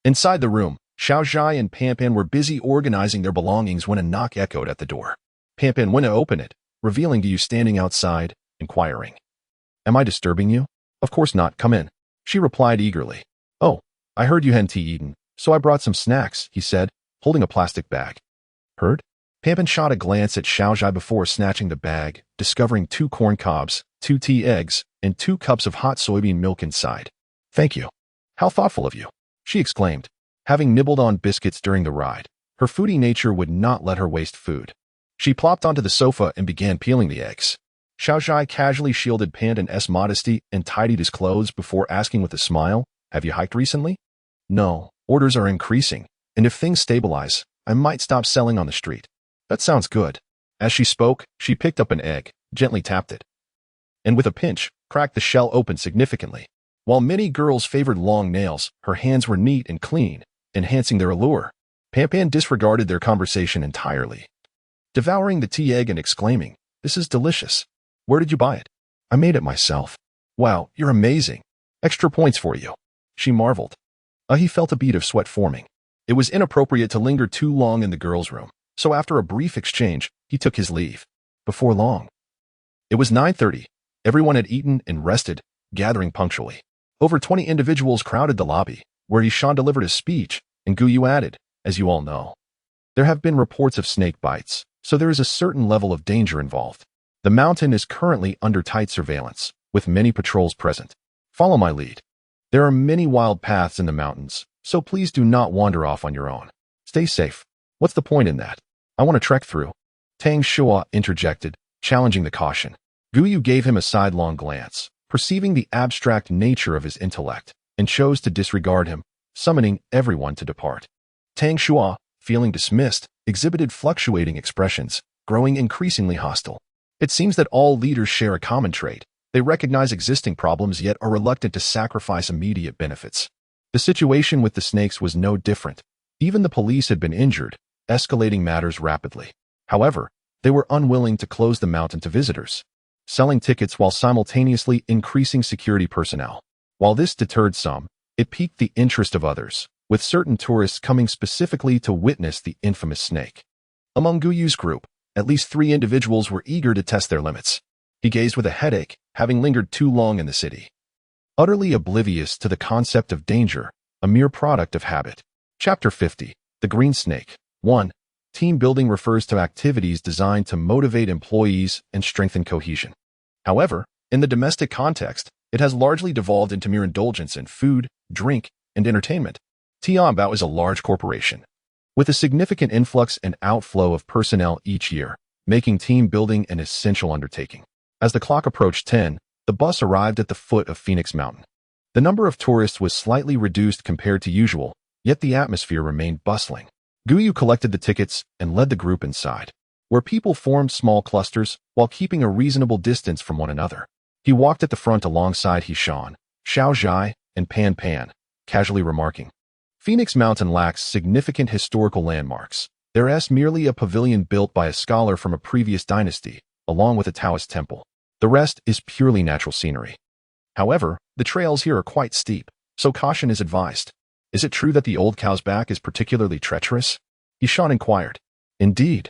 Inside the room, Xiaozhai and Pan were busy organizing their belongings when a knock echoed at the door. Pan went to open it, revealing Guyu standing outside, inquiring. Am I disturbing you? Of course not, come in. She replied eagerly. Oh, I heard you hadn't tea eaten, so I brought some snacks, he said, holding a plastic bag. Heard? Pan shot a glance at Xiaozhai before snatching the bag, discovering 2 corn cobs, 2 tea eggs, and 2 cups of hot soybean milk inside. Thank you. How thoughtful of you, she exclaimed. Having nibbled on biscuits during the ride, her foodie nature would not let her waste food. She plopped onto the sofa and began peeling the eggs. Xiaozhai casually shielded Pan's modesty and tidied his clothes before asking with a smile, have you hiked recently? No, orders are increasing, and if things stabilize, I might stop selling on the street. That sounds good. As she spoke, she picked up an egg, gently tapped it, and with a pinch, cracked the shell open significantly. While many girls favored long nails, her hands were neat and clean, enhancing their allure. Pan disregarded their conversation entirely, devouring the tea egg and exclaiming, this is delicious. Where did you buy it? I made it myself. Wow, you're amazing. Extra points for you. She marveled. He felt a bead of sweat forming. It was inappropriate to linger too long in the girls' room, so after a brief exchange, he took his leave. Before long. It was 9:30. Everyone had eaten and rested, gathering punctually. Over 20 individuals crowded the lobby, where Hishan delivered a speech, and Guyu added, as you all know. There have been reports of snake bites, so there is a certain level of danger involved. The mountain is currently under tight surveillance, with many patrols present. Follow my lead. There are many wild paths in the mountains, so please do not wander off on your own. Stay safe. What's the point in that? I want to trek through. Tang Shua interjected, challenging the caution. Guyu gave him a sidelong glance, perceiving the abstract nature of his intellect, and chose to disregard him, summoning everyone to depart. Tang Shua, feeling dismissed, exhibited fluctuating expressions, growing increasingly hostile. It seems that all leaders share a common trait. They recognize existing problems yet are reluctant to sacrifice immediate benefits. The situation with the snakes was no different. Even the police had been injured, escalating matters rapidly. However, they were unwilling to close the mountain to visitors, selling tickets while simultaneously increasing security personnel. While this deterred some, it piqued the interest of others, with certain tourists coming specifically to witness the infamous snake. Among Guyu's group, at least 3 individuals were eager to test their limits. He gazed with a headache, having lingered too long in the city. Utterly oblivious to the concept of danger, a mere product of habit. Chapter 50. The Green Snake. 1. Team building refers to activities designed to motivate employees and strengthen cohesion. However, in the domestic context, it has largely devolved into mere indulgence in food, drink, and entertainment. Tianbao is a large corporation, with a significant influx and outflow of personnel each year, making team building an essential undertaking. As the clock approached 10, the bus arrived at the foot of Phoenix Mountain. The number of tourists was slightly reduced compared to usual, yet the atmosphere remained bustling. Guyu collected the tickets and led the group inside, where people formed small clusters while keeping a reasonable distance from one another. He walked at the front alongside Hishan, Xiaozhai, and Pan, casually remarking, Phoenix Mountain lacks significant historical landmarks. There is merely a pavilion built by a scholar from a previous dynasty, along with a Daoist temple. The rest is purely natural scenery. However, the trails here are quite steep, so caution is advised. Is it true that the old cow's back is particularly treacherous? Hishan inquired. Indeed.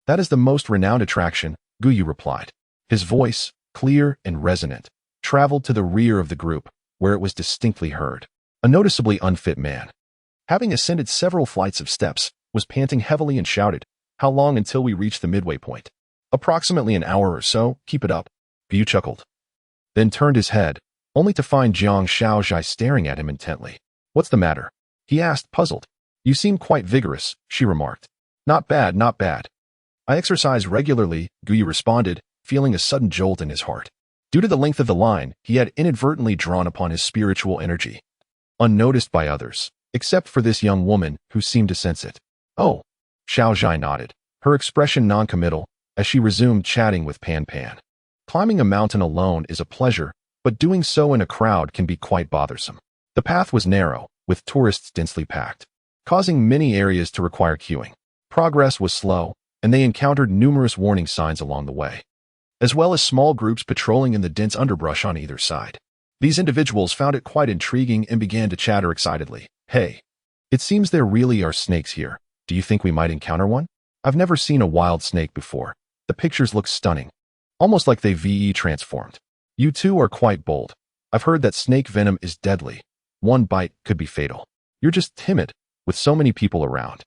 That is the most renowned attraction, Guyu replied. His voice, clear and resonant, traveled to the rear of the group, where it was distinctly heard. A noticeably unfit man, having ascended several flights of steps, was panting heavily and shouted, How long until we reach the midway point? Approximately an hour or so, keep it up. Guyu chuckled, then turned his head, only to find Jiang Xiaozhai staring at him intently. What's the matter? He asked, puzzled. You seem quite vigorous, she remarked. Not bad, not bad. I exercise regularly, Guyu responded, feeling a sudden jolt in his heart. Due to the length of the line, he had inadvertently drawn upon his spiritual energy, unnoticed by others, except for this young woman who seemed to sense it. Oh, Xiao Zhai nodded, her expression non-committal, as she resumed chatting with Pan Pan. Climbing a mountain alone is a pleasure, but doing so in a crowd can be quite bothersome. The path was narrow, with tourists densely packed, causing many areas to require queuing. Progress was slow, and they encountered numerous warning signs along the way, as well as small groups patrolling in the dense underbrush on either side. These individuals found it quite intriguing and began to chatter excitedly. Hey, it seems there really are snakes here. Do you think we might encounter one? I've never seen a wild snake before. The pictures look stunning, almost like they VE transformed. You two are quite bold. I've heard that snake venom is deadly. One bite could be fatal. You're just timid, with so many people around.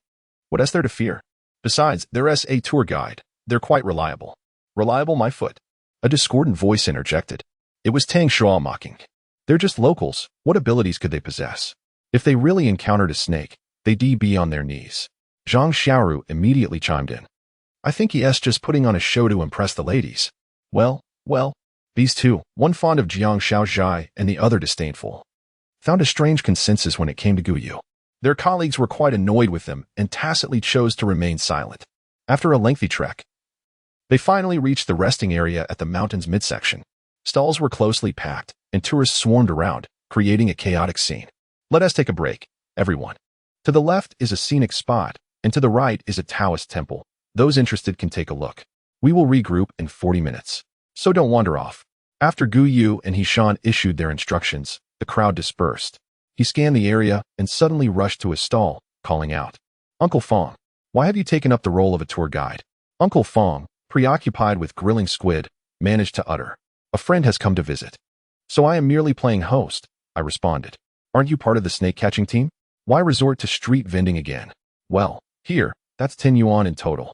What is there to fear? Besides, there's a tour guide. They're quite reliable. Reliable, my foot. A discordant voice interjected. It was Tang Shuo mocking. They're just locals. What abilities could they possess? If they really encountered a snake, they'd be on their knees. Zhang Xiaoru immediately chimed in. I think he's just putting on a show to impress the ladies. Well, these two, one fond of Jiang Xiaozhai and the other disdainful, found a strange consensus when it came to Guyu. Their colleagues were quite annoyed with them and tacitly chose to remain silent. After a lengthy trek, they finally reached the resting area at the mountain's midsection. Stalls were closely packed, and tourists swarmed around, creating a chaotic scene. Let us take a break, everyone. To the left is a scenic spot, and to the right is a Daoist temple. Those interested can take a look. We will regroup in 40 minutes, so don't wander off. After Gu Yu and Hishan issued their instructions, the crowd dispersed. He scanned the area and suddenly rushed to his stall, calling out, Uncle Fong, why have you taken up the role of a tour guide? Uncle Fong, preoccupied with grilling squid, managed to utter, a friend has come to visit. So I am merely playing host, I responded. Aren't you part of the snake-catching team? Why resort to street vending again? Well, here, that's 10 yuan in total.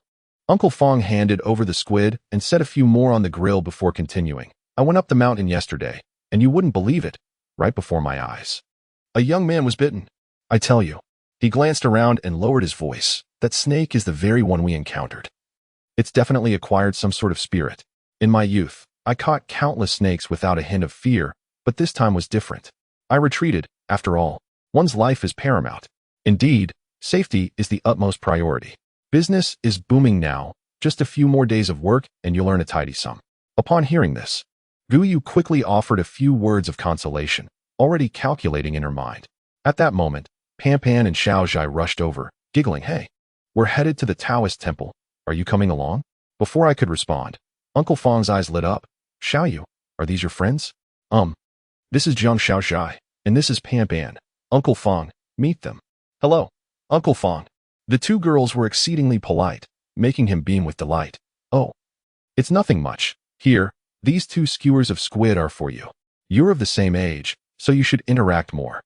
Uncle Fong handed over the squid and set a few more on the grill before continuing. I went up the mountain yesterday, and you wouldn't believe it, right before my eyes. A young man was bitten. I tell you. He glanced around and lowered his voice. That snake is the very one we encountered. It's definitely acquired some sort of spirit. In my youth, I caught countless snakes without a hint of fear, but this time was different. I retreated. After all, one's life is paramount. Indeed, safety is the utmost priority. Business is booming now. Just a few more days of work and you'll earn a tidy sum. Upon hearing this, Gu Yu quickly offered a few words of consolation, already calculating in her mind. At that moment, Pan Pan and Xiao Zhai rushed over, giggling, Hey, we're headed to the Daoist temple. Are you coming along? Before I could respond, Uncle Fong's eyes lit up. Xiao Yu, are these your friends? This is Jiang Xiao Zhai, and this is Pan Pan. Uncle Fong, meet them. Hello, Uncle Fong. The two girls were exceedingly polite, making him beam with delight. Oh, it's nothing much. Here, these two skewers of squid are for you. You're of the same age, so you should interact more.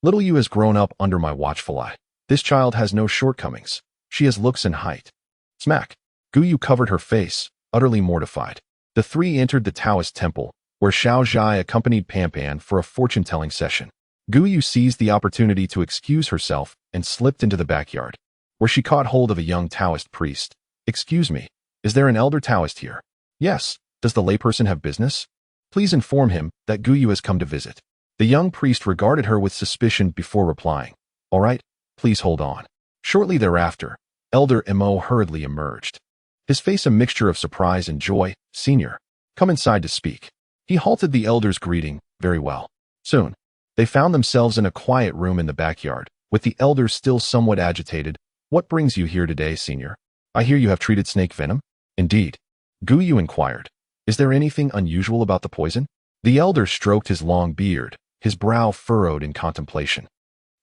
Little Yu has grown up under my watchful eye. This child has no shortcomings. She has looks and height. Smack. Gu Yu covered her face, utterly mortified. The three entered the Daoist temple, where Xiao Zhai accompanied Pan Pan for a fortune-telling session. Gu Yu seized the opportunity to excuse herself and slipped into the backyard, where she caught hold of a young Daoist priest. Excuse me, is there an elder Daoist here? Yes. Does the layperson have business? Please inform him that Gu Yu has come to visit. The young priest regarded her with suspicion before replying. All right, please hold on. Shortly thereafter, Elder Mo hurriedly emerged. His face a mixture of surprise and joy. Senior, come inside to speak. He halted the elder's greeting. Very well. Soon, they found themselves in a quiet room in the backyard, with the elder still somewhat agitated. What brings you here today, senior? I hear you have treated snake venom? Indeed. Gu Yu inquired. Is there anything unusual about the poison? The elder stroked his long beard, his brow furrowed in contemplation.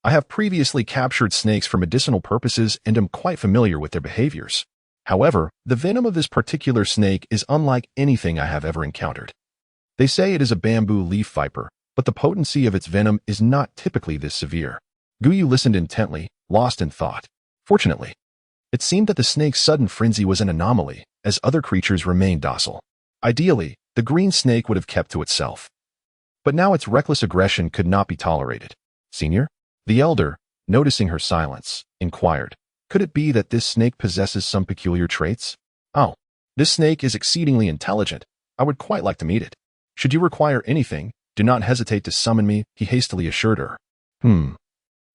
I have previously captured snakes for medicinal purposes and am quite familiar with their behaviors. However, the venom of this particular snake is unlike anything I have ever encountered. They say it is a bamboo leaf viper, but the potency of its venom is not typically this severe. Gu Yu listened intently, lost in thought. Fortunately, it seemed that the snake's sudden frenzy was an anomaly, as other creatures remained docile. Ideally, the green snake would have kept to itself. But now its reckless aggression could not be tolerated. Senior? The elder, noticing her silence, inquired, could it be that this snake possesses some peculiar traits? Oh, This snake is exceedingly intelligent. I would quite like to meet it. Should you require anything, do not hesitate to summon me, he hastily assured her.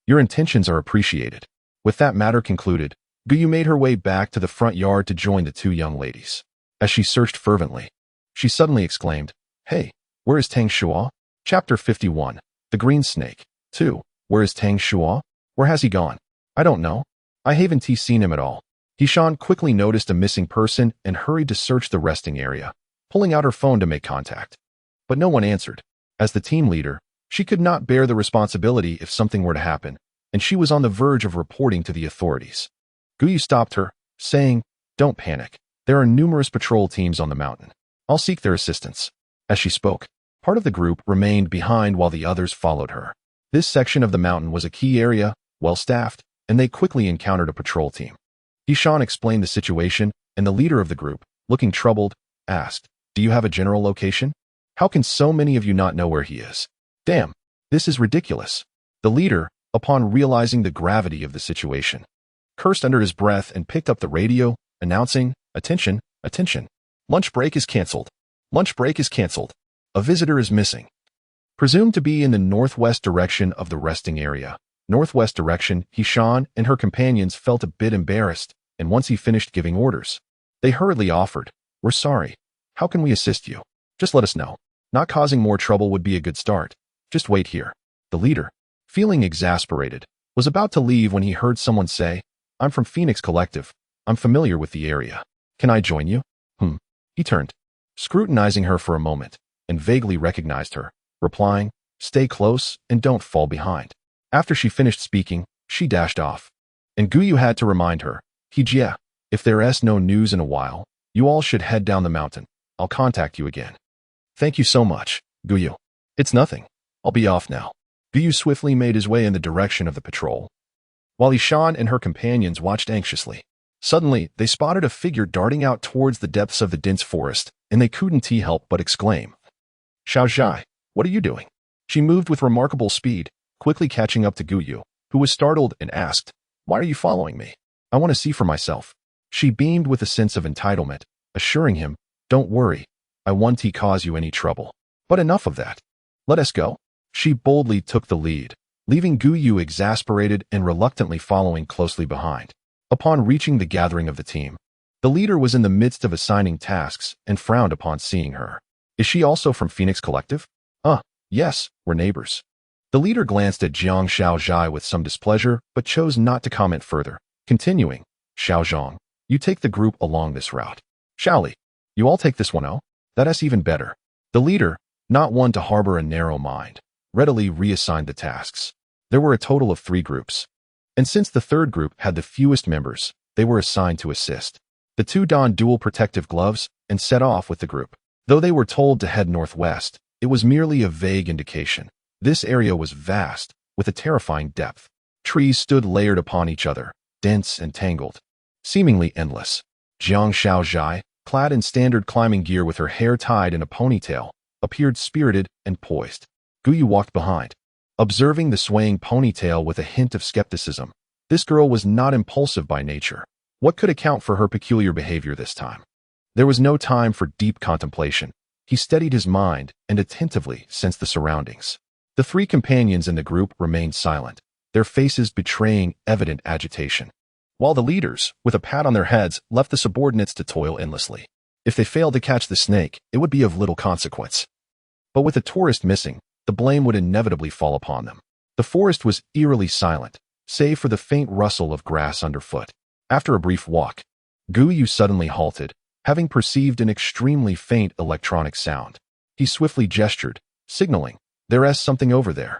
Your intentions are appreciated. With that matter concluded, Guyu made her way back to the front yard to join the two young ladies. As she searched fervently, she suddenly exclaimed, "Hey, where is Tang Shua?" Chapter 51. The Green Snake. 2. Where is Tang Shua? Where has he gone? I don't know. I haven't seen him at all. Hishan quickly noticed a missing person and hurried to search the resting area, pulling out her phone to make contact. But no one answered. As the team leader, she could not bear the responsibility if something were to happen, and she was on the verge of reporting to the authorities. Guyu stopped her, saying, "Don't panic. There are numerous patrol teams on the mountain. I'll seek their assistance." As she spoke, part of the group remained behind while the others followed her. This section of the mountain was a key area, well-staffed, and they quickly encountered a patrol team. Hishan explained the situation, and the leader of the group, looking troubled, asked, "Do you have a general location? How can so many of you not know where he is? Damn, this is ridiculous." The leader, upon realizing the gravity of the situation, cursed under his breath and picked up the radio, announcing, "Attention, attention. Lunch break is canceled. Lunch break is canceled. A visitor is missing." Presumed to be in the northwest direction of the resting area. Northwest direction, Hishan and her companions felt a bit embarrassed, and once he finished giving orders, they hurriedly offered, "We're sorry. How can we assist you? Just let us know. Not causing more trouble would be a good start. Just wait here." The leader, feeling exasperated, was about to leave when he heard someone say, "I'm from Phoenix Collective. I'm familiar with the area. Can I join you?" He turned, scrutinizing her for a moment, and vaguely recognized her, replying, "Stay close and don't fall behind." After she finished speaking, she dashed off. And Guyu had to remind her, "Hijia, if there's no news in a while, you all should head down the mountain. I'll contact you again." "Thank you so much, Guyu. It's nothing. I'll be off now." Guyu swiftly made his way in the direction of the patrol, while Hishan and her companions watched anxiously. Suddenly, they spotted a figure darting out towards the depths of the dense forest, and they couldn't help but exclaim, "Xiaozhai, what are you doing?" She moved with remarkable speed, quickly catching up to Guyu, who was startled and asked, "Why are you following me? I want to see for myself." She beamed with a sense of entitlement, assuring him, "Don't worry, I won't cause you any trouble. But enough of that. Let us go." She boldly took the lead, leaving Guyu exasperated and reluctantly following closely behind. Upon reaching the gathering of the team, the leader was in the midst of assigning tasks and frowned upon seeing her. "Is she also from Phoenix Collective?" Yes, we're neighbors." The leader glanced at Jiang Xiaozhai with some displeasure, but chose not to comment further, continuing, "Xiaozhang, you take the group along this route. Xiaoli, you all take this one. Oh, that's even better." The leader, not one to harbor a narrow mind, readily reassigned the tasks. There were a total of 3 groups, and since the third group had the fewest members, they were assigned to assist. The 2 donned dual protective gloves and set off with the group. Though they were told to head northwest, it was merely a vague indication. This area was vast, with a terrifying depth. Trees stood layered upon each other, dense and tangled, seemingly endless. Jiang Xiaozhai, clad in standard climbing gear with her hair tied in a ponytail, appeared spirited and poised. Guyu walked behind, observing the swaying ponytail with a hint of skepticism. This girl was not impulsive by nature. What could account for her peculiar behavior this time? There was no time for deep contemplation. He steadied his mind and attentively sensed the surroundings. The 3 companions in the group remained silent, their faces betraying evident agitation, while the leaders, with a pat on their heads, left the subordinates to toil endlessly. If they failed to catch the snake, it would be of little consequence. But with the tourist missing, the blame would inevitably fall upon them. The forest was eerily silent, save for the faint rustle of grass underfoot. After a brief walk, Guyu suddenly halted, having perceived an extremely faint electronic sound. He swiftly gestured, signaling, "There's something over there."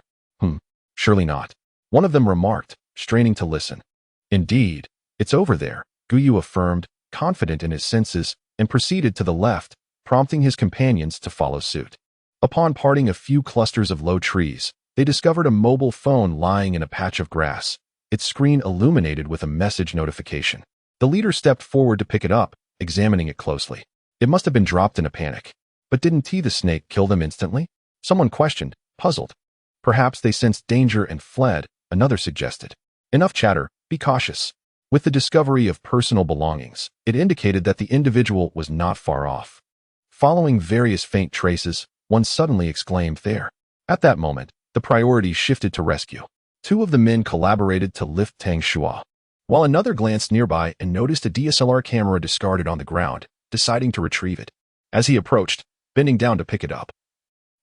Surely not," one of them remarked, straining to listen. "Indeed, it's over there," Guyu affirmed, confident in his senses, and proceeded to the left, prompting his companions to follow suit. Upon parting a few clusters of low trees, they discovered a mobile phone lying in a patch of grass, its screen illuminated with a message notification. The leader stepped forward to pick it up, examining it closely. It must have been dropped in a panic. But didn't the snake kill them instantly? Someone questioned, puzzled. Perhaps they sensed danger and fled, another suggested. "Enough chatter, be cautious." With the discovery of personal belongings, it indicated that the individual was not far off. Following various faint traces, one suddenly exclaimed there. At that moment, the priority shifted to rescue. Two of the men collaborated to lift Tang Shua, while another glanced nearby and noticed a DSLR camera discarded on the ground, deciding to retrieve it. As he approached, bending down to pick it up,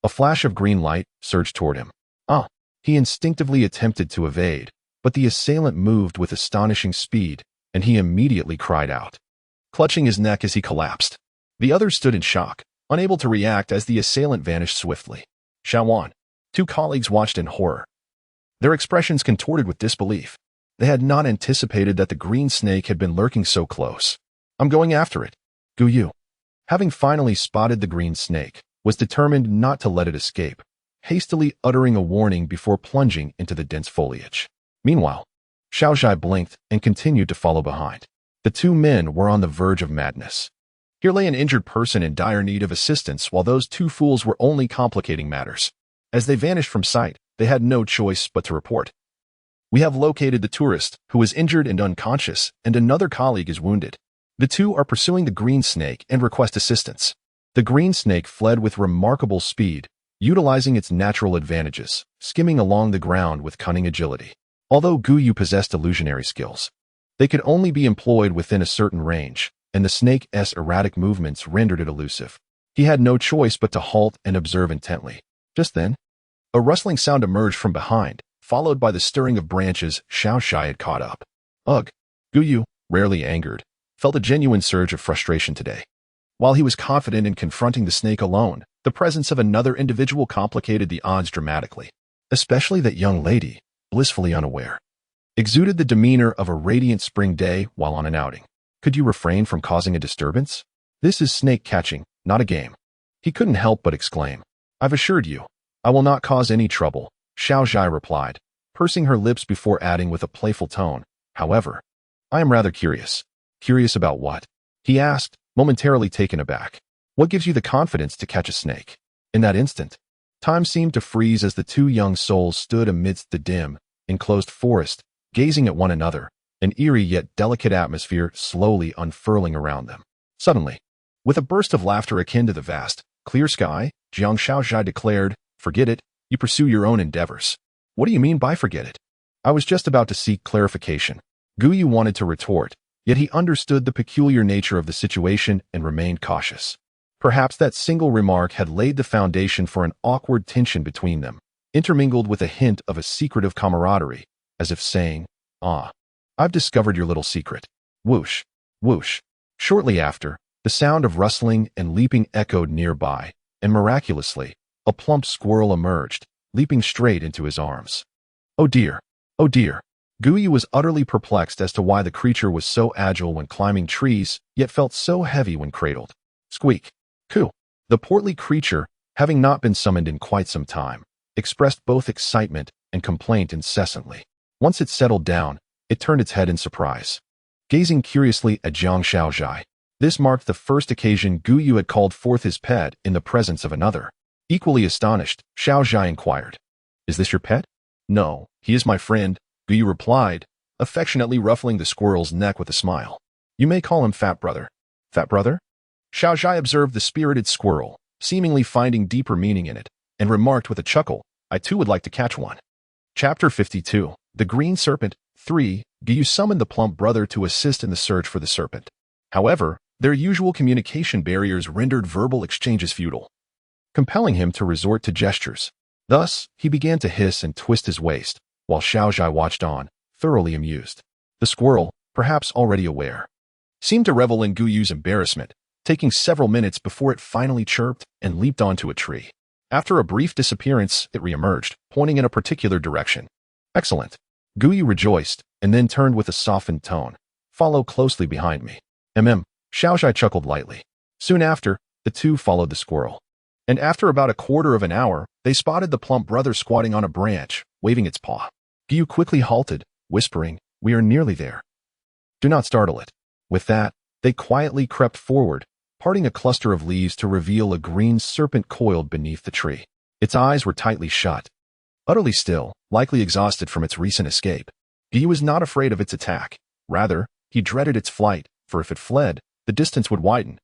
a flash of green light surged toward him. He instinctively attempted to evade, but the assailant moved with astonishing speed, and he immediately cried out, clutching his neck as he collapsed. The others stood in shock, unable to react as the assailant vanished swiftly. Shawan. Two colleagues watched in horror, their expressions contorted with disbelief. They had not anticipated that the green snake had been lurking so close. I'm going after it. Gu Yu, having finally spotted the green snake, was determined not to let it escape, hastily uttering a warning before plunging into the dense foliage. Meanwhile, Xiaozhai blinked and continued to follow behind. The two men were on the verge of madness. Here lay an injured person in dire need of assistance, while those two fools were only complicating matters. As they vanished from sight, they had no choice but to report. We have located the tourist, who is injured and unconscious, and another colleague is wounded. The two are pursuing the green snake and request assistance. The green snake fled with remarkable speed, utilizing its natural advantages, skimming along the ground with cunning agility. Although Gu Yu possessed illusionary skills, they could only be employed within a certain range, and the snake's erratic movements rendered it elusive. He had no choice but to halt and observe intently. Just then, a rustling sound emerged from behind, followed by the stirring of branches. Xiaozhai had caught up. Ugh! Gu Yu, rarely angered, felt a genuine surge of frustration today. While he was confident in confronting the snake alone, the presence of another individual complicated the odds dramatically. Especially that young lady, blissfully unaware, exuded the demeanor of a radiant spring day while on an outing. Could you refrain from causing a disturbance? This is snake catching, not a game. He couldn't help but exclaim. I've assured you, I will not cause any trouble, Xiaozhai replied, pursing her lips before adding with a playful tone. However, I am rather curious. Curious about what? He asked, momentarily taken aback. What gives you the confidence to catch a snake? In that instant, time seemed to freeze as the two young souls stood amidst the dim, enclosed forest, gazing at one another, an eerie yet delicate atmosphere slowly unfurling around them. Suddenly, with a burst of laughter akin to the vast, clear sky, Jiang Xiaozhai declared, Forget it, you pursue your own endeavors. What do you mean by forget it? I was just about to seek clarification. Gu Yu wanted to retort, yet he understood the peculiar nature of the situation and remained cautious. Perhaps that single remark had laid the foundation for an awkward tension between them, intermingled with a hint of a secretive camaraderie, as if saying, I've discovered your little secret. Whoosh, whoosh. Shortly after, the sound of rustling and leaping echoed nearby, and miraculously, a plump squirrel emerged, leaping straight into his arms. Oh dear, oh dear. Gu Yu was utterly perplexed as to why the creature was so agile when climbing trees, yet felt so heavy when cradled. Squeak. Coo. The portly creature, having not been summoned in quite some time, expressed both excitement and complaint incessantly. Once it settled down, it turned its head in surprise, gazing curiously at Jiang Xiaozhai. This marked the first occasion Gu Yu had called forth his pet in the presence of another. Equally astonished, Xiaozhai inquired, Is this your pet? No, he is my friend, Gu Yu replied, affectionately ruffling the squirrel's neck with a smile. You may call him Fat Brother. Fat Brother? Xiaozhai observed the spirited squirrel, seemingly finding deeper meaning in it, and remarked with a chuckle, I too would like to catch one. Chapter 52. The Green Serpent. 3. Gu Yu summoned the plump brother to assist in the search for the serpent. However, their usual communication barriers rendered verbal exchanges futile, compelling him to resort to gestures. Thus, he began to hiss and twist his waist, while Xiaozhai watched on, thoroughly amused. The squirrel, perhaps already aware, seemed to revel in Gu Yu's embarrassment, taking several minutes before it finally chirped and leaped onto a tree. After a brief disappearance, it reemerged, pointing in a particular direction. Excellent. Gu Yu rejoiced, and then turned with a softened tone. Follow closely behind me. Xiaozhai chuckled lightly. Soon after, the two followed the squirrel. And after about a quarter of an hour, they spotted the plump brother squatting on a branch, waving its paw. Gu Yu quickly halted, whispering, We are nearly there. Do not startle it. With that, they quietly crept forward, parting a cluster of leaves to reveal a green serpent coiled beneath the tree. Its eyes were tightly shut, utterly still, likely exhausted from its recent escape. Gu Yu was not afraid of its attack. Rather, he dreaded its flight, for if it fled, the distance would widen,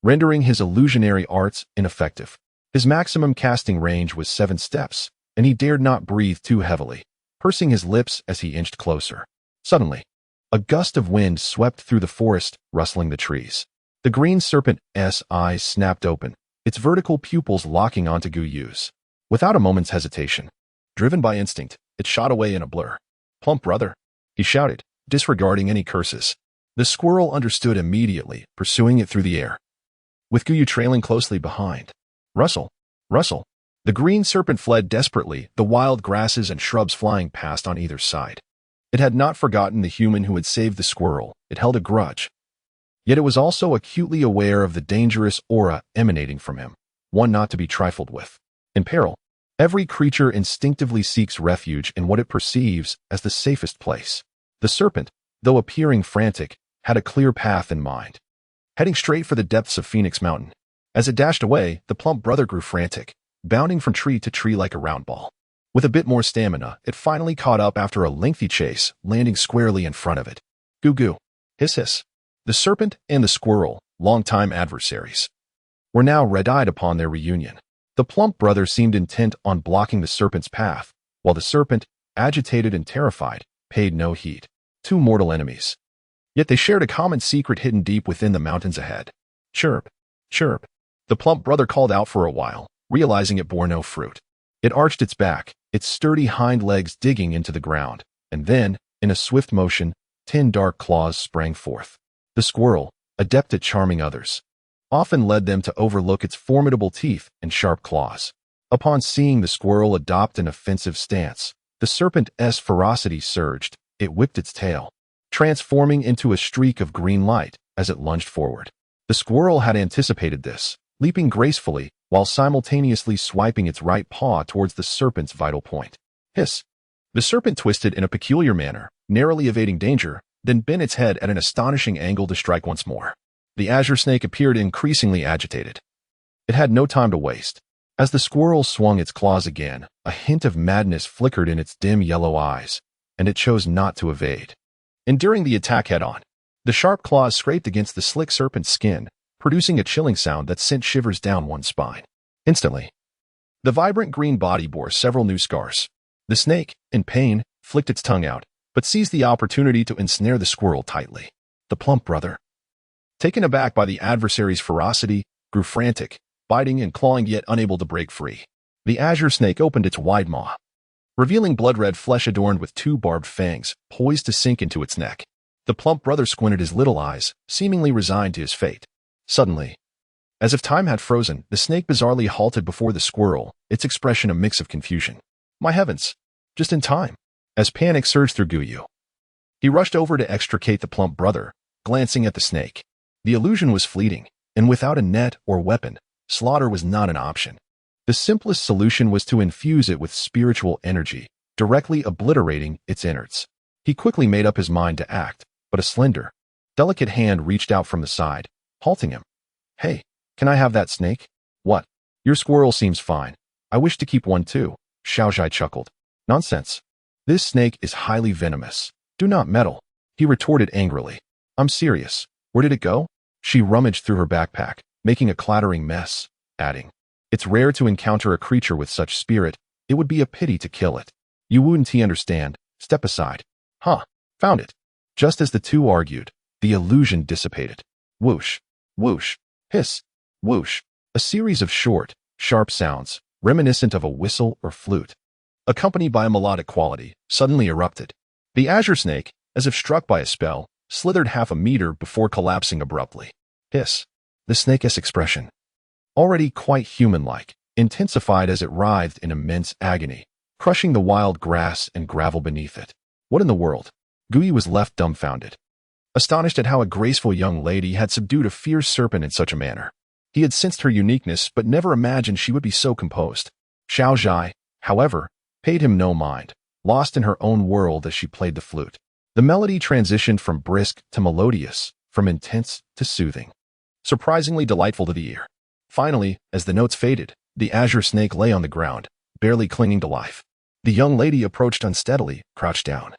rendering his illusionary arts ineffective. His maximum casting range was 7 steps, and he dared not breathe too heavily, pursing his lips as he inched closer. Suddenly, a gust of wind swept through the forest, rustling the trees. The green serpent's eyes snapped open, its vertical pupils locking onto Guyu's. Without a moment's hesitation, driven by instinct, it shot away in a blur. "Plump brother," he shouted, disregarding any curses. The squirrel understood immediately, pursuing it through the air, with Guyu trailing closely behind. Rustle, rustle. The green serpent fled desperately, the wild grasses and shrubs flying past on either side. It had not forgotten the human who had saved the squirrel. It held a grudge. Yet it was also acutely aware of the dangerous aura emanating from him, one not to be trifled with. In peril, every creature instinctively seeks refuge in what it perceives as the safest place. The serpent, though appearing frantic, had a clear path in mind, heading straight for the depths of Phoenix Mountain. As it dashed away, the plump brother grew frantic, bounding from tree to tree like a round ball. With a bit more stamina, it finally caught up after a lengthy chase, landing squarely in front of it. Goo goo. Hiss hiss. The serpent and the squirrel, longtime adversaries, were now red-eyed upon their reunion. The plump brother seemed intent on blocking the serpent's path, while the serpent, agitated and terrified, paid no heed. 2 mortal enemies. Yet they shared a common secret hidden deep within the mountains ahead. Chirp, chirp. The plump brother called out for a while, realizing it bore no fruit. It arched its back, its sturdy hind legs digging into the ground, and then, in a swift motion, 10 dark claws sprang forth. The squirrel, adept at charming others, often led them to overlook its formidable teeth and sharp claws. Upon seeing the squirrel adopt an offensive stance, the serpent's ferocity surged. It whipped its tail, transforming into a streak of green light as it lunged forward. The squirrel had anticipated this, leaping gracefully while simultaneously swiping its right paw towards the serpent's vital point. Hiss. The serpent twisted in a peculiar manner, narrowly evading danger, then bent its head at an astonishing angle to strike once more. The azure snake appeared increasingly agitated. It had no time to waste. As the squirrel swung its claws again, a hint of madness flickered in its dim yellow eyes, and it chose not to evade. Enduring the attack head-on, the sharp claws scraped against the slick serpent's skin, producing a chilling sound that sent shivers down one's spine. Instantly, the vibrant green body bore several new scars. The snake, in pain, flicked its tongue out, but seized the opportunity to ensnare the squirrel tightly. The plump brother, taken aback by the adversary's ferocity, grew frantic, biting and clawing yet unable to break free. The azure snake opened its wide maw, revealing blood-red flesh adorned with 2 barbed fangs, poised to sink into its neck. The plump brother squinted his little eyes, seemingly resigned to his fate. Suddenly, as if time had frozen, the snake bizarrely halted before the squirrel, its expression a mix of confusion. My heavens! Just in time. As panic surged through Guyu, he rushed over to extricate the plump brother, glancing at the snake. The illusion was fleeting, and without a net or weapon, slaughter was not an option. The simplest solution was to infuse it with spiritual energy, directly obliterating its innards. He quickly made up his mind to act, but a slender, delicate hand reached out from the side, halting him. Hey, can I have that snake? What? Your squirrel seems fine. I wish to keep one too, Xiaozhai chuckled. Nonsense. This snake is highly venomous. Do not meddle, he retorted angrily. I'm serious. Where did it go? She rummaged through her backpack, making a clattering mess, adding, It's rare to encounter a creature with such spirit. It would be a pity to kill it. You wouldn't understand. Step aside. Huh. Found it. Just as the two argued, the illusion dissipated. Whoosh. Whoosh. Hiss. Whoosh. A series of short, sharp sounds, reminiscent of a whistle or flute, accompanied by a melodic quality, suddenly erupted. The azure snake, as if struck by a spell, slithered half a meter before collapsing abruptly. Hiss. The snake's expression, already quite human-like, intensified as it writhed in immense agony, crushing the wild grass and gravel beneath it. What in the world? Gui was left dumbfounded, astonished at how a graceful young lady had subdued a fierce serpent in such a manner. He had sensed her uniqueness, but never imagined she would be so composed. Xiaozhai, however, paid him no mind, lost in her own world as she played the flute. The melody transitioned from brisk to melodious, from intense to soothing, surprisingly delightful to the ear. Finally, as the notes faded, the azure snake lay on the ground, barely clinging to life. The young lady approached unsteadily, crouched down,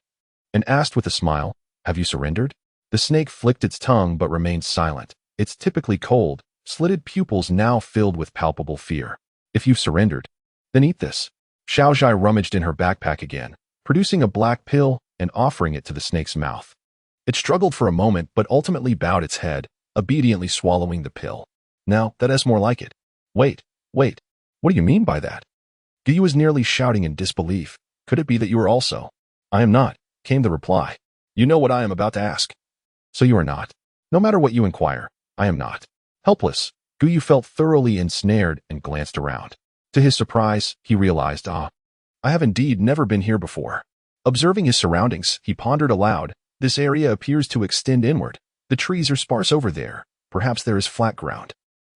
and asked with a smile, Have you surrendered? The snake flicked its tongue but remained silent, its typically cold, slitted pupils now filled with palpable fear. If you've surrendered, then eat this. Xiaozhai rummaged in her backpack again, producing a black pill and offering it to the snake's mouth. It struggled for a moment but ultimately bowed its head, obediently swallowing the pill. Now, that is more like it. Wait. What do you mean by that? Guyu was nearly shouting in disbelief. Could it be that you are also? I am not, came the reply. You know what I am about to ask. So you are not. No matter what you inquire, I am not. Helpless, Guyu felt thoroughly ensnared and glanced around. To his surprise, he realized, I have indeed never been here before. Observing his surroundings, he pondered aloud. This area appears to extend inward. The trees are sparse over there. Perhaps there is flat ground.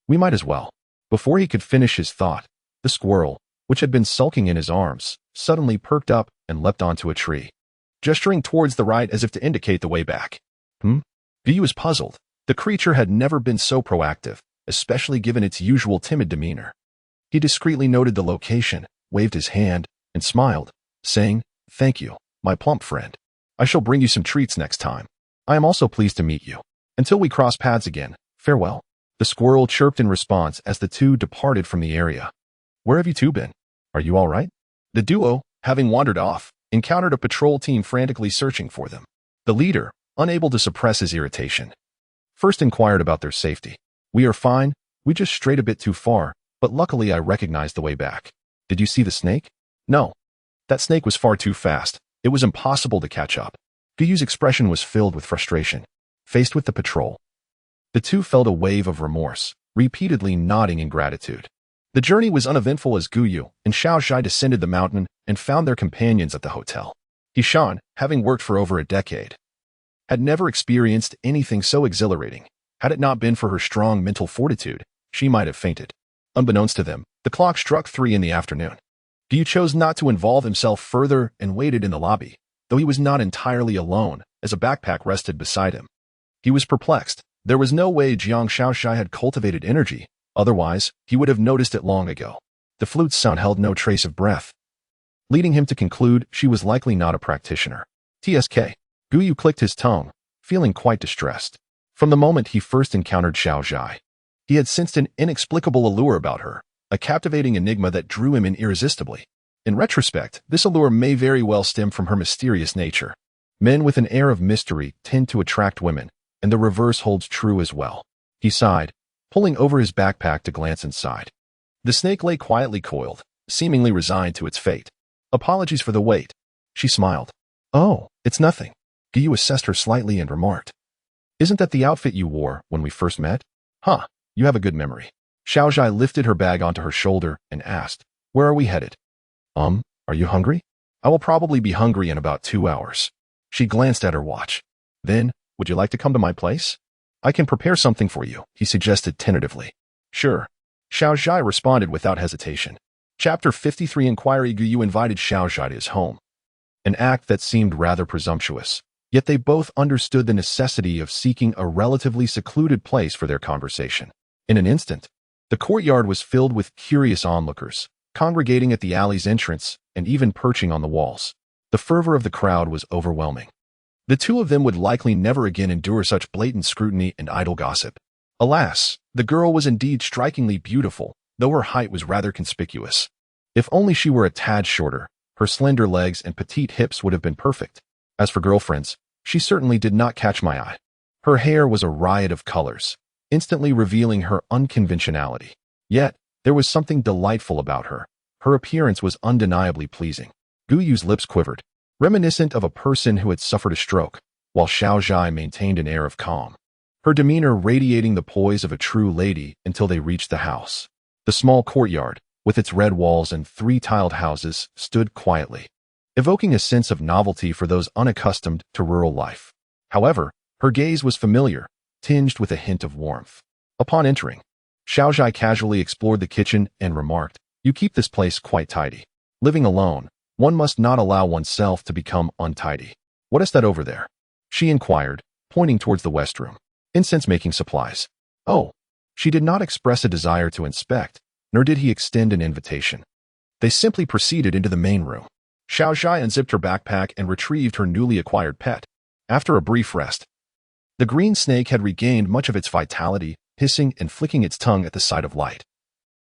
We might as well. Before he could finish his thought, the squirrel, which had been sulking in his arms, suddenly perked up and leapt onto a tree, gesturing towards the right as if to indicate the way back. Guyu was puzzled. The creature had never been so proactive, especially given its usual timid demeanor. He discreetly noted the location, waved his hand, and smiled, saying, Thank you, my plump friend. I shall bring you some treats next time. I am also pleased to meet you. Until we cross paths again, farewell. The squirrel chirped in response as the two departed from the area. Where have you two been? Are you all right? The duo, having wandered off, encountered a patrol team frantically searching for them. The leader, unable to suppress his irritation, first inquired about their safety. We are fine, we just strayed a bit too far, but luckily I recognized the way back. Did you see the snake? No. That snake was far too fast. It was impossible to catch up. Guyu's expression was filled with frustration. Faced with the patrol, the two felt a wave of remorse, repeatedly nodding in gratitude. The journey was uneventful as Guyu and Xiaozhai descended the mountain and found their companions at the hotel. Hishan, having worked for over a decade, had never experienced anything so exhilarating. Had it not been for her strong mental fortitude, she might have fainted. Unbeknownst to them, the clock struck 3 in the afternoon. Guyu chose not to involve himself further and waited in the lobby, though he was not entirely alone, as a backpack rested beside him. He was perplexed. There was no way Jiang Xiaozhai had cultivated energy, otherwise, he would have noticed it long ago. The flute's sound held no trace of breath, leading him to conclude she was likely not a practitioner. TSK. Guyu clicked his tongue, feeling quite distressed. From the moment he first encountered Xiaozhai, he had sensed an inexplicable allure about her, a captivating enigma that drew him in irresistibly. In retrospect, this allure may very well stem from her mysterious nature. Men with an air of mystery tend to attract women, and the reverse holds true as well. He sighed, pulling over his backpack to glance inside. The snake lay quietly coiled, seemingly resigned to its fate. Apologies for the wait. She smiled. Oh, it's nothing. Guyu assessed her slightly and remarked. Isn't that the outfit you wore when we first met? Huh, you have a good memory. Xiaozhai lifted her bag onto her shoulder and asked, Where are we headed? Are you hungry? I will probably be hungry in about 2 hours. She glanced at her watch. Then, would you like to come to my place? I can prepare something for you, he suggested tentatively. Sure. Xiaozhai responded without hesitation. Chapter 53 Inquiry. Guyu invited Xiaozhai to his home, an act that seemed rather presumptuous, yet they both understood the necessity of seeking a relatively secluded place for their conversation. In an instant, the courtyard was filled with curious onlookers, congregating at the alley's entrance and even perching on the walls. The fervor of the crowd was overwhelming. The two of them would likely never again endure such blatant scrutiny and idle gossip. Alas, the girl was indeed strikingly beautiful, though her height was rather conspicuous. If only she were a tad shorter, her slender legs and petite hips would have been perfect. As for girlfriends, she certainly did not catch my eye. Her hair was a riot of colors, instantly revealing her unconventionality. Yet, there was something delightful about her. Her appearance was undeniably pleasing. Guyu's lips quivered, reminiscent of a person who had suffered a stroke, while Xiaozhai maintained an air of calm, her demeanor radiating the poise of a true lady until they reached the house. The small courtyard, with its red walls and 3 tiled houses, stood quietly, evoking a sense of novelty for those unaccustomed to rural life. However, her gaze was familiar, tinged with a hint of warmth. Upon entering, Xiaozhai casually explored the kitchen and remarked, You keep this place quite tidy. Living alone, one must not allow oneself to become untidy. What is that over there? She inquired, pointing towards the west room. Incense-making supplies. Oh. She did not express a desire to inspect, nor did he extend an invitation. They simply proceeded into the main room. Xiaozhai unzipped her backpack and retrieved her newly acquired pet, After a brief rest, the green snake had regained much of its vitality, hissing and flicking its tongue at the sight of light,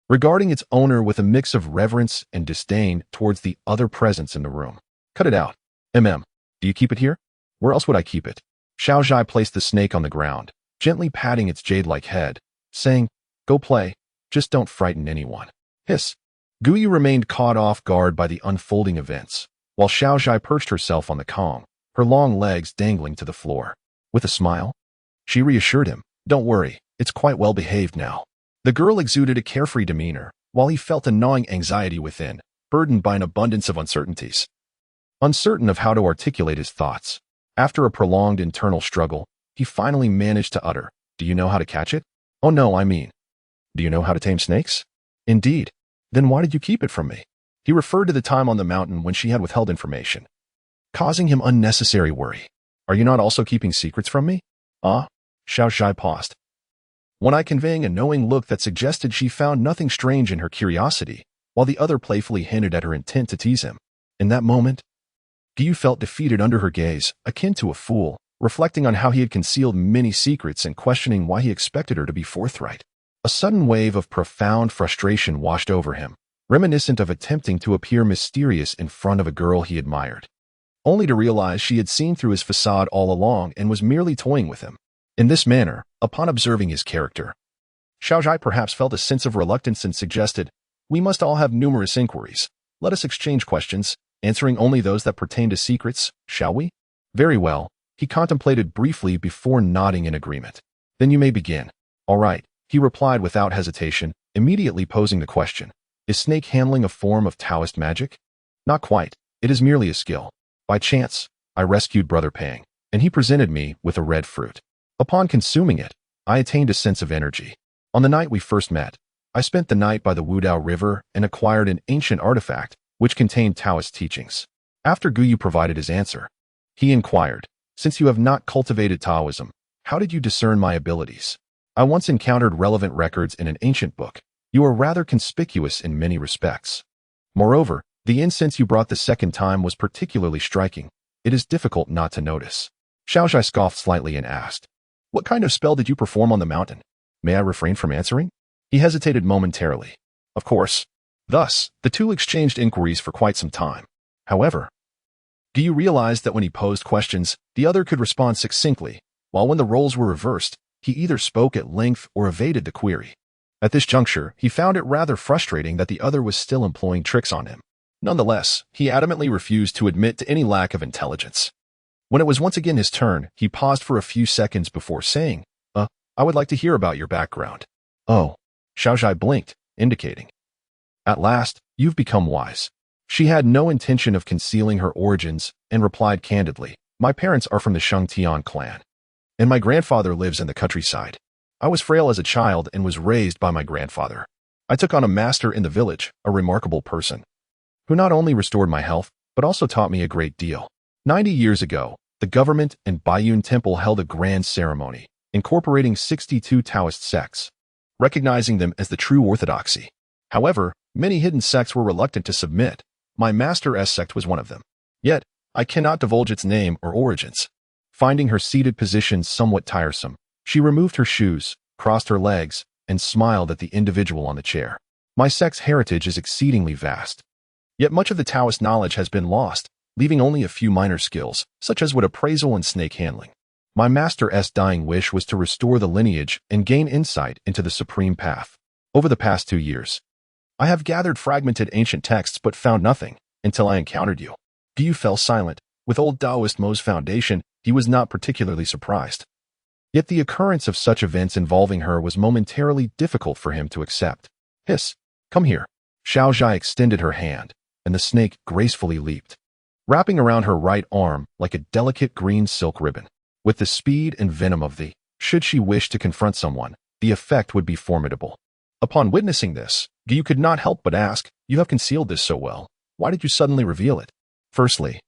regarding its owner with a mix of reverence and disdain towards the other presence in the room. Cut it out. Do you keep it here? Where else would I keep it? Xiao Zhai placed the snake on the ground, gently patting its jade-like head, saying, Go play, just don't frighten anyone. Hiss. Guyu remained caught off guard by the unfolding events, while Xiao Zhai perched herself on the Kong, her long legs dangling to the floor. With a smile, she reassured him, Don't worry, it's quite well behaved now. The girl exuded a carefree demeanor, while he felt a gnawing anxiety within, burdened by an abundance of uncertainties. Uncertain of how to articulate his thoughts, after a prolonged internal struggle, he finally managed to utter, Do you know how to catch it? Oh no, I mean, do you know how to tame snakes? Indeed. Then why did you keep it from me? He referred to the time on the mountain when she had withheld information, causing him unnecessary worry. Are you not also keeping secrets from me? Ah? Xiao Zhai paused, one eye conveying a knowing look that suggested she found nothing strange in her curiosity, while the other playfully hinted at her intent to tease him. In that moment, Guyu felt defeated under her gaze, akin to a fool, reflecting on how he had concealed many secrets and questioning why he expected her to be forthright. A sudden wave of profound frustration washed over him, reminiscent of attempting to appear mysterious in front of a girl he admired, only to realize she had seen through his facade all along and was merely toying with him. In this manner, upon observing his character, Xiao Zhai perhaps felt a sense of reluctance and suggested, We must all have numerous inquiries. Let us exchange questions, answering only those that pertain to secrets, shall we? Very well, he contemplated briefly before nodding in agreement. Then you may begin. All right, he replied without hesitation, immediately posing the question. Is snake handling a form of Daoist magic? Not quite. It is merely a skill. By chance, I rescued Brother Pang, and he presented me with a red fruit. Upon consuming it, I attained a sense of energy. On the night we first met, I spent the night by the Wudao River and acquired an ancient artifact which contained Taoist teachings. After Guyu provided his answer, he inquired, Since you have not cultivated Taoism, how did you discern my abilities? I once encountered relevant records in an ancient book. You are rather conspicuous in many respects. Moreover, the incense you brought the second time was particularly striking. It is difficult not to notice. Xiao Zhai scoffed slightly and asked, What kind of spell did you perform on the mountain? May I refrain from answering? He hesitated momentarily. Of course. Thus, the two exchanged inquiries for quite some time. However, Guyu realized that when he posed questions, the other could respond succinctly, while when the roles were reversed, he either spoke at length or evaded the query. At this juncture, he found it rather frustrating that the other was still employing tricks on him. Nonetheless, he adamantly refused to admit to any lack of intelligence. When it was once again his turn, he paused for a few seconds before saying, I would like to hear about your background. Oh. Xiao Zhai blinked, indicating. At last, you've become wise. She had no intention of concealing her origins and replied candidly, My parents are from the Shengtian clan, and my grandfather lives in the countryside. I was frail as a child and was raised by my grandfather. I took on a master in the village, a remarkable person, who not only restored my health, but also taught me a great deal. 90 years ago, the government and Baiyun Temple held a grand ceremony, incorporating 62 Taoist sects, recognizing them as the true orthodoxy. However, many hidden sects were reluctant to submit. My master's sect was one of them. Yet, I cannot divulge its name or origins. Finding her seated position somewhat tiresome, she removed her shoes, crossed her legs, and smiled at the individual on the chair. My sect's heritage is exceedingly vast. Yet much of the Taoist knowledge has been lost, leaving only a few minor skills, such as wood appraisal and snake handling. My master's dying wish was to restore the lineage and gain insight into the supreme path. Over the past 2 years, I have gathered fragmented ancient texts but found nothing, until I encountered you. Guyu fell silent. With old Daoist Mo's foundation, he was not particularly surprised. Yet the occurrence of such events involving her was momentarily difficult for him to accept. Hiss, come here. Xiao Zhai extended her hand, and the snake gracefully leaped, wrapping around her right arm like a delicate green silk ribbon. With the speed and venom of the, should she wish to confront someone, the effect would be formidable. Upon witnessing this, Guyu could not help but ask, You have concealed this so well. Why did you suddenly reveal it? Firstly,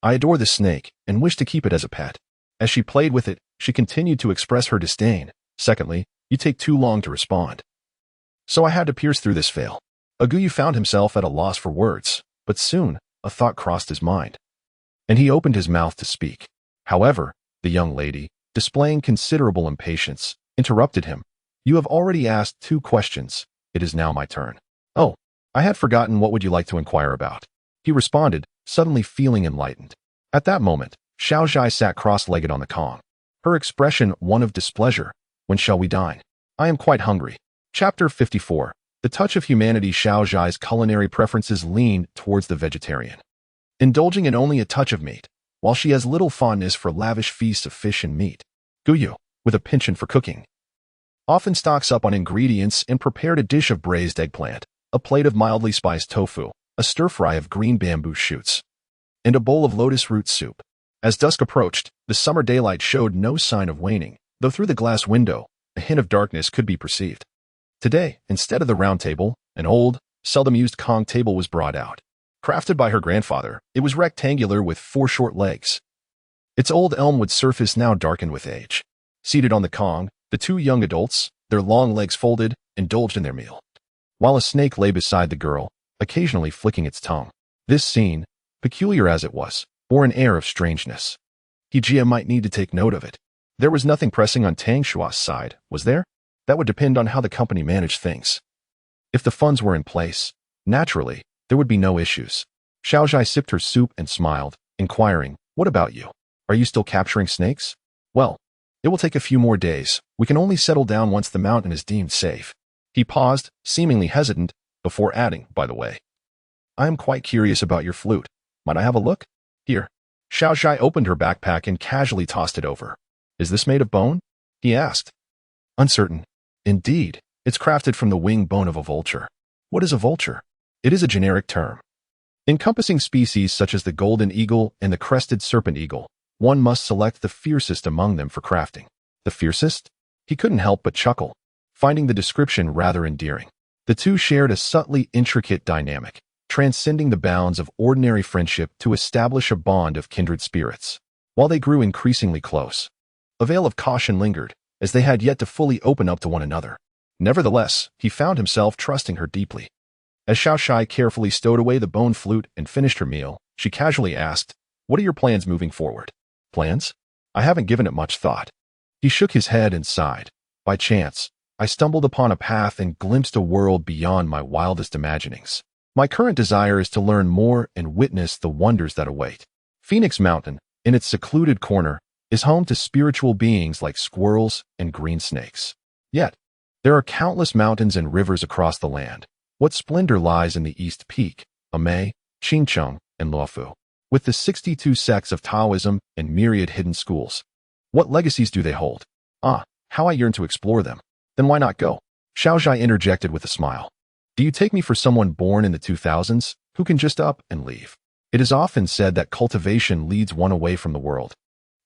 I adore the snake and wish to keep it as a pet. As she played with it, she continued to express her disdain. Secondly, you take too long to respond. So I had to pierce through this veil. Guyu found himself at a loss for words, but soon, a thought crossed his mind, and he opened his mouth to speak. However, the young lady, displaying considerable impatience, interrupted him. You have already asked 2 questions. It is now my turn. Oh, I had forgotten. What would you like to inquire about? He responded, suddenly feeling enlightened. At that moment, Xiaozhai sat cross-legged on the Kong, her expression one of displeasure. When shall we dine? I am quite hungry. Chapter 54. The touch of humanity. Xiaozhai's culinary preferences lean towards the vegetarian, indulging in only a touch of meat, while she has little fondness for lavish feasts of fish and meat. Guyu, with a penchant for cooking, often stocks up on ingredients and prepared a dish of braised eggplant, a plate of mildly spiced tofu, a stir-fry of green bamboo shoots, and a bowl of lotus root soup. As dusk approached, the summer daylight showed no sign of waning, though through the glass window, a hint of darkness could be perceived. Today, instead of the round table, an old, seldom used Kong table was brought out. Crafted by her grandfather, it was rectangular with 4 short legs. Its old elmwood surface now darkened with age. Seated on the Kong, the 2 young adults, their long legs folded, indulged in their meal, while a snake lay beside the girl, occasionally flicking its tongue. This scene, peculiar as it was, bore an air of strangeness. Jia might need to take note of it. There was nothing pressing on Tang Shua's side, was there? That would depend on how the company managed things. If the funds were in place, naturally, there would be no issues. Xiaozhai sipped her soup and smiled, inquiring, what about you? Are you still capturing snakes? Well, it will take a few more days. We can only settle down once the mountain is deemed safe. He paused, seemingly hesitant, before adding, by the way, I am quite curious about your flute. Might I have a look? Here. Xiaozhai opened her backpack and casually tossed it over. Is this made of bone? He asked. Uncertain. Indeed, it's crafted from the wing bone of a vulture. What is a vulture? It is a generic term, encompassing species such as the golden eagle and the crested serpent eagle. One must select the fiercest among them for crafting. The fiercest? He couldn't help but chuckle, finding the description rather endearing. The 2 shared a subtly intricate dynamic, transcending the bounds of ordinary friendship to establish a bond of kindred spirits. While they grew increasingly close, a veil of caution lingered, as they had yet to fully open up to one another. Nevertheless, he found himself trusting her deeply. As Xiaozhai carefully stowed away the bone flute and finished her meal, she casually asked, what are your plans moving forward? Plans? I haven't given it much thought. He shook his head and sighed. By chance, I stumbled upon a path and glimpsed a world beyond my wildest imaginings. My current desire is to learn more and witness the wonders that await. Phoenix Mountain, in its secluded corner, is home to spiritual beings like squirrels and green snakes. Yet, there are countless mountains and rivers across the land. What splendor lies in the East Peak, Amei, Qingcheng, and Luofu, with the 62 sects of Taoism and myriad hidden schools. What legacies do they hold? Ah, how I yearn to explore them. Then why not go? Xiaozhai interjected with a smile. Do you take me for someone born in the 2000s, who can just up and leave? It is often said that cultivation leads one away from the world.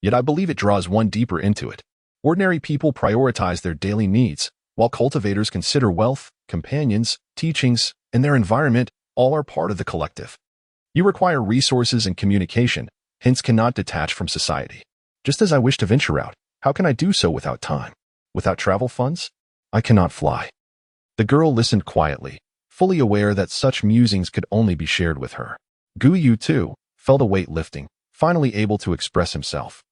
Yet I believe it draws one deeper into it. Ordinary people prioritize their daily needs, while cultivators consider wealth, companions, teachings, and their environment all are part of the collective. You require resources and communication, hence cannot detach from society. Just as I wish to venture out, how can I do so without time? Without travel funds? I cannot fly. The girl listened quietly, fully aware that such musings could only be shared with her. Guyu, too, felt a weight lifting, finally able to express himself.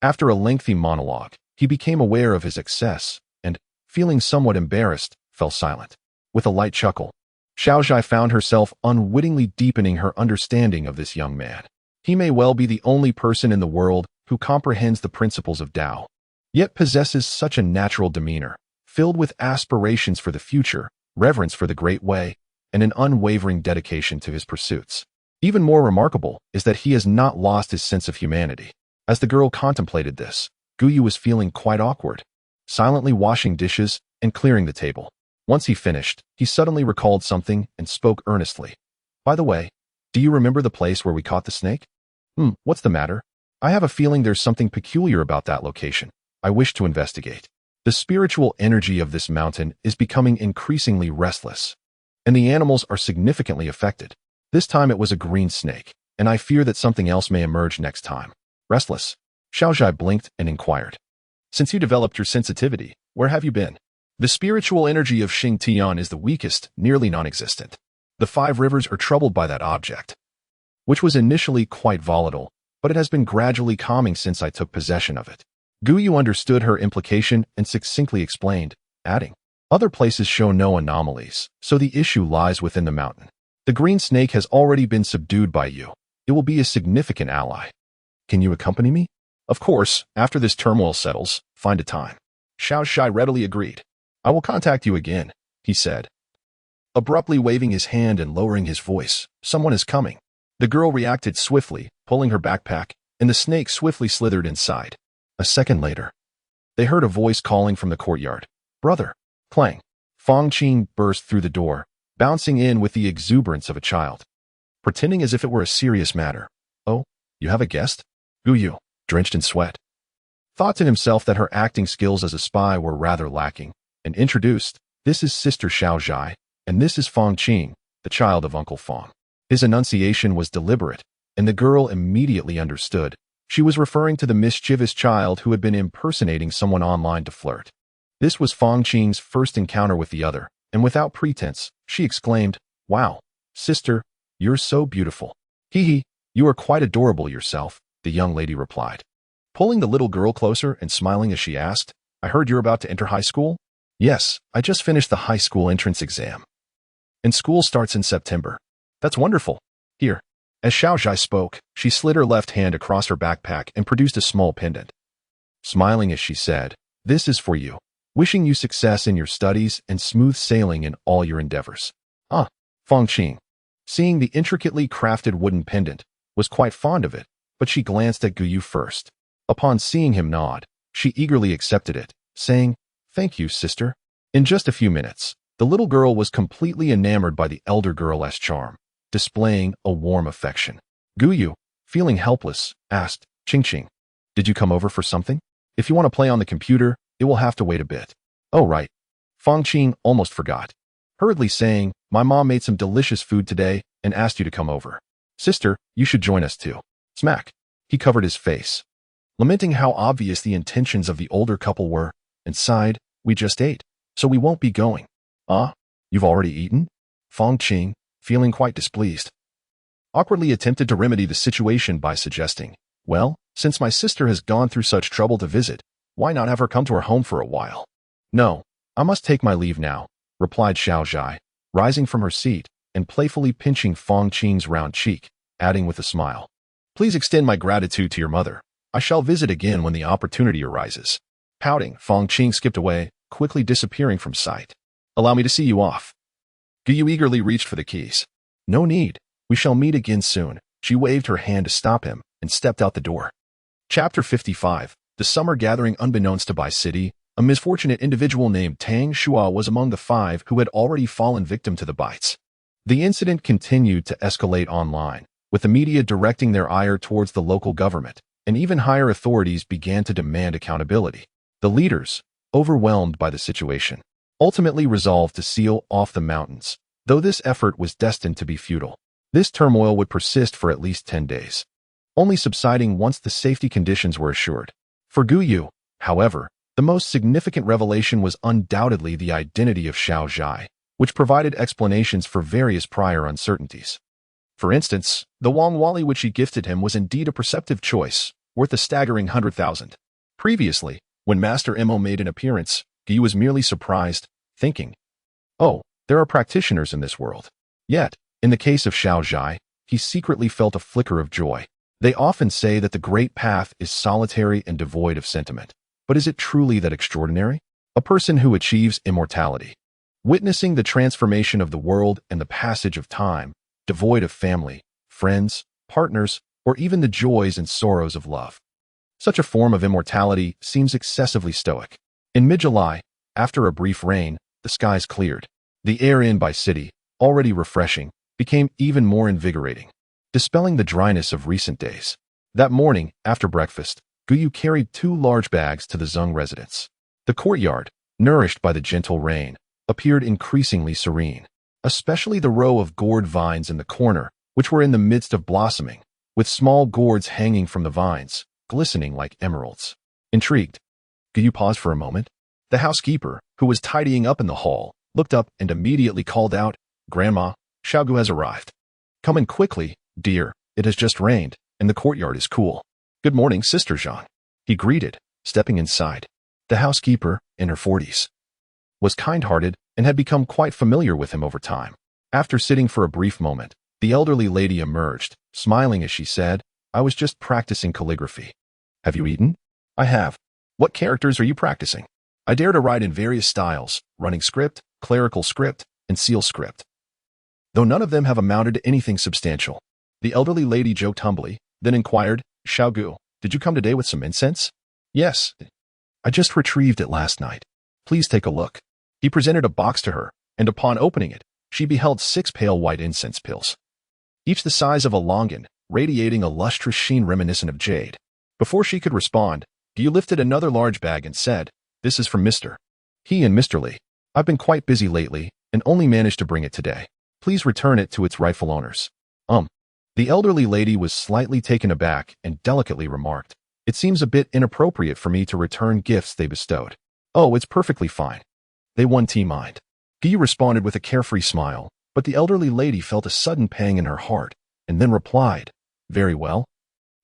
After a lengthy monologue, he became aware of his excess and, feeling somewhat embarrassed, fell silent. With a light chuckle, Xiaozhai found herself unwittingly deepening her understanding of this young man. He may well be the only person in the world who comprehends the principles of Tao, yet possesses such a natural demeanor, filled with aspirations for the future, reverence for the great way, and an unwavering dedication to his pursuits. Even more remarkable is that he has not lost his sense of humanity. As the girl contemplated this, Guyu was feeling quite awkward, silently washing dishes and clearing the table. Once he finished, he suddenly recalled something and spoke earnestly. By the way, do you remember the place where we caught the snake? What's the matter? I have a feeling there's something peculiar about that location. I wish to investigate. The spiritual energy of this mountain is becoming increasingly restless, and the animals are significantly affected. This time it was a green snake, and I fear that something else may emerge next time. Restless? Xiaozhai blinked and inquired. Since you developed your sensitivity, where have you been? The spiritual energy of Xing Tian is the weakest, nearly non-existent. The 5 rivers are troubled by that object, which was initially quite volatile, but it has been gradually calming since I took possession of it. Guyu understood her implication and succinctly explained, adding, other places show no anomalies, so the issue lies within the mountain. The green snake has already been subdued by you. It will be a significant ally. Can you accompany me? Of course, after this turmoil settles, find a time. Xiao Shai readily agreed. I will contact you again, he said, abruptly waving his hand and lowering his voice. Someone is coming. The girl reacted swiftly, pulling her backpack, and the snake swiftly slithered inside. A second later, they heard a voice calling from the courtyard. Brother. Clang. Fong Qing burst through the door, bouncing in with the exuberance of a child, pretending as if it were a serious matter. Oh, you have a guest? Guyu, drenched in sweat, thought to himself that her acting skills as a spy were rather lacking, and introduced, this is Sister Xiao Zhai, and this is Fong Qing, the child of Uncle Fong. His enunciation was deliberate, and the girl immediately understood. She was referring to the mischievous child who had been impersonating someone online to flirt. This was Fong Qing's first encounter with the other, and without pretense, she exclaimed, Wow, sister, you're so beautiful. Hee hee, you are quite adorable yourself, the young lady replied, pulling the little girl closer and smiling as she asked, I heard you're about to enter high school? Yes, I just finished the high school entrance exam. And school starts in September. That's wonderful. Here. As Xiao Zhai spoke, she slid her left hand across her backpack and produced a small pendant. Smiling as she said, This is for you. Wishing you success in your studies and smooth sailing in all your endeavors. Fong Qing, seeing the intricately crafted wooden pendant, was quite fond of it, but she glanced at Guyu first. Upon seeing him nod, she eagerly accepted it, saying, Thank you, sister. In just a few minutes, the little girl was completely enamored by the elder girl's charm, displaying a warm affection. Guyu, feeling helpless, asked, Qing, did you come over for something? If you want to play on the computer, it will have to wait a bit. Oh, right. Fong Qing almost forgot, hurriedly saying, My mom made some delicious food today and asked you to come over. Sister, you should join us too. Smack. He covered his face, lamenting how obvious the intentions of the older couple were, and sighed, We just ate, so we won't be going. You've already eaten? Fong Qing, feeling quite displeased, awkwardly attempted to remedy the situation by suggesting, Well, since my sister has gone through such trouble to visit, why not have her come to our home for a while? No, I must take my leave now, replied Xiao Zhai, rising from her seat and playfully pinching Fong Qing's round cheek, adding with a smile, Please extend my gratitude to your mother. I shall visit again when the opportunity arises. Pouting, Fong Qing skipped away, quickly disappearing from sight. Allow me to see you off. Guyu eagerly reached for the keys. No need. We shall meet again soon. She waved her hand to stop him and stepped out the door. Chapter 55. The summer gathering. Unbeknownst to Bai City, a misfortunate individual named Tang Shua was among the 5 who had already fallen victim to the bites. The incident continued to escalate online, with the media directing their ire towards the local government, and even higher authorities began to demand accountability. The leaders, overwhelmed by the situation, ultimately resolved to seal off the mountains, though this effort was destined to be futile. This turmoil would persist for at least 10 days, only subsiding once the safety conditions were assured. For Guyu, however, the most significant revelation was undoubtedly the identity of Xiao Zhai, which provided explanations for various prior uncertainties. For instance, the Wang Wali which she gifted him was indeed a perceptive choice, worth a staggering 100,000. Previously, when Master Mo made an appearance, Guyu was merely surprised, thinking, Oh, there are practitioners in this world. Yet, in the case of Xiao Zhai, he secretly felt a flicker of joy. They often say that the great path is solitary and devoid of sentiment. But is it truly that extraordinary? A person who achieves immortality, witnessing the transformation of the world and the passage of time, devoid of family, friends, partners, or even the joys and sorrows of love. Such a form of immortality seems excessively stoic. In mid-July, after a brief rain, the skies cleared. The air in Bai City, already refreshing, became even more invigorating, dispelling the dryness of recent days. That morning, after breakfast, Guyu carried 2 large bags to the Zeng residence. The courtyard, nourished by the gentle rain, appeared increasingly serene, especially the row of gourd vines in the corner, which were in the midst of blossoming, with small gourds hanging from the vines, glistening like emeralds. Intrigued, Guyu paused for a moment. The housekeeper, who was tidying up in the hall, looked up and immediately called out, Grandma, Xiaogu has arrived. Come in quickly, dear, it has just rained, and the courtyard is cool. Good morning, Sister Jean, he greeted, stepping inside. The housekeeper, in her 40s, was kind-hearted and had become quite familiar with him over time. After sitting for a brief moment, the elderly lady emerged, smiling as she said, I was just practicing calligraphy. Have you eaten? I have. What characters are you practicing? I dare to write in various styles, running script, clerical script, and seal script, though none of them have amounted to anything substantial. The elderly lady joked humbly, then inquired, Xiaogu, did you come today with some incense? Yes. I just retrieved it last night. Please take a look. He presented a box to her, and upon opening it, she beheld 6 pale white incense pills, each the size of a longan, radiating a lustrous sheen reminiscent of jade. Before she could respond, Gu lifted another large bag and said, This is from Mr. He and Mr. Li. I've been quite busy lately and only managed to bring it today. Please return it to its rightful owners. The elderly lady was slightly taken aback and delicately remarked, It seems a bit inappropriate for me to return gifts they bestowed. Oh, it's perfectly fine. They won't mind. Gu responded with a carefree smile, but the elderly lady felt a sudden pang in her heart, and then replied, Very well.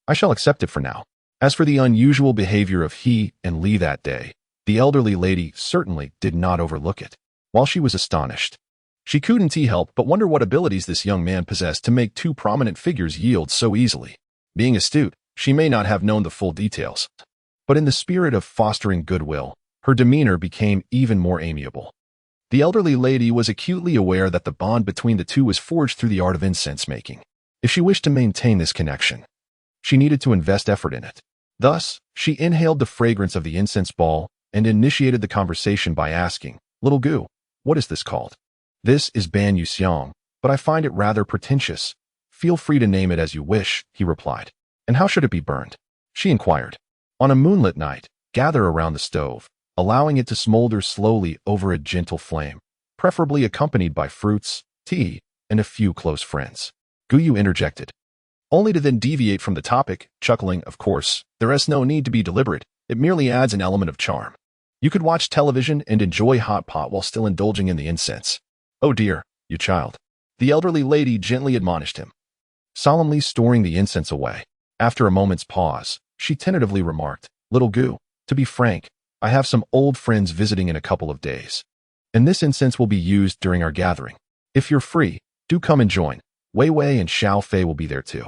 I shall accept it for now. As for the unusual behavior of he and Li that day, the elderly lady certainly did not overlook it. While she was astonished, she couldn't help but wonder what abilities this young man possessed to make 2 prominent figures yield so easily. Being astute, she may not have known the full details, but in the spirit of fostering goodwill, her demeanor became even more amiable. The elderly lady was acutely aware that the bond between the two was forged through the art of incense making. If she wished to maintain this connection, she needed to invest effort in it. Thus, she inhaled the fragrance of the incense ball and initiated the conversation by asking, Little Gu, what is this called? This is Ban Yu Xiang, but I find it rather pretentious. Feel free to name it as you wish, he replied. And how should it be burned? She inquired. On a moonlit night, gather around the stove, allowing it to smolder slowly over a gentle flame, preferably accompanied by fruits, tea, and a few close friends. Guyu interjected, only to then deviate from the topic, chuckling, of course, there is no need to be deliberate, it merely adds an element of charm. You could watch television and enjoy hot pot while still indulging in the incense. Oh dear, you child. The elderly lady gently admonished him, solemnly storing the incense away. After a moment's pause, she tentatively remarked, Little Gu, to be frank, I have some old friends visiting in a couple of days, and this incense will be used during our gathering. If you're free, do come and join. Wei Wei and Xiao Fei will be there too.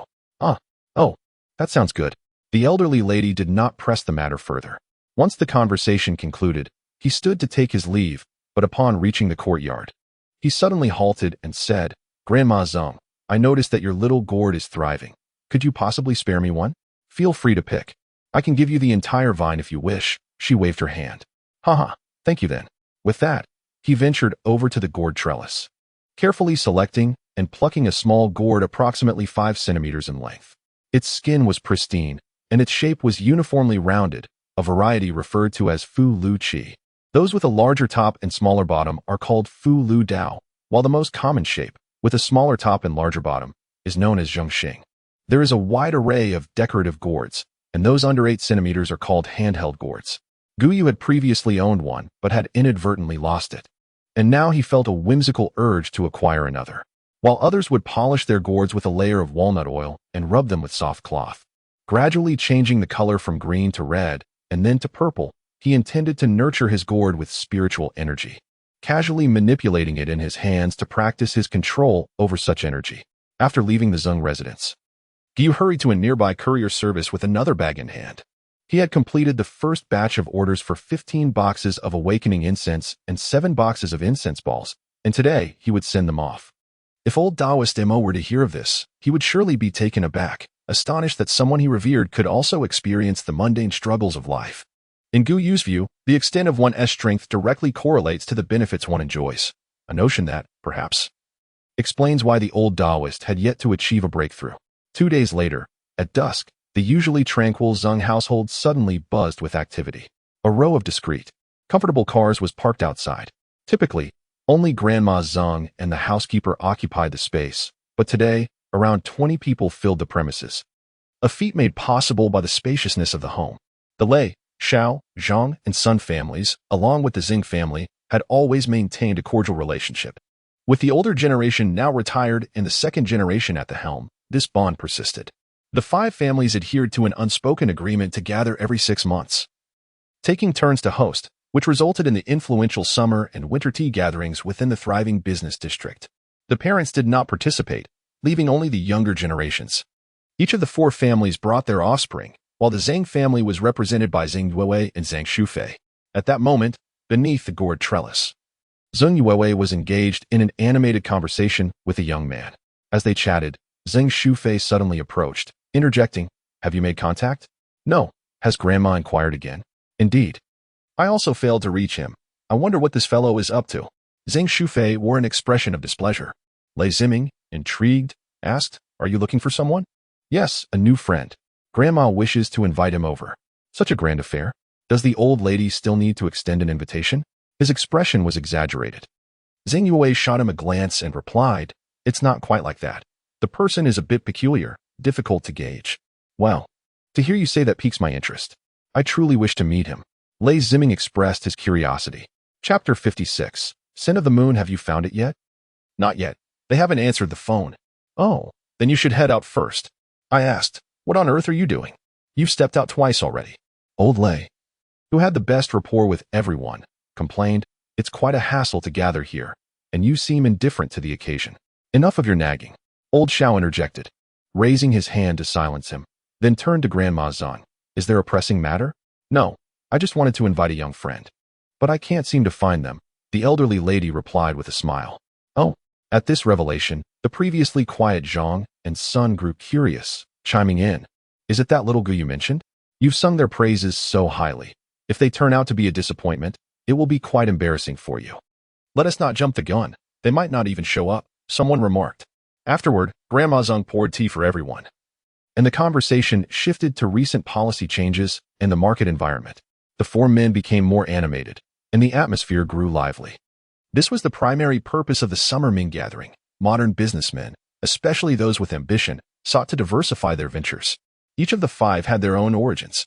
Oh, that sounds good. The elderly lady did not press the matter further. Once the conversation concluded, he stood to take his leave, but upon reaching the courtyard, he suddenly halted and said, Grandma Zhang, I noticed that your little gourd is thriving. Could you possibly spare me one? Feel free to pick. I can give you the entire vine if you wish. She waved her hand. Haha, thank you then. With that, he ventured over to the gourd trellis, carefully selecting and plucking a small gourd approximately 5 centimeters in length. Its skin was pristine, and its shape was uniformly rounded, a variety referred to as Fu Lu Qi. Those with a larger top and smaller bottom are called Fu Lu Dao, while the most common shape, with a smaller top and larger bottom, is known as Zhengxing. There is a wide array of decorative gourds, and those under 8 centimeters are called handheld gourds. Guyu had previously owned one, but had inadvertently lost it, and now he felt a whimsical urge to acquire another. While others would polish their gourds with a layer of walnut oil and rub them with soft cloth, gradually changing the color from green to red and then to purple, he intended to nurture his gourd with spiritual energy, casually manipulating it in his hands to practice his control over such energy. After leaving the Zheng residence, Guyu hurried to a nearby courier service with another bag in hand. He had completed the first batch of orders for 15 boxes of awakening incense and 7 boxes of incense balls, and today he would send them off. If old Daoist Mo were to hear of this, he would surely be taken aback, astonished that someone he revered could also experience the mundane struggles of life. In Guyu's view, the extent of one's strength directly correlates to the benefits one enjoys, a notion that, perhaps, explains why the old Daoist had yet to achieve a breakthrough. 2 days later, at dusk, the usually tranquil Zheng household suddenly buzzed with activity. A row of discreet, comfortable cars was parked outside. Typically, only Grandma Zheng and the housekeeper occupied the space, but today, around 20 people filled the premises, a feat made possible by the spaciousness of the home. The Lei, Xiao, Zhang, and Sun families, along with the Xing family, had always maintained a cordial relationship. With the older generation now retired and the second generation at the helm, this bond persisted. The 5 families adhered to an unspoken agreement to gather every 6 months, taking turns to host, which resulted in the influential summer and winter tea gatherings within the thriving business district. The parents did not participate, leaving only the younger generations. Each of the 4 families brought their offspring, while the Zhang family was represented by Zhang Yuewei and Zhang Shufei. At that moment, beneath the gourd trellis, Zhang Yuewei was engaged in an animated conversation with a young man. As they chatted, Zhang Shufei suddenly approached, interjecting, "Have you made contact?" "No." Has Grandma inquired again? "Indeed. I also failed to reach him. I wonder what this fellow is up to." Zhang Shufei wore an expression of displeasure. Lei Ziming, intrigued, asked, "Are you looking for someone?" "Yes, a new friend. Grandma wishes to invite him over." "Such a grand affair. Does the old lady still need to extend an invitation?" His expression was exaggerated. Zhang Yuewei shot him a glance and replied, "It's not quite like that. The person is a bit peculiar, difficult to gauge." "Well, to hear you say that piques my interest. I truly wish to meet him." Lei Ziming expressed his curiosity. Chapter 56. Sin of the Moon. Have you found it yet? "Not yet. They haven't answered the phone." "Oh, then you should head out first." I asked, "What on earth are you doing? You've stepped out twice already." Old Lei, who had the best rapport with everyone, complained, "It's quite a hassle to gather here, and you seem indifferent to the occasion." "Enough of your nagging." Old Xiao interjected, raising his hand to silence him, then turned to Grandma Zhang. "Is there a pressing matter?" "No, I just wanted to invite a young friend. But I can't seem to find them," the elderly lady replied with a smile. "Oh." At this revelation, the previously quiet Zhang and son grew curious, chiming in, "Is it that little Gu you mentioned? You've sung their praises so highly. If they turn out to be a disappointment, it will be quite embarrassing for you." "Let us not jump the gun. They might not even show up," someone remarked. Afterward, Grandma Zhang poured tea for everyone, and the conversation shifted to recent policy changes and the market environment. The 4 men became more animated, and the atmosphere grew lively. This was the primary purpose of the Summer Ming gathering. Modern businessmen, especially those with ambition, sought to diversify their ventures. Each of the 5 had their own origins.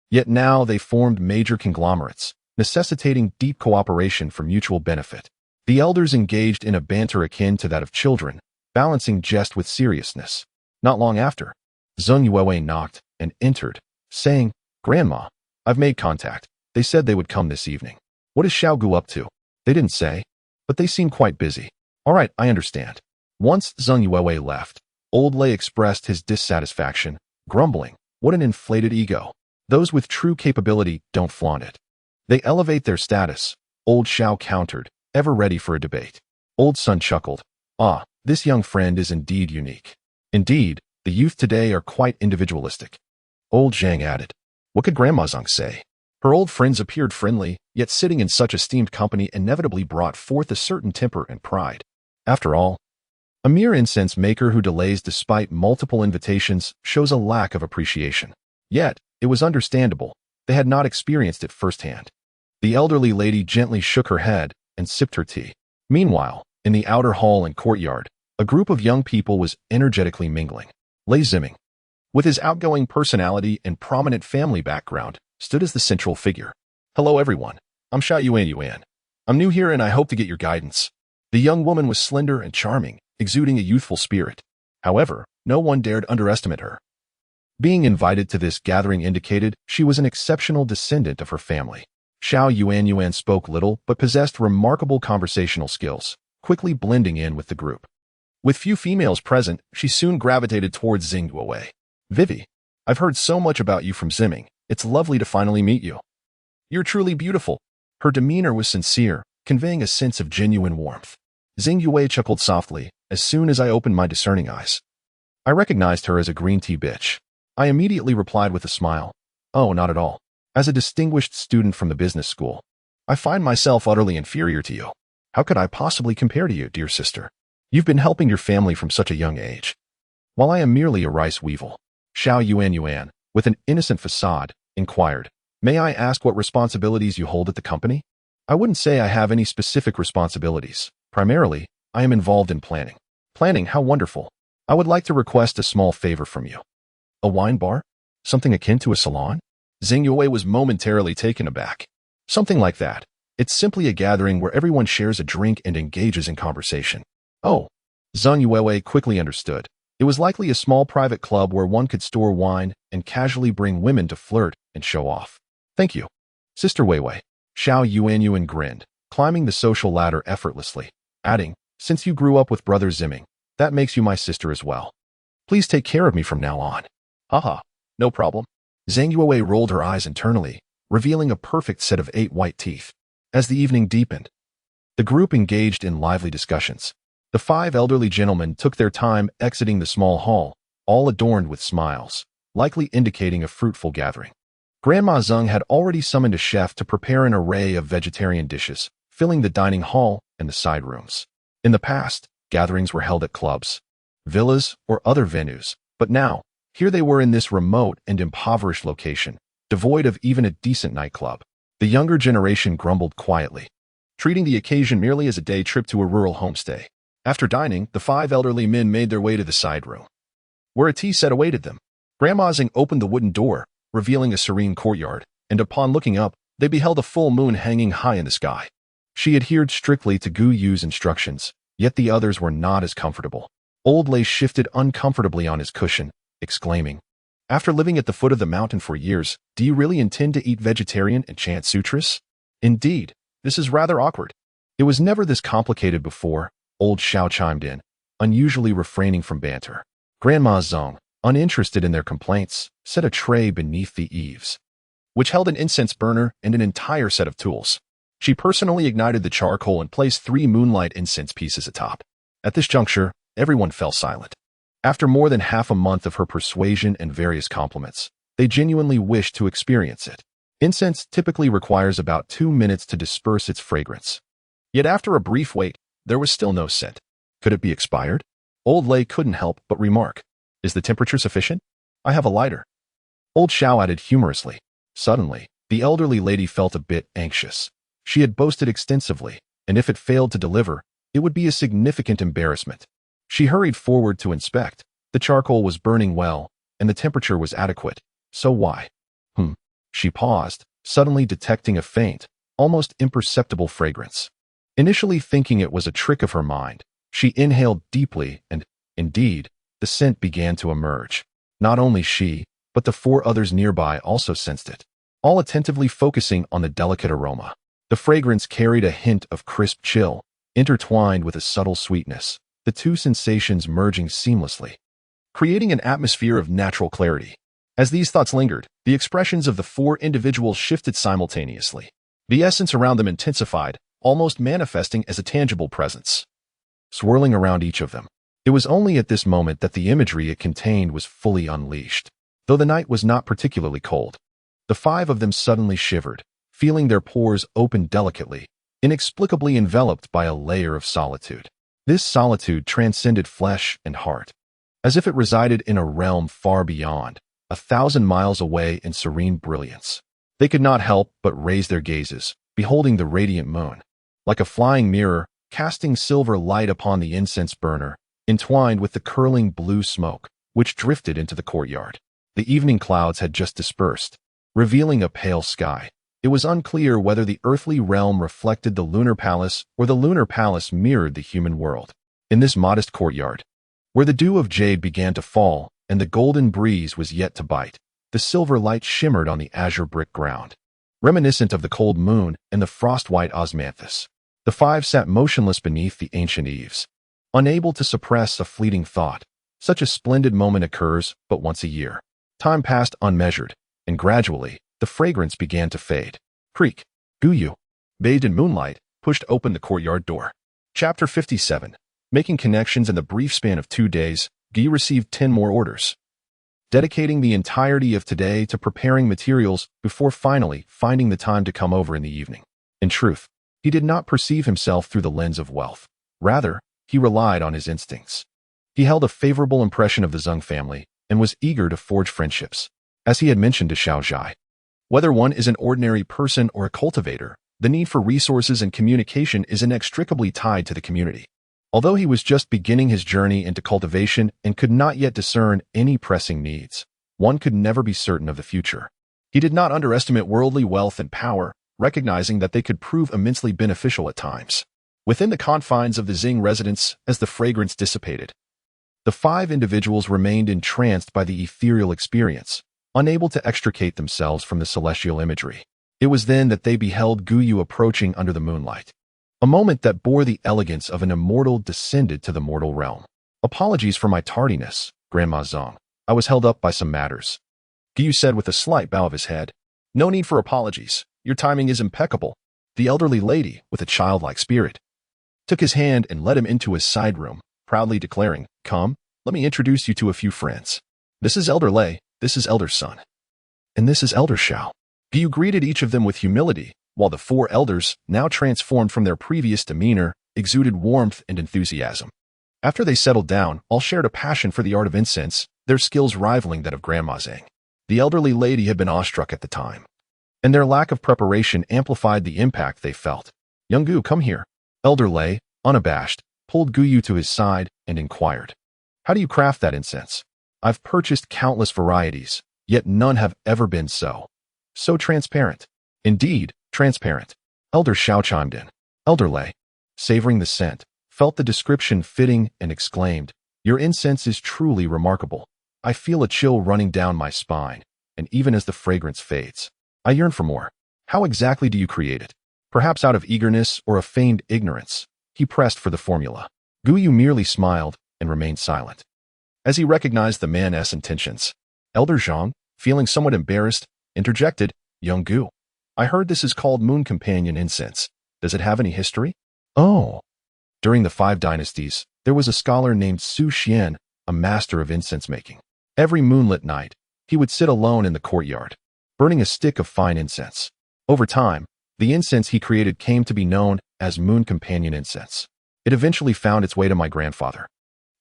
Yet now they formed major conglomerates, necessitating deep cooperation for mutual benefit. The elders engaged in a banter akin to that of children, balancing jest with seriousness. Not long after, Zhang Yuewei knocked and entered, saying, "Grandma, I've made contact. They said they would come this evening." "What is Xiao Gu up to?" "They didn't say, but they seem quite busy." "All right, I understand." Once Zhang Yuewei left, Old Lei expressed his dissatisfaction, grumbling, "What an inflated ego. Those with true capability don't flaunt it. They elevate their status." Old Xiao countered, ever ready for a debate. Old Sun chuckled, "Ah, this young friend is indeed unique. Indeed, the youth today are quite individualistic." Old Zhang added, "What could Grandma Zhang say?" Her old friends appeared friendly, yet sitting in such esteemed company inevitably brought forth a certain temper and pride. After all, a mere incense maker who delays despite multiple invitations shows a lack of appreciation. Yet, it was understandable. They had not experienced it firsthand. The elderly lady gently shook her head and sipped her tea. Meanwhile, in the outer hall and courtyard, a group of young people was energetically mingling. Lei Ziming, with his outgoing personality and prominent family background, stood as the central figure. "Hello everyone, I'm Xiao Yuan. I'm new here and I hope to get your guidance." The young woman was slender and charming, exuding a youthful spirit. However, no one dared underestimate her. Being invited to this gathering indicated she was an exceptional descendant of her family. Xiao Yuan spoke little but possessed remarkable conversational skills, quickly blending in with the group. With few females present, she soon gravitated towards Zhang Yuewei. "Vivi, I've heard so much about you from Ziming. It's lovely to finally meet you. You're truly beautiful." Her demeanor was sincere, conveying a sense of genuine warmth. Zhang Yuewei chuckled softly as soon as I opened my discerning eyes. I recognized her as a green tea bitch. I immediately replied with a smile, "Oh, not at all. As a distinguished student from the business school, I find myself utterly inferior to you. How could I possibly compare to you, dear sister? You've been helping your family from such a young age, while I am merely a rice weevil." Xiao Yuan, with an innocent facade, inquired, "May I ask what responsibilities you hold at the company?" "I wouldn't say I have any specific responsibilities. Primarily, I am involved in planning." "Planning, how wonderful. I would like to request a small favor from you." "A wine bar? Something akin to a salon?" Zhang Yuewei was momentarily taken aback. "Something like that. It's simply a gathering where everyone shares a drink and engages in conversation." "Oh." Zhang Yuewei quickly understood. It It was likely a small private club where one could store wine and casually bring women to flirt and show off. Thank you, Sister Weiwei. Xiao Yuanyuan grinned, climbing the social ladder effortlessly, adding, since you grew up with Brother Zimming, that makes you my sister as well. Please take care of me from now on. Haha, no problem. Zhang Yuwei rolled her eyes internally, revealing a perfect set of 8 white teeth. As the evening deepened, the group engaged in lively discussions. The 5 elderly gentlemen took their time exiting the small hall, all adorned with smiles, likely indicating a fruitful gathering. Grandma Zeng had already summoned a chef to prepare an array of vegetarian dishes, filling the dining hall and the side rooms. In the past, gatherings were held at clubs, villas, or other venues, but now, here they were in this remote and impoverished location, devoid of even a decent nightclub. The younger generation grumbled quietly, treating the occasion merely as a day trip to a rural homestay. After dining, the 5 elderly men made their way to the side room, where a tea set awaited them. Grandma Zeng opened the wooden door, revealing a serene courtyard, and upon looking up, they beheld a full moon hanging high in the sky. She adhered strictly to Gu Yu's instructions, yet the others were not as comfortable. Old Lei shifted uncomfortably on his cushion, exclaiming, after living at the foot of the mountain for years, do you really intend to eat vegetarian and chant sutras? Indeed, this is rather awkward. It was never this complicated before, old Xiao chimed in, unusually refraining from banter. Grandma Zong, uninterested in their complaints, set a tray beneath the eaves, which held an incense burner and an entire set of tools. She personally ignited the charcoal and placed 3 moonlight incense pieces atop. At this juncture, everyone fell silent. After more than half a month of her persuasion and various compliments, they genuinely wished to experience it. Incense typically requires about 2 minutes to disperse its fragrance. Yet after a brief wait, there was still no scent. Could it be expired? Old Lei couldn't help but remark, is the temperature sufficient? I have a lighter. Old Xiao added humorously. Suddenly, the elderly lady felt a bit anxious. She had boasted extensively, and if it failed to deliver, it would be a significant embarrassment. She hurried forward to inspect. The charcoal was burning well, and the temperature was adequate. So why? She paused, suddenly detecting a faint, almost imperceptible fragrance. Initially thinking it was a trick of her mind, she inhaled deeply and, indeed, the scent began to emerge. Not only she, but the 4 others nearby also sensed it, all attentively focusing on the delicate aroma. The fragrance carried a hint of crisp chill, intertwined with a subtle sweetness, the 2 sensations merging seamlessly, creating an atmosphere of natural clarity. As these thoughts lingered, the expressions of the 4 individuals shifted simultaneously. The essence around them intensified, almost manifesting as a tangible presence, swirling around each of them. It was only at this moment that the imagery it contained was fully unleashed. Though the night was not particularly cold, the 5 of them suddenly shivered, feeling their pores open delicately, inexplicably enveloped by a layer of solitude. This solitude transcended flesh and heart, as if it resided in a realm far beyond, 1,000 miles away in serene brilliance. They could not help but raise their gazes, beholding the radiant moon, like a flying mirror, casting silver light upon the incense burner, entwined with the curling blue smoke, which drifted into the courtyard. The evening clouds had just dispersed, revealing a pale sky. It was unclear whether the earthly realm reflected the lunar palace or the lunar palace mirrored the human world. In this modest courtyard, where the dew of jade began to fall and the golden breeze was yet to bite, the silver light shimmered on the azure brick ground, reminiscent of the cold moon and the frost-white osmanthus. The 5 sat motionless beneath the ancient eaves, unable to suppress a fleeting thought. Such a splendid moment occurs but once a year. Time passed unmeasured, and gradually, the fragrance began to fade. Creak. Guyu, bathed in moonlight, pushed open the courtyard door. Chapter 57. Making connections in the brief span of 2 days, Guy received 10 more orders, dedicating the entirety of today to preparing materials before finally finding the time to come over in the evening. In truth, he did not perceive himself through the lens of wealth. Rather, he relied on his instincts. He held a favorable impression of the Zeng family and was eager to forge friendships. As he had mentioned to Xiao Zhai, whether one is an ordinary person or a cultivator, the need for resources and communication is inextricably tied to the community. Although he was just beginning his journey into cultivation and could not yet discern any pressing needs, one could never be certain of the future. He did not underestimate worldly wealth and power, recognizing that they could prove immensely beneficial at times. Within the confines of the Xing residence, as the fragrance dissipated, The 5 individuals remained entranced by the ethereal experience, unable to extricate themselves from the celestial imagery. It was then that they beheld Guyu approaching under the moonlight. A moment that bore the elegance of an immortal descended to the mortal realm. Apologies for my tardiness, Grandma Zong. I was held up by some matters. Guyu said with a slight bow of his head. No need for apologies. Your timing is impeccable. The elderly lady, with a childlike spirit, took his hand and led him into his side room, proudly declaring, Come, let me introduce you to a few friends. This is Elder Lei, this is Elder Sun, and this is Elder Xiao. Guyu greeted each of them with humility, while the 4 elders, now transformed from their previous demeanor, exuded warmth and enthusiasm. After they settled down, all shared a passion for the art of incense, their skills rivaling that of Grandma Zhang. The elderly lady had been awestruck at the time, and their lack of preparation amplified the impact they felt. Young Gu, come here. Elder Lei, unabashed, pulled Guyu to his side and inquired, How do you craft that incense? I've purchased countless varieties, yet none have ever been so transparent. Indeed, transparent. Elder Xiao chimed in. Elder Lei, savoring the scent, felt the description fitting and exclaimed, Your incense is truly remarkable. I feel a chill running down my spine, and even as the fragrance fades, I yearn for more. How exactly do you create it? Perhaps out of eagerness or a feigned ignorance, he pressed for the formula. Guyu merely smiled and remained silent. As he recognized the man's intentions, Elder Zhang, feeling somewhat embarrassed, interjected, Young Gu, I heard this is called Moon Companion incense. Does it have any history? Oh. During the 5 dynasties, there was a scholar named Su Xian, a master of incense making. Every moonlit night, he would sit alone in the courtyard, burning a stick of fine incense. Over time, the incense he created came to be known as Moon Companion incense. It eventually found its way to my grandfather,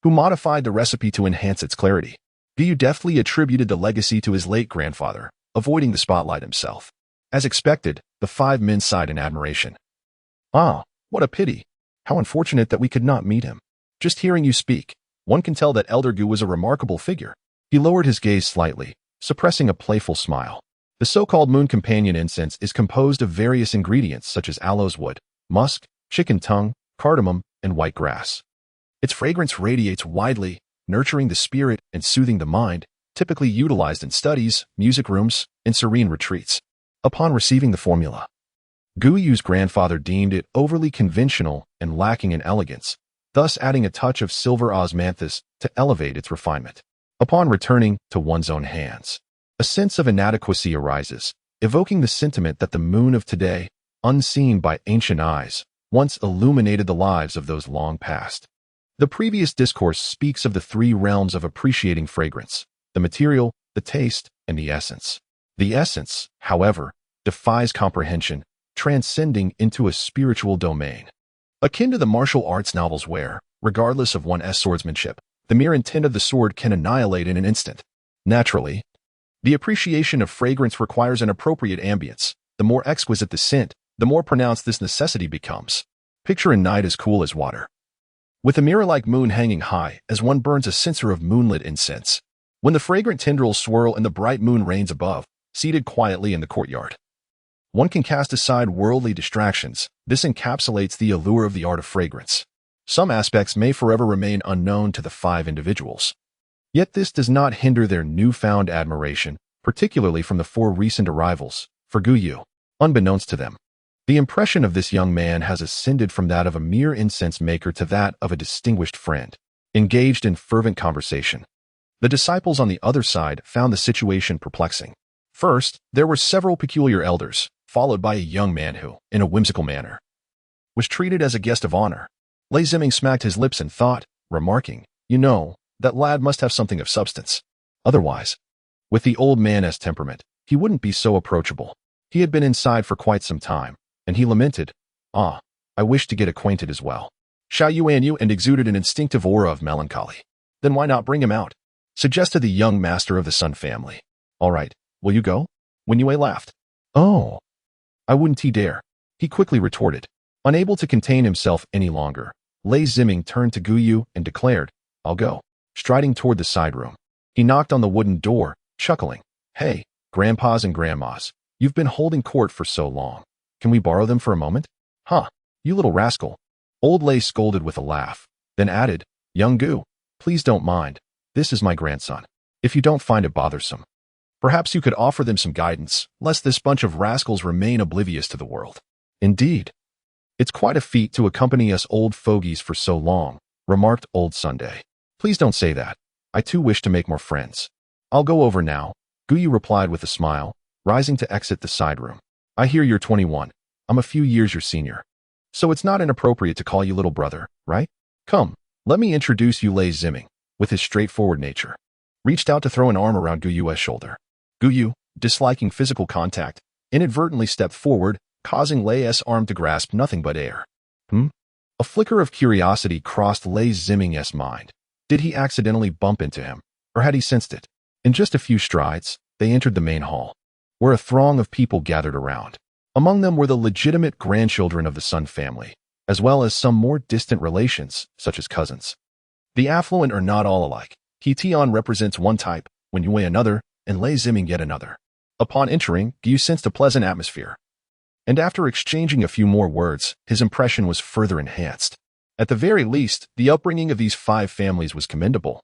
who modified the recipe to enhance its clarity. Guyu deftly attributed the legacy to his late grandfather, avoiding the spotlight himself. As expected, the 5 men sighed in admiration. Ah, what a pity. How unfortunate that we could not meet him. Just hearing you speak, one can tell that Elder Gu was a remarkable figure. He lowered his gaze slightly, suppressing a playful smile. The so-called Moon Companion incense is composed of various ingredients such as aloes wood, musk, chicken tongue, cardamom, and white grass. Its fragrance radiates widely, nurturing the spirit and soothing the mind, typically utilized in studies, music rooms, and serene retreats. Upon receiving the formula, Guyu's grandfather deemed it overly conventional and lacking in elegance, thus adding a touch of silver osmanthus to elevate its refinement. Upon returning to one's own hands, a sense of inadequacy arises, evoking the sentiment that the moon of today, unseen by ancient eyes, once illuminated the lives of those long past. The previous discourse speaks of the 3 realms of appreciating fragrance: the material, the taste, and the essence. The essence, however, defies comprehension, transcending into a spiritual domain. Akin to the martial arts novels where, regardless of one's swordsmanship, the mere intent of the sword can annihilate in an instant. Naturally, the appreciation of fragrance requires an appropriate ambience. The more exquisite the scent, the more pronounced this necessity becomes. Picture a night as cool as water, with a mirror-like moon hanging high as one burns a censer of moonlit incense. When the fragrant tendrils swirl and the bright moon reigns above, seated quietly in the courtyard, one can cast aside worldly distractions. This encapsulates the allure of the art of fragrance. Some aspects may forever remain unknown to the 5 individuals. Yet this does not hinder their newfound admiration, particularly from the 4 recent arrivals, for Guyu. Unbeknownst to them, the impression of this young man has ascended from that of a mere incense maker to that of a distinguished friend, engaged in fervent conversation. The disciples on the other side found the situation perplexing. First, there were several peculiar elders, followed by a young man who, in a whimsical manner, was treated as a guest of honor. Lei Ziming smacked his lips in thought, remarking, You know, that lad must have something of substance. Otherwise, with the old man's temperament, he wouldn't be so approachable. He had been inside for quite some time, and he lamented, I wish to get acquainted as well. Xiao Yuan Yu and exuded an instinctive aura of melancholy. Then why not bring him out? Suggested the young master of the Sun family. All right, will you go? Wen Yue laughed. Oh, I wouldn't dare, he quickly retorted. Unable to contain himself any longer, Lei Ziming turned to Guyu and declared, I'll go. Striding toward the side room, he knocked on the wooden door, chuckling. Hey, grandpas and grandmas, you've been holding court for so long. Can we borrow them for a moment? Huh, you little rascal. Old Lei scolded with a laugh, then added, Young Gu, Please don't mind. This is my grandson. If you don't find it bothersome, perhaps you could offer them some guidance, lest this bunch of rascals remain oblivious to the world. Indeed. It's quite a feat to accompany us old fogies for so long, remarked Old Sunday. Please don't say that. I too wish to make more friends. I'll go over now, Guyu replied with a smile, rising to exit the side room. I hear you're 21. I'm a few years your senior. So it's not inappropriate to call you little brother, right? Come, let me introduce you Lei Ziming, with his straightforward nature. Reached out to throw an arm around Guyu's shoulder. Guyu, disliking physical contact, inadvertently stepped forward, causing Lei's arm to grasp nothing but air. A flicker of curiosity crossed Lei Ziming's mind. Did he accidentally bump into him, or had he sensed it? In just a few strides, they entered the main hall, where a throng of people gathered around. Among them were the legitimate grandchildren of the Sun family, as well as some more distant relations, such as cousins. The affluent are not all alike. He Tian represents one type, Wenyue another, and Lei Ziming yet another. Upon entering, Gu sensed a pleasant atmosphere, and after exchanging a few more words, his impression was further enhanced. At the very least, the upbringing of these 5 families was commendable.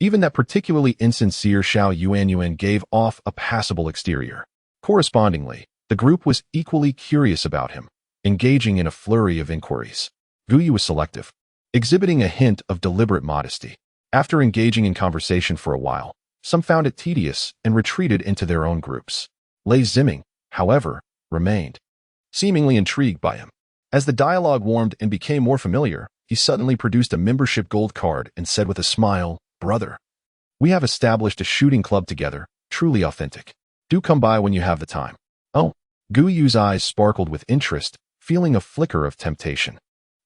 Even that particularly insincere Xiao Yuanyuan gave off a passable exterior. Correspondingly, the group was equally curious about him, engaging in a flurry of inquiries. Guyu was selective, exhibiting a hint of deliberate modesty. After engaging in conversation for a while, some found it tedious and retreated into their own groups. Lei Ziming, however, remained, seemingly intrigued by him. As the dialogue warmed and became more familiar, he suddenly produced a membership gold card and said with a smile, "Brother, we have established a shooting club together, truly authentic. Do come by when you have the time." Oh, Guyu's eyes sparkled with interest, feeling a flicker of temptation.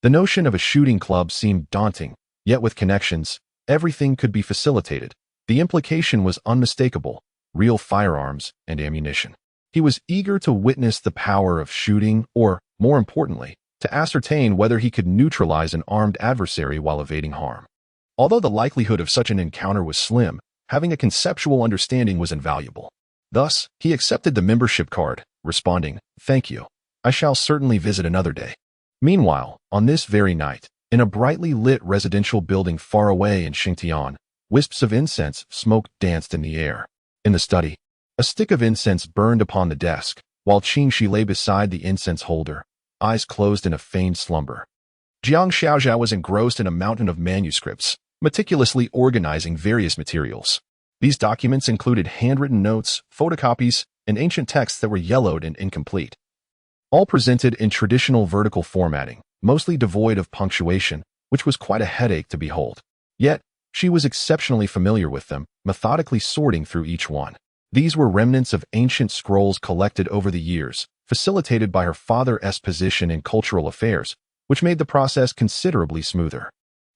The notion of a shooting club seemed daunting, yet with connections, everything could be facilitated. The implication was unmistakable: real firearms and ammunition. He was eager to witness the power of shooting, or, more importantly, to ascertain whether he could neutralize an armed adversary while evading harm. Although the likelihood of such an encounter was slim, having a conceptual understanding was invaluable. Thus, he accepted the membership card, responding, "Thank you. I shall certainly visit another day." Meanwhile, on this very night, in a brightly lit residential building far away in Xingtian, wisps of incense smoke danced in the air. In the study, a stick of incense burned upon the desk, while Qingxi lay beside the incense holder, eyes closed in a feigned slumber. Jiang Xiaozhao was engrossed in a mountain of manuscripts, meticulously organizing various materials. These documents included handwritten notes, photocopies, and ancient texts that were yellowed and incomplete. All presented in traditional vertical formatting, mostly devoid of punctuation, which was quite a headache to behold. Yet, she was exceptionally familiar with them, methodically sorting through each one. These were remnants of ancient scrolls collected over the years, facilitated by her father's position in cultural affairs, which made the process considerably smoother.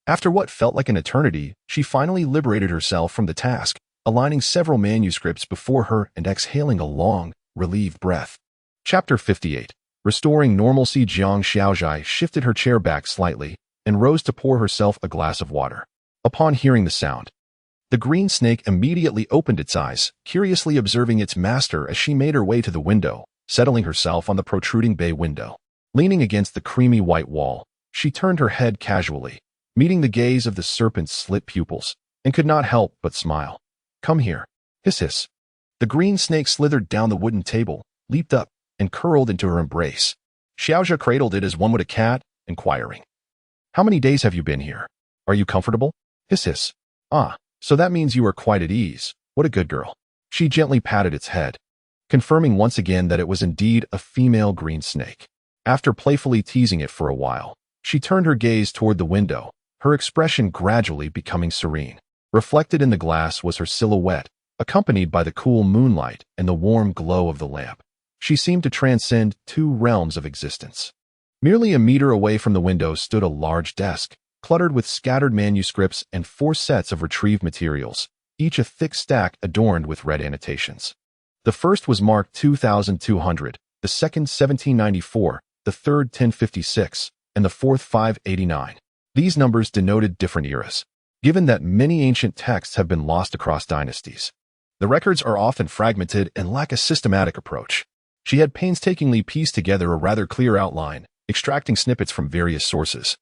After what felt like an eternity, she finally liberated herself from the task, aligning several manuscripts before her and exhaling a long, relieved breath. Chapter 58. Restoring normalcy. Jiang Xiaozhai shifted her chair back slightly and rose to pour herself a glass of water. Upon hearing the sound, the green snake immediately opened its eyes, curiously observing its master as she made her way to the window, settling herself on the protruding bay window. Leaning against the creamy white wall, she turned her head casually, meeting the gaze of the serpent's slit pupils, and could not help but smile. "Come here." Hiss hiss. The green snake slithered down the wooden table, leaped up, and curled into her embrace. Xiaozha cradled it as one would a cat, inquiring, "How many days have you been here? Are you comfortable?" Hiss hiss. "Ah, so that means you are quite at ease. What a good girl." She gently patted its head, confirming once again that it was indeed a female green snake. After playfully teasing it for a while, she turned her gaze toward the window, her expression gradually becoming serene. Reflected in the glass was her silhouette, accompanied by the cool moonlight and the warm glow of the lamp. She seemed to transcend 2 realms of existence. Merely a meter away from the window stood a large desk, cluttered with scattered manuscripts and 4 sets of retrieved materials, each a thick stack adorned with red annotations. The first was marked 2200, the second 1794, the third 1056, and the fourth 589. These numbers denoted different eras, given that many ancient texts have been lost across dynasties. The records are often fragmented and lack a systematic approach. She had painstakingly pieced together a rather clear outline, extracting snippets from various sources,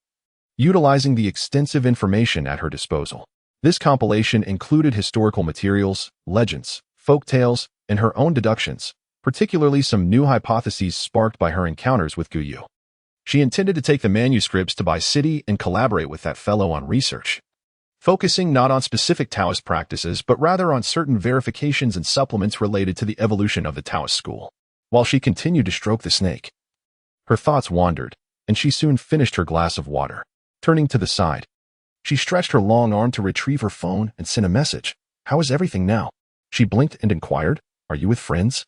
utilizing the extensive information at her disposal. This compilation included historical materials, legends, folk tales, and her own deductions, particularly some new hypotheses sparked by her encounters with Guyu. She intended to take the manuscripts to Bai City and collaborate with that fellow on research, focusing not on specific Taoist practices but rather on certain verifications and supplements related to the evolution of the Taoist school. While she continued to stroke the snake, her thoughts wandered, and she soon finished her glass of water. Turning to the side, she stretched her long arm to retrieve her phone and sent a message. "How is everything now?" She blinked and inquired, "Are you with friends?"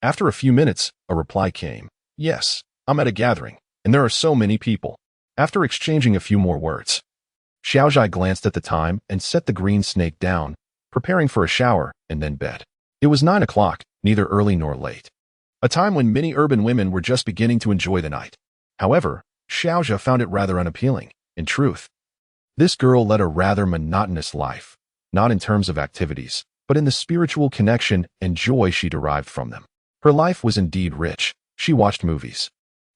After a few minutes, a reply came. "Yes, I'm at a gathering, and there are so many people." After exchanging a few more words, Xiaozhai glanced at the time and set the green snake down, preparing for a shower and then bed. It was 9 o'clock, neither early nor late, a time when many urban women were just beginning to enjoy the night. However, Xiaozhai found it rather unappealing. In truth, this girl led a rather monotonous life, not in terms of activities, but in the spiritual connection and joy she derived from them. Her life was indeed rich. She watched movies,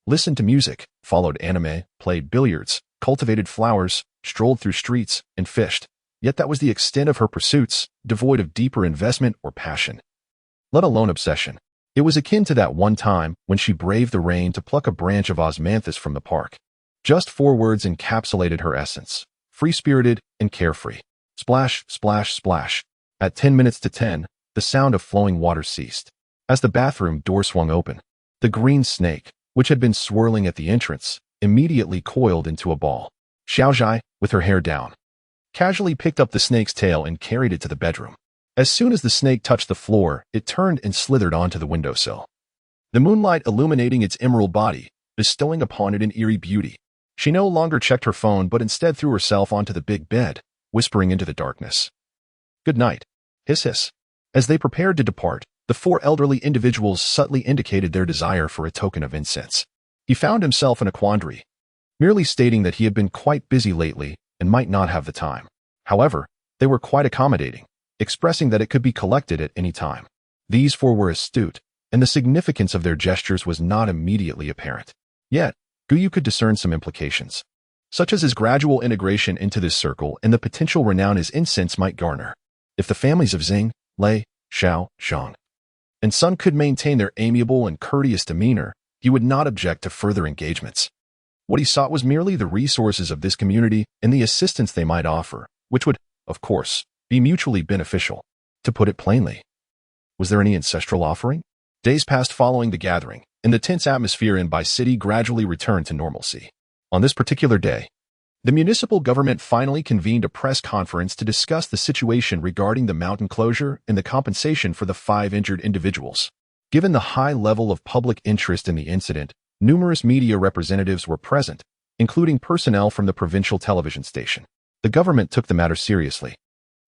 listened to music, followed anime, played billiards, cultivated flowers, strolled through streets, and fished. Yet that was the extent of her pursuits, devoid of deeper investment or passion, let alone obsession. It was akin to that one time when she braved the rain to pluck a branch of osmanthus from the park. Just 4 words encapsulated her essence: free-spirited and carefree. Splash, splash, splash. At 10 minutes to 10, the sound of flowing water ceased. As the bathroom door swung open, the green snake, which had been swirling at the entrance, immediately coiled into a ball. Xiaozhai, with her hair down, casually picked up the snake's tail and carried it to the bedroom. As soon as the snake touched the floor, it turned and slithered onto the windowsill, the moonlight illuminating its emerald body, bestowing upon it an eerie beauty. She no longer checked her phone but instead threw herself onto the big bed, whispering into the darkness, "Good night." Hiss hiss. As they prepared to depart, the 4 elderly individuals subtly indicated their desire for a token of incense. He found himself in a quandary, merely stating that he had been quite busy lately and might not have the time. However, they were quite accommodating, expressing that it could be collected at any time. These 4 were astute, and the significance of their gestures was not immediately apparent. Yet, Guyu could discern some implications, such as his gradual integration into this circle and the potential renown his incense might garner. If the families of Xing, Lei, Xiao, Zhang, and Sun could maintain their amiable and courteous demeanor, he would not object to further engagements. What he sought was merely the resources of this community and the assistance they might offer, which would, of course, be mutually beneficial. To put it plainly, was there any ancestral offering? Days passed following the gathering, and the tense atmosphere in Bai City gradually returned to normalcy. On this particular day, the municipal government finally convened a press conference to discuss the situation regarding the mountain closure and the compensation for the 5 injured individuals. Given the high level of public interest in the incident, numerous media representatives were present, including personnel from the provincial television station. The government took the matter seriously,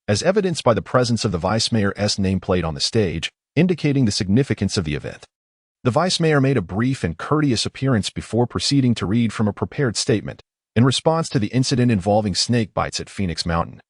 as evidenced by the presence of the vice mayor's nameplate on the stage, indicating the significance of the event. The vice mayor made a brief and courteous appearance before proceeding to read from a prepared statement in response to the incident involving snake bites at Phoenix Mountain.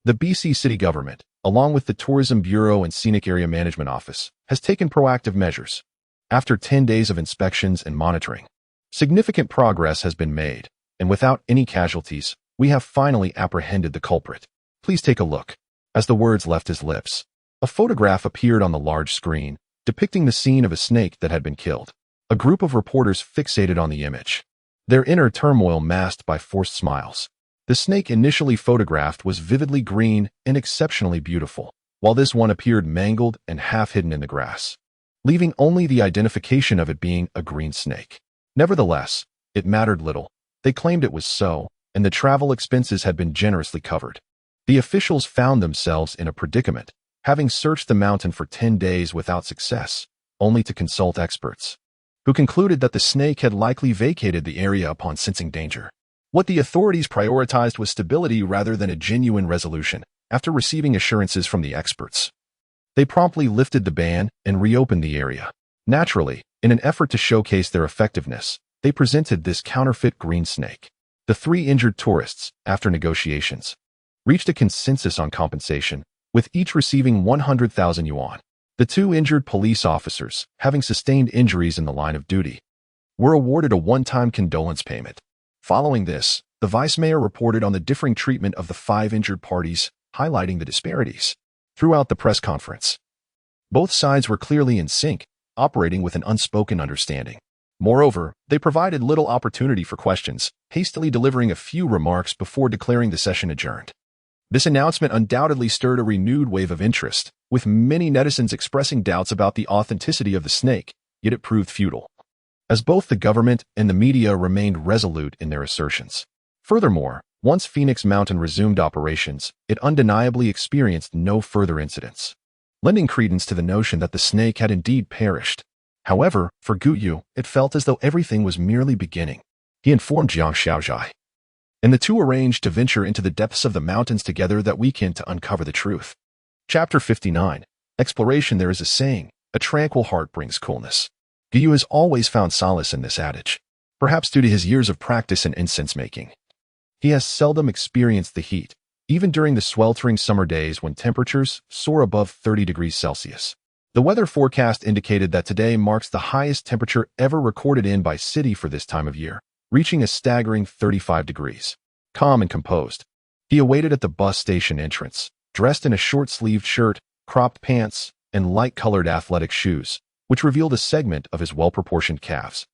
The BC city government, along with the Tourism Bureau and Scenic Area Management Office, has taken proactive measures. After 10 days of inspections and monitoring, significant progress has been made, and without any casualties, we have finally apprehended the culprit. Please take a look. As the words left his lips, a photograph appeared on the large screen, depicting the scene of a snake that had been killed. A group of reporters fixated on the image, their inner turmoil masked by forced smiles. The snake initially photographed was vividly green and exceptionally beautiful, while this one appeared mangled and half hidden in the grass, leaving only the identification of it being a green snake. Nevertheless, it mattered little. They claimed it was so, and the travel expenses had been generously covered. The officials found themselves in a predicament, having searched the mountain for 10 days without success, only to consult experts, who concluded that the snake had likely vacated the area upon sensing danger. What the authorities prioritized was stability rather than a genuine resolution. After receiving assurances from the experts, they promptly lifted the ban and reopened the area. Naturally, in an effort to showcase their effectiveness, they presented this counterfeit green snake. The 3 injured tourists, after negotiations, reached a consensus on compensation, with each receiving 100,000 yuan. The 2 injured police officers, having sustained injuries in the line of duty, were awarded a one-time condolence payment. Following this, the vice mayor reported on the differing treatment of the 5 injured parties, highlighting the disparities. Throughout the press conference, both sides were clearly in sync, operating with an unspoken understanding. Moreover, they provided little opportunity for questions, hastily delivering a few remarks before declaring the session adjourned. This announcement undoubtedly stirred a renewed wave of interest, with many netizens expressing doubts about the authenticity of the snake, yet it proved futile, as both the government and the media remained resolute in their assertions. Furthermore, once Phoenix Mountain resumed operations, it undeniably experienced no further incidents, lending credence to the notion that the snake had indeed perished. However, for Guyu, it felt as though everything was merely beginning. He informed Jiang Xiaozhai, and the two arranged to venture into the depths of the mountains together that weekend to uncover the truth. Chapter 59. Exploration. There is a saying, a tranquil heart brings coolness. Guyu has always found solace in this adage, perhaps due to his years of practice in incense making. He has seldom experienced the heat, even during the sweltering summer days when temperatures soar above 30 degrees Celsius. The weather forecast indicated that today marks the highest temperature ever recorded in by city for this time of year, reaching a staggering 35 degrees. Calm and composed, he awaited at the bus station entrance, dressed in a short-sleeved shirt, cropped pants, and light-colored athletic shoes, which revealed a segment of his well-proportioned calves.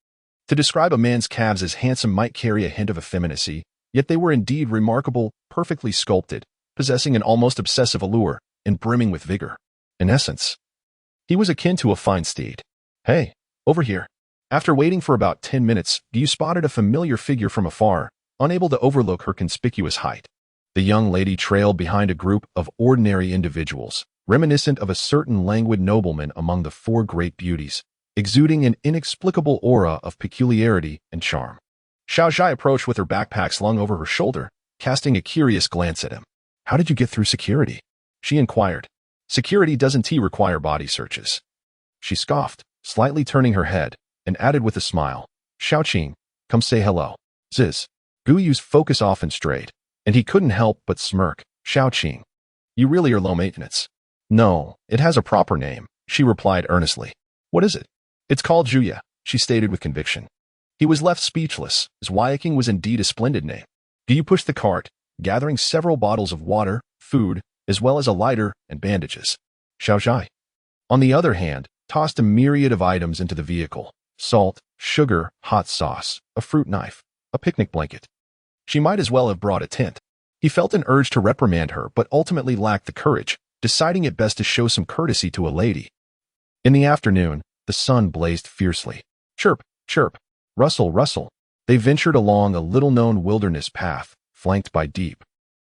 To describe a man's calves as handsome might carry a hint of effeminacy, yet they were indeed remarkable, perfectly sculpted, possessing an almost obsessive allure, and brimming with vigor. In essence, he was akin to a fine steed. Hey, over here. After waiting for about 10 minutes, Guyu spotted a familiar figure from afar, unable to overlook her conspicuous height. The young lady trailed behind a group of ordinary individuals, reminiscent of a certain languid nobleman among the four great beauties, exuding an inexplicable aura of peculiarity and charm. Xiaozhai approached with her backpack slung over her shoulder, casting a curious glance at him. How did you get through security? She inquired. Security doesn't require body searches. She scoffed, slightly turning her head, and added with a smile, Xiaoqing, come say hello. Ziz. Guyu's focus often strayed, and he couldn't help but smirk. Xiaoqing, you really are low maintenance. No, it has a proper name, she replied earnestly. What is it? It's called Zhuya, she stated with conviction. He was left speechless, as reawakening was indeed a splendid name. Guyu pushed the cart, gathering several bottles of water, food, as well as a lighter and bandages. Xiaozhai, on the other hand, tossed a myriad of items into the vehicle: salt, sugar, hot sauce, a fruit knife, a picnic blanket. She might as well have brought a tent. He felt an urge to reprimand her, but ultimately lacked the courage, deciding it best to show some courtesy to a lady. In the afternoon, the sun blazed fiercely. Chirp, chirp, rustle, rustle. They ventured along a little-known wilderness path, flanked by deep,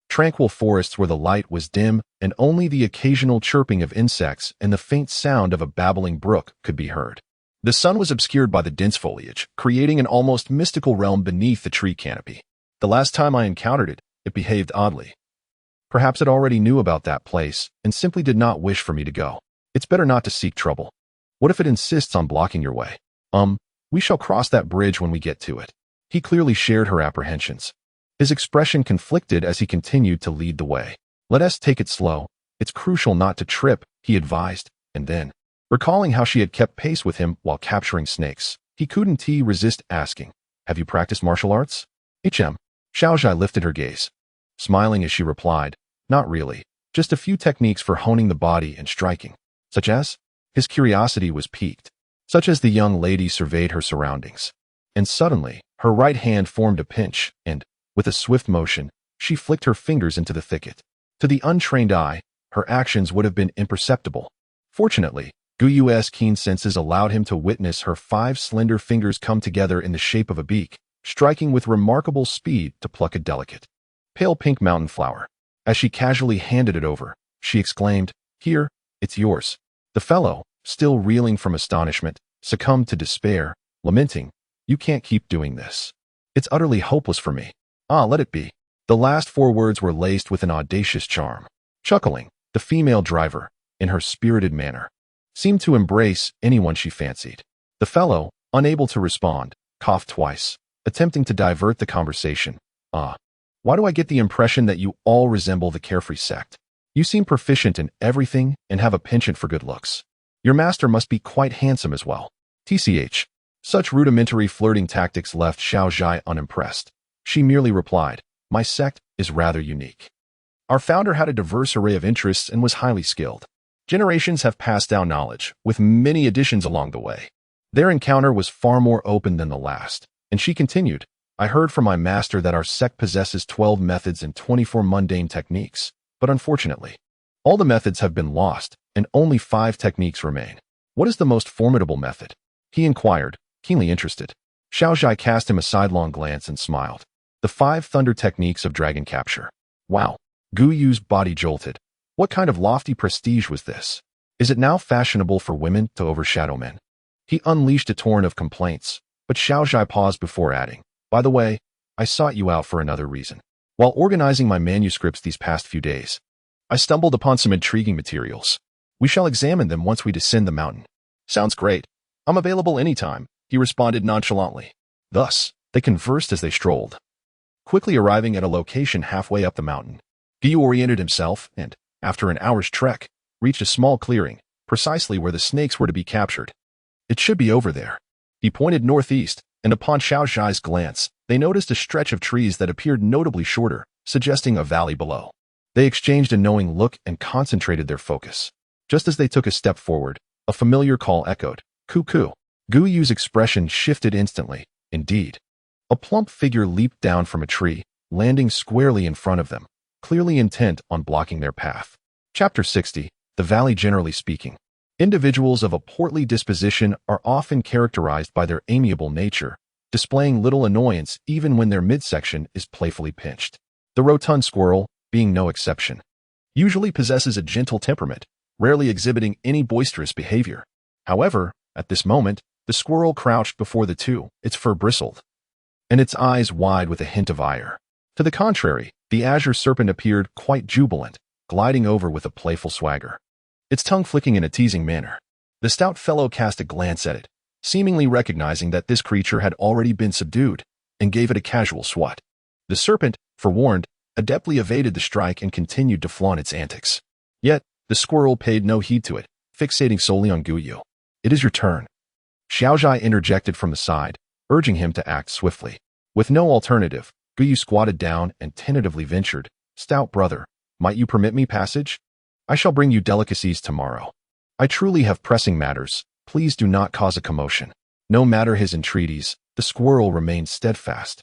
tranquil forests where the light was dim and only the occasional chirping of insects and the faint sound of a babbling brook could be heard. The sun was obscured by the dense foliage, creating an almost mystical realm beneath the tree canopy. The last time I encountered it, it behaved oddly. Perhaps it already knew about that place and simply did not wish for me to go. It's better not to seek trouble. What if it insists on blocking your way? We shall cross that bridge when we get to it. He clearly shared her apprehensions. His expression conflicted as he continued to lead the way. Let us take it slow. It's crucial not to trip, he advised, and then, recalling how she had kept pace with him while capturing snakes, he couldn't resist asking, have you practiced martial arts? Xiaozhai lifted her gaze, smiling as she replied, not really, just a few techniques for honing the body and striking. Such as? His curiosity was piqued. Such as the young lady surveyed her surroundings. And suddenly, her right hand formed a pinch, and, with a swift motion, she flicked her fingers into the thicket. To the untrained eye, her actions would have been imperceptible. Fortunately, Guyu's keen senses allowed him to witness her 5 slender fingers come together in the shape of a beak, striking with remarkable speed to pluck a delicate, pale pink mountain flower. As she casually handed it over, she exclaimed, Here, it's yours. The fellow, still reeling from astonishment, succumbed to despair, lamenting, You can't keep doing this. It's utterly hopeless for me. Let it be. The last 4 words were laced with an audacious charm. Chuckling, the female driver, in her spirited manner, seemed to embrace anyone she fancied. The fellow, unable to respond, coughed twice, attempting to divert the conversation. Why do I get the impression that you all resemble the carefree sect? You seem proficient in everything and have a penchant for good looks. Your master must be quite handsome as well. TCH. Such rudimentary flirting tactics left Xiaozhai unimpressed. She merely replied, My sect is rather unique. Our founder had a diverse array of interests and was highly skilled. Generations have passed down knowledge, with many additions along the way. Their encounter was far more open than the last, and she continued, I heard from my master that our sect possesses 12 methods and 24 mundane techniques, but unfortunately, all the methods have been lost, and only 5 techniques remain. What is the most formidable method? He inquired, keenly interested. Xiaozhai cast him a sidelong glance and smiled. The 5 thunder techniques of dragon capture. Wow. Gu Yu's body jolted. What kind of lofty prestige was this? Is it now fashionable for women to overshadow men? He unleashed a torrent of complaints, but Xiaozhai paused before adding, by the way, I sought you out for another reason. While organizing my manuscripts these past few days, I stumbled upon some intriguing materials. We shall examine them once we descend the mountain. Sounds great. I'm available anytime, he responded nonchalantly. Thus, they conversed as they strolled. Quickly arriving at a location halfway up the mountain, Gu oriented himself and, after an hour's trek, reached a small clearing, precisely where the snakes were to be captured. It should be over there. He pointed northeast, and upon Xiaozhai's glance, they noticed a stretch of trees that appeared notably shorter, suggesting a valley below. They exchanged a knowing look and concentrated their focus. Just as they took a step forward, a familiar call echoed, "Cuckoo." Gu Yu's expression shifted instantly. Indeed. A plump figure leaped down from a tree, landing squarely in front of them, clearly intent on blocking their path. Chapter 60, The Valley Generally Speaking. Individuals of a portly disposition are often characterized by their amiable nature, displaying little annoyance even when their midsection is playfully pinched. The rotund squirrel, being no exception, usually possesses a gentle temperament, rarely exhibiting any boisterous behavior. However, at this moment, the squirrel crouched before the two, its fur bristled, and its eyes wide with a hint of ire. To the contrary, the azure serpent appeared quite jubilant, gliding over with a playful swagger, its tongue flicking in a teasing manner. The stout fellow cast a glance at it, seemingly recognizing that this creature had already been subdued, and gave it a casual swat. The serpent, forewarned, adeptly evaded the strike and continued to flaunt its antics. Yet, the squirrel paid no heed to it, fixating solely on Gu Yu. It is your turn. Xiaozhai interjected from the side, urging him to act swiftly. With no alternative, Gu Yu squatted down and tentatively ventured, Stout brother, might you permit me passage? I shall bring you delicacies tomorrow. I truly have pressing matters, please do not cause a commotion. No matter his entreaties, the squirrel remained steadfast,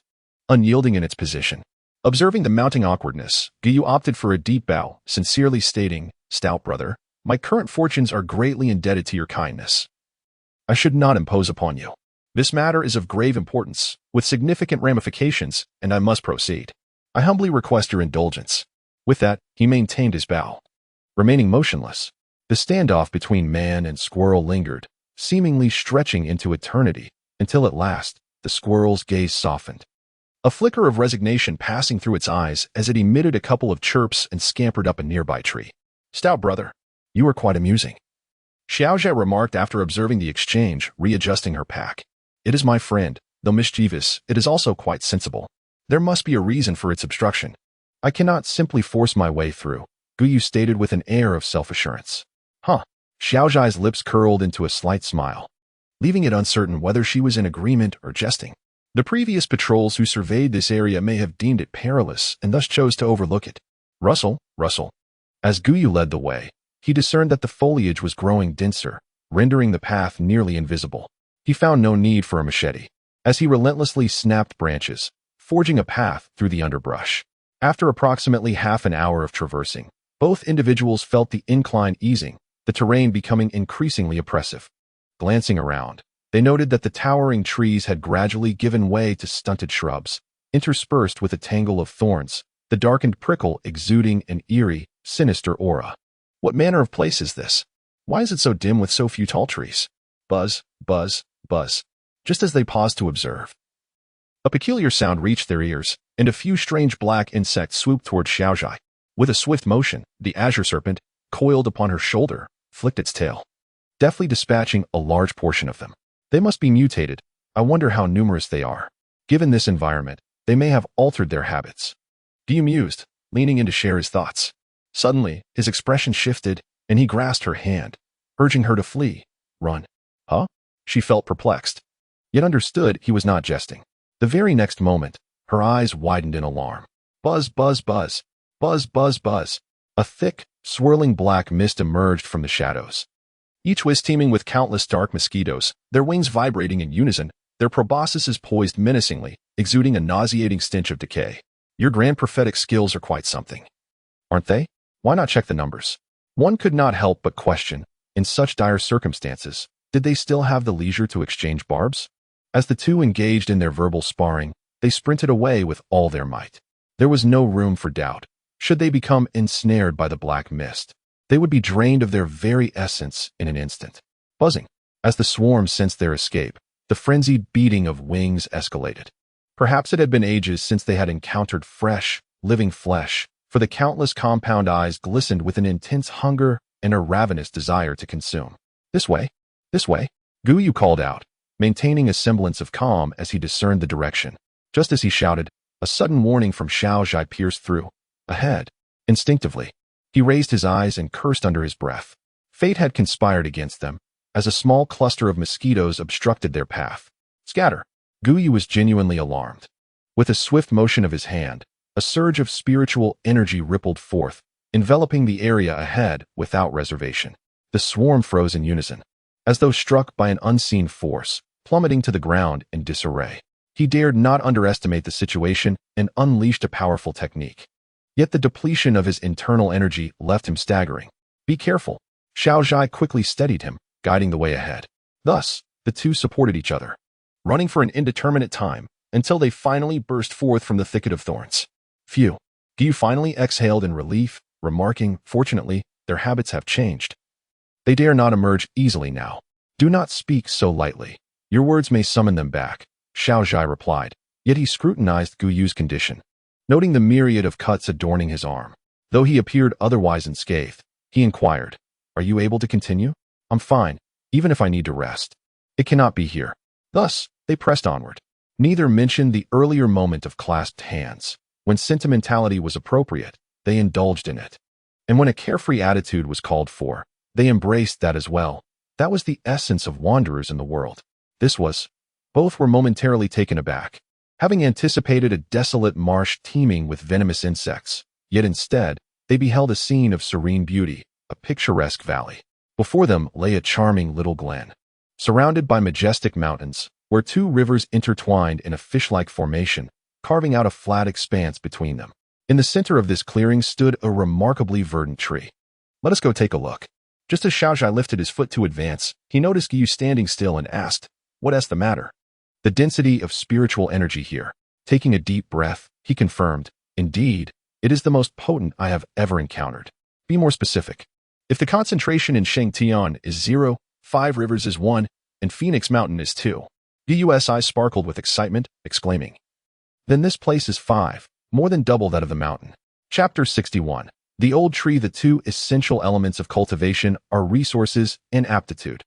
unyielding in its position. Observing the mounting awkwardness, Gu Yu opted for a deep bow, sincerely stating, Stout brother, my current fortunes are greatly indebted to your kindness. I should not impose upon you. This matter is of grave importance, with significant ramifications, and I must proceed. I humbly request your indulgence. With that, he maintained his bow. Remaining motionless, the standoff between man and squirrel lingered, seemingly stretching into eternity, until at last, the squirrel's gaze softened. A flicker of resignation passing through its eyes as it emitted a couple of chirps and scampered up a nearby tree. Stout brother, you are quite amusing. Xiaozhai remarked after observing the exchange, readjusting her pack. It is my friend, though mischievous, it is also quite sensible. There must be a reason for its obstruction. I cannot simply force my way through, Gu Yu stated with an air of self-assurance. Huh. Xiaozhai's lips curled into a slight smile, leaving it uncertain whether she was in agreement or jesting. The previous patrols who surveyed this area may have deemed it perilous and thus chose to overlook it. Rustle, rustle. As Gu Yu led the way, he discerned that the foliage was growing denser, rendering the path nearly invisible. He found no need for a machete, as he relentlessly snapped branches, forging a path through the underbrush. After approximately half an hour of traversing, both individuals felt the incline easing, the terrain becoming increasingly oppressive. Glancing around, they noted that the towering trees had gradually given way to stunted shrubs, interspersed with a tangle of thorns, the darkened prickle exuding an eerie, sinister aura. What manner of place is this? Why is it so dim with so few tall trees? Buzz, buzz, buzz. Just as they paused to observe, a peculiar sound reached their ears, and a few strange black insects swooped toward Xiaozhai. With a swift motion, the azure serpent, coiled upon her shoulder, flicked its tail, deftly dispatching a large portion of them. They must be mutated. I wonder how numerous they are. Given this environment, they may have altered their habits. Gu Yu mused, leaning in to share his thoughts. Suddenly, his expression shifted, and he grasped her hand, urging her to flee. Run. Huh? She felt perplexed, yet understood he was not jesting. The very next moment, her eyes widened in alarm. Buzz, buzz, buzz. Buzz, buzz, buzz. A thick, swirling black mist emerged from the shadows. Each was teeming with countless dark mosquitoes, their wings vibrating in unison, their proboscises poised menacingly, exuding a nauseating stench of decay. Your grand prophetic skills are quite something, aren't they? Why not check the numbers? One could not help but question, in such dire circumstances, did they still have the leisure to exchange barbs? As the two engaged in their verbal sparring, they sprinted away with all their might. There was no room for doubt. Should they become ensnared by the black mist, they would be drained of their very essence in an instant. Buzzing. As the swarm sensed their escape, the frenzied beating of wings escalated. Perhaps it had been ages since they had encountered fresh, living flesh, for the countless compound eyes glistened with an intense hunger and a ravenous desire to consume. This way, Guyu called out, maintaining a semblance of calm as he discerned the direction. Just as he shouted, a sudden warning from Xiaozhai pierced through. Ahead. Instinctively, he raised his eyes and cursed under his breath. Fate had conspired against them, as a small cluster of mosquitoes obstructed their path. Scatter. Guyu was genuinely alarmed. With a swift motion of his hand, a surge of spiritual energy rippled forth, enveloping the area ahead without reservation. The swarm froze in unison, as though struck by an unseen force, plummeting to the ground in disarray. He dared not underestimate the situation and unleashed a powerful technique. Yet the depletion of his internal energy left him staggering. Be careful. Xiaozhai quickly steadied him, guiding the way ahead. Thus, the two supported each other, running for an indeterminate time, until they finally burst forth from the thicket of thorns. Phew. Guyu finally exhaled in relief, remarking, fortunately, their habits have changed. They dare not emerge easily now. Do not speak so lightly. Your words may summon them back, Xiaozhai replied, yet he scrutinized Guyu's condition, noting the myriad of cuts adorning his arm. Though he appeared otherwise unscathed, he inquired, are you able to continue? I'm fine, even if I need to rest. It cannot be here. Thus, they pressed onward. Neither mentioned the earlier moment of clasped hands. When sentimentality was appropriate, they indulged in it. And when a carefree attitude was called for, they embraced that as well. That was the essence of wanderers in the world. Both were momentarily taken aback, having anticipated a desolate marsh teeming with venomous insects. Yet instead, they beheld a scene of serene beauty, a picturesque valley. Before them lay a charming little glen, surrounded by majestic mountains, where two rivers intertwined in a fish-like formation, carving out a flat expanse between them. In the center of this clearing stood a remarkably verdant tree. Let us go take a look. Just as Xiaozhai lifted his foot to advance, he noticed Guyu standing still and asked, "What's the matter?" The density of spiritual energy here. Taking a deep breath, he confirmed, "Indeed, it is the most potent I have ever encountered." Be more specific. If the concentration in Shengtian is 0, 5 rivers is 1, and Phoenix Mountain is 2. Guyu's eyes sparkled with excitement, exclaiming, "Then this place is 5, more than double that of the mountain." Chapter 61. The old tree. The two essential elements of cultivation are resources and aptitude.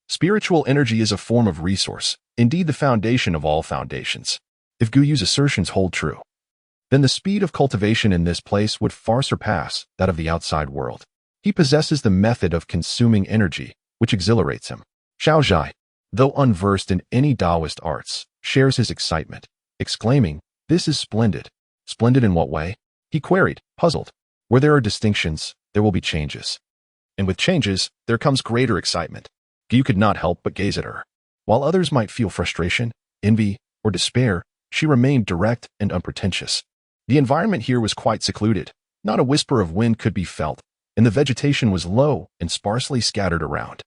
Spiritual energy is a form of resource, indeed the foundation of all foundations. If Guyu's assertions hold true, then the speed of cultivation in this place would far surpass that of the outside world. He possesses the method of consuming energy, which exhilarates him. Xiaozhai, though unversed in any Daoist arts, shares his excitement, exclaiming, "This is splendid." Splendid in what way? He queried, puzzled. Where there are distinctions, there will be changes. And with changes, there comes greater excitement. Guyu could not help but gaze at her. While others might feel frustration, envy, or despair, she remained direct and unpretentious. The environment here was quite secluded. Not a whisper of wind could be felt, and the vegetation was low and sparsely scattered around.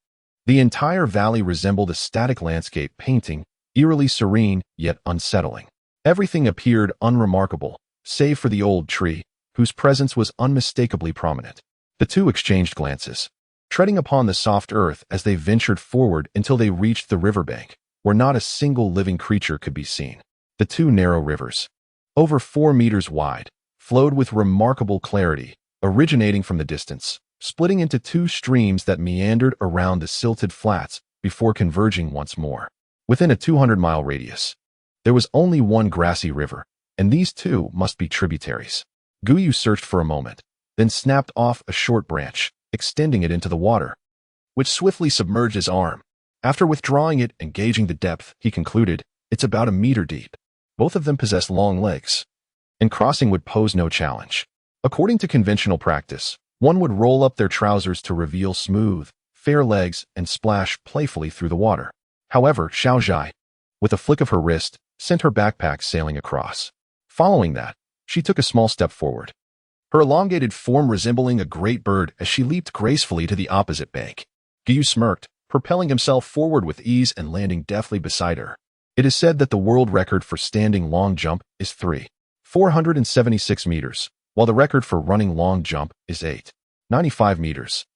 The entire valley resembled a static landscape painting, eerily serene yet unsettling. Everything appeared unremarkable, save for the old tree, whose presence was unmistakably prominent. The two exchanged glances, treading upon the soft earth as they ventured forward until they reached the riverbank, where not a single living creature could be seen. The two narrow rivers, over 4 meters wide, flowed with remarkable clarity, originating from the distance, splitting into 2 streams that meandered around the silted flats before converging once more. Within a 200-mile radius, there was only one grassy river, and these two must be tributaries. Guyu searched for a moment, then snapped off a short branch, extending it into the water, which swiftly submerged his arm. After withdrawing it and gauging the depth, he concluded, it's about 1 meter deep. Both of them possessed long legs, and crossing would pose no challenge. According to conventional practice, one would roll up their trousers to reveal smooth, fair legs and splash playfully through the water. However, Xiaozhai, with a flick of her wrist, sent her backpack sailing across. Following that, she took a small step forward, her elongated form resembling a great bird as she leaped gracefully to the opposite bank. Guyu smirked, propelling himself forward with ease and landing deftly beside her. It is said that the world record for standing long jump is 476 meters, while the record for running long jump is 95 meters.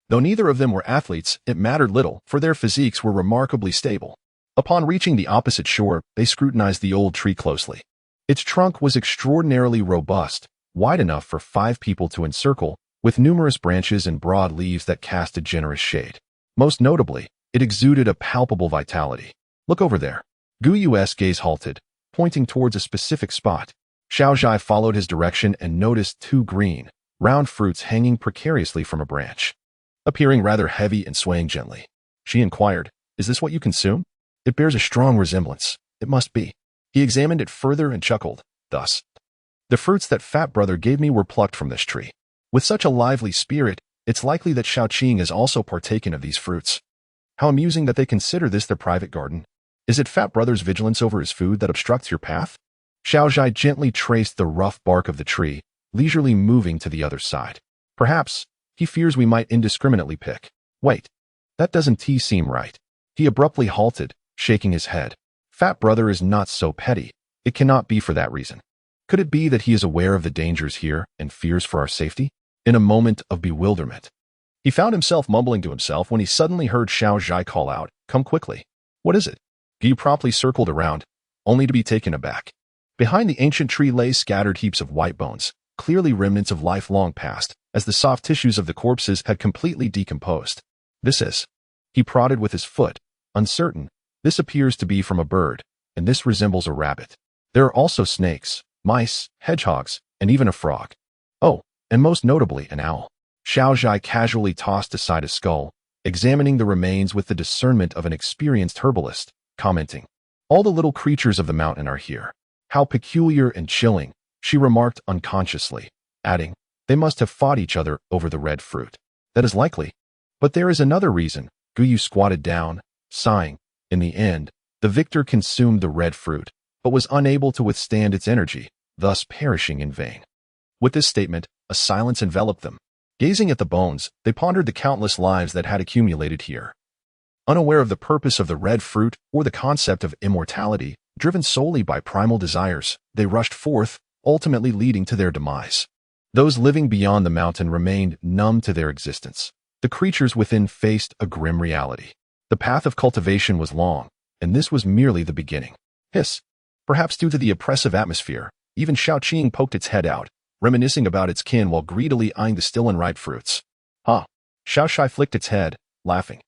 Though neither of them were athletes, it mattered little, for their physiques were remarkably stable. Upon reaching the opposite shore, they scrutinized the old tree closely. Its trunk was extraordinarily robust, wide enough for 5 people to encircle, with numerous branches and broad leaves that cast a generous shade. Most notably, it exuded a palpable vitality. Look over there. Guyu's gaze halted, pointing towards a specific spot. Xiaozhai followed his direction and noticed 2 green, round fruits hanging precariously from a branch. Appearing rather heavy and swaying gently, she inquired, "Is this what you consume? It bears a strong resemblance. It must be." He examined it further and chuckled, "Thus, the fruits that Fat Brother gave me were plucked from this tree. With such a lively spirit, it's likely that Xiaoqing has also partaken of these fruits. How amusing that they consider this their private garden. Is it Fat Brother's vigilance over his food that obstructs your path?" Xiaozhai gently traced the rough bark of the tree, leisurely moving to the other side. "Perhaps he fears we might indiscriminately pick. Wait, that doesn't seem right." He abruptly halted, shaking his head. "Fat Brother is not so petty. It cannot be for that reason. Could it be that he is aware of the dangers here and fears for our safety?" In a moment of bewilderment, he found himself mumbling to himself when he suddenly heard Xiaozhai call out, "Come quickly." "What is it?" Guyu promptly circled around, only to be taken aback. Behind the ancient tree lay scattered heaps of white bones, clearly remnants of life long past, as the soft tissues of the corpses had completely decomposed. "This is..." He prodded with his foot, uncertain. "This appears to be from a bird, and this resembles a rabbit. There are also snakes, mice, hedgehogs, and even a frog. Oh, and most notably an owl." Xiaozhai casually tossed aside a skull, examining the remains with the discernment of an experienced herbalist, commenting, "All the little creatures of the mountain are here. How peculiar and chilling," she remarked unconsciously, adding, "They must have fought each other over the red fruit." "That is likely. But there is another reason." Guyu squatted down, sighing. "In the end, the victor consumed the red fruit, but was unable to withstand its energy, thus perishing in vain." With this statement, a silence enveloped them. Gazing at the bones, they pondered the countless lives that had accumulated here. Unaware of the purpose of the red fruit or the concept of immortality, driven solely by primal desires, they rushed forth, ultimately leading to their demise. Those living beyond the mountain remained numb to their existence. The creatures within faced a grim reality. The path of cultivation was long, and this was merely the beginning. Hiss. Perhaps due to the oppressive atmosphere, even Xiaoqing poked its head out, reminiscing about its kin while greedily eyeing the still unripe fruits. "Huh." Xiaozhai flicked its head, laughing.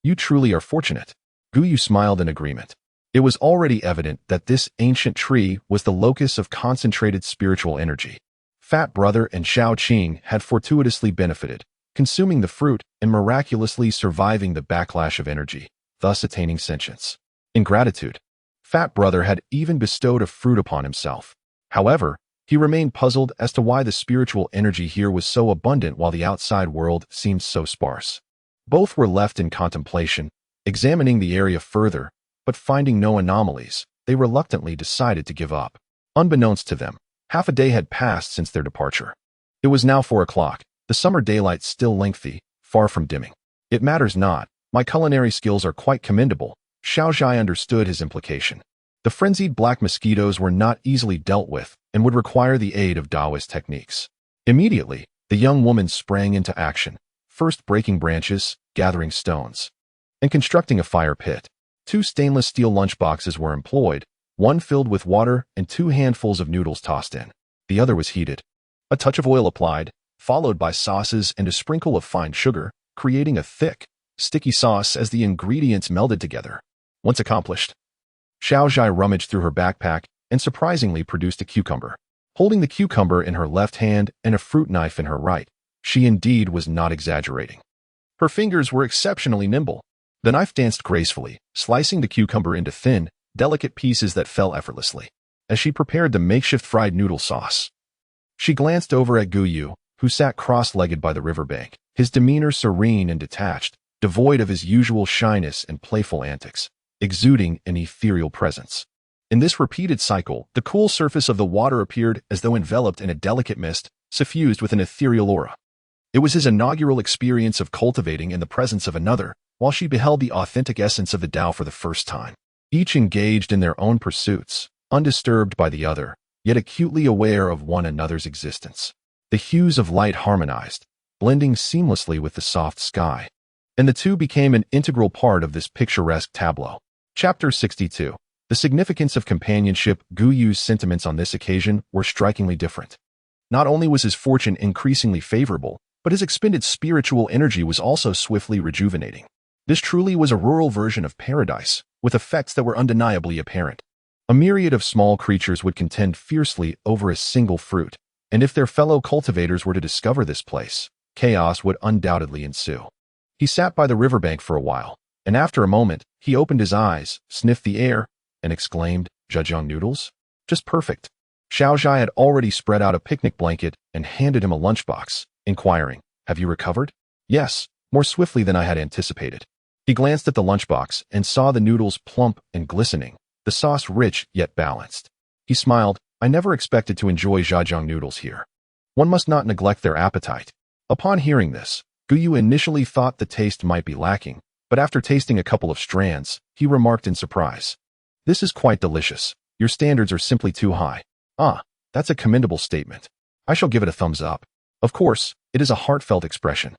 "You truly are fortunate." Guyu smiled in agreement. It was already evident that this ancient tree was the locus of concentrated spiritual energy. Fat Brother and Xiaoqing had fortuitously benefited, consuming the fruit and miraculously surviving the backlash of energy, thus attaining sentience. In gratitude, Fat Brother had even bestowed a fruit upon himself. However, he remained puzzled as to why the spiritual energy here was so abundant while the outside world seemed so sparse. Both were left in contemplation, examining the area further, but finding no anomalies, they reluctantly decided to give up. Unbeknownst to them, half a day had passed since their departure. It was now 4 o'clock, the summer daylight still lengthy, far from dimming. "It matters not, my culinary skills are quite commendable." Xiaozhai understood his implication. The frenzied black mosquitoes were not easily dealt with and would require the aid of Daoist techniques. Immediately, the young woman sprang into action, first breaking branches, gathering stones, and constructing a fire pit. 2 stainless steel lunchboxes were employed, one filled with water and 2 handfuls of noodles tossed in. The other was heated. A touch of oil applied, followed by sauces and a sprinkle of fine sugar, creating a thick, sticky sauce as the ingredients melded together. Once accomplished, Xiaozhai rummaged through her backpack and surprisingly produced a cucumber. Holding the cucumber in her left hand and a fruit knife in her right, she indeed was not exaggerating. Her fingers were exceptionally nimble. The knife danced gracefully, slicing the cucumber into thin, delicate pieces that fell effortlessly. As she prepared the makeshift fried noodle sauce, She glanced over at Guyu, who sat cross-legged by the riverbank, his demeanor serene and detached, devoid of his usual shyness and playful antics, exuding an ethereal presence. In this repeated cycle, the cool surface of the water appeared as though enveloped in a delicate mist, suffused with an ethereal aura. It was his inaugural experience of cultivating in the presence of another, while she beheld the authentic essence of the Tao for the first time. Each engaged in their own pursuits, undisturbed by the other, yet acutely aware of one another's existence. The hues of light harmonized, blending seamlessly with the soft sky, and the two became an integral part of this picturesque tableau. Chapter 62. The significance of companionship. Guyu's sentiments on this occasion were strikingly different. Not only was his fortune increasingly favorable, but his expended spiritual energy was also swiftly rejuvenating. This truly was a rural version of paradise, with effects that were undeniably apparent. A myriad of small creatures would contend fiercely over a single fruit, and if their fellow cultivators were to discover this place, chaos would undoubtedly ensue. He sat by the riverbank for a while, and after a moment, he opened his eyes, sniffed the air, and exclaimed, "Jajang noodles? Just perfect." Xiaozhai had already spread out a picnic blanket and handed him a lunchbox, inquiring, "Have you recovered?" "Yes, more swiftly than I had anticipated." He glanced at the lunchbox and saw the noodles plump and glistening, the sauce rich yet balanced. He smiled. "I never expected to enjoy jajang noodles here. One must not neglect their appetite." Upon hearing this, Guyu initially thought the taste might be lacking, but after tasting a couple of strands, he remarked in surprise, "This is quite delicious. Your standards are simply too high." "Ah, that's a commendable statement. I shall give it a thumbs up." Of course, it is a heartfelt expression.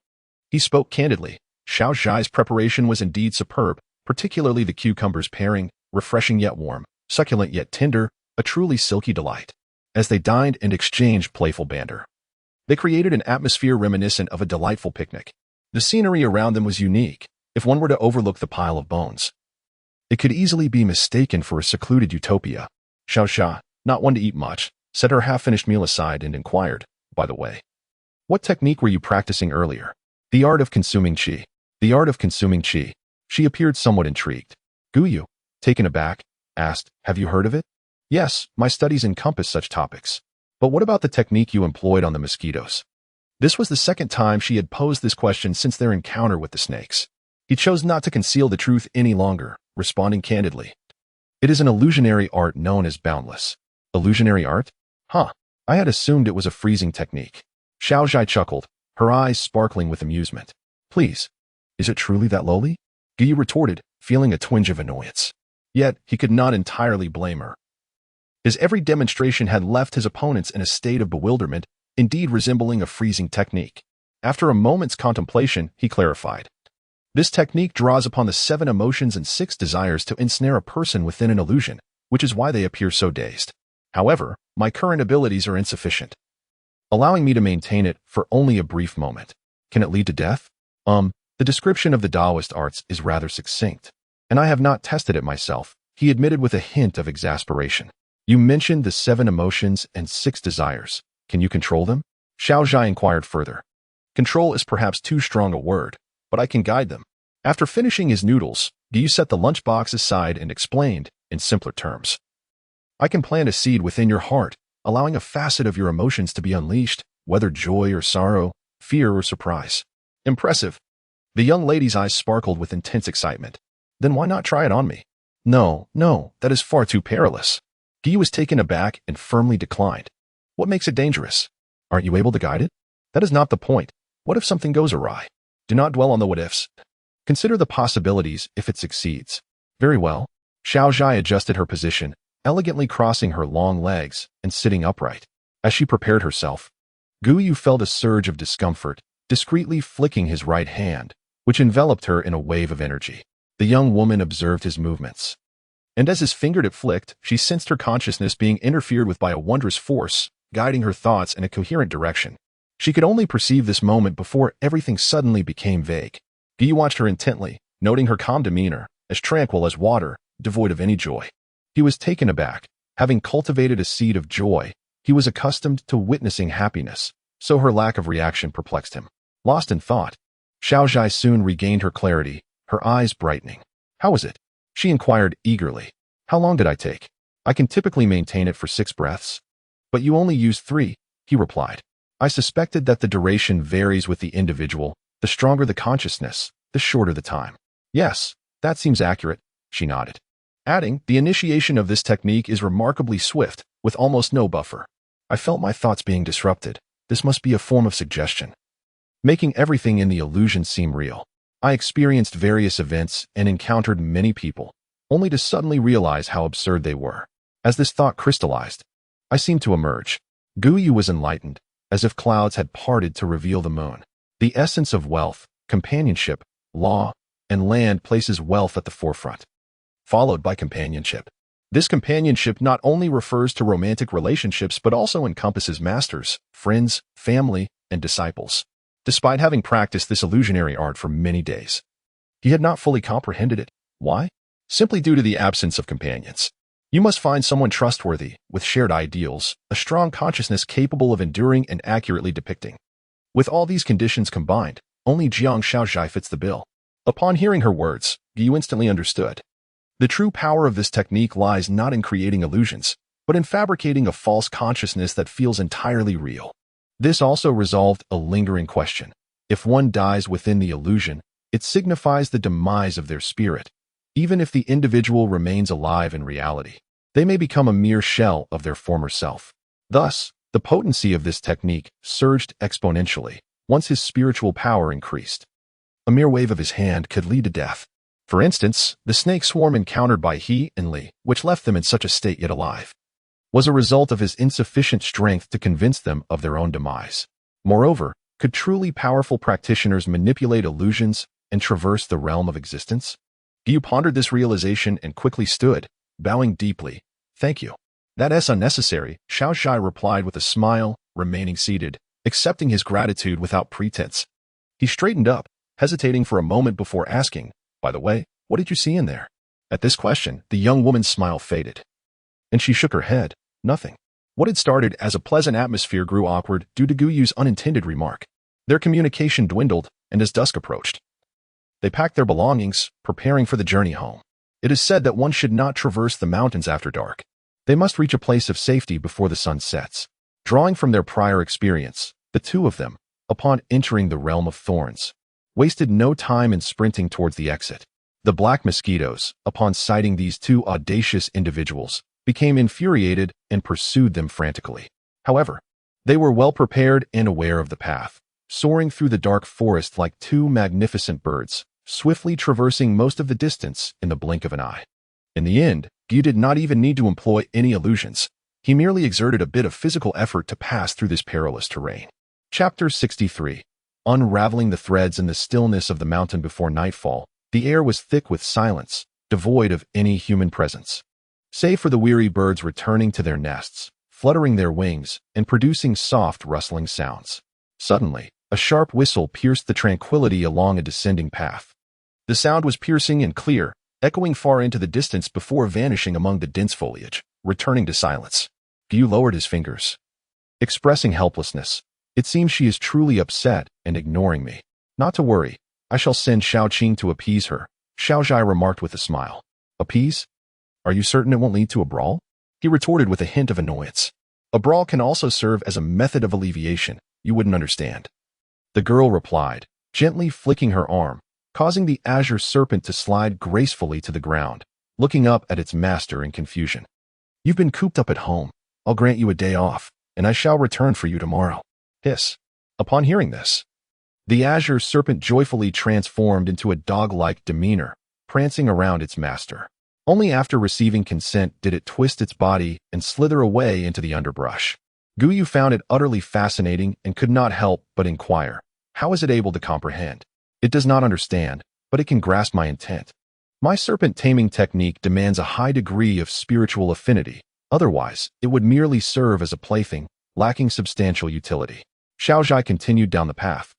He spoke candidly. Xiao Zhai's preparation was indeed superb, particularly the cucumbers pairing, refreshing yet warm, succulent yet tender, a truly silky delight. As they dined and exchanged playful banter, they created an atmosphere reminiscent of a delightful picnic. The scenery around them was unique. If one were to overlook the pile of bones, it could easily be mistaken for a secluded utopia. Xiao Xia, not one to eat much, set her half-finished meal aside and inquired, "By the way, what technique were you practicing earlier?" "The art of consuming qi." "The art of consuming qi." She appeared somewhat intrigued. Guyu, taken aback, asked, "Have you heard of it?" "Yes, my studies encompass such topics. But what about the technique you employed on the mosquitoes?" This was the second time she had posed this question since their encounter with the snakes. He chose not to conceal the truth any longer, responding candidly, "It is an illusionary art known as boundless." "Illusionary art? Huh. I had assumed it was a freezing technique." Xiao Zhai chuckled, her eyes sparkling with amusement. "Please, is it truly that lowly?" Guyu retorted, feeling a twinge of annoyance. Yet, he could not entirely blame her. His every demonstration had left his opponents in a state of bewilderment, indeed resembling a freezing technique. After a moment's contemplation, he clarified, "This technique draws upon the 7 emotions and 6 desires to ensnare a person within an illusion, which is why they appear so dazed. However, my current abilities are insufficient, allowing me to maintain it for only a brief moment. Can it lead to death?" The description of the Daoist arts is rather succinct, and I have not tested it myself," he admitted with a hint of exasperation. "You mentioned the 7 emotions and 6 desires. Can you control them?" Xiao Zhai inquired further. "Control is perhaps too strong a word, but I can guide them." After finishing his noodles, Guyu set the lunchbox aside and explained, in simpler terms, "I can plant a seed within your heart, allowing a facet of your emotions to be unleashed, whether joy or sorrow, fear or surprise." "Impressive." The young lady's eyes sparkled with intense excitement. "Then why not try it on me?" No, that is far too perilous." Guyu was taken aback and firmly declined. "What makes it dangerous? Aren't you able to guide it?" "That is not the point. What if something goes awry?" "Do not dwell on the what-ifs. Consider the possibilities if it succeeds." "Very well." Xiao Zhai adjusted her position, elegantly crossing her long legs and sitting upright. As she prepared herself, Guyu felt a surge of discomfort, discreetly flicking his right hand, which enveloped her in a wave of energy. The young woman observed his movements, and as his fingertip flicked, she sensed her consciousness being interfered with by a wondrous force, guiding her thoughts in a coherent direction. She could only perceive this moment before everything suddenly became vague. Guyu watched her intently, noting her calm demeanor, as tranquil as water, devoid of any joy. He was taken aback. Having cultivated a seed of joy, he was accustomed to witnessing happiness, so her lack of reaction perplexed him. Lost in thought, Xiao Zhai soon regained her clarity, her eyes brightening. "How is it?" she inquired eagerly. "How long did I take?" "I can typically maintain it for 6 breaths." "But you only used 3. he replied. I suspected that the duration varies with the individual. The stronger the consciousness, the shorter the time. Yes, that seems accurate, she nodded. Adding, the initiation of this technique is remarkably swift, with almost no buffer. I felt my thoughts being disrupted. This must be a form of suggestion, making everything in the illusion seem real. I experienced various events and encountered many people, only to suddenly realize how absurd they were. As this thought crystallized, I seemed to emerge. Guyu was enlightened, as if clouds had parted to reveal the moon. The essence of wealth, companionship, law, and land places wealth at the forefront, followed by companionship. This companionship not only refers to romantic relationships but also encompasses masters, friends, family, and disciples. Despite having practiced this illusionary art for many days, he had not fully comprehended it. Why? Simply due to the absence of companions. You must find someone trustworthy, with shared ideals, a strong consciousness capable of enduring and accurately depicting. With all these conditions combined, only Jiang Shaozhai fits the bill. Upon hearing her words, Yu instantly understood. The true power of this technique lies not in creating illusions, but in fabricating a false consciousness that feels entirely real. This also resolved a lingering question. If one dies within the illusion, it signifies the demise of their spirit. Even if the individual remains alive in reality, they may become a mere shell of their former self. Thus, the potency of this technique surged exponentially once his spiritual power increased. A mere wave of his hand could lead to death. For instance, the snake swarm encountered by he and Li, which left them in such a state yet alive, was a result of his insufficient strength to convince them of their own demise. Moreover, could truly powerful practitioners manipulate illusions and traverse the realm of existence? Yu pondered this realization and quickly stood, bowing deeply. Thank you. That is unnecessary, Shaozhai replied with a smile, remaining seated, accepting his gratitude without pretense. He straightened up, hesitating for a moment before asking, by the way, what did you see in there? At this question, the young woman's smile faded, and she shook her head. Nothing. What had started as a pleasant atmosphere grew awkward due to Guyu's unintended remark. Their communication dwindled, and as dusk approached, they packed their belongings, preparing for the journey home. It is said that one should not traverse the mountains after dark. They must reach a place of safety before the sun sets. Drawing from their prior experience, the two of them, upon entering the realm of thorns, wasted no time in sprinting towards the exit. The black mosquitoes, upon sighting these two audacious individuals, became infuriated and pursued them frantically. However, they were well prepared and aware of the path, soaring through the dark forest like two magnificent birds, swiftly traversing most of the distance in the blink of an eye. In the end, Yu did not even need to employ any illusions. He merely exerted a bit of physical effort to pass through this perilous terrain. Chapter 63. Unraveling the threads in the stillness of the mountain before nightfall, the air was thick with silence, devoid of any human presence. Save for the weary birds returning to their nests, fluttering their wings, and producing soft rustling sounds. Suddenly, a sharp whistle pierced the tranquility along a descending path. The sound was piercing and clear, echoing far into the distance before vanishing among the dense foliage, returning to silence. Yu lowered his fingers, expressing helplessness. It seems she is truly upset and ignoring me. Not to worry, I shall send Shaoqing to appease her, Shaozhai remarked with a smile. Appease? Are you certain it won't lead to a brawl? He retorted with a hint of annoyance. A brawl can also serve as a method of alleviation. You wouldn't understand. The girl replied, gently flicking her arm, causing the azure serpent to slide gracefully to the ground, looking up at its master in confusion. You've been cooped up at home. I'll grant you a day off, and I shall return for you tomorrow. Hiss. Upon hearing this, the azure serpent joyfully transformed into a dog-like demeanor, prancing around its master. Only after receiving consent did it twist its body and slither away into the underbrush. Guyu found it utterly fascinating and could not help but inquire, how is it able to comprehend? It does not understand, but it can grasp my intent. My serpent taming technique demands a high degree of spiritual affinity. Otherwise, it would merely serve as a plaything, lacking substantial utility. Shaozhai continued down the path.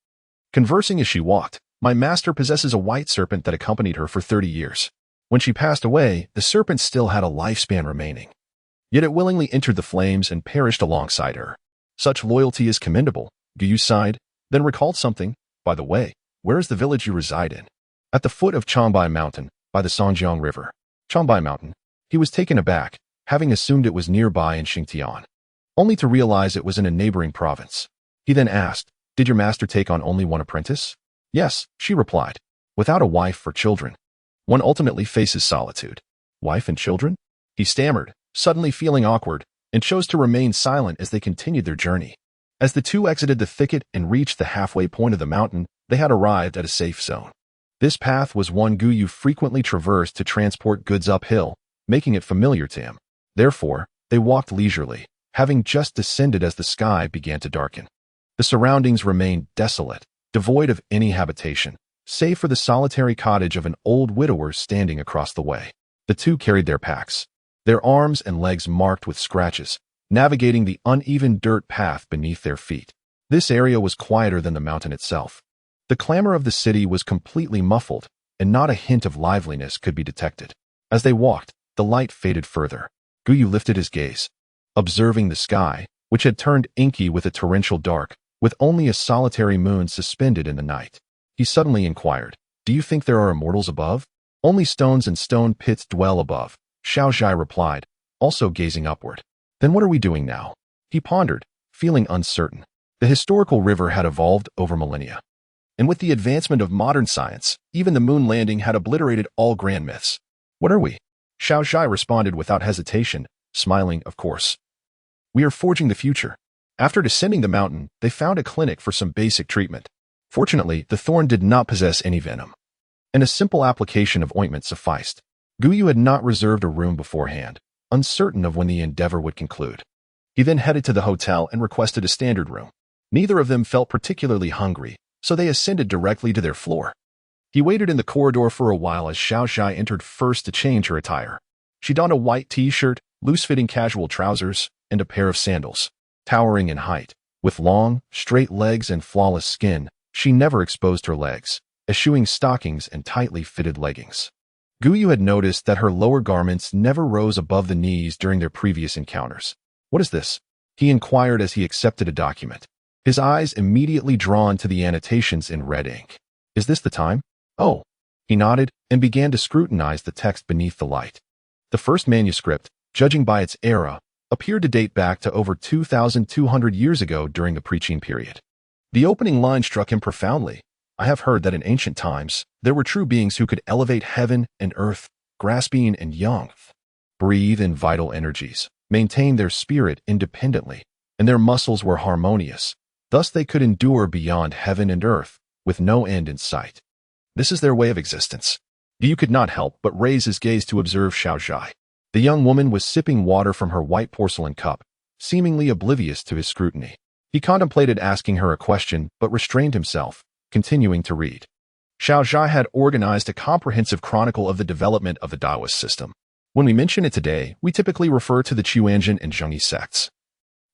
Conversing as she walked, my master possesses a white serpent that accompanied her for 30 years. When she passed away, the serpent still had a lifespan remaining. Yet it willingly entered the flames and perished alongside her. Such loyalty is commendable, Guyu sighed, then recalled something. By the way, where is the village you reside in? At the foot of Changbai Mountain, by the Songjiang River. Changbai Mountain. He was taken aback, having assumed it was nearby in Xingtian. only to realize it was in a neighboring province. He then asked, "Did your master take on only one apprentice?" "Yes," she replied. "Without a wife or children. One ultimately faces solitude." "Wife and children?" he stammered, suddenly feeling awkward, and chose to remain silent as they continued their journey. As the two exited the thicket and reached the halfway point of the mountain, they had arrived at a safe zone. This path was one Guyu frequently traversed to transport goods uphill, making it familiar to him. Therefore, they walked leisurely, having just descended as the sky began to darken. The surroundings remained desolate, devoid of any habitation, save for the solitary cottage of an old widower standing across the way. The two carried their packs, their arms and legs marked with scratches, navigating the uneven dirt path beneath their feet. This area was quieter than the mountain itself. The clamor of the city was completely muffled, and not a hint of liveliness could be detected. As they walked, the light faded further. Guyu lifted his gaze, observing the sky, which had turned inky with a torrential dark, with only a solitary moon suspended in the night. He suddenly inquired, "Do you think there are immortals above?" "Only stones and stone pits dwell above," Xiaozhai replied, also gazing upward. "Then what are we doing now?" He pondered, feeling uncertain. The historical river had evolved over millennia. And with the advancement of modern science, even the moon landing had obliterated all grand myths. "What are we?" Xiaozhai responded without hesitation, smiling, "Of course. We are forging the future." After descending the mountain, they found a clinic for some basic treatment. Fortunately, the thorn did not possess any venom, and a simple application of ointment sufficed. Guyu had not reserved a room beforehand, uncertain of when the endeavor would conclude. He then headed to the hotel and requested a standard room. Neither of them felt particularly hungry, so they ascended directly to their floor. He waited in the corridor for a while as Xiaozhai entered first to change her attire. She donned a white t-shirt, loose-fitting casual trousers, and a pair of sandals. Towering in height, with long, straight legs and flawless skin, she never exposed her legs, eschewing stockings and tightly fitted leggings. Guyu had noticed that her lower garments never rose above the knees during their previous encounters. "What is this?" he inquired as he accepted a document, his eyes immediately drawn to the annotations in red ink. "Is this the time?" "Oh." He nodded and began to scrutinize the text beneath the light. The first manuscript, judging by its era, appeared to date back to over 2,200 years ago during the preaching period. The opening line struck him profoundly. "I have heard that in ancient times, there were true beings who could elevate heaven and earth, grasping and young, breathe in vital energies, maintain their spirit independently, and their muscles were harmonious. Thus they could endure beyond heaven and earth, with no end in sight. This is their way of existence." Guyu could not help but raise his gaze to observe Xiaozhai. The young woman was sipping water from her white porcelain cup, seemingly oblivious to his scrutiny. He contemplated asking her a question, but restrained himself, continuing to read. Xiaozhai had organized a comprehensive chronicle of the development of the Daoist system. When we mention it today, we typically refer to the Quanzhen and Zhengyi sects,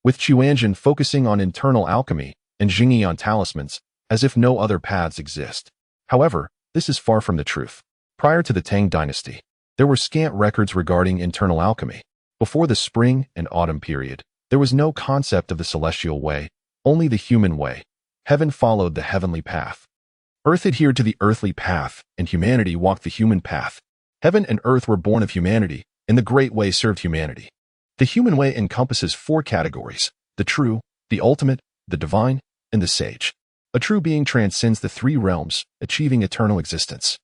with Quanzhen focusing on internal alchemy and Zhengyi on talismans, as if no other paths exist. However, this is far from the truth. Prior to the Tang dynasty, there were scant records regarding internal alchemy. Before the spring and autumn period, there was no concept of the celestial way, only the human way. Heaven followed the heavenly path. Earth adhered to the earthly path, and humanity walked the human path. Heaven and earth were born of humanity, and the great way served humanity. The human way encompasses 4 categories: the true, the ultimate, the divine, and the sage. A true being transcends the 3 realms, achieving eternal existence.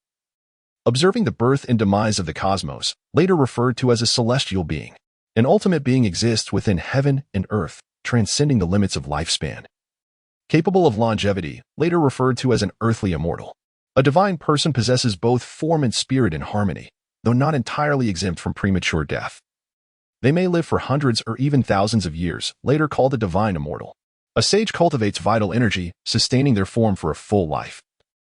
Observing the birth and demise of the cosmos, later referred to as a celestial being. An ultimate being exists within heaven and earth, transcending the limits of lifespan. Capable of longevity, later referred to as an earthly immortal. A divine person possesses both form and spirit in harmony, though not entirely exempt from premature death. They may live for hundreds or even thousands of years, later called a divine immortal. A sage cultivates vital energy, sustaining their form for a full life,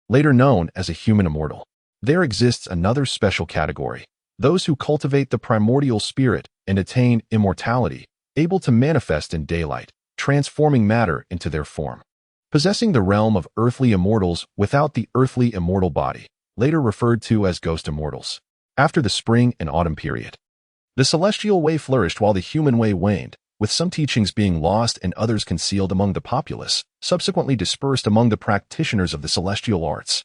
later known as a human immortal. There exists another special category, those who cultivate the primordial spirit and attain immortality, able to manifest in daylight, transforming matter into their form. Possessing the realm of earthly immortals without the earthly immortal body, later referred to as ghost immortals. After the spring and autumn period, the celestial way flourished while the human way waned, with some teachings being lost and others concealed among the populace, subsequently dispersed among the practitioners of the celestial arts.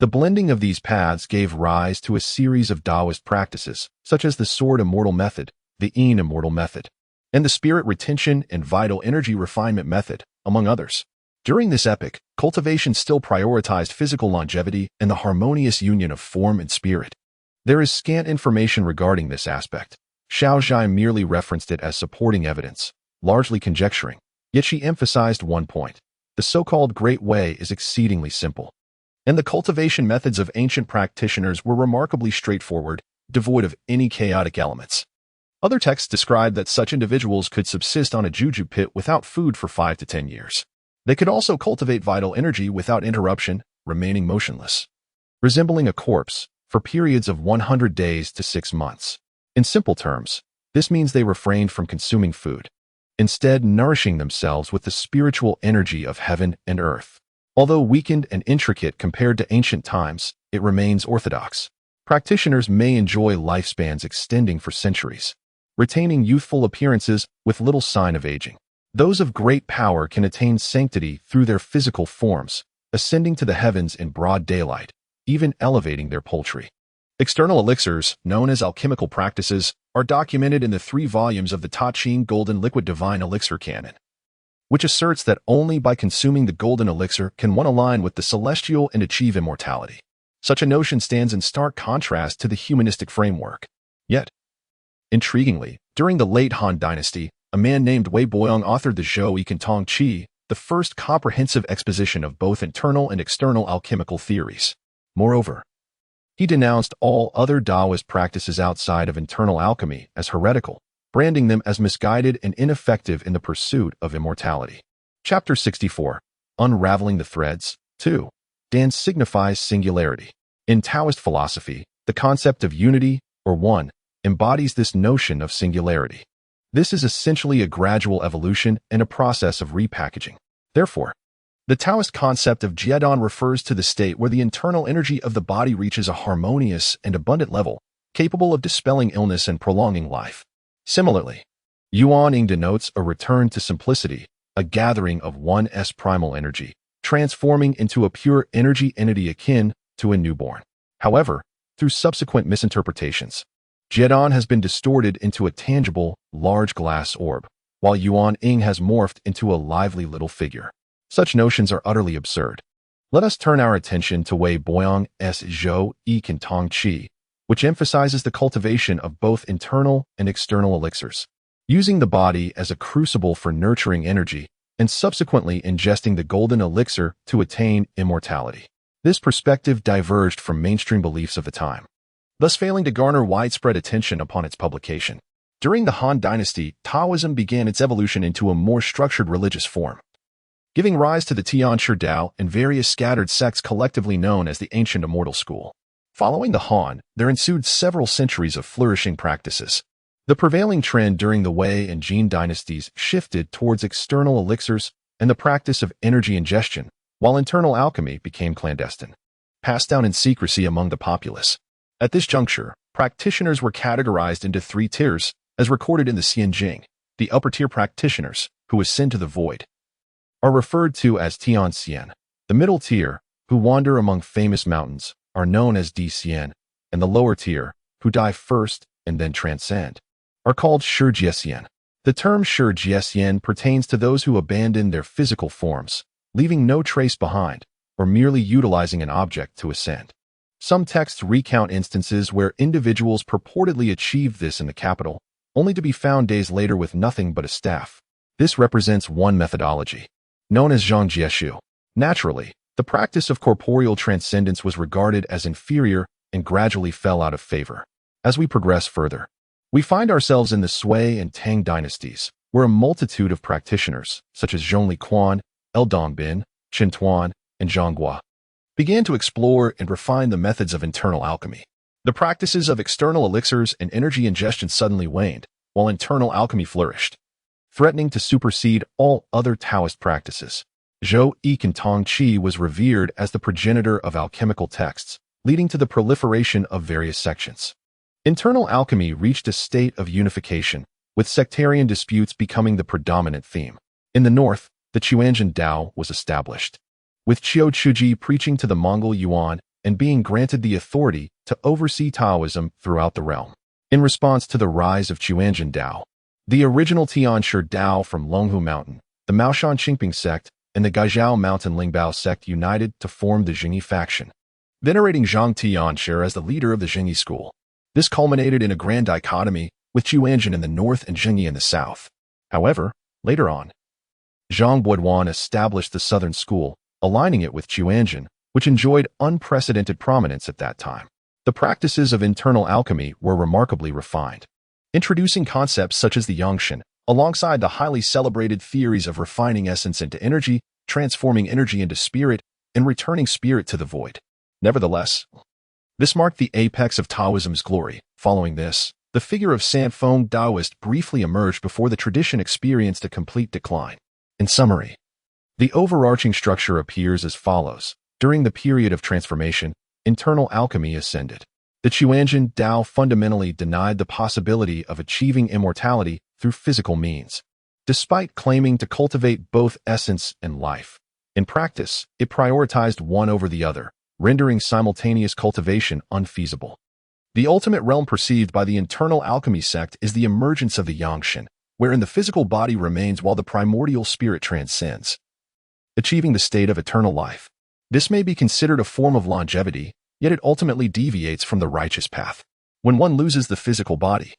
The blending of these paths gave rise to a series of Daoist practices, such as the sword immortal method, the yin immortal method, and the spirit retention and vital energy refinement method, among others. During this epoch, cultivation still prioritized physical longevity and the harmonious union of form and spirit. There is scant information regarding this aspect. Xiaozhai merely referenced it as supporting evidence, largely conjecturing, yet she emphasized one point. The so-called Great Way is exceedingly simple, and the cultivation methods of ancient practitioners were remarkably straightforward, devoid of any chaotic elements. Other texts describe that such individuals could subsist on a juju pit without food for 5 to 10 years. They could also cultivate vital energy without interruption, remaining motionless, resembling a corpse, for periods of 100 days to 6 months. In simple terms, this means they refrained from consuming food, instead nourishing themselves with the spiritual energy of heaven and earth. Although weakened and intricate compared to ancient times, it remains orthodox. Practitioners may enjoy lifespans extending for centuries, retaining youthful appearances with little sign of aging. Those of great power can attain sanctity through their physical forms, ascending to the heavens in broad daylight, even elevating their poultry. External elixirs, known as alchemical practices, are documented in the 3 volumes of the Ta Ching Golden Liquid Divine Elixir Canon, which asserts that only by consuming the golden elixir can one align with the celestial and achieve immortality. Such a notion stands in stark contrast to the humanistic framework. Yet, intriguingly, during the late Han Dynasty, a man named Wei Boyong authored the Zhou Yi Tong Qi, the first comprehensive exposition of both internal and external alchemical theories. Moreover, he denounced all other Daoist practices outside of internal alchemy as heretical, branding them as misguided and ineffective in the pursuit of immortality. Chapter 64. Unraveling the Threads. 2. Dan signifies singularity. In Taoist philosophy, the concept of unity, or one, embodies this notion of singularity. This is essentially a gradual evolution and a process of repackaging. Therefore, the Taoist concept of Jiedan refers to the state where the internal energy of the body reaches a harmonious and abundant level, capable of dispelling illness and prolonging life. Similarly, Yuaning denotes a return to simplicity, a gathering of one's primal energy, transforming into a pure energy entity akin to a newborn. However, through subsequent misinterpretations, Jiedan has been distorted into a tangible, large glass orb, while Yuaning has morphed into a lively little figure. Such notions are utterly absurd. Let us turn our attention to Wei Boyong's Zhou Yi Tong Qi, which emphasizes the cultivation of both internal and external elixirs, using the body as a crucible for nurturing energy and subsequently ingesting the golden elixir to attain immortality. This perspective diverged from mainstream beliefs of the time, thus failing to garner widespread attention upon its publication. During the Han Dynasty, Taoism began its evolution into a more structured religious form, giving rise to the Tianshi Dao and various scattered sects collectively known as the Ancient Immortal School. Following the Han, there ensued several centuries of flourishing practices. The prevailing trend during the Wei and Jin dynasties shifted towards external elixirs and the practice of energy ingestion, while internal alchemy became clandestine, passed down in secrecy among the populace. At this juncture, practitioners were categorized into 3 tiers, as recorded in the Xianjing. The upper-tier practitioners, who ascend to the void, are referred to as Tian Xian. The middle tier, who wander among famous mountains, are known as Di Xian, and the lower tier, who die first and then transcend, are called Shi Xian. The term Shi Xian pertains to those who abandon their physical forms, leaving no trace behind, or merely utilizing an object to ascend. Some texts recount instances where individuals purportedly achieved this in the capital, only to be found days later with nothing but a staff. This represents one methodology, known as Zhang Jieshu. Naturally, the practice of corporeal transcendence was regarded as inferior and gradually fell out of favor. As we progress further, we find ourselves in the Sui and Tang dynasties, where a multitude of practitioners, such as Zhongli Quan, Eldongbin, Qin Tuan, and Zhanghua, began to explore and refine the methods of internal alchemy. The practices of external elixirs and energy ingestion suddenly waned, while internal alchemy flourished, threatening to supersede all other Taoist practices. Zhou Yi Tong Qi was revered as the progenitor of alchemical texts, leading to the proliferation of various sections. Internal alchemy reached a state of unification, with sectarian disputes becoming the predominant theme. In the north, the Chuanzhen Dao was established, with Qiu Chuji preaching to the Mongol Yuan and being granted the authority to oversee Taoism throughout the realm. In response to the rise of Chuanzhen Dao, The original Tianshi Dao from Longhu Mountain, the Maoshan Qingping sect, and the Gaizhou Mountain Lingbao sect united to form the Jingyi faction, venerating Zhang Tianshi as the leader of the Jingyi school. This culminated in a grand dichotomy, with Chuanjin in the north and Jingyi in the south. However, later on, Zhang Buduan established the southern school, aligning it with Chuanjin, which enjoyed unprecedented prominence at that time. The practices of internal alchemy were remarkably refined, introducing concepts such as the Yangshan, alongside the highly celebrated theories of refining essence into energy, transforming energy into spirit, and returning spirit to the void. Nevertheless, this marked the apex of Taoism's glory. Following this, the figure of Sanfeng Daoist briefly emerged before the tradition experienced a complete decline. In summary, the overarching structure appears as follows. During the period of transformation, internal alchemy ascended. The Chuanjin Dao fundamentally denied the possibility of achieving immortality through physical means, despite claiming to cultivate both essence and life. In practice, it prioritized one over the other, rendering simultaneous cultivation unfeasible. The ultimate realm perceived by the internal alchemy sect is the emergence of the Yangshan, wherein the physical body remains while the primordial spirit transcends, achieving the state of eternal life. This may be considered a form of longevity, yet it ultimately deviates from the righteous path. When one loses the physical body,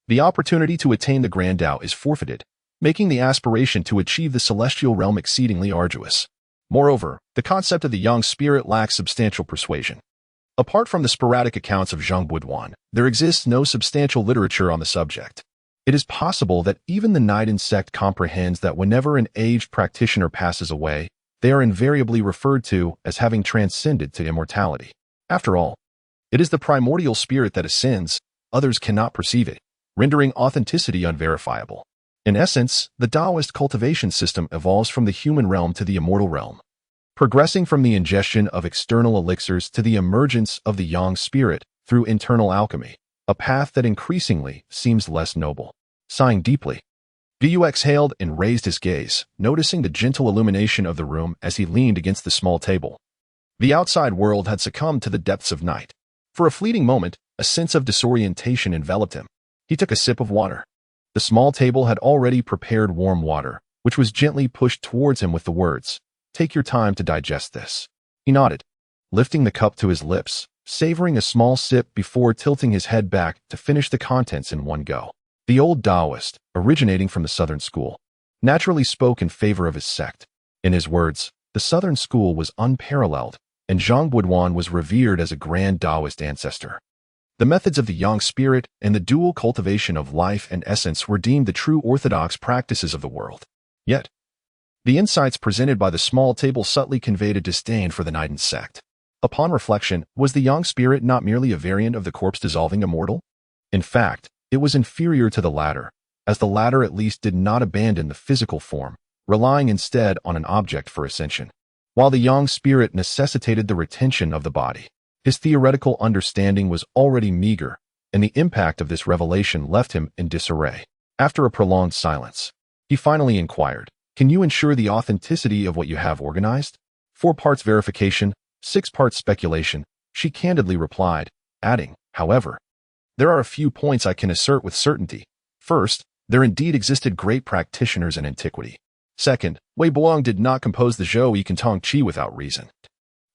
the opportunity to attain the Grand Tao is forfeited, making the aspiration to achieve the celestial realm exceedingly arduous. Moreover, the concept of the Yang spirit lacks substantial persuasion. Apart from the sporadic accounts of Zhang Buduan, there exists no substantial literature on the subject. It is possible that even the Niden sect comprehends that whenever an aged practitioner passes away, they are invariably referred to as having transcended to immortality. After all, it is the primordial spirit that ascends, others cannot perceive it, rendering authenticity unverifiable. In essence, the Daoist cultivation system evolves from the human realm to the immortal realm, progressing from the ingestion of external elixirs to the emergence of the Yang spirit through internal alchemy, a path that increasingly seems less noble. Sighing deeply, Du exhaled and raised his gaze, noticing the gentle illumination of the room as he leaned against the small table. The outside world had succumbed to the depths of night. For a fleeting moment, a sense of disorientation enveloped him. He took a sip of water. The small table had already prepared warm water, which was gently pushed towards him with the words, "Take your time to digest this." He nodded, lifting the cup to his lips, savoring a small sip before tilting his head back to finish the contents in one go. The old Daoist, originating from the Southern School, naturally spoke in favor of his sect. In his words, the Southern School was unparalleled, and Zhang Buduan was revered as a grand Daoist ancestor. The methods of the Yang spirit and the dual cultivation of life and essence were deemed the true orthodox practices of the world. Yet, the insights presented by the small table subtly conveyed a disdain for the Niden sect. Upon reflection, was the Yang spirit not merely a variant of the corpse-dissolving immortal? In fact, it was inferior to the latter, as the latter at least did not abandon the physical form, relying instead on an object for ascension, while the Yang spirit necessitated the retention of the body. His theoretical understanding was already meager, and the impact of this revelation left him in disarray. After a prolonged silence, he finally inquired, "Can you ensure the authenticity of what you have organized?" 4 parts verification, 6 parts speculation, she candidly replied, adding, "However, there are a few points I can assert with certainty. First, there indeed existed great practitioners in antiquity. Second, Wei Boang did not compose the Zhou Yi Kantong Qi without reason.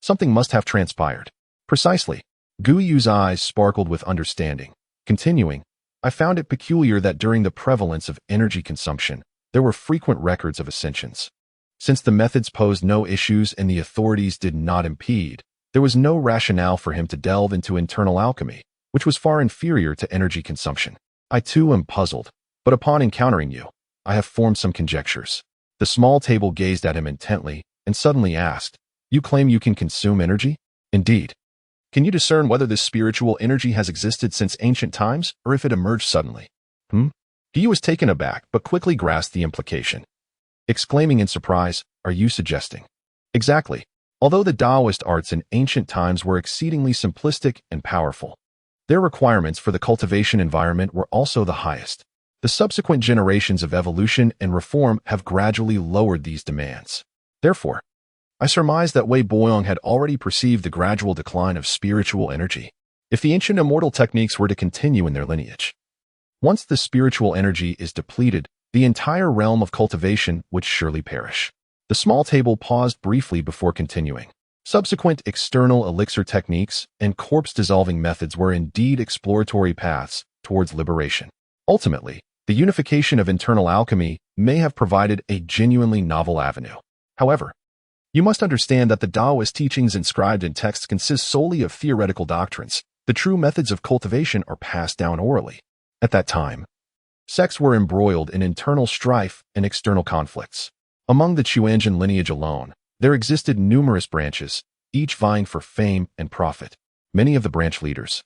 Something must have transpired." "Precisely." Gu Yu's eyes sparkled with understanding. Continuing, "I found it peculiar that during the prevalence of energy consumption, there were frequent records of ascensions. Since the methods posed no issues and the authorities did not impede, there was no rationale for him to delve into internal alchemy, which was far inferior to energy consumption. I too am puzzled, but upon encountering you, I have formed some conjectures." The small table gazed at him intently and suddenly asked, "You claim you can consume energy?" "Indeed." "Can you discern whether this spiritual energy has existed since ancient times, or if it emerged suddenly?" He was taken aback, but quickly grasped the implication, exclaiming in surprise, "Are you suggesting?" "Exactly. Although the Daoist arts in ancient times were exceedingly simplistic and powerful, their requirements for the cultivation environment were also the highest. The subsequent generations of evolution and reform have gradually lowered these demands. Therefore, I surmise that Wei Boyong had already perceived the gradual decline of spiritual energy, if the ancient immortal techniques were to continue in their lineage. Once the spiritual energy is depleted, the entire realm of cultivation would surely perish. The small table paused briefly before continuing. Subsequent external elixir techniques and corpse-dissolving methods were indeed exploratory paths towards liberation. Ultimately, the unification of internal alchemy may have provided a genuinely novel avenue. However, you must understand that the Daoist teachings inscribed in texts consist solely of theoretical doctrines. The true methods of cultivation are passed down orally. At that time, sects were embroiled in internal strife and external conflicts. Among the Chuanjian lineage alone, there existed numerous branches, each vying for fame and profit. Many of the branch leaders,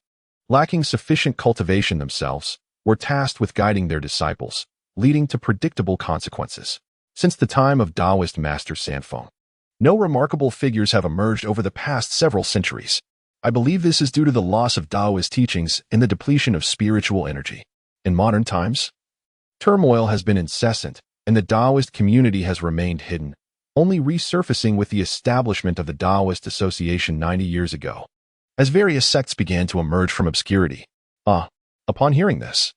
lacking sufficient cultivation themselves, were tasked with guiding their disciples, leading to predictable consequences. Since the time of Daoist master Sanfeng, no remarkable figures have emerged over the past several centuries. I believe this is due to the loss of Daoist teachings and the depletion of spiritual energy. In modern times, turmoil has been incessant, and the Daoist community has remained hidden, only resurfacing with the establishment of the Daoist Association 90 years ago, as various sects began to emerge from obscurity. Upon hearing this,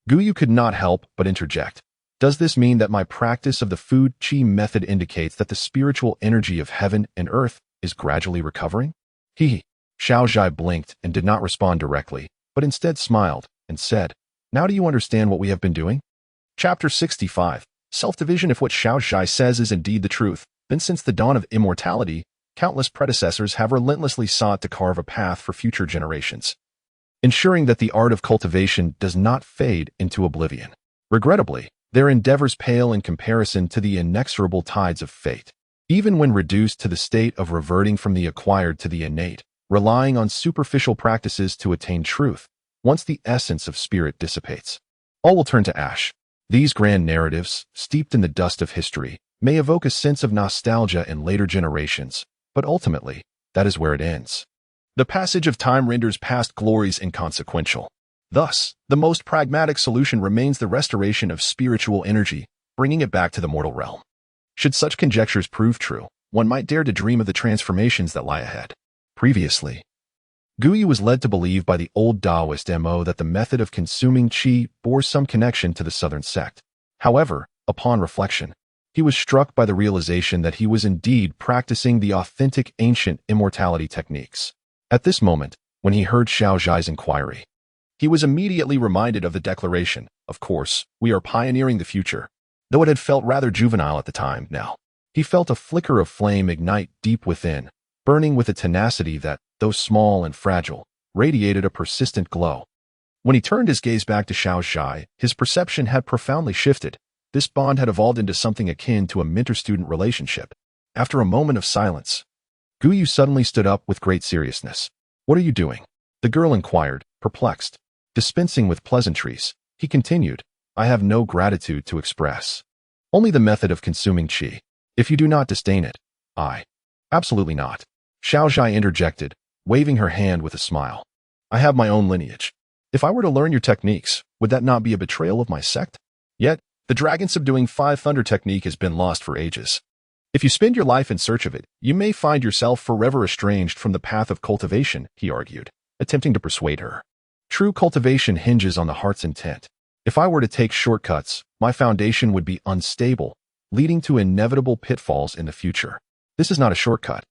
Guyu could not help but interject. Does this mean that my practice of the food chi method indicates that the spiritual energy of heaven and earth is gradually recovering? Xiaozhai blinked and did not respond directly, but instead smiled and said, "Now do you understand what we have been doing?" Chapter 65. Self-division. If what Xiaozhai says is indeed the truth, then since the dawn of immortality, countless predecessors have relentlessly sought to carve a path for future generations, ensuring that the art of cultivation does not fade into oblivion. Regrettably, their endeavors pale in comparison to the inexorable tides of fate. Even when reduced to the state of reverting from the acquired to the innate, relying on superficial practices to attain truth, once the essence of spirit dissipates, all will turn to ash. These grand narratives, steeped in the dust of history, may evoke a sense of nostalgia in later generations, but ultimately, that is where it ends. The passage of time renders past glories inconsequential. Thus, the most pragmatic solution remains the restoration of spiritual energy, bringing it back to the mortal realm. Should such conjectures prove true, one might dare to dream of the transformations that lie ahead. Previously, Guyu was led to believe by the old Daoist MO that the method of consuming qi bore some connection to the southern sect. However, upon reflection, he was struck by the realization that he was indeed practicing the authentic ancient immortality techniques. At this moment, when he heard Xiaozhai's inquiry, he was immediately reminded of the declaration, "Of course, we are pioneering the future." Though it had felt rather juvenile at the time, now, he felt a flicker of flame ignite deep within, burning with a tenacity that, though small and fragile, radiated a persistent glow. When he turned his gaze back to Xiaozhai, his perception had profoundly shifted. This bond had evolved into something akin to a mentor-student relationship. After a moment of silence, Guyu suddenly stood up with great seriousness. "What are you doing?" the girl inquired, perplexed. Dispensing with pleasantries, he continued, "I have no gratitude to express. Only the method of consuming qi. If you do not disdain it, I..." "Absolutely not," Xiaozhai interjected, waving her hand with a smile. "I have my own lineage. If I were to learn your techniques, would that not be a betrayal of my sect? Yet, the dragon-subduing 5 thunder technique has been lost for ages. If you spend your life in search of it, you may find yourself forever estranged from the path of cultivation," he argued, attempting to persuade her. "True cultivation hinges on the heart's intent. If I were to take shortcuts, my foundation would be unstable, leading to inevitable pitfalls in the future. This is not a shortcut.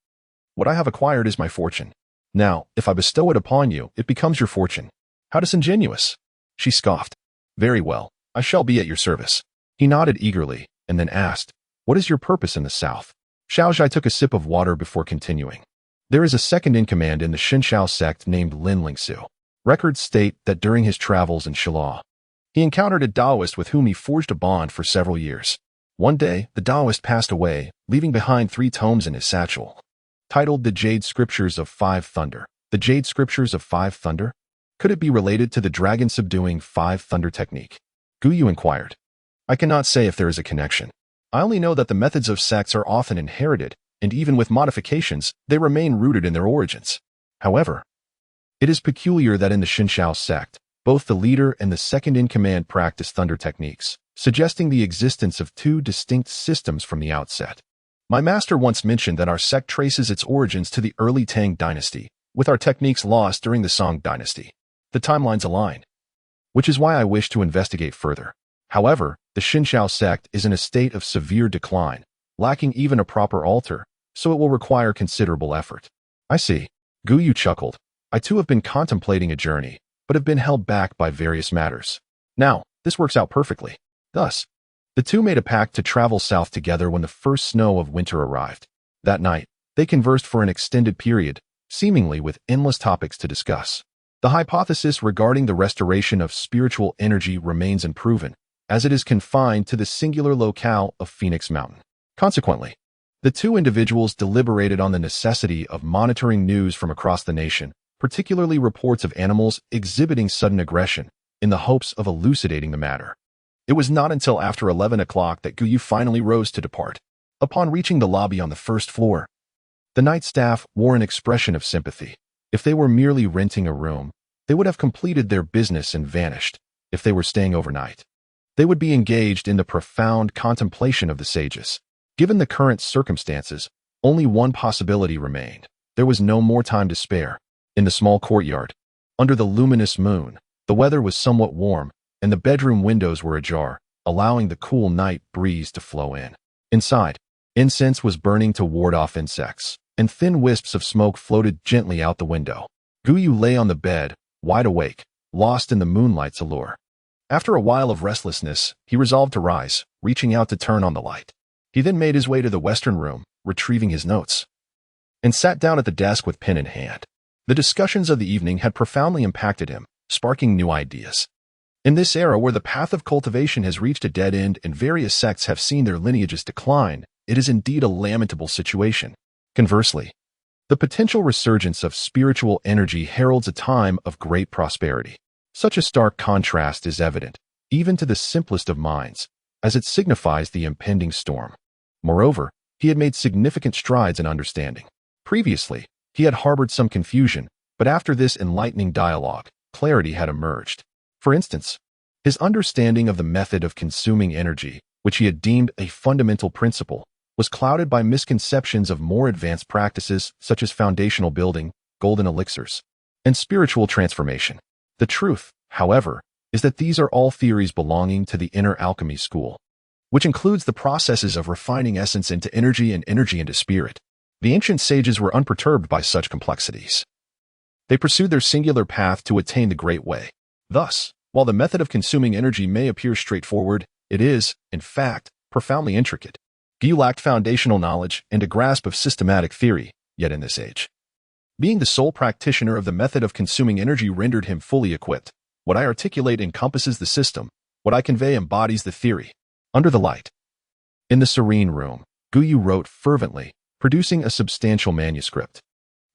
What I have acquired is my fortune. Now, if I bestow it upon you, it becomes your fortune." "How disingenuous!" she scoffed. "Very well, I shall be at your service." He nodded eagerly, and then asked, "What is your purpose in the south?" Xiaozhai took a sip of water before continuing. "There is a second-in-command in the Xinshao sect named Lin Lingsu. Records state that during his travels in Shala, he encountered a Daoist with whom he forged a bond for several years. One day, the Daoist passed away, leaving behind 3 tomes in his satchel, titled The Jade Scriptures of 5 Thunder. The Jade Scriptures of 5 Thunder? Could it be related to the dragon-subduing 5 Thunder technique?" Guyu inquired. "I cannot say if there is a connection. I only know that the methods of sects are often inherited, and even with modifications, they remain rooted in their origins. However, it is peculiar that in the Xinshao sect, both the leader and the second-in-command practice thunder techniques, suggesting the existence of 2 distinct systems from the outset. My master once mentioned that our sect traces its origins to the early Tang dynasty, with our techniques lost during the Song dynasty. The timelines align." which is why I wish to investigate further. However, the Xinxiao sect is in a state of severe decline, lacking even a proper altar, so it will require considerable effort. I see. Guyu chuckled. I too have been contemplating a journey, but have been held back by various matters. Now, this works out perfectly. Thus, the two made a pact to travel south together when the first snow of winter arrived. That night, they conversed for an extended period, seemingly with endless topics to discuss. The hypothesis regarding the restoration of spiritual energy remains unproven, as it is confined to the singular locale of Phoenix Mountain. Consequently, the two individuals deliberated on the necessity of monitoring news from across the nation, particularly reports of animals exhibiting sudden aggression, in the hopes of elucidating the matter. It was not until after 11 o'clock that Guyu finally rose to depart. Upon reaching the lobby on the first floor, the night staff wore an expression of sympathy. If they were merely renting a room, they would have completed their business and vanished. If they were staying overnight, they would be engaged in the profound contemplation of the sages. Given the current circumstances, only one possibility remained. There was no more time to spare. In the small courtyard, under the luminous moon, the weather was somewhat warm, and the bedroom windows were ajar, allowing the cool night breeze to flow in. Inside, incense was burning to ward off insects, and thin wisps of smoke floated gently out the window. Guyu lay on the bed, wide awake, lost in the moonlight's allure. After a while of restlessness, he resolved to rise, reaching out to turn on the light. He then made his way to the western room, retrieving his notes, and sat down at the desk with pen in hand. The discussions of the evening had profoundly impacted him, sparking new ideas. In this era where the path of cultivation has reached a dead end and various sects have seen their lineages decline, it is indeed a lamentable situation. Conversely, the potential resurgence of spiritual energy heralds a time of great prosperity. Such a stark contrast is evident, even to the simplest of minds, as it signifies the impending storm. Moreover, he had made significant strides in understanding. Previously, he had harbored some confusion, but after this enlightening dialogue, clarity had emerged. For instance, his understanding of the method of consuming energy, which he had deemed a fundamental principle, was clouded by misconceptions of more advanced practices such as foundational building, golden elixirs, and spiritual transformation. The truth, however, is that these are all theories belonging to the inner alchemy school, which includes the processes of refining essence into energy and energy into spirit. The ancient sages were unperturbed by such complexities. They pursued their singular path to attain the Great Way. Thus, while the method of consuming energy may appear straightforward, it is, in fact, profoundly intricate. Guyu lacked foundational knowledge and a grasp of systematic theory, yet in this age, being the sole practitioner of the method of consuming energy rendered him fully equipped. What I articulate encompasses the system, what I convey embodies the theory. Under the light, in the serene room, Guyu wrote fervently, producing a substantial manuscript,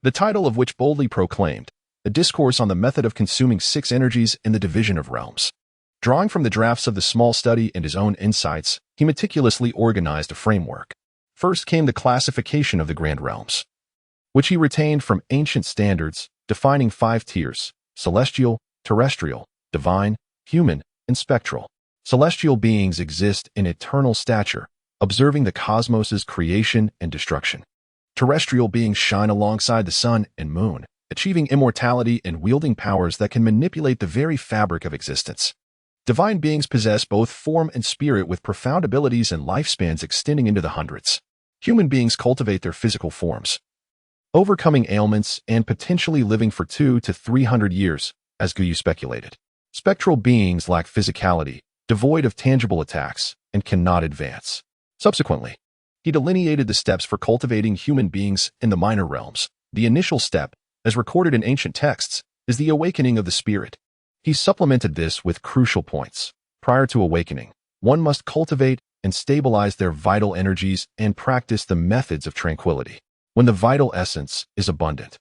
the title of which boldly proclaimed, A Discourse on the Method of Consuming Six Energies in the Division of Realms. Drawing from the drafts of the small study and his own insights, he meticulously organized a framework. First came the classification of the grand realms, which he retained from ancient standards, defining 5 tiers: celestial, terrestrial, divine, human, and spectral. Celestial beings exist in eternal stature, observing the cosmos's creation and destruction. Terrestrial beings shine alongside the sun and moon, achieving immortality and wielding powers that can manipulate the very fabric of existence. Divine beings possess both form and spirit with profound abilities and lifespans extending into the hundreds. Human beings cultivate their physical forms, overcoming ailments and potentially living for 200 to 300 years, as Guyu speculated. Spectral beings lack physicality, devoid of tangible attacks, and cannot advance. Subsequently, he delineated the steps for cultivating human beings in the minor realms. The initial step, as recorded in ancient texts, is the awakening of the spirit. He supplemented this with crucial points. Prior to awakening, one must cultivate and stabilize their vital energies and practice the methods of tranquility. When the vital essence is abundant,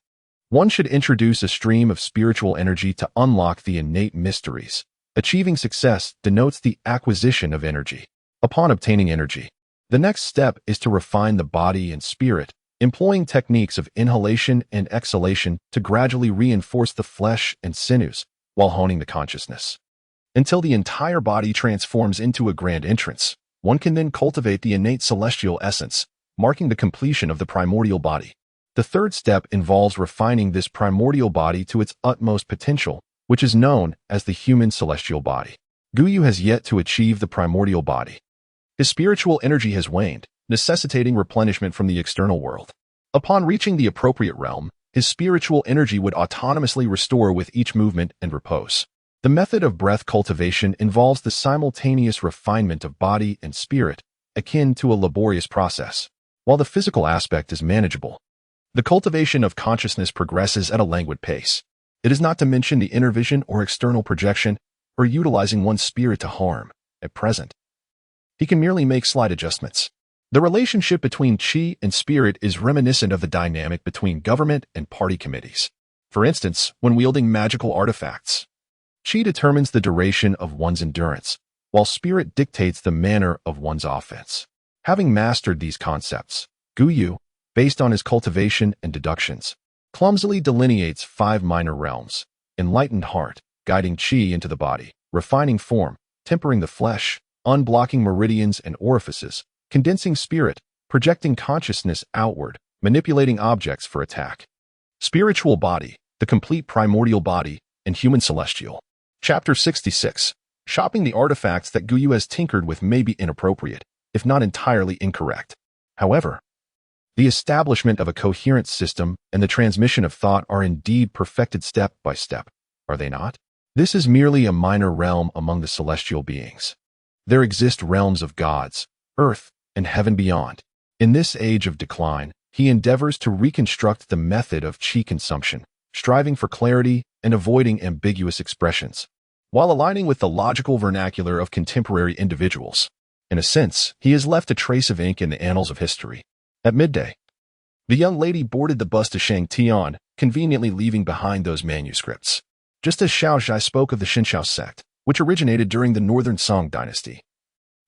one should introduce a stream of spiritual energy to unlock the innate mysteries. Achieving success denotes the acquisition of energy. Upon obtaining energy, the next step is to refine the body and spirit, employing techniques of inhalation and exhalation to gradually reinforce the flesh and sinews, while honing the consciousness, until the entire body transforms into a grand entrance. One can then cultivate the innate celestial essence, marking the completion of the primordial body. The third step involves refining this primordial body to its utmost potential, which is known as the human celestial body. Guyu has yet to achieve the primordial body. His spiritual energy has waned, necessitating replenishment from the external world. Upon reaching the appropriate realm, his spiritual energy would autonomously restore with each movement and repose. The method of breath cultivation involves the simultaneous refinement of body and spirit, akin to a laborious process. While the physical aspect is manageable, the cultivation of consciousness progresses at a languid pace. It is not to mention the inner vision or external projection, or utilizing one's spirit to harm. At present, he can merely make slight adjustments. The relationship between qi and spirit is reminiscent of the dynamic between government and party committees. For instance, when wielding magical artifacts, qi determines the duration of one's endurance, while spirit dictates the manner of one's offense. Having mastered these concepts, Guyu, based on his cultivation and deductions, clumsily delineates 5 minor realms: enlightened heart, guiding qi into the body; refining form, tempering the flesh; unblocking meridians and orifices; condensing spirit, projecting consciousness outward; manipulating objects for attack. Spiritual body, the complete primordial body, and human celestial. Chapter 66. Shopping the artifacts that Guyu has tinkered with may be inappropriate, if not entirely incorrect. However, the establishment of a coherent system and the transmission of thought are indeed perfected step by step, are they not? This is merely a minor realm among the celestial beings. There exist realms of gods, earth, and heaven beyond. In this age of decline, he endeavors to reconstruct the method of qi consumption, striving for clarity and avoiding ambiguous expressions, while aligning with the logical vernacular of contemporary individuals. In a sense, he has left a trace of ink in the annals of history. At midday, the young lady boarded the bus to Shangtian, conveniently leaving behind those manuscripts. Just as Xiaozhai spoke of the Xinxiao sect, which originated during the Northern Song dynasty.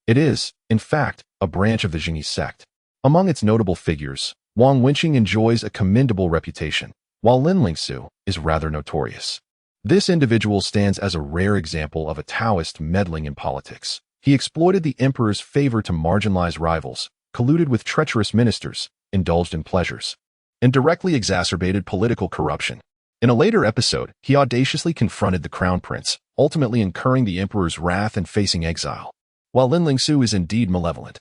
It is, in fact, a branch of the Jingyi sect. Among its notable figures, Wang Wenqing enjoys a commendable reputation, while Lin Lingsu is rather notorious. This individual stands as a rare example of a Daoist meddling in politics. He exploited the emperor's favor to marginalize rivals, colluded with treacherous ministers, indulged in pleasures, and directly exacerbated political corruption. In a later episode, he audaciously confronted the crown prince, ultimately incurring the emperor's wrath and facing exile. While Lin Lingsu is indeed malevolent,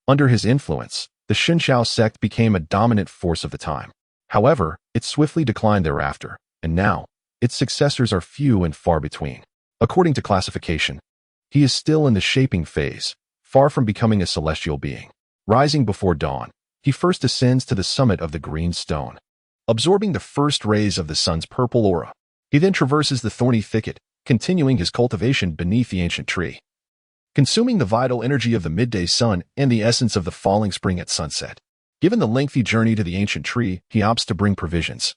under his influence, the Xinxiao sect became a dominant force of the time. However, it swiftly declined thereafter, and now, its successors are few and far between. According to classification, he is still in the shaping phase, far from becoming a celestial being. Rising before dawn, he first ascends to the summit of the green stone, absorbing the first rays of the sun's purple aura. He then traverses the thorny thicket, continuing his cultivation beneath the ancient tree, consuming the vital energy of the midday sun and the essence of the falling spring at sunset. Given the lengthy journey to the ancient tree, he opts to bring provisions,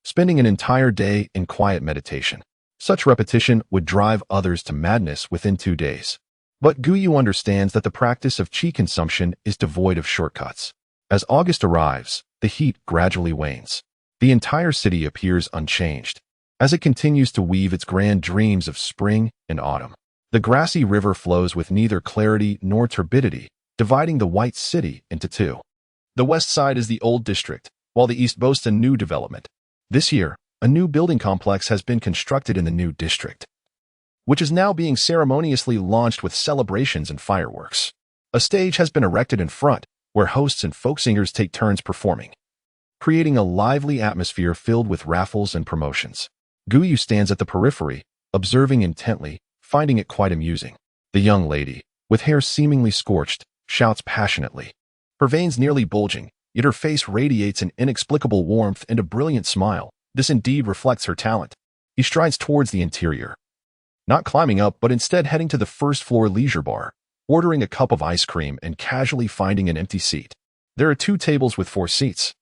spending an entire day in quiet meditation. Such repetition would drive others to madness within 2 days. But Guyu understands that the practice of qi consumption is devoid of shortcuts. As August arrives, the heat gradually wanes. The entire city appears unchanged, as it continues to weave its grand dreams of spring and autumn. The grassy river flows with neither clarity nor turbidity, dividing the white city into two. The west side is the old district, while the east boasts a new development. This year, a new building complex has been constructed in the new district, which is now being ceremoniously launched with celebrations and fireworks. A stage has been erected in front, where hosts and folk singers take turns performing, creating a lively atmosphere filled with raffles and promotions. Guyu stands at the periphery, observing intently, finding it quite amusing. The young lady, with hair seemingly scorched, shouts passionately, her veins nearly bulging, yet her face radiates an inexplicable warmth and a brilliant smile. This indeed reflects her talent. He strides towards the interior, not climbing up but instead heading to the first-floor leisure bar, ordering a cup of ice cream and casually finding an empty seat. There are 2 tables with 4 seats.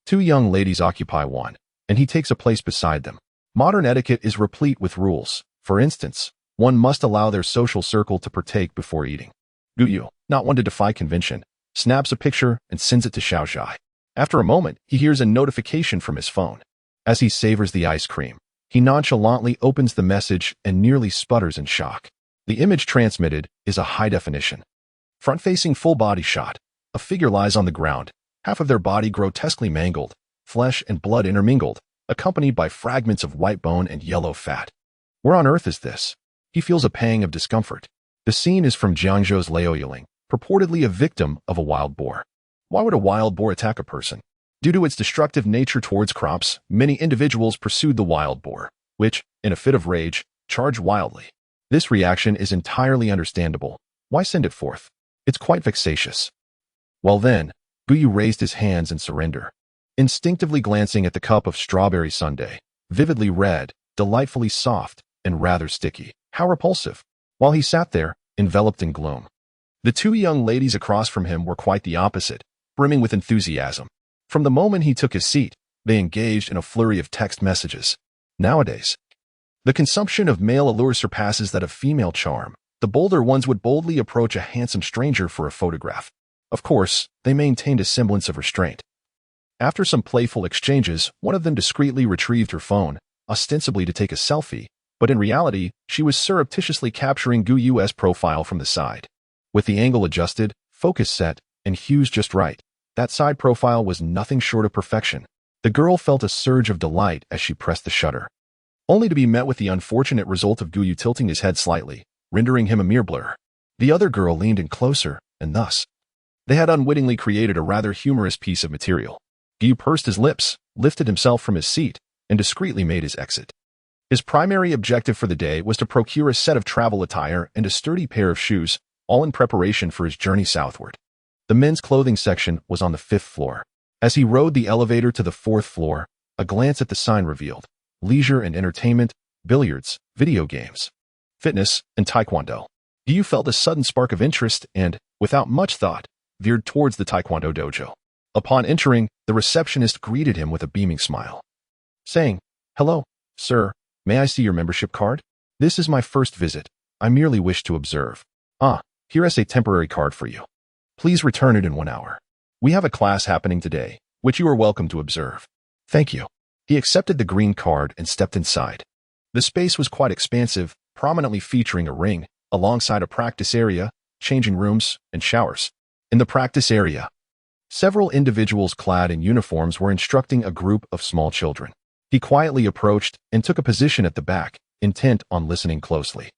2 young ladies occupy one, and he takes a place beside them. Modern etiquette is replete with rules. For instance, one must allow their social circle to partake before eating. Guyu, not one to defy convention, snaps a picture and sends it to Xiaozhai. After a moment, he hears a notification from his phone. As he savors the ice cream, he nonchalantly opens the message and nearly sputters in shock. The image transmitted is a high-definition, front-facing full-body shot. A figure lies on the ground, half of their body grotesquely mangled, flesh and blood intermingled. accompanied by fragments of white bone and yellow fat. Where on earth is this? He feels a pang of discomfort. The scene is from Jiangzhou's Liaoyiling, purportedly a victim of a wild boar. Why would a wild boar attack a person? Due to its destructive nature towards crops, many individuals pursued the wild boar, which, in a fit of rage, charged wildly. This reaction is entirely understandable. Why send it forth? It's quite vexatious. Well then, Guyu raised his hands in surrender, instinctively glancing at the cup of strawberry sundae, vividly red, delightfully soft, and rather sticky. How repulsive! While he sat there, enveloped in gloom. The two young ladies across from him were quite the opposite, brimming with enthusiasm. From the moment he took his seat, they engaged in a flurry of text messages. Nowadays, the consumption of male allure surpasses that of female charm. The bolder ones would boldly approach a handsome stranger for a photograph. Of course, they maintained a semblance of restraint. After some playful exchanges, one of them discreetly retrieved her phone, ostensibly to take a selfie, but in reality, she was surreptitiously capturing Guyu's profile from the side. With the angle adjusted, focus set, and hues just right, that side profile was nothing short of perfection. The girl felt a surge of delight as she pressed the shutter, only to be met with the unfortunate result of Guyu tilting his head slightly, rendering him a mere blur. The other girl leaned in closer, and thus, they had unwittingly created a rather humorous piece of material. Guyu pursed his lips, lifted himself from his seat, and discreetly made his exit. His primary objective for the day was to procure a set of travel attire and a sturdy pair of shoes, all in preparation for his journey southward. The men's clothing section was on the 5th floor. As he rode the elevator to the 4th floor, a glance at the sign revealed leisure and entertainment, billiards, video games, fitness, and taekwondo. Guyu felt a sudden spark of interest and, without much thought, veered towards the taekwondo dojo. Upon entering, the receptionist greeted him with a beaming smile, saying, "Hello, sir, may I see your membership card? This is my first visit. I merely wish to observe. Here is a temporary card for you. Please return it in 1 hour. We have a class happening today, which you are welcome to observe." "Thank you." He accepted the green card and stepped inside. The space was quite expansive, prominently featuring a ring, alongside a practice area, changing rooms, and showers. In the practice area, several individuals clad in uniforms were instructing a group of small children. He quietly approached and took a position at the back, intent on listening closely.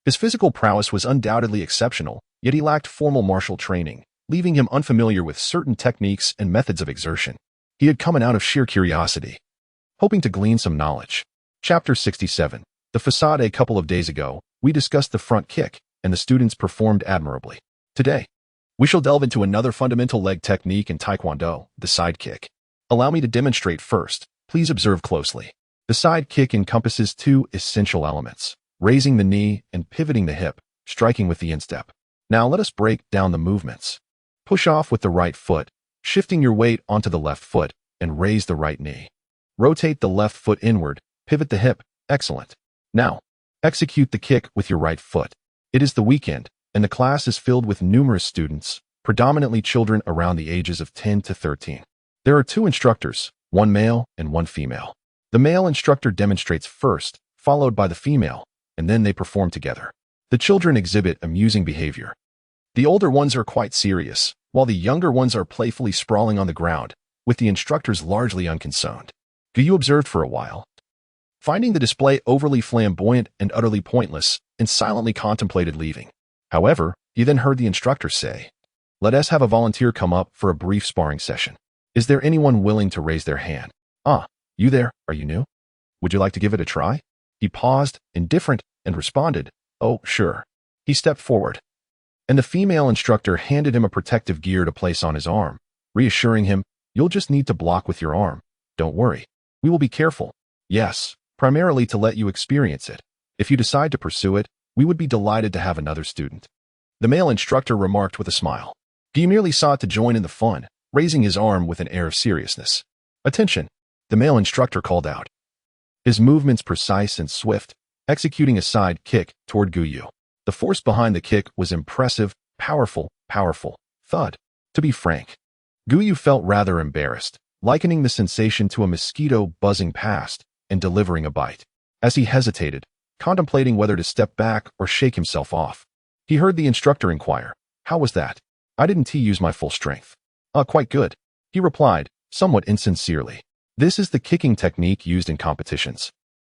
His physical prowess was undoubtedly exceptional, yet he lacked formal martial training, leaving him unfamiliar with certain techniques and methods of exertion. He had come in out of sheer curiosity, hoping to glean some knowledge. Chapter 67. The facade. A couple of days ago, we discussed the front kick, and the students performed admirably. Today, we shall delve into another fundamental leg technique in Taekwondo, the side kick. Allow me to demonstrate first. Please observe closely. The side kick encompasses two essential elements: raising the knee and pivoting the hip, striking with the instep. Now let us break down the movements. Push off with the right foot, shifting your weight onto the left foot, and raise the right knee. Rotate the left foot inward, pivot the hip. Excellent. Now, execute the kick with your right foot. It is the weekend, and the class is filled with numerous students, predominantly children around the ages of 10 to 13. There are two instructors, one male and one female. The male instructor demonstrates first, followed by the female, and then they perform together. The children exhibit amusing behavior. The older ones are quite serious, while the younger ones are playfully sprawling on the ground, with the instructors largely unconcerned. Guyu observed for a while, finding the display overly flamboyant and utterly pointless, and silently contemplated leaving. However, he then heard the instructor say, "Let us have a volunteer come up for a brief sparring session. Is there anyone willing to raise their hand? You there, are you new? Would you like to give it a try?" He paused, indifferent, and responded, "Oh, sure." He stepped forward, and the female instructor handed him a protective gear to place on his arm, reassuring him, "You'll just need to block with your arm. Don't worry. We will be careful. Yes, primarily to let you experience it. If you decide to pursue it, we would be delighted to have another student." The male instructor remarked with a smile. He merely sought to join in the fun, raising his arm with an air of seriousness. "Attention," the male instructor called out, his movements precise and swift, executing a side kick toward Guyu. The force behind the kick was impressive, powerful. Thud. To be frank, Guyu felt rather embarrassed, likening the sensation to a mosquito buzzing past and delivering a bite. As he hesitated, contemplating whether to step back or shake himself off, he heard the instructor inquire, "How was that? I didn't use my full strength." Quite good," he replied, somewhat insincerely. This is the kicking technique used in competitions.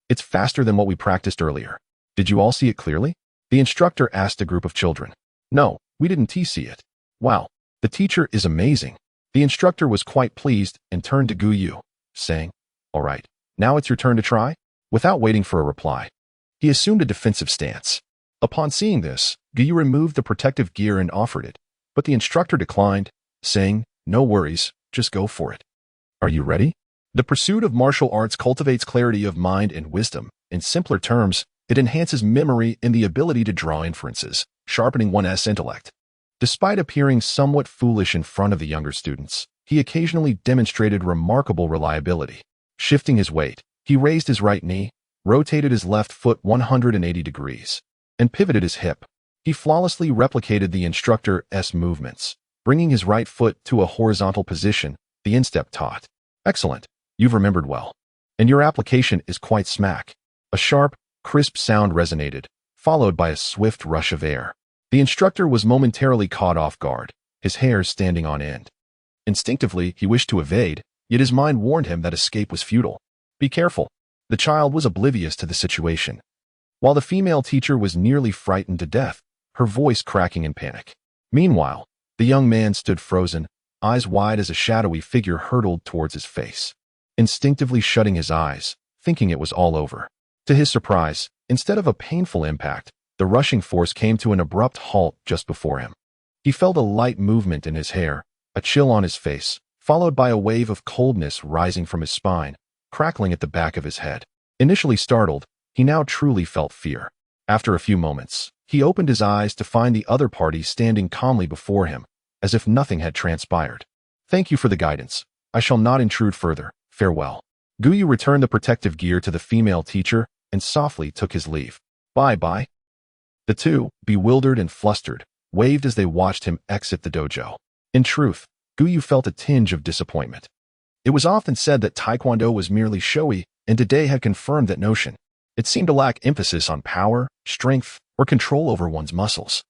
It's faster than what we practiced earlier. Did you all see it clearly? The instructor asked a group of children. No, we didn't see it. Wow, the teacher is amazing. The instructor was quite pleased and turned to Guyu, saying, all right, now it's your turn to try. Without waiting for a reply, he assumed a defensive stance. Upon seeing this, Guyu removed the protective gear and offered it, but the instructor declined, saying, no worries, just go for it. Are you ready? The pursuit of martial arts cultivates clarity of mind and wisdom. In simpler terms, it enhances memory and the ability to draw inferences, sharpening one's intellect. Despite appearing somewhat foolish in front of the younger students, he occasionally demonstrated remarkable reliability. Shifting his weight, he raised his right knee, rotated his left foot 180 degrees, and pivoted his hip. He flawlessly replicated the instructor's movements, bringing his right foot to a horizontal position, the instep taught. Excellent. You've remembered well. And your application is quite smack. A sharp, crisp sound resonated, followed by a swift rush of air. The instructor was momentarily caught off guard, his hair standing on end. Instinctively, he wished to evade, yet his mind warned him that escape was futile. Be careful. The child was oblivious to the situation. While the female teacher was nearly frightened to death, her voice cracking in panic. Meanwhile, the young man stood frozen, eyes wide as a shadowy figure hurtled towards his face, instinctively shutting his eyes, thinking it was all over. To his surprise, instead of a painful impact, the rushing force came to an abrupt halt just before him. He felt a light movement in his hair, a chill on his face, followed by a wave of coldness rising from his spine, crackling at the back of his head. Initially startled, he now truly felt fear. After a few moments, he opened his eyes to find the other party standing calmly before him, as if nothing had transpired. Thank you for the guidance. I shall not intrude further. Farewell. Guyu returned the protective gear to the female teacher and softly took his leave. Bye-bye. The two, bewildered and flustered, waved as they watched him exit the dojo. In truth, Guyu felt a tinge of disappointment. It was often said that Taekwondo was merely showy, and today had confirmed that notion. It seemed to lack emphasis on power, strength, or control over one's muscles.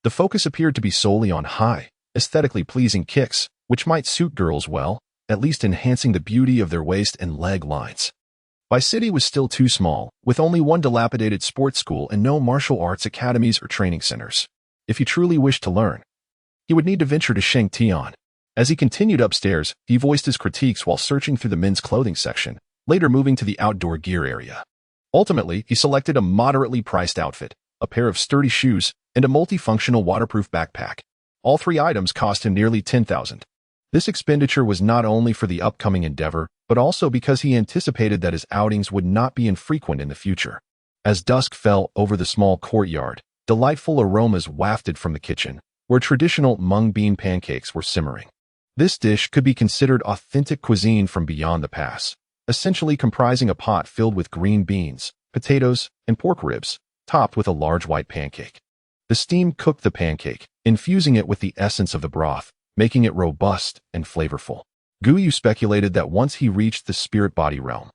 The focus appeared to be solely on high, aesthetically pleasing kicks, which might suit girls well, at least enhancing the beauty of their waist and leg lines. Bai City was still too small, with only one dilapidated sports school and no martial arts academies or training centers. If he truly wished to learn, he would need to venture to Shangtian. As he continued upstairs, he voiced his critiques while searching through the men's clothing section, later moving to the outdoor gear area. Ultimately, he selected a moderately priced outfit, a pair of sturdy shoes, and a multifunctional waterproof backpack. All three items cost him nearly 10,000. This expenditure was not only for the upcoming endeavor, but also because he anticipated that his outings would not be infrequent in the future. As dusk fell over the small courtyard, delightful aromas wafted from the kitchen, where traditional mung bean pancakes were simmering. This dish could be considered authentic cuisine from beyond the pass, essentially comprising a pot filled with green beans, potatoes, and pork ribs, topped with a large white pancake. The steam cooked the pancake, infusing it with the essence of the broth, making it robust and flavorful. Guyu speculated that once he reached the spirit-body realm,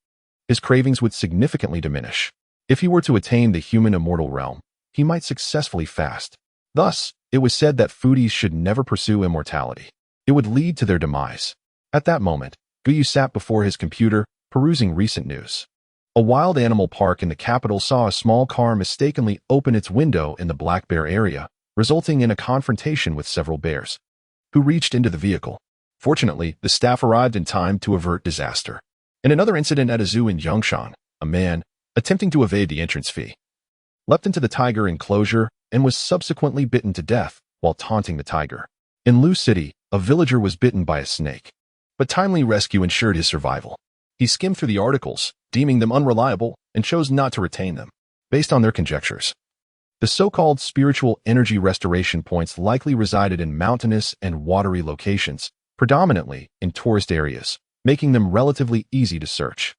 his cravings would significantly diminish. If he were to attain the human immortal realm, he might successfully fast. Thus, it was said that foodies should never pursue immortality. It would lead to their demise. At that moment, Guyu sat before his computer, perusing recent news. A wild animal park in the capital saw a small car mistakenly open its window in the Black Bear area, resulting in a confrontation with several bears, who reached into the vehicle. Fortunately, the staff arrived in time to avert disaster. In another incident at a zoo in Yongshan, a man, attempting to evade the entrance fee, leapt into the tiger enclosure and was subsequently bitten to death while taunting the tiger. In Lu City, a villager was bitten by a snake, but timely rescue ensured his survival. He skimmed through the articles, deeming them unreliable, and chose not to retain them, based on their conjectures. The so-called spiritual energy restoration points likely resided in mountainous and watery locations, predominantly in tourist areas, making them relatively easy to search.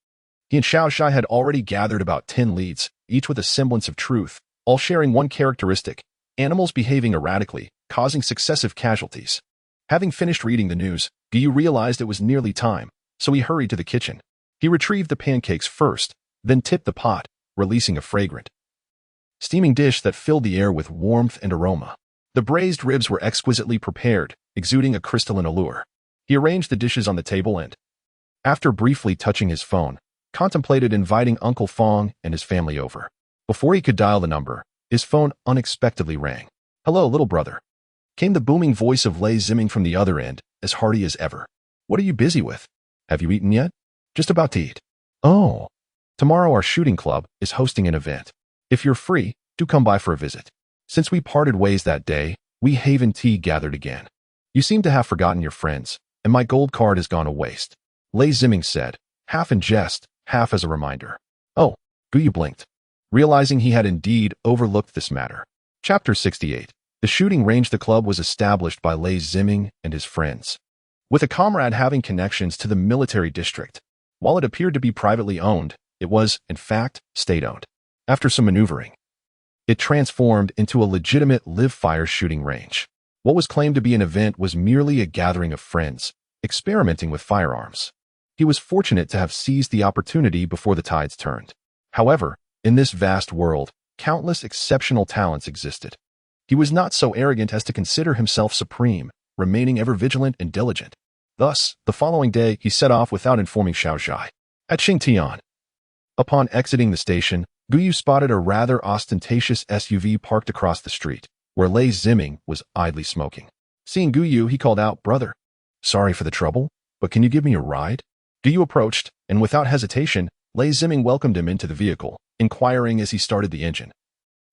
He and Xiaoshai had already gathered about 10 leads, each with a semblance of truth, all sharing one characteristic: animals behaving erratically, causing successive casualties. Having finished reading the news, Guyu realized it was nearly time, so he hurried to the kitchen. He retrieved the pancakes first, then tipped the pot, releasing a fragrant, steaming dish that filled the air with warmth and aroma. The braised ribs were exquisitely prepared, exuding a crystalline allure. He arranged the dishes on the table and, After briefly touching his phone, contemplated inviting Uncle Fong and his family over. Before he could dial the number, his phone unexpectedly rang. "Hello, little brother," came the booming voice of Lei Ziming from the other end, as hearty as ever. "What are you busy with? Have you eaten yet?" "Just about to eat." "Oh, tomorrow our shooting club is hosting an event. If you're free, do come by for a visit. Since we parted ways that day, we Haven Tea gathered again. You seem to have forgotten your friends, and my gold card has gone to waste," Lei Ziming said, half in jest, half as a reminder. Oh, Guyu blinked, realizing he had indeed overlooked this matter. Chapter 68. The shooting range. The club was established by Lei Ziming and his friends, with a comrade having connections to the military district. While it appeared to be privately owned, it was, in fact, state-owned. After some maneuvering, it transformed into a legitimate live-fire shooting range. What was claimed to be an event was merely a gathering of friends, experimenting with firearms. He was fortunate to have seized the opportunity before the tides turned. However, in this vast world, countless exceptional talents existed. He was not so arrogant as to consider himself supreme, remaining ever vigilant and diligent. Thus, the following day, he set off without informing Xiaozhai. At Xingtian. Upon exiting the station, Guyu spotted a rather ostentatious SUV parked across the street, where Lei Ziming was idly smoking. Seeing Guyu, he called out, "Brother, sorry for the trouble, but can you give me a ride?" Guyu approached, and without hesitation, Lei Ziming welcomed him into the vehicle, inquiring as he started the engine.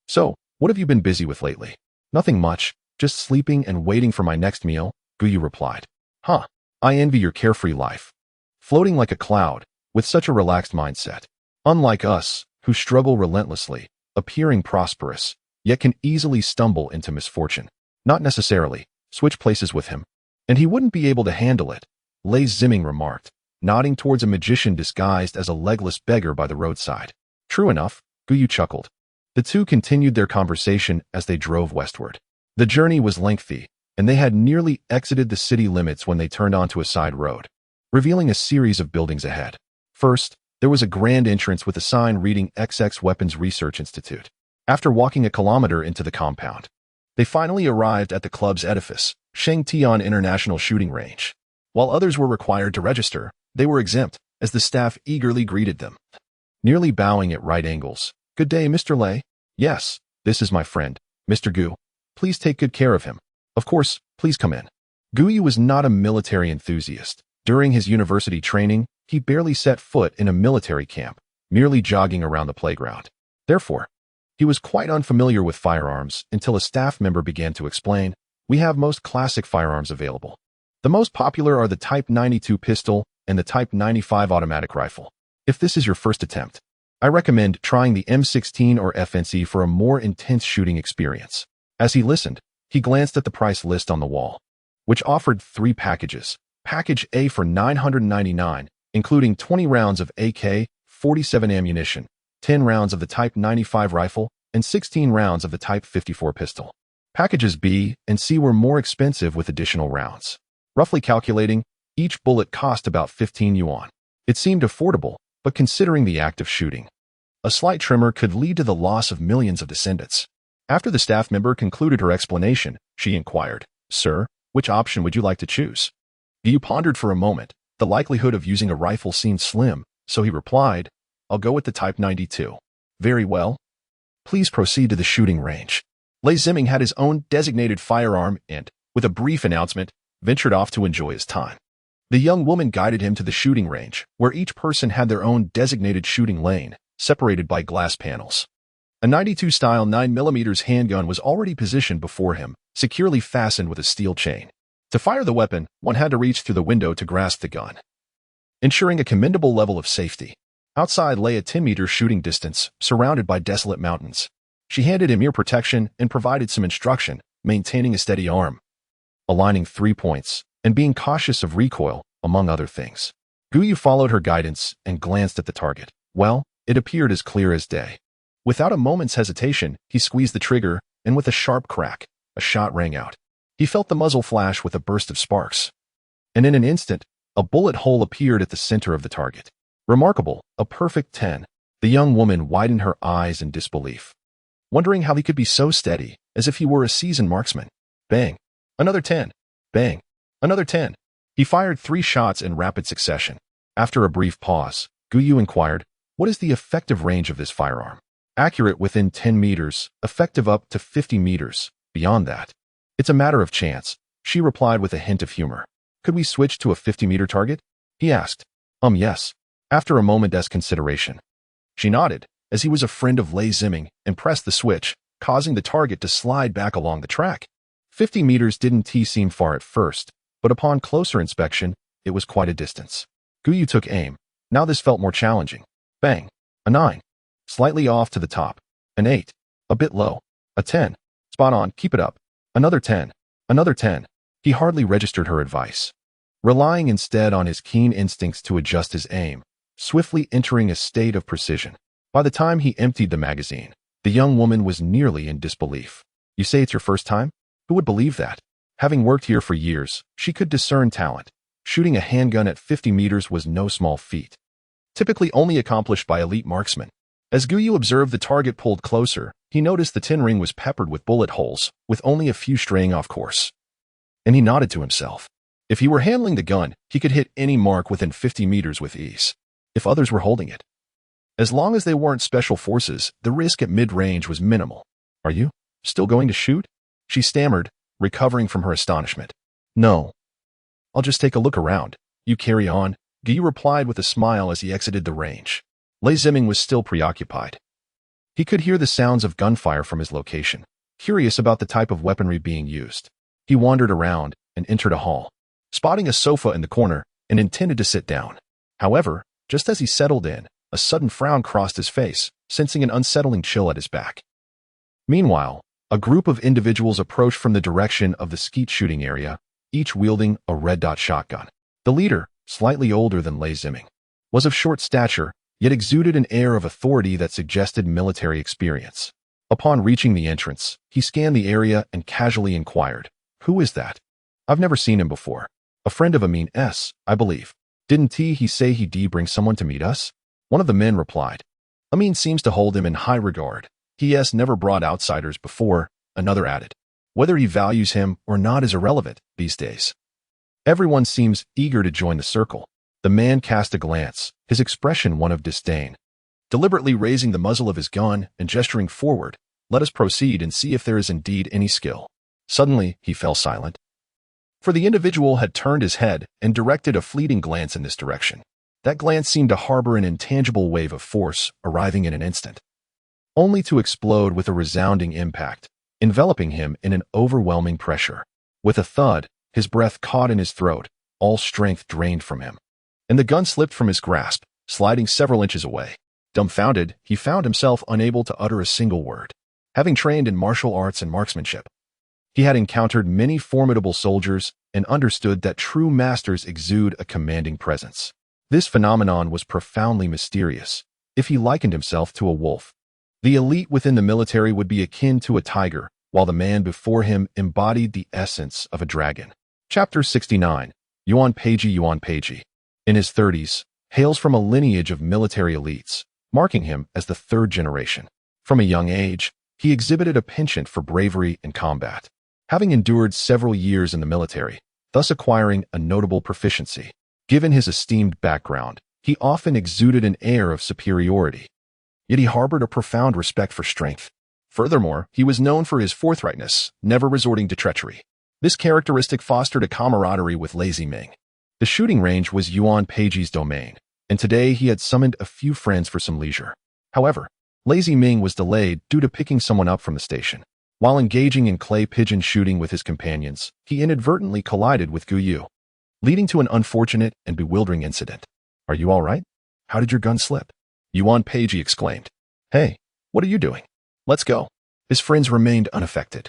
"So, what have you been busy with lately?" "Nothing much, just sleeping and waiting for my next meal," Guyu replied. "Huh, I envy your carefree life. Floating like a cloud, with such a relaxed mindset. Unlike us, who struggle relentlessly, appearing prosperous, yet can easily stumble into misfortune." "Not necessarily. Switch places with him, and he wouldn't be able to handle it," Lei Ziming remarked, nodding towards a magician disguised as a legless beggar by the roadside. "True enough," Guyu chuckled. The two continued their conversation as they drove westward. The journey was lengthy, and they had nearly exited the city limits when they turned onto a side road, revealing a series of buildings ahead. First, there was a grand entrance with a sign reading XX Weapons Research Institute. After walking a kilometer into the compound, they finally arrived at the club's edifice, Shangtian International Shooting Range. While others were required to register, they were exempt, as the staff eagerly greeted them, nearly bowing at right angles. "Good day, Mr. Lei." "Yes, this is my friend, Mr. Gu. Please take good care of him." "Of course, please come in." Guyu was not a military enthusiast. During his university training, he barely set foot in a military camp, merely jogging around the playground. Therefore, he was quite unfamiliar with firearms until a staff member began to explain, "We have most classic firearms available. The most popular are the Type 92 pistol and the Type 95 automatic rifle. If this is your first attempt, I recommend trying the M16 or FNC for a more intense shooting experience." As he listened, he glanced at the price list on the wall, which offered 3 packages. Package A for $999, including 20 rounds of AK-47 ammunition, 10 rounds of the Type 95 rifle, and 16 rounds of the Type 54 pistol. Packages B and C were more expensive with additional rounds. Roughly calculating, each bullet cost about 15 yuan. It seemed affordable, but considering the act of shooting, a slight tremor could lead to the loss of millions of descendants. After the staff member concluded her explanation, she inquired, "Sir, which option would you like to choose?" Guyu pondered for a moment. The likelihood of using a rifle seemed slim, so he replied, "I'll go with the Type 92. "Very well. Please proceed to the shooting range." Lei Ziming had his own designated firearm and, with a brief announcement, ventured off to enjoy his time. The young woman guided him to the shooting range, where each person had their own designated shooting lane, separated by glass panels. A 92-style 9mm handgun was already positioned before him, securely fastened with a steel chain. To fire the weapon, one had to reach through the window to grasp the gun, ensuring a commendable level of safety. Outside lay a 10-meter shooting distance, surrounded by desolate mountains. She handed him ear protection and provided some instruction, maintaining a steady arm, aligning 3 points, and being cautious of recoil, among other things. Guyu followed her guidance and glanced at the target. Well, it appeared as clear as day. Without a moment's hesitation, he squeezed the trigger, and with a sharp crack, a shot rang out. He felt the muzzle flash with a burst of sparks, and in an instant, a bullet hole appeared at the center of the target. Remarkable, a perfect 10. The young woman widened her eyes in disbelief, wondering how he could be so steady, as if he were a seasoned marksman. Bang. Another 10. Bang. Another 10. He fired 3 shots in rapid succession, After a brief pause, Guyu inquired, "What is the effective range of this firearm?" "Accurate within 10 meters, effective up to 50 meters. Beyond that, it's a matter of chance," she replied with a hint of humor. "Could we switch to a 50-meter target?" he asked. Yes. After a moment's consideration. She nodded, as he was a friend of Lei Ziming, and pressed the switch, causing the target to slide back along the track. 50 meters didn't seem far at first, but upon closer inspection, it was quite a distance. Guyu took aim. Now this felt more challenging. Bang. A 9. Slightly off to the top. An 8. A bit low. A 10. Spot on, keep it up. Another 10. Another 10. He hardly registered her advice, relying instead on his keen instincts to adjust his aim, swiftly entering a state of precision. By the time he emptied the magazine, the young woman was nearly in disbelief. "You say it's your first time? Who would believe that?" Having worked here for years, she could discern talent. Shooting a handgun at 50 meters was no small feat, typically only accomplished by elite marksmen. As Guyu observed the target pulled closer, he noticed the tin ring was peppered with bullet holes, with only a few straying off course. And he nodded to himself. If he were handling the gun, he could hit any mark within 50 meters with ease. If others were holding it, as long as they weren't special forces, the risk at mid-range was minimal. "Are you still going to shoot?" she stammered, recovering from her astonishment. "No. I'll just take a look around. You carry on," Guyu replied with a smile as he exited the range. Lei Ziming was still preoccupied. He could hear the sounds of gunfire from his location, curious about the type of weaponry being used. He wandered around and entered a hall, spotting a sofa in the corner, and intended to sit down. However, just as he settled in, a sudden frown crossed his face, sensing an unsettling chill at his back. Meanwhile, a group of individuals approached from the direction of the skeet shooting area, each wielding a red dot shotgun. The leader, slightly older than Lei Ziming, was of short stature, yet exuded an air of authority that suggested military experience. Upon reaching the entrance, he scanned the area and casually inquired, "Who is that? I've never seen him before." "A friend of Amin S., I believe. Didn't he say he'd bring someone to meet us?" One of the men replied. "Amin seems to hold him in high regard. He has never brought outsiders before," another added. "Whether he values him or not is irrelevant these days. Everyone seems eager to join the circle." The man cast a glance, his expression one of disdain. Deliberately raising the muzzle of his gun and gesturing forward, "Let us proceed and see if there is indeed any skill." Suddenly, he fell silent, for the individual had turned his head and directed a fleeting glance in this direction. That glance seemed to harbor an intangible wave of force, arriving in an instant, only to explode with a resounding impact, enveloping him in an overwhelming pressure. With a thud, his breath caught in his throat, all strength drained from him, and the gun slipped from his grasp, sliding several inches away. Dumbfounded, he found himself unable to utter a single word. Having trained in martial arts and marksmanship, he had encountered many formidable soldiers and understood that true masters exude a commanding presence. This phenomenon was profoundly mysterious. If he likened himself to a wolf, the elite within the military would be akin to a tiger, while the man before him embodied the essence of a dragon. Chapter 69. Yuan Peiji. In his 30s, hails from a lineage of military elites, marking him as the third generation. From a young age, he exhibited a penchant for bravery and combat, having endured several years in the military, thus acquiring a notable proficiency. Given his esteemed background, he often exuded an air of superiority, yet he harbored a profound respect for strength. Furthermore, he was known for his forthrightness, never resorting to treachery. This characteristic fostered a camaraderie with Lei Ziming. The shooting range was Yuan Peiji's domain, and today he had summoned a few friends for some leisure. However, Lei Ziming was delayed due to picking someone up from the station. While engaging in clay pigeon shooting with his companions, he inadvertently collided with Guyu, leading to an unfortunate and bewildering incident. "Are you all right? How did your gun slip?" Yuan Peiji exclaimed. "Hey, what are you doing? Let's go." His friends remained unaffected,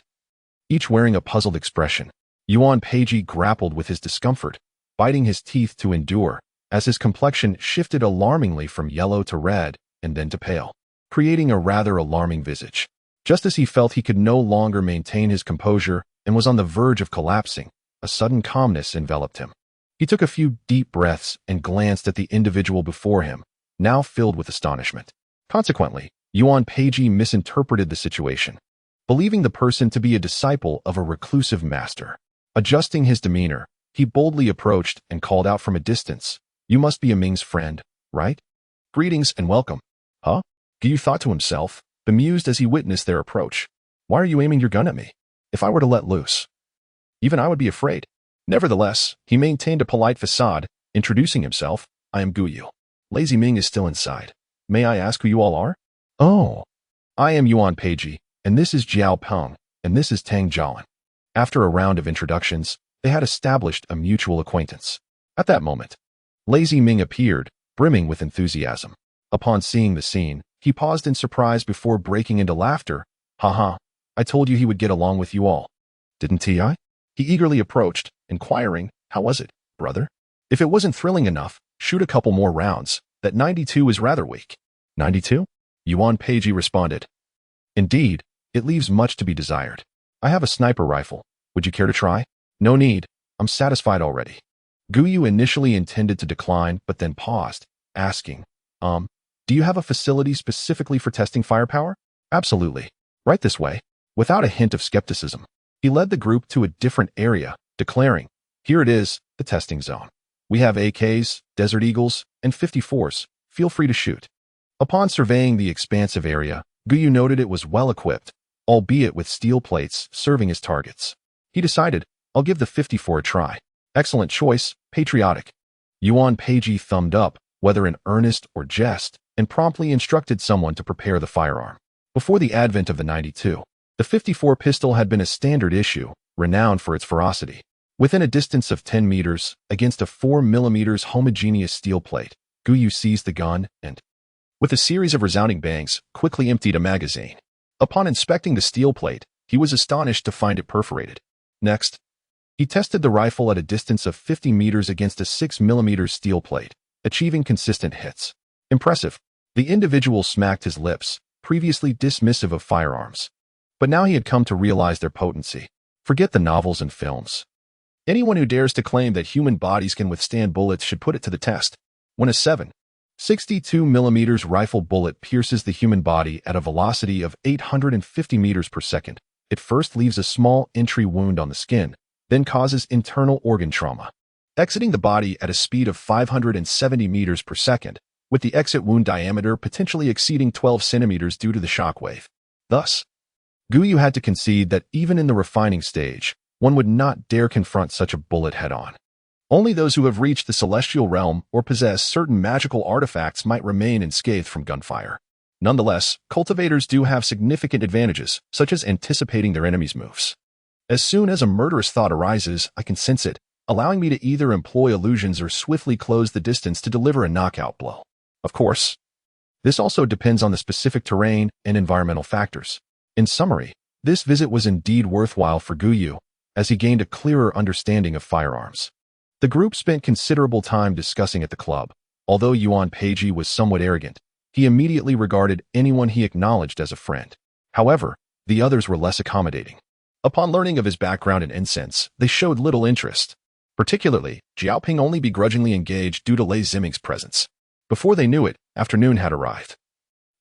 each wearing a puzzled expression. Yuan Peiji grappled with his discomfort, biting his teeth to endure, as his complexion shifted alarmingly from yellow to red and then to pale, creating a rather alarming visage. Just as he felt he could no longer maintain his composure and was on the verge of collapsing, a sudden calmness enveloped him. He took a few deep breaths and glanced at the individual before him, now filled with astonishment. Consequently, Yuan Peiji misinterpreted the situation, believing the person to be a disciple of a reclusive master. Adjusting his demeanor, he boldly approached and called out from a distance, You must be Ming's friend, right? Greetings and welcome. Huh? Gu thought to himself, bemused as he witnessed their approach. Why are you aiming your gun at me? If I were to let loose, even I would be afraid. Nevertheless, he maintained a polite facade, introducing himself. I am Guyu. Lazy Ming is still inside. May I ask who you all are? Oh, I am Yuan Peiji, and this is Jiao Peng, and this is Tang Jialan. After a round of introductions, they had established a mutual acquaintance. At that moment, Lazy Ming appeared, brimming with enthusiasm. Upon seeing the scene, he paused in surprise before breaking into laughter. Haha, I told you he would get along with you all. Didn't I? He eagerly approached, inquiring, how was it, brother? If it wasn't thrilling enough, shoot a couple more rounds. That 92 is rather weak. 92? Yuan Peiji responded. Indeed, it leaves much to be desired. I have a sniper rifle. Would you care to try? No need. I'm satisfied already. Guyu initially intended to decline, but then paused, asking, do you have a facility specifically for testing firepower? Absolutely. Right this way. Without a hint of skepticism, he led the group to a different area, declaring, here it is, the testing zone. We have AKs, Desert Eagles, and 54s. Feel free to shoot. Upon surveying the expansive area, Guyu noted it was well equipped, albeit with steel plates serving as targets. He decided, I'll give the 54 a try. Excellent choice, patriotic. Yuan Peiji thumbed up, whether in earnest or jest, and promptly instructed someone to prepare the firearm. Before the advent of the 92, the 54 pistol had been a standard issue, renowned for its ferocity. Within a distance of 10 meters, against a 4mm homogeneous steel plate, Guyu seized the gun and, with a series of resounding bangs, quickly emptied a magazine. Upon inspecting the steel plate, he was astonished to find it perforated. Next, he tested the rifle at a distance of 50 meters against a 6mm steel plate, achieving consistent hits. Impressive. The individual smacked his lips, previously dismissive of firearms. But now he had come to realize their potency. Forget the novels and films. Anyone who dares to claim that human bodies can withstand bullets should put it to the test. When a 7.62mm rifle bullet pierces the human body at a velocity of 850 meters per second, it first leaves a small entry wound on the skin, then causes internal organ trauma, exiting the body at a speed of 570 meters per second, with the exit wound diameter potentially exceeding 12 centimeters due to the shockwave. Thus, Guyu had to concede that even in the refining stage, one would not dare confront such a bullet head-on. Only those who have reached the celestial realm or possess certain magical artifacts might remain unscathed from gunfire. Nonetheless, cultivators do have significant advantages, such as anticipating their enemies' moves. As soon as a murderous thought arises, I can sense it, allowing me to either employ illusions or swiftly close the distance to deliver a knockout blow. Of course, this also depends on the specific terrain and environmental factors. In summary, this visit was indeed worthwhile for Guyu, as he gained a clearer understanding of firearms. The group spent considerable time discussing at the club. Although Yuan Peiji was somewhat arrogant, he immediately regarded anyone he acknowledged as a friend. However, the others were less accommodating. Upon learning of his background in incense, they showed little interest. Particularly, Jiaoping only begrudgingly engaged due to Lei Ziming's presence. Before they knew it, afternoon had arrived.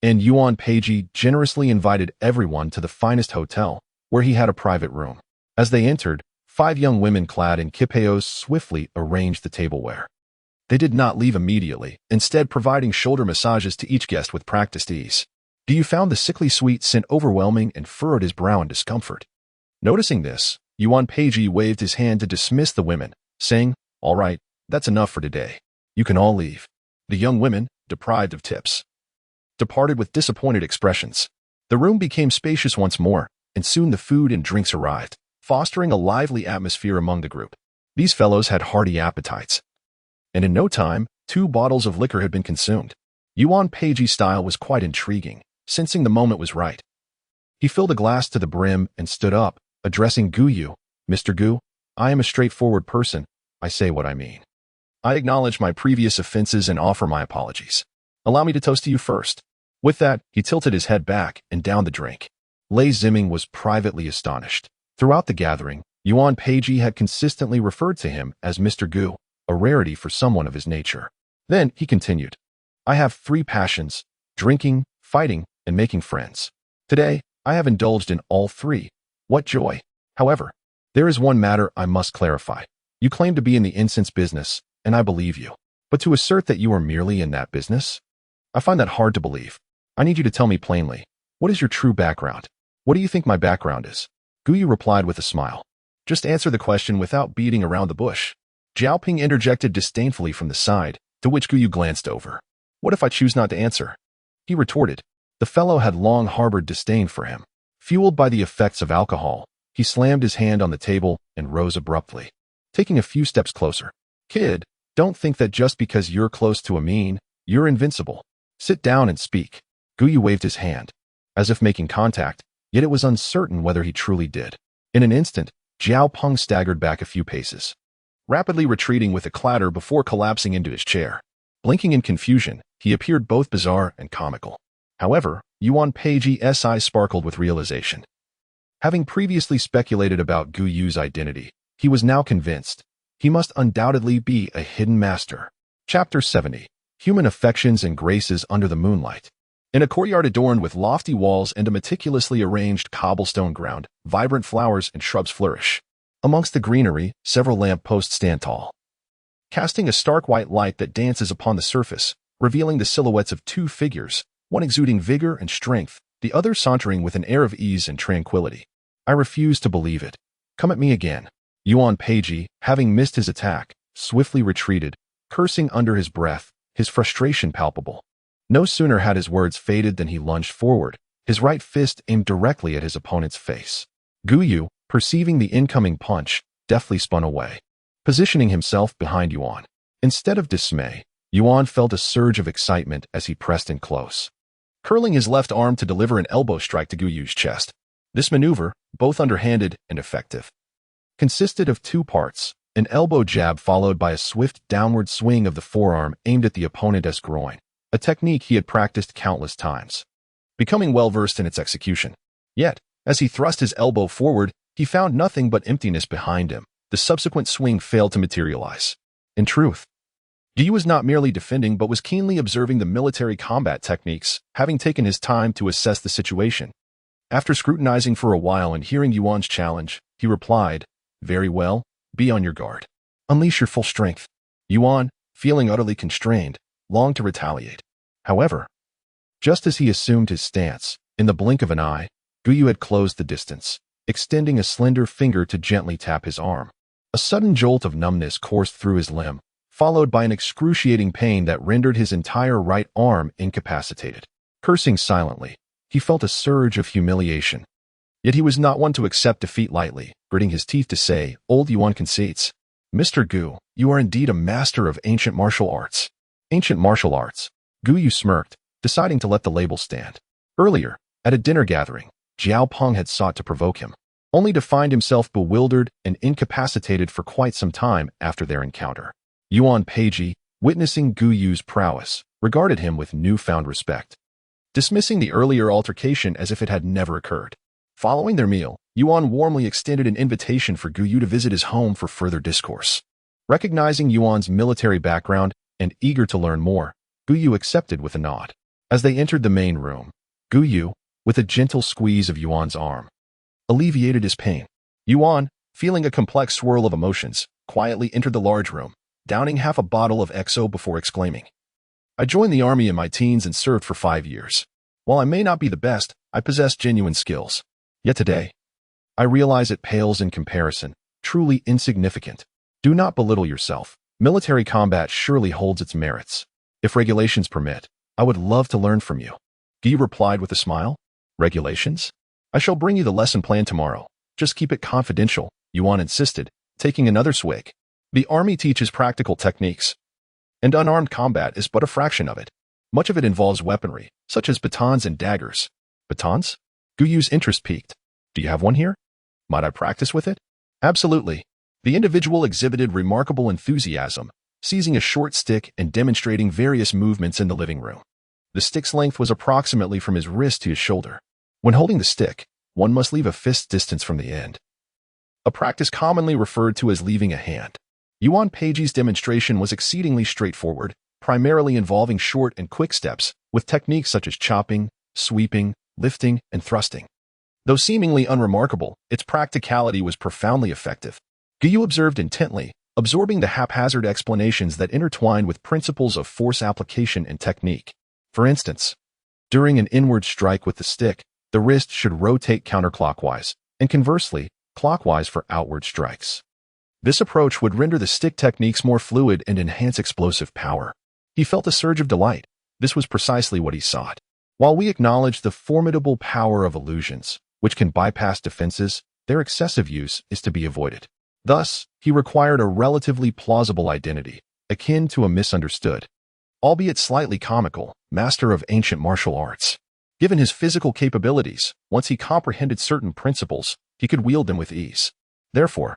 And Yuan Peiji generously invited everyone to the finest hotel, where he had a private room. As they entered, 5 young women clad in kipeos swiftly arranged the tableware. They did not leave immediately, instead providing shoulder massages to each guest with practiced ease. Guyu found the sickly sweet scent overwhelming and furrowed his brow in discomfort. Noticing this, Yuan Peiji waved his hand to dismiss the women, saying, all right, that's enough for today. You can all leave. The young women, deprived of tips, departed with disappointed expressions. The room became spacious once more, and soon the food and drinks arrived, fostering a lively atmosphere among the group. These fellows had hearty appetites, and in no time, 2 bottles of liquor had been consumed. Yuan Peiji's style was quite intriguing, sensing the moment was right. He filled a glass to the brim and stood up, addressing Guyu. Mr. Gu, I am a straightforward person. I say what I mean. I acknowledge my previous offenses and offer my apologies. Allow me to toast to you first. With that, he tilted his head back and downed the drink. Lei Ziming was privately astonished. Throughout the gathering, Yuan Peiji had consistently referred to him as Mr. Gu, a rarity for someone of his nature. Then he continued, I have 3 passions: drinking, fighting, and making friends. Today, I have indulged in all 3. What joy! However, there is one matter I must clarify. You claim to be in the incense business, and I believe you. But to assert that you are merely in that business? I find that hard to believe. I need you to tell me plainly, what is your true background? What do you think my background is? Guyu replied with a smile. Just answer the question without beating around the bush. Jiaoping interjected disdainfully from the side, to which Guyu glanced over. What if I choose not to answer? He retorted. The fellow had long harbored disdain for him. Fueled by the effects of alcohol, he slammed his hand on the table and rose abruptly, taking a few steps closer. Kid, don't think that just because you're close to Amin, you're invincible. Sit down and speak. Guyu waved his hand, as if making contact, yet it was uncertain whether he truly did. In an instant, Jiao Peng staggered back a few paces, rapidly retreating with a clatter before collapsing into his chair. Blinking in confusion, he appeared both bizarre and comical. However, Yuan Peiji's eyes sparkled with realization. Having previously speculated about Guyu's identity, he was now convinced he must undoubtedly be a hidden master. Chapter 70. Human Affections and Graces Under the Moonlight. In a courtyard adorned with lofty walls and a meticulously arranged cobblestone ground, vibrant flowers and shrubs flourish. Amongst the greenery, several lampposts stand tall, casting a stark white light that dances upon the surface, revealing the silhouettes of two figures, one exuding vigor and strength, the other sauntering with an air of ease and tranquility. I refuse to believe it. Come at me again. Yuan Peiji, having missed his attack, swiftly retreated, cursing under his breath, his frustration palpable. No sooner had his words faded than he lunged forward, his right fist aimed directly at his opponent's face. Guyu, perceiving the incoming punch, deftly spun away, positioning himself behind Yuan. Instead of dismay, Yuan felt a surge of excitement as he pressed in close, curling his left arm to deliver an elbow strike to Guyu's chest. This maneuver, both underhanded and effective, consisted of two parts, an elbow jab followed by a swift downward swing of the forearm aimed at the opponent's groin, a technique he had practiced countless times, becoming well-versed in its execution. Yet, as he thrust his elbow forward, he found nothing but emptiness behind him. The subsequent swing failed to materialize. In truth, Guyu was not merely defending but was keenly observing the military combat techniques, having taken his time to assess the situation. After scrutinizing for a while and hearing Yuan's challenge, he replied, "Very well, be on your guard. Unleash your full strength." Yuan, feeling utterly constrained, longed to retaliate. However, just as he assumed his stance, in the blink of an eye, Guyu had closed the distance, extending a slender finger to gently tap his arm. A sudden jolt of numbness coursed through his limb, followed by an excruciating pain that rendered his entire right arm incapacitated. Cursing silently, he felt a surge of humiliation. Yet he was not one to accept defeat lightly, gritting his teeth to say, "Old Yuan concedes. Mr. Gu, you are indeed a master of ancient martial arts." Ancient martial arts. Guyu smirked, deciding to let the label stand. Earlier, at a dinner gathering, Jiao Peng had sought to provoke him, only to find himself bewildered and incapacitated for quite some time after their encounter. Yuan Peiji, witnessing Guyu's prowess, regarded him with newfound respect, dismissing the earlier altercation as if it had never occurred. Following their meal, Yuan warmly extended an invitation for Guyu to visit his home for further discourse. Recognizing Yuan's military background and eager to learn more, Guyu accepted with a nod. As they entered the main room, Guyu, with a gentle squeeze of Yuan's arm, alleviated his pain. Yuan, feeling a complex swirl of emotions, quietly entered the large room, downing half a bottle of XO before exclaiming, "I joined the army in my teens and served for 5 years. While I may not be the best, I possess genuine skills. Yet today, I realize it pales in comparison, truly insignificant. Do not belittle yourself. Military combat surely holds its merits. If regulations permit, I would love to learn from you." Guy replied with a smile. "Regulations? I shall bring you the lesson plan tomorrow. Just keep it confidential," Yuan insisted, taking another swig. "The army teaches practical techniques, and unarmed combat is but a fraction of it. Much of it involves weaponry, such as batons and daggers." "Batons?" Guyu's interest piqued. "Do you have one here? Might I practice with it?" "Absolutely." The individual exhibited remarkable enthusiasm, seizing a short stick and demonstrating various movements in the living room. The stick's length was approximately from his wrist to his shoulder. When holding the stick, one must leave a fist distance from the end, a practice commonly referred to as leaving a hand. Yuan Peiji's demonstration was exceedingly straightforward, primarily involving short and quick steps, with techniques such as chopping, sweeping, lifting, and thrusting. Though seemingly unremarkable, its practicality was profoundly effective. Guyu observed intently, absorbing the haphazard explanations that intertwined with principles of force application and technique. For instance, during an inward strike with the stick, the wrist should rotate counterclockwise, and conversely, clockwise for outward strikes. This approach would render the stick techniques more fluid and enhance explosive power. He felt a surge of delight. This was precisely what he sought. While we acknowledge the formidable power of illusions, which can bypass defenses, their excessive use is to be avoided. Thus, he required a relatively plausible identity, akin to a misunderstood, albeit slightly comical, master of ancient martial arts. Given his physical capabilities, once he comprehended certain principles, he could wield them with ease. Therefore,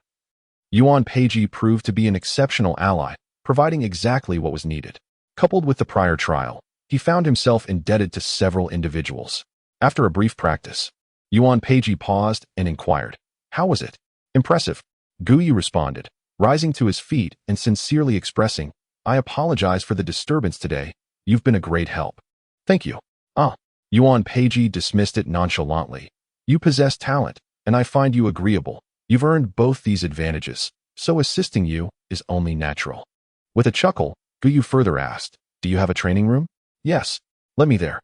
Yuan Peiji proved to be an exceptional ally, providing exactly what was needed. Coupled with the prior trial, he found himself indebted to several individuals. After a brief practice, Yuan Peiji paused and inquired, "How was it?" "Impressive," Guyu responded, rising to his feet and sincerely expressing, "I apologize for the disturbance today. You've been a great help." "Thank you." Yuan Peiji dismissed it nonchalantly. "You possess talent, and I find you agreeable. You've earned both these advantages, so assisting you is only natural." With a chuckle, Guyu further asked, "Do you have a training room?" "Yes. Let me there."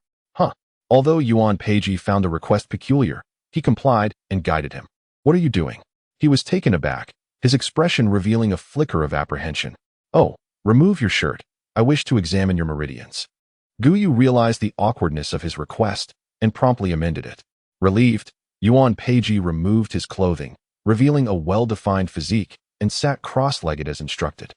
Although Yuan Peiji found the request peculiar, he complied and guided him. "What are you doing?" He was taken aback, his expression revealing a flicker of apprehension. "Oh, remove your shirt. I wish to examine your meridians." Guyu realized the awkwardness of his request and promptly amended it. Relieved, Yuan Peiji removed his clothing, revealing a well-defined physique, and sat cross-legged as instructed.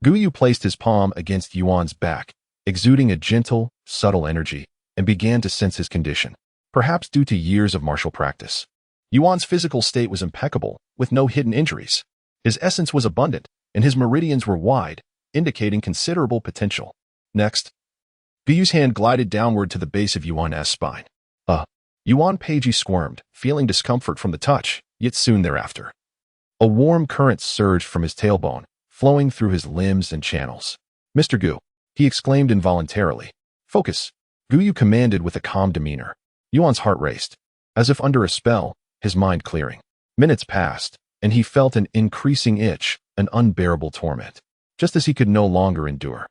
Guyu placed his palm against Yuan's back, exuding a gentle, subtle energy, and began to sense his condition, perhaps due to years of martial practice. Yuan's physical state was impeccable, with no hidden injuries. His essence was abundant, and his meridians were wide, indicating considerable potential. Next, Guyu's hand glided downward to the base of Yuan's spine. Yuan Peiji squirmed, feeling discomfort from the touch, yet soon thereafter, a warm current surged from his tailbone, flowing through his limbs and channels. "Mr. Gu," he exclaimed involuntarily. "Focus," Guyu commanded with a calm demeanor. Yuan's heart raced. As if under a spell, his mind clearing. Minutes passed, and he felt an increasing itch, an unbearable torment. Just as he could no longer endure,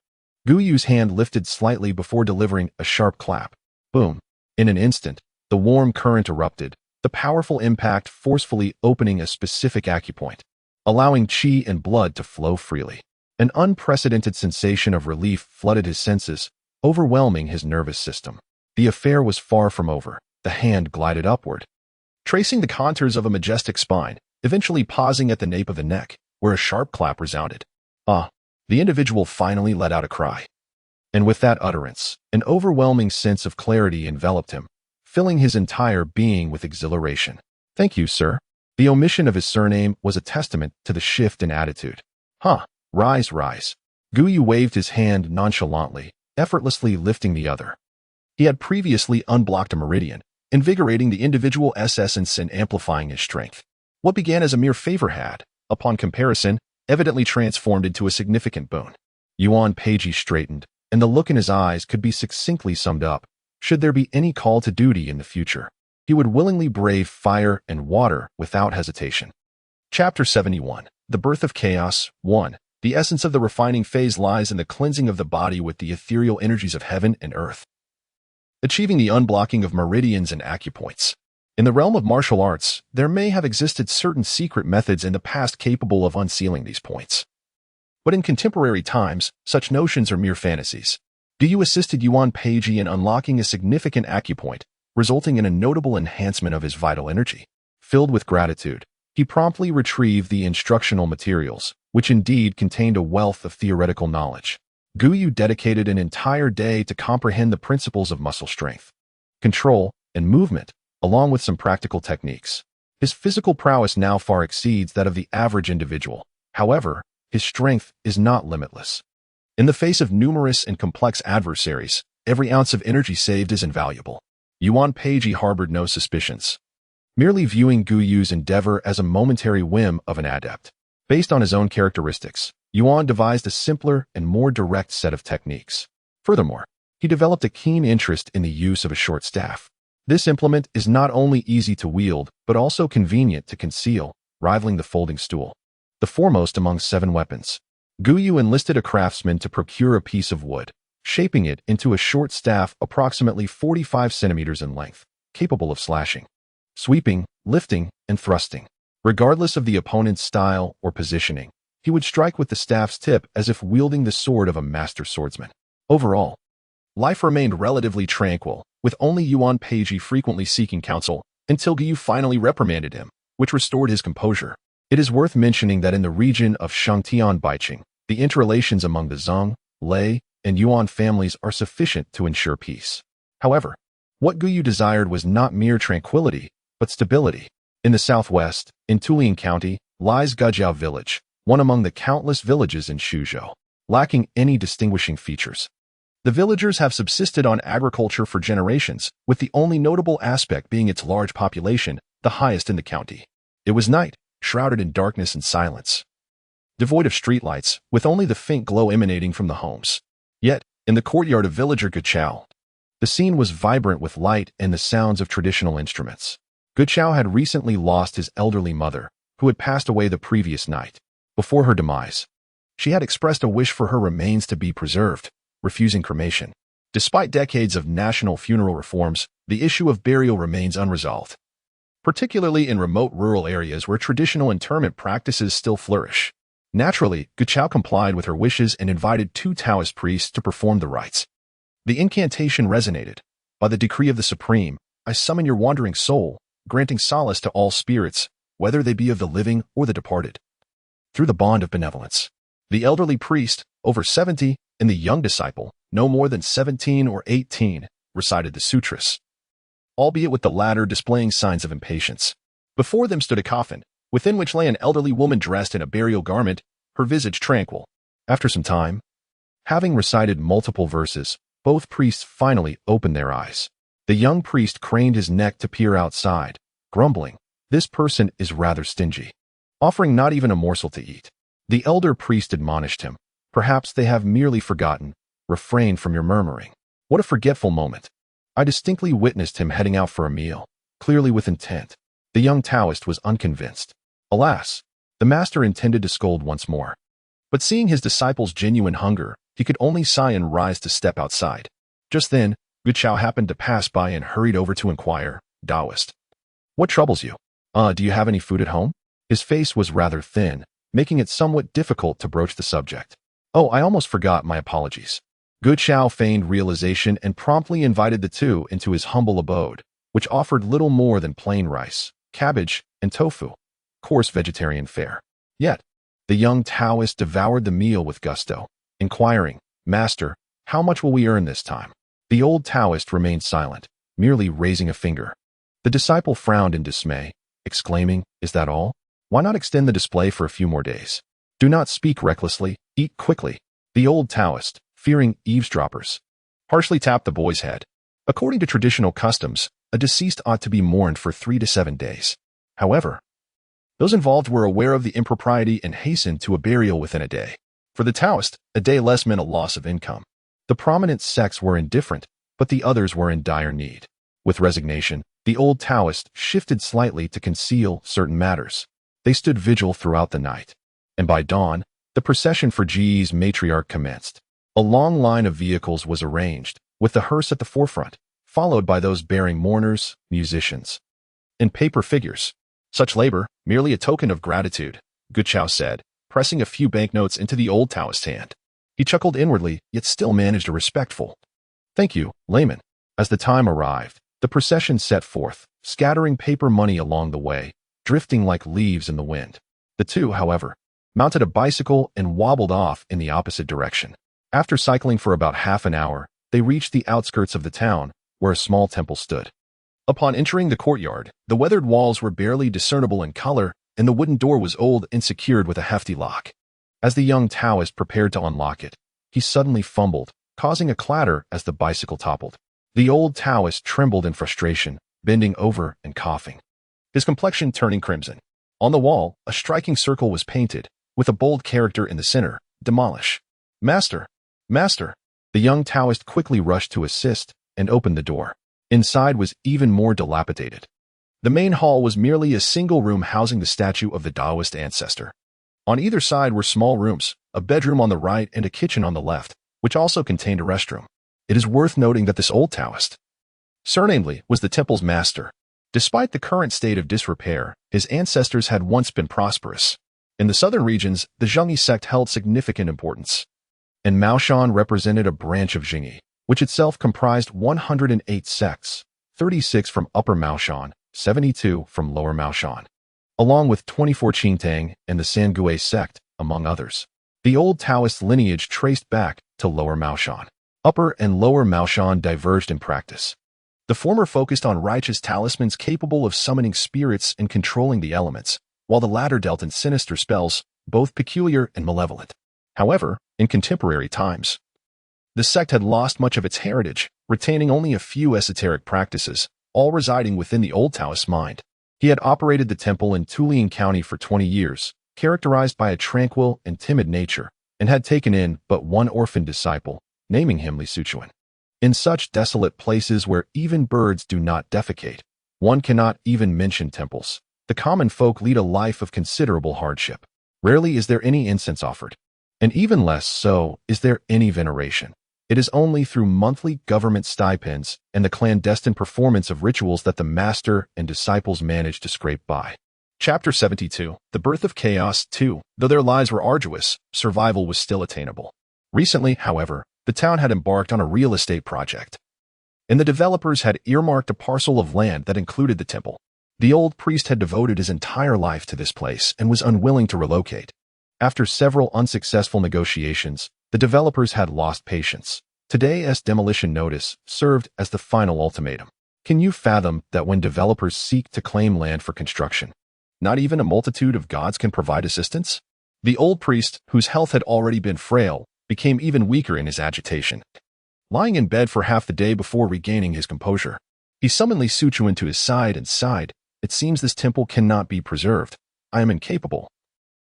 Guyu's hand lifted slightly before delivering a sharp clap. Boom. In an instant, the warm current erupted, the powerful impact forcefully opening a specific acupoint, allowing qi and blood to flow freely. An unprecedented sensation of relief flooded his senses, overwhelming his nervous system. The affair was far from over. The hand glided upward, tracing the contours of a majestic spine, eventually pausing at the nape of the neck, where a sharp clap resounded. The individual finally let out a cry. And with that utterance, an overwhelming sense of clarity enveloped him, filling his entire being with exhilaration. "Thank you, sir." The omission of his surname was a testament to the shift in attitude. Rise. Guyu waved his hand nonchalantly, effortlessly lifting the other. He had previously unblocked a meridian, invigorating the individual's essence and amplifying his strength. What began as a mere favor had, upon comparison, evidently transformed into a significant boon. Yuan Peiji straightened, and the look in his eyes could be succinctly summed up. Should there be any call to duty in the future, he would willingly brave fire and water without hesitation. Chapter 71. The Birth of Chaos. 1. The essence of the refining phase lies in the cleansing of the body with the ethereal energies of heaven and earth, achieving the unblocking of meridians and acupoints. In the realm of martial arts, there may have existed certain secret methods in the past capable of unsealing these points. But in contemporary times, such notions are mere fantasies. Guyu assisted Yuan Peiji in unlocking a significant acupoint, resulting in a notable enhancement of his vital energy. Filled with gratitude, he promptly retrieved the instructional materials, which indeed contained a wealth of theoretical knowledge. Guyu dedicated an entire day to comprehend the principles of muscle strength, control, and movement, along with some practical techniques. His physical prowess now far exceeds that of the average individual. However, his strength is not limitless. In the face of numerous and complex adversaries, every ounce of energy saved is invaluable. Yuan Peiji harbored no suspicions, merely viewing Guyu's endeavor as a momentary whim of an adept. Based on his own characteristics, Yuan devised a simpler and more direct set of techniques. Furthermore, he developed a keen interest in the use of a short staff. This implement is not only easy to wield, but also convenient to conceal, rivaling the folding stool. the foremost among 7 weapons. Guyu enlisted a craftsman to procure a piece of wood, shaping it into a short staff approximately 45 centimeters in length, capable of slashing, sweeping, lifting, and thrusting. Regardless of the opponent's style or positioning, he would strike with the staff's tip as if wielding the sword of a master swordsman. Overall, life remained relatively tranquil, with only Yuan Peiji frequently seeking counsel, until Guyu finally reprimanded him, which restored his composure. It is worth mentioning that in the region of Shangtian Baiqing, the interrelations among the Zheng, Lei, and Yuan families are sufficient to ensure peace. However, what Guyu desired was not mere tranquility, but stability. In the southwest, in Tulian County, lies Gujiao Village, one among the countless villages in Shuzhou, lacking any distinguishing features. The villagers have subsisted on agriculture for generations, with the only notable aspect being its large population, the highest in the county. It was night, shrouded in darkness and silence, devoid of streetlights, with only the faint glow emanating from the homes. Yet, in the courtyard of villager Guchao, the scene was vibrant with light and the sounds of traditional instruments. Guchao had recently lost his elderly mother, who had passed away the previous night. Before her demise, she had expressed a wish for her remains to be preserved, refusing cremation. Despite decades of national funeral reforms, the issue of burial remains unresolved, particularly in remote rural areas where traditional interment practices still flourish. Naturally, Guchao complied with her wishes and invited 2 Taoist priests to perform the rites. The incantation resonated. By the decree of the Supreme, I summon your wandering soul, granting solace to all spirits, whether they be of the living or the departed. Through the bond of benevolence, the elderly priest, over 70, and the young disciple, no more than 17 or 18, recited the sutras, albeit with the latter displaying signs of impatience. Before them stood a coffin, within which lay an elderly woman dressed in a burial garment, her visage tranquil. After some time, having recited multiple verses, both priests finally opened their eyes. The young priest craned his neck to peer outside, grumbling, "This person is rather stingy, offering not even a morsel to eat." The elder priest admonished him, "Perhaps they have merely forgotten. Refrain from your murmuring." What a forgetful moment. I distinctly witnessed him heading out for a meal, clearly with intent. The young Taoist was unconvinced. Alas, the master intended to scold once more. But seeing his disciple's genuine hunger, he could only sigh and rise to step outside. Just then, Guchao happened to pass by and hurried over to inquire, "Daoist, what troubles you? Do you have any food at home?" His face was rather thin, making it somewhat difficult to broach the subject. "Oh, I almost forgot, my apologies." Guchao feigned realization and promptly invited the 2 into his humble abode, which offered little more than plain rice, cabbage, and tofu, coarse vegetarian fare. Yet, the young Taoist devoured the meal with gusto, inquiring, "Master, how much will we earn this time?" The old Taoist remained silent, merely raising a finger. The disciple frowned in dismay, exclaiming, "Is that all? Why not extend the display for a few more days? Do not speak recklessly, eat quickly." The old Taoist, fearing eavesdroppers, harshly tapped the boy's head. According to traditional customs, a deceased ought to be mourned for 3 to 7 days. However, those involved were aware of the impropriety and hastened to a burial within a day. For the Taoist, a day less meant a loss of income. The prominent sects were indifferent, but the others were in dire need. With resignation, the old Taoist shifted slightly to conceal certain matters. They stood vigil throughout the night, and by dawn, the procession for Ji's matriarch commenced. A long line of vehicles was arranged, with the hearse at the forefront, followed by those bearing mourners, musicians, and paper figures. "Such labor, merely a token of gratitude," Guchao said, pressing a few banknotes into the old Taoist's hand. He chuckled inwardly, yet still managed a respectful, "Thank you, layman." As the time arrived, the procession set forth, scattering paper money along the way, drifting like leaves in the wind. The 2, however, mounted a bicycle and wobbled off in the opposite direction. After cycling for about half an hour, they reached the outskirts of the town, where a small temple stood. Upon entering the courtyard, the weathered walls were barely discernible in color, and the wooden door was old and secured with a hefty lock. As the young Taoist prepared to unlock it, he suddenly fumbled, causing a clatter as the bicycle toppled. The old Taoist trembled in frustration, bending over and coughing, his complexion turning crimson. On the wall, a striking circle was painted, with a bold character in the center, "Demolish." "Master! Master!" The young Taoist quickly rushed to assist and opened the door. Inside was even more dilapidated. The main hall was merely a single room housing the statue of the Daoist ancestor. On either side were small rooms, a bedroom on the right and a kitchen on the left, which also contained a restroom. It is worth noting that this old Daoist, surnamedly, was the temple's master. Despite the current state of disrepair, his ancestors had once been prosperous. In the southern regions, the Zhengyi sect held significant importance, and Maoshan represented a branch of Zhengyi, which itself comprised 108 sects, 36 from Upper Maoshan, 72 from Lower Maoshan, along with 24 Qingtang and the Sangui sect, among others. The old Taoist lineage traced back to Lower Maoshan. Upper and Lower Maoshan diverged in practice. The former focused on righteous talismans capable of summoning spirits and controlling the elements, while the latter dealt in sinister spells, both peculiar and malevolent. However, in contemporary times, the sect had lost much of its heritage, retaining only a few esoteric practices, all residing within the old Taoist mind. He had operated the temple in Tulian County for 20 years, characterized by a tranquil and timid nature, and had taken in but one orphan disciple, naming him Li Suchuan. In such desolate places where even birds do not defecate, one cannot even mention temples. The common folk lead a life of considerable hardship. Rarely is there any incense offered, and even less so is there any veneration. It is only through monthly government stipends and the clandestine performance of rituals that the master and disciples manage to scrape by. Chapter 72, The Birth of Chaos 2. Though their lives were arduous, survival was still attainable. Recently, however, the town had embarked on a real estate project, and the developers had earmarked a parcel of land that included the temple. The old priest had devoted his entire life to this place and was unwilling to relocate. After several unsuccessful negotiations, the developers had lost patience. Today's demolition notice served as the final ultimatum. Can you fathom that when developers seek to claim land for construction, not even a multitude of gods can provide assistance? The old priest, whose health had already been frail, became even weaker in his agitation. Lying in bed for half the day before regaining his composure, he summoned Li Suchuan to his side and sighed, "It seems this temple cannot be preserved. I am incapable,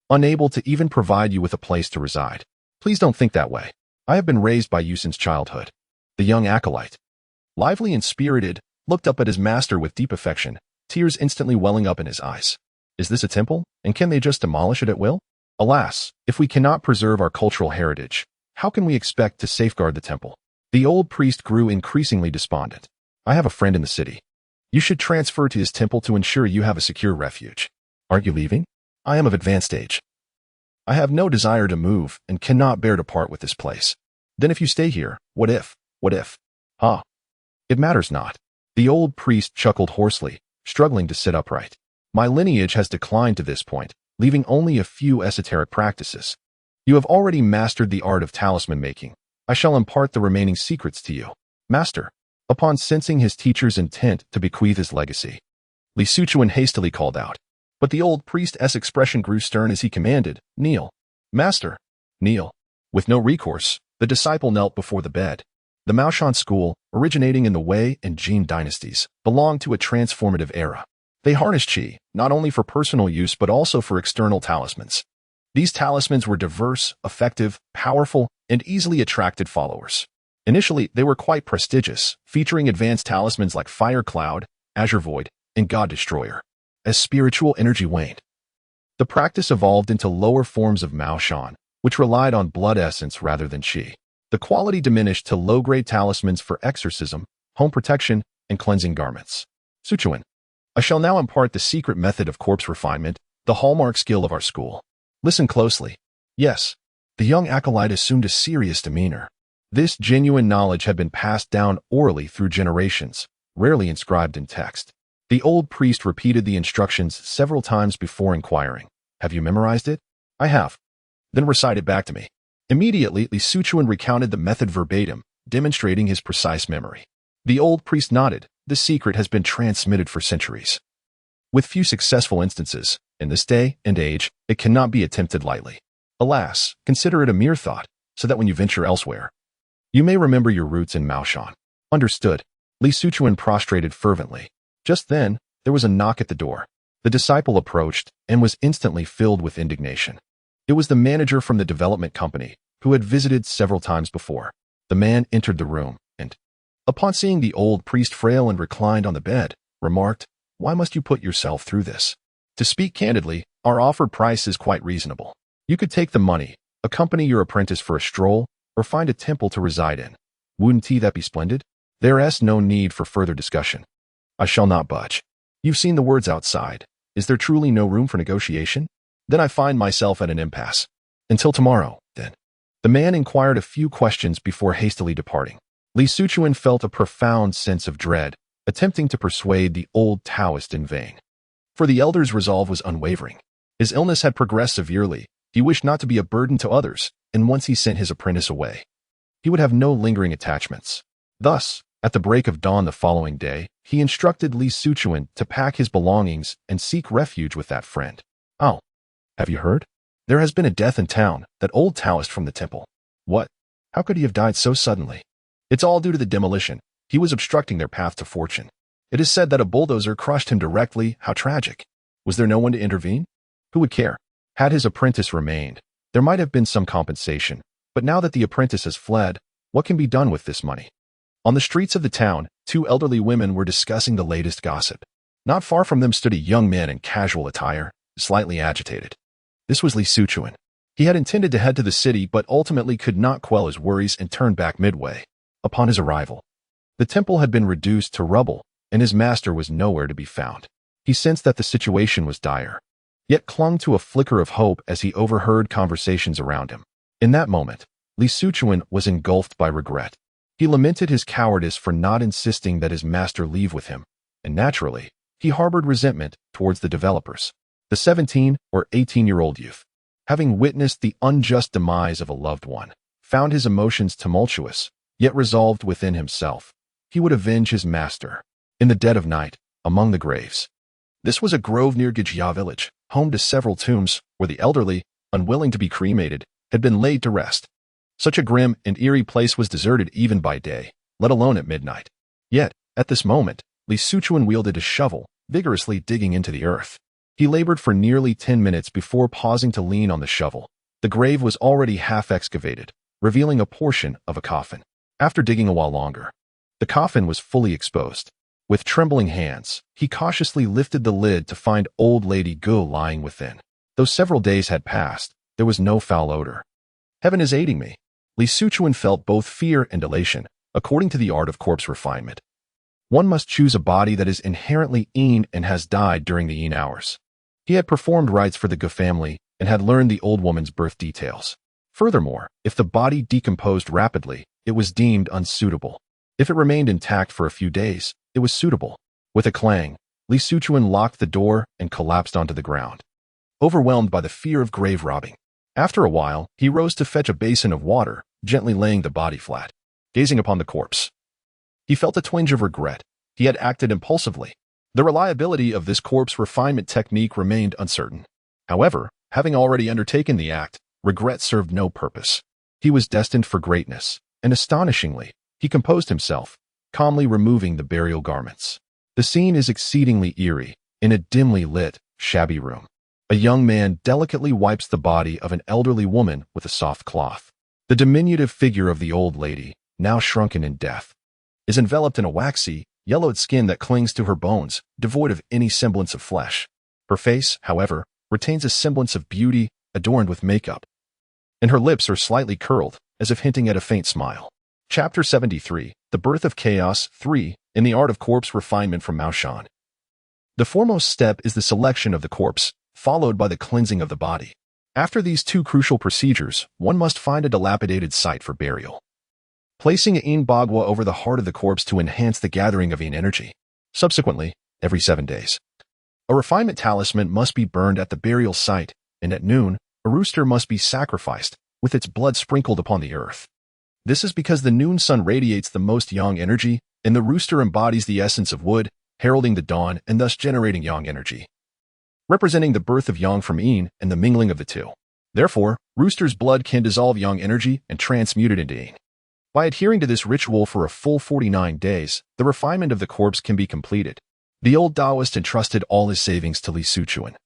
unable to even provide you with a place to reside. Please don't think that way. I have been raised by you since childhood." The young acolyte, lively and spirited, looked up at his master with deep affection, tears instantly welling up in his eyes. Is this a temple, and can they just demolish it at will? Alas, if we cannot preserve our cultural heritage, how can we expect to safeguard the temple? The old priest grew increasingly despondent. I have a friend in the city. You should transfer to his temple to ensure you have a secure refuge. Aren't you leaving? I am of advanced age. I have no desire to move and cannot bear to part with this place. Then if you stay here, what if? Ah, it matters not. The old priest chuckled hoarsely, struggling to sit upright. My lineage has declined to this point, leaving only a few esoteric practices. You have already mastered the art of talisman making. I shall impart the remaining secrets to you, master. Upon sensing his teacher's intent to bequeath his legacy, Li Suchuan hastily called out. But the old priest's expression grew stern as he commanded, "Kneel, master, kneel." With no recourse, the disciple knelt before the bed. The Maoshan school, originating in the Wei and Jin dynasties, belonged to a transformative era. They harnessed qi, not only for personal use but also for external talismans. These talismans were diverse, effective, powerful, and easily attracted followers. Initially, they were quite prestigious, featuring advanced talismans like Fire Cloud, Azure Void, and God Destroyer. As spiritual energy waned, the practice evolved into lower forms of Maoshan, which relied on blood essence rather than qi. The quality diminished to low-grade talismans for exorcism, home protection, and cleansing garments. Suchuan, I shall now impart the secret method of corpse refinement, the hallmark skill of our school. Listen closely. Yes, the young acolyte assumed a serious demeanor. This genuine knowledge had been passed down orally through generations, rarely inscribed in text. The old priest repeated the instructions several times before inquiring, "Have you memorized it?" "I have." "Then recite it back to me." Immediately, Li Suchuan recounted the method verbatim, demonstrating his precise memory. The old priest nodded. The secret has been transmitted for centuries, with few successful instances. In this day and age, it cannot be attempted lightly. Alas, consider it a mere thought, so that when you venture elsewhere, you may remember your roots in Maoshan. Understood. Li Suchuan prostrated fervently. Just then, there was a knock at the door. The disciple approached and was instantly filled with indignation. It was the manager from the development company, who had visited several times before. The man entered the room and, upon seeing the old priest frail and reclined on the bed, remarked, "Why must you put yourself through this? To speak candidly, our offered price is quite reasonable. You could take the money, accompany your apprentice for a stroll, or find a temple to reside in. Wouldn't that be splendid? There is no need for further discussion. I shall not budge. You've seen the words outside. Is there truly no room for negotiation? Then I find myself at an impasse. Until tomorrow, then. The man inquired a few questions before hastily departing. Li Suchuan felt a profound sense of dread, attempting to persuade the old Daoist in vain. For the elder's resolve was unwavering. His illness had progressed severely. He wished not to be a burden to others, and once he sent his apprentice away, he would have no lingering attachments. Thus, at the break of dawn the following day, he instructed Li Suchuan to pack his belongings and seek refuge with that friend. Oh, have you heard? There has been a death in town, that old Daoist from the temple. What? How could he have died so suddenly? It's all due to the demolition. He was obstructing their path to fortune. It is said that a bulldozer crushed him directly. How tragic. Was there no one to intervene? Who would care? Had his apprentice remained, there might have been some compensation, but now that the apprentice has fled, what can be done with this money? On the streets of the town, two elderly women were discussing the latest gossip. Not far from them stood a young man in casual attire, slightly agitated. This was Li Suchuan. He had intended to head to the city but ultimately could not quell his worries and turned back midway. Upon his arrival, the temple had been reduced to rubble, and his master was nowhere to be found. He sensed that the situation was dire, yet clung to a flicker of hope as he overheard conversations around him. In that moment, Li Suchuan was engulfed by regret. He lamented his cowardice for not insisting that his master leave with him, and naturally, he harbored resentment towards the developers. The 17 or 18-year-old youth, having witnessed the unjust demise of a loved one, found his emotions tumultuous, yet resolved within himself. He would avenge his master. In the dead of night, among the graves. This was a grove near Gijia village, home to several tombs, where the elderly, unwilling to be cremated, had been laid to rest. Such a grim and eerie place was deserted even by day, let alone at midnight. Yet, at this moment, Li Suchuan wielded a shovel, vigorously digging into the earth. He labored for nearly 10 minutes before pausing to lean on the shovel. The grave was already half excavated, revealing a portion of a coffin. After digging a while longer, the coffin was fully exposed. With trembling hands, he cautiously lifted the lid to find old Lady Gu lying within. Though several days had passed, there was no foul odor. Heaven is aiding me. Li Suchuan felt both fear and elation, according to the art of corpse refinement. One must choose a body that is inherently Yin and has died during the Yin hours. He had performed rites for the Gu family and had learned the old woman's birth details. Furthermore, if the body decomposed rapidly, it was deemed unsuitable. If it remained intact for a few days, it was suitable. With a clang, Li Suchuan locked the door and collapsed onto the ground, overwhelmed by the fear of grave robbing. After a while, he rose to fetch a basin of water, gently laying the body flat. Gazing upon the corpse, he felt a twinge of regret. He had acted impulsively. The reliability of this corpse refinement technique remained uncertain. However, having already undertaken the act, regret served no purpose. He was destined for greatness, and astonishingly, he composed himself, calmly removing the burial garments. The scene is exceedingly eerie. In a dimly lit, shabby room, a young man delicately wipes the body of an elderly woman with a soft cloth. The diminutive figure of the old lady, now shrunken in death, is enveloped in a waxy, yellowed skin that clings to her bones, devoid of any semblance of flesh. Her face, however, retains a semblance of beauty, adorned with makeup, and her lips are slightly curled, as if hinting at a faint smile. Chapter 73, The Birth of Chaos 3, in the Art of Corpse Refinement from Mao Shan. The foremost step is the selection of the corpse, followed by the cleansing of the body. After these two crucial procedures, one must find a dilapidated site for burial, placing a yin bagua over the heart of the corpse to enhance the gathering of yin energy. Subsequently, every 7 days, a refinement talisman must be burned at the burial site, and at noon, a rooster must be sacrificed, with its blood sprinkled upon the earth. This is because the noon sun radiates the most yang energy, and the rooster embodies the essence of wood, heralding the dawn and thus generating yang energy, representing the birth of yang from yin and the mingling of the two. Therefore, rooster's blood can dissolve yang energy and transmute it into yin. By adhering to this ritual for a full 49 days, the refinement of the corpse can be completed. The old Daoist entrusted all his savings to Li Suchuan,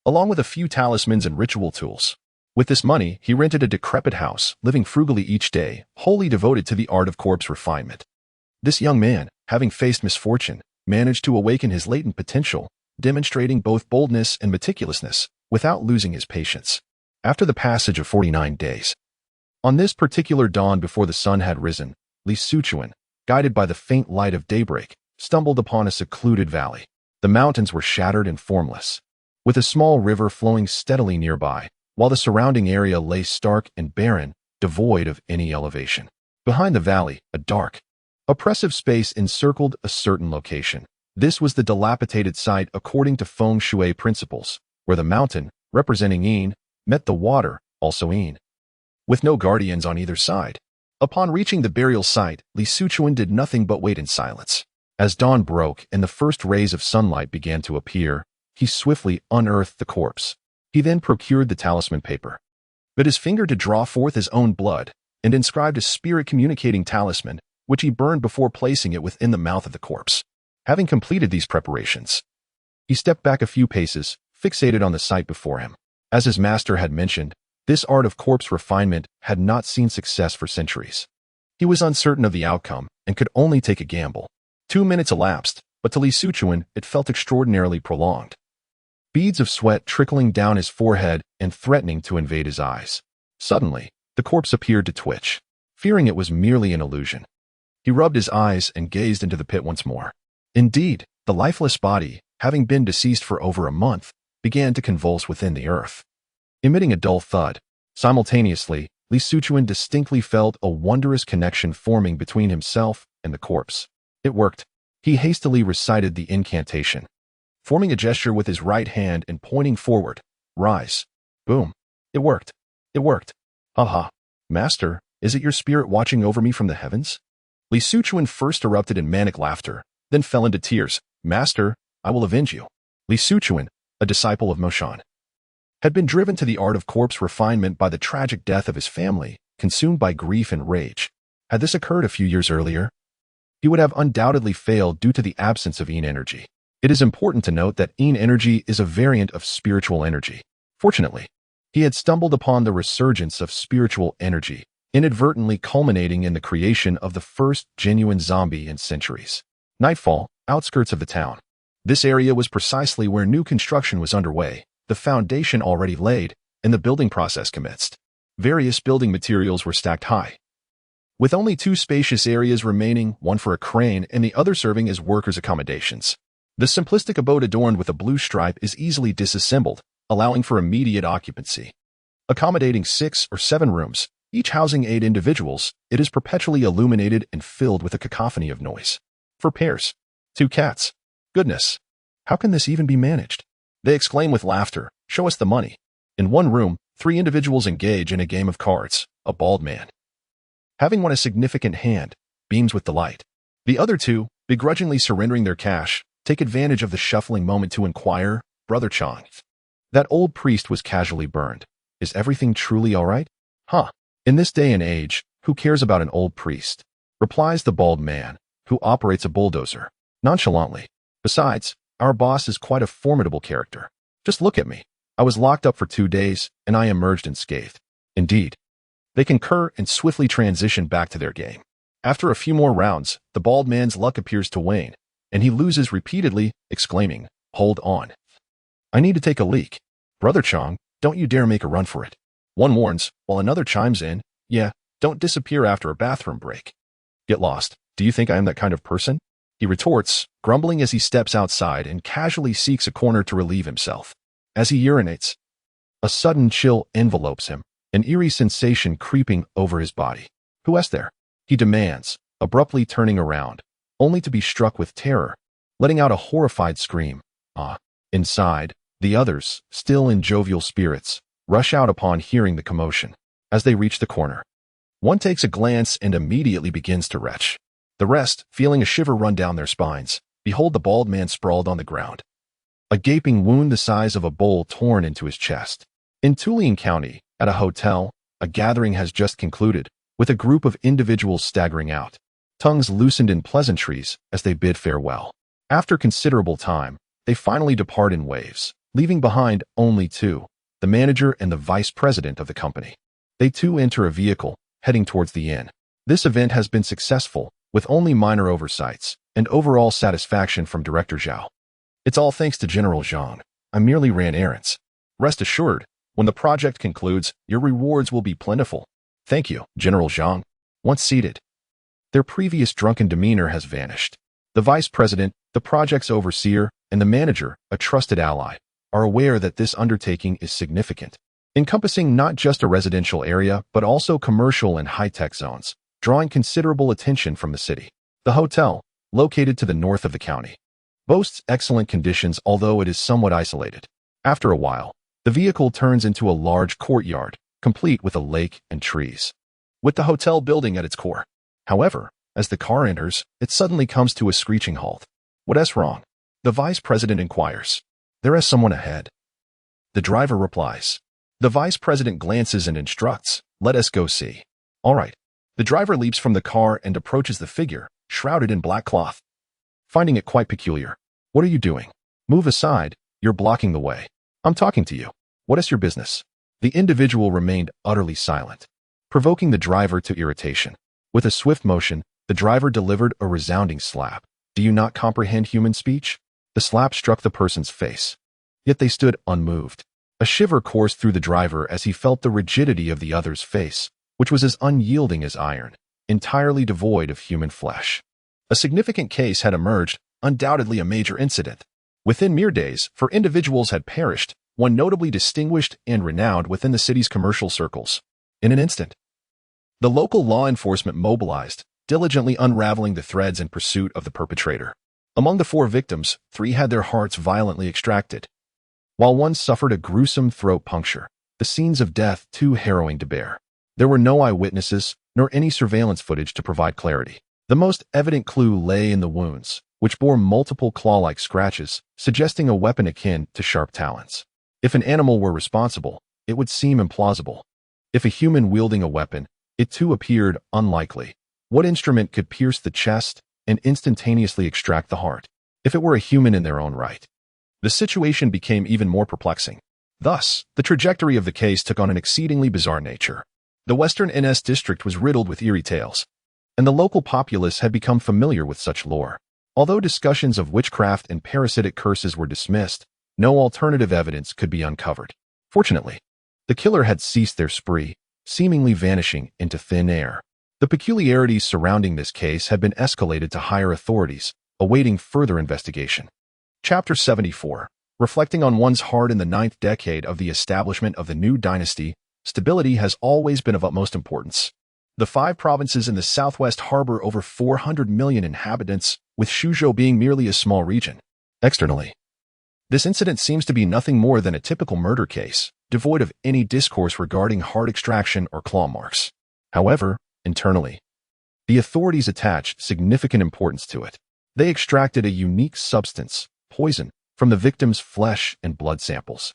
along with a few talismans and ritual tools. With this money, he rented a decrepit house, living frugally each day, wholly devoted to the art of corpse refinement. This young man, having faced misfortune, managed to awaken his latent potential, demonstrating both boldness and meticulousness, without losing his patience. After the passage of 49 days. On this particular dawn before the sun had risen, Li Suchuan, guided by the faint light of daybreak, stumbled upon a secluded valley. The mountains were shattered and formless, with a small river flowing steadily nearby, while the surrounding area lay stark and barren, devoid of any elevation. Behind the valley, a dark, oppressive space encircled a certain location. This was the dilapidated site according to feng shui principles, where the mountain, representing yin, met the water, also yin, with no guardians on either side. Upon reaching the burial site, Li Suchuan did nothing but wait in silence. As dawn broke and the first rays of sunlight began to appear, he swiftly unearthed the corpse. He then procured the talisman paper, bit his finger to draw forth his own blood, and inscribed a spirit-communicating talisman, which he burned before placing it within the mouth of the corpse. Having completed these preparations, he stepped back a few paces, fixated on the sight before him. As his master had mentioned, this art of corpse refinement had not seen success for centuries. He was uncertain of the outcome and could only take a gamble. 2 minutes elapsed, but to Li Suchuan it felt extraordinarily prolonged. Beads of sweat trickling down his forehead and threatening to invade his eyes. Suddenly, the corpse appeared to twitch. Fearing it was merely an illusion, he rubbed his eyes and gazed into the pit once more. Indeed, the lifeless body, having been deceased for over a month, began to convulse within the earth, emitting a dull thud. Simultaneously, Li Suchuan distinctly felt a wondrous connection forming between himself and the corpse. It worked. He hastily recited the incantation, forming a gesture with his right hand and pointing forward. Rise. Boom. It worked. It worked. Ha. Master, is it your spirit watching over me from the heavens? Li Suchuan first erupted in manic laughter, then fell into tears. Master, I will avenge you. Li Suchuan, a disciple of Moshan, had been driven to the art of corpse refinement by the tragic death of his family, consumed by grief and rage. Had this occurred a few years earlier, he would have undoubtedly failed due to the absence of yin energy. It is important to note that yin energy is a variant of spiritual energy. Fortunately, he had stumbled upon the resurgence of spiritual energy, inadvertently culminating in the creation of the first genuine zombie in centuries. Nightfall, outskirts of the town. This area was precisely where new construction was underway, the foundation already laid, and the building process commenced. Various building materials were stacked high, with only 2 spacious areas remaining, one for a crane and the other serving as workers' accommodations. The simplistic abode adorned with a blue stripe is easily disassembled, allowing for immediate occupancy. Accommodating 6 or 7 rooms, each housing 8 individuals, it is perpetually illuminated and filled with a cacophony of noise. For pairs, 2 cats. Goodness, how can this even be managed? They exclaim with laughter. Show us the money. In one room, 3 individuals engage in a game of cards. A bald man, having won a significant hand, beams with delight. The other 2, begrudgingly surrendering their cash, take advantage of the shuffling moment to inquire, Brother Chang, that old priest was casually burned. Is everything truly all right? In this day and age, who cares about an old priest? Replies the bald man, who operates a bulldozer, nonchalantly. Besides, our boss is quite a formidable character. Just look at me. I was locked up for 2 days, and I emerged unscathed. Indeed. They concur and swiftly transition back to their game. After a few more rounds, the bald man's luck appears to wane, and he loses repeatedly, exclaiming, Hold on. I need to take a leak. Brother Chang, don't you dare make a run for it. One warns, while another chimes in, Yeah, don't disappear after a bathroom break. Get lost. Do you think I am that kind of person? He retorts, grumbling as he steps outside and casually seeks a corner to relieve himself. As he urinates, a sudden chill envelopes him, an eerie sensation creeping over his body. Who is there? He demands, abruptly turning around, only to be struck with terror, letting out a horrified scream. Inside, the others, still in jovial spirits, rush out upon hearing the commotion. As they reach the corner, one takes a glance and immediately begins to retch. The rest, feeling a shiver run down their spines, behold the bald man sprawled on the ground, a gaping wound the size of a bowl torn into his chest. In Tulian County, at a hotel, a gathering has just concluded, with a group of individuals staggering out, tongues loosened in pleasantries as they bid farewell. After considerable time, they finally depart in waves, leaving behind only 2, the manager and the vice president of the company. They too enter a vehicle, heading towards the inn. This event has been successful, with only minor oversights, and overall satisfaction from Director Zhao. It's all thanks to General Zhang. I merely ran errands. Rest assured, When the project concludes, your rewards will be plentiful. Thank you, General Zhang. Once seated, their previous drunken demeanor has vanished. The vice president, the project's overseer, and the manager, a trusted ally, are aware that this undertaking is significant, encompassing not just a residential area but also commercial and high-tech zones, drawing considerable attention from the city. The hotel, located to the north of the county, boasts excellent conditions although it is somewhat isolated. After a while, the vehicle turns into a large courtyard, complete with a lake and trees, with the hotel building at its core. However, as the car enters, it suddenly comes to a screeching halt. What's wrong? The vice president inquires. There is someone ahead. The driver replies. The vice president glances and instructs, let us go see. All right. The driver leaps from the car and approaches the figure, shrouded in black cloth. Finding it quite peculiar. What are you doing? Move aside, you're blocking the way. I'm talking to you. What is your business? The individual remained utterly silent, provoking the driver to irritation. With a swift motion, the driver delivered a resounding slap. Do you not comprehend human speech? The slap struck the person's face. Yet they stood unmoved. A shiver coursed through the driver as he felt the rigidity of the other's face, which was as unyielding as iron, entirely devoid of human flesh. A significant case had emerged, undoubtedly a major incident. Within mere days, 4 individuals had perished, one notably distinguished and renowned within the city's commercial circles. In an instant, the local law enforcement mobilized, diligently unraveling the threads in pursuit of the perpetrator. Among the 4 victims, 3 had their hearts violently extracted, while one suffered a gruesome throat puncture, the scenes of death too harrowing to bear. There were no eyewitnesses, nor any surveillance footage to provide clarity. The most evident clue lay in the wounds, which bore multiple claw-like scratches, suggesting a weapon akin to sharp talons. If an animal were responsible, it would seem implausible. If a human wielding a weapon, it too appeared unlikely. What instrument could pierce the chest and instantaneously extract the heart, if it were a human in their own right? The situation became even more perplexing. Thus, the trajectory of the case took on an exceedingly bizarre nature. The Western NS district was riddled with eerie tales, and the local populace had become familiar with such lore. Although discussions of witchcraft and parasitic curses were dismissed, no alternative evidence could be uncovered. Fortunately, the killer had ceased their spree, seemingly vanishing into thin air. The peculiarities surrounding this case had been escalated to higher authorities, awaiting further investigation. Chapter 74. Reflecting on one's heart in the 9th decade of the establishment of the new dynasty, stability has always been of utmost importance. The 5 provinces in the southwest harbor over 400 million inhabitants, with Shuzhou being merely a small region. Externally, this incident seems to be nothing more than a typical murder case, devoid of any discourse regarding heart extraction or claw marks. However, internally, the authorities attached significant importance to it. They extracted a unique substance, poison, from the victim's flesh and blood samples.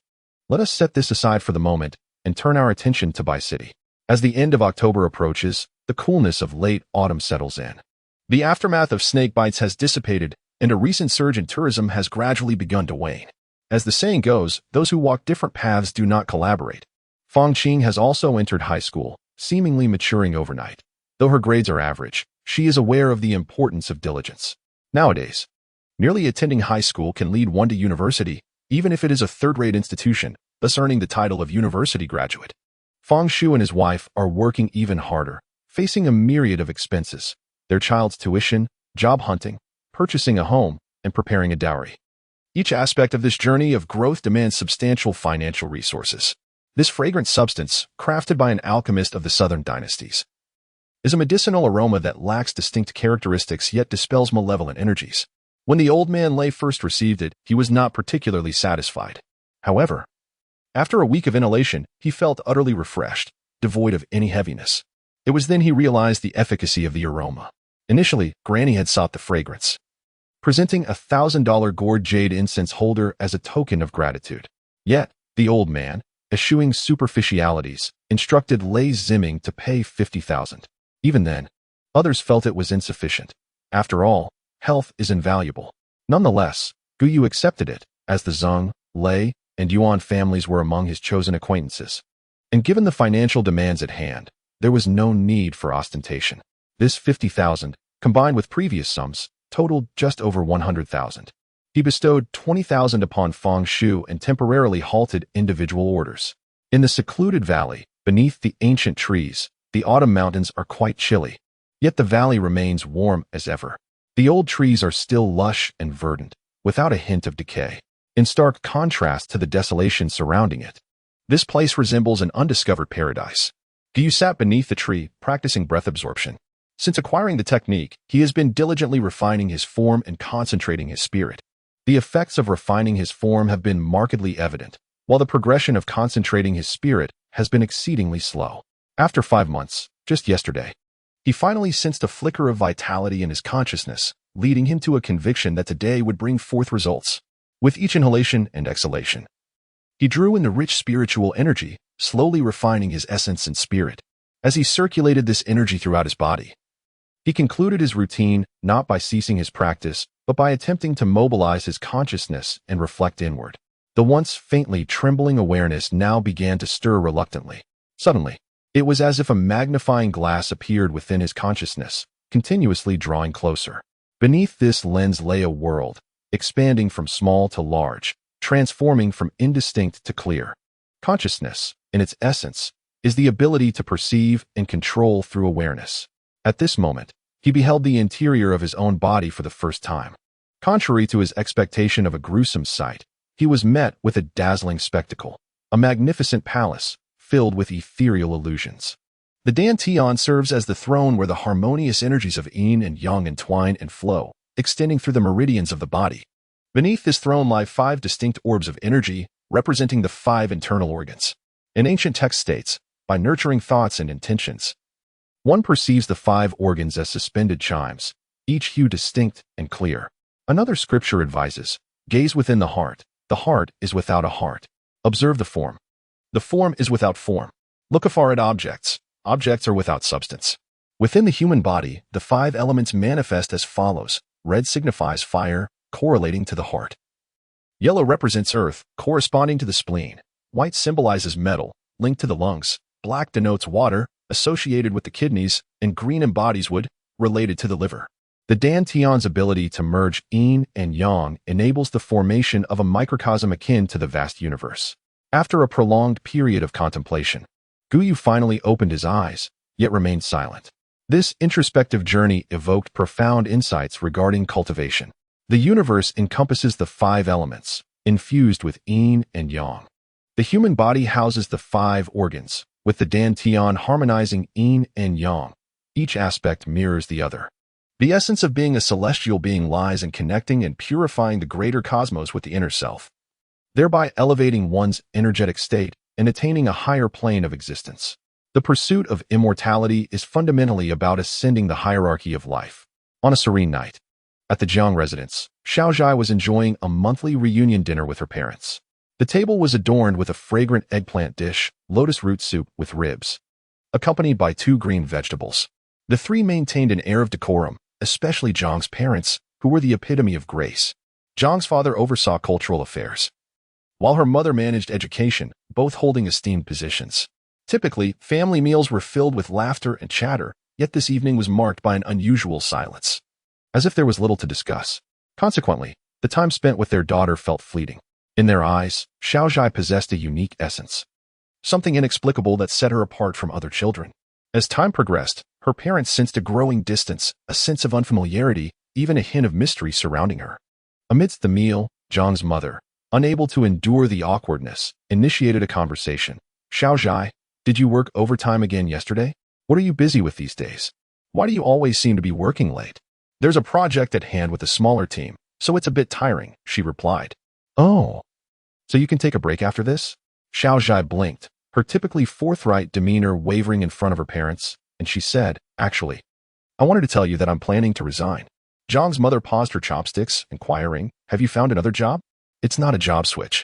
Let us set this aside for the moment and turn our attention to Bai City. As the end of October approaches, the coolness of late autumn settles in. The aftermath of snake bites has dissipated, and a recent surge in tourism has gradually begun to wane. As the saying goes, those who walk different paths do not collaborate. Fang Qing has also entered high school, seemingly maturing overnight. Though her grades are average, she is aware of the importance of diligence. Nowadays, merely attending high school can lead one to university, even if it is a third-rate institution, thus earning the title of university graduate. Fang Shu and his wife are working even harder, facing a myriad of expenses: their child's tuition, job hunting, purchasing a home, and preparing a dowry. Each aspect of this journey of growth demands substantial financial resources. This fragrant substance, crafted by an alchemist of the southern dynasties, is a medicinal aroma that lacks distinct characteristics yet dispels malevolent energies. When the old man Lei first received it, he was not particularly satisfied. However, after a week of inhalation, he felt utterly refreshed, devoid of any heaviness. It was then he realized the efficacy of the aroma. Initially, Granny had sought the fragrance, presenting a $1,000 gourd jade incense holder as a token of gratitude. Yet, the old man, eschewing superficialities, instructed Lei Ziming to pay $50,000. Even then, others felt it was insufficient. After all, health is invaluable. Nonetheless, Guyu accepted it, as the Zheng, Lei, and Yuan families were among his chosen acquaintances. And given the financial demands at hand, there was no need for ostentation. This $50,000, combined with previous sums, totaled just over $100,000. He bestowed $20,000 upon Fang Shu and temporarily halted individual orders. In the secluded valley, beneath the ancient trees, the autumn mountains are quite chilly. Yet the valley remains warm as ever. The old trees are still lush and verdant, without a hint of decay, in stark contrast to the desolation surrounding it. This place resembles an undiscovered paradise. Gyu sat beneath the tree, practicing breath absorption. Since acquiring the technique, he has been diligently refining his form and concentrating his spirit. The effects of refining his form have been markedly evident, while the progression of concentrating his spirit has been exceedingly slow. After 5 months, just yesterday, he finally sensed a flicker of vitality in his consciousness, leading him to a conviction that today would bring forth results. With each inhalation and exhalation, he drew in the rich spiritual energy, slowly refining his essence and spirit. As he circulated this energy throughout his body, he concluded his routine not by ceasing his practice, but by attempting to mobilize his consciousness and reflect inward. The once faintly trembling awareness now began to stir reluctantly. Suddenly, it was as if a magnifying glass appeared within his consciousness, continuously drawing closer. Beneath this lens lay a world, expanding from small to large, transforming from indistinct to clear. Consciousness, in its essence, is the ability to perceive and control through awareness. At this moment, he beheld the interior of his own body for the first time. Contrary to his expectation of a gruesome sight, he was met with a dazzling spectacle, a magnificent palace filled with ethereal illusions. The Dantian serves as the throne where the harmonious energies of yin and yang entwine and flow, extending through the meridians of the body. Beneath this throne lie 5 distinct orbs of energy, representing the 5 internal organs. An ancient text states, by nurturing thoughts and intentions, one perceives the 5 organs as suspended chimes, each hue distinct and clear. Another scripture advises, gaze within the heart is without a heart. Observe the form is without form. Look afar at objects are without substance. Within the human body, the 5 elements manifest as follows. Red signifies fire, correlating to the heart. Yellow represents earth, corresponding to the spleen. White symbolizes metal, linked to the lungs. Black denotes water, associated with the kidneys, and green embodies wood, related to the liver. The Dantian's ability to merge yin and yang enables the formation of a microcosm akin to the vast universe. After a prolonged period of contemplation, Guyu finally opened his eyes, yet remained silent. This introspective journey evoked profound insights regarding cultivation. The universe encompasses the 5 elements, infused with yin and yang. The human body houses the 5 organs, with the Dantian harmonizing yin and yang. Each aspect mirrors the other. The essence of being a celestial being lies in connecting and purifying the greater cosmos with the inner self, thereby elevating one's energetic state and attaining a higher plane of existence. The pursuit of immortality is fundamentally about ascending the hierarchy of life. On a serene night, at the Jiang residence, Xiaozhai was enjoying a monthly reunion dinner with her parents. The table was adorned with a fragrant eggplant dish, lotus root soup with ribs, accompanied by 2 green vegetables. The 3 maintained an air of decorum, especially Zhang's parents, who were the epitome of grace. Zhang's father oversaw cultural affairs, while her mother managed education, both holding esteemed positions. Typically, family meals were filled with laughter and chatter, yet this evening was marked by an unusual silence, as if there was little to discuss. Consequently, the time spent with their daughter felt fleeting. In their eyes, Xiaozhai possessed a unique essence, something inexplicable that set her apart from other children. As time progressed, her parents sensed a growing distance, a sense of unfamiliarity, even a hint of mystery surrounding her. Amidst the meal, Zhang's mother, unable to endure the awkwardness, initiated a conversation. Xiaozhai, did you work overtime again yesterday? What are you busy with these days? Why do you always seem to be working late? There's a project at hand with a smaller team, so it's a bit tiring, she replied. Oh, so you can take a break after this? Xiaozhai blinked, her typically forthright demeanor wavering in front of her parents, and she said, actually, I wanted to tell you that I'm planning to resign. Zhang's mother paused her chopsticks, inquiring, have you found another job? It's not a job switch.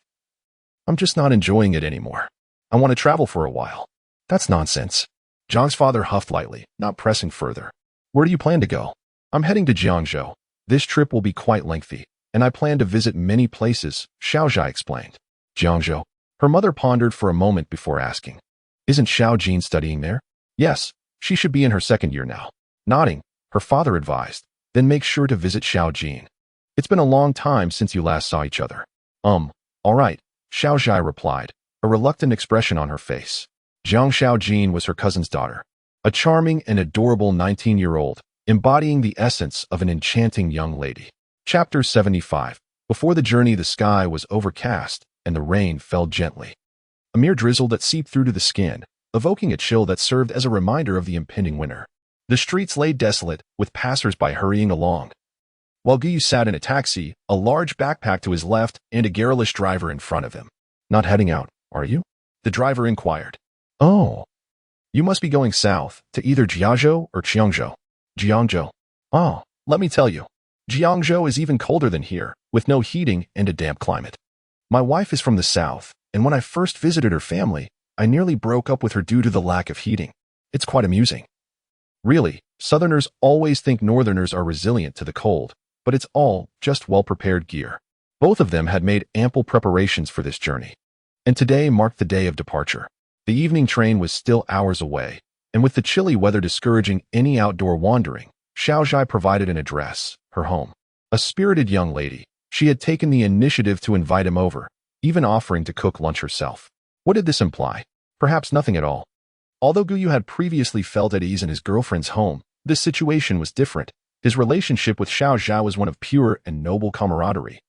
I'm just not enjoying it anymore. I want to travel for a while. That's nonsense. Zhang's father huffed lightly, not pressing further. Where do you plan to go? I'm heading to Jiangzhou. This trip will be quite lengthy, and I plan to visit many places, Xiaozhai explained. Jiangzhou. Her mother pondered for a moment before asking, isn't Xiao Jin studying there? Yes, she should be in her 2nd year now. Nodding, her father advised, then make sure to visit Xiao Jin. It's been a long time since you last saw each other. All right, Xiaozhai replied, a reluctant expression on her face. Jiang Xiaojin was her cousin's daughter, a charming and adorable 19-year-old, embodying the essence of an enchanting young lady. Chapter 75. Before the journey, the sky was overcast and the rain fell gently. A mere drizzle that seeped through to the skin, evoking a chill that served as a reminder of the impending winter. The streets lay desolate, with passers-by hurrying along, while Guyu sat in a taxi, a large backpack to his left and a garrulous driver in front of him. "Not heading out, are you?" the driver inquired. "Oh, you must be going south, to either Jiazhou or Qiangzhou." "Jiangzhou. Oh, let me tell you, Jiangzhou is even colder than here, with no heating and a damp climate. My wife is from the south, and when I first visited her family, I nearly broke up with her due to the lack of heating. It's quite amusing. Really, Southerners always think Northerners are resilient to the cold, but it's all just well-prepared gear." Both of them had made ample preparations for this journey, and today marked the day of departure. The evening train was still hours away, and with the chilly weather discouraging any outdoor wandering, Xiaozhai provided an address, her home. A spirited young lady, she had taken the initiative to invite him over, even offering to cook lunch herself. What did this imply? Perhaps nothing at all. Although Guyu had previously felt at ease in his girlfriend's home, this situation was different. His relationship with Xiaozhai was one of pure and noble camaraderie,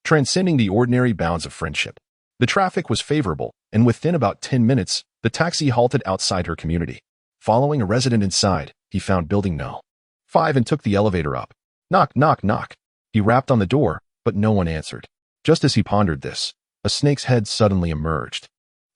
transcending the ordinary bounds of friendship. The traffic was favorable, and within about 10 minutes, the taxi halted outside her community. Following a resident inside, he found building No. 5 and took the elevator up. Knock, knock, knock. He rapped on the door, but no one answered. Just as he pondered this, a snake's head suddenly emerged,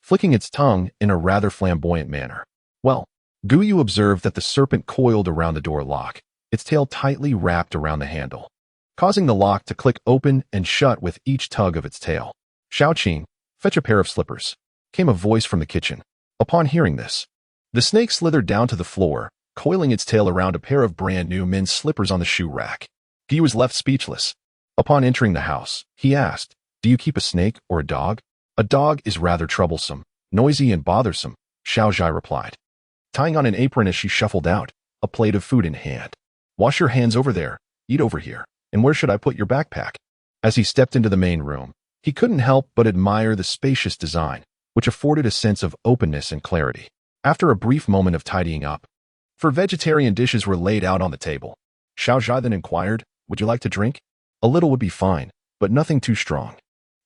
flicking its tongue in a rather flamboyant manner. Well, Guyu observed that the serpent coiled around the door lock, its tail tightly wrapped around the handle, causing the lock to click open and shut with each tug of its tail. "Xiaoqing, fetch a pair of slippers," came a voice from the kitchen. Upon hearing this, the snake slithered down to the floor, coiling its tail around a pair of brand-new men's slippers on the shoe rack. Guyu was left speechless. Upon entering the house, he asked, "Do you keep a snake or a dog?" "A dog is rather troublesome, noisy and bothersome," Xiaozhai replied, tying on an apron as she shuffled out, a plate of food in hand. "Wash your hands over there, eat over here, and where should I put your backpack?" As he stepped into the main room, he couldn't help but admire the spacious design, which afforded a sense of openness and clarity. After a brief moment of tidying up, 4 vegetarian dishes were laid out on the table. Xiaozhai then inquired, "Would you like to drink?" "A little would be fine, but nothing too strong."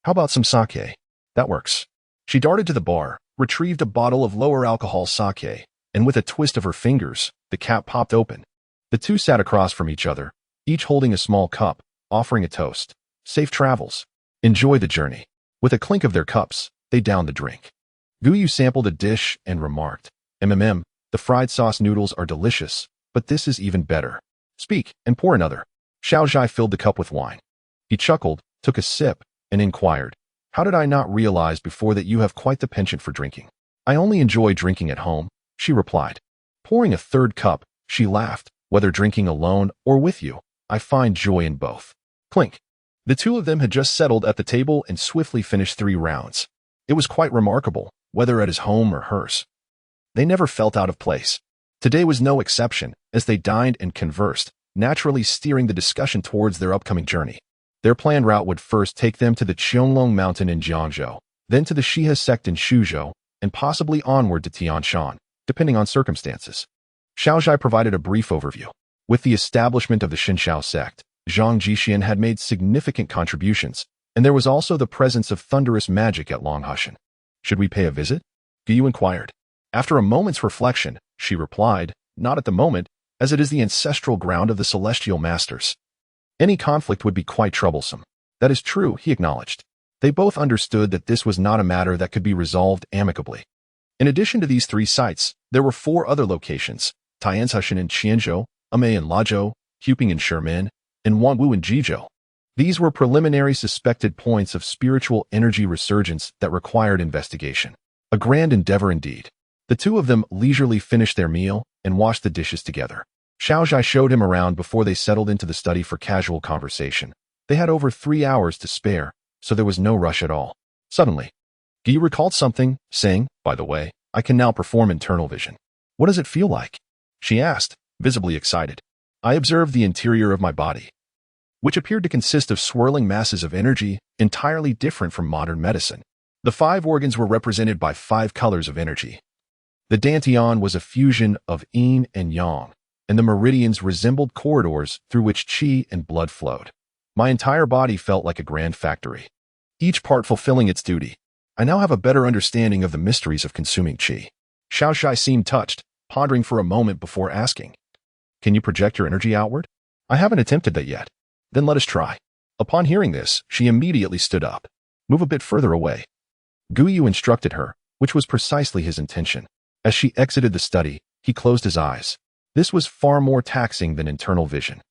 "How about some sake?" "That works." She darted to the bar, retrieved a bottle of lower alcohol sake, and with a twist of her fingers, the cap popped open. The two sat across from each other, each holding a small cup, offering a toast. "Safe travels. Enjoy the journey." With a clink of their cups, they downed the drink. Guyu sampled a dish and remarked, the fried sauce noodles are delicious, but this is even better. Speak, and pour another." Xiaozhai filled the cup with wine. He chuckled, took a sip, and inquired, "How did I not realize before that you have quite the penchant for drinking?" "I only enjoy drinking at home," she replied. Pouring a third cup, she laughed. "Whether drinking alone or with you, I find joy in both." Clink. The two of them had just settled at the table and swiftly finished 3 rounds. It was quite remarkable, whether at his home or hers. They never felt out of place. Today was no exception, as they dined and conversed, naturally steering the discussion towards their upcoming journey. Their planned route would first take them to the Qianglong Mountain in Jiangzhou, then to the Shihe sect in Shuzhou, and possibly onward to Tianshan, depending on circumstances. Xiaozhai provided a brief overview. With the establishment of the Shinshao sect, Zhang Jixian had made significant contributions, and there was also the presence of thunderous magic at Longhushan. "Should we pay a visit?" Guyu inquired. After a moment's reflection, she replied, "Not at the moment, as it is the ancestral ground of the celestial masters. Any conflict would be quite troublesome." "That is true," he acknowledged. They both understood that this was not a matter that could be resolved amicably. In addition to these 3 sites, there were 4 other locations: Tianshushan in Qianzhou, Amei in Lajou, Huping in Sherman, and Wanwu in Jizhou. These were preliminary suspected points of spiritual energy resurgence that required investigation. A grand endeavor indeed. The two of them leisurely finished their meal and washed the dishes together. Xiaozhai showed him around before they settled into the study for casual conversation. They had over 3 hours to spare, so there was no rush at all. Suddenly, Guy recalled something, saying, "By the way, I can now perform internal vision." "What does it feel like?" she asked, visibly excited. "I observed the interior of my body, which appeared to consist of swirling masses of energy entirely different from modern medicine. The 5 organs were represented by 5 colors of energy. The dantian was a fusion of yin and yang, and the meridians resembled corridors through which qi and blood flowed. My entire body felt like a grand factory, each part fulfilling its duty. I now have a better understanding of the mysteries of consuming qi. Xiaozhai seemed touched, pondering for a moment before asking, "Can you project your energy outward?" "I haven't attempted that yet." "Then let us try." Upon hearing this, she immediately stood up. "Move a bit further away." Guyu instructed her, which was precisely his intention. As she exited the study, he closed his eyes. This was far more taxing than internal vision.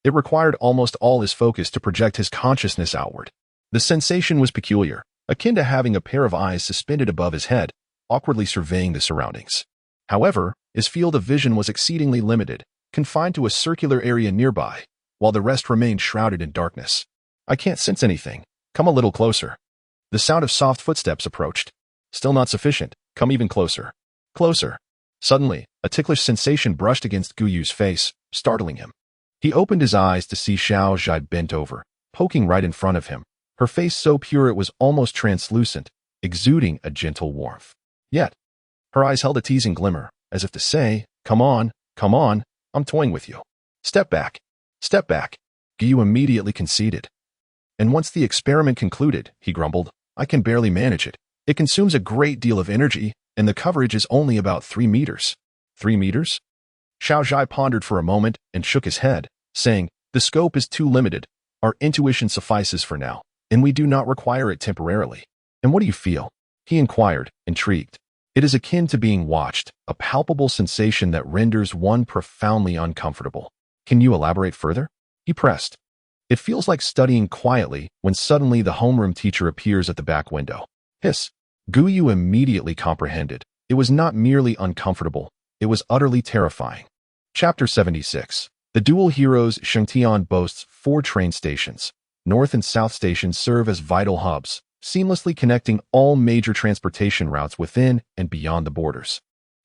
It required almost all his focus to project his consciousness outward. The sensation was peculiar, akin to having a pair of eyes suspended above his head, awkwardly surveying the surroundings. However, his field of vision was exceedingly limited, confined to a circular area nearby, while the rest remained shrouded in darkness. "I can't sense anything. Come a little closer." The sound of soft footsteps approached. "Still not sufficient. Come even closer." Closer. Suddenly, a ticklish sensation brushed against Guyu's face, startling him. He opened his eyes to see Xiaozhai bent over, poking right in front of him, her face so pure it was almost translucent, exuding a gentle warmth. Yet, her eyes held a teasing glimmer, as if to say, come on, I'm toying with you. Step back. Step back." Guyu immediately conceded. "And once the experiment concluded," he grumbled, "I can barely manage it. It consumes a great deal of energy, and the coverage is only about 3 meters. 3 meters? Xiaozhai pondered for a moment and shook his head, saying, "The scope is too limited. Our intuition suffices for now, and we do not require it temporarily." "And what do you feel?" he inquired, intrigued. "It is akin to being watched, a palpable sensation that renders one profoundly uncomfortable." "Can you elaborate further?" he pressed. "It feels like studying quietly when suddenly the homeroom teacher appears at the back window." Hiss. Guyu immediately comprehended. It was not merely uncomfortable, it was utterly terrifying. Chapter 76. The dual heroes. Shengtian boasts 4 train stations. North and South stations serve as vital hubs, seamlessly connecting all major transportation routes within and beyond the borders.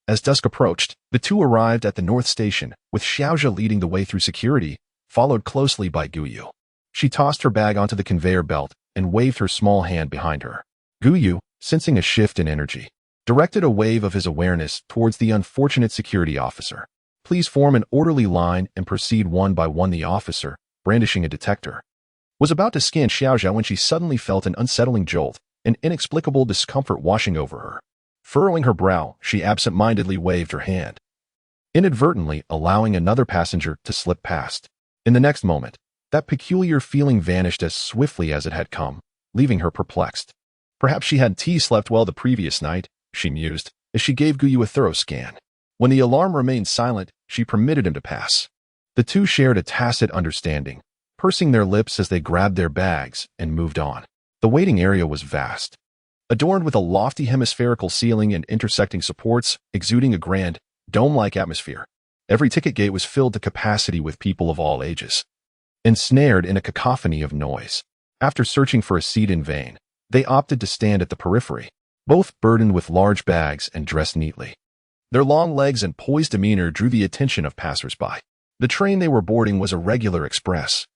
As dusk approached, the two arrived at the North Station, with Xiaozhai leading the way through security, followed closely by Guyu. She tossed her bag onto the conveyor belt and waved her small hand behind her. Guyu, sensing a shift in energy, directed a wave of his awareness towards the unfortunate security officer. "Please form an orderly line and proceed one by one." The officer, brandishing a detector, was about to scan Xiaozhai when she suddenly felt an unsettling jolt, an inexplicable discomfort washing over her. Furrowing her brow, she absent-mindedly waved her hand, inadvertently allowing another passenger to slip past. In the next moment, that peculiar feeling vanished as swiftly as it had come, leaving her perplexed. Perhaps she had slept well the previous night, she mused, as she gave Guyu a thorough scan. When the alarm remained silent, she permitted him to pass. The two shared a tacit understanding, pursing their lips as they grabbed their bags and moved on. The waiting area was vast, adorned with a lofty hemispherical ceiling and intersecting supports, exuding a grand, dome-like atmosphere. Every ticket gate was filled to capacity with people of all ages, ensnared in a cacophony of noise. After searching for a seat in vain, they opted to stand at the periphery, both burdened with large bags and dressed neatly. Their long legs and poised demeanor drew the attention of passers-by. The train they were boarding was a regular express,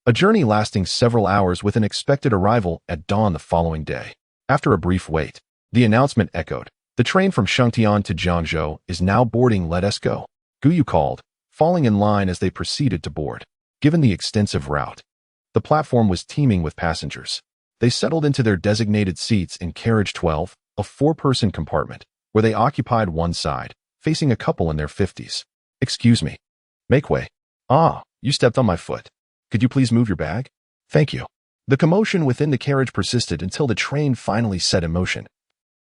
a journey lasting several hours with an expected arrival at dawn the following day. After a brief wait, the announcement echoed. "The train from Shengtian to Jiangzhou is now boarding. Let us go," Guyu called, falling in line as they proceeded to board. Given the extensive route, the platform was teeming with passengers. They settled into their designated seats in carriage 12, a 4-person compartment, where they occupied one side, facing a couple in their 50s. "Excuse me." "Make way." "Ah, you stepped on my foot. Could you please move your bag?" "Thank you." The commotion within the carriage persisted until the train finally set in motion,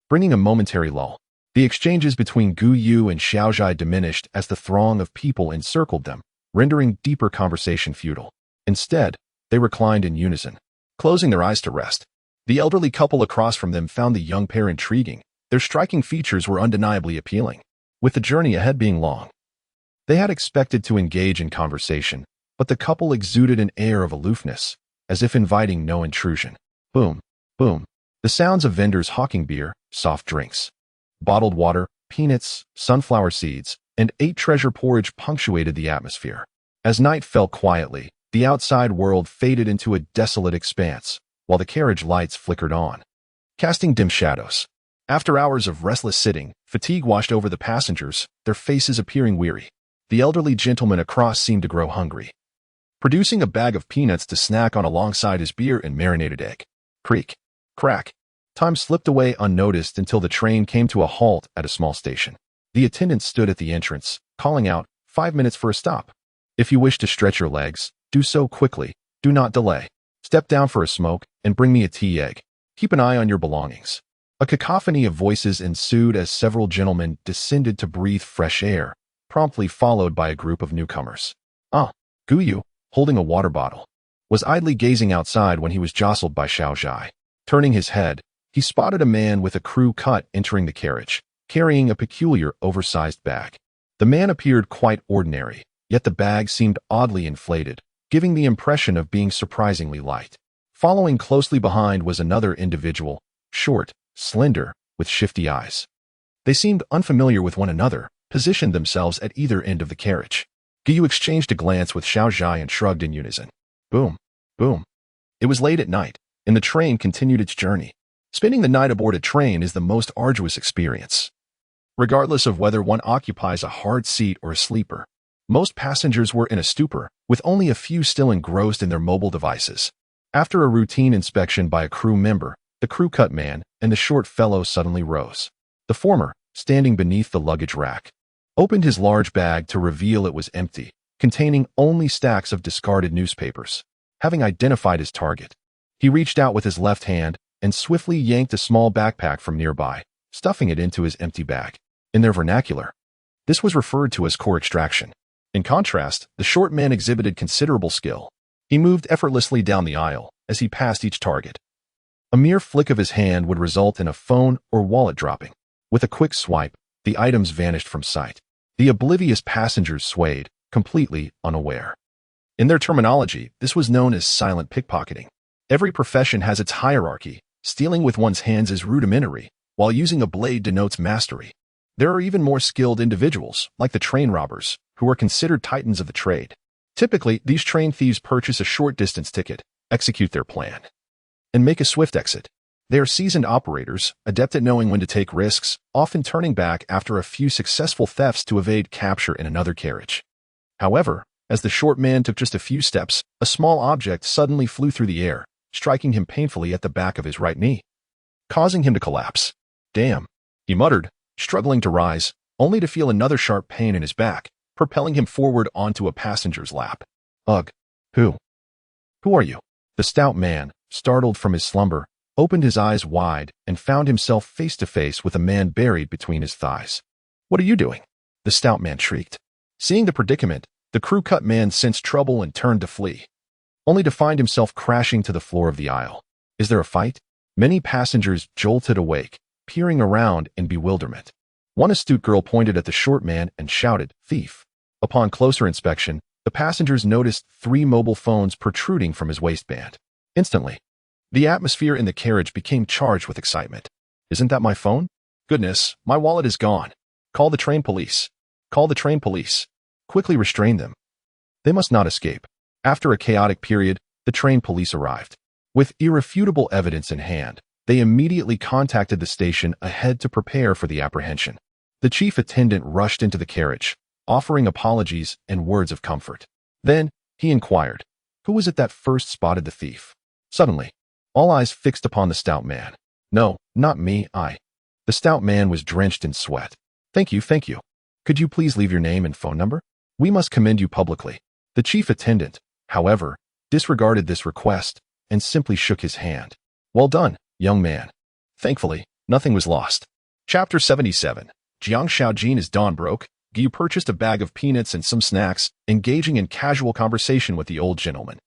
bringing a momentary lull. The exchanges between Guyu and Xiaozhai diminished as the throng of people encircled them, rendering deeper conversation futile. Instead, they reclined in unison, closing their eyes to rest. The elderly couple across from them found the young pair intriguing. Their striking features were undeniably appealing, with the journey ahead being long. They had expected to engage in conversation, but the couple exuded an air of aloofness, as if inviting no intrusion. Boom, boom. The sounds of vendors hawking beer, soft drinks, bottled water, peanuts, sunflower seeds, and 8 treasure porridge punctuated the atmosphere. As night fell quietly, the outside world faded into a desolate expanse, while the carriage lights flickered on, casting dim shadows. After hours of restless sitting, fatigue washed over the passengers, their faces appearing weary. The elderly gentleman across seemed to grow hungry, producing a bag of peanuts to snack on alongside his beer and marinated egg. Creak. Crack. Time slipped away unnoticed until the train came to a halt at a small station. The attendant stood at the entrance, calling out, 5 minutes for a stop. If you wish to stretch your legs, do so quickly. Do not delay. Step down for a smoke and bring me a tea egg. Keep an eye on your belongings. A cacophony of voices ensued as several gentlemen descended to breathe fresh air, promptly followed by a group of newcomers. Guyu, holding a water bottle, was idly gazing outside when he was jostled by Xiao Zhai. Turning his head, he spotted a man with a crew cut entering the carriage, carrying a peculiar, oversized bag. The man appeared quite ordinary, yet the bag seemed oddly inflated, giving the impression of being surprisingly light. Following closely behind was another individual, short, slender, with shifty eyes. They seemed unfamiliar with one another, positioned themselves at either end of the carriage. Guyu exchanged a glance with Xiao Zhai and shrugged in unison. Boom. Boom. It was late at night, and the train continued its journey. Spending the night aboard a train is the most arduous experience, regardless of whether one occupies a hard seat or a sleeper. Most passengers were in a stupor, with only a few still engrossed in their mobile devices. After a routine inspection by a crew member, the crew-cut man and the short fellow suddenly rose. The former, standing beneath the luggage rack, opened his large bag to reveal it was empty, containing only stacks of discarded newspapers. Having identified his target, he reached out with his left hand and swiftly yanked a small backpack from nearby, stuffing it into his empty bag. In their vernacular, this was referred to as core extraction. In contrast, the short man exhibited considerable skill. He moved effortlessly down the aisle as he passed each target. A mere flick of his hand would result in a phone or wallet dropping. With a quick swipe, the items vanished from sight. The oblivious passengers swayed, completely unaware. In their terminology, this was known as silent pickpocketing. Every profession has its hierarchy. Stealing with one's hands is rudimentary, while using a blade denotes mastery. There are even more skilled individuals, like the train robbers, who are considered titans of the trade. Typically, these train thieves purchase a short-distance ticket, execute their plan, and make a swift exit. They are seasoned operators, adept at knowing when to take risks, often turning back after a few successful thefts to evade capture in another carriage. However, as the short man took just a few steps, a small object suddenly flew through the air, striking him painfully at the back of his right knee, causing him to collapse. Damn, he muttered, struggling to rise, only to feel another sharp pain in his back, propelling him forward onto a passenger's lap. Ugh. Who are you? The stout man, startled from his slumber, opened his eyes wide and found himself face to face with a man buried between his thighs. What are you doing? The stout man shrieked. Seeing the predicament, the crew-cut man sensed trouble and turned to flee, only to find himself crashing to the floor of the aisle. Is there a fight? Many passengers jolted awake, peering around in bewilderment. One astute girl pointed at the short man and shouted, "Thief!" Upon closer inspection, the passengers noticed 3 mobile phones protruding from his waistband. Instantly, the atmosphere in the carriage became charged with excitement. Isn't that my phone? Goodness, my wallet is gone. Call the train police. Call the train police. Quickly restrain them. They must not escape. After a chaotic period, the train police arrived. With irrefutable evidence in hand, they immediately contacted the station ahead to prepare for the apprehension. The chief attendant rushed into the carriage, offering apologies and words of comfort. Then, he inquired, who was it that first spotted the thief? Suddenly, all eyes fixed upon the stout man. No, not me, I. The stout man was drenched in sweat. Thank you. Could you please leave your name and phone number? We must commend you publicly. The chief attendant, however, disregarded this request and simply shook his hand. Well done, young man. Thankfully, nothing was lost. Chapter 77. Jiang Shaojin as dawn broke, Guyu purchased a bag of peanuts and some snacks, engaging in casual conversation with the old gentleman.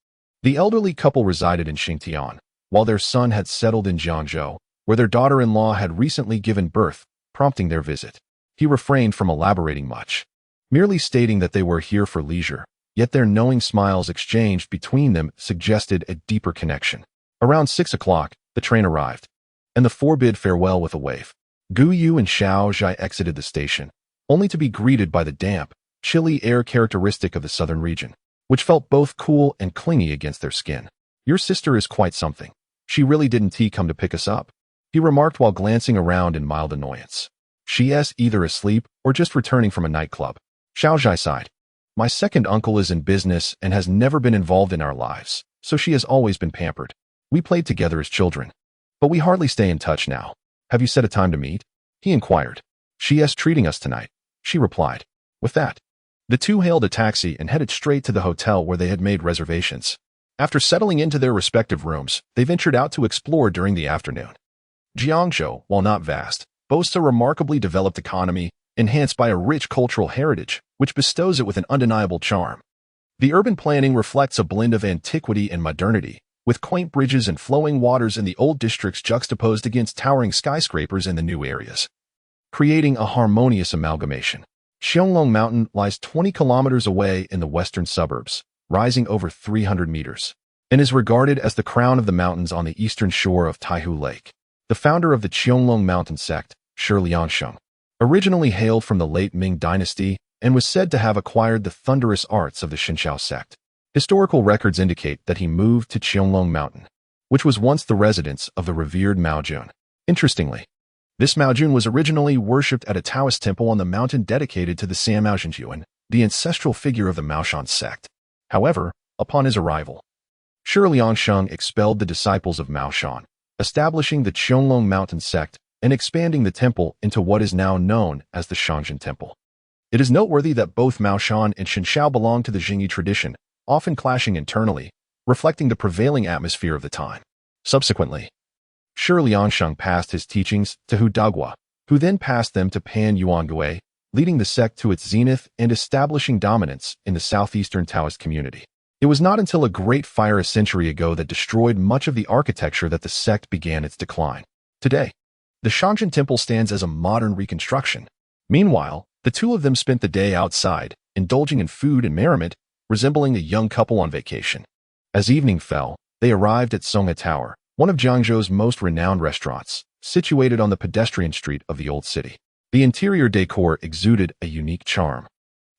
The elderly couple resided in Xingtian, while their son had settled in Jiangzhou, where their daughter-in-law had recently given birth, prompting their visit. He refrained from elaborating much, merely stating that they were here for leisure, yet their knowing smiles exchanged between them suggested a deeper connection. Around 6 o'clock, the train arrived, and the four bid farewell with a wave. Guyu and Xiao Zhai exited the station, only to be greeted by the damp, chilly air characteristic of the southern region, which felt both cool and clingy against their skin. Your sister is quite something. She really didn't come to pick us up. he remarked while glancing around in mild annoyance. She's either asleep or just returning from a nightclub. Xiaozhai sighed. My second uncle is in business and has never been involved in our lives, so she has always been pampered. We played together as children, but we hardly stay in touch now. Have you set a time to meet? He inquired. She's treating us tonight, she replied. With that, the two hailed a taxi and headed straight to the hotel where they had made reservations. After settling into their respective rooms, they ventured out to explore during the afternoon. Jiangzhou, while not vast, boasts a remarkably developed economy, enhanced by a rich cultural heritage, which bestows it with an undeniable charm. The urban planning reflects a blend of antiquity and modernity, with quaint bridges and flowing waters in the old districts juxtaposed against towering skyscrapers in the new areas, creating a harmonious amalgamation. Xianglong Mountain lies 20 kilometers away in the western suburbs, rising over 300 meters, and is regarded as the crown of the mountains on the eastern shore of Taihu Lake. The founder of the Qianglong Mountain sect, Shi Liansheng, originally hailed from the late Ming dynasty and was said to have acquired the thunderous arts of the Xinqiao sect. Historical records indicate that he moved to Qianglong Mountain, which was once the residence of the revered Mao Jun. Interestingly, this Mao Jun was originally worshipped at a Daoist temple on the mountain dedicated to the San Mao Zhenjuan, the ancestral figure of the Maoshan sect. However, upon his arrival, Shi Liansheng expelled the disciples of Maoshan, establishing the Qianglong Mountain sect and expanding the temple into what is now known as the Shangzhen Temple. It is noteworthy that both Maoshan and Xinqiao belong to the Jingyi tradition, often clashing internally, reflecting the prevailing atmosphere of the time. Subsequently, Shi Liansheng passed his teachings to Hu Dagua, who then passed them to Pan Yuangui, leading the sect to its zenith and establishing dominance in the southeastern Taoist community. It was not until a great fire a century ago that destroyed much of the architecture that the sect began its decline. Today, the Shangzhen Temple stands as a modern reconstruction. Meanwhile, the two of them spent the day outside, indulging in food and merriment, resembling a young couple on vacation. As evening fell, they arrived at Songhe Tower, one of Jiangzhou's most renowned restaurants, situated on the pedestrian street of the old city. The interior decor exuded a unique charm,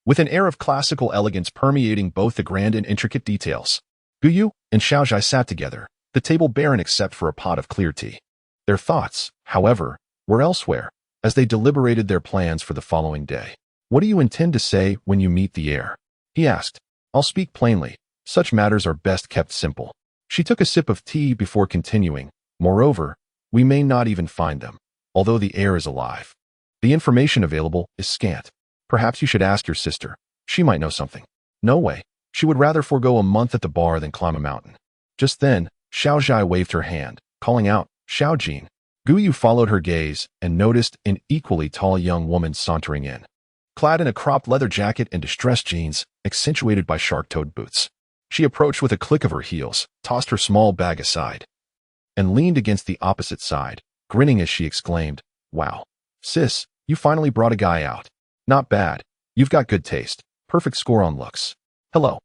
with an air of classical elegance permeating both the grand and intricate details. Guyu and Xiaozhai sat together, the table barren except for a pot of clear tea. Their thoughts, however, were elsewhere, as they deliberated their plans for the following day. What do you intend to say when you meet the heir? He asked. I'll speak plainly. Such matters are best kept simple. She took a sip of tea before continuing. Moreover, we may not even find them, although the heir is alive. The information available is scant. Perhaps you should ask your sister. She might know something. No way. She would rather forego a month at the bar than climb a mountain. Just then, Xiaozhai waved her hand, calling out, Xiaojin. Guyu followed her gaze and noticed an equally tall young woman sauntering in, clad in a cropped leather jacket and distressed jeans, accentuated by shark-toed boots. She approached with a click of her heels, tossed her small bag aside, and leaned against the opposite side, grinning as she exclaimed, Wow. Sis, you finally brought a guy out. Not bad. You've got good taste. Perfect score on looks. Hello.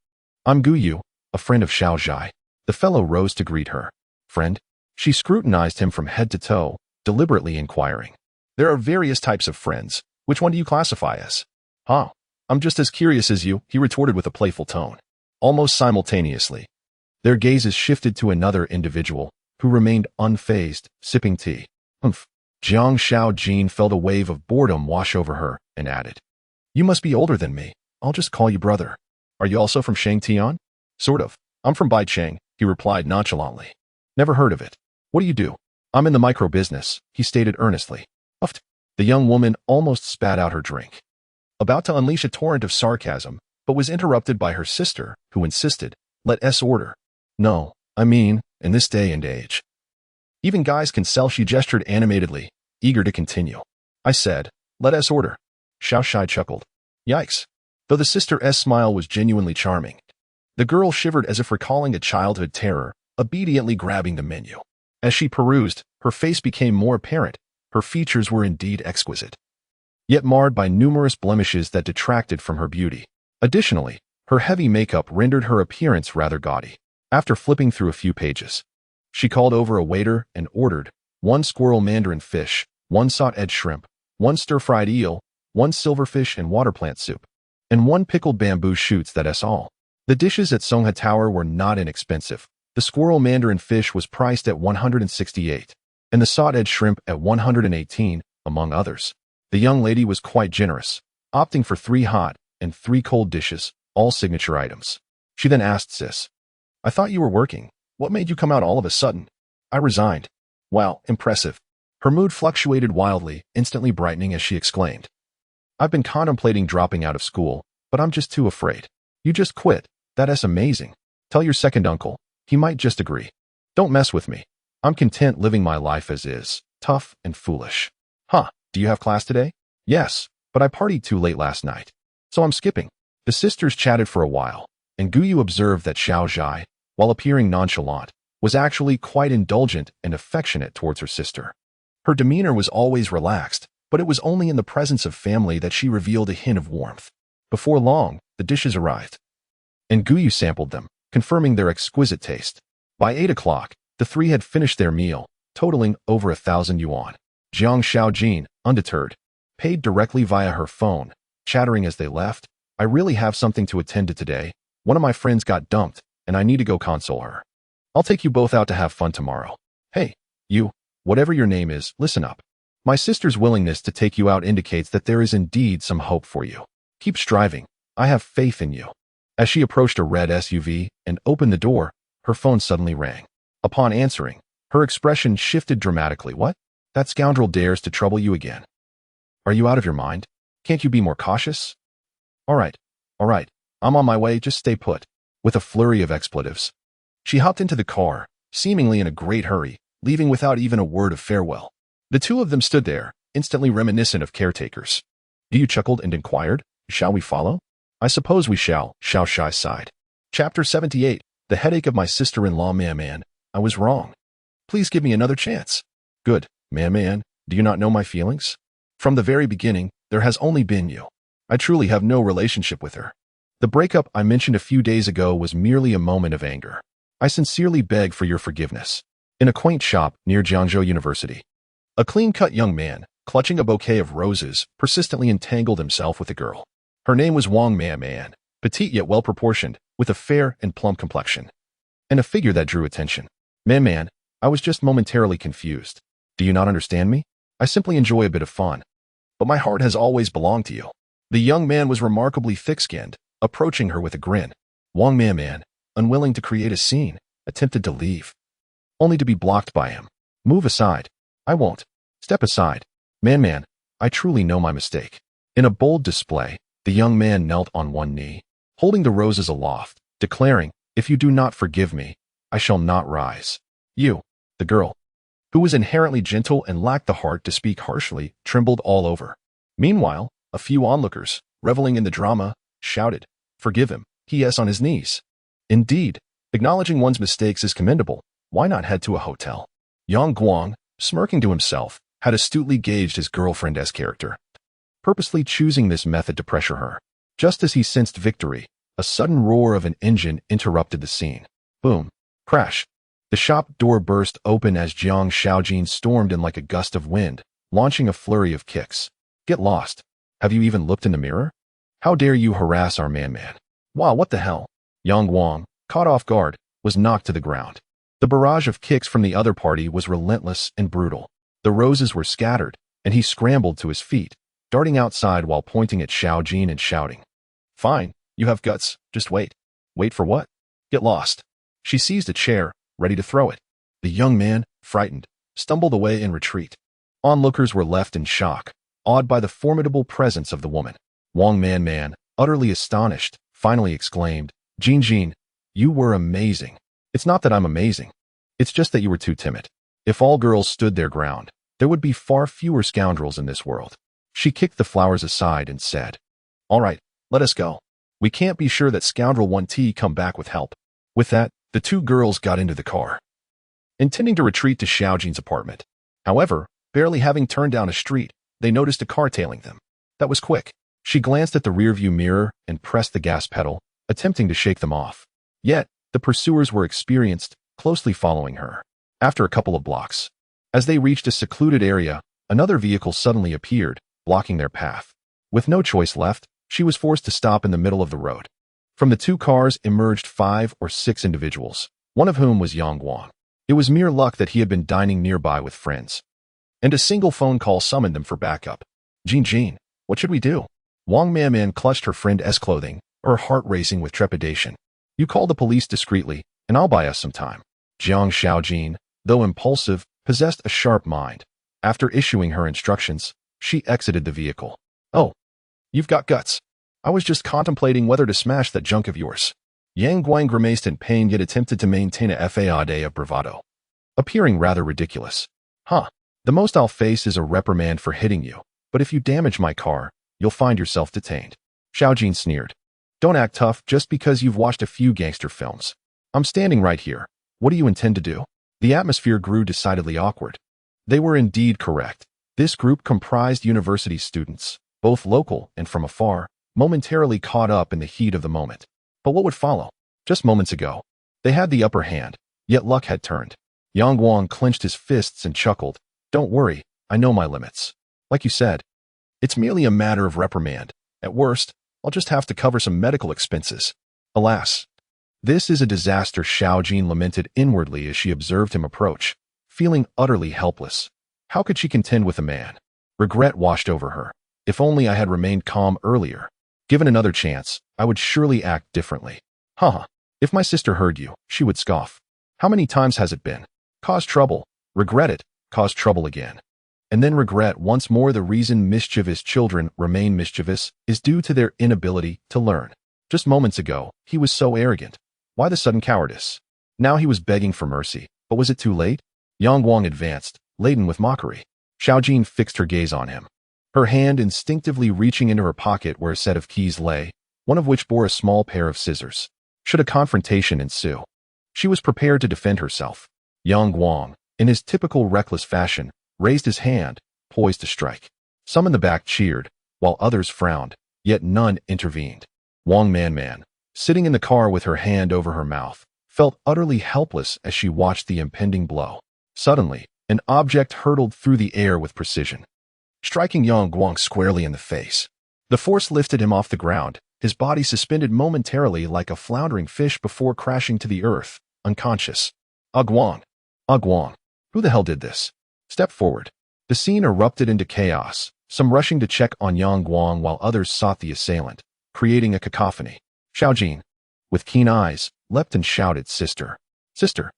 I'm Guyu, a friend of Xiaozhai. The fellow rose to greet her. Friend? She scrutinized him from head to toe, deliberately inquiring. There are various types of friends. Which one do you classify as? Huh. I'm just as curious as you, he retorted with a playful tone. Almost simultaneously, their gazes shifted to another individual, who remained unfazed, sipping tea. Humph. Jiang Xiaojin felt a wave of boredom wash over her, and added, You must be older than me. I'll just call you brother. Are you also from Shangtian? Sort of. I'm from Baicheng, he replied nonchalantly. Never heard of it. What do you do? I'm in the micro business, he stated earnestly. Uffed. The young woman almost spat out her drink, about to unleash a torrent of sarcasm, but was interrupted by her sister, who insisted, Let us order. No, I mean, in this day and age, even guys can sell, she gestured animatedly, eager to continue. I said, Let us order. Xiaoshai chuckled. Yikes. Though the sister's smile was genuinely charming, the girl shivered as if recalling a childhood terror, obediently grabbing the menu. As she perused, her face became more apparent. Her features were indeed exquisite, yet marred by numerous blemishes that detracted from her beauty. Additionally, her heavy makeup rendered her appearance rather gaudy. After flipping through a few pages, she called over a waiter and ordered 1 squirrel mandarin fish, 1 sauteed shrimp, 1 stir-fried eel, 1 silverfish and water plant soup, and 1 pickled bamboo shoots. That's all. The dishes at Songhe Tower were not inexpensive. The squirrel mandarin fish was priced at 168 and the sawed-edge shrimp at 118, among others. The young lady was quite generous, opting for 3 hot and 3 cold dishes, all signature items. She then asked Sis, "I thought you were working. What made you come out all of a sudden?" "I resigned." "Wow, impressive." Her mood fluctuated wildly, instantly brightening as she exclaimed, "I've been contemplating dropping out of school, but I'm just too afraid." "You just quit? That's amazing. Tell your second uncle. He might just agree." "Don't mess with me. I'm content living my life as is, tough and foolish." "Huh, do you have class today?" "Yes, but I partied too late last night, so I'm skipping." The sisters chatted for a while, and Guyu observed that Xiao Zhai, while appearing nonchalant, was actually quite indulgent and affectionate towards her sister. Her demeanor was always relaxed, but it was only in the presence of family that she revealed a hint of warmth. Before long, the dishes arrived, and Guyu sampled them, confirming their exquisite taste. By 8 o'clock, the 3 had finished their meal, totaling over 1,000 yuan. Jiang Xiaojin, undeterred, paid directly via her phone, chattering as they left, "I really have something to attend to today. One of my friends got dumped, and I need to go console her. I'll take you both out to have fun tomorrow. Hey, you, whatever your name is, listen up. My sister's willingness to take you out indicates that there is indeed some hope for you. Keep striving. I have faith in you." As she approached a red SUV and opened the door, her phone suddenly rang. Upon answering, her expression shifted dramatically. "What? That scoundrel dares to trouble you again. Are you out of your mind? Can't you be more cautious?" All right, I'm on my way, just stay put." With a flurry of expletives, she hopped into the car, seemingly in a great hurry, leaving without even a word of farewell. The two of them stood there, instantly reminiscent of caretakers. Guyu chuckled and inquired, "Shall we follow?" "I suppose we shall," Xiao Shai sighed. Chapter 78, The Headache of My Sister-in-Law. Man, I was wrong. Please give me another chance. Good, man, do you not know my feelings? From the very beginning, there has only been you. I truly have no relationship with her. The breakup I mentioned a few days ago was merely a moment of anger. I sincerely beg for your forgiveness." In a quaint shop near Jiangzhou University, a clean-cut young man, clutching a bouquet of roses, persistently entangled himself with a girl. Her name was Wang Man, petite yet well-proportioned, with a fair and plump complexion, and a figure that drew attention. Man, I was just momentarily confused. Do you not understand me? I simply enjoy a bit of fun. But my heart has always belonged to you." The young man was remarkably thick-skinned, approaching her with a grin. Wang Man, unwilling to create a scene, attempted to leave, only to be blocked by him. "Move aside." "I won't." "Step aside." Man, I truly know my mistake." In a bold display, the young man knelt on one knee, holding the roses aloft, declaring, "If you do not forgive me, I shall not rise." You, the girl, who was inherently gentle and lacked the heart to speak harshly, trembled all over. Meanwhile, a few onlookers, reveling in the drama, shouted, "Forgive him, he is on his knees." Indeed, acknowledging one's mistakes is commendable. Why not head to a hotel? Yang Guang, smirking to himself, had astutely gauged his girlfriend's character, purposely choosing this method to pressure her. Just as he sensed victory, a sudden roar of an engine interrupted the scene. Boom. Crash. The shop door burst open as Jiang Xiaojin stormed in like a gust of wind, launching a flurry of kicks. "Get lost. Have you even looked in the mirror? How dare you harass our man? Wow, what the hell?" Yang Guang, caught off guard, was knocked to the ground. The barrage of kicks from the other party was relentless and brutal. The roses were scattered, and he scrambled to his feet, darting outside while pointing at Xiaojin and shouting, "Fine, you have guts, just wait." "Wait for what?" "Get lost." She seized a chair, ready to throw it. The young man, frightened, stumbled away in retreat. Onlookers were left in shock, awed by the formidable presence of the woman. Wang Man, utterly astonished, finally exclaimed, Jin, you were amazing." "It's not that I'm amazing. It's just that you were too timid. If all girls stood their ground, there would be far fewer scoundrels in this world." She kicked the flowers aside and said, "All right, let us go. We can't be sure that scoundrel 1T come back with help." With that, the two girls got into the car, intending to retreat to Xiaojin's apartment. However, barely having turned down a street, they noticed a car tailing them. That was quick. She glanced at the rearview mirror and pressed the gas pedal, attempting to shake them off. Yet, the pursuers were experienced, closely following her. After a couple of blocks, as they reached a secluded area, another vehicle suddenly appeared, blocking their path. With no choice left, she was forced to stop in the middle of the road. From the two cars emerged 5 or 6 individuals, one of whom was Yang Guang. It was mere luck that he had been dining nearby with friends, and a single phone call summoned them for backup. Jean, what should we do? Wang Man clutched her friend's clothing, her heart racing with trepidation. You call the police discreetly, and I'll buy us some time. Jiang Xiaojin, though impulsive, possessed a sharp mind. After issuing her instructions, she exited the vehicle. Oh, you've got guts. I was just contemplating whether to smash that junk of yours. Yang Guang grimaced in pain yet attempted to maintain a facade of bravado, appearing rather ridiculous. Huh. The most I'll face is a reprimand for hitting you, but if you damage my car, you'll find yourself detained. Xiaojin sneered. Don't act tough just because you've watched a few gangster films. I'm standing right here. What do you intend to do? The atmosphere grew decidedly awkward. They were indeed correct. This group comprised university students, both local and from afar, momentarily caught up in the heat of the moment. But what would follow? Just moments ago, they had the upper hand, yet luck had turned. Yang Guang clenched his fists and chuckled. Don't worry, I know my limits. Like you said, it's merely a matter of reprimand. At worst, I'll just have to cover some medical expenses. Alas, this is a disaster, Xiaojin lamented inwardly as she observed him approach, feeling utterly helpless. How could she contend with a man? Regret washed over her. If only I had remained calm earlier. Given another chance, I would surely act differently. Haha, if my sister heard you, she would scoff. How many times has it been? Cause trouble, regret it, cause trouble again. And then regret once more. The reason mischievous children remain mischievous is due to their inability to learn. Just moments ago, he was so arrogant. Why the sudden cowardice? Now he was begging for mercy, but was it too late? Yang Guang advanced, laden with mockery. Xiaojin fixed her gaze on him, her hand instinctively reaching into her pocket where a set of keys lay, one of which bore a small pair of scissors. Should a confrontation ensue, she was prepared to defend herself. Yang Guang, in his typical reckless fashion, raised his hand, poised to strike. Some in the back cheered, while others frowned, yet none intervened. Wang Man, sitting in the car with her hand over her mouth, felt utterly helpless as she watched the impending blow. Suddenly, an object hurtled through the air with precision, striking Yang Guang squarely in the face. The force lifted him off the ground, his body suspended momentarily like a floundering fish before crashing to the earth, unconscious. Guang, who the hell did this? Step forward. The scene erupted into chaos, some rushing to check on Yang Guang while others sought the assailant, creating a cacophony. Xiaojin, with keen eyes, leapt and shouted, Sister. Sister.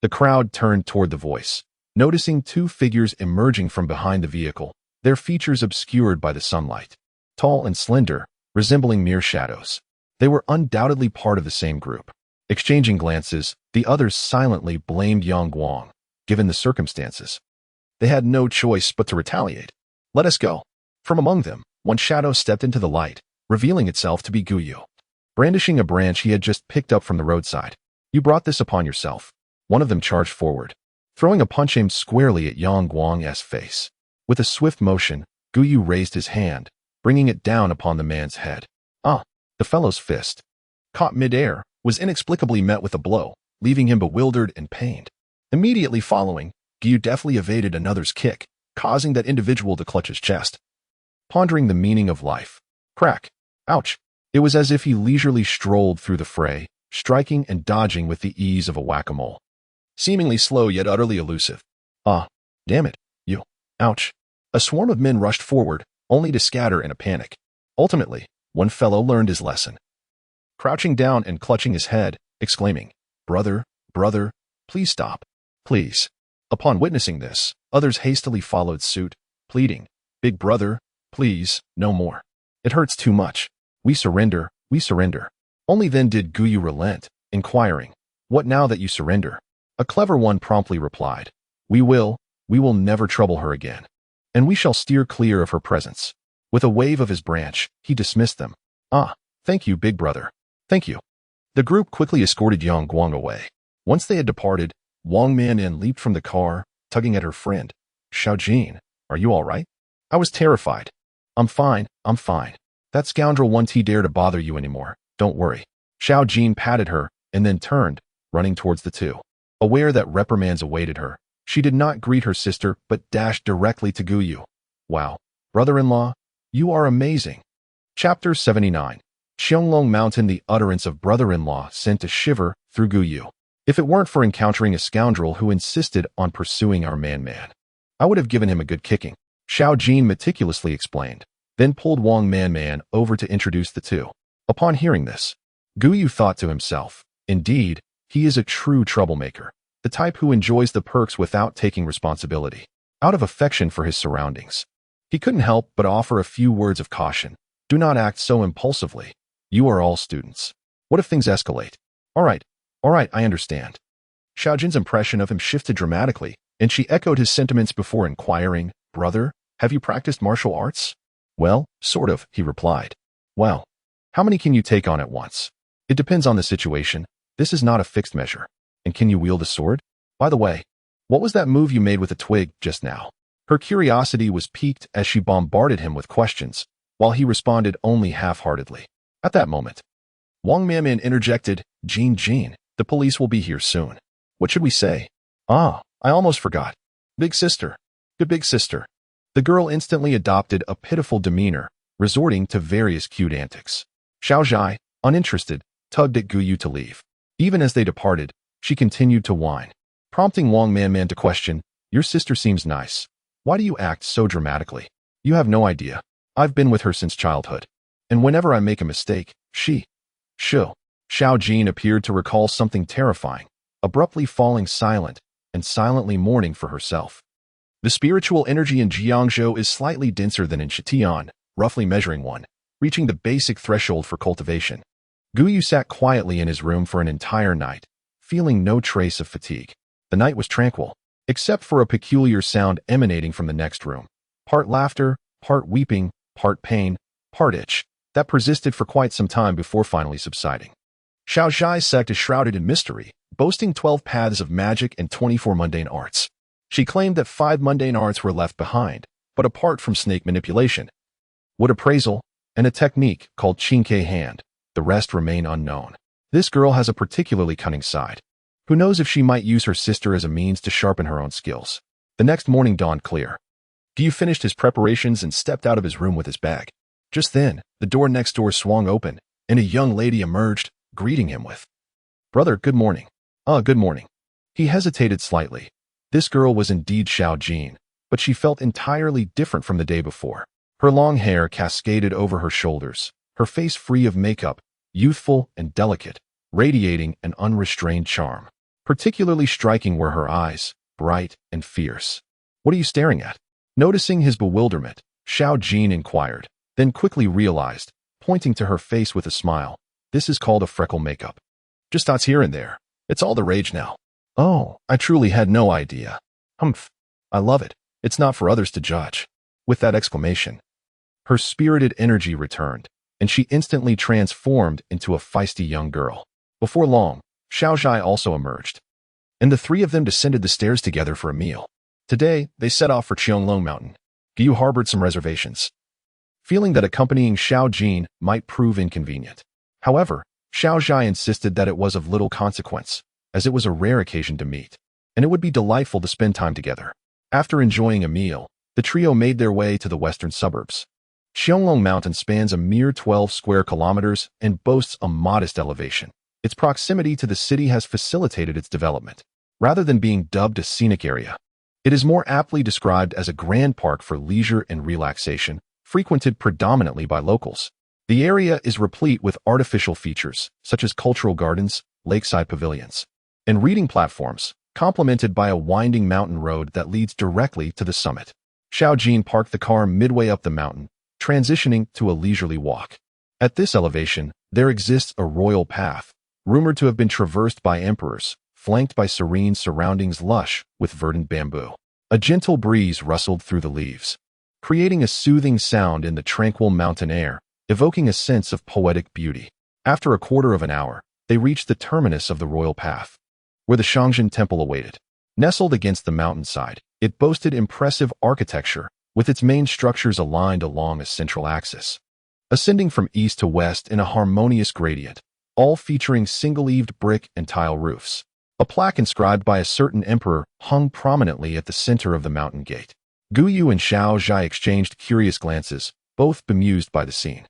The crowd turned toward the voice, noticing two figures emerging from behind the vehicle, their features obscured by the sunlight. Tall and slender, resembling mere shadows. They were undoubtedly part of the same group. Exchanging glances, the others silently blamed Yang Guang. Given the circumstances, they had no choice but to retaliate. Let us go. From among them, one shadow stepped into the light, revealing itself to be Guyu, brandishing a branch he had just picked up from the roadside. You brought this upon yourself. One of them charged forward, throwing a punch aimed squarely at Yang Guang's face. With a swift motion, Guyu raised his hand, bringing it down upon the man's head. The fellow's fist, caught mid-air, was inexplicably met with a blow, leaving him bewildered and pained. Immediately following, Guyu deftly evaded another's kick, causing that individual to clutch his chest, pondering the meaning of life. Crack. Ouch. It was as if he leisurely strolled through the fray, striking and dodging with the ease of a whack-a-mole. Seemingly slow yet utterly elusive. Damn it, you. Ouch. A swarm of men rushed forward, only to scatter in a panic. Ultimately, one fellow learned his lesson. Crouching down and clutching his head, exclaiming, Brother, please stop. Please. Upon witnessing this, others hastily followed suit, pleading, Big brother, please, no more. It hurts too much. We surrender. Only then did Guyu relent, inquiring, What now that you surrender? A clever one promptly replied, We will never trouble her again, and we shall steer clear of her presence. With a wave of his branch, he dismissed them. Thank you, big brother. Thank you. The group quickly escorted Yang Guang away. Once they had departed, Wang Man leaped from the car, tugging at her friend. Xiaojin, are you all right? I was terrified. I'm fine. That scoundrel won't dare to bother you anymore. Don't worry. Xiaojin patted her, and then turned, running towards the two. Aware that reprimands awaited her, she did not greet her sister but dashed directly to Guyu. Wow, brother-in-law, you are amazing. Chapter 79. Xianglong Mountain. The utterance of brother-in-law sent a shiver through Guyu. If it weren't for encountering a scoundrel who insisted on pursuing our man-man, I would have given him a good kicking, Xiao Jin meticulously explained, then pulled Wang Man-Man over to introduce the two. Upon hearing this, Gu Yu thought to himself, indeed, he is a true troublemaker, the type who enjoys the perks without taking responsibility. Out of affection for his surroundings, he couldn't help but offer a few words of caution. Do not act so impulsively. You are all students. What if things escalate? All right, I understand. Xiao Jin's impression of him shifted dramatically, and she echoed his sentiments before inquiring, Brother, have you practiced martial arts? Well, sort of, he replied. Well, how many can you take on at once? It depends on the situation. This is not a fixed measure. And can you wield a sword? By the way, what was that move you made with a twig just now? Her curiosity was piqued as she bombarded him with questions, while he responded only half-heartedly. At that moment, Wang Mianman interjected, Jin, the police will be here soon. What should we say? Ah, I almost forgot. Big sister. Good big sister. The girl instantly adopted a pitiful demeanor, resorting to various cute antics. Xiao Zhai, uninterested, tugged at Gu Yu to leave. Even as they departed, she continued to whine, prompting Wang Man to question, Your sister seems nice. Why do you act so dramatically? You have no idea. I've been with her since childhood. And whenever I make a mistake, Xiao Jin appeared to recall something terrifying, abruptly falling silent and silently mourning for herself. The spiritual energy in Jiangzhou is slightly denser than in Shitian, roughly measuring 1, reaching the basic threshold for cultivation. Gu Yu sat quietly in his room for an entire night, feeling no trace of fatigue. The night was tranquil, except for a peculiar sound emanating from the next room. Part laughter, part weeping, part pain, part itch, that persisted for quite some time before finally subsiding. Xiao Zhai's sect is shrouded in mystery, boasting 12 paths of magic and 24 mundane arts. She claimed that 5 mundane arts were left behind, but apart from snake manipulation, wood appraisal, and a technique called Qingke hand, the rest remain unknown. This girl has a particularly cunning side. Who knows if she might use her sister as a means to sharpen her own skills. The next morning dawned clear. Gu finished his preparations and stepped out of his room with his bag. Just then, the door next door swung open, and a young lady emerged, greeting him with, Brother, good morning. Good morning. He hesitated slightly. This girl was indeed Xiao Jin, but she felt entirely different from the day before. Her long hair cascaded over her shoulders, her face free of makeup, youthful and delicate, radiating an unrestrained charm. Particularly striking were her eyes, bright and fierce. What are you staring at? Noticing his bewilderment, Xiao Jin inquired, then quickly realized, pointing to her face with a smile, this is called a freckle makeup. Just dots here and there. It's all the rage now. Oh, I truly had no idea. Humph. I love it. It's not for others to judge. With that exclamation, her spirited energy returned, and she instantly transformed into a feisty young girl. Before long, Xiao Zhai also emerged, and the three of them descended the stairs together for a meal. Today, they set off for Qianglong Mountain. Gu Yu harbored some reservations, feeling that accompanying Xiao Jin might prove inconvenient. However, Xiao Zhai insisted that it was of little consequence, as it was a rare occasion to meet, and it would be delightful to spend time together. After enjoying a meal, the trio made their way to the western suburbs. Qianglong Mountain spans a mere 12 square kilometers and boasts a modest elevation. Its proximity to the city has facilitated its development. Rather than being dubbed a scenic area, it is more aptly described as a grand park for leisure and relaxation, frequented predominantly by locals. The area is replete with artificial features, such as cultural gardens, lakeside pavilions, and reading platforms, complemented by a winding mountain road that leads directly to the summit. Xiao Jin parked the car midway up the mountain, transitioning to a leisurely walk. At this elevation, there exists a royal path, rumored to have been traversed by emperors, flanked by serene surroundings lush with verdant bamboo. A gentle breeze rustled through the leaves, creating a soothing sound in the tranquil mountain air, evoking a sense of poetic beauty. After a quarter of an hour, they reached the terminus of the royal path, where the Shangzhen Temple awaited. Nestled against the mountainside, it boasted impressive architecture, with its main structures aligned along a central axis, ascending from east to west in a harmonious gradient, all featuring single-eaved brick and tile roofs. A plaque inscribed by a certain emperor hung prominently at the center of the mountain gate. Gu Yu and Xiao Zhai exchanged curious glances, both bemused by the scene.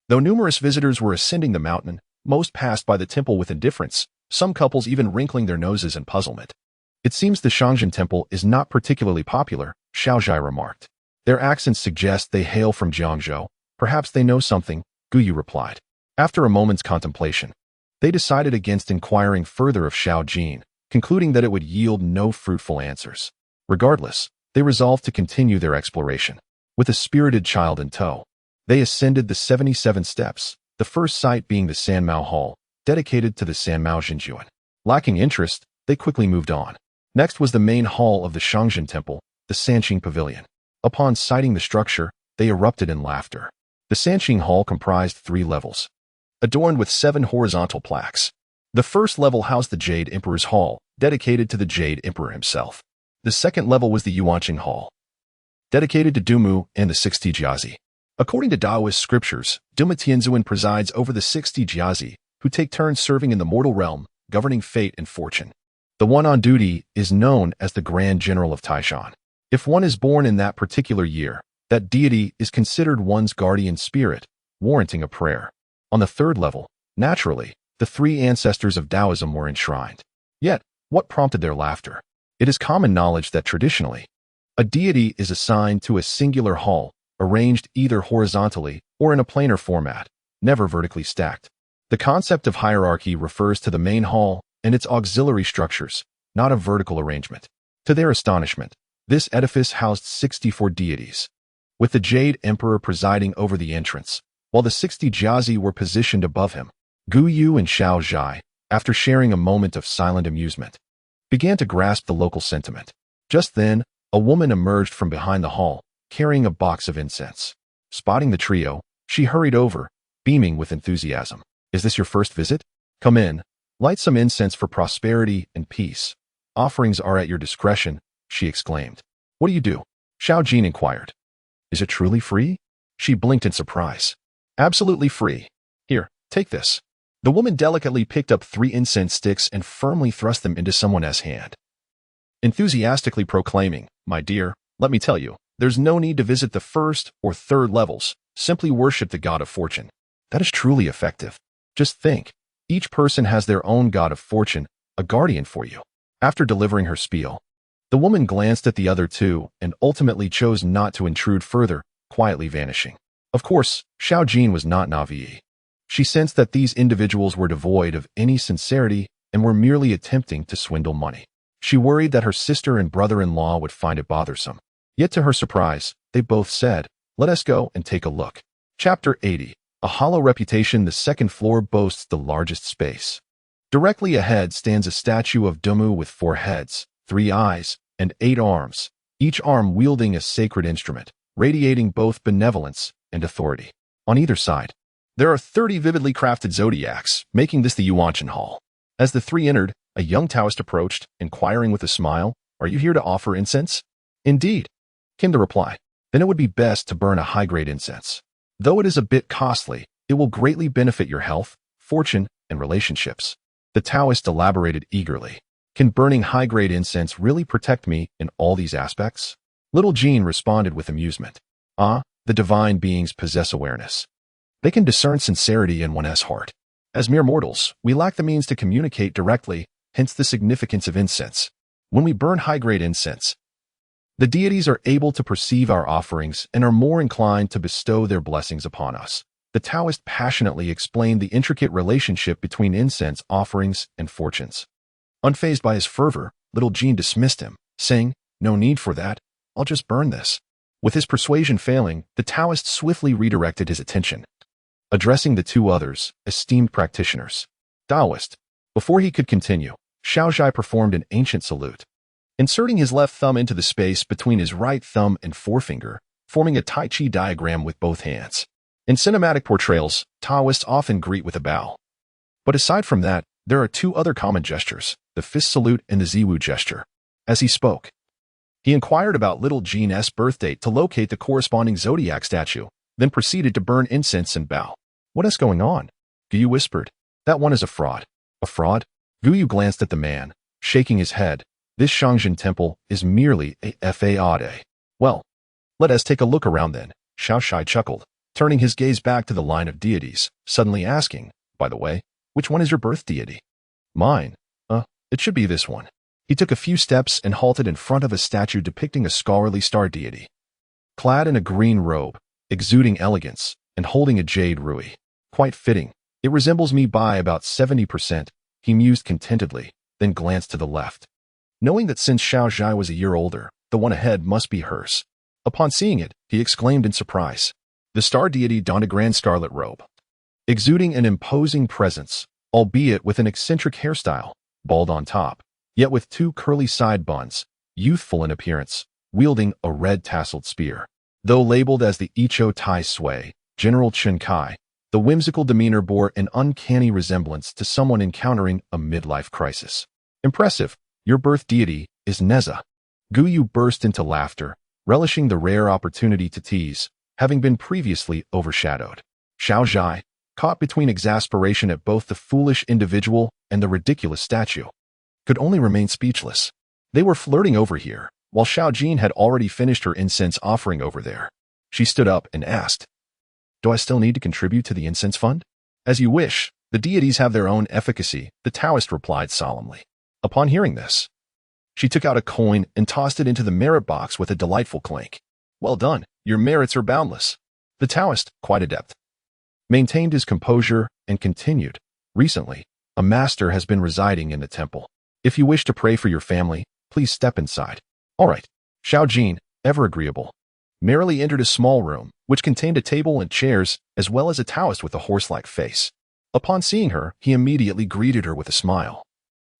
Though numerous visitors were ascending the mountain, most passed by the temple with indifference, some couples even wrinkling their noses in puzzlement. It seems the Shangjin temple is not particularly popular, Xiaozhai remarked. Their accents suggest they hail from Jiangzhou. Perhaps they know something, Guyu replied. After a moment's contemplation, they decided against inquiring further of Xiao Jin, concluding that it would yield no fruitful answers. Regardless, they resolved to continue their exploration. With a spirited child in tow, they ascended the 77 steps, the first site being the Sanmao Hall, dedicated to the Sanmao Jinjuan. Lacking interest, they quickly moved on. Next was the main hall of the Shangjin Temple, the Sanqing Pavilion. Upon sighting the structure, they erupted in laughter. The Sanqing Hall comprised 3 levels, adorned with 7 horizontal plaques. The first level housed the Jade Emperor's Hall, dedicated to the Jade Emperor himself. The second level was the Yuanqing Hall, dedicated to Dumu and the 60 Jiazi. According to Daoist scriptures, Duma Tianzuan presides over the 60 Jiazi, who take turns serving in the mortal realm, governing fate and fortune. The one on duty is known as the Grand General of Taishan. If one is born in that particular year, that deity is considered one's guardian spirit, warranting a prayer. On the third level, naturally, the 3 ancestors of Taoism were enshrined. Yet, what prompted their laughter? It is common knowledge that traditionally, a deity is assigned to a singular hall, arranged either horizontally or in a planar format, never vertically stacked. The concept of hierarchy refers to the main hall and its auxiliary structures, not a vertical arrangement. To their astonishment, this edifice housed 64 deities, with the Jade Emperor presiding over the entrance, while the 60 Jiazi were positioned above him. Guyu and Xiaozhai, after sharing a moment of silent amusement, began to grasp the local sentiment. Just then, a woman emerged from behind the hall, carrying a box of incense. Spotting the trio, she hurried over, beaming with enthusiasm. Is this your first visit? Come in. Light some incense for prosperity and peace. Offerings are at your discretion, she exclaimed. What do you do? Xiao Jin inquired. Is it truly free? She blinked in surprise. Absolutely free. Here, take this. The woman delicately picked up 3 incense sticks and firmly thrust them into someone's hand, enthusiastically proclaiming, My dear, let me tell you, there's no need to visit the first or third levels. Simply worship the god of fortune. That is truly effective. Just think, each person has their own god of fortune, a guardian for you. After delivering her spiel, the woman glanced at the other 2 and ultimately chose not to intrude further, quietly vanishing. Of course, Xiao Jin was not naive. She sensed that these individuals were devoid of any sincerity and were merely attempting to swindle money. She worried that her sister and brother-in-law would find it bothersome. Yet to her surprise, they both said, Let us go and take a look. Chapter 80. A hollow reputation. The second floor boasts the largest space. Directly ahead stands a statue of Dumu with 4 heads, 3 eyes, and 8 arms, each arm wielding a sacred instrument, radiating both benevolence and authority. On either side, there are 30 vividly crafted zodiacs, making this the Yuanqing Hall. As the 3 entered, a young Taoist approached, inquiring with a smile, Are you here to offer incense? Indeed, came the reply. Then it would be best to burn a high-grade incense. Though it is a bit costly, it will greatly benefit your health, fortune, and relationships. The Taoist elaborated eagerly. Can burning high-grade incense really protect me in all these aspects? Little Jean responded with amusement. The divine beings possess awareness. They can discern sincerity in one's heart. As mere mortals, we lack the means to communicate directly, hence the significance of incense. When we burn high-grade incense, the deities are able to perceive our offerings and are more inclined to bestow their blessings upon us. The Taoist passionately explained the intricate relationship between incense offerings and fortunes. Unfazed by his fervor, little Jean dismissed him, saying, No need for that, I'll just burn this. With his persuasion failing, the Taoist swiftly redirected his attention, addressing the 2 others, esteemed practitioners. Daoist. Before he could continue, Xiaozhai performed an ancient salute, inserting his left thumb into the space between his right thumb and forefinger, forming a Tai Chi diagram with both hands. In cinematic portrayals, Taoists often greet with a bow. But aside from that, there are 2 other common gestures, the fist salute and the Ziwu gesture. As he spoke, he inquired about little Jean's birth date to locate the corresponding zodiac statue, then proceeded to burn incense and bow. What is going on? Guyu whispered. That one is a fraud. A fraud? Guyu glanced at the man, shaking his head. This Shangjin temple is merely a fade. Well, let us take a look around then, Xiaozhai chuckled, turning his gaze back to the line of deities, suddenly asking, By the way, which one is your birth deity? Mine? It should be this one. He took a few steps and halted in front of a statue depicting a scholarly star deity. Clad in a green robe, exuding elegance, and holding a jade rui. Quite fitting. It resembles me by about 70%, he mused contentedly, then glanced to the left. Knowing that since Xiao Zhai was a year older, the one ahead must be hers. Upon seeing it, he exclaimed in surprise. The star deity donned a grand scarlet robe, exuding an imposing presence, albeit with an eccentric hairstyle, bald on top, yet with two curly side buns, youthful in appearance, wielding a red tasseled spear. Though labeled as the Icho Tai Sui, General Chen Kai, the whimsical demeanor bore an uncanny resemblance to someone encountering a midlife crisis. Impressive. Your birth deity is Neza. Guyu burst into laughter, relishing the rare opportunity to tease, having been previously overshadowed. Xiao Zhai, caught between exasperation at both the foolish individual and the ridiculous statue, could only remain speechless. They were flirting over here, while Xiao Jin had already finished her incense offering over there. She stood up and asked, "Do I still need to contribute to the incense fund?" "As you wish. The deities have their own efficacy," the Taoist replied solemnly. Upon hearing this, she took out a coin and tossed it into the merit box with a delightful clink. "Well done. Your merits are boundless." The Taoist, quite adept, maintained his composure and continued, "Recently, a master has been residing in the temple. If you wish to pray for your family, please step inside." "All right." Xiao Jin, ever agreeable, merrily entered a small room, which contained a table and chairs, as well as a Taoist with a horse-like face. Upon seeing her, he immediately greeted her with a smile,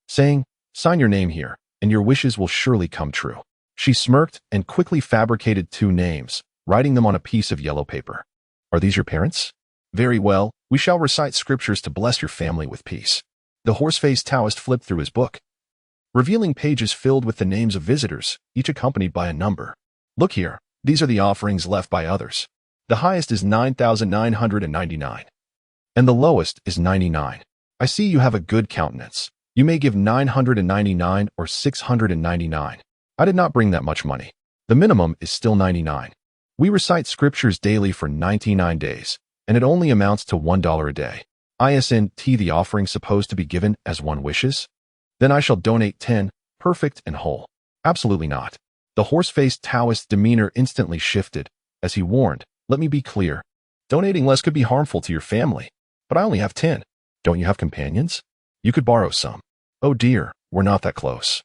saying, "Sign your name here, and your wishes will surely come true." She smirked and quickly fabricated 2 names, writing them on a piece of yellow paper. "Are these your parents?" "Very well, we shall recite scriptures to bless your family with peace." The horse-faced Taoist flipped through his book, revealing pages filled with the names of visitors, each accompanied by a number. "Look here, these are the offerings left by others. The highest is 9,999, and the lowest is 99. I see you have a good countenance. You may give 999 or 699. I did not bring that much money. The minimum is still 99. We recite scriptures daily for 99 days, and it only amounts to $1 a day. Isn't the offering supposed to be given as one wishes? Then I shall donate 10, perfect and whole." "Absolutely not." The horse-faced Taoist's demeanor instantly shifted, as he warned, "Let me be clear. Donating less could be harmful to your family, but I only have 10. Don't you have companions? You could borrow some." "Oh dear, we're not that close."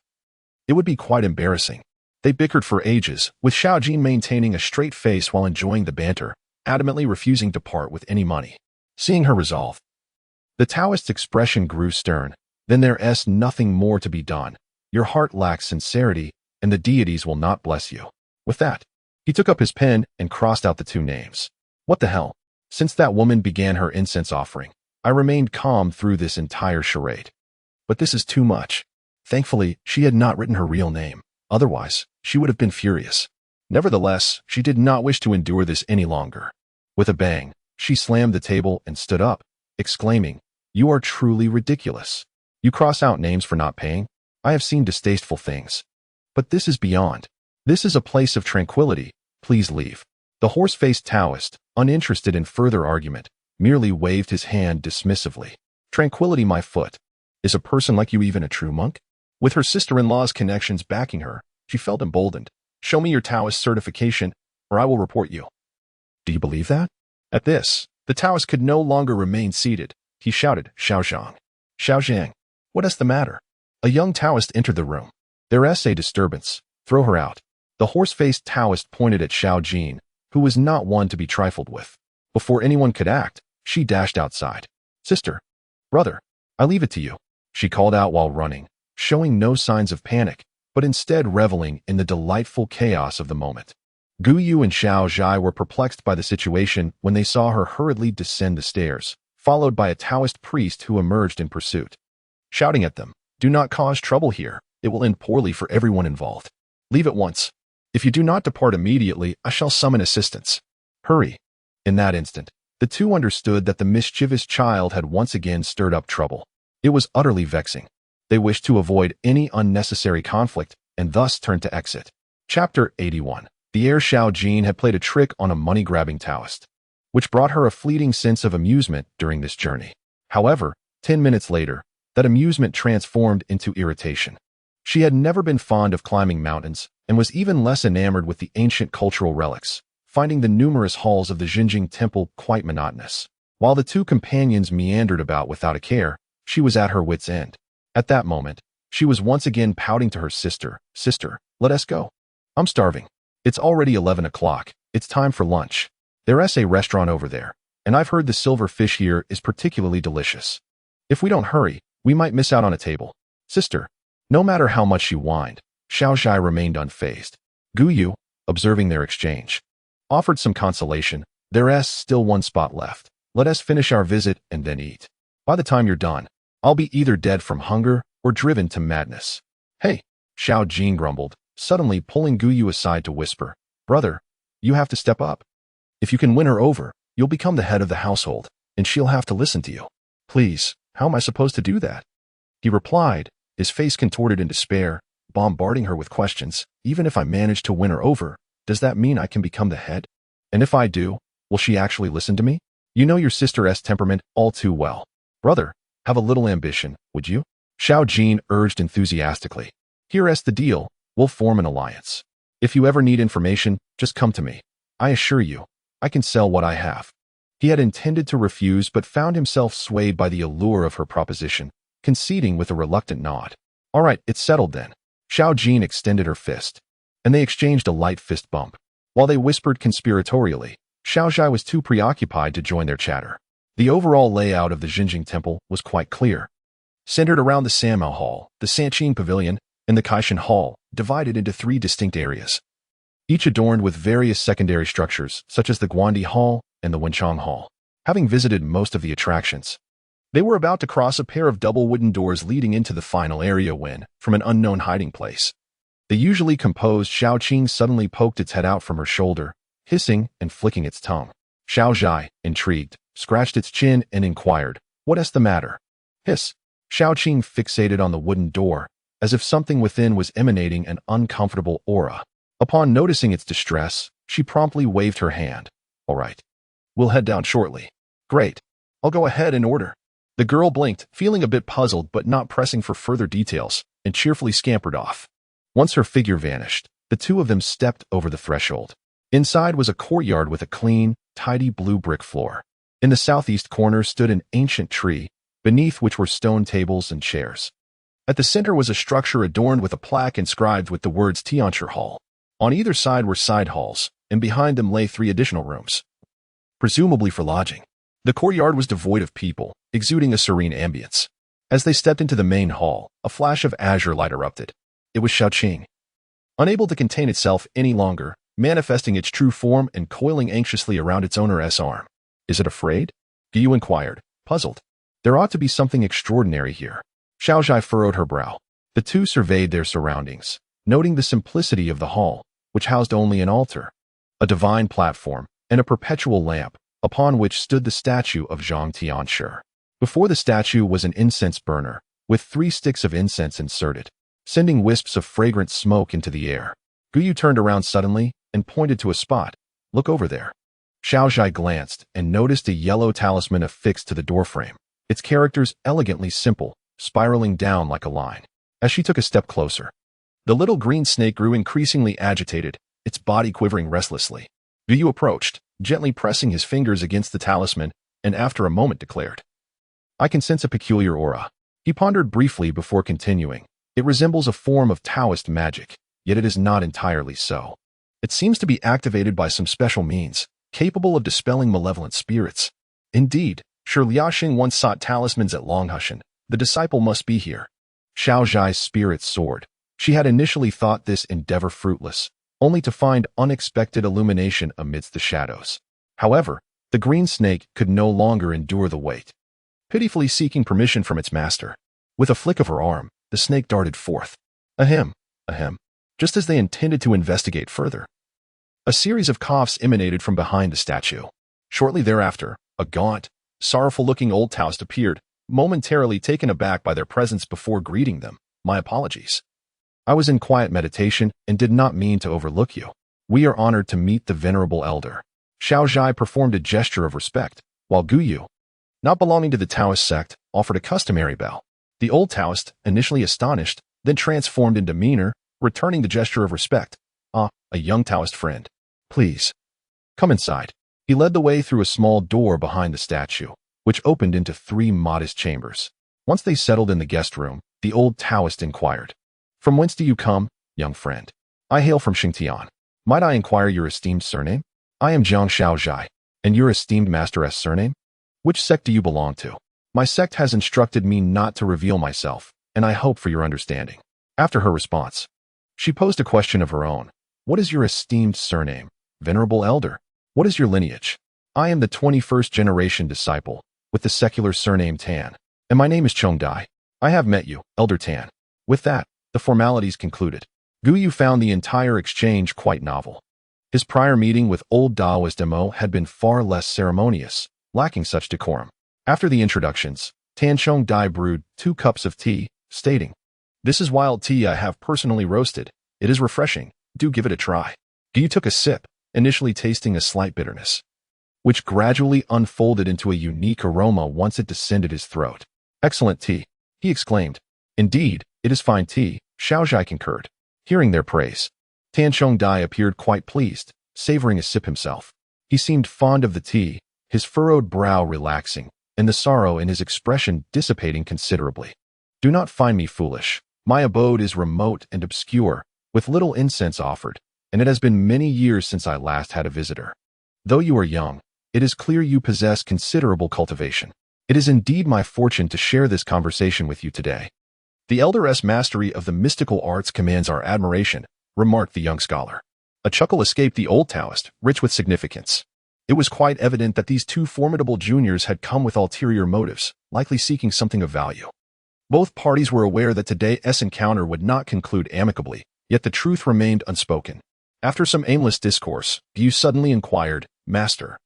It would be quite embarrassing. They bickered for ages, with Xiao Jin maintaining a straight face while enjoying the banter, adamantly refusing to part with any money. Seeing her resolve, the Taoist's expression grew stern. "Then there's nothing more to be done. Your heart lacks sincerity, and the deities will not bless you." With that, he took up his pen and crossed out the 2 names. What the hell? Since that woman began her incense offering, I remained calm through this entire charade. But this is too much. Thankfully, she had not written her real name. Otherwise, she would have been furious. Nevertheless, she did not wish to endure this any longer. With a bang, she slammed the table and stood up, exclaiming, "You are truly ridiculous. You cross out names for not paying? I have seen distasteful things. But this is beyond. This is a place of tranquility. Please leave." The horse-faced Taoist, uninterested in further argument, merely waved his hand dismissively. "Tranquility, my foot. Is a person like you even a true monk?" With her sister-in-law's connections backing her, she felt emboldened. "Show me your Taoist certification, or I will report you." "Do you believe that?" At this, the Taoist could no longer remain seated. He shouted, "Xiaozhang! Xiaozhang! What is the matter?" A young Taoist entered the room. "There's a disturbance. Throw her out." The horse-faced Taoist pointed at Xiao Jin, who was not one to be trifled with. Before anyone could act, she dashed outside. "Sister, brother, I leave it to you," she called out while running, showing no signs of panic, but instead reveling in the delightful chaos of the moment. Guyu and Xiao Zhai were perplexed by the situation when they saw her hurriedly descend the stairs, followed by a Taoist priest who emerged in pursuit, shouting at them, "Do not cause trouble here. It will end poorly for everyone involved. Leave at once. If you do not depart immediately, I shall summon assistance. Hurry." In that instant, the 2 understood that the mischievous child had once again stirred up trouble. It was utterly vexing. They wished to avoid any unnecessary conflict and thus turned to exit. Chapter 81. The heir Xiao Jin had played a trick on a money-grabbing Taoist, which brought her a fleeting sense of amusement during this journey. However, 10 minutes later, that amusement transformed into irritation. She had never been fond of climbing mountains and was even less enamored with the ancient cultural relics, finding the numerous halls of the Jinjing temple quite monotonous. While the two companions meandered about without a care, she was at her wit's end. At that moment, she was once again pouting to her sister, "Sister, let us go. I'm starving. It's already 11 o'clock. It's time for lunch. There's a restaurant over there, and I've heard the silver fish here is particularly delicious. If we don't hurry, we might miss out on a table." "Sister." No matter how much she whined, Xiaozhai remained unfazed. Guyu, observing their exchange, offered some consolation. "There's still one spot left. Let us finish our visit and then eat. By the time you're done, I'll be either dead from hunger or driven to madness." "Hey," Xiao Jing grumbled, suddenly pulling Guyu aside to whisper, "Brother, you have to step up. If you can win her over, you'll become the head of the household, and she'll have to listen to you." "Please, how am I supposed to do that?" he replied, his face contorted in despair, bombarding her with questions. "Even if I manage to win her over, does that mean I can become the head? And if I do, will she actually listen to me? You know your sister's temperament all too well. Brother, have a little ambition, would you?" Xiao Jin urged enthusiastically. "Here's the deal. We'll form an alliance. If you ever need information, just come to me. I assure you, I can sell what I have." He had intended to refuse but found himself swayed by the allure of her proposition, conceding with a reluctant nod. "All right, it's settled then." Xiao Jin extended her fist, and they exchanged a light fist bump. While they whispered conspiratorially, Xiaozhai was too preoccupied to join their chatter. The overall layout of the Jinjing temple was quite clear. Centered around the Sanmao Hall, the Sanqing Pavilion, and the Kaishan Hall, divided into three distinct areas, each adorned with various secondary structures, such as the Guandi Hall and the Wenchang Hall. Having visited most of the attractions, they were about to cross a pair of double wooden doors leading into the final area when, from an unknown hiding place, the usually composed Xiao Qing suddenly poked its head out from her shoulder, hissing and flicking its tongue. Xiao Zhai, intrigued, scratched its chin and inquired, "What's the matter?" "Hiss." Xiao Qing fixated on the wooden door, as if something within was emanating an uncomfortable aura. Upon noticing its distress, she promptly waved her hand. "All right. We'll head down shortly." "Great. I'll go ahead and order." The girl blinked, feeling a bit puzzled but not pressing for further details, and cheerfully scampered off. Once her figure vanished, the two of them stepped over the threshold. Inside was a courtyard with a clean, tidy blue brick floor. In the southeast corner stood an ancient tree, beneath which were stone tables and chairs. At the center was a structure adorned with a plaque inscribed with the words Tianchi Hall. On either side were side halls, and behind them lay 3 additional rooms, presumably for lodging. The courtyard was devoid of people, exuding a serene ambience. As they stepped into the main hall, a flash of azure light erupted. It was Xiaoqing, unable to contain itself any longer, manifesting its true form and coiling anxiously around its owner's arm. "Is it afraid?" Guyu inquired, puzzled. "There ought to be something extraordinary here." Xiaozhai furrowed her brow. The two surveyed their surroundings, noting the simplicity of the hall, which housed only an altar, a divine platform, and a perpetual lamp, upon which stood the statue of Zhang Tianshi. Before the statue was an incense burner, with 3 sticks of incense inserted, sending wisps of fragrant smoke into the air. Guyu turned around suddenly and pointed to a spot. "Look over there." Xiaozhai glanced and noticed a yellow talisman affixed to the doorframe, its characters elegantly simple, spiraling down like a line. As she took a step closer, the little green snake grew increasingly agitated, its body quivering restlessly. Guyu approached, gently pressing his fingers against the talisman, and after a moment declared, "I can sense a peculiar aura." He pondered briefly before continuing. "It resembles a form of Daoist magic, yet it is not entirely so. It seems to be activated by some special means, capable of dispelling malevolent spirits. Indeed, Shi Liaoxing once sought talismans at Longhushan. The disciple must be here." Xiao Zhai's spirits soared. She had initially thought this endeavor fruitless, only to find unexpected illumination amidst the shadows. However, the green snake could no longer endure the weight. Pitifully seeking permission from its master, with a flick of her arm, the snake darted forth. Ahem, ahem. Just as they intended to investigate further, a series of coughs emanated from behind the statue. Shortly thereafter, a gaunt, sorrowful-looking old Taoist appeared, momentarily taken aback by their presence before greeting them. "My apologies. I was in quiet meditation and did not mean to overlook you. We are honored to meet the venerable elder." Xiao Zhai performed a gesture of respect, while Guyu, not belonging to the Taoist sect, offered a customary bow. The old Taoist, initially astonished, then transformed in demeanor, returning the gesture of respect. "Ah, a young Taoist friend. Please, come inside." He led the way through a small door behind the statue, which opened into 3 modest chambers. Once they settled in the guest room, the old Taoist inquired, "From whence do you come, young friend?" "I hail from Xingtian. Might I inquire your esteemed surname?" "I am Jiang Shaozhai. And your esteemed master's surname?" "Which sect do you belong to?" "My sect has instructed me not to reveal myself, and I hope for your understanding." After her response, she posed a question of her own. "What is your esteemed surname, venerable elder? What is your lineage?" "I am the 21st generation disciple, with the secular surname Tan, and my name is Chong Dai. I have met you, Elder Tan." With that, the formalities concluded. Guyu found the entire exchange quite novel. His prior meeting with old Daoist Mo had been far less ceremonious, lacking such decorum. After the introductions, Tan Chong Dai brewed 2 cups of tea, stating, "This is wild tea I have personally roasted. It is refreshing. Do give it a try." Guyu took a sip, initially tasting a slight bitterness, which gradually unfolded into a unique aroma once it descended his throat. "Excellent tea," he exclaimed. "Indeed, it is fine tea," Shaozhai concurred. Hearing their praise, Tan Chong Dai appeared quite pleased, savoring a sip himself. He seemed fond of the tea, his furrowed brow relaxing, and the sorrow in his expression dissipating considerably. "Do not find me foolish. My abode is remote and obscure, with little incense offered, and it has been many years since I last had a visitor. Though you are young, it is clear you possess considerable cultivation. It is indeed my fortune to share this conversation with you today." "The elder's mastery of the mystical arts commands our admiration," remarked the young scholar. A chuckle escaped the old Taoist, rich with significance. It was quite evident that these 2 formidable juniors had come with ulterior motives, likely seeking something of value. Both parties were aware that today's encounter would not conclude amicably, yet the truth remained unspoken. After some aimless discourse, Guyu suddenly inquired, "Master,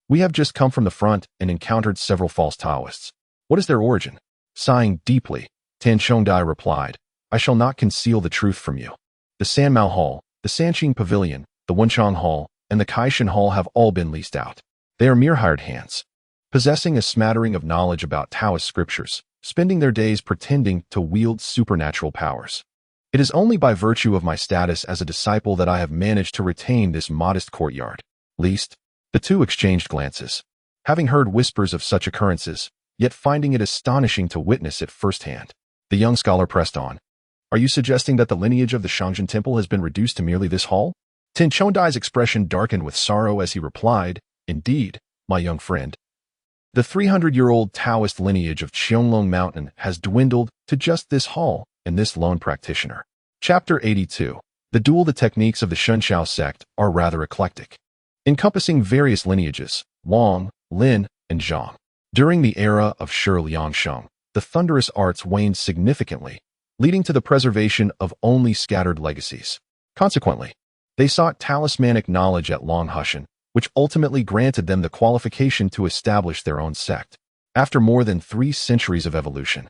we have just come from the front and encountered several false Taoists. What is their origin?" Sighing deeply, Tan Chong Dai replied, "I shall not conceal the truth from you. The Sanmao Hall, the Sanqing Pavilion, the Wenchang Hall, and the Kaishan Hall have all been leased out. They are mere hired hands, possessing a smattering of knowledge about Taoist scriptures, spending their days pretending to wield supernatural powers. It is only by virtue of my status as a disciple that I have managed to retain this modest courtyard. Least." The 2 exchanged glances, having heard whispers of such occurrences, yet finding it astonishing to witness it firsthand. The young scholar pressed on, "Are you suggesting that the lineage of the Shangzhen Temple has been reduced to merely this hall?" Tan Chong Dai's expression darkened with sorrow as he replied, "Indeed, my young friend. The 300-year-old Taoist lineage of Qianglong Mountain has dwindled to just this hall and this lone practitioner." Chapter 82. The techniques of the Shunxiao sect are rather eclectic, encompassing various lineages, Wang, Lin, and Zhang. During the era of Shi Liangsheng, the thunderous arts waned significantly, leading to the preservation of only scattered legacies. Consequently, they sought talismanic knowledge at Longhushan, which ultimately granted them the qualification to establish their own sect. After more than 3 centuries of evolution,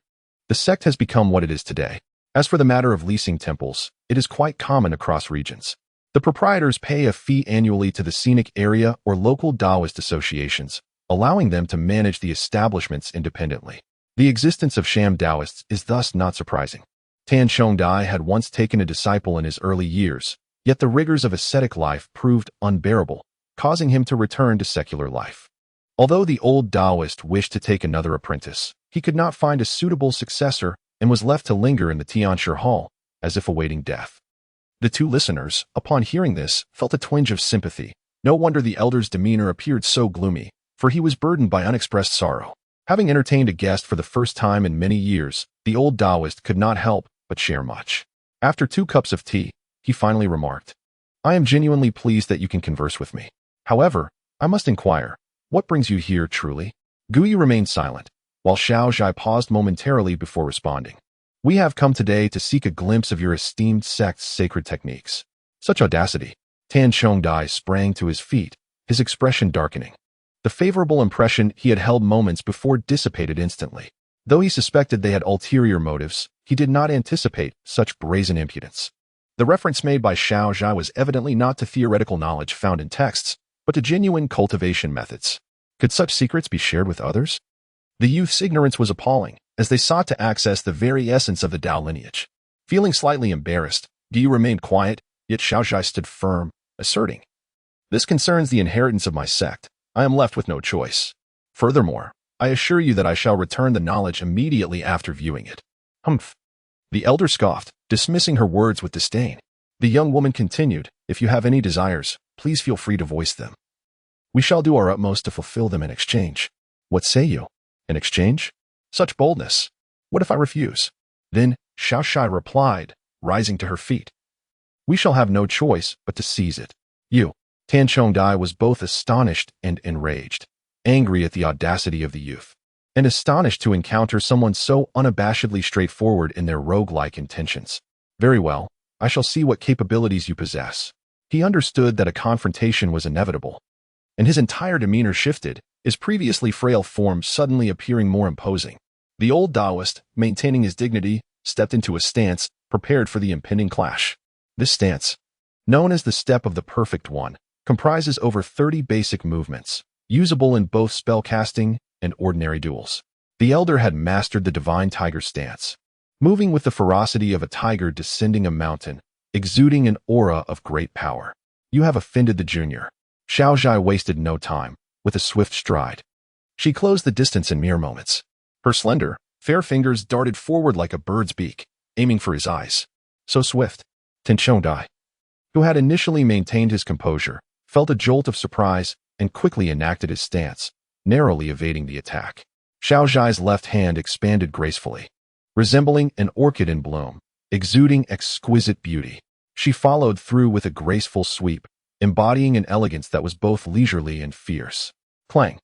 the sect has become what it is today. As for the matter of leasing temples, it is quite common across regions. The proprietors pay a fee annually to the scenic area or local Daoist associations, allowing them to manage the establishments independently. The existence of sham Daoists is thus not surprising. Tan Chong Dai had once taken a disciple in his early years, yet the rigors of ascetic life proved unbearable, causing him to return to secular life. Although the old Daoist wished to take another apprentice, he could not find a suitable successor and was left to linger in the Tianshi Hall, as if awaiting death. The 2 listeners, upon hearing this, felt a twinge of sympathy. No wonder the elder's demeanor appeared so gloomy, for he was burdened by unexpressed sorrow. Having entertained a guest for the first time in many years, the old Daoist could not help but share much. After 2 cups of tea, he finally remarked, "I am genuinely pleased that you can converse with me. However, I must inquire, what brings you here truly?" Guyu remained silent, while Shaozhai paused momentarily before responding. "We have come today to seek a glimpse of your esteemed sect's sacred techniques." Such audacity! Tan Chong Dai sprang to his feet, his expression darkening. The favorable impression he had held moments before dissipated instantly. Though he suspected they had ulterior motives, he did not anticipate such brazen impudence. The reference made by Shaozhai was evidently not to theoretical knowledge found in texts, but to genuine cultivation methods. Could such secrets be shared with others? The youth's ignorance was appalling, as they sought to access the very essence of the Dao lineage. Feeling slightly embarrassed, Gu remained quiet, yet Xiaozhai stood firm, asserting, "This concerns the inheritance of my sect. I am left with no choice. Furthermore, I assure you that I shall return the knowledge immediately after viewing it." Humph. The elder scoffed, dismissing her words with disdain. The young woman continued, "If you have any desires, please feel free to voice them. We shall do our utmost to fulfill them in exchange." "What say you? In exchange? Such boldness. What if I refuse?" Then Xiaoshai replied, rising to her feet, "We shall have no choice but to seize it." You. Tan Chongdai was both astonished and enraged, angry at the audacity of the youth, and astonished to encounter someone so unabashedly straightforward in their roguelike intentions. "Very well, I shall see what capabilities you possess." He understood that a confrontation was inevitable, and his entire demeanor shifted, his previously frail form suddenly appearing more imposing. The old Daoist, maintaining his dignity, stepped into a stance, prepared for the impending clash. This stance, known as the Step of the Perfect One, comprises over 30 basic movements, usable in both spellcasting and ordinary duels. The elder had mastered the divine tiger stance, moving with the ferocity of a tiger descending a mountain, exuding an aura of great power. "You have offended the junior." Xiaozhai wasted no time. With a swift stride, she closed the distance in mere moments. Her slender, fair fingers darted forward like a bird's beak, aiming for his eyes. So swift, Tan Chongdai, who had initially maintained his composure, felt a jolt of surprise and quickly enacted his stance, narrowly evading the attack. Xiaozhai's left hand expanded gracefully, resembling an orchid in bloom, exuding exquisite beauty. She followed through with a graceful sweep, embodying an elegance that was both leisurely and fierce. Clang.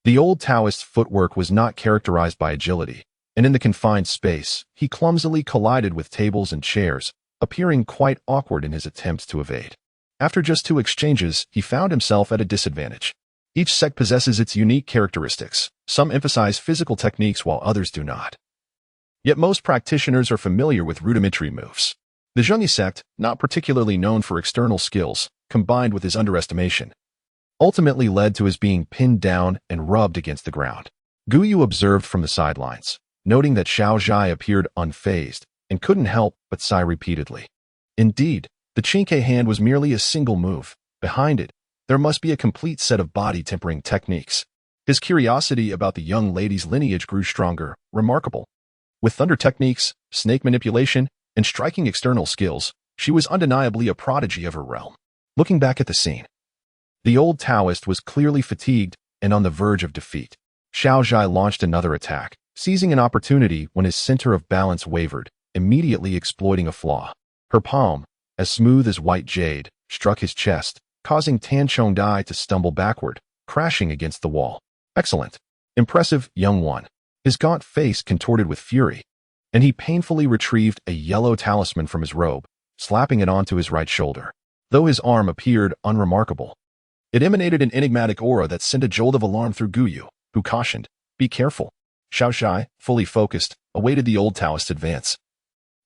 The old Taoist's footwork was not characterized by agility, and in the confined space, he clumsily collided with tables and chairs, appearing quite awkward in his attempts to evade. After just 2 exchanges, he found himself at a disadvantage. Each sect possesses its unique characteristics. Some emphasize physical techniques while others do not. Yet most practitioners are familiar with rudimentary moves. The Zhengyi sect, not particularly known for external skills, combined with his underestimation, ultimately led to his being pinned down and rubbed against the ground. Guyu observed from the sidelines, noting that Xiaozhai appeared unfazed and couldn't help but sigh repeatedly. Indeed, the Chinke hand was merely a single move. Behind it, there must be a complete set of body-tempering techniques. His curiosity about the young lady's lineage grew stronger, remarkable. With thunder techniques, snake manipulation, and striking external skills, she was undeniably a prodigy of her realm. Looking back at the scene, the old Taoist was clearly fatigued and on the verge of defeat. Xiaozhai launched another attack, seizing an opportunity when his center of balance wavered, immediately exploiting a flaw. Her palm, as smooth as white jade, struck his chest, causing Tan Chongdai to stumble backward, crashing against the wall. "Excellent. Impressive, young one." His gaunt face contorted with fury, and he painfully retrieved a yellow talisman from his robe, slapping it onto his right shoulder. Though his arm appeared unremarkable, it emanated an enigmatic aura that sent a jolt of alarm through Guyu, who cautioned, "Be careful." Xiaoshai, fully focused, awaited the old Taoist's advance,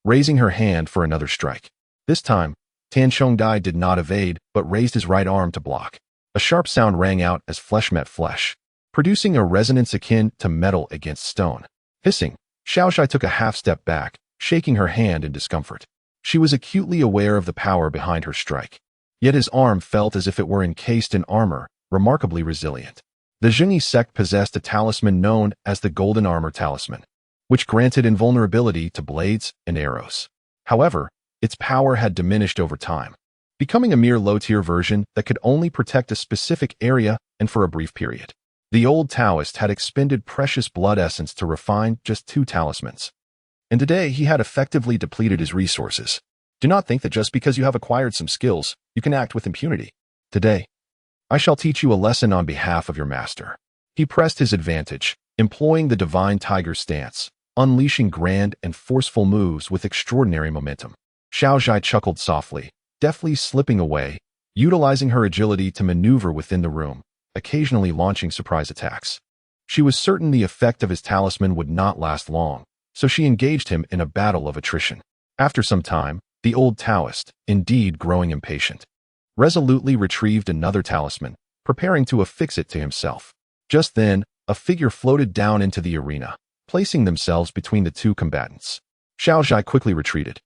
raising her hand for another strike. This time, Tan Chongdai did not evade, but raised his right arm to block. A sharp sound rang out as flesh met flesh, producing a resonance akin to metal against stone. Hissing, Xiaoshai took a half-step back, shaking her hand in discomfort. She was acutely aware of the power behind her strike. Yet his arm felt as if it were encased in armor, remarkably resilient. The Zhengyi sect possessed a talisman known as the Golden Armor Talisman, which granted invulnerability to blades and arrows. However, its power had diminished over time, becoming a mere low-tier version that could only protect a specific area and for a brief period. The old Taoist had expended precious blood essence to refine just 2 talismans, and today he had effectively depleted his resources. Do not think that just because you have acquired some skills, you can act with impunity. Today, I shall teach you a lesson on behalf of your master. He pressed his advantage, employing the divine tiger stance, unleashing grand and forceful moves with extraordinary momentum. Xiaozhai chuckled softly, deftly slipping away, utilizing her agility to maneuver within the room, occasionally launching surprise attacks. She was certain the effect of his talisman would not last long, so she engaged him in a battle of attrition. After some time, the old Taoist, indeed growing impatient, resolutely retrieved another talisman, preparing to affix it to himself. Just then, a figure floated down into the arena, placing themselves between the two combatants. Xiao Zhai quickly retreated,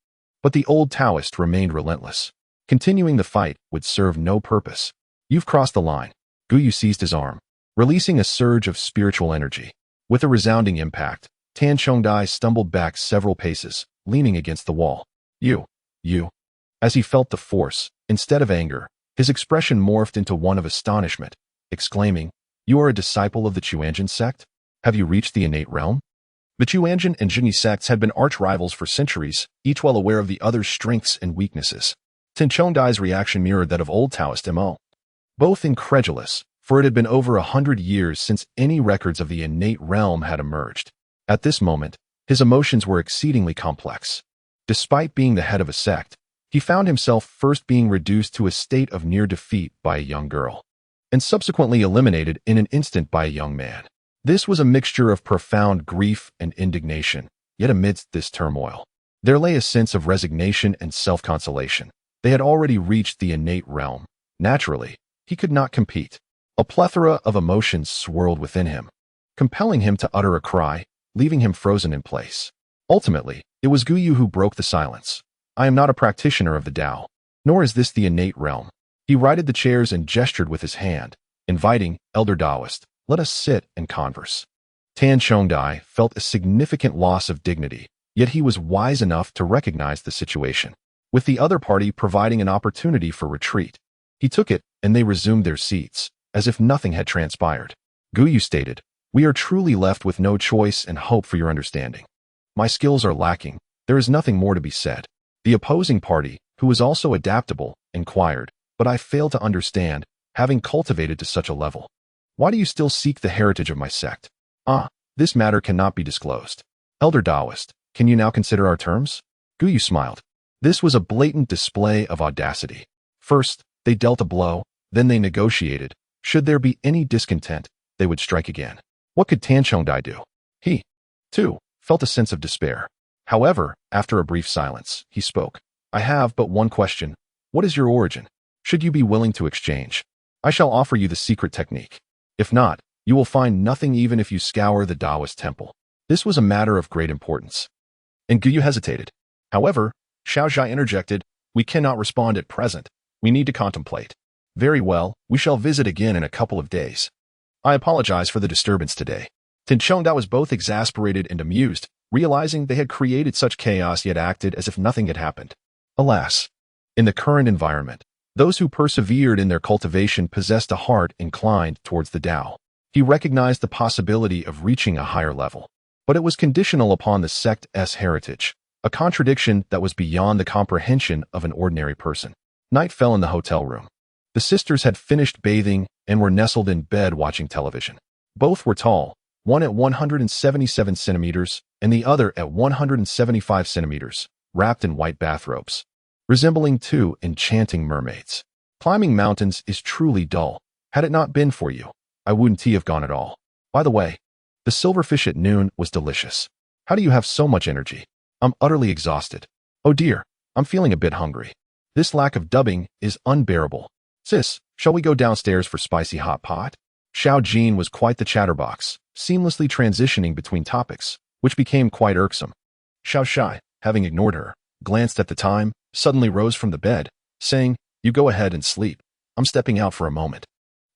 but the old Daoist remained relentless. Continuing the fight would serve no purpose. You've crossed the line. Guyu seized his arm, releasing a surge of spiritual energy. With a resounding impact, Tan Chongdai stumbled back several paces, leaning against the wall. You. As he felt the force, instead of anger, his expression morphed into one of astonishment, exclaiming, "You are a disciple of the Chuanjin sect? Have you reached the innate realm?" The Chuanjin and Jingyi sects had been arch-rivals for centuries, each well aware of the other's strengths and weaknesses. Tan Chongdai's reaction mirrored that of old Taoist MO. Both incredulous, for it had been over 100 years since any records of the innate realm had emerged. At this moment, his emotions were exceedingly complex. Despite being the head of a sect, he found himself first being reduced to a state of near defeat by a young girl, and subsequently eliminated in an instant by a young man. This was a mixture of profound grief and indignation, yet amidst this turmoil, there lay a sense of resignation and self-consolation. They had already reached the innate realm. Naturally, he could not compete. A plethora of emotions swirled within him, compelling him to utter a cry, leaving him frozen in place. Ultimately, it was Guyu who broke the silence. "I am not a practitioner of the Tao, nor is this the innate realm." He righted the chairs and gestured with his hand, inviting, "Elder Daoist, let us sit and converse." Tan Chongdai felt a significant loss of dignity, yet he was wise enough to recognize the situation, with the other party providing an opportunity for retreat. He took it, and they resumed their seats, as if nothing had transpired. Guyu stated, "We are truly left with no choice and hope for your understanding. My skills are lacking. There is nothing more to be said." The opposing party, who was also adaptable, inquired, "But I fail to understand, having cultivated to such a level. Why do you still seek the heritage of my sect?" This matter cannot be disclosed. Elder Daoist, can you now consider our terms?" Guyu smiled. This was a blatant display of audacity. First, they dealt a blow, then they negotiated. Should there be any discontent, they would strike again. What could Tan Chongdai do? He, too, felt a sense of despair. However, after a brief silence, he spoke. "I have but one question. What is your origin? Should you be willing to exchange, I shall offer you the secret technique. If not, you will find nothing even if you scour the Daoist temple." This was a matter of great importance, and Guyu hesitated. However, Xiao Zhai interjected, "We cannot respond at present. We need to contemplate." "Very well, we shall visit again in a couple of days. I apologize for the disturbance today." Tan Chongdai was both exasperated and amused, realizing they had created such chaos yet acted as if nothing had happened. Alas, in the current environment, those who persevered in their cultivation possessed a heart inclined towards the Tao. He recognized the possibility of reaching a higher level, but it was conditional upon the sect's heritage, a contradiction that was beyond the comprehension of an ordinary person. Night fell in the hotel room. The sisters had finished bathing and were nestled in bed watching television. Both were tall, one at 177 centimeters and the other at 175 centimeters, wrapped in white bathrobes, resembling two enchanting mermaids. Climbing mountains is truly dull. Had it not been for you, I wouldn't have gone at all. By the way, the silverfish at noon was delicious. How do you have so much energy? I'm utterly exhausted. Oh dear, I'm feeling a bit hungry. This lack of dubbing is unbearable. Sis, shall we go downstairs for spicy hot pot? Xiao Jin was quite the chatterbox, seamlessly transitioning between topics, which became quite irksome. Xiao Shai, having ignored her, glanced at the time, suddenly rose from the bed, saying, "You go ahead and sleep. I'm stepping out for a moment."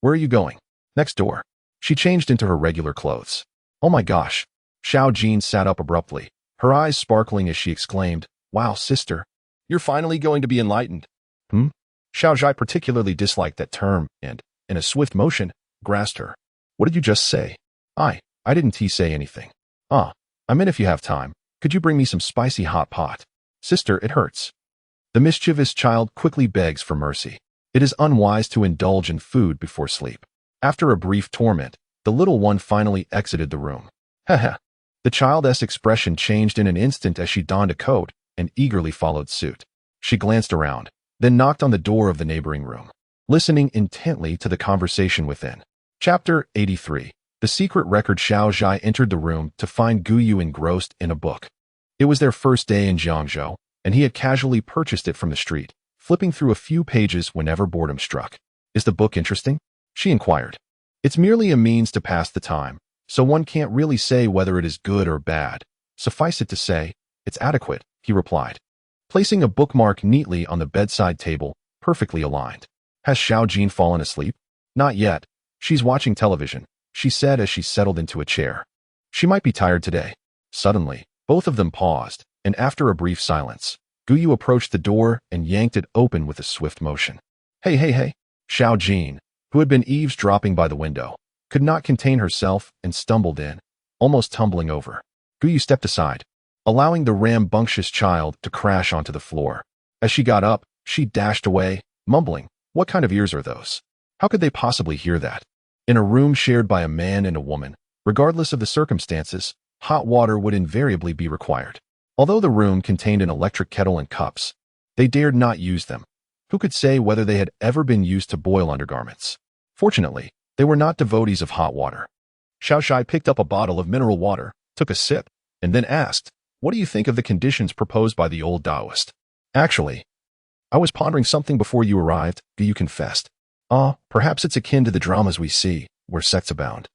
"Where are you going?" "Next door." She changed into her regular clothes. "Oh my gosh." Xiao Jin sat up abruptly, her eyes sparkling as she exclaimed, "Wow, sister, you're finally going to be enlightened." Xiao Zhai particularly disliked that term and, in a swift motion, grasped her. "What did you just say?" I didn't say anything." I meant if you have time, could you bring me some spicy hot pot?" "Sister, it hurts." The mischievous child quickly begs for mercy. It is unwise to indulge in food before sleep. After a brief torment, the little one finally exited the room. Haha. The child's expression changed in an instant as she donned a coat and eagerly followed suit. She glanced around, then knocked on the door of the neighboring room, listening intently to the conversation within. Chapter 83. The secret record. Xiao Zhai entered the room to find Guyu engrossed in a book. It was their first day in Jiangzhou, and he had casually purchased it from the street, flipping through a few pages whenever boredom struck. "Is the book interesting?" she inquired. "It's merely a means to pass the time. so one can't really say whether it is good or bad. Suffice it to say, it's adequate, he replied, placing a bookmark neatly on the bedside table, perfectly aligned. Has Xiao Jin fallen asleep? Not yet. She's watching television, she said as she settled into a chair. She might be tired today. Suddenly, both of them paused, and after a brief silence, Guyu approached the door and yanked it open with a swift motion. Hey. Xiao Jin, who had been eavesdropping by the window, could not contain herself and stumbled in, almost tumbling over. Guyu stepped aside, allowing the rambunctious child to crash onto the floor. As she got up, she dashed away, mumbling, "What kind of ears are those? How could they possibly hear that?" In a room shared by a man and a woman, regardless of the circumstances, hot water would invariably be required. Although the room contained an electric kettle and cups, they dared not use them. Who could say whether they had ever been used to boil undergarments? Fortunately, they were not devotees of hot water. Xiaoshai picked up a bottle of mineral water, took a sip, and then asked, "What do you think of the conditions proposed by the old Daoist?" "Actually, I was pondering something before you arrived," Guyu confessed. Perhaps it's akin to the dramas we see, where sects abound.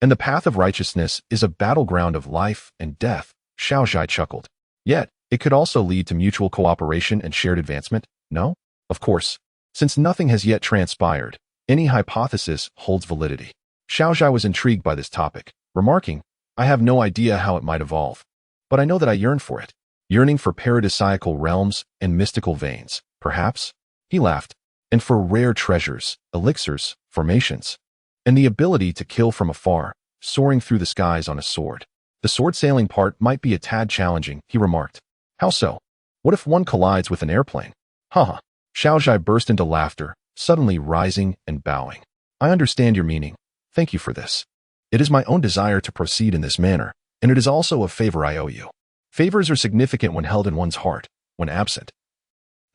And the path of righteousness is a battleground of life and death, Xiaoshai chuckled. Yet, it could also lead to mutual cooperation and shared advancement, no? Of course, since nothing has yet transpired, any hypothesis holds validity. Xiaoshai was intrigued by this topic, remarking, "I have no idea how it might evolve, but I know that I yearn for it. Yearning for paradisiacal realms and mystical veins, perhaps?" He laughed. "And for rare treasures, elixirs, formations, and the ability to kill from afar, soaring through the skies on a sword. The sword-sailing part might be a tad challenging," he remarked. "How so? What if one collides with an airplane?" "Haha." Xiaoshai burst into laughter, suddenly rising and bowing. "I understand your meaning. Thank you for this. It is my own desire to proceed in this manner, and it is also a favor I owe you. Favors are significant when held in one's heart. When absent,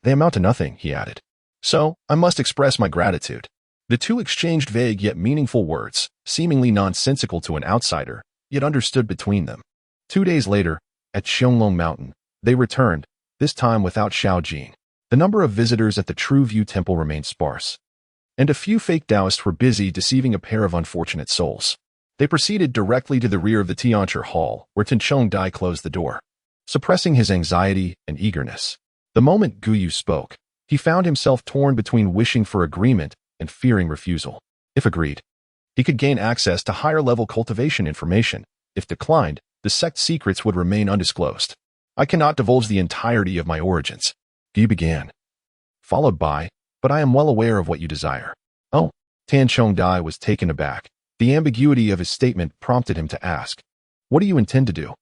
they amount to nothing," he added. "So, I must express my gratitude." The two exchanged vague yet meaningful words, seemingly nonsensical to an outsider, yet understood between them. 2 days later, at Xianglong Mountain, they returned, this time without Xiao Jin. The number of visitors at the True View Temple remained sparse, and a few fake Daoists were busy deceiving a pair of unfortunate souls. They proceeded directly to the rear of the Tianchi Hall, where Tinchong Dai closed the door, suppressing his anxiety and eagerness. The moment Guyu spoke, he found himself torn between wishing for agreement and fearing refusal. If agreed, he could gain access to higher-level cultivation information. If declined, the sect's secrets would remain undisclosed. "I cannot divulge the entirety of my origins," Guyu began, followed by, "but I am well aware of what you desire." "Oh," Tanchong Dai was taken aback. The ambiguity of his statement prompted him to ask, "What do you intend to do?"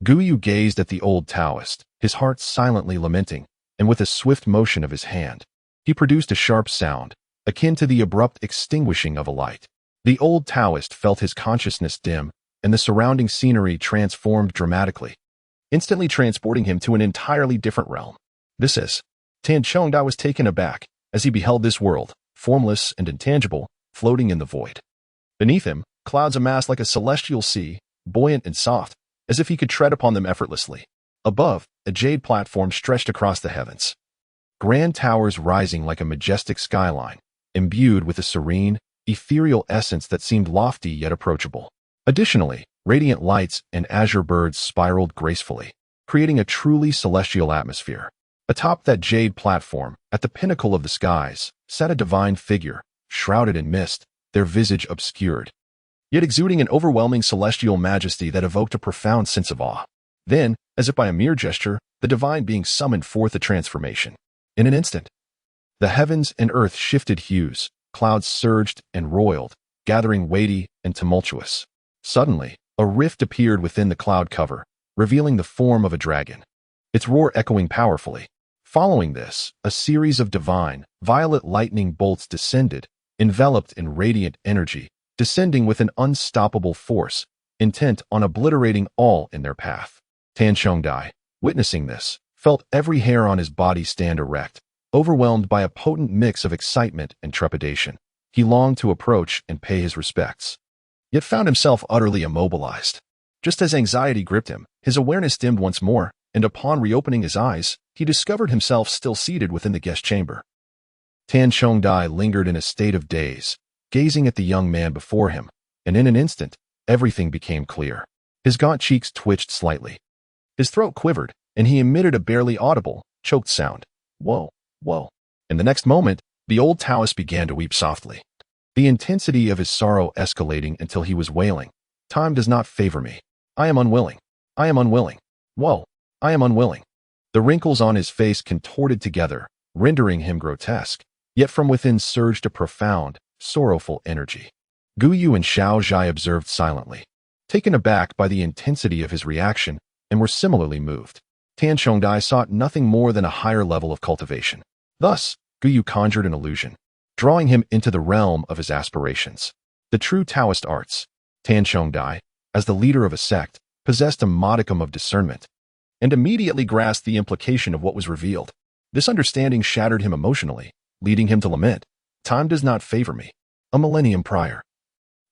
Guyu gazed at the old Taoist, his heart silently lamenting, and with a swift motion of his hand, he produced a sharp sound, akin to the abrupt extinguishing of a light. The old Taoist felt his consciousness dim, and the surrounding scenery transformed dramatically, instantly transporting him to an entirely different realm. "This is..." Tanchong Dai was taken aback as he beheld this world, formless and intangible, floating in the void. Beneath him, clouds amassed like a celestial sea, buoyant and soft, as if he could tread upon them effortlessly. Above, a jade platform stretched across the heavens, grand towers rising like a majestic skyline, imbued with a serene, ethereal essence that seemed lofty yet approachable. Additionally, radiant lights and azure birds spiraled gracefully, creating a truly celestial atmosphere. Atop that jade platform, at the pinnacle of the skies, sat a divine figure, shrouded in mist, their visage obscured, yet exuding an overwhelming celestial majesty that evoked a profound sense of awe. Then, as if by a mere gesture, the divine being summoned forth a transformation. In an instant, the heavens and earth shifted hues, clouds surged and roiled, gathering weighty and tumultuous. Suddenly, a rift appeared within the cloud cover, revealing the form of a dragon, its roar echoing powerfully. Following this, a series of divine, violet lightning bolts descended, enveloped in radiant energy, descending with an unstoppable force, intent on obliterating all in their path. Tanchong Dai, witnessing this, felt every hair on his body stand erect, overwhelmed by a potent mix of excitement and trepidation. He longed to approach and pay his respects, yet found himself utterly immobilized. Just as anxiety gripped him, his awareness dimmed once more, and upon reopening his eyes, he discovered himself still seated within the guest chamber. Tanchong Dai lingered in a state of daze, gazing at the young man before him, and in an instant, everything became clear. His gaunt cheeks twitched slightly. His throat quivered, and he emitted a barely audible, choked sound. Whoa, whoa. In the next moment, the old Taoist began to weep softly. The intensity of his sorrow escalating until he was wailing. Time does not favor me. I am unwilling. I am unwilling. Whoa, I am unwilling. The wrinkles on his face contorted together, rendering him grotesque, yet from within surged a profound, sorrowful energy. Gu Yu and Xiao Zhai observed silently, taken aback by the intensity of his reaction, and were similarly moved. Tan Chongdai sought nothing more than a higher level of cultivation. Thus, Gu Yu conjured an illusion, drawing him into the realm of his aspirations. The true Taoist arts. Tan Chongdai, as the leader of a sect, possessed a modicum of discernment, and immediately grasped the implication of what was revealed. This understanding shattered him emotionally, leading him to lament, "Time does not favor me." A millennium prior,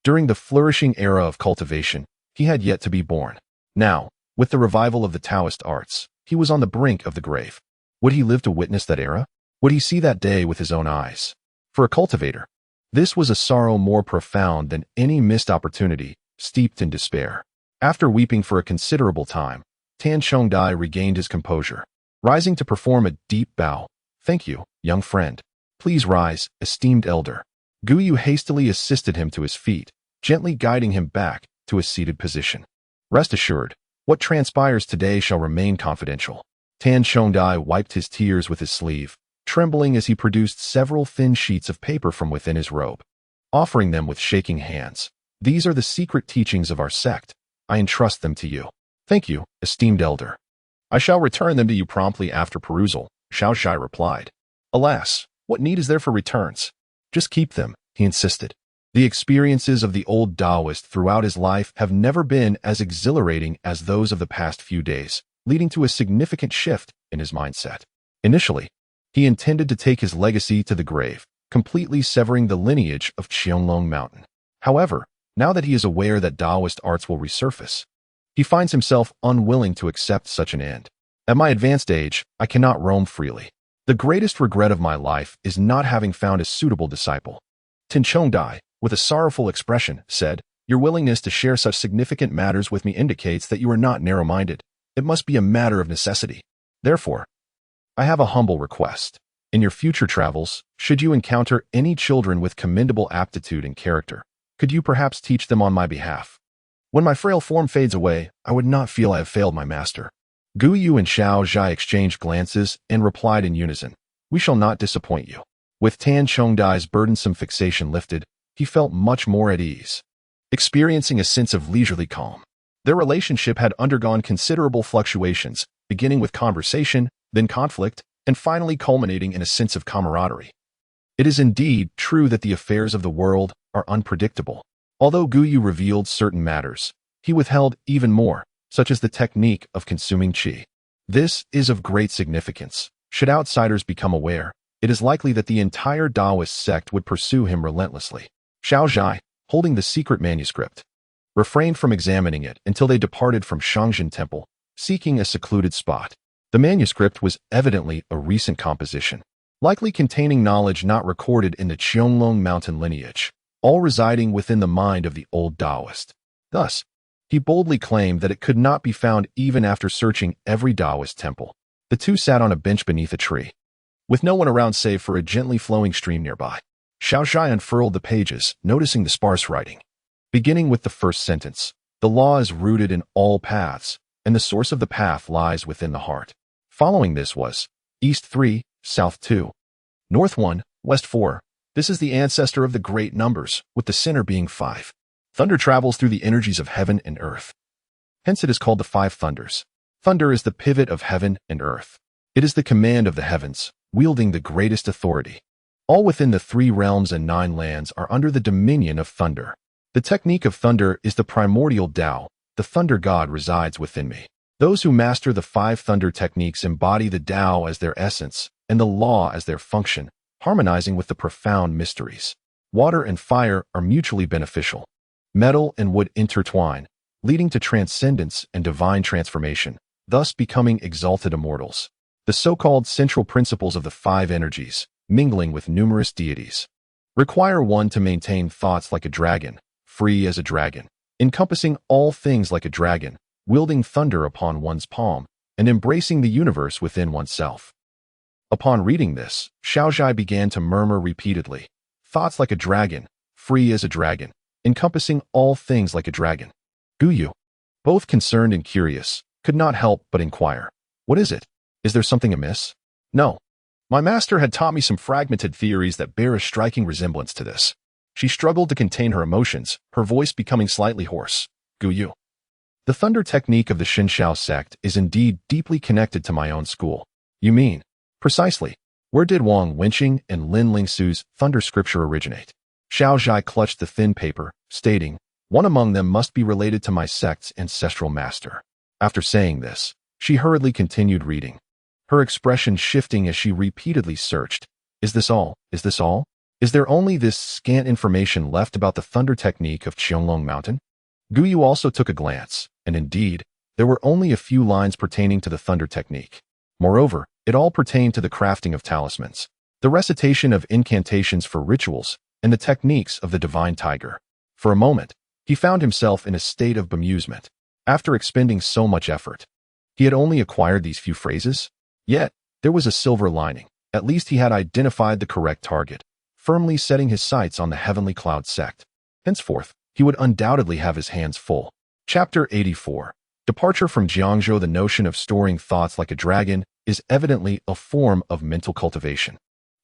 during the flourishing era of cultivation, he had yet to be born. Now, with the revival of the Taoist arts, he was on the brink of the grave. Would he live to witness that era? Would he see that day with his own eyes? For a cultivator, this was a sorrow more profound than any missed opportunity, steeped in despair. After weeping for a considerable time, Tan Chongdai regained his composure, rising to perform a deep bow. "Thank you, young friend. Please rise, esteemed elder." Gu Yu hastily assisted him to his feet, gently guiding him back to a seated position. "Rest assured, what transpires today shall remain confidential." Tan Chongdai wiped his tears with his sleeve, trembling as he produced several thin sheets of paper from within his robe, offering them with shaking hands. "These are the secret teachings of our sect. I entrust them to you." "Thank you, esteemed elder. I shall return them to you promptly after perusal," Xiao Zhai replied. "Alas, what need is there for returns? Just keep them," he insisted. The experiences of the old Daoist throughout his life have never been as exhilarating as those of the past few days, leading to a significant shift in his mindset. Initially, he intended to take his legacy to the grave, completely severing the lineage of Qianglong Mountain. However, now that he is aware that Daoist arts will resurface, he finds himself unwilling to accept such an end. "At my advanced age, I cannot roam freely. The greatest regret of my life is not having found a suitable disciple." Tan Chongdai, with a sorrowful expression, said, "Your willingness to share such significant matters with me indicates that you are not narrow-minded. It must be a matter of necessity. Therefore, I have a humble request. In your future travels, should you encounter any children with commendable aptitude and character, could you perhaps teach them on my behalf? When my frail form fades away, I would not feel I have failed my master." Gu Yu and Xiao Zhai exchanged glances and replied in unison, "We shall not disappoint you." With Tan Chongdai's burdensome fixation lifted, he felt much more at ease, experiencing a sense of leisurely calm. Their relationship had undergone considerable fluctuations, beginning with conversation, then conflict, and finally culminating in a sense of camaraderie. It is indeed true that the affairs of the world are unpredictable. Although Gu Yu revealed certain matters, he withheld even more, such as the technique of consuming qi. This is of great significance. Should outsiders become aware, it is likely that the entire Daoist sect would pursue him relentlessly. Xiao Zhai, holding the secret manuscript, refrained from examining it until they departed from Shangjin Temple, seeking a secluded spot. The manuscript was evidently a recent composition, likely containing knowledge not recorded in the Qianglong Mountain lineage, all residing within the mind of the old Daoist. Thus, he boldly claimed that it could not be found even after searching every Daoist temple. The two sat on a bench beneath a tree, with no one around save for a gently flowing stream nearby. Xiao Zhai unfurled the pages, noticing the sparse writing. Beginning with the first sentence, "The law is rooted in all paths, and the source of the path lies within the heart." Following this was, "East 3, South 2, North 1, West 4. This is the ancestor of the great numbers, with the center being 5. Thunder travels through the energies of heaven and earth. Hence it is called the 5 thunders. Thunder is the pivot of heaven and earth. It is the command of the heavens, wielding the greatest authority. All within the 3 realms and 9 lands are under the dominion of thunder. The technique of thunder is the primordial Tao. The thunder god resides within me. Those who master the 5 thunder techniques embody the Tao as their essence and the law as their function, harmonizing with the profound mysteries. Water and fire are mutually beneficial. Metal and wood intertwine, leading to transcendence and divine transformation, thus becoming exalted immortals. The so-called central principles of the 5 energies, mingling with numerous deities, require one to maintain thoughts like a dragon, free as a dragon, encompassing all things like a dragon, wielding thunder upon one's palm, and embracing the universe within oneself. Upon reading this, Xiaozhai began to murmur repeatedly, thoughts like a dragon, free as a dragon, encompassing all things like a dragon. Guyu, both concerned and curious, could not help but inquire, what is it? Is there something amiss? No. My master had taught me some fragmented theories that bear a striking resemblance to this. She struggled to contain her emotions, her voice becoming slightly hoarse. Guyu. The thunder technique of the Xinxiao sect is indeed deeply connected to my own school. You mean? Precisely. Where did Wang Wenqing and Lin Lingsu's thunder scripture originate? Xiaozhai clutched the thin paper, stating, one among them must be related to my sect's ancestral master. After saying this, she hurriedly continued reading, her expression shifting as she repeatedly searched. Is this all? Is this all? Is there only this scant information left about the thunder technique of Qianglong Mountain? Guyu also took a glance, and indeed, there were only a few lines pertaining to the thunder technique. Moreover, it all pertained to the crafting of talismans, the recitation of incantations for rituals, and the techniques of the divine tiger. For a moment, he found himself in a state of bemusement. After expending so much effort, he had only acquired these few phrases. Yet, there was a silver lining. At least he had identified the correct target, firmly setting his sights on the heavenly cloud sect. Henceforth, he would undoubtedly have his hands full. Chapter 84. Departure from Jiangzhou. The notion of storing thoughts like a dragon is evidently a form of mental cultivation.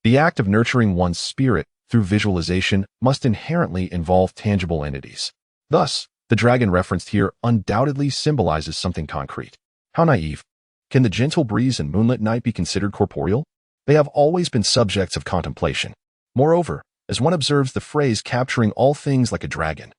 The act of nurturing one's spirit through visualization must inherently involve tangible entities. Thus, the dragon referenced here undoubtedly symbolizes something concrete. How naive. Can the gentle breeze and moonlit night be considered corporeal? They have always been subjects of contemplation. Moreover, as one observes the phrase capturing all things like a dragon,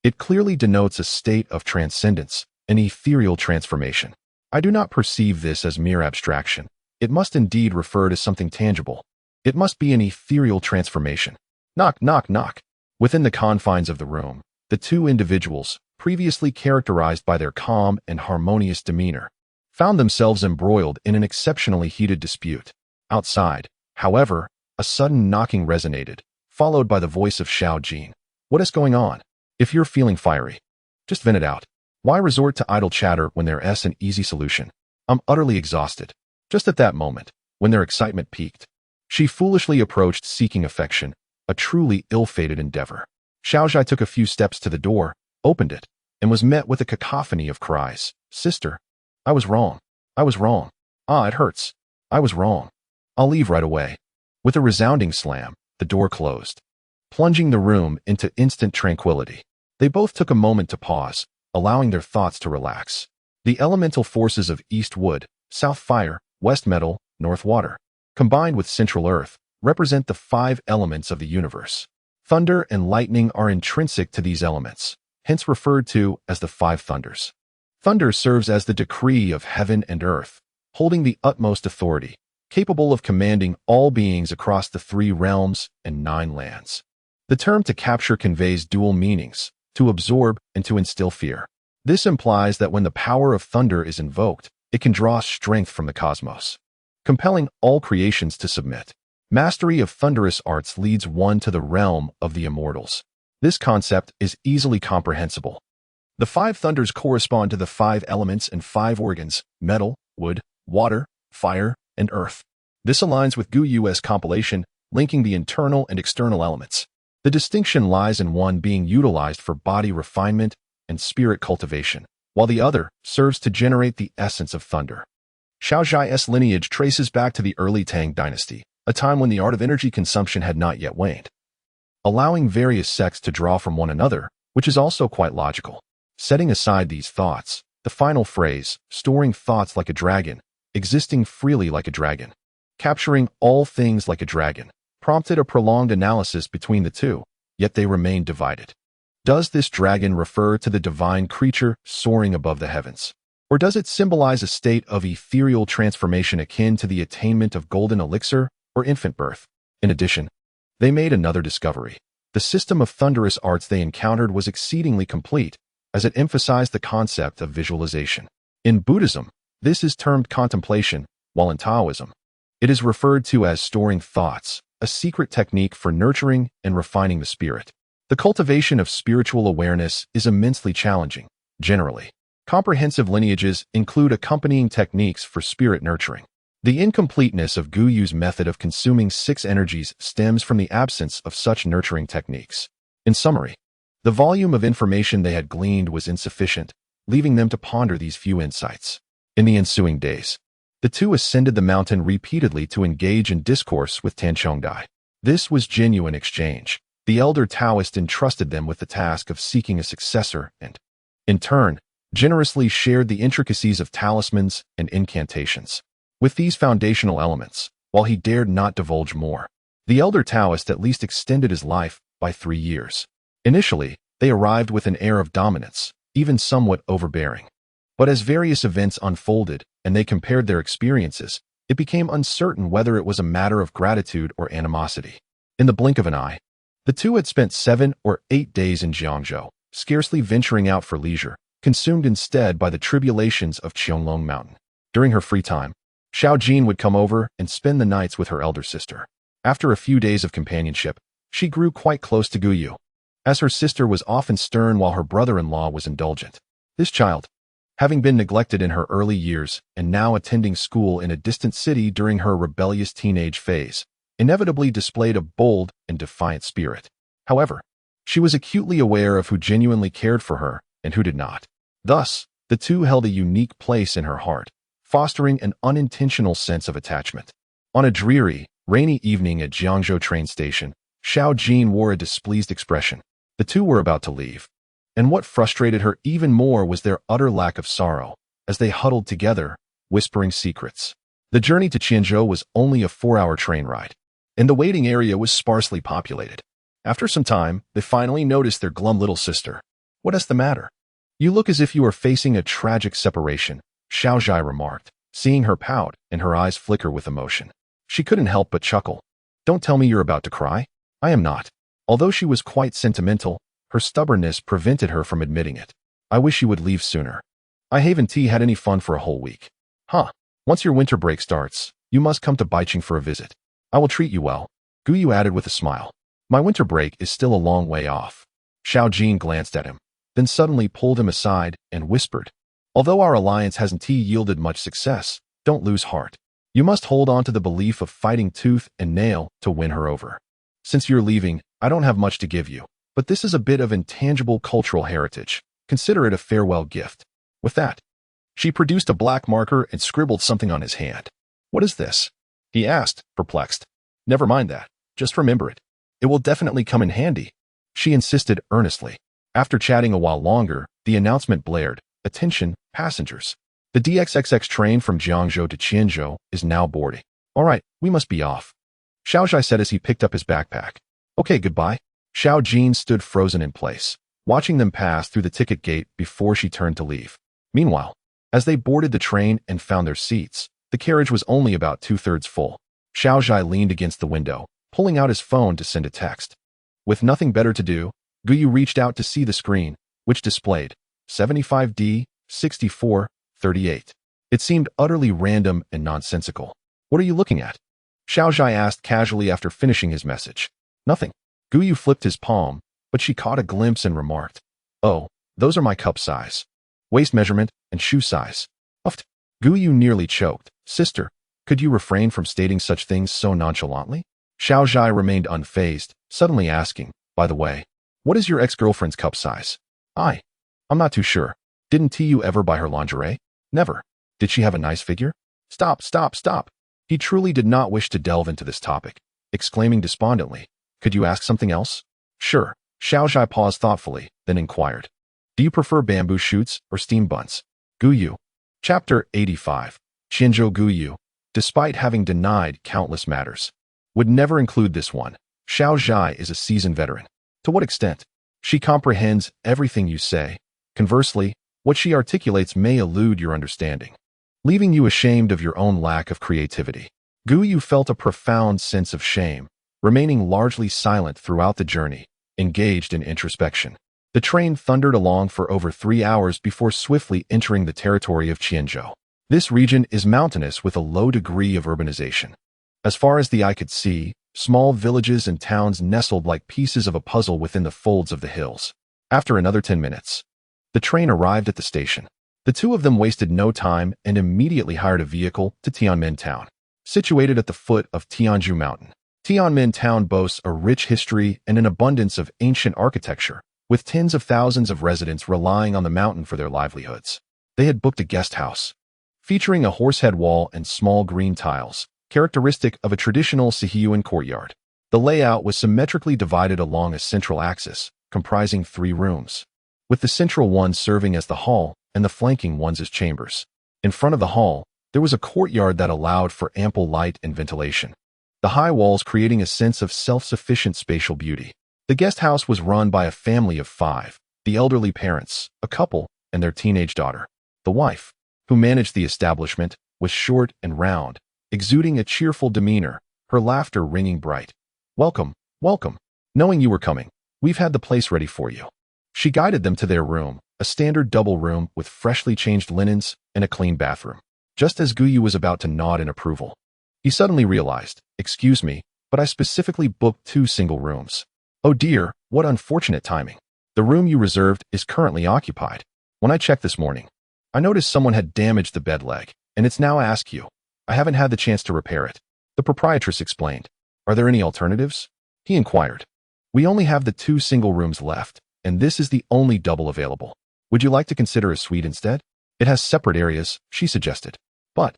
it clearly denotes a state of transcendence, an ethereal transformation. I do not perceive this as mere abstraction. It must indeed refer to something tangible. It must be an ethereal transformation. Knock, knock, knock. Within the confines of the room, the two individuals, previously characterized by their calm and harmonious demeanor, found themselves embroiled in an exceptionally heated dispute. Outside, however, a sudden knocking resonated, followed by the voice of Xiao Jin. What is going on? If you're feeling fiery, just vent it out. Why resort to idle chatter when there's an easy solution? I'm utterly exhausted. Just at that moment, when their excitement peaked, she foolishly approached seeking affection, a truly ill-fated endeavor. Xiaozhai took a few steps to the door, opened it, and was met with a cacophony of cries. Sister, I was wrong. I was wrong. Ah, it hurts. I was wrong. I'll leave right away. With a resounding slam, the door closed, plunging the room into instant tranquility. They both took a moment to pause, allowing their thoughts to relax. The elemental forces of East Wood, South Fire, West Metal, North Water, combined with Central Earth, represent the 5 elements of the universe. Thunder and lightning are intrinsic to these elements, hence referred to as the 5 thunders. Thunder serves as the decree of heaven and earth, holding the utmost authority, capable of commanding all beings across the 3 realms and 9 lands. The term to capture conveys dual meanings, to absorb and to instill fear. This implies that when the power of thunder is invoked, it can draw strength from the cosmos, compelling all creations to submit. Mastery of thunderous arts leads one to the realm of the immortals. This concept is easily comprehensible. The 5 thunders correspond to the 5 elements and 5 organs: metal, wood, water, fire, and earth. This aligns with Guyu's compilation, linking the internal and external elements. The distinction lies in one being utilized for body refinement and spirit cultivation, while the other serves to generate the essence of thunder. Xiaozhai's lineage traces back to the early Tang dynasty, a time when the art of energy consumption had not yet waned, allowing various sects to draw from one another, which is also quite logical. Setting aside these thoughts, the final phrase, storing thoughts like a dragon, existing freely like a dragon, capturing all things like a dragon, prompted a prolonged analysis between the two, yet they remained divided. Does this dragon refer to the divine creature soaring above the heavens? Or does it symbolize a state of ethereal transformation akin to the attainment of golden elixir or infant birth? In addition, they made another discovery. The system of thunderous arts they encountered was exceedingly complete, as it emphasized the concept of visualization. In Buddhism, this is termed contemplation, while in Taoism, it is referred to as storing thoughts, a secret technique for nurturing and refining the spirit. The cultivation of spiritual awareness is immensely challenging, generally. Comprehensive lineages include accompanying techniques for spirit nurturing. The incompleteness of Guyu's method of consuming 6 energies stems from the absence of such nurturing techniques. In summary, the volume of information they had gleaned was insufficient, leaving them to ponder these few insights. In the ensuing days, the two ascended the mountain repeatedly to engage in discourse with Tanchongdai. This was genuine exchange. The elder Daoist entrusted them with the task of seeking a successor and, in turn, generously shared the intricacies of talismans and incantations. With these foundational elements, while he dared not divulge more, the elder Daoist at least extended his life by 3 years. Initially, they arrived with an air of dominance, even somewhat overbearing. But as various events unfolded and they compared their experiences, it became uncertain whether it was a matter of gratitude or animosity. In the blink of an eye, the two had spent 7 or 8 days in Jiangzhou, scarcely venturing out for leisure, consumed instead by the tribulations of Qianglong Mountain. During her free time, Xiao Jin would come over and spend the nights with her elder sister. After a few days of companionship, she grew quite close to Guyu, as her sister was often stern while her brother-in-law was indulgent. This child, having been neglected in her early years and now attending school in a distant city during her rebellious teenage phase, inevitably displayed a bold and defiant spirit. However, she was acutely aware of who genuinely cared for her and who did not. Thus, the two held a unique place in her heart, fostering an unintentional sense of attachment. On a dreary, rainy evening at Jiangzhou train station, Xiao Jin wore a displeased expression. The two were about to leave, and what frustrated her even more was their utter lack of sorrow, as they huddled together, whispering secrets. The journey to Qianzhou was only a 4-hour train ride, and the waiting area was sparsely populated. After some time, they finally noticed their glum little sister. "What is the matter? You look as if you are facing a tragic separation," Xiao Zhai remarked, seeing her pout and her eyes flicker with emotion. She couldn't help but chuckle. "Don't tell me you're about to cry." "I am not." Although she was quite sentimental, her stubbornness prevented her from admitting it. "I wish you would leave sooner. I haven't had any fun for a whole week." "Huh. Once your winter break starts, you must come to Baicheng for a visit. I will treat you well," Guyu added with a smile. "My winter break is still a long way off." Xiao Jin glanced at him, then suddenly pulled him aside and whispered, "Although our alliance hasn't yielded much success, don't lose heart. You must hold on to the belief of fighting tooth and nail to win her over. Since you're leaving, I don't have much to give you, but this is a bit of intangible cultural heritage. Consider it a farewell gift." With that, she produced a black marker and scribbled something on his hand. "What is this?" he asked, perplexed. "Never mind that. Just remember it. It will definitely come in handy," she insisted earnestly. After chatting a while longer, the announcement blared, "Attention, passengers. The DXXX train from Jiangzhou to Qianzhou is now boarding. All right, we must be off," Xiao Zhai said as he picked up his backpack. "Okay, goodbye." Xiao Jin stood frozen in place, watching them pass through the ticket gate before she turned to leave. Meanwhile, as they boarded the train and found their seats, the carriage was only about 2/3 full. Xiao Zhai leaned against the window, pulling out his phone to send a text. With nothing better to do, Guyu reached out to see the screen, which displayed 75D 6438. It seemed utterly random and nonsensical. "What are you looking at?" Xiao Zhai asked casually after finishing his message. "Nothing." Guyu flipped his palm, but she caught a glimpse and remarked, "Oh, those are my cup size, waist measurement, and shoe size." Uffed. Guyu nearly choked. "Sister, could you refrain from stating such things so nonchalantly?" Xiao Zhai remained unfazed, suddenly asking, "By the way, what is your ex-girlfriend's cup size?" I'm not too sure. Didn't you ever buy her lingerie?" "Never." "Did she have a nice figure?" Stop. He truly did not wish to delve into this topic, exclaiming despondently, "Could you ask something else?" "Sure." Xiao Zhai paused thoughtfully, then inquired, "Do you prefer bamboo shoots or steam buns?" Guyu. Chapter 85. Qianzhou Guyu, despite having denied countless matters, would never include this one. Xiao Zhai is a seasoned veteran. To what extent? She comprehends everything you say. Conversely, what she articulates may elude your understanding, leaving you ashamed of your own lack of creativity. Guyu felt a profound sense of shame, remaining largely silent throughout the journey, engaged in introspection. The train thundered along for over 3 hours before swiftly entering the territory of Qianzhou. This region is mountainous with a low degree of urbanization. As far as the eye could see, Small villages and towns nestled like pieces of a puzzle within the folds of the hills. After another 10 minutes, the train arrived at the station. The two of them wasted no time and immediately hired a vehicle to Tianmen Town, situated at the foot of Tianju Mountain. Tianmen Town boasts a rich history and an abundance of ancient architecture, with tens of thousands of residents relying on the mountain for their livelihoods. They had booked a guest house, featuring a horsehead wall and small green tiles, characteristic of a traditional Sihuan courtyard. The layout was symmetrically divided along a central axis, comprising 3 rooms, with the central one serving as the hall and the flanking ones as chambers. In front of the hall, there was a courtyard that allowed for ample light and ventilation, the high walls creating a sense of self-sufficient spatial beauty. The guest house was run by a family of 5, the elderly parents, a couple, and their teenage daughter. The wife, who managed the establishment, was short and round, exuding a cheerful demeanor, her laughter ringing bright. "Welcome, welcome. Knowing you were coming, we've had the place ready for you." She guided them to their room, a standard double room with freshly changed linens and a clean bathroom. Just as Guyu was about to nod in approval, he suddenly realized, "Excuse me, but I specifically booked 2 single rooms." "Oh dear, what unfortunate timing. The room you reserved is currently occupied. When I checked this morning, I noticed someone had damaged the bed leg, and it's now askew. I haven't had the chance to repair it," the proprietress explained. "Are there any alternatives?" he inquired. "We only have the 2 single rooms left, and this is the only double available. Would you like to consider a suite instead? It has separate areas," she suggested. But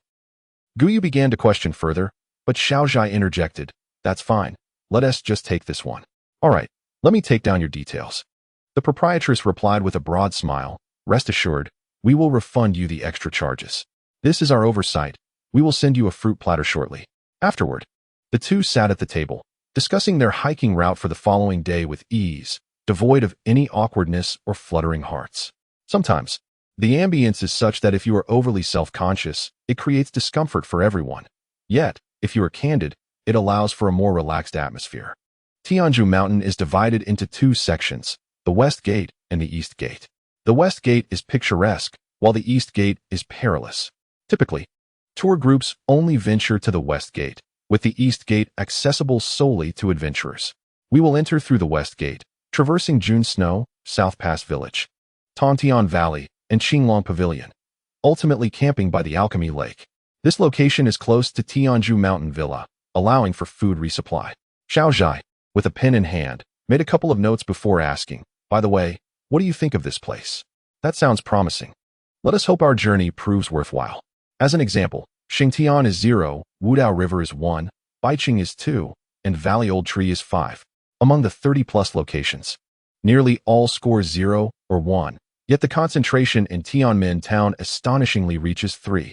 Guyu began to question further, but Xiaozhai interjected, "That's fine. Let us just take this one." "All right, let me take down your details." The proprietress replied with a broad smile, "Rest assured, we will refund you the extra charges. This is our oversight. We will send you a fruit platter shortly." Afterward, the two sat at the table, discussing their hiking route for the following day with ease, devoid of any awkwardness or fluttering hearts. Sometimes, the ambience is such that if you are overly self-conscious, it creates discomfort for everyone. Yet, if you are candid, it allows for a more relaxed atmosphere. Tianju Mountain is divided into 2 sections, the West Gate and the East Gate. The West Gate is picturesque, while the East Gate is perilous. Typically, tour groups only venture to the West Gate, with the East Gate accessible solely to adventurers. We will enter through the West Gate, traversing June Snow, South Pass Village, Tontian Valley, and Qinglong Pavilion, ultimately camping by the Alchemy Lake. This location is close to Tianju Mountain Villa, allowing for food resupply. Xiaozhai, with a pen in hand, made a couple of notes before asking, "By the way, what do you think of this place?" "That sounds promising. Let us hope our journey proves worthwhile." As an example, Xingtian is 0, Wudao River is 1, Baiqing is 2, and Valley Old Tree is 5. Among the 30-plus locations, nearly all score 0 or 1, yet the concentration in Tianmen Town astonishingly reaches 3.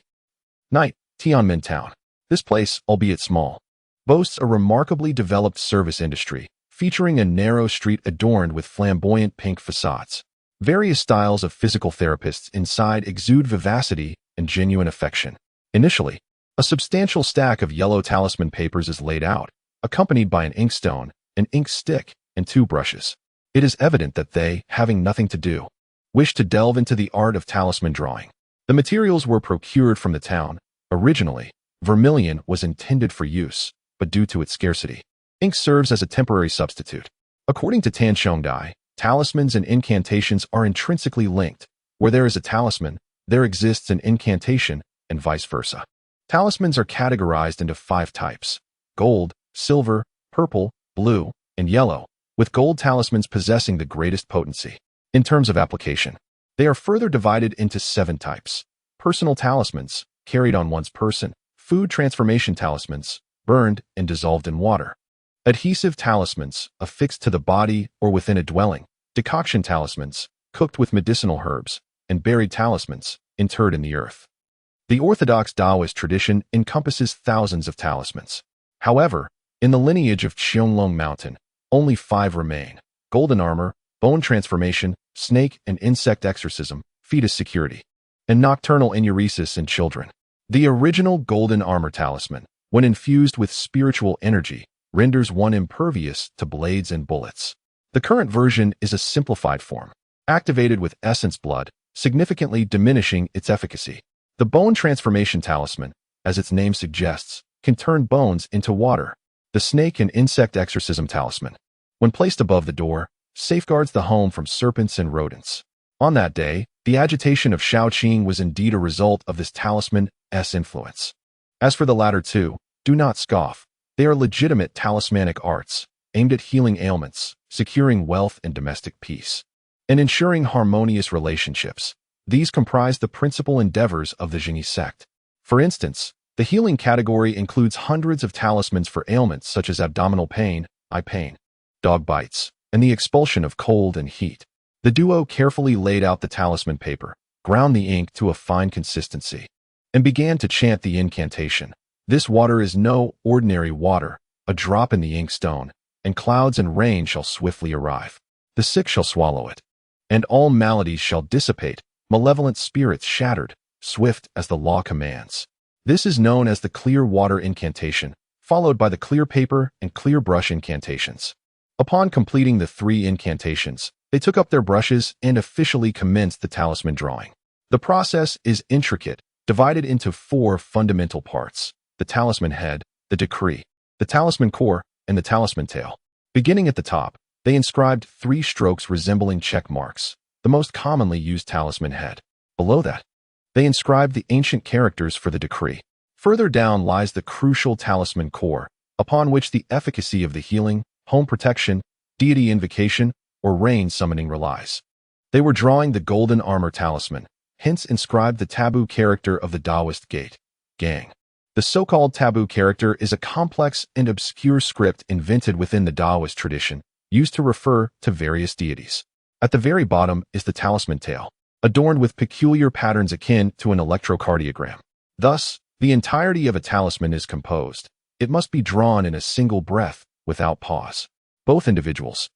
Night, Tianmen Town. This place, albeit small, boasts a remarkably developed service industry, featuring a narrow street adorned with flamboyant pink facades. Various styles of physical therapists inside exude vivacity and genuine affection. Initially, a substantial stack of yellow talisman papers is laid out, accompanied by an inkstone, an ink stick, and 2 brushes. It is evident that they, having nothing to do, wish to delve into the art of talisman drawing. The materials were procured from the town. Originally, vermilion was intended for use, but due to its scarcity, ink serves as a temporary substitute. According to Tan Xiongdai, talismans and incantations are intrinsically linked. Where there is a talisman, there exists an incantation, and vice versa. Talismans are categorized into 5 types: gold, silver, purple, blue, and yellow, with gold talismans possessing the greatest potency. In terms of application, they are further divided into 7 types: personal talismans, carried on one's person; food transformation talismans, burned and dissolved in water; adhesive talismans, affixed to the body or within a dwelling; decoction talismans, cooked with medicinal herbs; and buried talismans, interred in the earth. The orthodox Daoist tradition encompasses thousands of talismans. However, in the lineage of Qionglong Mountain, only 5 remain: golden armor, bone transformation, snake and insect exorcism, fetus security, and nocturnal enuresis in children. The original golden armor talisman, when infused with spiritual energy, renders one impervious to blades and bullets. The current version is a simplified form, activated with essence blood, significantly diminishing its efficacy. The bone transformation talisman, as its name suggests, can turn bones into water. The snake and insect exorcism talisman, when placed above the door, safeguards the home from serpents and rodents. On that day, the agitation of Shaoqing was indeed a result of this talisman's influence. As for the latter two, do not scoff. They are legitimate talismanic arts, aimed at healing ailments, securing wealth and domestic peace, and ensuring harmonious relationships. These comprise the principal endeavors of the Jingyi sect. For instance, the healing category includes hundreds of talismans for ailments such as abdominal pain, eye pain, dog bites, and the expulsion of cold and heat. The duo carefully laid out the talisman paper, ground the ink to a fine consistency, and began to chant the incantation. This water is no ordinary water, a drop in the inkstone, and clouds and rain shall swiftly arrive. The sick shall swallow it, and all maladies shall dissipate, malevolent spirits shattered, swift as the law commands. This is known as the clear water incantation, followed by the clear paper and clear brush incantations. Upon completing the 3 incantations, they took up their brushes and officially commenced the talisman drawing. The process is intricate, divided into 4 fundamental parts: the talisman head, the decree, the talisman core, and the talisman tail. Beginning at the top, they inscribed 3 strokes resembling check marks, the most commonly used talisman head. Below that, they inscribed the ancient characters for the decree. Further down lies the crucial talisman core, upon which the efficacy of the healing, home protection, deity invocation, or rain summoning relies. They were drawing the golden armor talisman, hence inscribed the taboo character of the Daoist gate, gang. The so-called taboo character is a complex and obscure script invented within the Daoist tradition, used to refer to various deities. At the very bottom is the talisman tail, adorned with peculiar patterns akin to an electrocardiogram. Thus, the entirety of a talisman is composed. It must be drawn in a single breath, without pause. Both individuals,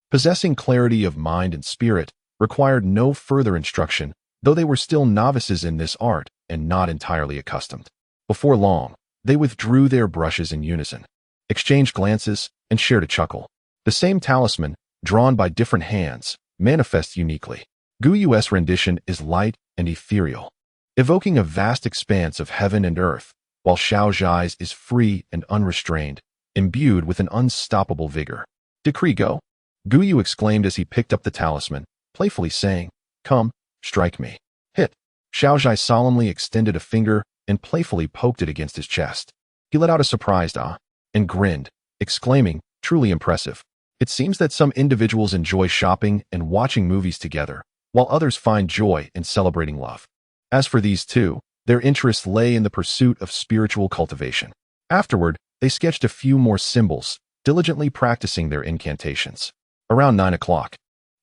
possessing clarity of mind and spirit, required no further instruction, though they were still novices in this art and not entirely accustomed. Before long, they withdrew their brushes in unison, exchanged glances, and shared a chuckle. The same talisman, drawn by different hands, manifests uniquely. Guyu's rendition is light and ethereal, evoking a vast expanse of heaven and earth, while Xiao Zhai's is free and unrestrained, imbued with an unstoppable vigor. "Decree go!" Guyu exclaimed as he picked up the talisman, playfully saying, "Come, strike me." "Hit!" Xiao Zhai solemnly extended a finger and playfully poked it against his chest. He let out a surprised "ah" and grinned, exclaiming, "Truly impressive." It seems that some individuals enjoy shopping and watching movies together, while others find joy in celebrating love. As for these two, their interests lay in the pursuit of spiritual cultivation. Afterward, they sketched a few more symbols, diligently practicing their incantations. Around 9 o'clock,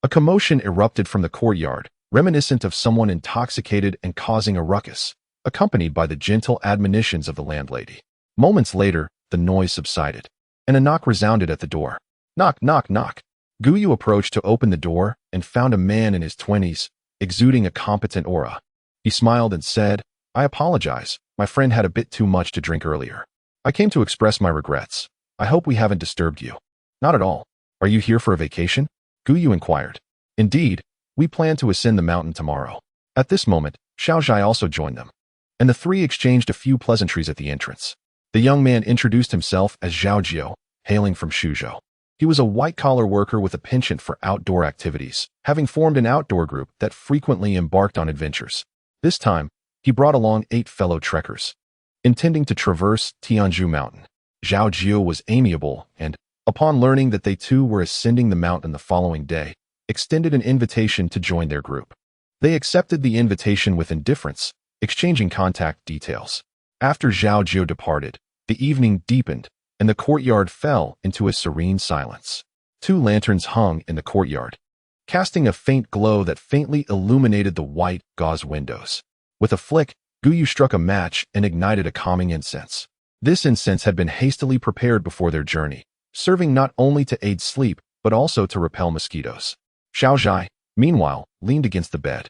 a commotion erupted from the courtyard, reminiscent of someone intoxicated and causing a ruckus, accompanied by the gentle admonitions of the landlady. Moments later, the noise subsided, and a knock resounded at the door. "Knock, knock, knock." Guyu approached to open the door and found a man in his 20s, exuding a competent aura. He smiled and said, "I apologize. My friend had a bit too much to drink earlier. I came to express my regrets. I hope we haven't disturbed you." "Not at all. Are you here for a vacation?" Guyu inquired. "Indeed, we plan to ascend the mountain tomorrow." At this moment, Xiao Zhai also joined them, and the 3 exchanged a few pleasantries at the entrance. The young man introduced himself as Zhao Jiu, hailing from Shuzhou. He was a white-collar worker with a penchant for outdoor activities, having formed an outdoor group that frequently embarked on adventures. This time, he brought along 8 fellow trekkers, intending to traverse Tianzhu Mountain. Zhao Jiu was amiable and, upon learning that they too were ascending the mountain the following day, extended an invitation to join their group. They accepted the invitation with indifference, exchanging contact details. After Zhao Jiu departed, the evening deepened, and the courtyard fell into a serene silence. 2 lanterns hung in the courtyard, casting a faint glow that faintly illuminated the white gauze windows. With a flick, Guyu struck a match and ignited a calming incense. This incense had been hastily prepared before their journey, serving not only to aid sleep, but also to repel mosquitoes. Xiao Zhai, meanwhile, leaned against the bed,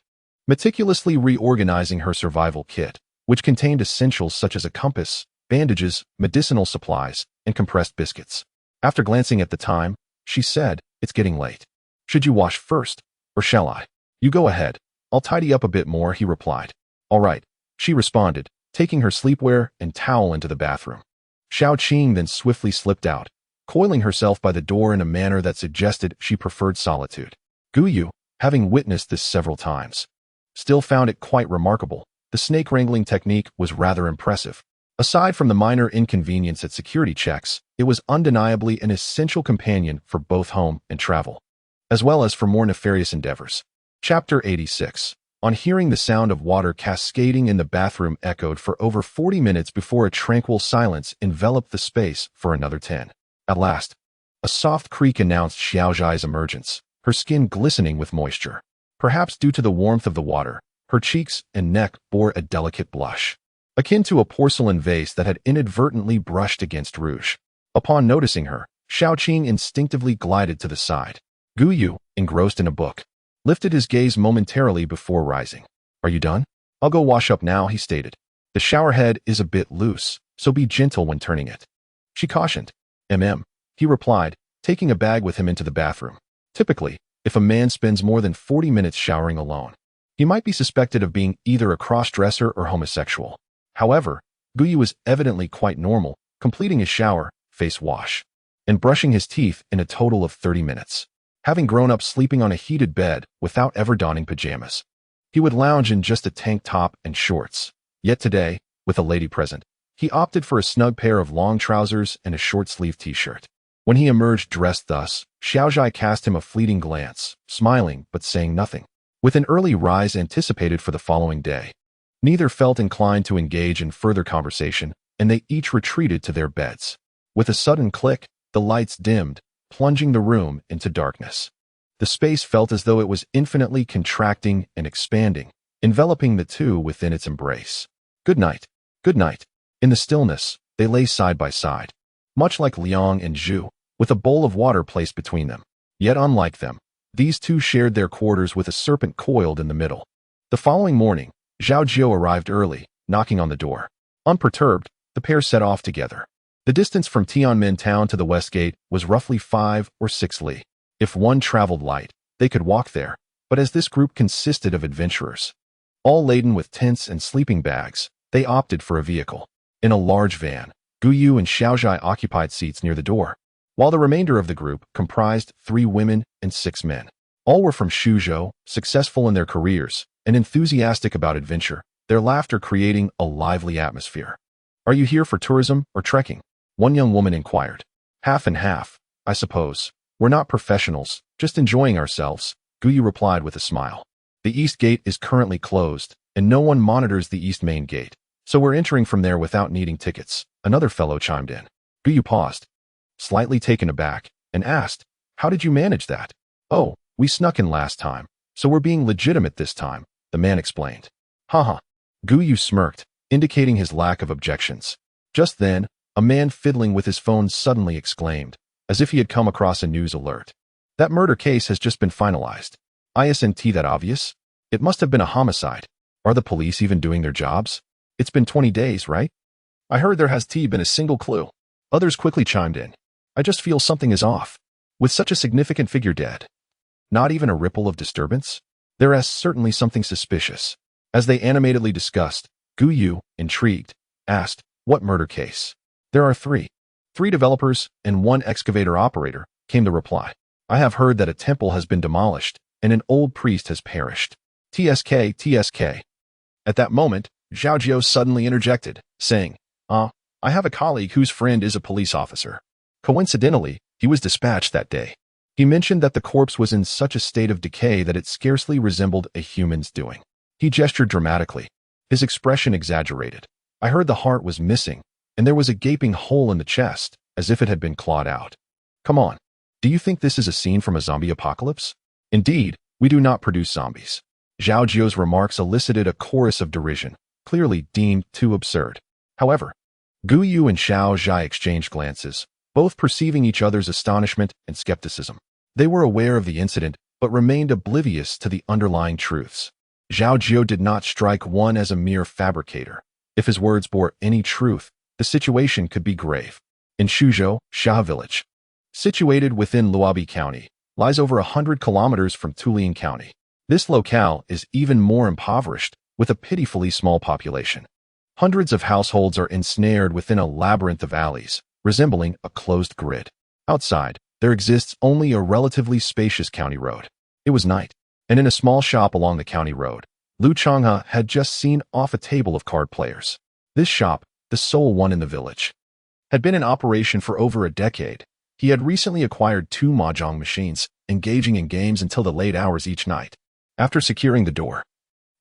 meticulously reorganizing her survival kit, which contained essentials such as a compass, bandages, medicinal supplies, and compressed biscuits. After glancing at the time, she said, "It's getting late. Should you wash first, or shall I?" "You go ahead. I'll tidy up a bit more," he replied. "All right," she responded, taking her sleepwear and towel into the bathroom. Xiao Qing then swiftly slipped out, coiling herself by the door in a manner that suggested she preferred solitude. Gu Yu, having witnessed this several times, still found it quite remarkable. The snake wrangling technique was rather impressive. Aside from the minor inconvenience at security checks, it was undeniably an essential companion for both home and travel, as well as for more nefarious endeavors. Chapter 86. On hearing the sound of water cascading in the bathroom echoed for over 40 minutes before a tranquil silence enveloped the space for another 10. At last, a soft creak announced Xiaozhai's emergence, her skin glistening with moisture. Perhaps due to the warmth of the water, her cheeks and neck bore a delicate blush, akin to a porcelain vase that had inadvertently brushed against rouge. Upon noticing her, Xiaoqing instinctively glided to the side. Gu Yu, engrossed in a book, lifted his gaze momentarily before rising. "Are you done? I'll go wash up now," he stated. "The shower head is a bit loose, so be gentle when turning it," she cautioned. He replied, taking a bag with him into the bathroom. Typically, if a man spends more than 40 minutes showering alone, he might be suspected of being either a cross-dresser or homosexual. However, Gu Yu was evidently quite normal, completing his shower, face wash, and brushing his teeth in a total of 30 minutes. Having grown up sleeping on a heated bed without ever donning pajamas, he would lounge in just a tank top and shorts. Yet today, with a lady present, he opted for a snug pair of long trousers and a short-sleeved t-shirt. When he emerged dressed thus, Xiaozhai cast him a fleeting glance, smiling but saying nothing. With an early rise anticipated for the following day, neither felt inclined to engage in further conversation, and they each retreated to their beds. With a sudden click, the lights dimmed, plunging the room into darkness. The space felt as though it was infinitely contracting and expanding, enveloping the two within its embrace. "Good night. Good night." In the stillness, they lay side by side, much like Liang and Zhu, with a bowl of water placed between them. Yet unlike them, these two shared their quarters with a serpent coiled in the middle. The following morning, Zhao Jiu arrived early, knocking on the door. Unperturbed, the pair set off together. The distance from Tianmen town to the west gate was roughly 5 or 6 li. If one traveled light, they could walk there, but as this group consisted of adventurers, all laden with tents and sleeping bags, they opted for a vehicle. In a large van, Gu Yu and Xiaozhai occupied seats near the door, while the remainder of the group comprised 3 women and 6 men. All were from Suzhou, successful in their careers, and enthusiastic about adventure, their laughter creating a lively atmosphere. "Are you here for tourism or trekking?" one young woman inquired. "Half and half, I suppose. We're not professionals, just enjoying ourselves," Gu Yu replied with a smile. "The east gate is currently closed, and no one monitors the east main gate, so we're entering from there without needing tickets," another fellow chimed in. Gu Yu paused, slightly taken aback, and asked, "How did you manage that?" "Oh, we snuck in last time, so we're being legitimate this time," the man explained. "Haha." Gu Yu smirked, indicating his lack of objections. Just then, a man fiddling with his phone suddenly exclaimed, as if he had come across a news alert. "That murder case has just been finalized. Isn't that obvious? It must have been a homicide. Are the police even doing their jobs? It's been 20 days, right? I heard there has been a single clue." Others quickly chimed in. "I just feel something is off. With such a significant figure dead, not even a ripple of disturbance? There is certainly something suspicious." As they animatedly discussed, Gu Yu, intrigued, asked, "What murder case?" "There are 3. 3 developers and 1 excavator operator," came the reply. "I have heard that a temple has been demolished and an old priest has perished. TSK. At that moment, Zhao Jiu suddenly interjected, saying, I have a colleague whose friend is a police officer. Coincidentally, he was dispatched that day. He mentioned that the corpse was in such a state of decay that it scarcely resembled a human's doing." He gestured dramatically, his expression exaggerated. "I heard the heart was missing, and there was a gaping hole in the chest, as if it had been clawed out. Come on, do you think this is a scene from a zombie apocalypse? Indeed, we do not produce zombies." Zhao Jiu's remarks elicited a chorus of derision, clearly deemed too absurd. However, Gu Yu and Xiaozhai exchanged glances, both perceiving each other's astonishment and skepticism. They were aware of the incident, but remained oblivious to the underlying truths. Zhao Jiu did not strike one as a mere fabricator. If his words bore any truth, the situation could be grave. In Suzhou, Xia Village, situated within Luobi County, lies over 100 kilometers from Tulian County. This locale is even more impoverished, with a pitifully small population. Hundreds of households are ensnared within a labyrinth of alleys, resembling a closed grid. Outside, there exists only a relatively spacious county road. It was night, and in a small shop along the county road, Lu Changhe had just seen off a table of card players. This shop, the sole one in the village, had been in operation for over a decade. He had recently acquired 2 mahjong machines, engaging in games until the late hours each night. After securing the door,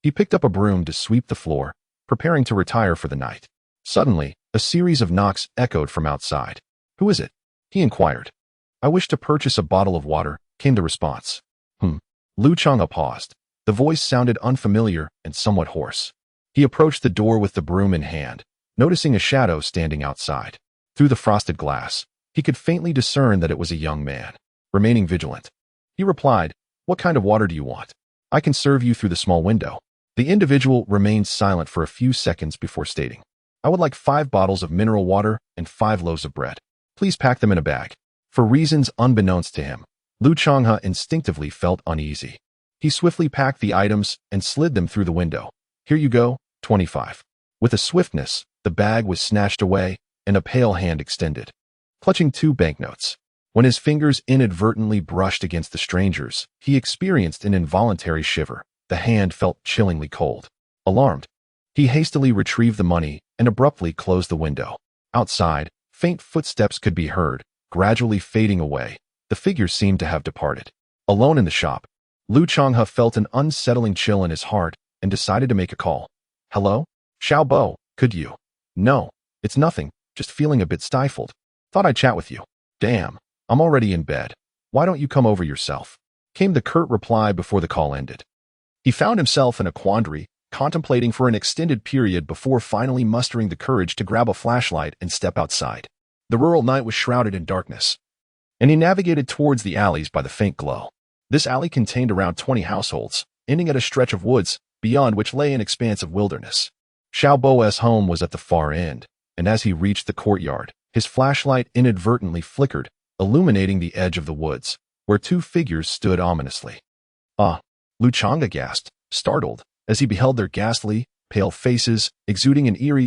he picked up a broom to sweep the floor, preparing to retire for the night. Suddenly, a series of knocks echoed from outside. "Who is it?" he inquired. "I wish to purchase a bottle of water," came the response. Lu Changhe paused. The voice sounded unfamiliar and somewhat hoarse. He approached the door with the broom in hand, noticing a shadow standing outside. Through the frosted glass, he could faintly discern that it was a young man. Remaining vigilant, he replied, "What kind of water do you want? I can serve you through the small window." The individual remained silent for a few seconds before stating, "I would like 5 bottles of mineral water and 5 loaves of bread. Please pack them in a bag." For reasons unbeknownst to him, Lu Changhe instinctively felt uneasy. He swiftly packed the items and slid them through the window. "Here you go, 25. With a swiftness, the bag was snatched away and a pale hand extended, clutching 2 banknotes. When his fingers inadvertently brushed against the stranger's, he experienced an involuntary shiver. The hand felt chillingly cold. Alarmed, he hastily retrieved the money and abruptly closed the window. Outside, faint footsteps could be heard, gradually fading away. The figure seemed to have departed. Alone in the shop, Lu Changhe felt an unsettling chill in his heart and decided to make a call. "Hello? Xiaobo, could you?" "No, it's nothing, just feeling a bit stifled. Thought I'd chat with you." "Damn, I'm already in bed. Why don't you come over yourself?" came the curt reply before the call ended. He found himself in a quandary, contemplating for an extended period before finally mustering the courage to grab a flashlight and step outside. The rural night was shrouded in darkness, and he navigated towards the alleys by the faint glow. This alley contained around 20 households, ending at a stretch of woods, beyond which lay an expanse of wilderness. Xiaobo's home was at the far end, and as he reached the courtyard, his flashlight inadvertently flickered, illuminating the edge of the woods, where 2 figures stood ominously. "Ah," Lu Changhe gasped, startled, as he beheld their ghastly, pale faces exuding an eerie,